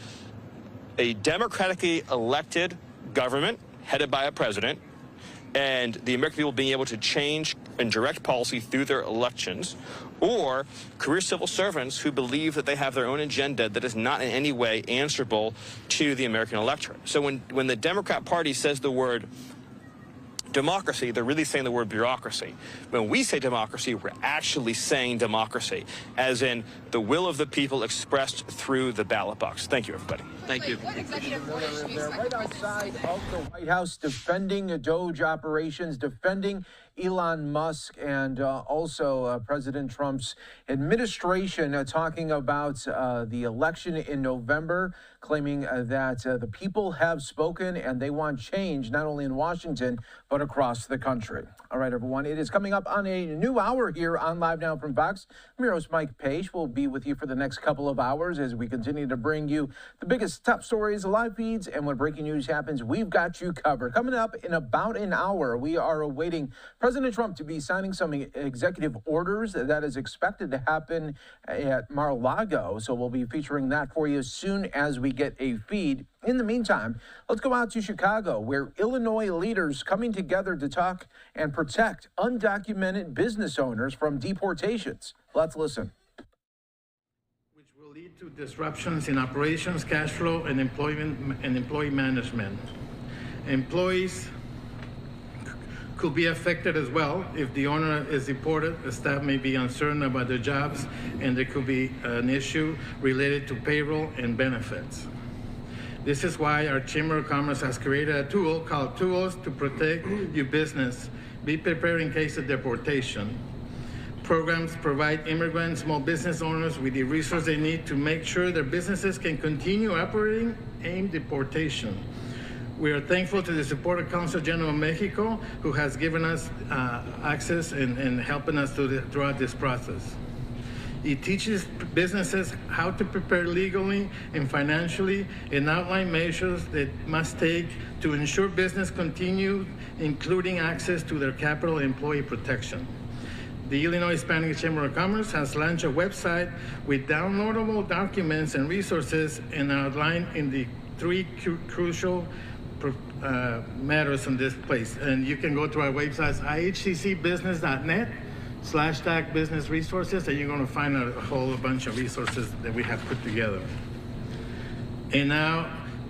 a democratically elected government headed by a president and the American people being able to change and direct policy through their elections, or career civil servants who believe that they have their own agenda that is not in any way answerable to the American electorate. So when the Democrat Party says the word democracy, they're really saying the word bureaucracy. When we say democracy, we're actually saying democracy, as in the will of the people expressed through the ballot box. Thank you, everybody. Thank you. They're right outside of the White House defending Doge operations, defending Elon Musk, and also President Trump's administration talking about the election in November, claiming that the people have spoken and they want change, not only in Washington, but across the country. All right, everyone, it is coming up on a new hour here on Live Now from Fox. I'm your host, Mike Page. We'll be with you for the next couple of hours as we continue to bring you the biggest top stories, live feeds, and when breaking news happens, we've got you covered. Coming up in about an hour, we are awaiting President Trump to be signing some executive orders that is expected to happen at Mar-a-Lago. So we'll be featuring that for you as soon as we get a feed. In the meantime, let's go out to Chicago, where Illinois leaders coming together to talk and protect undocumented business owners from deportations. Let's listen. Which will lead to disruptions in operations, cash flow, and employment and employee management. Employees could be affected as well. If the owner is deported, the staff may be uncertain about their jobs, and there could be an issue related to payroll and benefits. This is why our Chamber of Commerce has created a tool called Tools to Protect Your Business. Be prepared in case of deportation. Programs provide immigrant small business owners with the resources they need to make sure their businesses can continue operating in deportation. We are thankful to the support of Consul General of Mexico, who has given us access and helping us throughout this process. It teaches businesses how to prepare legally and financially and outline measures that must take to ensure business continue, including access to their capital and employee protection. The Illinois Hispanic Chamber of Commerce has launched a website with downloadable documents and resources and outlined in the three crucial matters in this place. And you can go to our website, ihccbusiness.net/tag business resources, and you're going to find a whole bunch of resources that we have put together. And now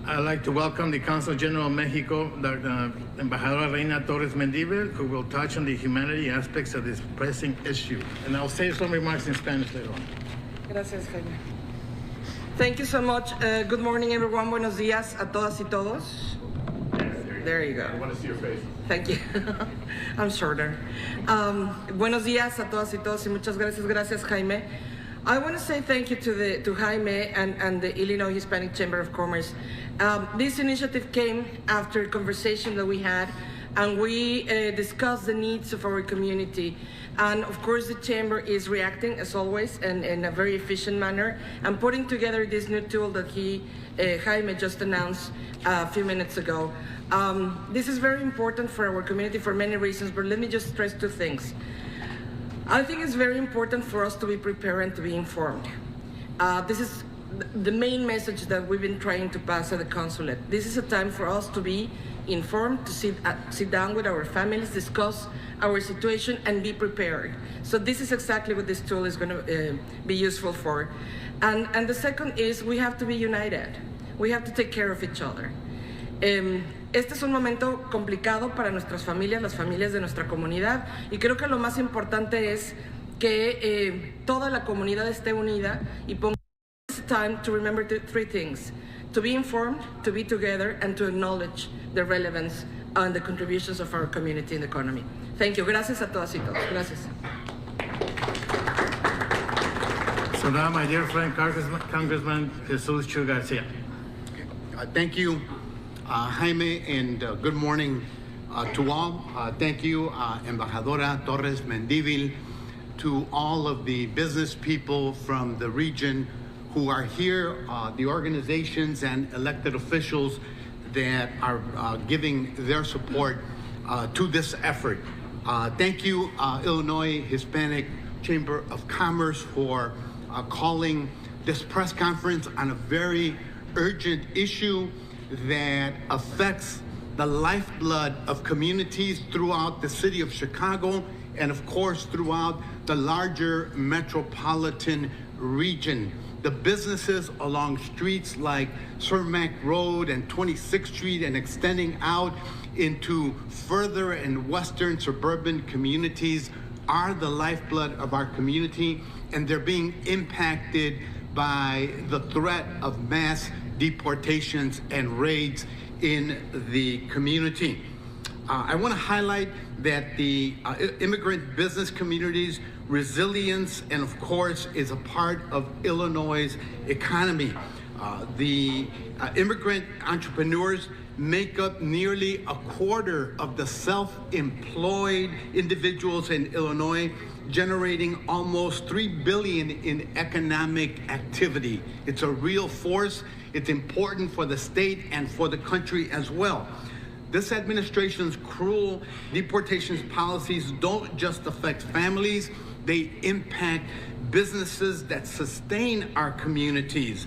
I'd like to welcome the Consul General of Mexico, Dr. Embajadora Reina Torres Mendívil, who will touch on the humanity aspects of this pressing issue. And I'll say some remarks in Spanish later on. Gracias, Jaime. Thank you so much. Good morning, everyone. Buenos días a todas y todos. There you go. I want to see your face. Thank you. I'm shorter. Buenos días a todas y todos y muchas gracias. Gracias, Jaime. I want to say thank you to Jaime and the Illinois Hispanic Chamber of Commerce. This initiative came after a conversation that we had, and we discussed the needs of our community. And of course, the Chamber is reacting, as always, in a very efficient manner, and putting together this new tool that Jaime just announced a few minutes ago. This is very important for our community for many reasons, but let me just stress two things. I think it's very important for us to be prepared and to be informed. This is the main message that we've been trying to pass at the consulate. This is a time for us to be informed, to sit down with our families, discuss our situation, and be prepared. So this is exactly what this tool is going to be useful for. And the second is we have to be united. We have to take care of each other. Este es un momento complicado para nuestras familias, las familias de nuestra comunidad, y creo que lo más importante es que toda la comunidad esté unida y pongamos time to remember three things: to be informed, to be together, and to acknowledge the relevance and the contributions of our community in the economy. Thank you. Gracias a todas y todos. Gracias. So So now, my dear friend, Congressman Jesus Chu Garcia. Thank you, Jaime, and good morning to all. Thank you, Embajadora Torres Mendivil, to all of the business people from the region who are here, the organizations and elected officials that are giving their support to this effort. Thank you, Illinois Hispanic Chamber of Commerce, for calling this press conference on a very urgent issue that affects the lifeblood of communities throughout the city of Chicago and, of course, throughout the larger metropolitan region. The businesses along streets like Cermak Road and 26th Street and extending out into further and western suburban communities are the lifeblood of our community, and they're being impacted by the threat of mass deportations and raids in the community. I want to highlight that the immigrant business community's resilience and, of course, is a part of Illinois' economy. The immigrant entrepreneurs make up nearly a quarter of the self-employed individuals in Illinois, generating almost $3 billion in economic activity. It's a real force. It's important for the state and for the country as well. This administration's cruel deportations policies don't just affect families, they impact businesses that sustain our communities.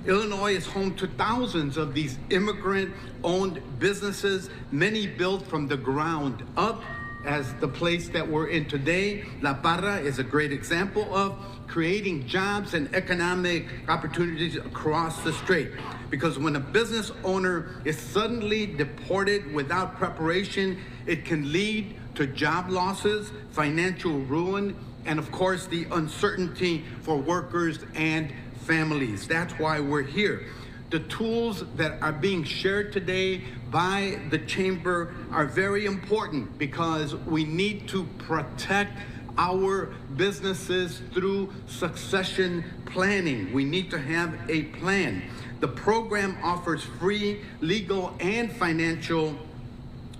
Illinois is home to thousands of these immigrant-owned businesses, many built from the ground up, as the place that we're in today. La Parra is a great example of creating jobs and economic opportunities across the state. Because when a business owner is suddenly deported without preparation, it can lead to job losses, financial ruin, and of course the uncertainty for workers and families. That's why we're here. The tools that are being shared today by the Chamber are very important because we need to protect our businesses through succession planning. We need to have a plan. The program offers free legal and financial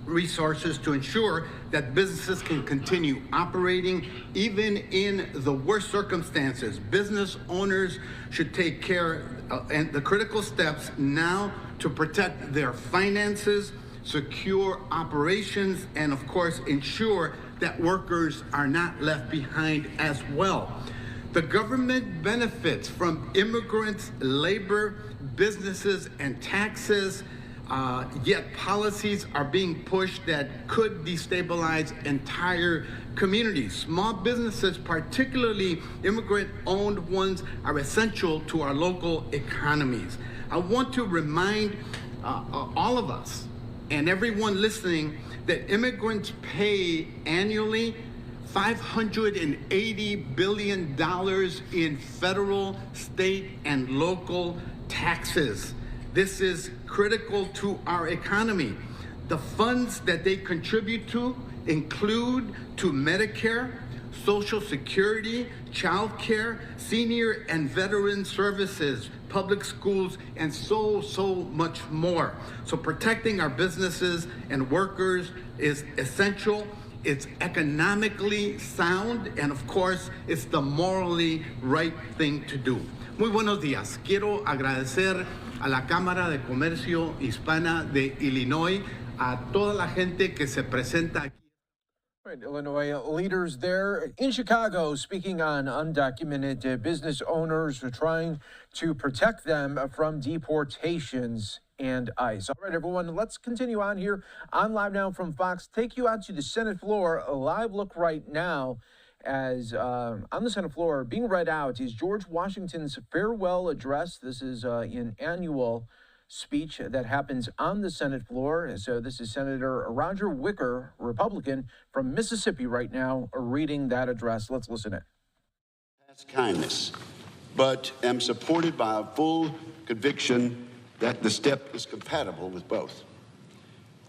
resources to ensure that businesses can continue operating even in the worst circumstances. Business owners should take care and the critical steps now to protect their finances, secure operations, and of course ensure that workers are not left behind as well. The government benefits from immigrants' labor, businesses, and taxes, yet policies are being pushed that could destabilize entire communities. Small businesses, particularly immigrant-owned ones, are essential to our local economies. I want to remind all of us and everyone listening that immigrants pay annually $580 billion in federal, state, and local taxes. This is critical to our economy. The funds that they contribute to include to Medicare, Social Security, child care, senior and veteran services, public schools, and so much more. So protecting our businesses and workers is essential. It's economically sound, and of course, it's the morally right thing to do. Muy buenos días. Quiero agradecer a la Cámara de Comercio Hispana de Illinois, a toda la gente que se presenta aquí. Right, Illinois leaders there in Chicago speaking on undocumented business owners who are trying to protect them from deportations and ICE. All right, everyone, let's continue on here on Live Now from Fox. Take you out to the Senate floor. A live look right now as on the Senate floor being read out is George Washington's farewell address. This is an annual speech that happens on the Senate floor. So this is Senator Roger Wicker, Republican from Mississippi right now, reading that address. Let's listen in. That's kindness, but am supported by a full conviction that the step is compatible with both.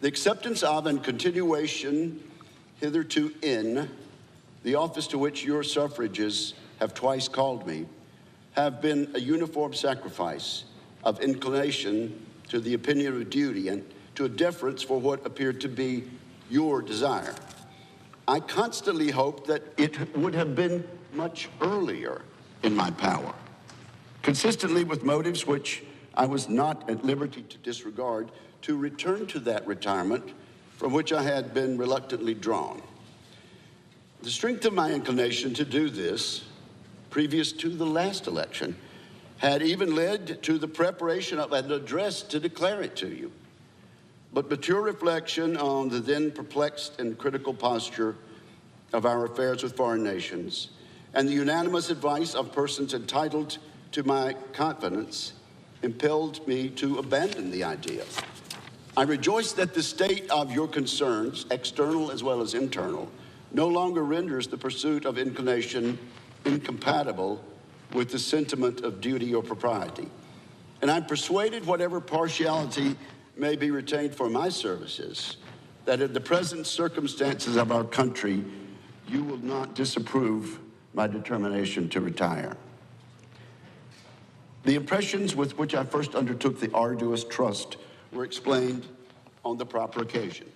The acceptance of and continuation hitherto in the office to which your suffrages have twice called me have been a uniform sacrifice of inclination to the opinion of duty and to a deference for what appeared to be your desire. I constantly hoped that it would have been much earlier in my power, consistently with motives which I was not at liberty to disregard, to return to that retirement from which I had been reluctantly drawn. The strength of my inclination to do this, previous to the last election, had even led to the preparation of an address to declare it to you. But mature reflection on the then perplexed and critical posture of our affairs with foreign nations and the unanimous advice of persons entitled to my confidence impelled me to abandon the idea. I rejoice that the state of your concerns, external as well as internal, no longer renders the pursuit of inclination incompatible with the sentiment of duty or propriety. And I'm persuaded, whatever partiality may be retained for my services, that in the present circumstances of our country, you will not disapprove my determination to retire. The impressions with which I first undertook the arduous trust were explained on the proper occasion.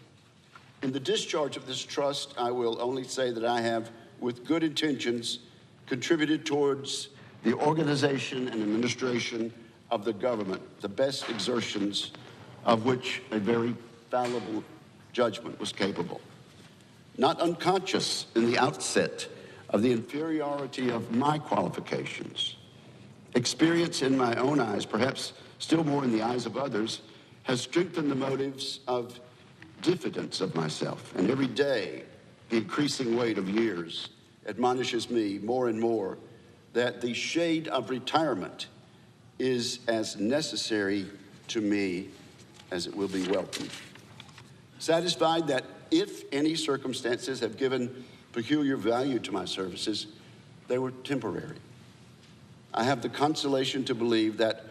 In the discharge of this trust, I will only say that I have, with good intentions, contributed towards the organization and administration of the government, the best exertions of which a very fallible judgment was capable. Not unconscious in the outset of the inferiority of my qualifications, experience in my own eyes, perhaps still more in the eyes of others, has strengthened the motives of diffidence of myself. And every day, the increasing weight of years admonishes me more and more that the shade of retirement is as necessary to me as it will be welcome. Satisfied that if any circumstances have given peculiar value to my services, they were temporary. I have the consolation to believe that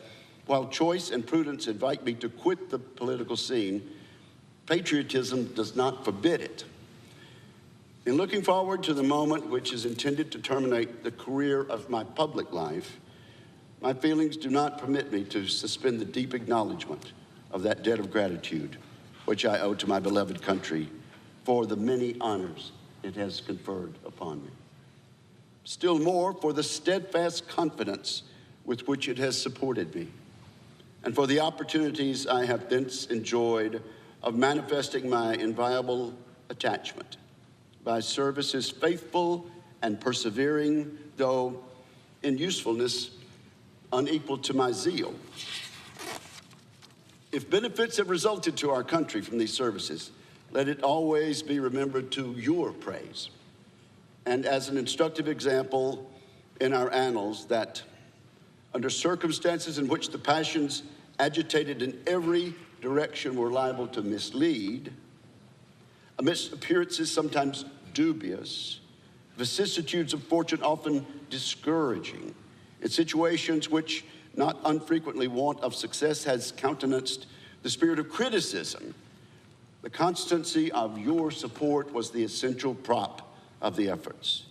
while choice and prudence invite me to quit the political scene, patriotism does not forbid it. In looking forward to the moment which is intended to terminate the career of my public life, my feelings do not permit me to suspend the deep acknowledgement of that debt of gratitude which I owe to my beloved country for the many honors it has conferred upon me. Still more for the steadfast confidence with which it has supported me, and for the opportunities I have thence enjoyed of manifesting my inviolable attachment by services faithful and persevering, though in usefulness unequal to my zeal. If benefits have resulted to our country from these services, let it always be remembered to your praise, and as an instructive example in our annals that under circumstances in which the passions agitated in every direction were liable to mislead, amidst appearances sometimes dubious, vicissitudes of fortune often discouraging, in situations which not unfrequently want of success has countenanced the spirit of criticism, the constancy of your support was the essential prop of the efforts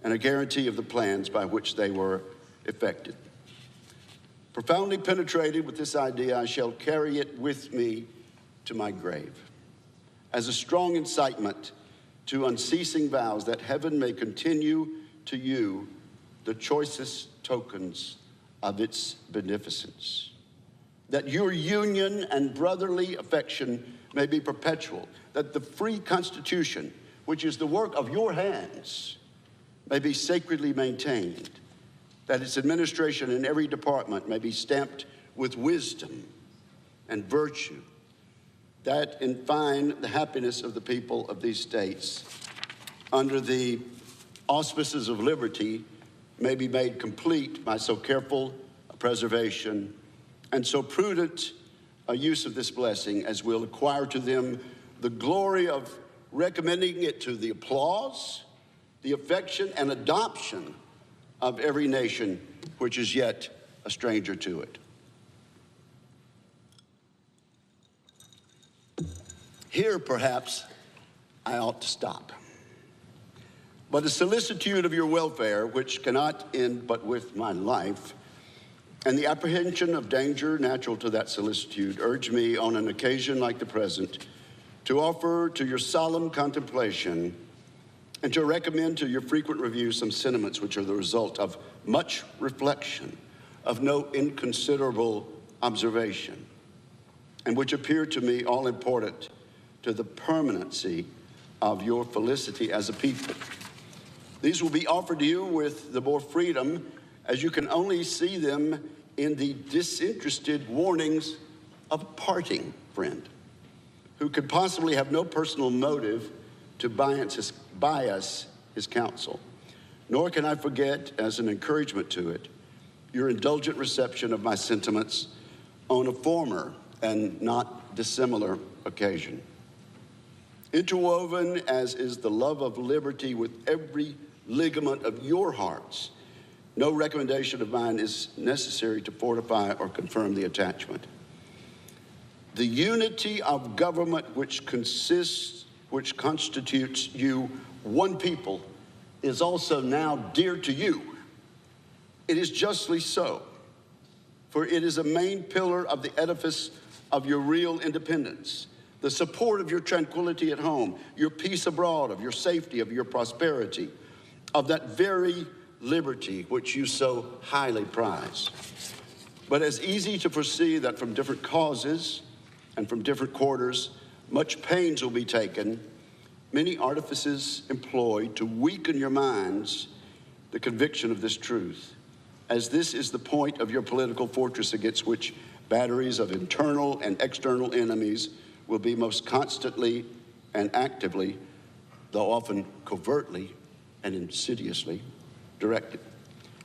and a guarantee of the plans by which they were effected. Profoundly penetrated with this idea, I shall carry it with me to my grave as a strong incitement to unceasing vows that heaven may continue to you the choicest tokens of its beneficence, that your union and brotherly affection may be perpetual, that the free Constitution, which is the work of your hands, may be sacredly maintained, that its administration in every department may be stamped with wisdom and virtue, that, in fine, the happiness of the people of these states, under the auspices of liberty, may be made complete by so careful a preservation and so prudent a use of this blessing as will acquire to them the glory of recommending it to the applause, the affection, and adoption of every nation which is yet a stranger to it. Here, perhaps, I ought to stop. but a solicitude of your welfare, which cannot end but with my life, and the apprehension of danger natural to that solicitude, urge me on an occasion like the present to offer to your solemn contemplation and to recommend to your frequent review some sentiments which are the result of much reflection, of no inconsiderable observation, and which appear to me all important to the permanency of your felicity as a people. These will be offered to you with the more freedom as you can only see them in the disinterested warnings of a parting friend who could possibly have no personal motive to bias his counsel. Nor can I forget, as an encouragement to it, your indulgent reception of my sentiments on a former and not dissimilar occasion. Interwoven as is the love of liberty with every ligament of your hearts, no recommendation of mine is necessary to fortify or confirm the attachment. The unity of government which constitutes you one people is also now dear to you. It is justly so, for it is a main pillar of the edifice of your real independence, the support of your tranquility at home, your peace abroad, of your safety, of your prosperity, of that very liberty which you so highly prize. But as easy to foresee that from different causes and from different quarters, much pains will be taken, many artifices employed to weaken your minds the conviction of this truth, as this is the point of your political fortress against which batteries of internal and external enemies will be most constantly and actively, though often covertly and insidiously, directed.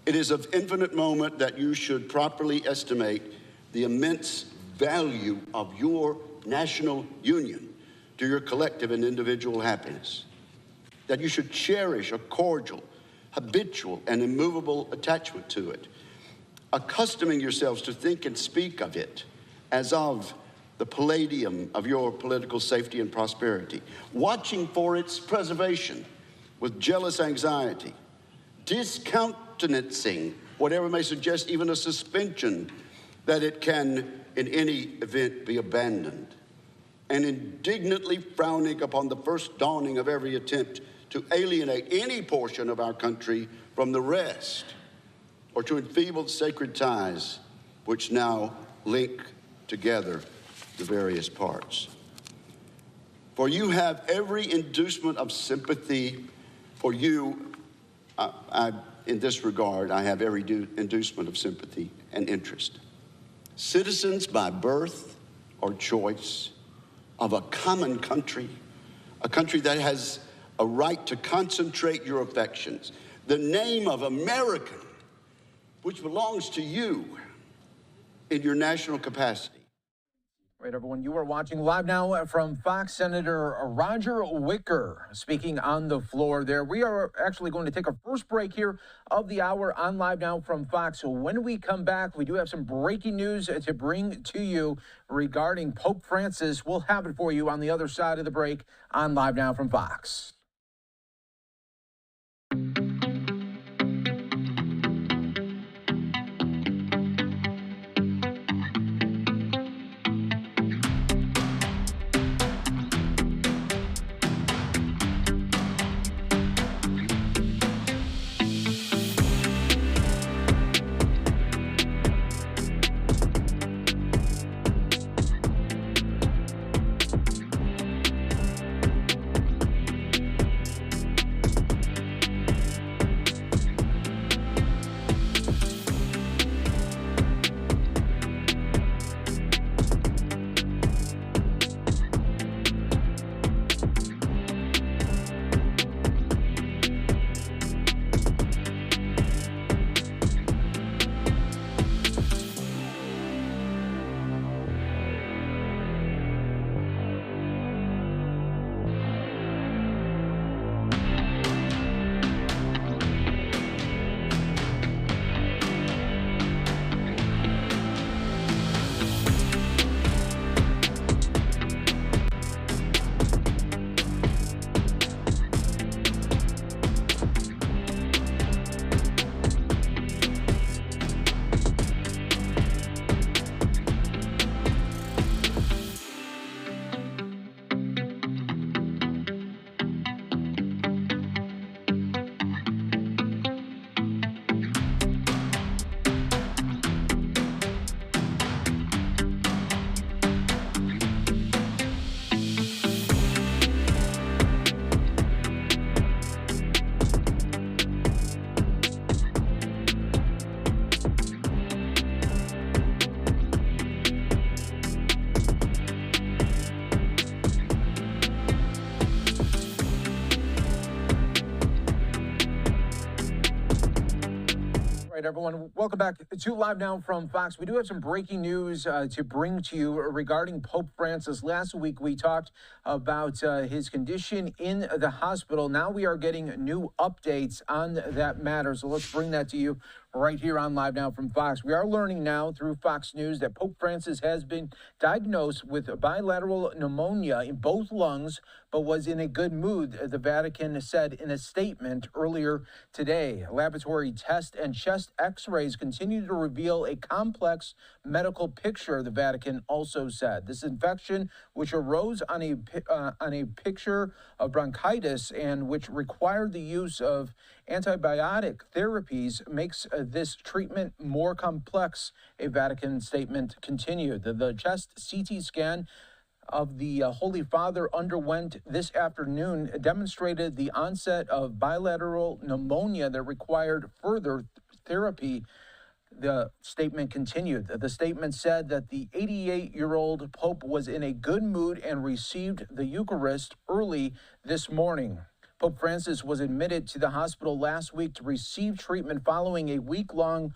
It is of infinite moment that you should properly estimate the immense value of your national union to your collective and individual happiness, that you should cherish a cordial, habitual, and immovable attachment to it, accustoming yourselves to think and speak of it as of the palladium of your political safety and prosperity, watching for its preservation with jealous anxiety, discountenancing whatever may suggest even a suspension that it can in any event be abandoned, and indignantly frowning upon the first dawning of every attempt to alienate any portion of our country from the rest, or to enfeeble the sacred ties which now link together the various parts. For you have every inducement of sympathy. For you, in this regard, I have every inducement of sympathy and interest. Citizens by birth or choice of a common country, a country that has a right to concentrate your affections, the name of American, which belongs to you in your national capacity. Right, everyone, you are watching Live Now from Fox. Senator Roger Wicker speaking on the floor there. We are actually going to take our first break here of the hour on Live Now from Fox. So when we come back, we do have some breaking news to bring to you regarding Pope Francis. We'll have it for you on the other side of the break on Live Now from Fox. All right, everyone, welcome back to Live Now from Fox. We do have some breaking news to bring to you regarding Pope Francis. Last week, we talked about his condition in the hospital. Now we are getting new updates on that matter. So let's bring that to you right here on Live Now from Fox. We are learning now through Fox News that Pope Francis has been diagnosed with bilateral pneumonia in both lungs, but was in a good mood, the Vatican said in a statement earlier today. Laboratory tests and chest x-rays continue to reveal a complex medical picture, the Vatican also said. This infection, which arose on a picture of bronchitis and which required the use of antibiotic therapies, makes this treatment more complex, a Vatican statement continued. The chest CT scan of the Holy Father underwent this afternoon demonstrated the onset of bilateral pneumonia that required further therapy. The statement continued. The statement said that the 88-year-old Pope was in a good mood and received the Eucharist early this morning. Pope Francis was admitted to the hospital last week to receive treatment following a week-long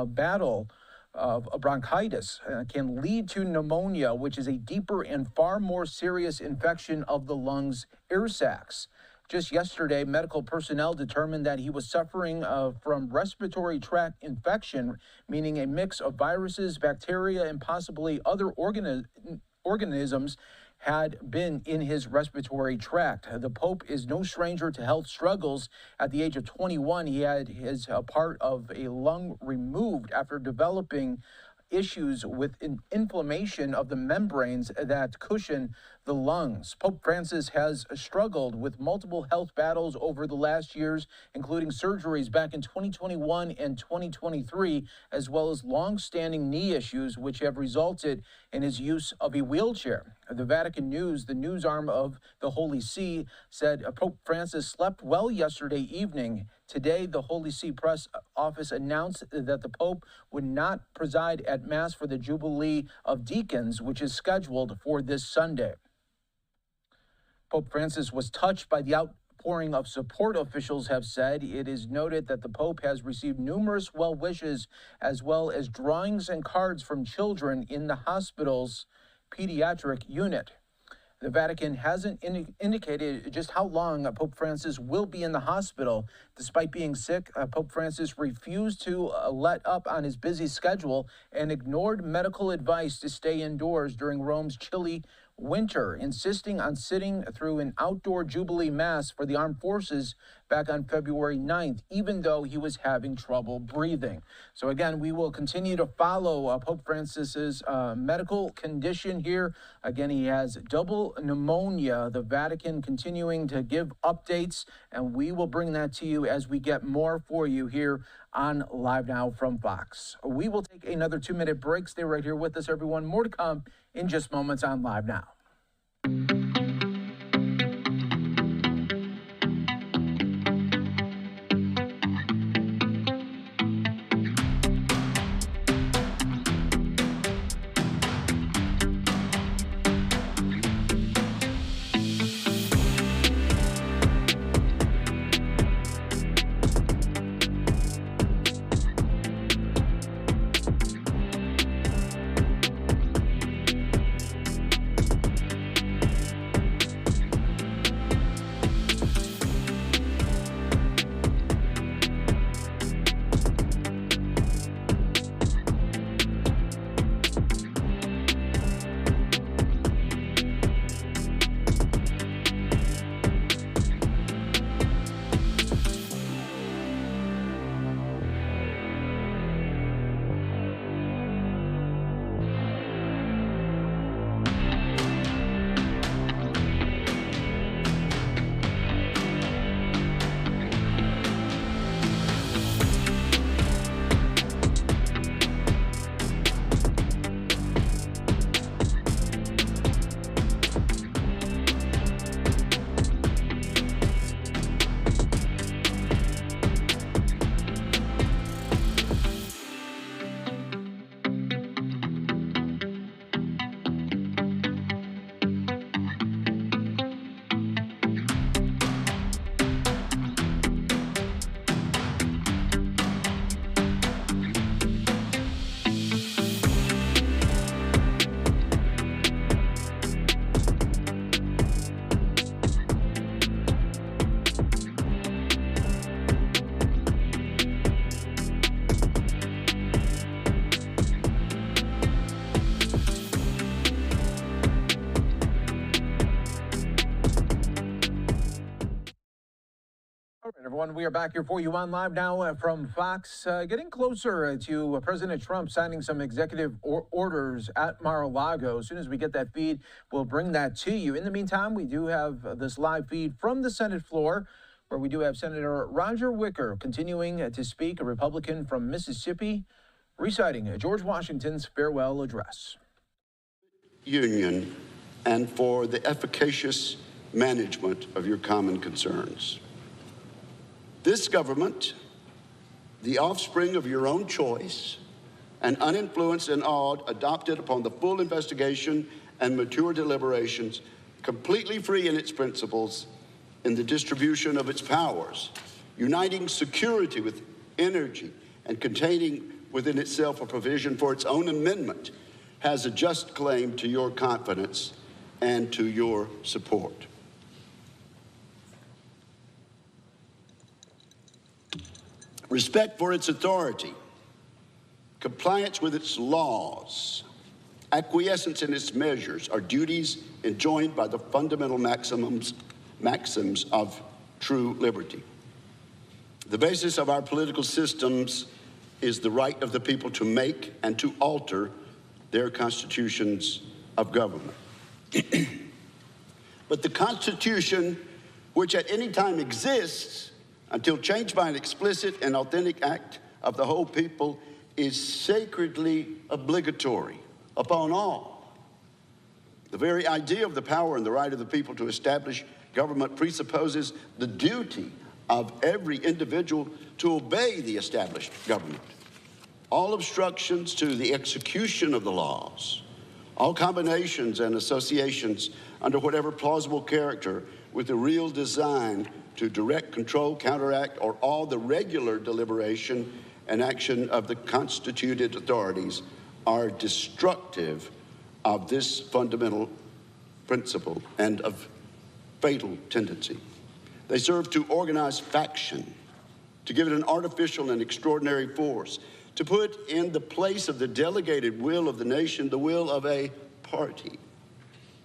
battle of bronchitis. Can lead to pneumonia, which is a deeper and far more serious infection of the lungs' air sacs. Just yesterday, medical personnel determined that he was suffering from respiratory tract infection, meaning a mix of viruses, bacteria, and possibly other organisms had been in his respiratory tract. The Pope is no stranger to health struggles. At the age of 21, he had his part of a lung removed after developing issues with inflammation of the membranes that cushion the lungs. Pope Francis has struggled with multiple health battles over the last years, including surgeries back in 2021 and 2023, as well as long-standing knee issues, which have resulted in his use of a wheelchair. The Vatican News, the news arm of the Holy See, said Pope Francis slept well yesterday evening. Today, the Holy See press office announced that the Pope would not preside at Mass for the Jubilee of Deacons, which is scheduled for this Sunday. Pope Francis was touched by the outpouring of support, officials have said. It is noted that the Pope has received numerous well wishes, as well as drawings and cards from children in the hospital's pediatric unit. The Vatican hasn't indicated just how long Pope Francis will be in the hospital. Despite being sick, Pope Francis refused to let up on his busy schedule and ignored medical advice to stay indoors during Rome's chilly winter, insisting on sitting through an outdoor Jubilee Mass for the armed forces back on February 9th, even though he was having trouble breathing. So again, we will continue to follow Pope Francis's medical condition here. Again, he has double pneumonia. The Vatican continuing to give updates, and we will bring that to you as we get more for you here on Live Now from Fox. We will take another 2-minute break. Stay right here with us, everyone. More to come in just moments on Live Now. Everyone, we are back here for you on Live Now from Fox. Getting closer to President Trump signing some executive orders at Mar-a-Lago. As soon as we get that feed, we'll bring that to you. In the meantime, we do have this live feed from the Senate floor, where we do have Senator Roger Wicker continuing to speak, a Republican from Mississippi, reciting George Washington's farewell address. Union and for the efficacious management of your common concerns. This government, the offspring of your own choice, and uninfluenced and awed, adopted upon the full investigation and mature deliberations, completely free in its principles, in the distribution of its powers, uniting security with energy and containing within itself a provision for its own amendment, has a just claim to your confidence and to your support. Respect for its authority, compliance with its laws, acquiescence in its measures are duties enjoined by the fundamental maxims of true liberty. The basis of our political systems is the right of the people to make and to alter their constitutions of government. But the Constitution, which at any time exists until changed by an explicit and authentic act of the whole people, is sacredly obligatory upon all. The very idea of the power and the right of the people to establish government presupposes the duty of every individual to obey the established government. All obstructions to the execution of the laws, all combinations and associations under whatever plausible character with the real design to direct, control, counteract, or all the regular deliberation and action of the constituted authorities are destructive of this fundamental principle and of fatal tendency. They serve to organize faction, to give it an artificial and extraordinary force, to put in the place of the delegated will of the nation the will of a party,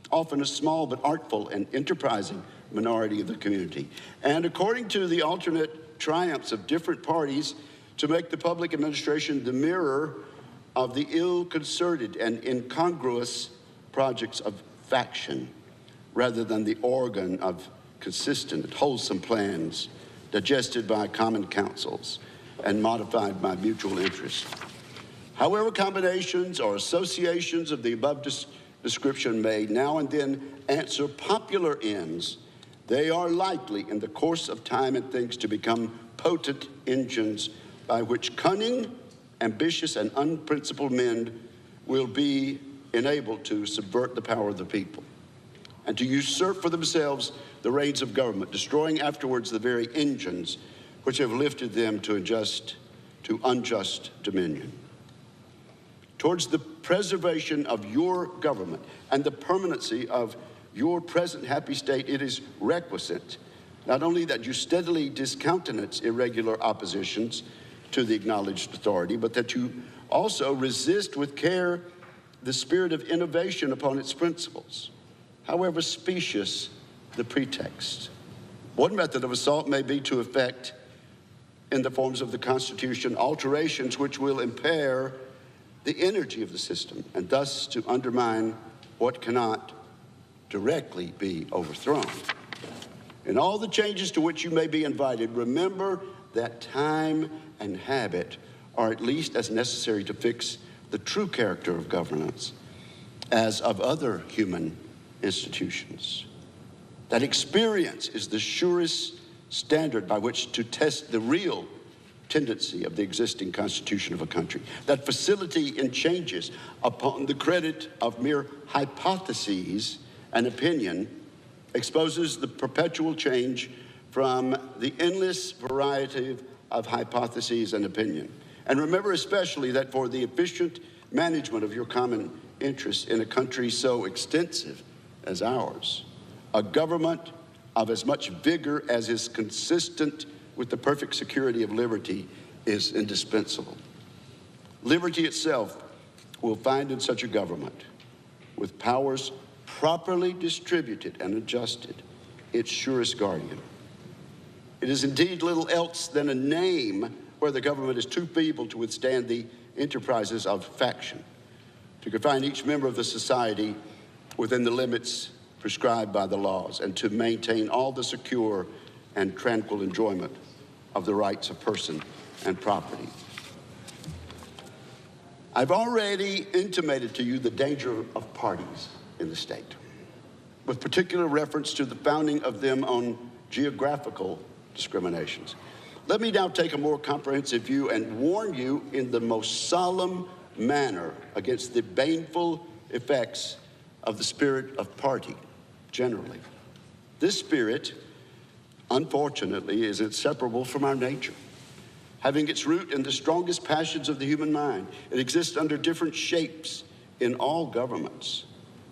often a small but artful and enterprising minority of the community. And according to the alternate triumphs of different parties, to make the public administration the mirror of the ill-concerted and incongruous projects of faction, rather than the organ of consistent, wholesome plans digested by common councils and modified by mutual interest. However, combinations or associations of the above description may now and then answer popular ends, they are likely in the course of time and things to become potent engines by which cunning, ambitious, and unprincipled men will be enabled to subvert the power of the people and to usurp for themselves the reins of government, destroying afterwards the very engines which have lifted them to unjust dominion. Towards the preservation of your government and the permanency of your present happy state, it is requisite not only that you steadily discountenance irregular oppositions to the acknowledged authority, but that you also resist with care the spirit of innovation upon its principles, however specious the pretext. One method of assault may be to effect, in the forms of the Constitution, alterations which will impair the energy of the system and thus to undermine what cannot directly be overthrown. In all the changes to which you may be invited, remember that time and habit are at least as necessary to fix the true character of governance as of other human institutions. That experience is the surest standard by which to test the real tendency of the existing constitution of a country. That facility in changes upon the credit of mere hypotheses and opinion exposes the perpetual change from the endless variety of hypotheses and opinion. And remember especially that for the efficient management of your common interests in a country so extensive as ours, a government of as much vigor as is consistent with the perfect security of liberty is indispensable. Liberty itself will find in such a government, with powers properly distributed and adjusted, its surest guardian. It is indeed little else than a name where the government is too feeble to withstand the enterprises of faction, to confine each member of the society within the limits prescribed by the laws, and to maintain all the secure and tranquil enjoyment of the rights of person and property. I've already intimated to you the danger of parties in the state, with particular reference to the founding of them on geographical discriminations. Let me now take a more comprehensive view and warn you in the most solemn manner against the baneful effects of the spirit of party generally. This spirit, unfortunately, is inseparable from our nature, having its root in the strongest passions of the human mind. It exists under different shapes in all governments,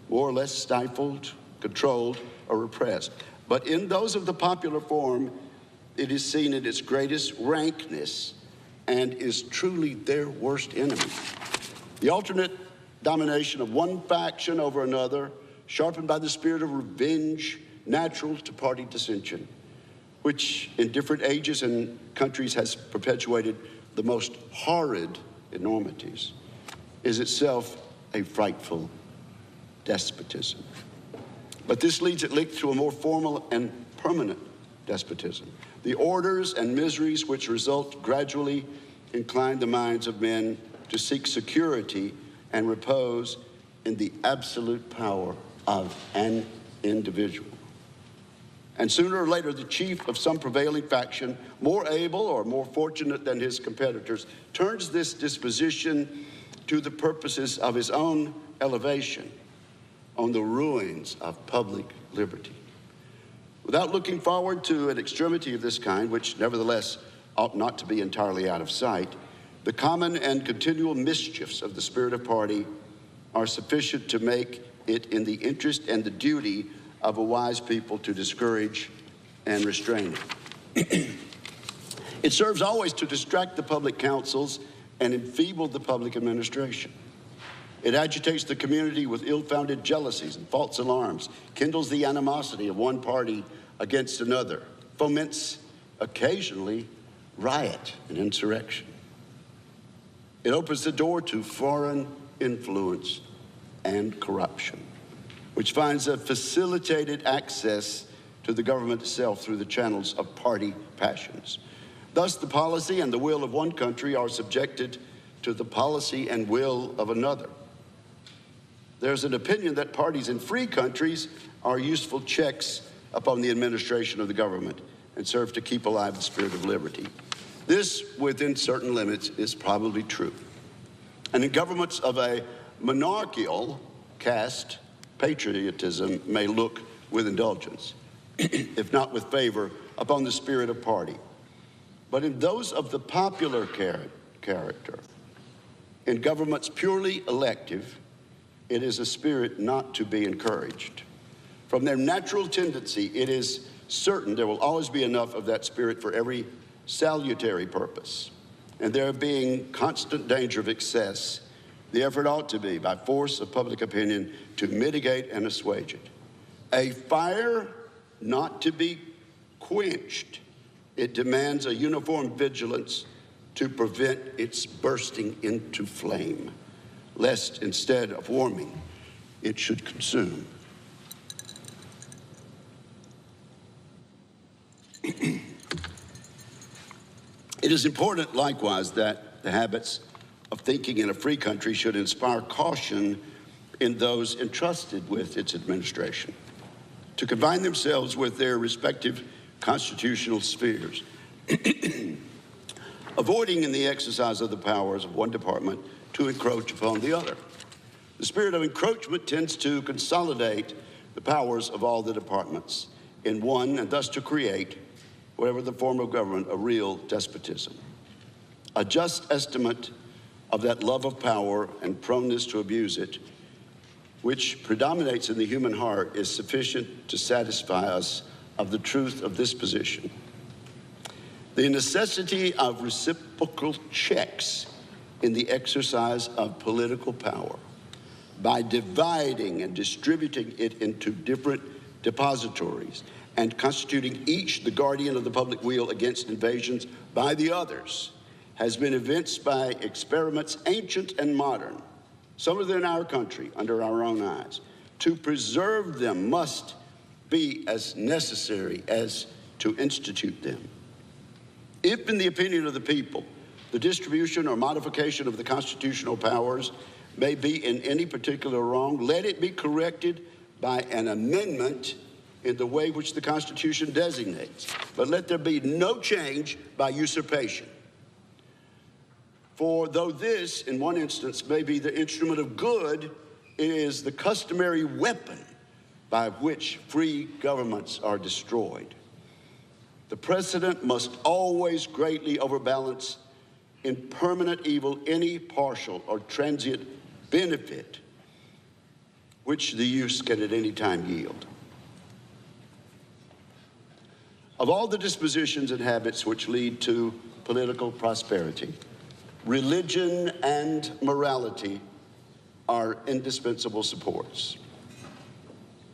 more or less stifled, controlled, or repressed. But in those of the popular form, it is seen in its greatest rankness and is truly their worst enemy. The alternate domination of one faction over another, sharpened by the spirit of revenge, natural to party dissension, which in different ages and countries has perpetuated the most horrid enormities, is itself a frightful despotism. But this leads at length to a more formal and permanent despotism. The orders and miseries which result gradually incline the minds of men to seek security and repose in the absolute power of an individual. And sooner or later, the chief of some prevailing faction, more able or more fortunate than his competitors, turns this disposition to the purposes of his own elevation on the ruins of public liberty. Without looking forward to an extremity of this kind, which nevertheless ought not to be entirely out of sight, the common and continual mischiefs of the spirit of party are sufficient to make it in the interest and the duty of a wise people to discourage and restrain it. It serves always to distract the public councils and enfeeble the public administration. It agitates the community with ill-founded jealousies and false alarms, kindles the animosity of one party against another, foments occasionally riot and insurrection. It opens the door to foreign influence and corruption, which finds a facilitated access to the government itself through the channels of party passions. Thus, the policy and the will of one country are subjected to the policy and will of another. There's an opinion that parties in free countries are useful checks upon the administration of the government and serve to keep alive the spirit of liberty. This, within certain limits, is probably true. And in governments of a monarchical caste, patriotism may look with indulgence, if not with favor, upon the spirit of party. But in those of the popular character, in governments purely elective, it is a spirit not to be encouraged. From their natural tendency, it is certain there will always be enough of that spirit for every salutary purpose. And there being constant danger of excess, the effort ought to be, by force of public opinion, to mitigate and assuage it. A fire not to be quenched, it demands a uniform vigilance to prevent its bursting into flame, lest instead of warming, it should consume. It is important, likewise, that the habits of thinking in a free country should inspire caution in those entrusted with its administration to confine themselves with their respective constitutional spheres, avoiding in the exercise of the powers of one department to encroach upon the other. The spirit of encroachment tends to consolidate the powers of all the departments in one, and thus to create, whatever the form of government, a real despotism. A just estimate of that love of power and proneness to abuse it, which predominates in the human heart, is sufficient to satisfy us of the truth of this position. The necessity of reciprocal checks in the exercise of political power by dividing and distributing it into different depositories and constituting each the guardian of the public weal against invasions by the others, has been evinced by experiments ancient and modern, some within our country, under our own eyes. To preserve them must be as necessary as to institute them. If, in the opinion of the people, the distribution or modification of the constitutional powers may be in any particular wrong, let it be corrected by an amendment in the way which the Constitution designates. But let there be no change by usurpation. For though this, in one instance, may be the instrument of good, it is the customary weapon by which free governments are destroyed. The precedent must always greatly overbalance in permanent evil any partial or transient benefit which the use can at any time yield. Of all the dispositions and habits which lead to political prosperity, religion and morality are indispensable supports.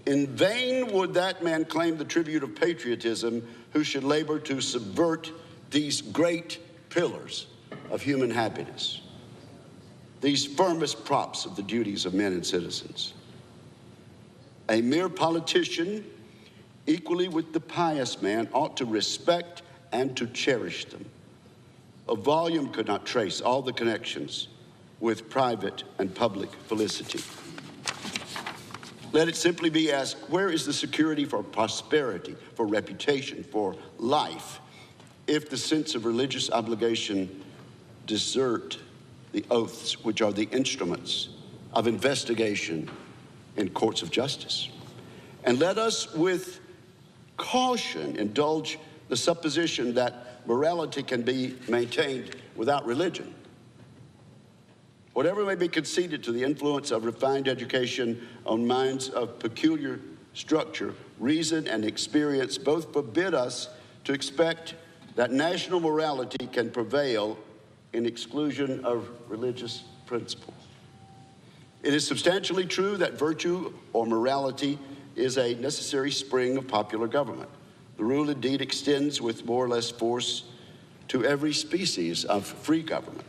In vain would that man claim the tribute of patriotism who should labor to subvert these great pillars of human happiness, these firmest props of the duties of men and citizens. A mere politician, equally with the pious man, ought to respect and to cherish them. A volume could not trace all the connections with private and public felicity. Let it simply be asked, where is the security for prosperity, for reputation, for life, if the sense of religious obligation desert the oaths which are the instruments of investigation in courts of justice? And let us with caution indulge the supposition that morality can be maintained without religion. Whatever may be conceded to the influence of refined education on minds of peculiar structure, reason and experience both forbid us to expect that national morality can prevail in exclusion of religious principles. It is substantially true that virtue or morality is a necessary spring of popular government. The rule indeed extends with more or less force to every species of free government.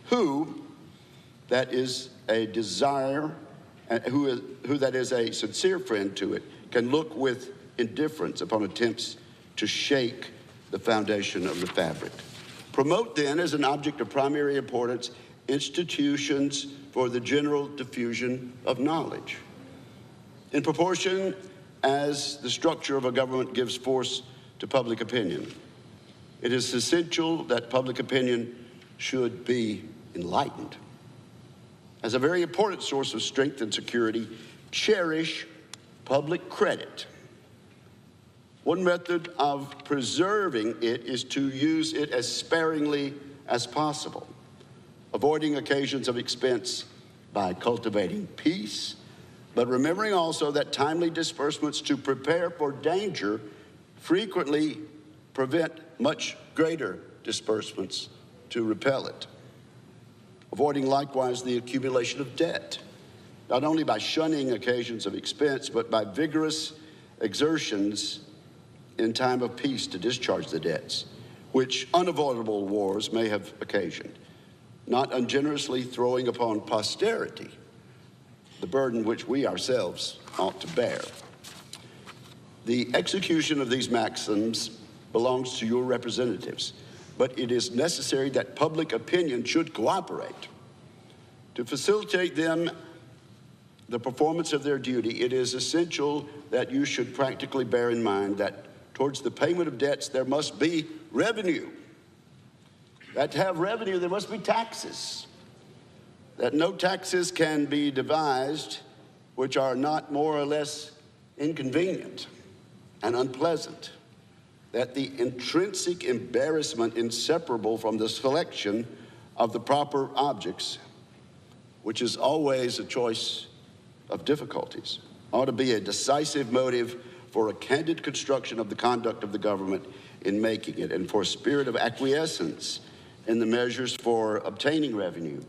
Who that is a desire, who that is a sincere friend to it, can look with indifference upon attempts to shake the foundation of the fabric. Promote then as an object of primary importance institutions for the general diffusion of knowledge. In proportion as the structure of a government gives force to public opinion, it is essential that public opinion should be enlightened. As a very important source of strength and security, cherish public credit. One method of preserving it is to use it as sparingly as possible, avoiding occasions of expense by cultivating peace, but remembering also that timely disbursements to prepare for danger frequently prevent much greater disbursements to repel it. Avoiding likewise the accumulation of debt, not only by shunning occasions of expense, but by vigorous exertions in time of peace to discharge the debts, which unavoidable wars may have occasioned, not ungenerously throwing upon posterity the burden which we ourselves ought to bear. The execution of these maxims belongs to your representatives, but it is necessary that public opinion should cooperate. To facilitate them the performance of their duty, it is essential that you should practically bear in mind that towards the payment of debts there must be revenue. That to have revenue there must be taxes. That no taxes can be devised which are not more or less inconvenient and unpleasant. That the intrinsic embarrassment inseparable from the selection of the proper objects, which is always a choice of difficulties, ought to be a decisive motive for a candid construction of the conduct of the government in making it, and for a spirit of acquiescence in the measures for obtaining revenue,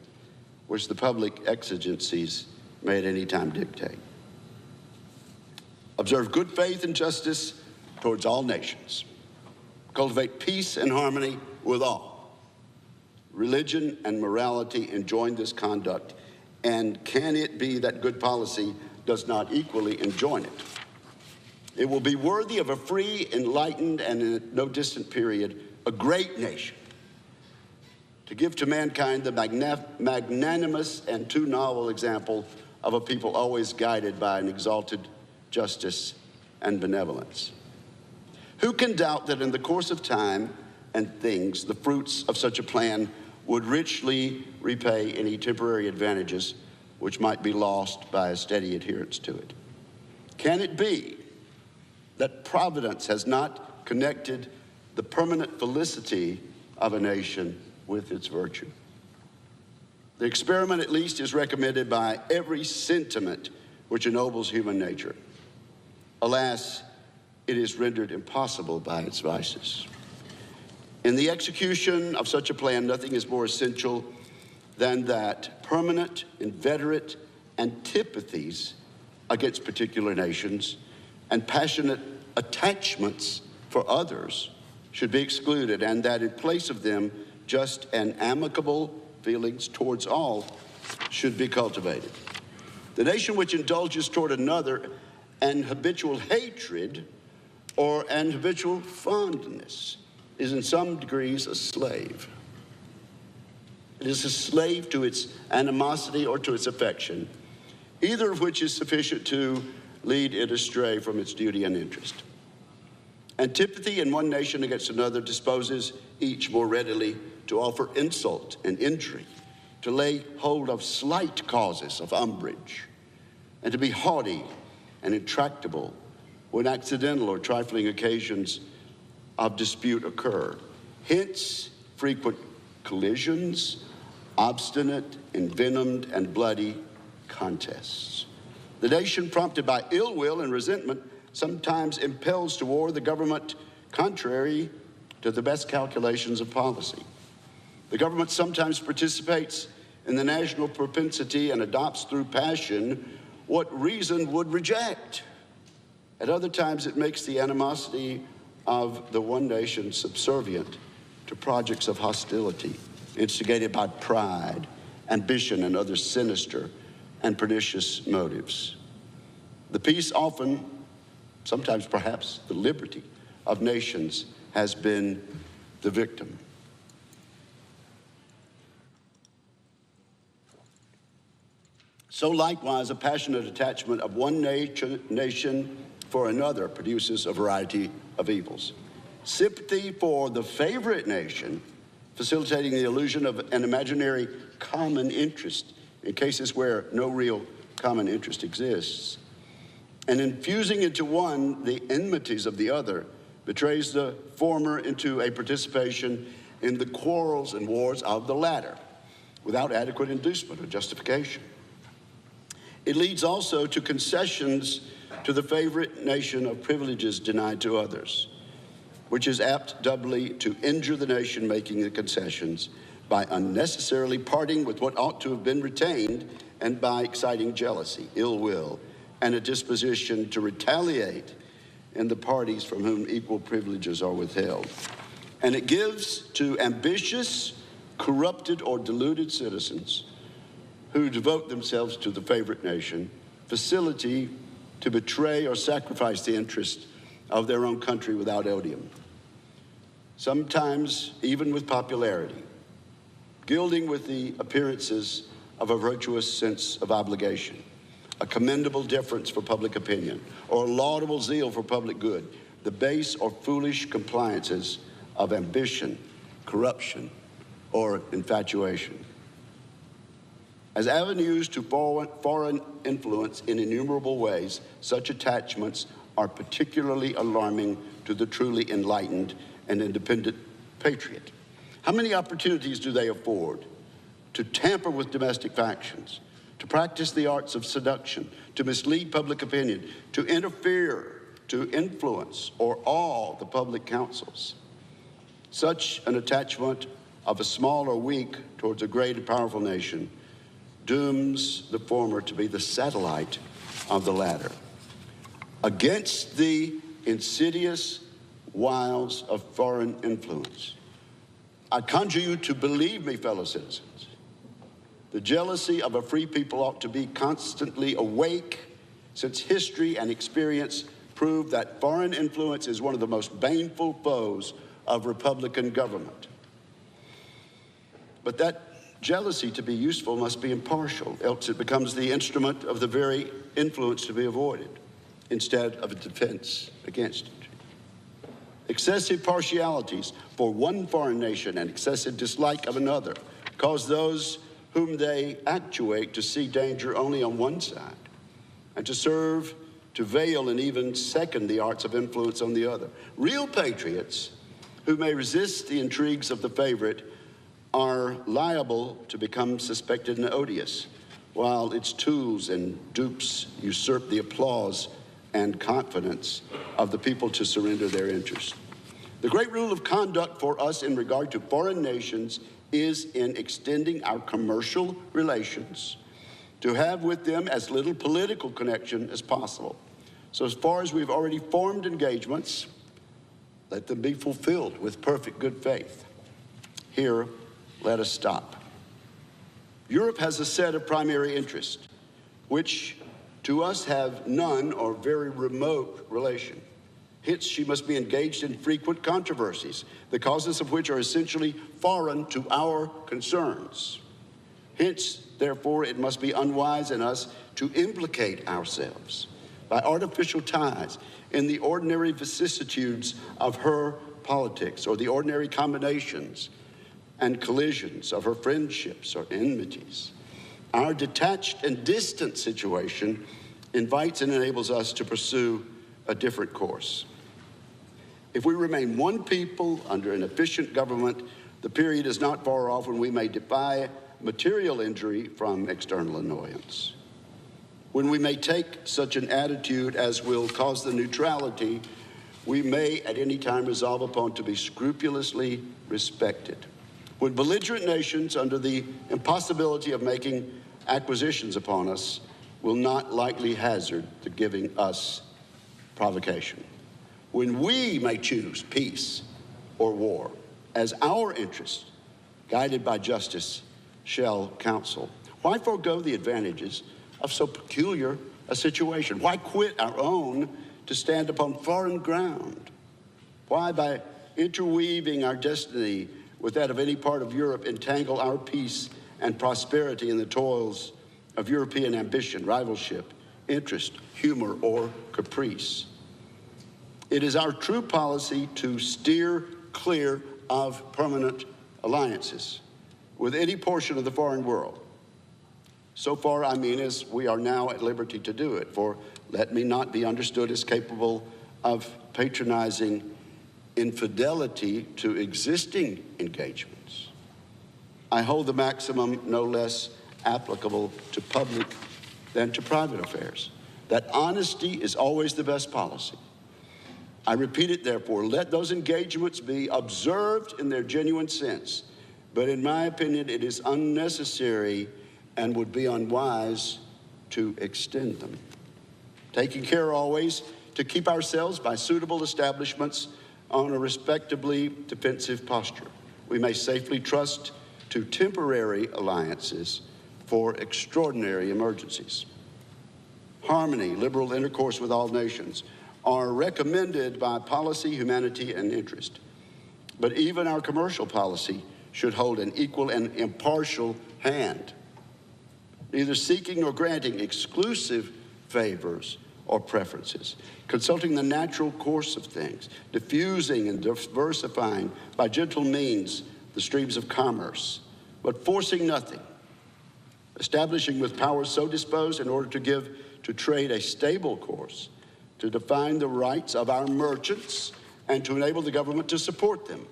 which the public exigencies may at any time dictate. Observe good faith and justice towards all nations, cultivate peace and harmony with all. Religion and morality enjoin this conduct, and can it be that good policy does not equally enjoin it? It will be worthy of a free, enlightened, and in no distant period, a great nation to give to mankind the magnanimous and too novel example of a people always guided by an exalted justice and benevolence. Who can doubt that in the course of time and things, the fruits of such a plan would richly repay any temporary advantages which might be lost by a steady adherence to it? Can it be that Providence has not connected the permanent felicity of a nation with its virtue? The experiment, at least, is recommended by every sentiment which ennobles human nature. Alas, it is rendered impossible by its vices. In the execution of such a plan, nothing is more essential than that permanent, inveterate antipathies against particular nations and passionate attachments for others should be excluded, and that in place of them, just and amicable feelings towards all should be cultivated. The nation which indulges toward another an habitual hatred or an habitual fondness is in some degrees a slave. It is a slave to its animosity or to its affection, either of which is sufficient to lead it astray from its duty and interest. Antipathy in one nation against another disposes each more readily to offer insult and injury, to lay hold of slight causes of umbrage, and to be haughty and intractable when accidental or trifling occasions of dispute occur. Hence, frequent collisions, obstinate, envenomed, and bloody contests. The nation, prompted by ill will and resentment, sometimes impels to war the government contrary to the best calculations of policy. The government sometimes participates in the national propensity and adopts through passion what reason would reject. At other times, it makes the animosity of the one nation subservient to projects of hostility, instigated by pride, ambition, and other sinister and pernicious motives. The peace often, sometimes perhaps the liberty of nations has been the victim. So likewise, a passionate attachment of one nation for another produces a variety of evils. Sympathy for the favorite nation, facilitating the illusion of an imaginary common interest in cases where no real common interest exists, and infusing into one the enmities of the other, betrays the former into a participation in the quarrels and wars of the latter, without adequate inducement or justification. It leads also to concessions to the favorite nation of privileges denied to others, which is apt doubly to injure the nation making the concessions by unnecessarily parting with what ought to have been retained and by exciting jealousy, ill will, and a disposition to retaliate in the parties from whom equal privileges are withheld. And it gives to ambitious, corrupted, or deluded citizens who devote themselves to the favorite nation facility to betray or sacrifice the interest of their own country without odium, sometimes even with popularity, gilding with the appearances of a virtuous sense of obligation, a commendable deference for public opinion, or a laudable zeal for public good, the base or foolish compliances of ambition, corruption, or infatuation. As avenues to foreign influence in innumerable ways, such attachments are particularly alarming to the truly enlightened and independent patriot. How many opportunities do they afford to tamper with domestic factions, to practice the arts of seduction, to mislead public opinion, to interfere, to influence or awe the public councils? Such an attachment of a small or weak towards a great and powerful nation dooms the former to be the satellite of the latter. Against the insidious wiles of foreign influence. I conjure you to believe me, fellow citizens. The jealousy of a free people ought to be constantly awake, since history and experience prove that foreign influence is one of the most baneful foes of Republican government. But that jealousy, to be useful, must be impartial, else it becomes the instrument of the very influence to be avoided, instead of a defense against it. Excessive partialities for one foreign nation and excessive dislike of another cause those whom they actuate to see danger only on one side and to serve to veil and even second the arts of influence on the other. Real patriots who may resist the intrigues of the favorite are liable to become suspected and odious, while its tools and dupes usurp the applause and confidence of the people to surrender their interests. The great rule of conduct for us in regard to foreign nations is in extending our commercial relations to have with them as little political connection as possible. So as far as we've already formed engagements, let them be fulfilled with perfect good faith. Here, let us stop. Europe has a set of primary interests, which to us have none or very remote relation. Hence, she must be engaged in frequent controversies, the causes of which are essentially foreign to our concerns. Hence, therefore, it must be unwise in us to implicate ourselves by artificial ties in the ordinary vicissitudes of her politics or the ordinary combinations and collisions of her friendships or enmities. Our detached and distant situation invites and enables us to pursue a different course. If we remain one people under an efficient government, the period is not far off when we may defy material injury from external annoyance. When we may take such an attitude as will cause the neutrality we may at any time resolve upon to be scrupulously respected. When belligerent nations, under the impossibility of making acquisitions upon us, will not likely hazard the giving us provocation. When we may choose peace or war as our interest, guided by justice, shall counsel. Why forego the advantages of so peculiar a situation? Why quit our own to stand upon foreign ground? Why, by interweaving our destiny with that of any part of Europe, entangle our peace and prosperity in the toils of European ambition, rivalship, interest, humor, or caprice? It is our true policy to steer clear of permanent alliances with any portion of the foreign world. So far, I mean, as we are now at liberty to do it, for let me not be understood as capable of patronizing infidelity to existing engagements. I hold the maximum no less applicable to public than to private affairs, that honesty is always the best policy. I repeat it, therefore, let those engagements be observed in their genuine sense, but in my opinion, it is unnecessary and would be unwise to extend them. Taking care always to keep ourselves by suitable establishments on a respectably defensive posture. We may safely trust to temporary alliances for extraordinary emergencies. Harmony, liberal intercourse with all nations are recommended by policy, humanity, and interest. But even our commercial policy should hold an equal and impartial hand, neither seeking nor granting exclusive favors or preferences, consulting the natural course of things, diffusing and diversifying by gentle means the streams of commerce, but forcing nothing, establishing with powers so disposed in order to give to trade a stable course, to define the rights of our merchants and to enable the government to support them.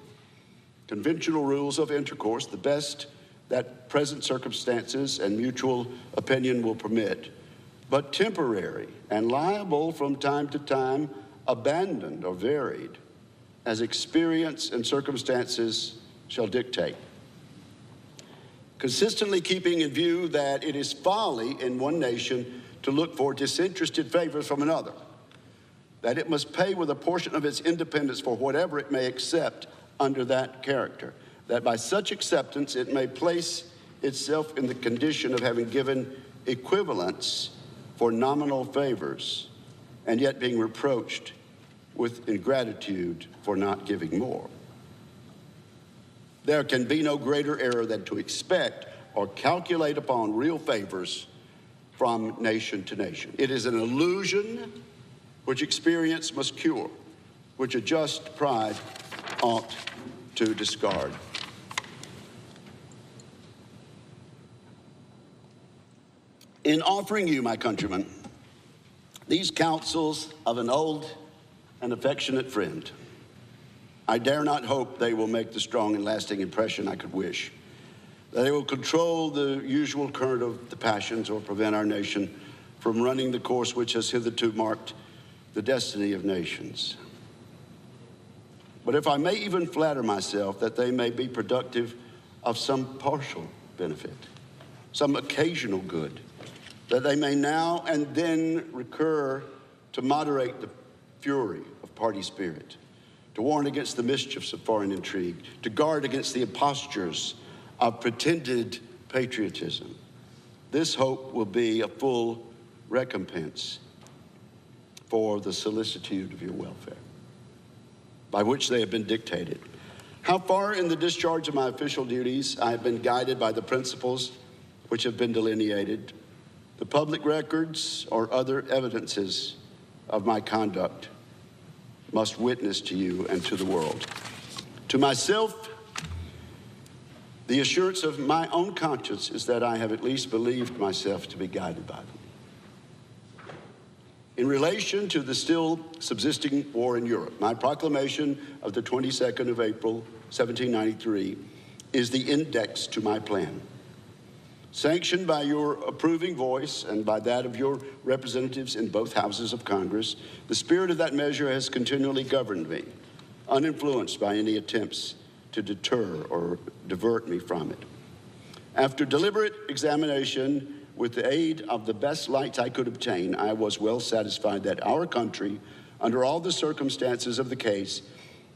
Conventional rules of intercourse, the best that present circumstances and mutual opinion will permit, but temporary and liable from time to time, abandoned or varied, as experience and circumstances shall dictate. Consistently keeping in view that it is folly in one nation to look for disinterested favors from another, that it must pay with a portion of its independence for whatever it may accept under that character, that by such acceptance it may place itself in the condition of having given equivalents for nominal favors, and yet being reproached with ingratitude for not giving more. There can be no greater error than to expect or calculate upon real favors from nation to nation. It is an illusion which experience must cure, which a just pride ought to discard. In offering you, my countrymen, these counsels of an old and affectionate friend, I dare not hope they will make the strong and lasting impression I could wish, that they will control the usual current of the passions or prevent our nation from running the course which has hitherto marked the destiny of nations. But if I may even flatter myself that they may be productive of some partial benefit, some occasional good, that they may now and then recur to moderate the fury of party spirit, to warn against the mischiefs of foreign intrigue, to guard against the impostures of pretended patriotism. This hope will be a full recompense for the solicitude of your welfare, by which they have been dictated. How far in the discharge of my official duties I have been guided by the principles which have been delineated, the public records or other evidences of my conduct must witness to you and to the world. To myself, the assurance of my own conscience is that I have at least believed myself to be guided by them. In relation to the still subsisting war in Europe, my proclamation of the 22nd of April, 1793, is the index to my plan. Sanctioned by your approving voice and by that of your representatives in both houses of Congress, the spirit of that measure has continually governed me, uninfluenced by any attempts to deter or divert me from it. After deliberate examination, with the aid of the best lights I could obtain, I was well satisfied that our country, under all the circumstances of the case,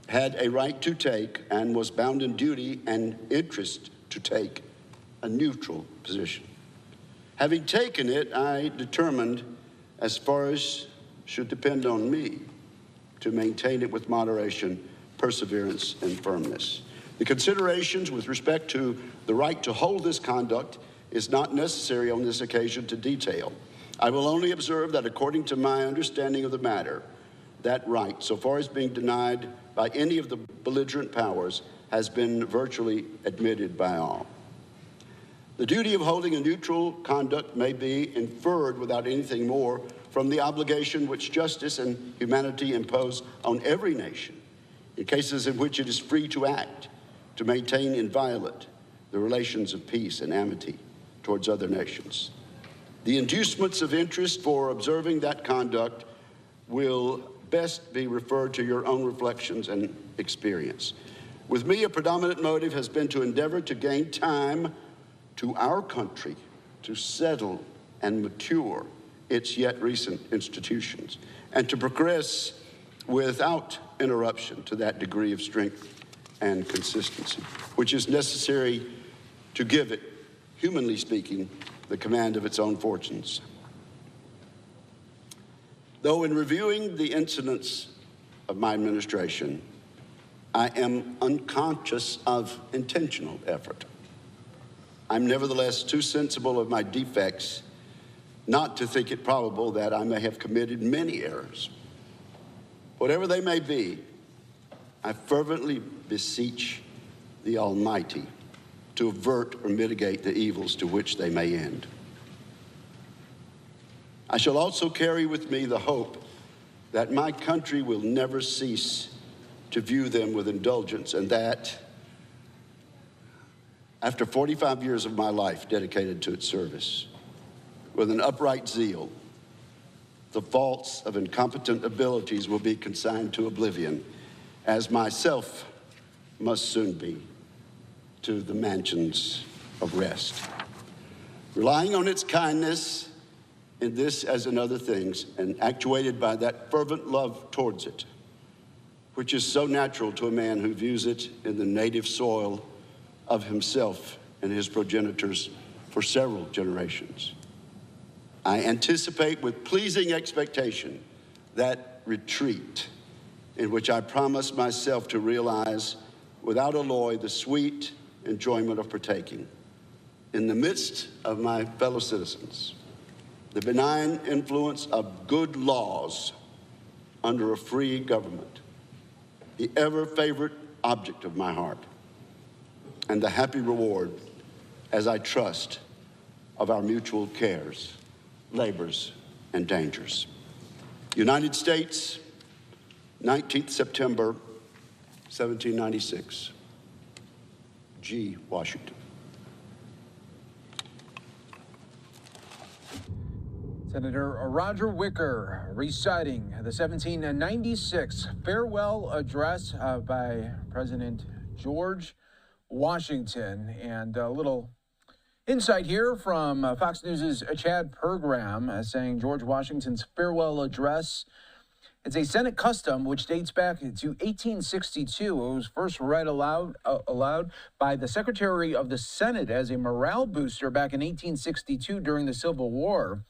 had a right to take and was bound in duty and interest to take a neutral position. Having taken it, I determined, as far as should depend on me, to maintain it with moderation, perseverance, and firmness. The considerations with respect to the right to hold this conduct is not necessary on this occasion to detail. I will only observe that according to my understanding of the matter, that right, so far as being denied by any of the belligerent powers, has been virtually admitted by all. The duty of holding a neutral conduct may be inferred without anything more from the obligation which justice and humanity impose on every nation in cases in which it is free to act, to maintain inviolate the relations of peace and amity towards other nations. The inducements of interest for observing that conduct will best be referred to your own reflections and experience. With me, a predominant motive has been to endeavor to gain time to our country to settle and mature its yet recent institutions, and to progress without interruption to that degree of strength and consistency, which is necessary to give it, humanly speaking, the command of its own fortunes. Though in reviewing the incidents of my administration, I am unconscious of intentional effort, I'm nevertheless too sensible of my defects not to think it probable that I may have committed many errors. Whatever they may be, I fervently beseech the Almighty to avert or mitigate the evils to which they may end. I shall also carry with me the hope that my country will never cease to view them with indulgence, and that after 45 years of my life dedicated to its service, with an upright zeal, the faults of incompetent abilities will be consigned to oblivion, as myself must soon be, to the mansions of rest. Relying on its kindness in this as in other things, and actuated by that fervent love towards it, which is so natural to a man who views it in the native soil of himself and his progenitors for several generations. I anticipate with pleasing expectation that retreat in which I promise myself to realize without alloy the sweet enjoyment of partaking in the midst of my fellow citizens, the benign influence of good laws under a free government, the ever-favorite object of my heart, and the happy reward, as I trust, of our mutual cares, labors, and dangers. United States, 19th September, 1796. G. Washington. Senator Roger Wicker reciting the 1796 farewell address by President George Washington. And a little insight here from Fox News' Chad Pergram saying George Washington's farewell address, it's a Senate custom which dates back to 1862. It was first read aloud by the Secretary of the Senate as a morale booster back in 1862 during the Civil War.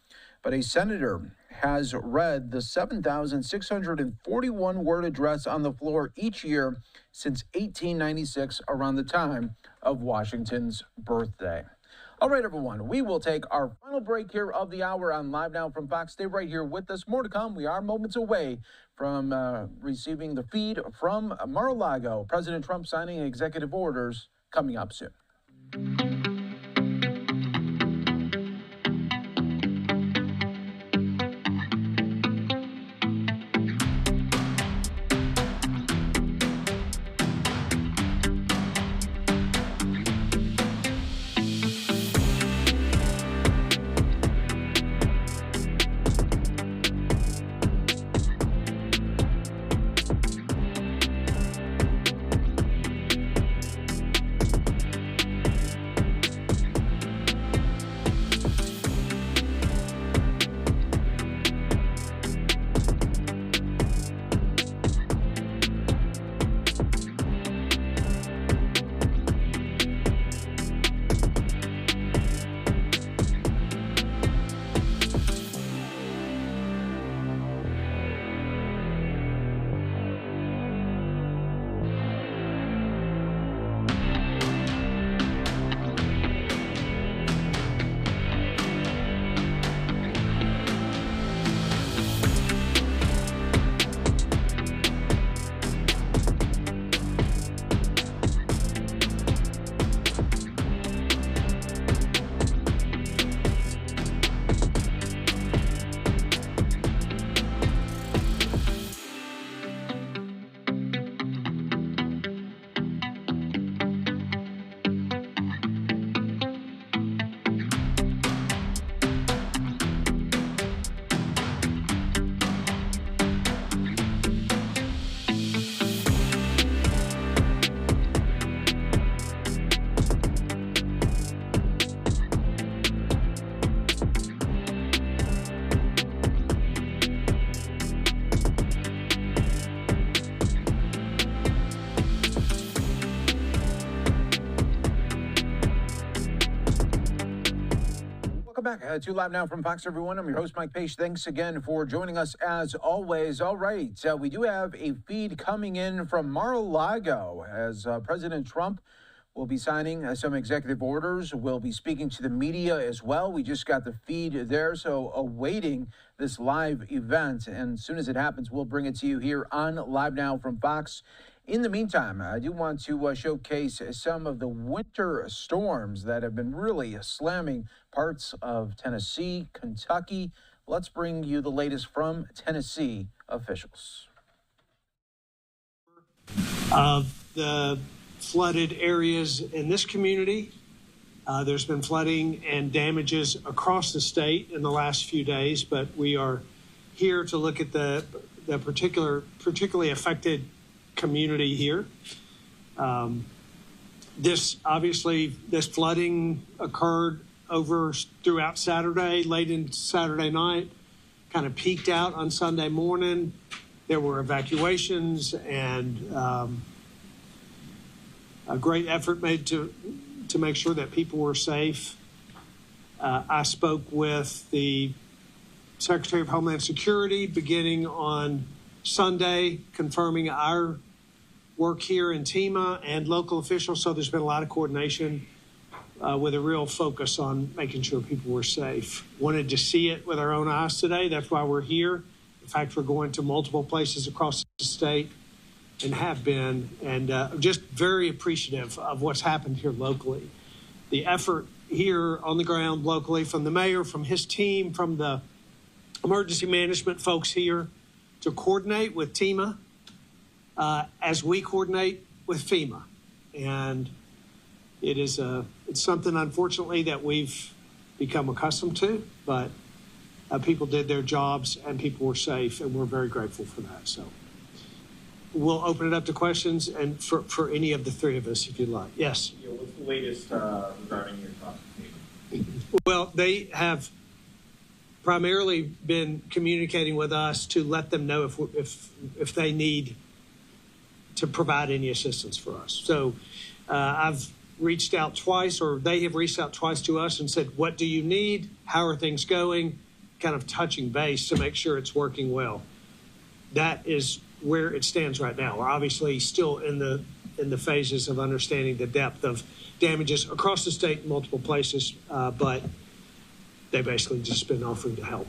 But a senator has read the 7,641-word address on the floor each year since 1896, around the time of Washington's birthday. All right, everyone, we will take our final break here of the hour on Live Now from Fox. Stay right here with us. More to come. We are moments away from receiving the feed from Mar-a-Lago. President Trump signing executive orders coming up soon. Welcome back to Live Now from Fox, everyone. I'm your host, Mike Page. Thanks again for joining us as always. All right, we do have a feed coming in from Mar-a-Lago as President Trump will be signing some executive orders. We'll be speaking to the media as well. We just got the feed there, so awaiting this live event. And as soon as it happens, we'll bring it to you here on Live Now from Fox. In the meantime, I do want to showcase some of the winter storms that have been really slamming parts of Tennessee, Kentucky. Let's bring you the latest from Tennessee officials. Of the flooded areas in this community, there's been flooding and damages across the state in the last few days, but we are here to look at the particularly affected community here. This flooding occurred over throughout Saturday, late into Saturday night, kind of peaked out on Sunday morning. There were evacuations and a great effort made to make sure that people were safe. I spoke with the Secretary of Homeland Security beginning on Sunday, confirming our work here in TEMA and local officials. So there's been a lot of coordination with a real focus on making sure people were safe. Wanted to see it with our own eyes today. That's why we're here. In fact, we're going to multiple places across the state and have been, and just very appreciative of what's happened here locally. The effort here on the ground locally from the mayor, from his team, from the emergency management folks here to coordinate with TEMA as we coordinate with FEMA. And it's something, unfortunately, that we've become accustomed to, but people did their jobs and people were safe, and we're very grateful for that. So we'll open it up to questions and for any of the three of us, if you'd like. Yes? Yeah, what's the latest regarding your talks with FEMA? Well, they have primarily been communicating with us to let them know if they need to provide any assistance for us. So I've reached out twice, or they have reached out twice to us and said, what do you need? How are things going? Kind of touching base to make sure it's working well. That is where it stands right now. We're obviously still in the phases of understanding the depth of damages across the state in multiple places, but they've basically just been offering to help.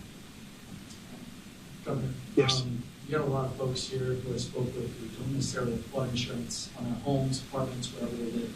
Governor, yes. You got a lot of folks here who I spoke with who don't necessarily have flood insurance on their homes, apartments, wherever they live.